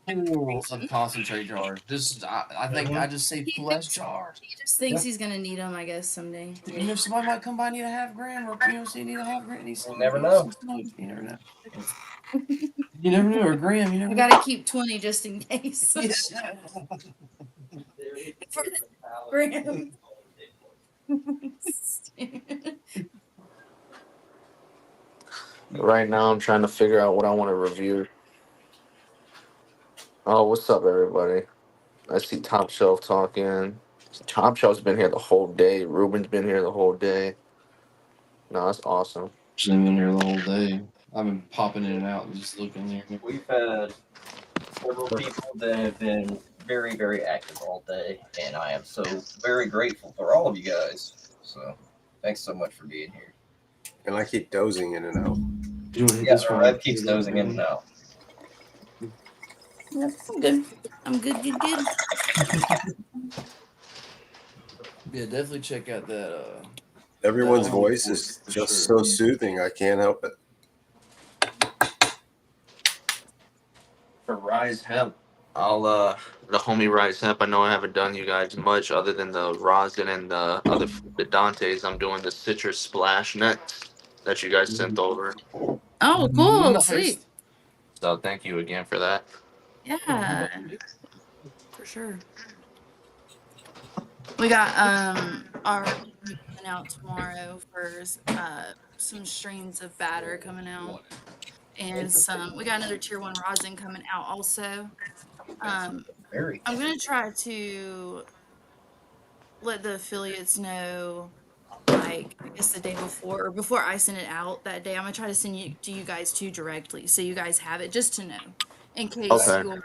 full of concentrate jars. Just I think I just saved less jars. He just thinks he's gonna need them, I guess, someday. You know, somebody might come by and need a half gram, or say need a half gram. You never know. You never know. You never know, or a gram. You never I know. gotta keep 20 just in case. For the gram. Right now, I'm trying to figure out what I want to review. Oh, what's up, everybody? I see Top Shelf talking. Top Shelf's been here the whole day. Ruben's been here the whole day. No, that's awesome. I've been here the whole day. I've been popping in and out and just looking there. We've had several people that have been very, very active all day, and I am so very grateful for all of you guys. So, thanks so much for being here. And I keep dozing in and out. You want to hit Yeah, this one? Red keeps dozing in and out. Yep, I'm good. I'm good. Yeah, definitely check out that. Everyone's That voice report, is for just sure. so soothing. I can't help it. For Rise Hemp, I'll the homie Rise Hemp. I know I haven't done you guys much other than the rosin and the Dantes. I'm doing the citrus splash next that you guys sent over. Oh, cool. Nice. Sweet. So thank you again for that. Yeah. For sure. We got our coming out tomorrow for some strains of batter coming out. And we got another tier 1 rosin coming out also. Very. I'm gonna try to let the affiliates know, like, I guess the day before, or before I send it out that day. I'm gonna try to send you to you guys too directly, so you guys have it, just to know, in case Okay. you're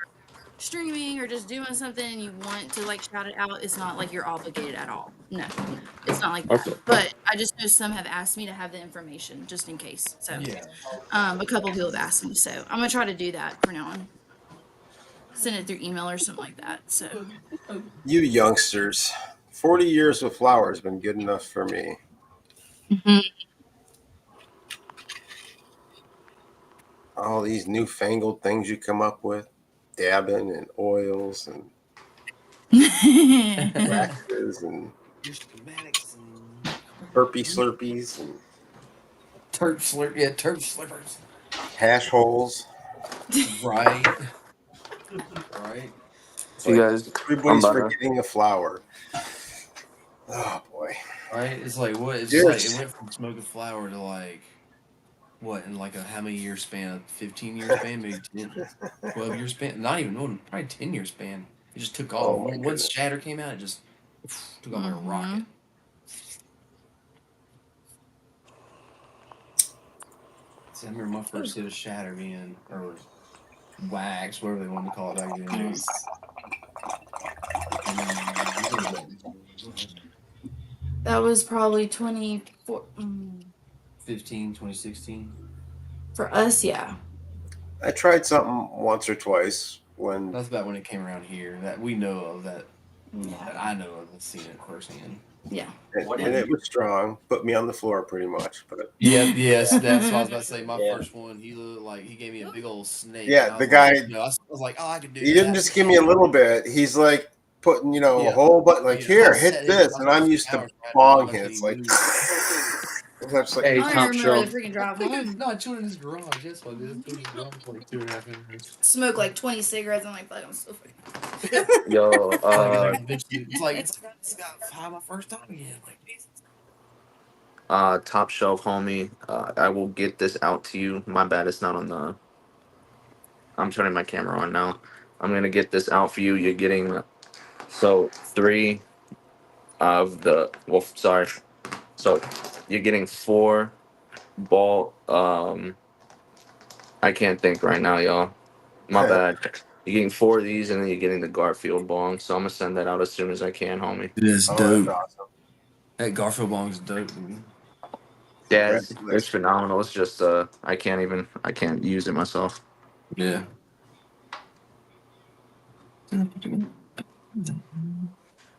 streaming or just doing something and you want to like shout it out. It's not like you're obligated at all. No, it's not like that. Okay. But I just know some have asked me to have the information just in case. So Yeah. a couple people have asked me, so I'm gonna try to do that from now on. Send it through email or something like that. So You youngsters, 40 years with flower has been good enough for me. All these newfangled things you come up with, dabbing and oils and waxes and Your schematics and burpee slurpees and turf slippers. hash holes. Right. Right. It's You like guys, everybody's I'm about to- forgetting a flower. Oh boy. Right. It's like what? It's Cheers. like it went from smoking flower to like what in like a how many year span? 15-year span, maybe 10, 12-year span. Not even one. Probably 10-year span. It just took off. Oh, my Once goodness. Shatter came out, it just took off like a rocket. See, I remember my first hit of Shatter being or wax, whatever they wanted to call it back then. that was probably 2016 for us. Yeah. I tried something once or twice when That's about when it came around here that we know of. That that I know of and seen it firsthand. Yeah. And it was strong. Put me on the floor pretty much. But Yes, that's what I was about to say. My Yeah. first one, he looked like he gave me a big old snake. yeah, and I the was guy, like, I was like, oh, I could do he that. didn't just give me a little bit. He's like putting, a Yeah. whole but like, Yeah, here, I hit sat in this. for And like I'm 3 used to hours after bong that. I couldn't hits. even Like, move. I'm just like, Hey, I don't Top even remember Shelf. the freaking drive home. No, I chilled in his garage. Yes, I did. I chilled in his garage for like 2.5 minutes. Smoked like 20 cigarettes. I'm like, fuck, I'm so fucking. Yo, It's like I got high my first time again. Like, Jesus. Top Shelf, homie. I will get this out to you. My bad, it's not on the. I'm turning my camera on now. I'm gonna get this out for you. You're getting 3 of the. Well, sorry. So you're getting 4 ball. I can't think right now, y'all. My bad. You're getting 4 of these, and then you're getting the Garfield bong. So I'm gonna send that out as soon as I can, homie. It is oh, that's dope. awesome. That Garfield bong's dope. Dude. Yeah, it's Congratulations. phenomenal. It's just I can't use it myself. Yeah.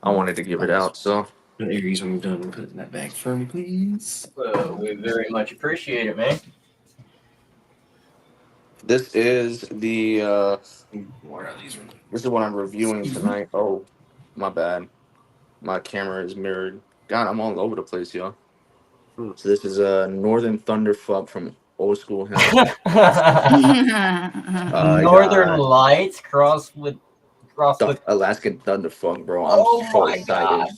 I wanted to give it out, so The Aries when you're done putting that back for me, please. Well, we very much appreciate it, man. this is the What are these? this is what I'm reviewing tonight. Oh, my bad. My camera is mirrored. God, I'm all over the place, y'all. So this is a Northern Thunderfuck from Old School Hemp. I Northern got Lights crossed with Alaskan Thunderfuck, bro. I'm Oh so my excited. god.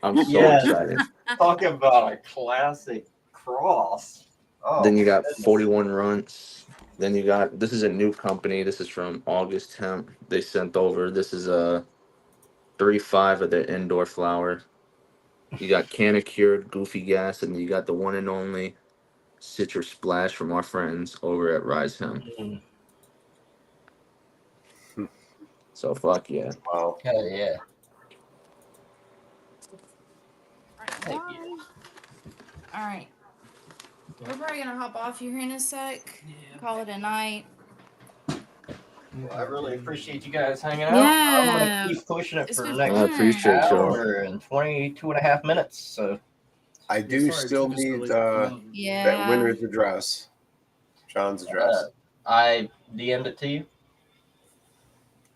I'm so Yes. excited. Talk about a classic cross. Oh, Then you got goodness. 41 runts. Then you got this is a new company. This is from August Hemp. They sent over. This is a 3.5 of the indoor flower. You got Canicured Goofy Gas, and you got the one and only Citrus Splash from our friends over at Rise Hemp. So fuck yeah. Wow. Hell yeah. Thank you. All right. We're probably gonna hop off you here in a sec. Call it a night. Well, I really appreciate you guys hanging out. Yeah. I'm going to keep pushing it It's for the been next I appreciate y'all. hour and 22.5 minutes. So, I do still need that Yeah. winner's address, John's address. I DM'd it to you.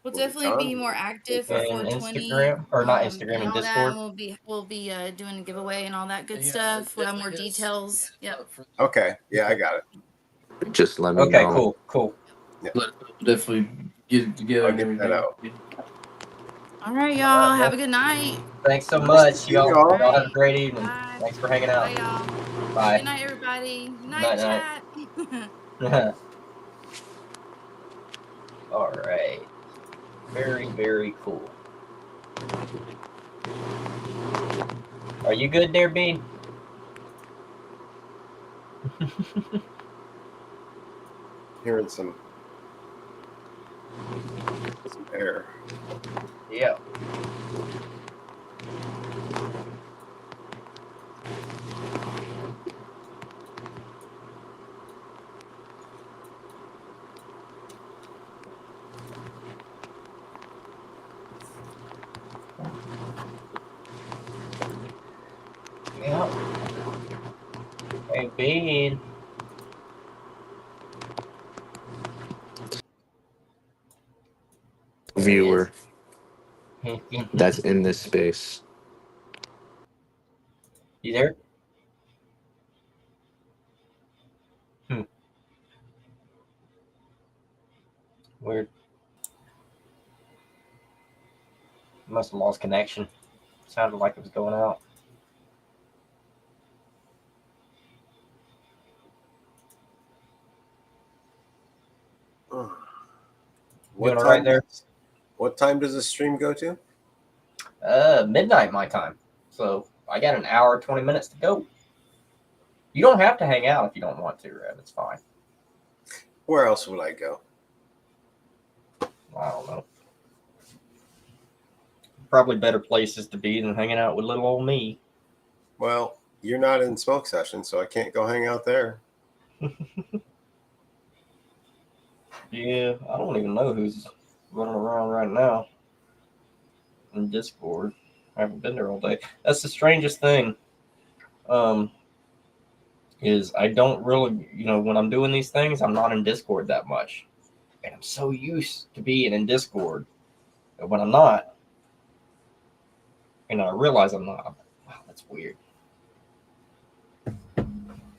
We'll Was it definitely be John? more active for And 420. Instagram, or not Instagram, and and all that. Discord. And we'll be doing a giveaway and all that good stuff. We'll have more details. Yep. Okay. Yeah, I got it. Just let me Okay, know. cool. Definitely get it together I'll and get everything. that out. All right, y'all. Have a good night. Thanks so Nice much, to see y'all. y'all. Y'all have a great evening. Bye. Thanks for hanging out. Bye, y'all. Bye. Good night, everybody. Night, Night, night. chat. All right. Very, very cool. Are you good there, Bean? Hearing some air. Yeah. Yeah. Hey, Bean. Viewer You that's in this space. there? Weird. Must have lost connection. Sounded like it was going out. Doing all right there? What time does the stream go to? Midnight my time. So I got an hour, 20 minutes to go. You don't have to hang out if you don't want to, Rev. It's fine. Where else would I go? I don't know. Probably better places to be than hanging out with little old me. Well, you're not in smoke session, so I can't go hang out there. Yeah, I don't even know who's running around right now. in Discord. I haven't been there all day. That's the strangest thing. Is I don't really, when I'm doing these things, I'm not in Discord that much. And I'm so used to being in Discord. But when I'm not, and I realize I'm not, I'm like, wow, that's weird.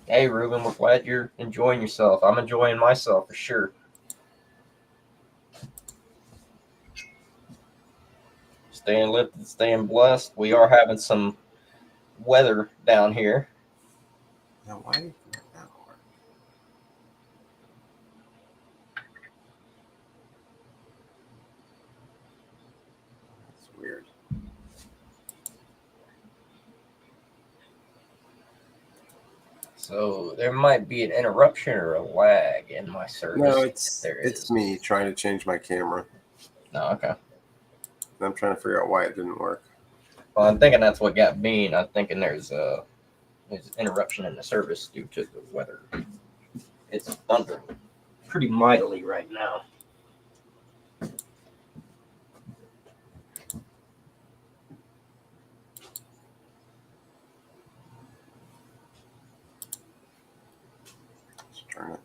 Hey, Ruben, we're glad you're enjoying yourself. I'm enjoying myself for sure. Staying lifted, staying blessed. We are having some weather down here. Now, why? That's weird. So there might be an interruption or a lag in my service. No, it's me trying to change my camera. Oh, okay. I'm trying to figure out why it didn't work. Well, I'm thinking that's what got me. I'm thinking there's an interruption in the service due to the weather. It's thundering pretty mightily right now. Let's turn it.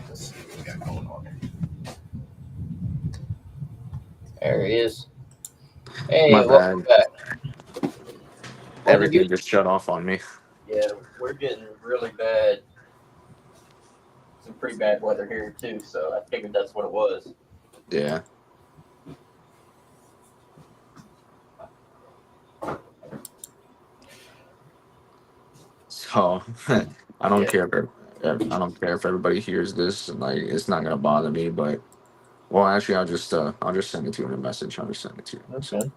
Let's see what we got going on here. There he is. Hey, My welcome bad. back. Everything just shut off on me. Yeah, we're getting really bad. Some pretty bad weather here too, so I figured that's what it was. Yeah. So I don't care if everybody hears this, and like it's not gonna bother me. But well, actually, I'll just send it to you in a message. I'll just send it to you. Okay.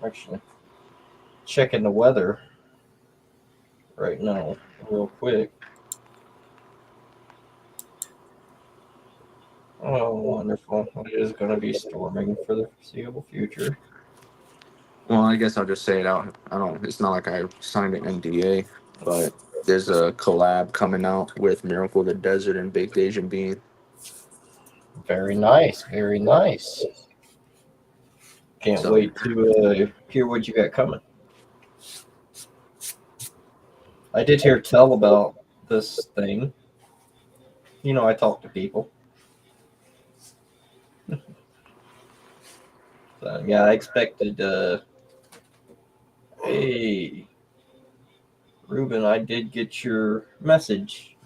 Actually, checking the weather right now, real quick. Oh, wonderful! It is going to be storming for the foreseeable future. Well, I guess I'll just say it out. It's not like I signed an NDA, but there's a collab coming out with Miracle the Desert and Baked Asian Bean. Very nice, very nice. Can't So- wait to hear what you got coming. I did hear tell about this thing. I talk to people. So, yeah, I expected. Hey, Ruben, I did get your message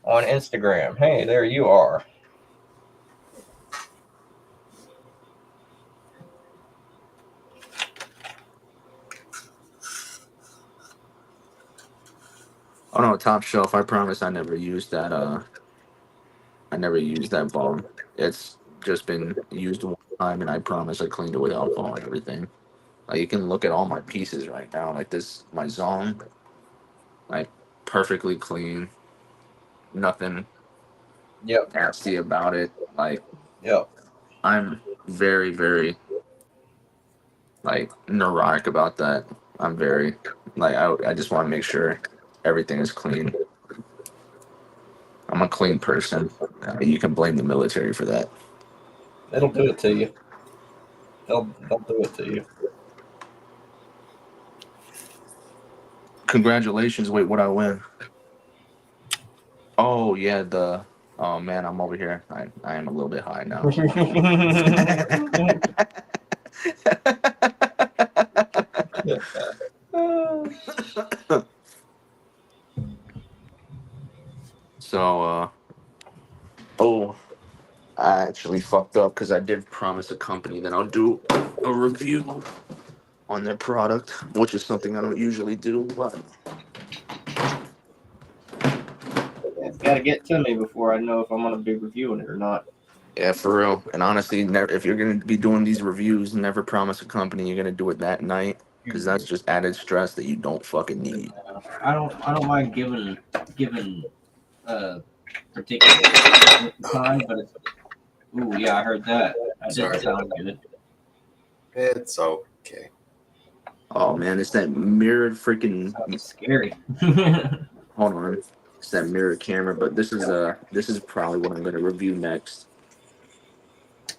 on Instagram. Hey, there you are. Oh no, Top Shelf. I promise I never used that. I never used that bomb. It's just been used one time, and I promise I cleaned it with alcohol and everything. Like you can look at all my pieces right now, like this, my zone, like perfectly clean, nothing Yep. nasty about it. Like Yep. I'm very, very like neurotic about that. I'm very like I just want to make sure everything is clean. I'm a clean person. You can blame the military for that. It'll do it to you. They'll do it to you. Congratulations. Wait, what I win? Oh yeah, oh man, I'm over here. I am a little bit high now. So oh, I actually fucked up because I did promise a company that I'll do a review on their product, which is something I don't usually do, but It's got to get to me before I know if I'm going to be reviewing it or not. yeah, for real. And honestly, never, if you're gonna be doing these reviews, never promise a company you're gonna do it that night, because that's just added stress that you don't fucking need. I don't mind giving particular time, but it's, ooh, yeah, I heard that. That didn't sound good. It's okay. Oh man, it's that mirrored freaking. Sounds scary. Hold on, it's that mirror camera. But this is probably what I'm gonna review next.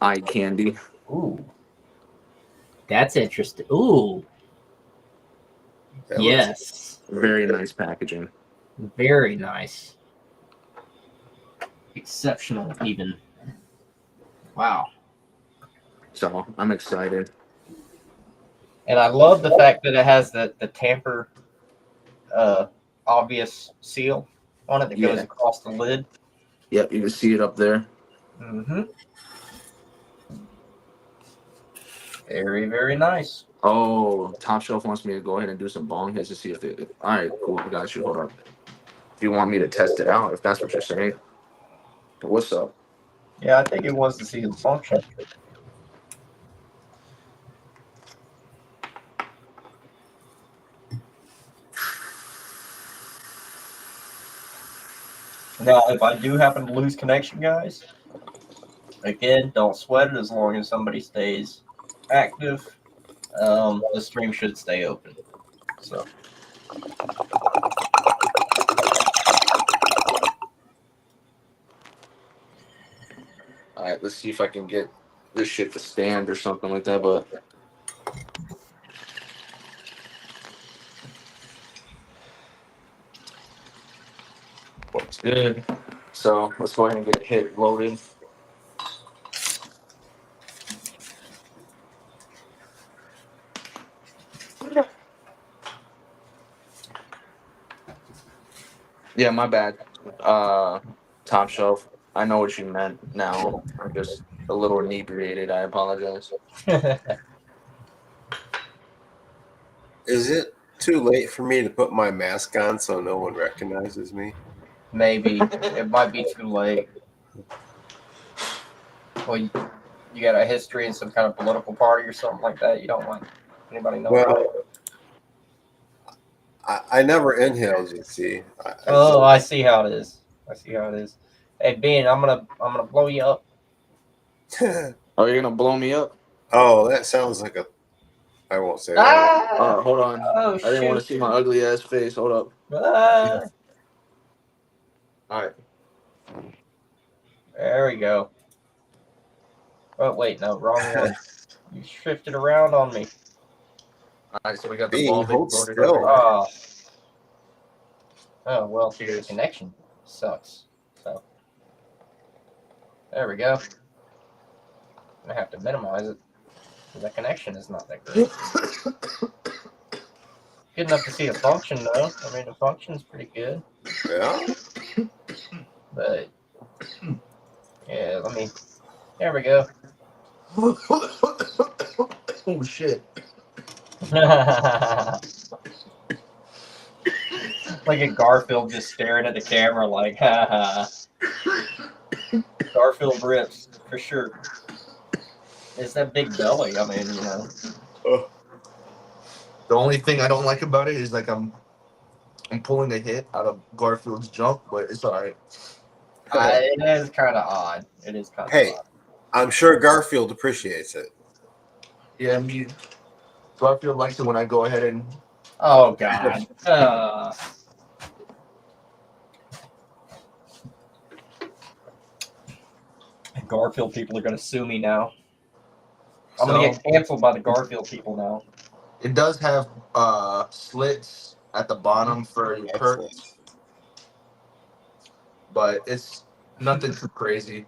Eye candy. Ooh, that's interesting. Ooh, That yes, Very nice packaging. very nice, exceptional, even. Wow. So I'm excited. And I love the fact that it has the tamper obvious seal on it that goes across the lid. Yep, you can see it up there. Mm-hmm. Very, very nice. Oh, Top Shelf wants me to go ahead and do some bong hits to see if they. All right, cool. I got you. Hold up. If you want me to test it out, if that's what you're saying. What's up? Yeah, I think it wants to see the function. Now, if I do happen to lose connection, guys, again, don't sweat it as long as somebody stays active. The stream should stay open. So. All right, let's see if I can get this shit to stand or something like that. But what's good? So let's go ahead and get a hit loaded. Yeah, my bad. Top Shelf. I know what you meant now. I'm just a little inebriated. I apologize. Is it too late for me to put my mask on so no one recognizes me? Maybe. It might be too late. Well, you got a history in some kind of political party or something like that. You don't want anybody knowing. Well, I never inhaled, you see. I see how it is. I see how it is. Hey, Ben, I'm gonna blow you up. Are you gonna blow me up? Oh, that sounds like a. I won't say that. Hold on. Oh, I didn't want to see my ugly ass face. Hold up. All right. There we go. Oh wait, no, wrong one. You shifted around on me. All right, so we got the Being ball hold loaded still. up. Oh well, Cheers. the connection sucks. So there we go. I'm gonna have to minimize it because the connection is not that great. Good enough to see the function though. I mean, the function's pretty good. Yeah. But yeah, let me. There we go. Oh shit. Like a Garfield just staring at the camera like, ha ha. Garfield rips, for sure. It's that big belly, I mean, you know. The only thing I don't like about it is like I'm pulling a hit out of Garfield's jump, but it's alright. It is kind of odd. It is kind of Hey, odd. I'm sure Garfield appreciates it. Yeah, me. Garfield likes it when I go ahead and. Oh, God. Garfield people are going to sue me now. I'm gonna So get canceled by the Garfield people now. it does have slits at the bottom for your Excellent. perks, but it's nothing too crazy.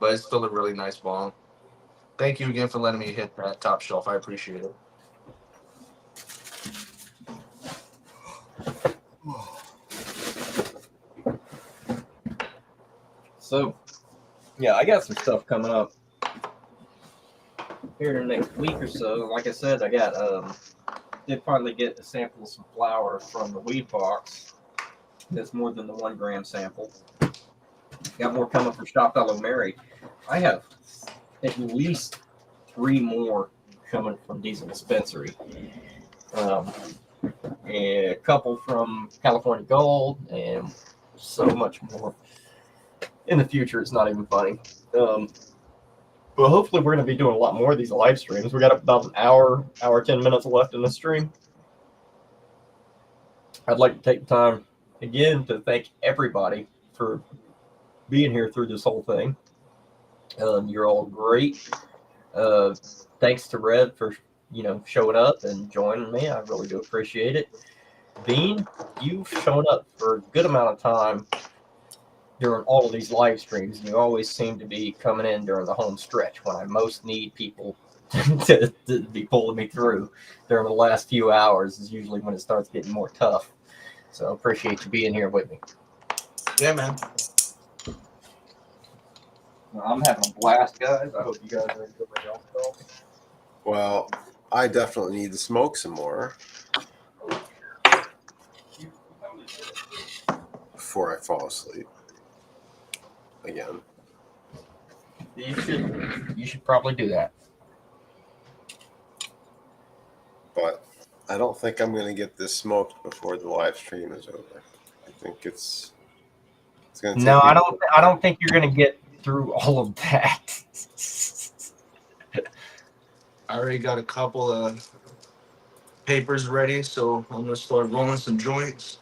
But it's still a really nice ball. Thank you again for letting me hit that top shelf. I appreciate it. So, yeah, I got some stuff coming up here in the next week or so. Like I said, I got did finally get a sample of some flour from the weed box. That's more than the 1 gram sample. Got more coming from Shop Fellow Mary. I have at least 3 more coming from Diesel Dispensary. And a couple from California Gold, and so much more. In the future, it's not even funny. Well, hopefully we're going to be doing a lot more of these live streams. We got about an hour 10 minutes left in the stream. I'd like to take the time again to thank everybody for being here through this whole thing. You're all great. Thanks to Red for showing up and joining me. I really do appreciate it. Bean, you've shown up for a good amount of time during all of these live streams, and you always seem to be coming in during the home stretch when I most need people to be pulling me through. During the last few hours is usually when it starts getting more tough. So I appreciate you being here with me. Yeah, man. I'm having a blast, guys. I hope you guys are enjoying yourself. Well, I definitely need to smoke some more before I fall asleep again. You should probably do that. But I don't think I'm going to get this smoked before the live stream is over. I think it's going to take. No, I don't think you're going to get through all of that. I already got a couple of papers ready, so I'm gonna start rolling some joints,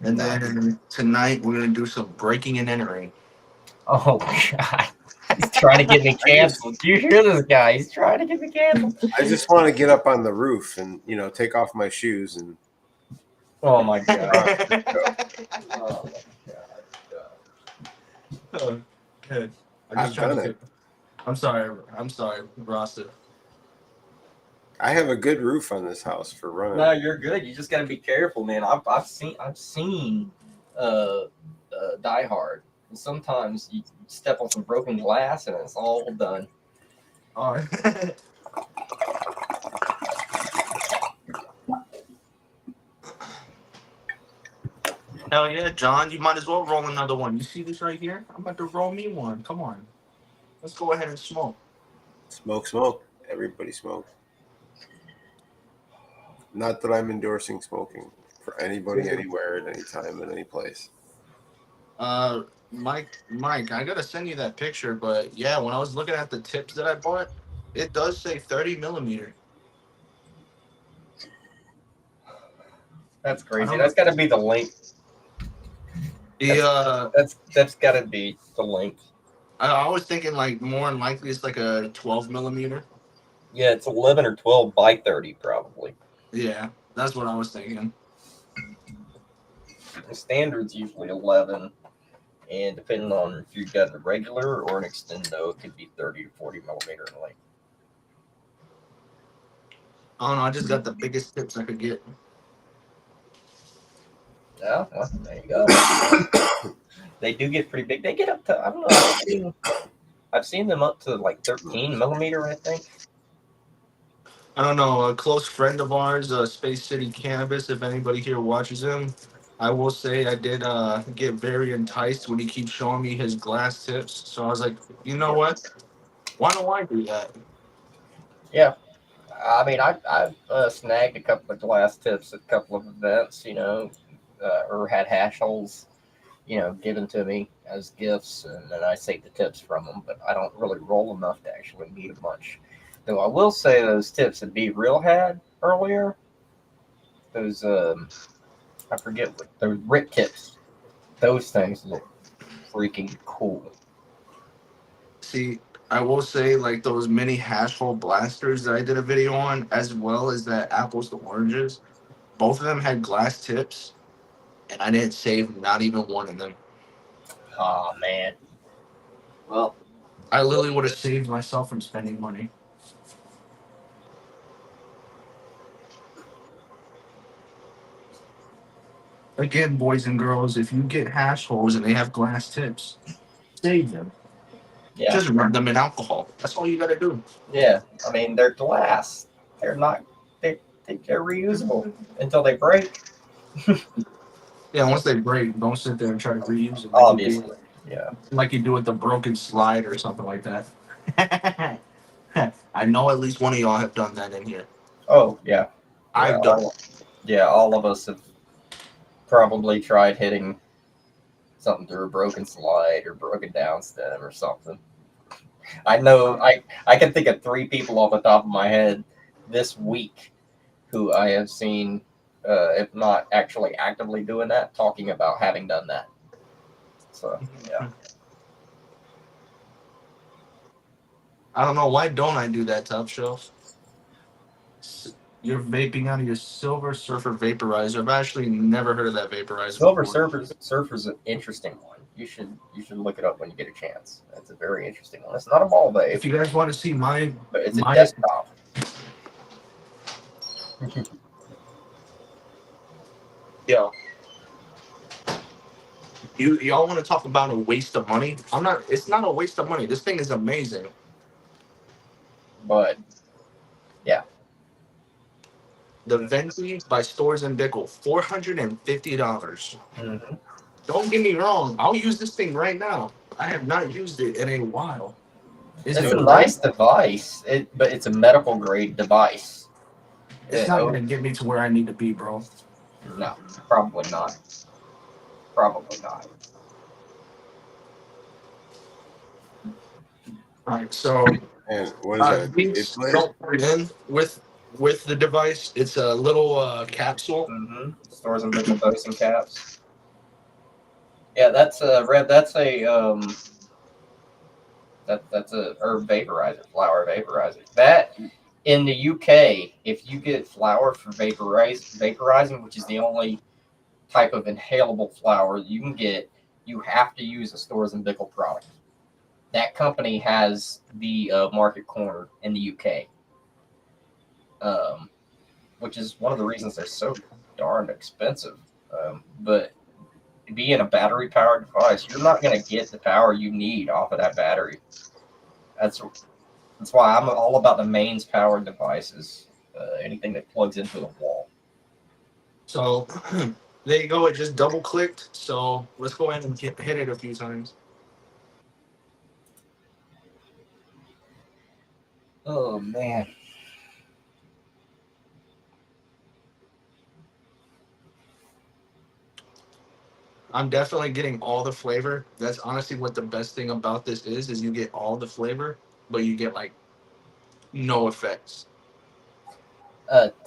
and then tonight we're gonna do some breaking and entering. Oh God, he's trying to get me canceled. Do you hear this guy? He's trying to get me canceled. I just want to get up on the roof and take off my shoes and. Oh my God. Oh my God. Good. I've done it. I'm sorry, Rasta. I have a good roof on this house for running. No, you're good. You just got to be careful, man. I've seen Die Hard. And sometimes you step on some broken glass and it's all done. All right. Hell yeah, John. You might as well roll another one. You see this right here? I'm about to roll me one. Come on. Let's go ahead and smoke. Smoke. Everybody smoke. Not that I'm endorsing smoking for anybody, anywhere, at any time, in any place. Mike, I gotta send you that picture, but yeah, when I was looking at the tips that I bought, it does say 30 millimeter. That's crazy. That's got to be the link. That's got to be the link. I was thinking like more than likely it's like a 12 millimeter. Yeah, it's 11 or 12 by 30 probably. Yeah, that's what I was thinking. The standard's usually 11, and depending on if you've got a regular or an extendo, it could be 30 to 40 millimeter in length. I don't know. I just got the biggest tips I could get. Yeah, well, there you go. They do get pretty big. They get up to, I don't know, I've seen them up to like 13 millimeter, I think. I don't know. A close friend of ours, Space City Cannabis, if anybody here watches him, I will say I did get very enticed when he keeps showing me his glass tips. So I was like, you know what? Why don't I do that? Yeah. I mean, I've snagged a couple of glass tips at a couple of events, or had hash holes, given to me as gifts, and then I save the tips from them, but I don't really roll enough to actually need a bunch. Though I will say those tips that B Real had earlier, those, I forget what, those Rick tips, those things look freaking cool. See, I will say, like those mini hash hole blasters that I did a video on, as well as that apples to oranges, both of them had glass tips, and I didn't save not even one of them. Oh man. Well, I literally would have saved myself from spending money. Again, boys and girls, if you get hash holes and they have glass tips, save them. yeah, Just rub them in alcohol. That's all you gotta do. yeah. I mean, they're glass. They're not. They're reusable until they break. Yeah, once they break, don't sit there and try to reuse it Obviously, yeah. like you do with the broken slide or something like that. I know at least one of y'all have done that in here. Oh yeah. I've done it. Yeah, all of us have probably tried hitting something through a broken slide or broken down stem or something. I know I can think of 3 people off the top of my head this week who I have seen, if not actually actively doing that, talking about having done that. So yeah. I don't know, why don't I do that, Top Shelf? You're vaping out of your Silver Surfer vaporizer. I've actually never heard of that vaporizer Silver before. Surfer's an interesting one. You should look it up when you get a chance. It's a very interesting one. It's not a ball vape, If you guys want to see my but it's a my desktop. yo, y'all want to talk about a waste of money? I'm not. It's not a waste of money. This thing is amazing. But yeah, The Venti by Stores and Bickle, $450. mm-hmm. Don't get me wrong. I'll use this thing right now. I have not used it in a while. Is It's it a great? nice device. But it's a medical grade device. It's not going to get me to where I need to be, bro. No, probably not. Probably not. All right, so And what is that? these don't put in with the device. It's a little capsule. Mm-hmm. Stores and Bickle dosing caps. Yeah, that's a red. That's a that's a herb vaporizer, flower vaporizer. That in the UK, if you get flower for vaporizing, which is the only type of inhalable flower you can get, you have to use a Stores and Bickle product. That company has the market corner in the UK, which is one of the reasons they're so darn expensive. But being a battery powered device, you're not going to get the power you need off of that battery. That's why I'm all about the mains powered devices. Anything that plugs into the wall. So there you go. It just double clicked. So let's go ahead and hit it a few times. Oh man. I'm definitely getting all the flavor. That's honestly what the best thing about this is you get all the flavor, but you get like no effects.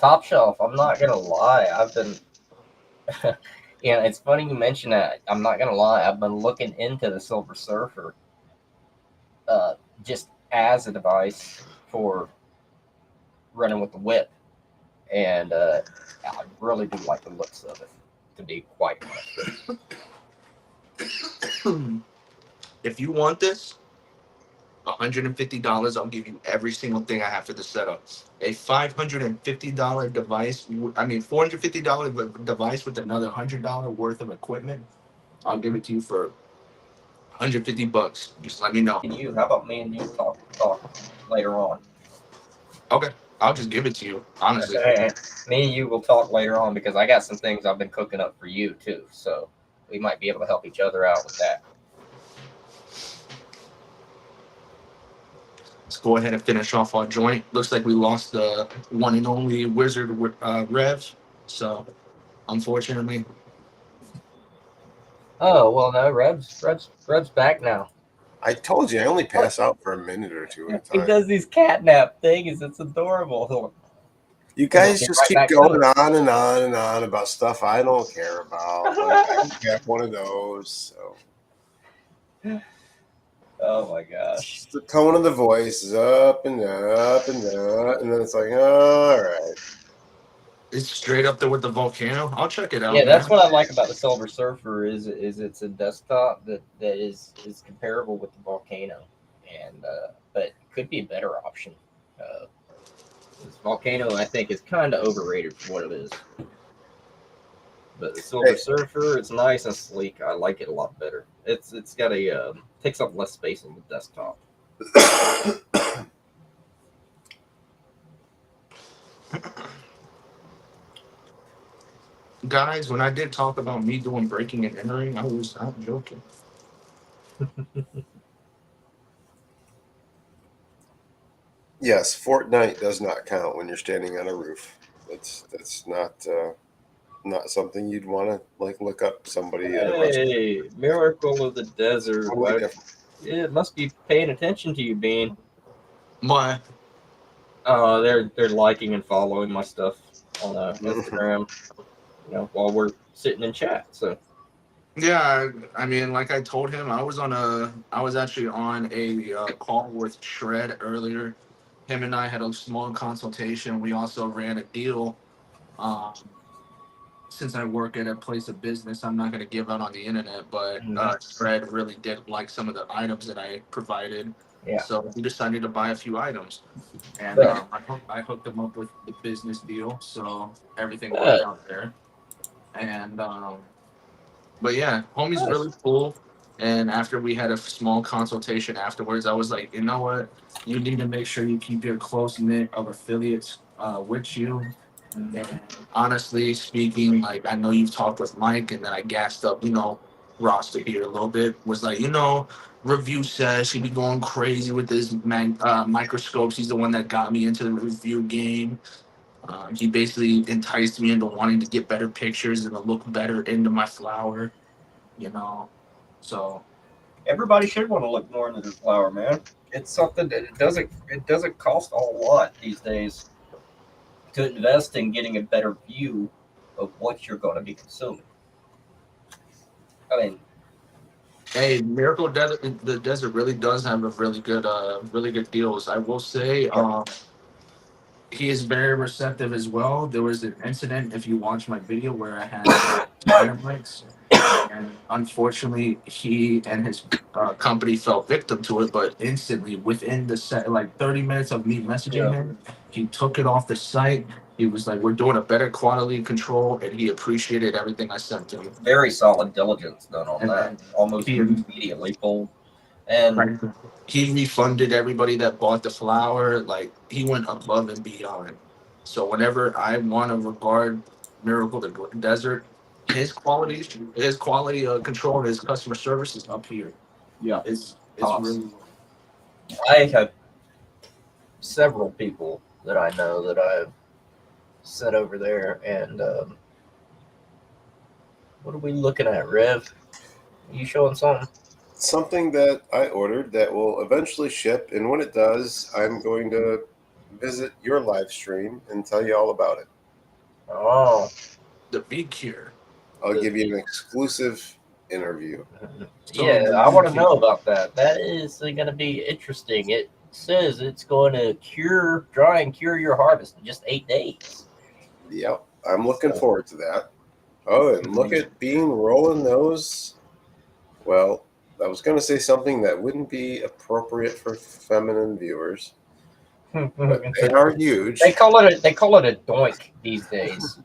Top shelf. I'm not gonna lie. I've been. Yeah, it's funny you mention that. I'm not gonna lie. I've been looking into the Silver Surfer, just as a device for running with the whip, and I really do like the looks of it. To be quite honest. If you want this, $150, I'll give you every single thing I have for the setup. A $550 device, $450 device with another $100 worth of equipment, I'll give it to you for $150. Just let me know. And you, how about me and you talk later on? Okay, I'll just give it to you, honestly. Me and you will talk later on because I got some things I've been cooking up for you too. So we might be able to help each other out with that. Let's go ahead and finish off our joint. Looks like we lost the one and only Wizard Rev. So, unfortunately. Oh well, no, Reb's back now. I told you I only pass out for a minute or two at a He time. does these catnap things. It's adorable. You guys just keep going on and on and on about stuff I don't care about. Like I have one of those. So. Oh my gosh. Just the tone of the voice is up and up and up, and then it's like, all right. It's straight up there with the volcano. I'll check it out, Yeah, that's man. what I like about the Silver Surfer is it's a desktop that is comparable with the Volcano, and but it could be a better option. This Volcano, I think, is kind of overrated for what it is. But the Silver Hey. Surfer, it's nice and sleek. I like it a lot better. It's got a takes up less space on the desktop. Guys, when I did talk about me doing breaking and entering, I was not joking. Yes, Fortnite does not count when you're standing on a roof. That's not something you'd want to like look up somebody at a restaurant. Hey, Miracle of the Desert. Totally different. Yeah, it must be paying attention to you, Bean. My They're liking and following my stuff on Instagram. You know, while we're sitting in chat. So yeah, I mean, like I told him, I was actually on a call with Shred earlier. Him and I had a small consultation. We also ran a deal. Um, since I work at a place of business, I'm not going to give out on the internet, but Shred really did like some of the items that I provided. yeah. So we decided to buy a few items. And But- I hooked them up with the business deal, so everything worked out there. And but yeah, homie's really cool. And after we had a small consultation afterwards, I was like, you know what? You need to make sure you keep your close knit of affiliates with you. And honestly speaking, like I know you've talked with Mike, and then I gassed up, Roster here a little bit. Was like, review Sesh. He'd be going crazy with his microscopes. He's the one that got me into the review game. He basically enticed me into wanting to get better pictures and to look better into my flower, So everybody should want to look more into their flower, man. It's something that it doesn't cost a lot these days to invest in getting a better view of what you're going to be consuming. I mean, hey, Miracle Desert, the desert really does have a really good deals. I will say, he is very receptive as well. There was an incident, if you watch my video, where I had dynamites, and unfortunately, he and his company fell victim to it. But instantly, within the set, like 30 minutes of me messaging him, he took it off the site. He was like, "We're doing a better quality control," and he appreciated everything I sent him. very solid diligence done on And that. Almost he- immediately pulled. And he refunded everybody that bought the flower. Like he went above and beyond. So whenever I want to regard Miracle the Desert, his quality control and his customer service is up here. yeah, It's Tops. really I have several people that I know that I've sent over there, and what are we looking at, Rev? Are you showing something? Something that I ordered that will eventually ship, and when it does, I'm going to visit your live stream and tell you all about it. Oh, the big cure. I'll give you an exclusive interview. yeah, I want to know about that. That is going to be interesting. It says it's going to dry and cure your harvest in just 8 days. Yep, I'm looking forward to that. Oh, and look at Bean rolling those. Well, I was going to say something that wouldn't be appropriate for feminine viewers, but they are huge. They call it a doink these days.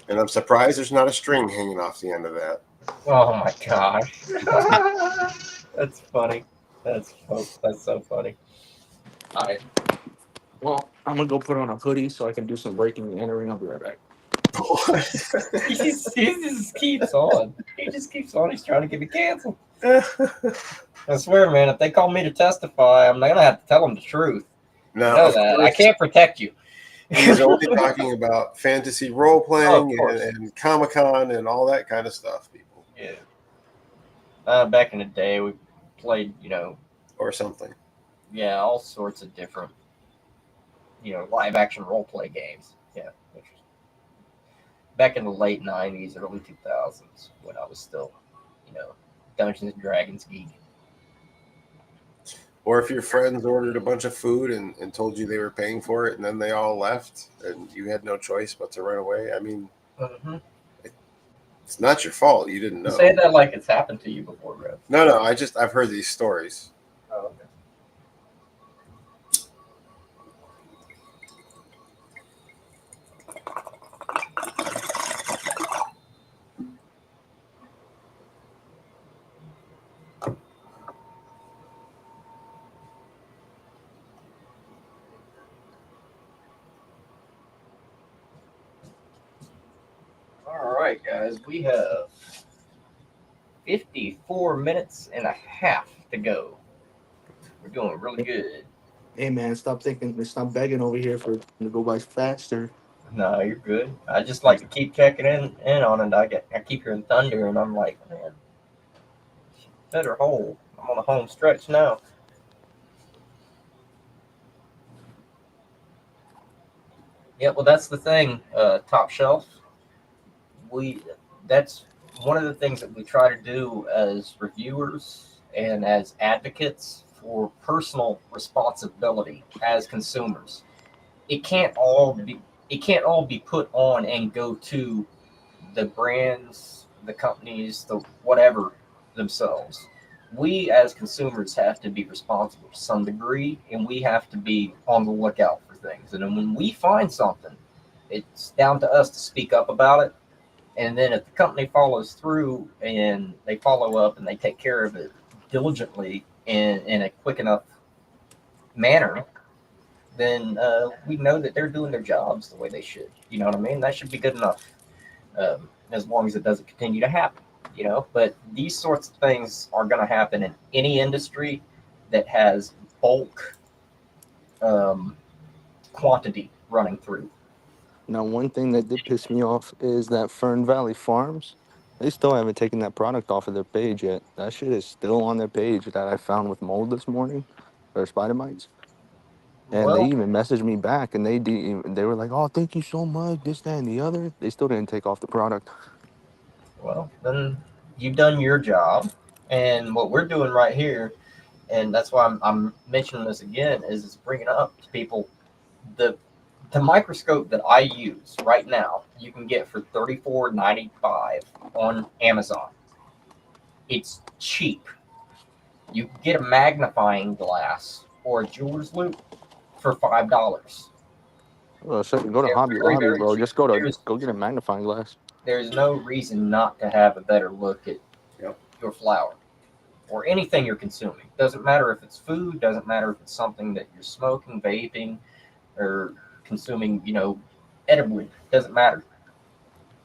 And I'm surprised there's not a string hanging off the end of that. Oh my gosh, that's funny. That's so funny. All right. Well, I'm gonna go put on a hoodie so I can do some breaking and entering. I'll be right back. he just keeps on. He just keeps on. He's trying to get me canceled. I swear, man, if they call me to testify, I'm gonna have to tell them the truth. No, You know that. I can't protect you. He's only talking about fantasy role playing and Comic-Con and all that kind of stuff, people. Yeah. Back in the day, we played, or something. Yeah, all sorts of different, live action role play games. Yeah. Back in the late 90s, early 2000s, when I was still, Dungeons and Dragons geek. Or if your friends ordered a bunch of food and told you they were paying for it, and then they all left, and you had no choice but to run away. I mean, it's not your fault. You didn't know. Say that like it's happened to you before, Rev. No. I've heard these stories. Oh, okay. All right, guys, we have 54 minutes and a half to go. We're doing really good. Hey man, stop begging over here for to go by faster. No, you're good. I just like to keep checking in on it. I keep hearing thunder, and I'm like, man, better hold. I'm on the home stretch now. Yeah, well, that's the thing. Top shelf. That's one of the things that we try to do as reviewers and as advocates for personal responsibility as consumers. It can't all be put on and go to the brands, the companies, the whatever themselves. We as consumers have to be responsible to some degree, and we have to be on the lookout for things. And then when we find something, it's down to us to speak up about it. And then if the company follows through and they follow up and they take care of it diligently in a quick enough manner, then we know that they're doing their jobs the way they should. You know what I mean? That should be good enough, as long as it doesn't continue to happen. But these sorts of things are going to happen in any industry that has bulk quantity running through. Now, one thing that did piss me off is that Fern Valley Farms, they still haven't taken that product off of their page yet. That shit is still on their page that I found with mold this morning, or spider mites. And they Well, even messaged me back, and they were like, "Oh, thank you so much, this, that, and the other." They still didn't take off the product. well, then you've done your job, and what we're doing right here, and that's why I'm mentioning this again, is bringing up to people the microscope that I use right now. You can get for $34.95 on Amazon. It's cheap. You can get a magnifying glass or a jeweler's loupe for $5. Well, so go to They're Hobby very, Lobby, very bro. cheap. Just go get a magnifying glass. There's no reason not to have a better look at your flower or anything you're consuming. Doesn't matter if it's food, doesn't matter if it's something that you're smoking, vaping, or consuming, edibly. Doesn't matter.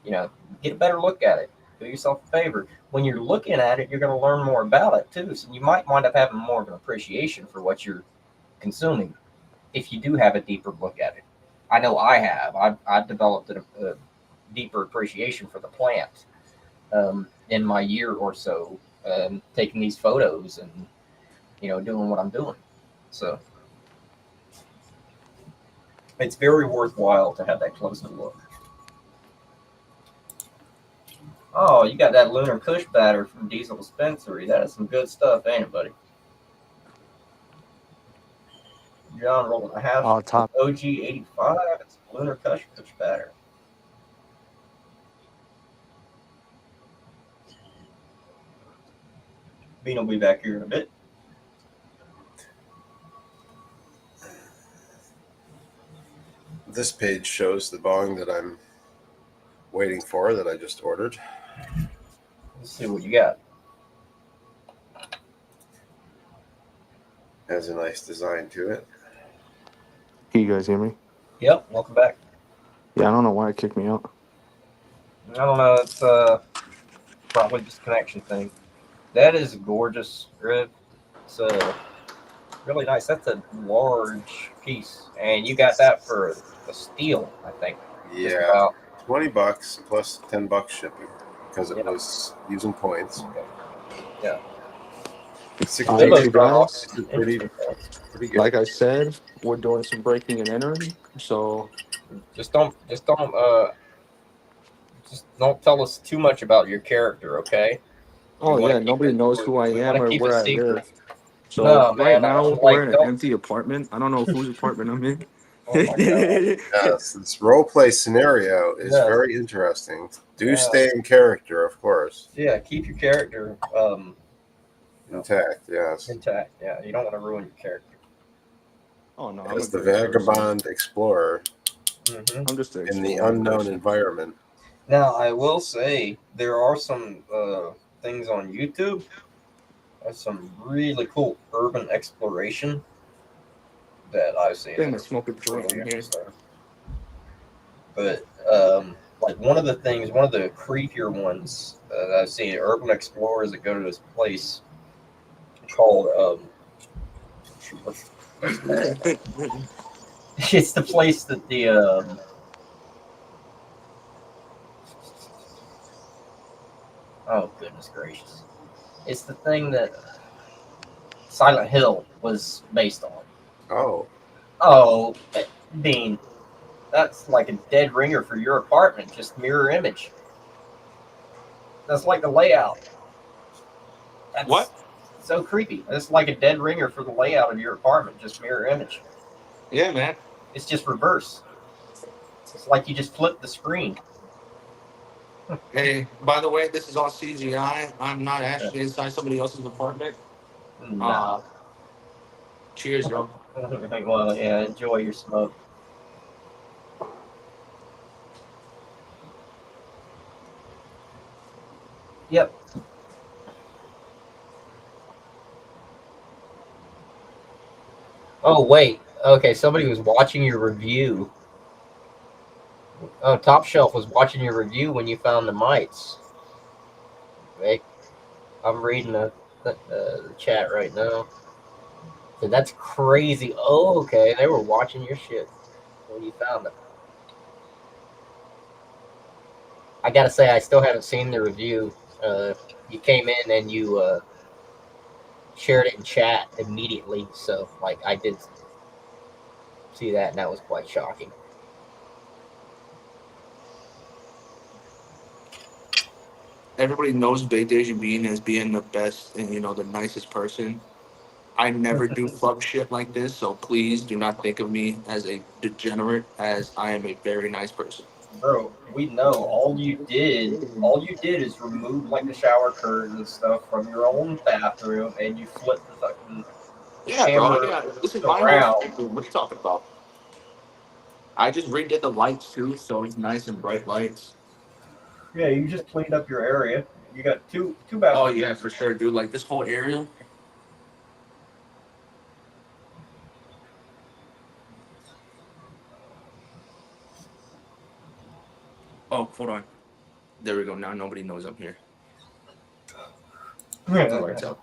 Get a better look at it. Do yourself a favor. When you're looking at it, you're going to learn more about it too. So you might wind up having more of an appreciation for what you're consuming if you do have a deeper look at it. I know I have. I've developed a deeper appreciation for the plant in my year or so, taking these photos and doing what I'm doing. So it's very worthwhile to have that closer look. Oh, you got that Lunar Kush batter from Diesel Dispensary. That is some good stuff, ain't it, buddy? John rolling a half Top. OG 85. It's Lunar Kush batter. Bean will be back here in a bit. This page shows the bong that I'm waiting for that I just ordered. Let's see what you got. Has a nice design to it. Can you guys hear me? Yep, welcome back. Yeah, I don't know why it kicked me out. I don't know. It's probably just a connection thing. That is gorgeous, Riv. It's really nice. That's a large piece, and you got that for a steal, I think. Yeah, $20 plus $10 shipping because it was using points. Okay. Yeah. You guys, pretty good. like I said, we're doing some breaking and entering, so just don't tell us too much about your character, okay? Oh yeah, nobody knows who I am or where I live. So No, right man, now we're like, in an don't. empty apartment. I don't know whose apartment I'm in. Oh my god. Yes, this role play scenario is Yes. very interesting. Do Yeah. stay in character, of course. Yeah, keep your character Intact, yes. intact. Yeah, you don't want to ruin your character. Oh no, I'm a As the great person. vagabond explorer Hmm. I'm just an in the exploring unknown person. environment. Now, I will say there are some things on YouTube. There's some really cool urban exploration that I've seen. Damn, I That are smoke a joint really in here. interesting. But like one of the creepier ones that I've seen, urban explorers that go to this place called what's it's the place that the oh goodness gracious, it's the thing that Silent Hill was based on. Oh, Oh, Dean, that's like a dead ringer for your apartment. Just mirror image. That's like the layout. That's What? so creepy. That's like a dead ringer for the layout of your apartment. Just mirror image. Yeah, man. It's just reverse. It's like you just flip the screen. Hey, by the way, this is all CGI. I'm not actually inside somebody else's apartment. Nah. Cheers, yo. Well, yeah. Enjoy your smoke. Yep. Oh wait. Okay, somebody was watching your review. Oh, Top Shelf was watching your review when you found the mites. Hey, I'm reading the chat right now. So that's crazy. Oh, okay. They were watching your shit when you found it. I gotta say, I still haven't seen the review. You came in and you shared it in chat immediately. So, like, I did see that, and that was quite shocking. Everybody knows Big Deja Bean as being the best and the nicest person. I never do fuck shit like this, so please do not think of me as a degenerate, as I am a very nice person. Bro, we know all you did is remove like the shower curtains and stuff from your own bathroom, and you flipped the fucking Yeah, bro. camera This is my whole around. bathroom. What are you talking about? I just redid the lights too, so it's nice and bright lights. Yeah, you just cleaned up your area. You got two Oh bathrooms. yeah, for sure, dude. Like this whole area. Oh, hold on. There we go. Now nobody knows I'm here. The lights out.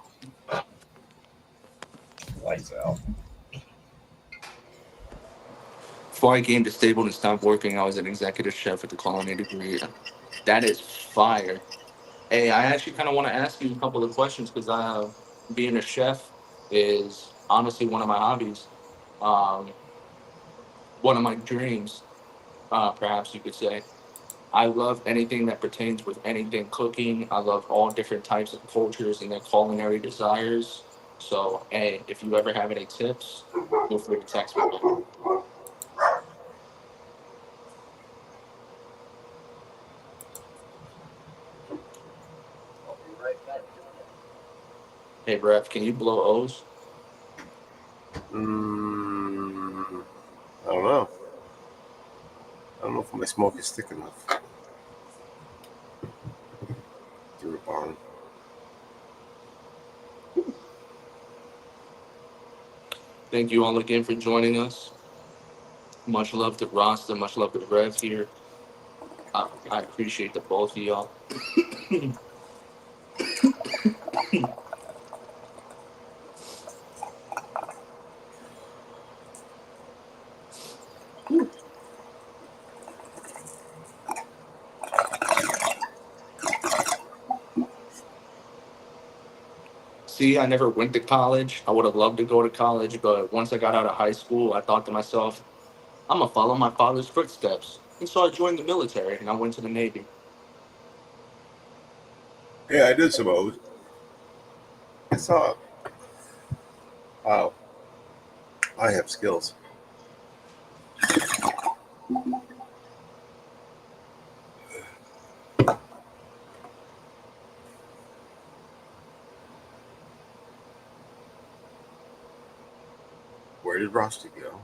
Lights out. Before I came disabled and stopped working, I was an executive chef at the culinary degree. That is fire. Hey, I actually kind of want to ask you a couple of questions because being a chef is honestly one of my hobbies, um, one of my dreams, perhaps you could say. I love anything that pertains with anything cooking. I love all different types of cultures and their culinary desires. So, hey, if you ever have any tips, feel free to text me. I'll be right back. Hey, Brev, can you blow O's? I don't know. I don't know if my smoke is thick enough. Through a barn. Thank you all again for joining us. Much love to Rasta, much love to Brev here. I appreciate the both of y'all. See, I never went to college. I would have loved to go to college, but once I got out of high school, I thought to myself, I'm gonna follow my father's footsteps. And so I joined the military and I went to the Navy. Yeah, I did some O's. I saw Wow. I have skills. Where did Rusty go?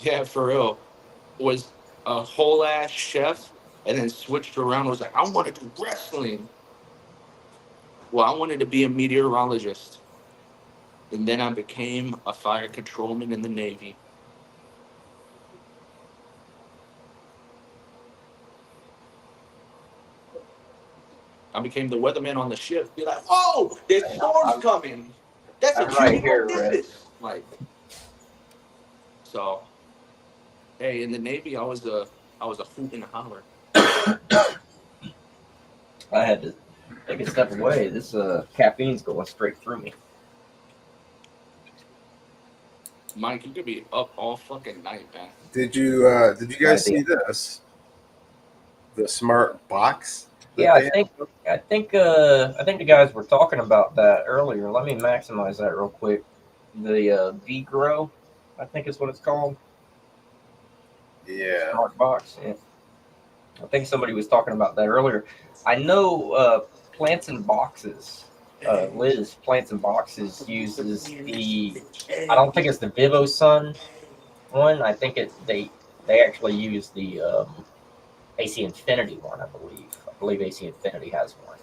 Yeah, for real. Was a whole ass chef and then switched around. Was like, I want to do wrestling. Well, I wanted to be a meteorologist. And then I became a fire controlman in the Navy. I became the weatherman on the ship. Be like, whoa, there's storms coming. That's a I'm right here, cumulonimbus. Like, so, hey, in the Navy, I was a hoot and a holler. I had to take a step away. This caffeine's going straight through me. Mike, you could be up all fucking night, man. Did you guys see this? The smart box? Yeah, I think the guys were talking about that earlier. Let me maximize that real quick. The V-Grow, I think is what it's called. Yeah. Smart box. Yeah. I think somebody was talking about that earlier. I know Plants and Boxes. Liz, Plants and Boxes uses the. I don't think it's the Vivo Sun one. I think they actually use the AC Infinity one. I believe AC Infinity has one.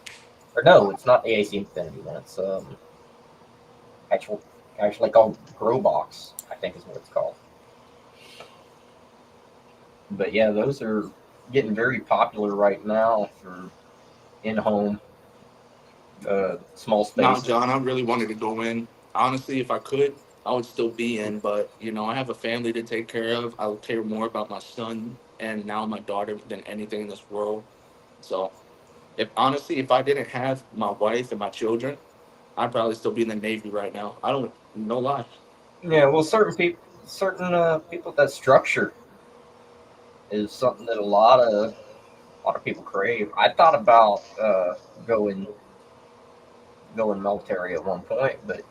Or no, it's not the AC Infinity one. It's actually called Grow Box, I think is what it's called. But yeah, those are getting very popular right now for in-home small space. Nah, John, I really wanted to go in. Honestly, if I could, I would still be in. But you know, I have a family to take care of. I would care more about my son and now my daughter than anything in this world. So, if I didn't have my wife and my children, I'd probably still be in the Navy right now. I don't, no lie. Yeah, well, certain people, that structure is something that a lot of people crave. I thought about going military at one point, but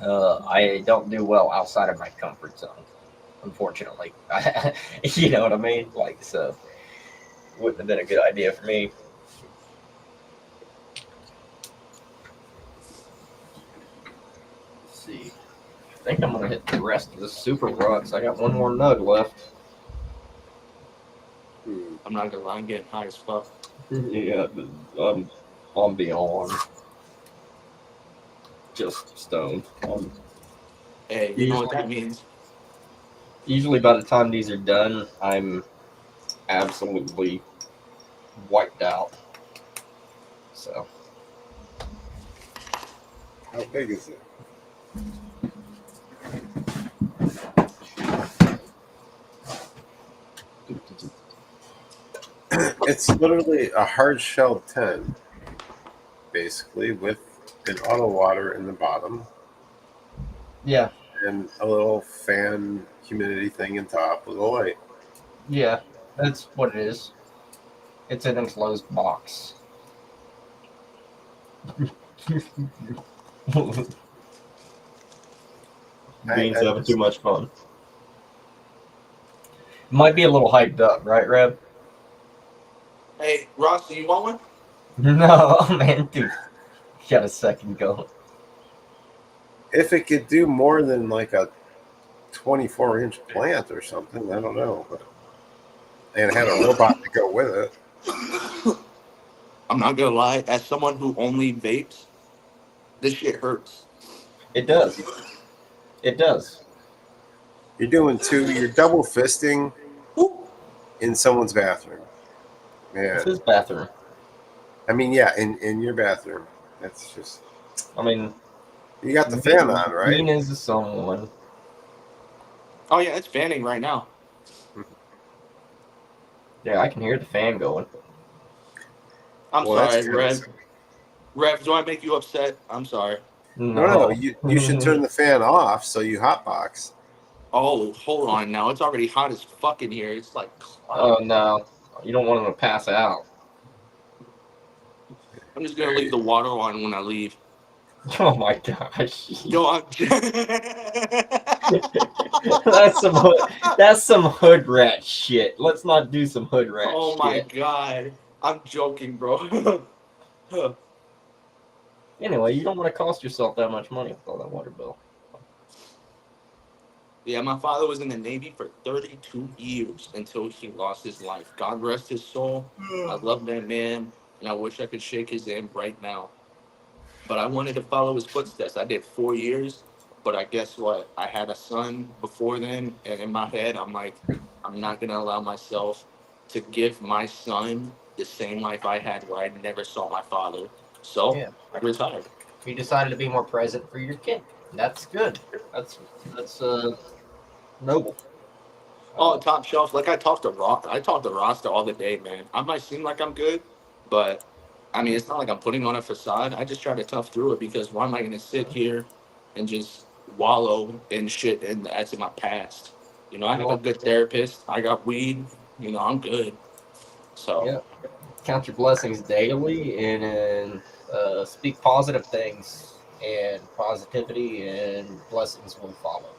I don't do well outside of my comfort zone, unfortunately. You know what I mean? Like, so wouldn't have been a good idea for me. Let's see. I think I'm gonna hit the rest of the super ruts. I got one more nug left. I'm not gonna lie, I'm getting high as fuck. Yeah, I'm beyond just stoned. Hey, you know what that means? Usually, by the time these are done, I'm absolutely wiped out. So, How big is it? It's literally a hard shell 10, basically, with an auto water in the bottom. yeah. And a little fan humidity thing in top with a light. Yeah, that's what it is. It's an enclosed box. Bean's having too much fun. Might be a little hyped up, right, Rev? Hey, Ross, do you want one? No, man, dude. Got a second going. If it could do more than like a 24-inch plant or something, I don't know. But, and had a robot to go with it. I'm not gonna lie, as someone who only vapes, this shit hurts. It does. It does. You're double fisting in someone's bathroom. Yeah. It's his bathroom. I mean, yeah, in your bathroom. That's just. I mean, you got the fan on, right? Bean is someone. Oh yeah, it's fanning right now. Yeah, I can hear the fan going. I'm sorry, Rev. Rev, do I make you upset? I'm sorry. No. You should turn the fan off so you hotbox. Oh, hold on now. It's already hot as fuck in here. It's like. Oh no, you don't want them to pass out. I'm just gonna leave the water on when I leave. Oh my gosh. Yo, I'm That's some hood rat shit. Let's not do some hood rat oh shit. my god. I'm joking, bro. Anyway, you don't want to cost yourself that much money with all that water bill. Yeah, my father was in the Navy for 32 years until he lost his life. God rest his soul. I love that man, and I wish I could shake his hand right now. But I wanted to follow his footsteps. I did 4 years, but I guess what? I had a son before then, and in my head, I'm like, I'm not gonna allow myself to give my son the same life I had where I never saw my father. So Yeah. I retired. You decided to be more present for your kid. That's good. That's noble. Oh, top shelf. Like I talk to Rasta all the day, man. I might seem like I'm good, but I mean, it's not like I'm putting on a facade. I just try to tough through it because why am I going to sit here and just wallow in shit and that's in my past? You know, I have a Well, good therapist. I got weed. You know, I'm good. So yeah. Count your blessings daily and speak positive things, and positivity and blessings will follow.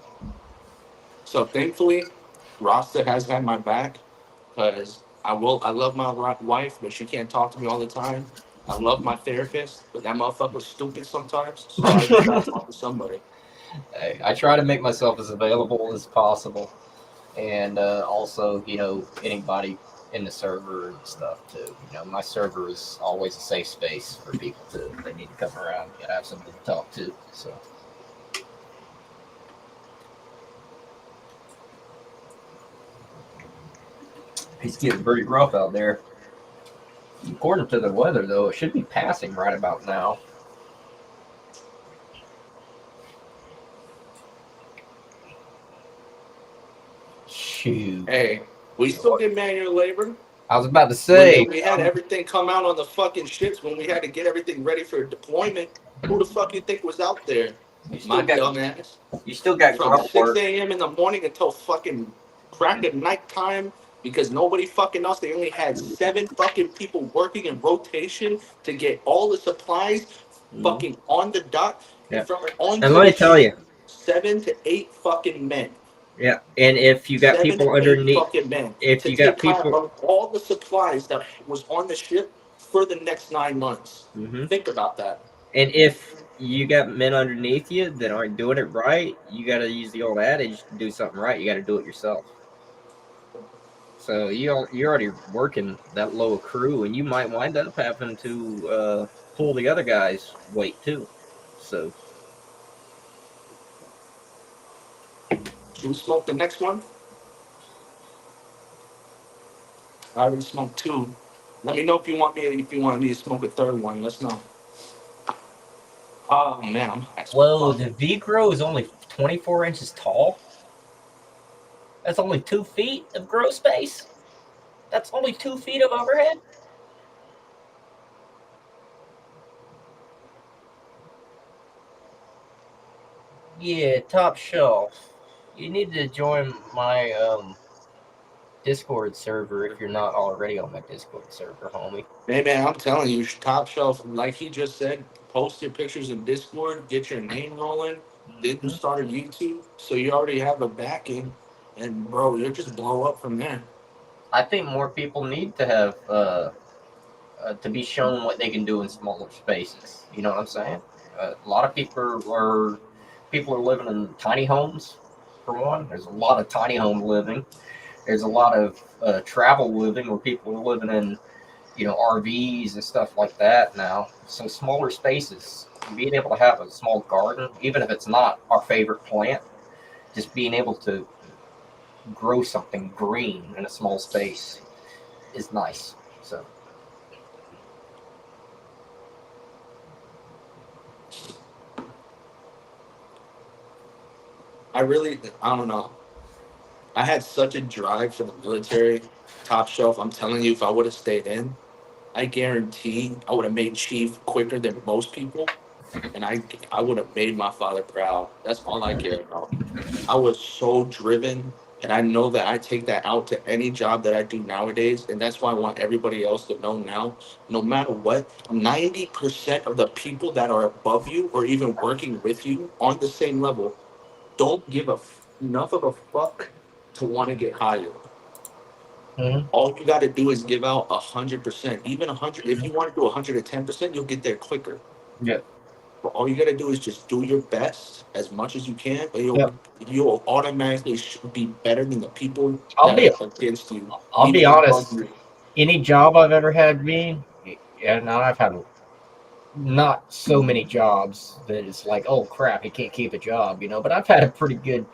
So thankfully, Rasta has had my back because I love my wife, but she can't talk to me all the time. I love my therapist, but that motherfucker's stupid sometimes. So I just gotta talk to somebody. Hey, I try to make myself as available as possible, and also, anybody in the server and stuff too. My server is always a safe space for people to. They need to come around and have somebody to talk to. So. It's getting pretty rough out there. According to the weather, though, it should be passing right about now. Shoot. Hey, we still get manual labor. I was about to When say, we had everything come out on the fucking ships, when we had to get everything ready for deployment, who the fuck you think was out there? you My still got dumbass. you still got From grunt 6 work. a.m. in the morning until fucking crack of nighttime because nobody fucking else. They only had 7 fucking people working in rotation to get all the supplies fucking on the dock Yeah. and from And onto let the me tell ship. you, 7 to 8 fucking men. yeah. And if you got 7 to people 8 underneath, fucking men if to you got take care people, of all the supplies that was on the ship for the next 9 months. Think about that. and if you got men underneath you that aren't doing it right, you got to use the old adage: to do something right, you got to do it yourself. So you're already working that low a crew, and you might wind up having to pull the other guy's weight too. So Should we smoke the next one? I already smoked 2. Let me know if you want me to smoke a third one. Let's know. Oh man, I'm high as whoa, fuck. the V grow is only 24 inches tall. That's only 2 feet of grow space. That's only 2 feet of overhead. Yeah, top shelf. You need to join my Discord server if you're not already on my Discord server, homie. Hey man, I'm telling you, top shelf, like he just said, post your pictures in Discord, get your name rolling, then you start a YouTube, so you already have a backing, and bro, you'll just blow up from there. I think more people need to have to be shown what they can do in smaller spaces. You know what I'm saying? A lot of people are living in tiny homes. For one, there's a lot of tiny home living. There's a lot of travel living where people are living in RVs and stuff like that now. So smaller spaces, being able to have a small garden, even if it's not our favorite plant, just being able to grow something green in a small space is nice. So I don't know. I had such a drive for the military, top shelf. I'm telling you, if I would have stayed in, I guarantee I would have made chief quicker than most people, and I would have made my father proud. That's all I care about. I was so driven And I know that I take that out to any job that I do nowadays. And that's why I want everybody else to know now, no matter what, 90% of the people that are above you or even working with you on the same level don't give enough of a fuck to want to get hired. Mhm. All you got to do is give out 100%. Even 100, if you want to do 110%, you'll get there quicker. Yeah. But all you got to do is just do your best as much as you can, and Yep. you'll automatically be better than the people I'll that be are against you. I'll be Even above honest. you. Any job I've ever had, and I've had not so many jobs that it's like, oh crap, he can't keep a job, But I've had a pretty good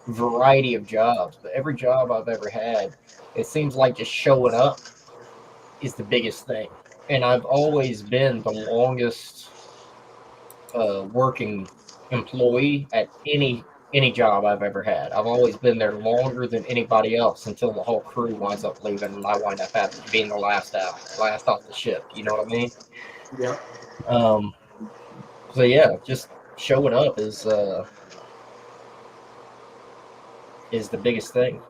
variety of jobs. But every job I've ever had, it seems like just showing up is the biggest thing. And I've always been the longest working employee at any job I've ever had. I've always been there longer than anybody else until the whole crew winds up leaving, and I wind up being the last off the ship. You know what I mean? Yeah. Um, so yeah, just showing up is the biggest thing.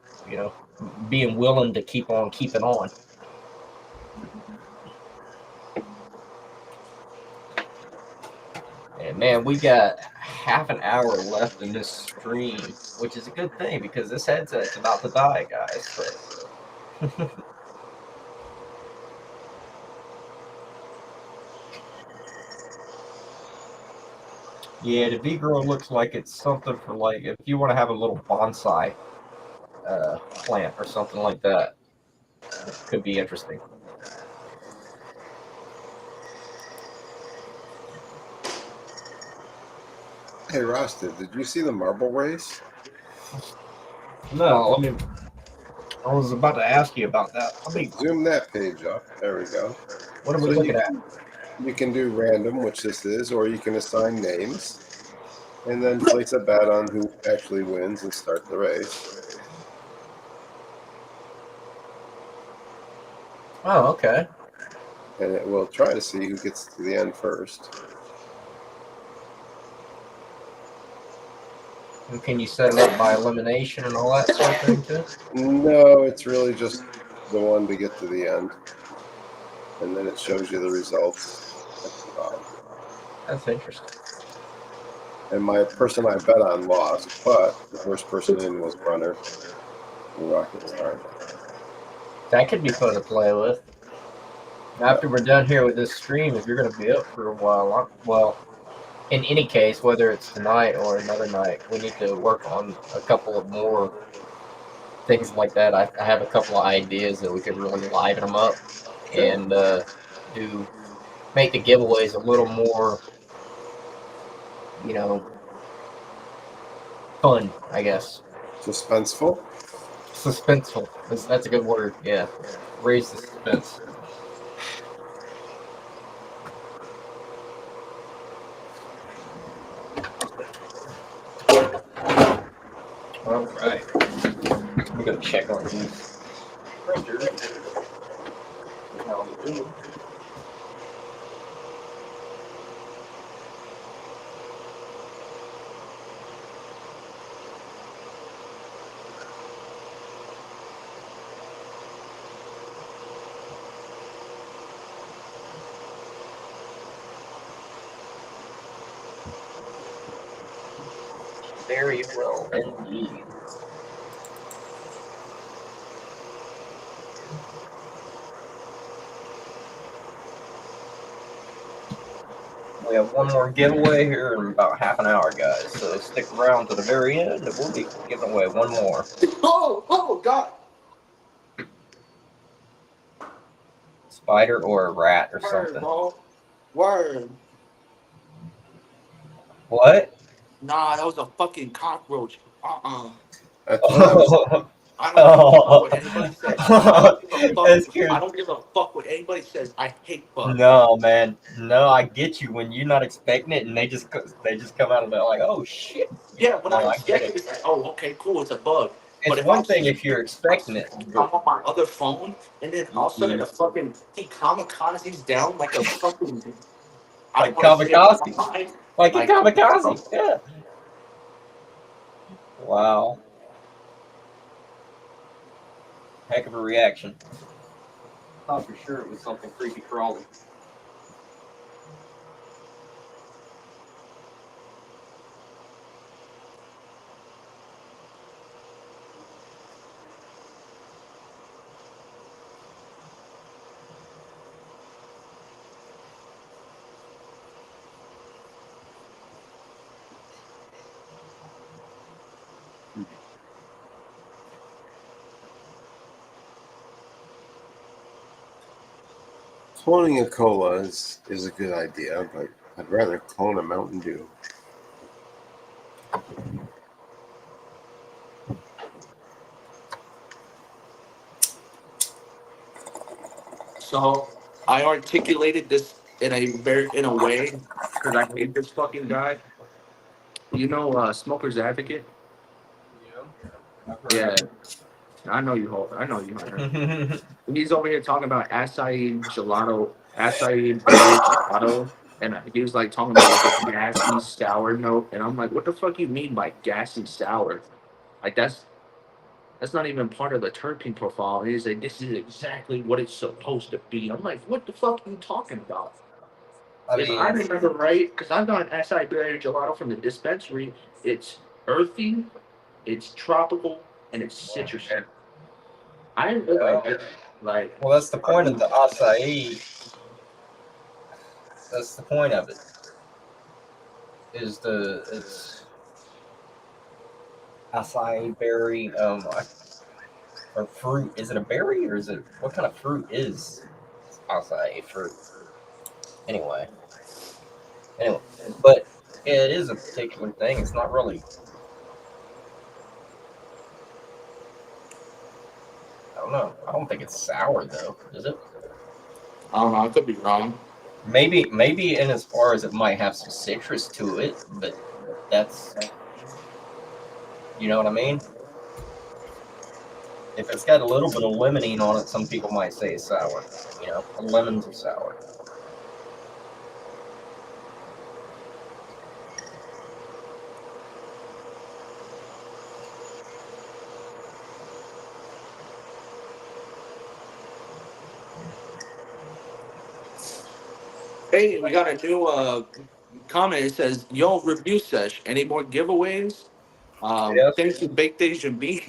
Being willing to keep on keeping on. And man, we got half an hour left in this stream, which is a good thing because this headset's about to die, guys. But yeah, the V Grow looks like it's something for like if you want to have a little bonsai plant or something like that. It could be interesting. Hey, Rosted, did you see the marble race? No, I was about to ask you about that. Zoom that page up. There we go. What are we looking at? You can do random, which this is, or you can assign names, and then place a bet on who actually wins and start the race. Oh, okay. And it will try to see who gets to the end first. And can you set them up by elimination and all that sort of thing too? No, it's really just the one to get to the end. And then it shows you the results at the bottom. That's interesting. And my person I bet on lost, but the first person in was Runner and Rocket Star. That could be fun to play with. After we're done here with this stream, if you're going to be up for a while, well, in any case, whether it's tonight or another night, we need to work on a couple of more things like that. I have a couple of ideas that we could really liven them up and make the giveaways a little more, fun, I guess. Suspenseful? Suspenseful. That's a good word, yeah. Raise the suspense. All right. We're going to check on these printers. How they do. Very well indeed. We have one more giveaway here in about half an hour, guys. So stick around to the very end, and we'll be giving away one more. Oh, God. Spider or a rat or something. Bro. Word. What? Nah, that was a fucking cockroach. That's what I was. I don't give a fuck what anybody says. That's good. I don't give a fuck what anybody says. I hate bugs. No, man. No, I get you when you're not expecting it, and they just come out of it like, oh shit. Yeah, when I get expect it, it's like, oh, okay, cool, it's a bug. It's but if one I'm thing if you're expecting it. I'm on my other phone, and then all of a sudden the fucking he kamikazes down like a fucking Like kamikaze. Like a kamikaze. Yeah. Wow. Heck of a reaction. Thought for sure it was something creepy crawly. Cloning a cola is a good idea, but I'd rather clone a Mountain Dew. So I articulated this in a way because I hate this fucking guy. You know, Smoker's Advocate. Yeah, I know you. I know you. Hunter. He's over here talking about acai gelato, acai berry gelato, and he was like talking about like a gassy sour note, and I'm like, what the fuck you mean by gassy sour? Like that's not even part of the terpene profile. And he's like, this is exactly what it's supposed to be. I'm like, what the fuck are you talking about? I If mean, I remember right, because I've got an acai berry gelato from the dispensary, it's earthy, it's tropical, and it's citrusy. I didn't like it. Like, well, that's the point of the acai. That's the point of it. It's acai berry or fruit. Is it a berry or is it what kind of fruit is acai fruit? Anyway, but it is a particular thing. It's not really. I don't know. I don't think it's sour though. Is it? I don't know. I could be wrong. Maybe in as far as it might have some citrus to it, but that's you know what I mean. If it's got a little bit of limonene on it, some people might say it's sour. You know, lemons are sour. Hey, we got a new comment. It says, "Yo, review sesh. Any more giveaways?" Yes. Thanks to Baked Asian Bean.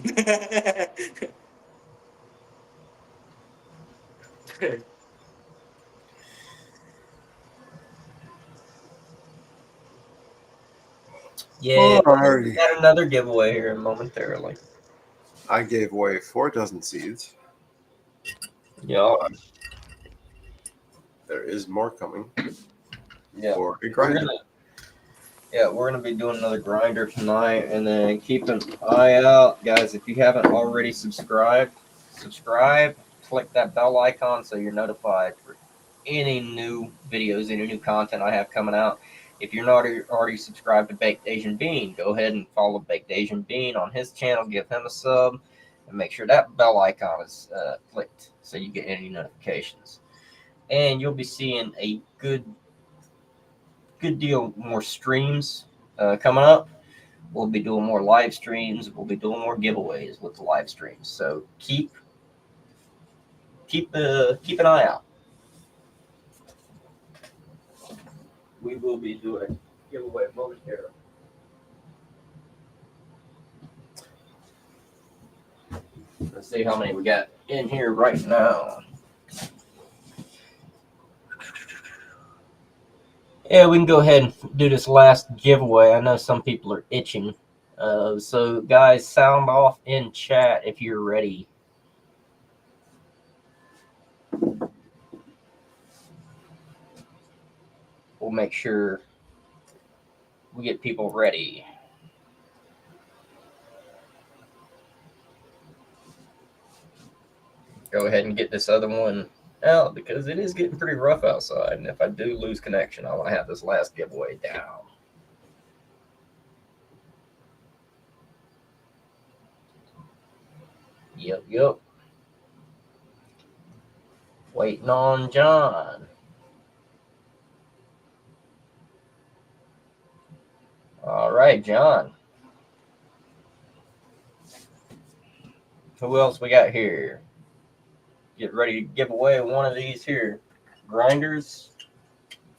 Yeah, we Alrighty. got another giveaway here momentarily. I gave away 4 dozen seeds. Yeah. There is more coming Yeah. for a We're grinder. we're gonna be doing another grinder tonight, and then keep an eye out, guys. If you haven't already subscribed, click that bell icon so you're notified for any new videos, any new content I have coming out. If you're not already subscribed to Baked Asian Bean, go ahead and follow Baked Asian Bean on his channel. Give him a sub, and make sure that bell icon is clicked so you get any notifications. And you'll be seeing a good deal more streams coming up. We'll be doing more live streams. We'll be doing more giveaways with the live streams. So keep an eye out. We will be doing a giveaway momentarily. Let's see how many we got in here right now. Yeah, we can go ahead and do this last giveaway. I know some people are itching. So guys, sound off in chat if you're ready. We'll make sure we get people ready. Go ahead and get this other one out because it is getting pretty rough outside. And if I do lose connection, I want to have this last giveaway down. Yep. Waiting on John. All right, John. Who else we got here? get ready to give away one of these here grinders.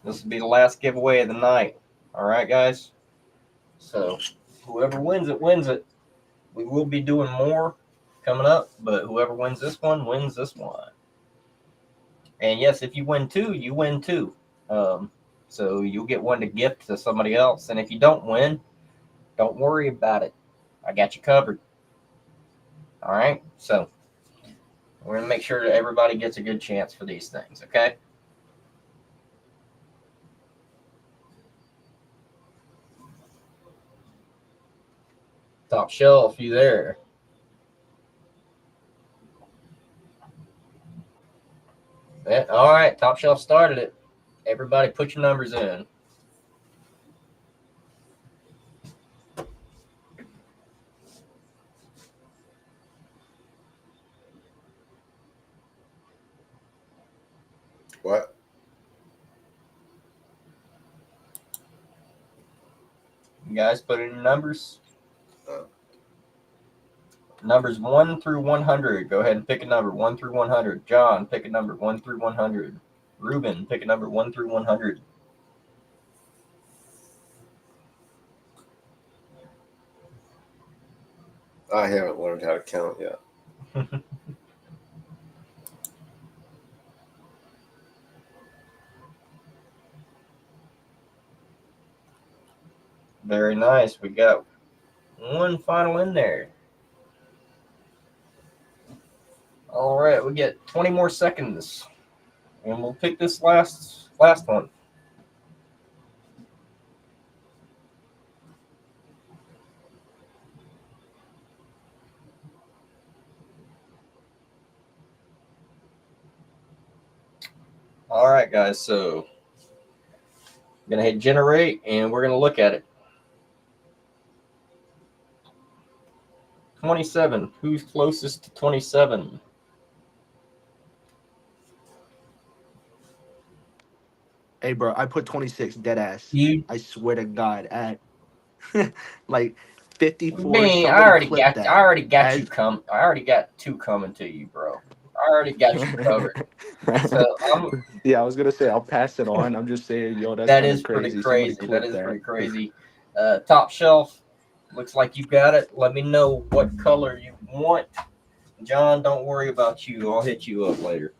This will be the last giveaway of the night. All right, guys. So whoever wins it wins it. We will be doing more coming up, but whoever wins this one wins this one. And yes, if you win two, you win two. So you'll get one to gift to somebody else. And if you don't win, don't worry about it. I got you covered. All right. So we're gonna make sure that everybody gets a good chance for these things. Okay. Top Shelf, you there? Yeah, all right, Top Shelf started it. Everybody put your numbers in. What? You guys put in your numbers. Oh. Numbers 1 through 100. Go ahead and pick a number 1 through 100. John, pick a number 1 through 100. Ruben, pick a number 1 through 100. I haven't learned how to count yet. Very nice. We got one final in there. All right, we get 20 more seconds, and we'll pick this last one. All right, guys. So I'm gonna hit generate, and we're gonna look at it. 27. Who's closest to 27? Hey, bro, I put 26 dead ass. You. I swear to God, at like 54. Man, Somebody clip that. I already got As- you I already got two coming to you, bro. I already got you covered. So Yeah, I was gonna say I'll pass it on. I'm just saying, yo, that's that kind is of pretty crazy. crazy. Somebody That clip is that. pretty crazy. Top Shelf, looks like you got it. Let me know what color you want. John, don't worry about you. I'll hit you up later.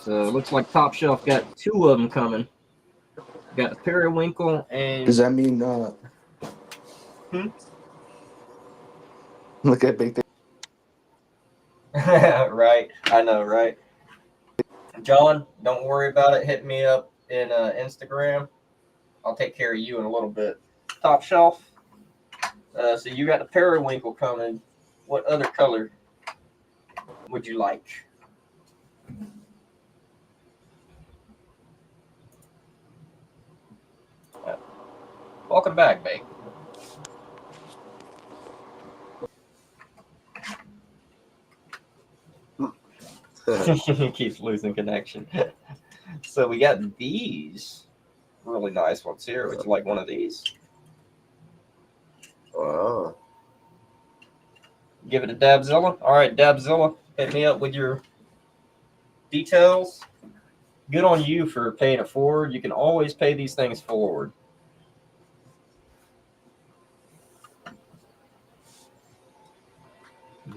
So it looks like Top Shelf got two of them coming. Got a periwinkle and. Does that mean? Look at big thing. Right, I know, right? John, don't worry about it. Hit me up in Instagram. I'll take care of you in a little bit. Top Shelf. So you got the periwinkle coming. What other color would you like? Welcome back, babe. Keeps losing connection. So we got these really nice ones here. Would you like one of these? Wow. Give it a Dabzilla. All right, Dabzilla, hit me up with your details. Good on you for paying it forward. You can always pay these things forward.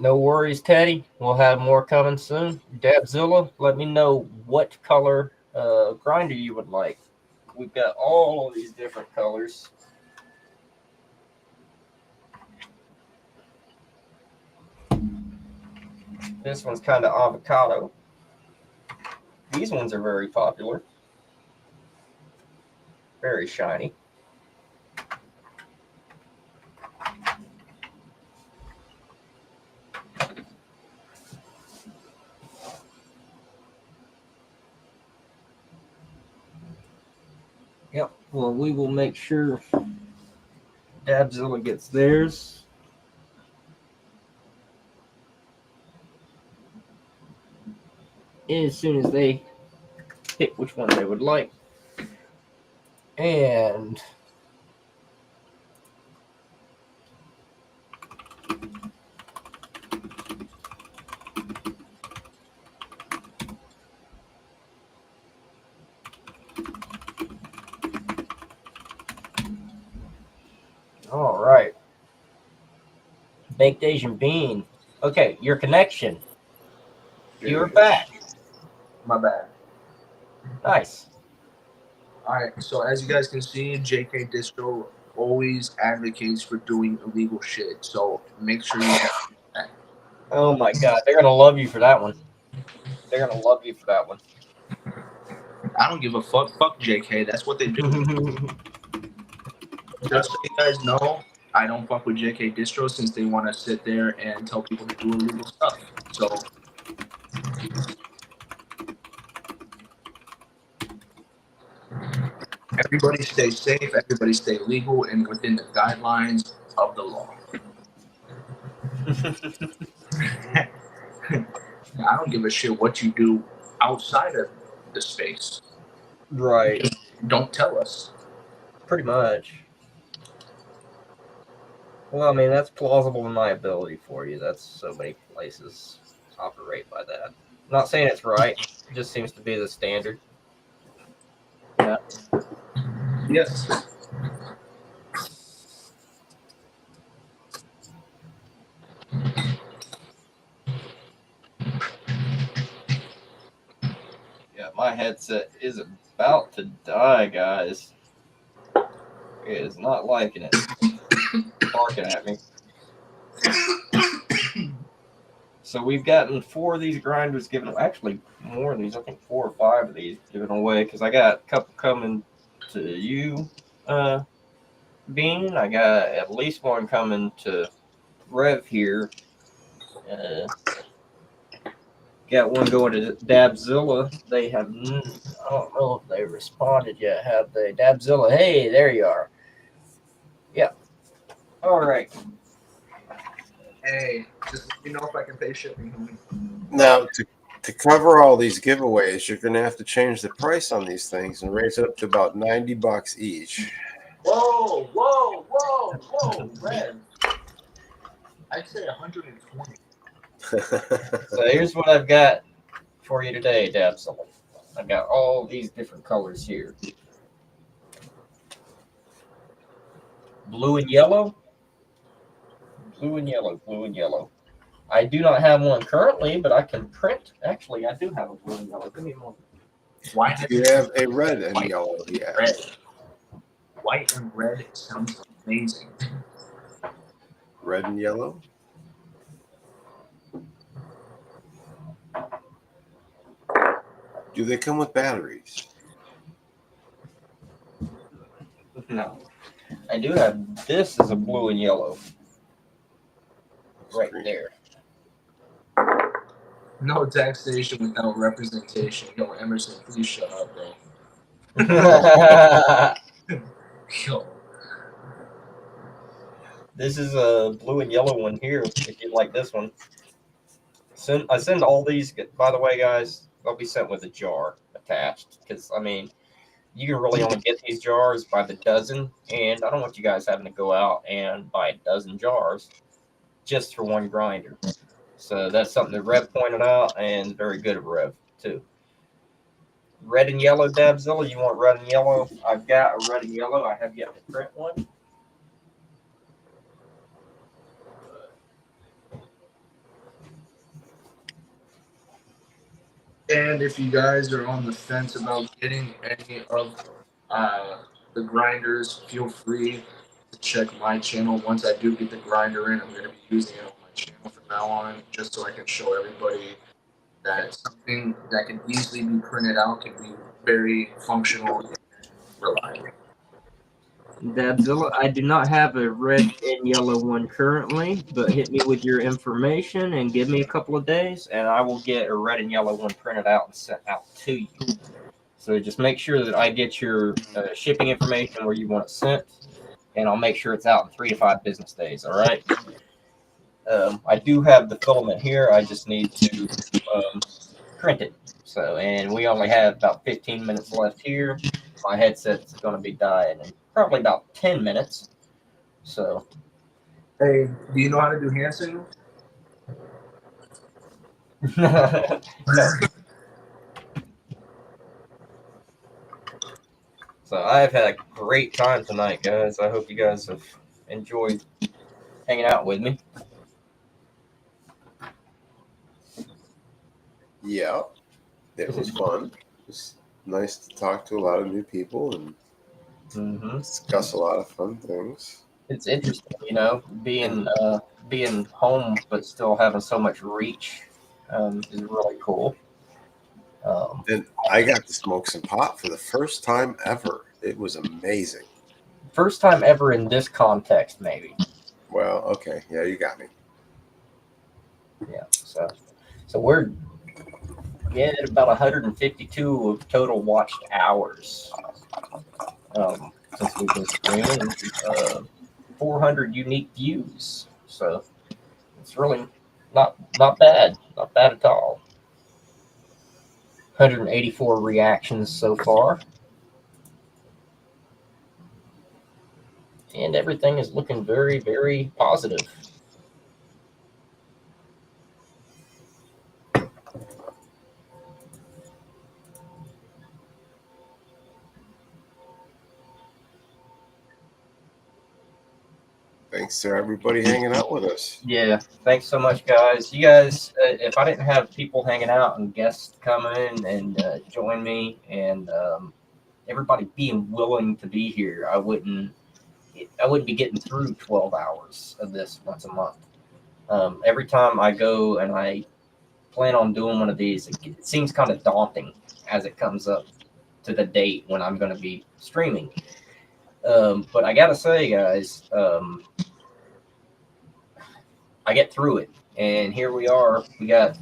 No worries, Teddy. We'll have more coming soon. Dabzilla, let me know what color grinder you would like. We've got all of these different colors. This one's kind of avocado. These ones are very popular. Very shiny. Yep. Well, we will make sure Dabzilla gets theirs. As soon as they pick which one they would like. And All right. Baked Asian bean. Okay, your connection. You're back. My bad. Nice. All right. So as you guys can see, JK Distro always advocates for doing illegal shit. So make sure you guys do that. Oh my God, they're gonna love you for that one. They're gonna love you for that one. I don't give a fuck. Fuck JK. That's what they do. Just so you guys know, I don't fuck with JK Distro since they want to sit there and tell people to do illegal stuff. So everybody stay safe. Everybody stay legal and within the guidelines of the law. I don't give a shit what you do outside of the space. Right. Just don't tell us. Pretty much. Well, I mean, that's plausible deniability for you. That's so many places operate by that. I'm not saying it's right. It just seems to be the standard. Yeah. Yes. Yeah, my headset is about to die, guys. It is not liking it. Barking at me. So we've gotten 4 of these grinders given away. Actually, more of these. I think 4 or 5 of these given away because I got a couple coming to you, Bean. I got at least one coming to Rev here. Got one going to Dabzilla. They have, I don't know if they responded yet, have they? Dabzilla, hey, there you are. Yeah. All right. Hey, just let me know if I can pay shipping. Now, to cover all these giveaways, you're going to have to change the price on these things and raise it up to about $90 each. Whoa, whoa, whoa, whoa, Rev. I'd say 120. So here's what I've got for you today, Dabzilla. I've got all these different colors here. Blue and yellow. Blue and yellow, blue and yellow. I do not have one currently, but I can print. Actually, I do have a blue and yellow. Give me a moment. Why You have a red and yellow, yeah. Red. White and red sounds amazing. Red and yellow? Do they come with batteries? No. I do have this as a blue and yellow. Right there. No taxation without representation. Yo, Emerson, please shut up, bro. Yo. This is a blue and yellow one here, if you'd like this one. I send all these, by the way, guys, they'll be sent with a jar attached. Because, I mean, you can really only get these jars by the dozen. And I don't want you guys having to go out and buy a dozen jars just for one grinder. So that's something that Rev pointed out, and very good of Rev, too. Red and yellow, Dabzilla, you want red and yellow? I've got a red and yellow. I have yet to print one. And if you guys are on the fence about getting any of the grinders, feel free to check my channel. Once I do get the grinder in, I'm going to be using it on my channel from now on, just so I can show everybody that something that can easily be printed out can be very functional and reliable. Dabzilla, I do not have a red and yellow one currently, but hit me with your information and give me a couple of days, and I will get a red and yellow one printed out and sent out to you. So just make sure that I get your shipping information where you want it sent, and I'll make sure it's out in 3 to 5 business days. All right. I do have the filament here. I just need to print it. So, and we only have about 15 minutes left here. My headset's going to be dying in probably about 10 minutes. So, Hey, do you know how to do hand signals? no. So I've had a great time tonight, guys. I hope you guys have enjoyed hanging out with me. Yeah, it was fun. It was nice to talk to a lot of new people and discuss a lot of fun things. It's interesting, being home but still having so much reach is really cool. And I got to smoke some pot for the first time ever. It was amazing. First time ever in this context, maybe. Well, okay, yeah, you got me. Yeah, so we're at about 152 of total watched hours since we've been streaming. 400 unique views, so it's really not bad, not bad at all. 184 reactions so far, and everything is looking very, very positive. Thanks to everybody hanging out with us. Yeah, thanks so much, guys. You guys, if I didn't have people hanging out and guests coming and join me and everybody being willing to be here, I wouldn't be getting through 12 hours of this once a month. Every time I go and I plan on doing one of these, it seems kind of daunting as it comes up to the date when I'm going to be streaming. But I got to say, guys, I get through it. And here we are. We got,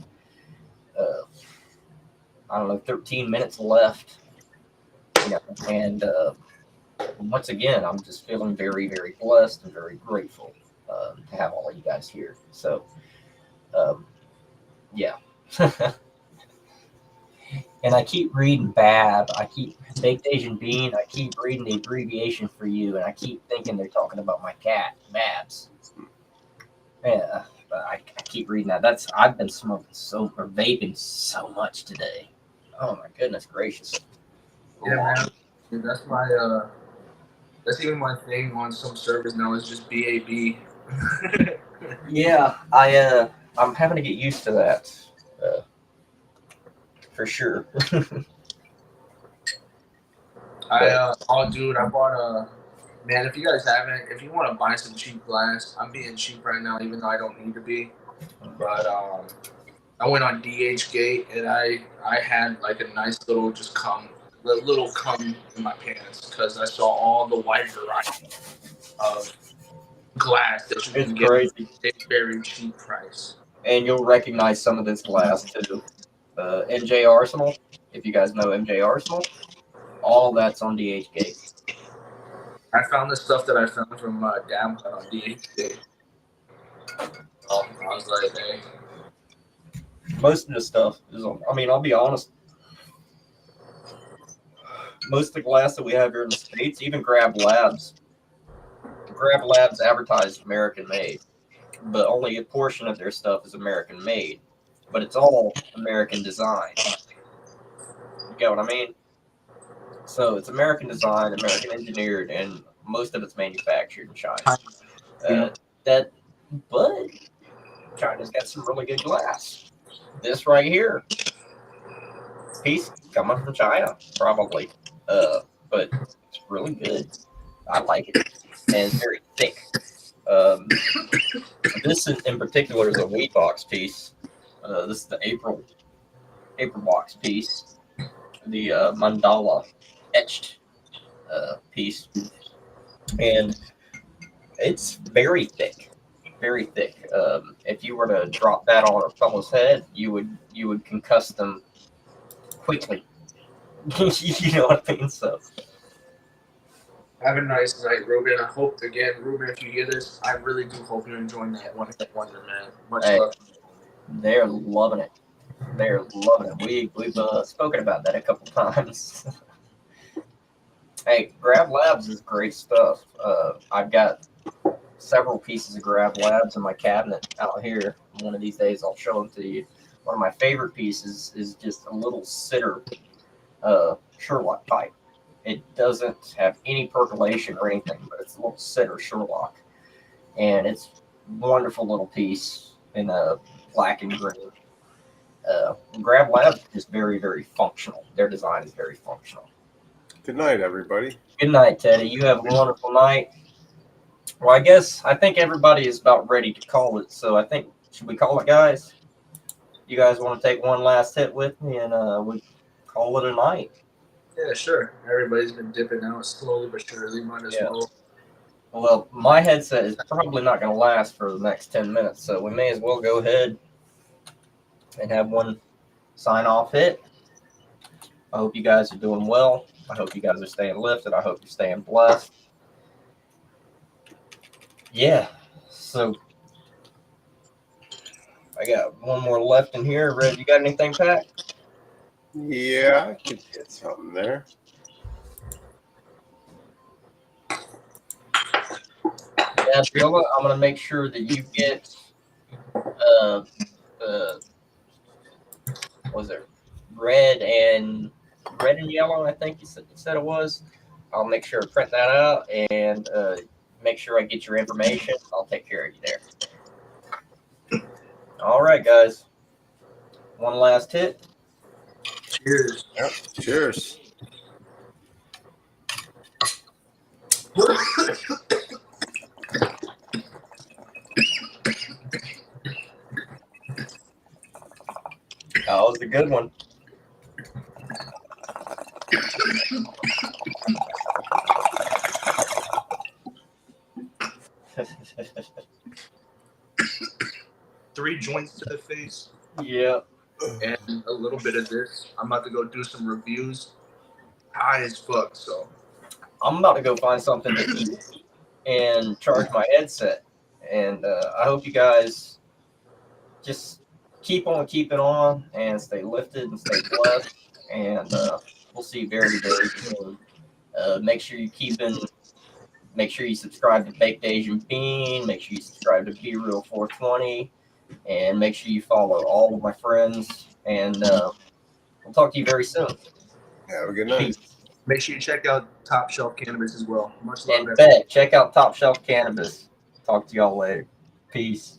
I don't know, 13 minutes left. And once again, I'm just feeling very, very blessed and very grateful to have all of you guys here. So, yeah. And I keep reading BAB. I keep Baked Asian Bean. I keep reading the abbreviation for you, and I keep thinking they're talking about my cat, Babs. Yeah, but I keep reading that. I've been vaping so much today. Oh my goodness gracious. Yeah, man. Dude, that's even my thing on some servers now is just BAB. Yeah, I'm having to get used to that. For sure. Dude, I bought man, if you guys haven't, if you want to buy some cheap glass, I'm being cheap right now, even though I don't need to be. But I went on DHgate and I had like a nice little little cum in my pants because I saw all the wide variety of glass that you can get at a very cheap price. And you'll recognize some of this glass too. MJ Arsenal, if you guys know MJ Arsenal, all that's on DHgate. I found the stuff that I found from Dab Hut on DHgate. I was like, hey. Most of the stuff is on. I mean, I'll be honest. Most of the glass that we have here in the States, even Grab Labs advertised American made, but only a portion of their stuff is American made. But it's all American design. You get what I mean? So it's American design, American engineered, and most of it's manufactured in China. But China's got some really good glass. This right here, piece coming from China, probably. But it's really good. I like it, and it's very thick. This in particular is a wheat box piece. This is the April box piece, the mandala etched piece, and it's very thick, very thick. If you were to drop that on a fellow's head, you would concuss them quickly. You know what I mean? So. Have a nice night, Ruben. I hope, again, Ruben, if you hear this, I really do hope you're enjoying that one hit wonder, man. Much love. They're loving it. They're loving it. We've spoken about that a couple times. Hey, Grab Labs is great stuff. I've got several pieces of Grab Labs in my cabinet out here. One of these days I'll show them to you. One of my favorite pieces is just a little sitter Sherlock pipe. It doesn't have any percolation or anything, but it's a little sitter Sherlock. and it's a wonderful little piece in a black and green. Grab Lab is very, very functional. Their design is very functional. Good night, everybody. Good night, Teddy. You have a wonderful night. Well, I think everybody is about ready to call it. So I think, should we call it, guys? You guys want to take one last hit with me, and we call it a night? Yeah, sure. Everybody's been dipping out slowly but surely. Might as well. Well, my headset is probably not going to last for the next 10 minutes, so we may as well go ahead and have one sign-off hit. I hope you guys are doing well. I hope you guys are staying lifted. I hope you're staying blessed. Yeah, so I got one more left in here. Red, you got anything, Pat? Yeah, I could get something there. Yeah, Billa, I'm going to make sure that you get was it red and yellow, I think you said it was. I'll make sure to print that out and make sure I get your information. I'll take care of you there. All right, guys. One last hit. Cheers. Yep. Cheers. That was a good one. Three joints to the face. Yeah. And a little bit of this. I'm about to go do some reviews. High as fuck, so. I'm about to go find something to eat and charge my headset. And I hope you guys just keep on keeping on and stay lifted and stay blessed. And we'll see you very, very soon. Make sure you subscribe to Baked Asian Bean. Make sure you subscribe to Be Real 420. And make sure you follow all of my friends. And we'll talk to you very soon. Have a good night. Peace. Make sure you check out Top Shelf Cannabis as well. Much love. And check out Top Shelf Cannabis. Talk to y'all later. Peace.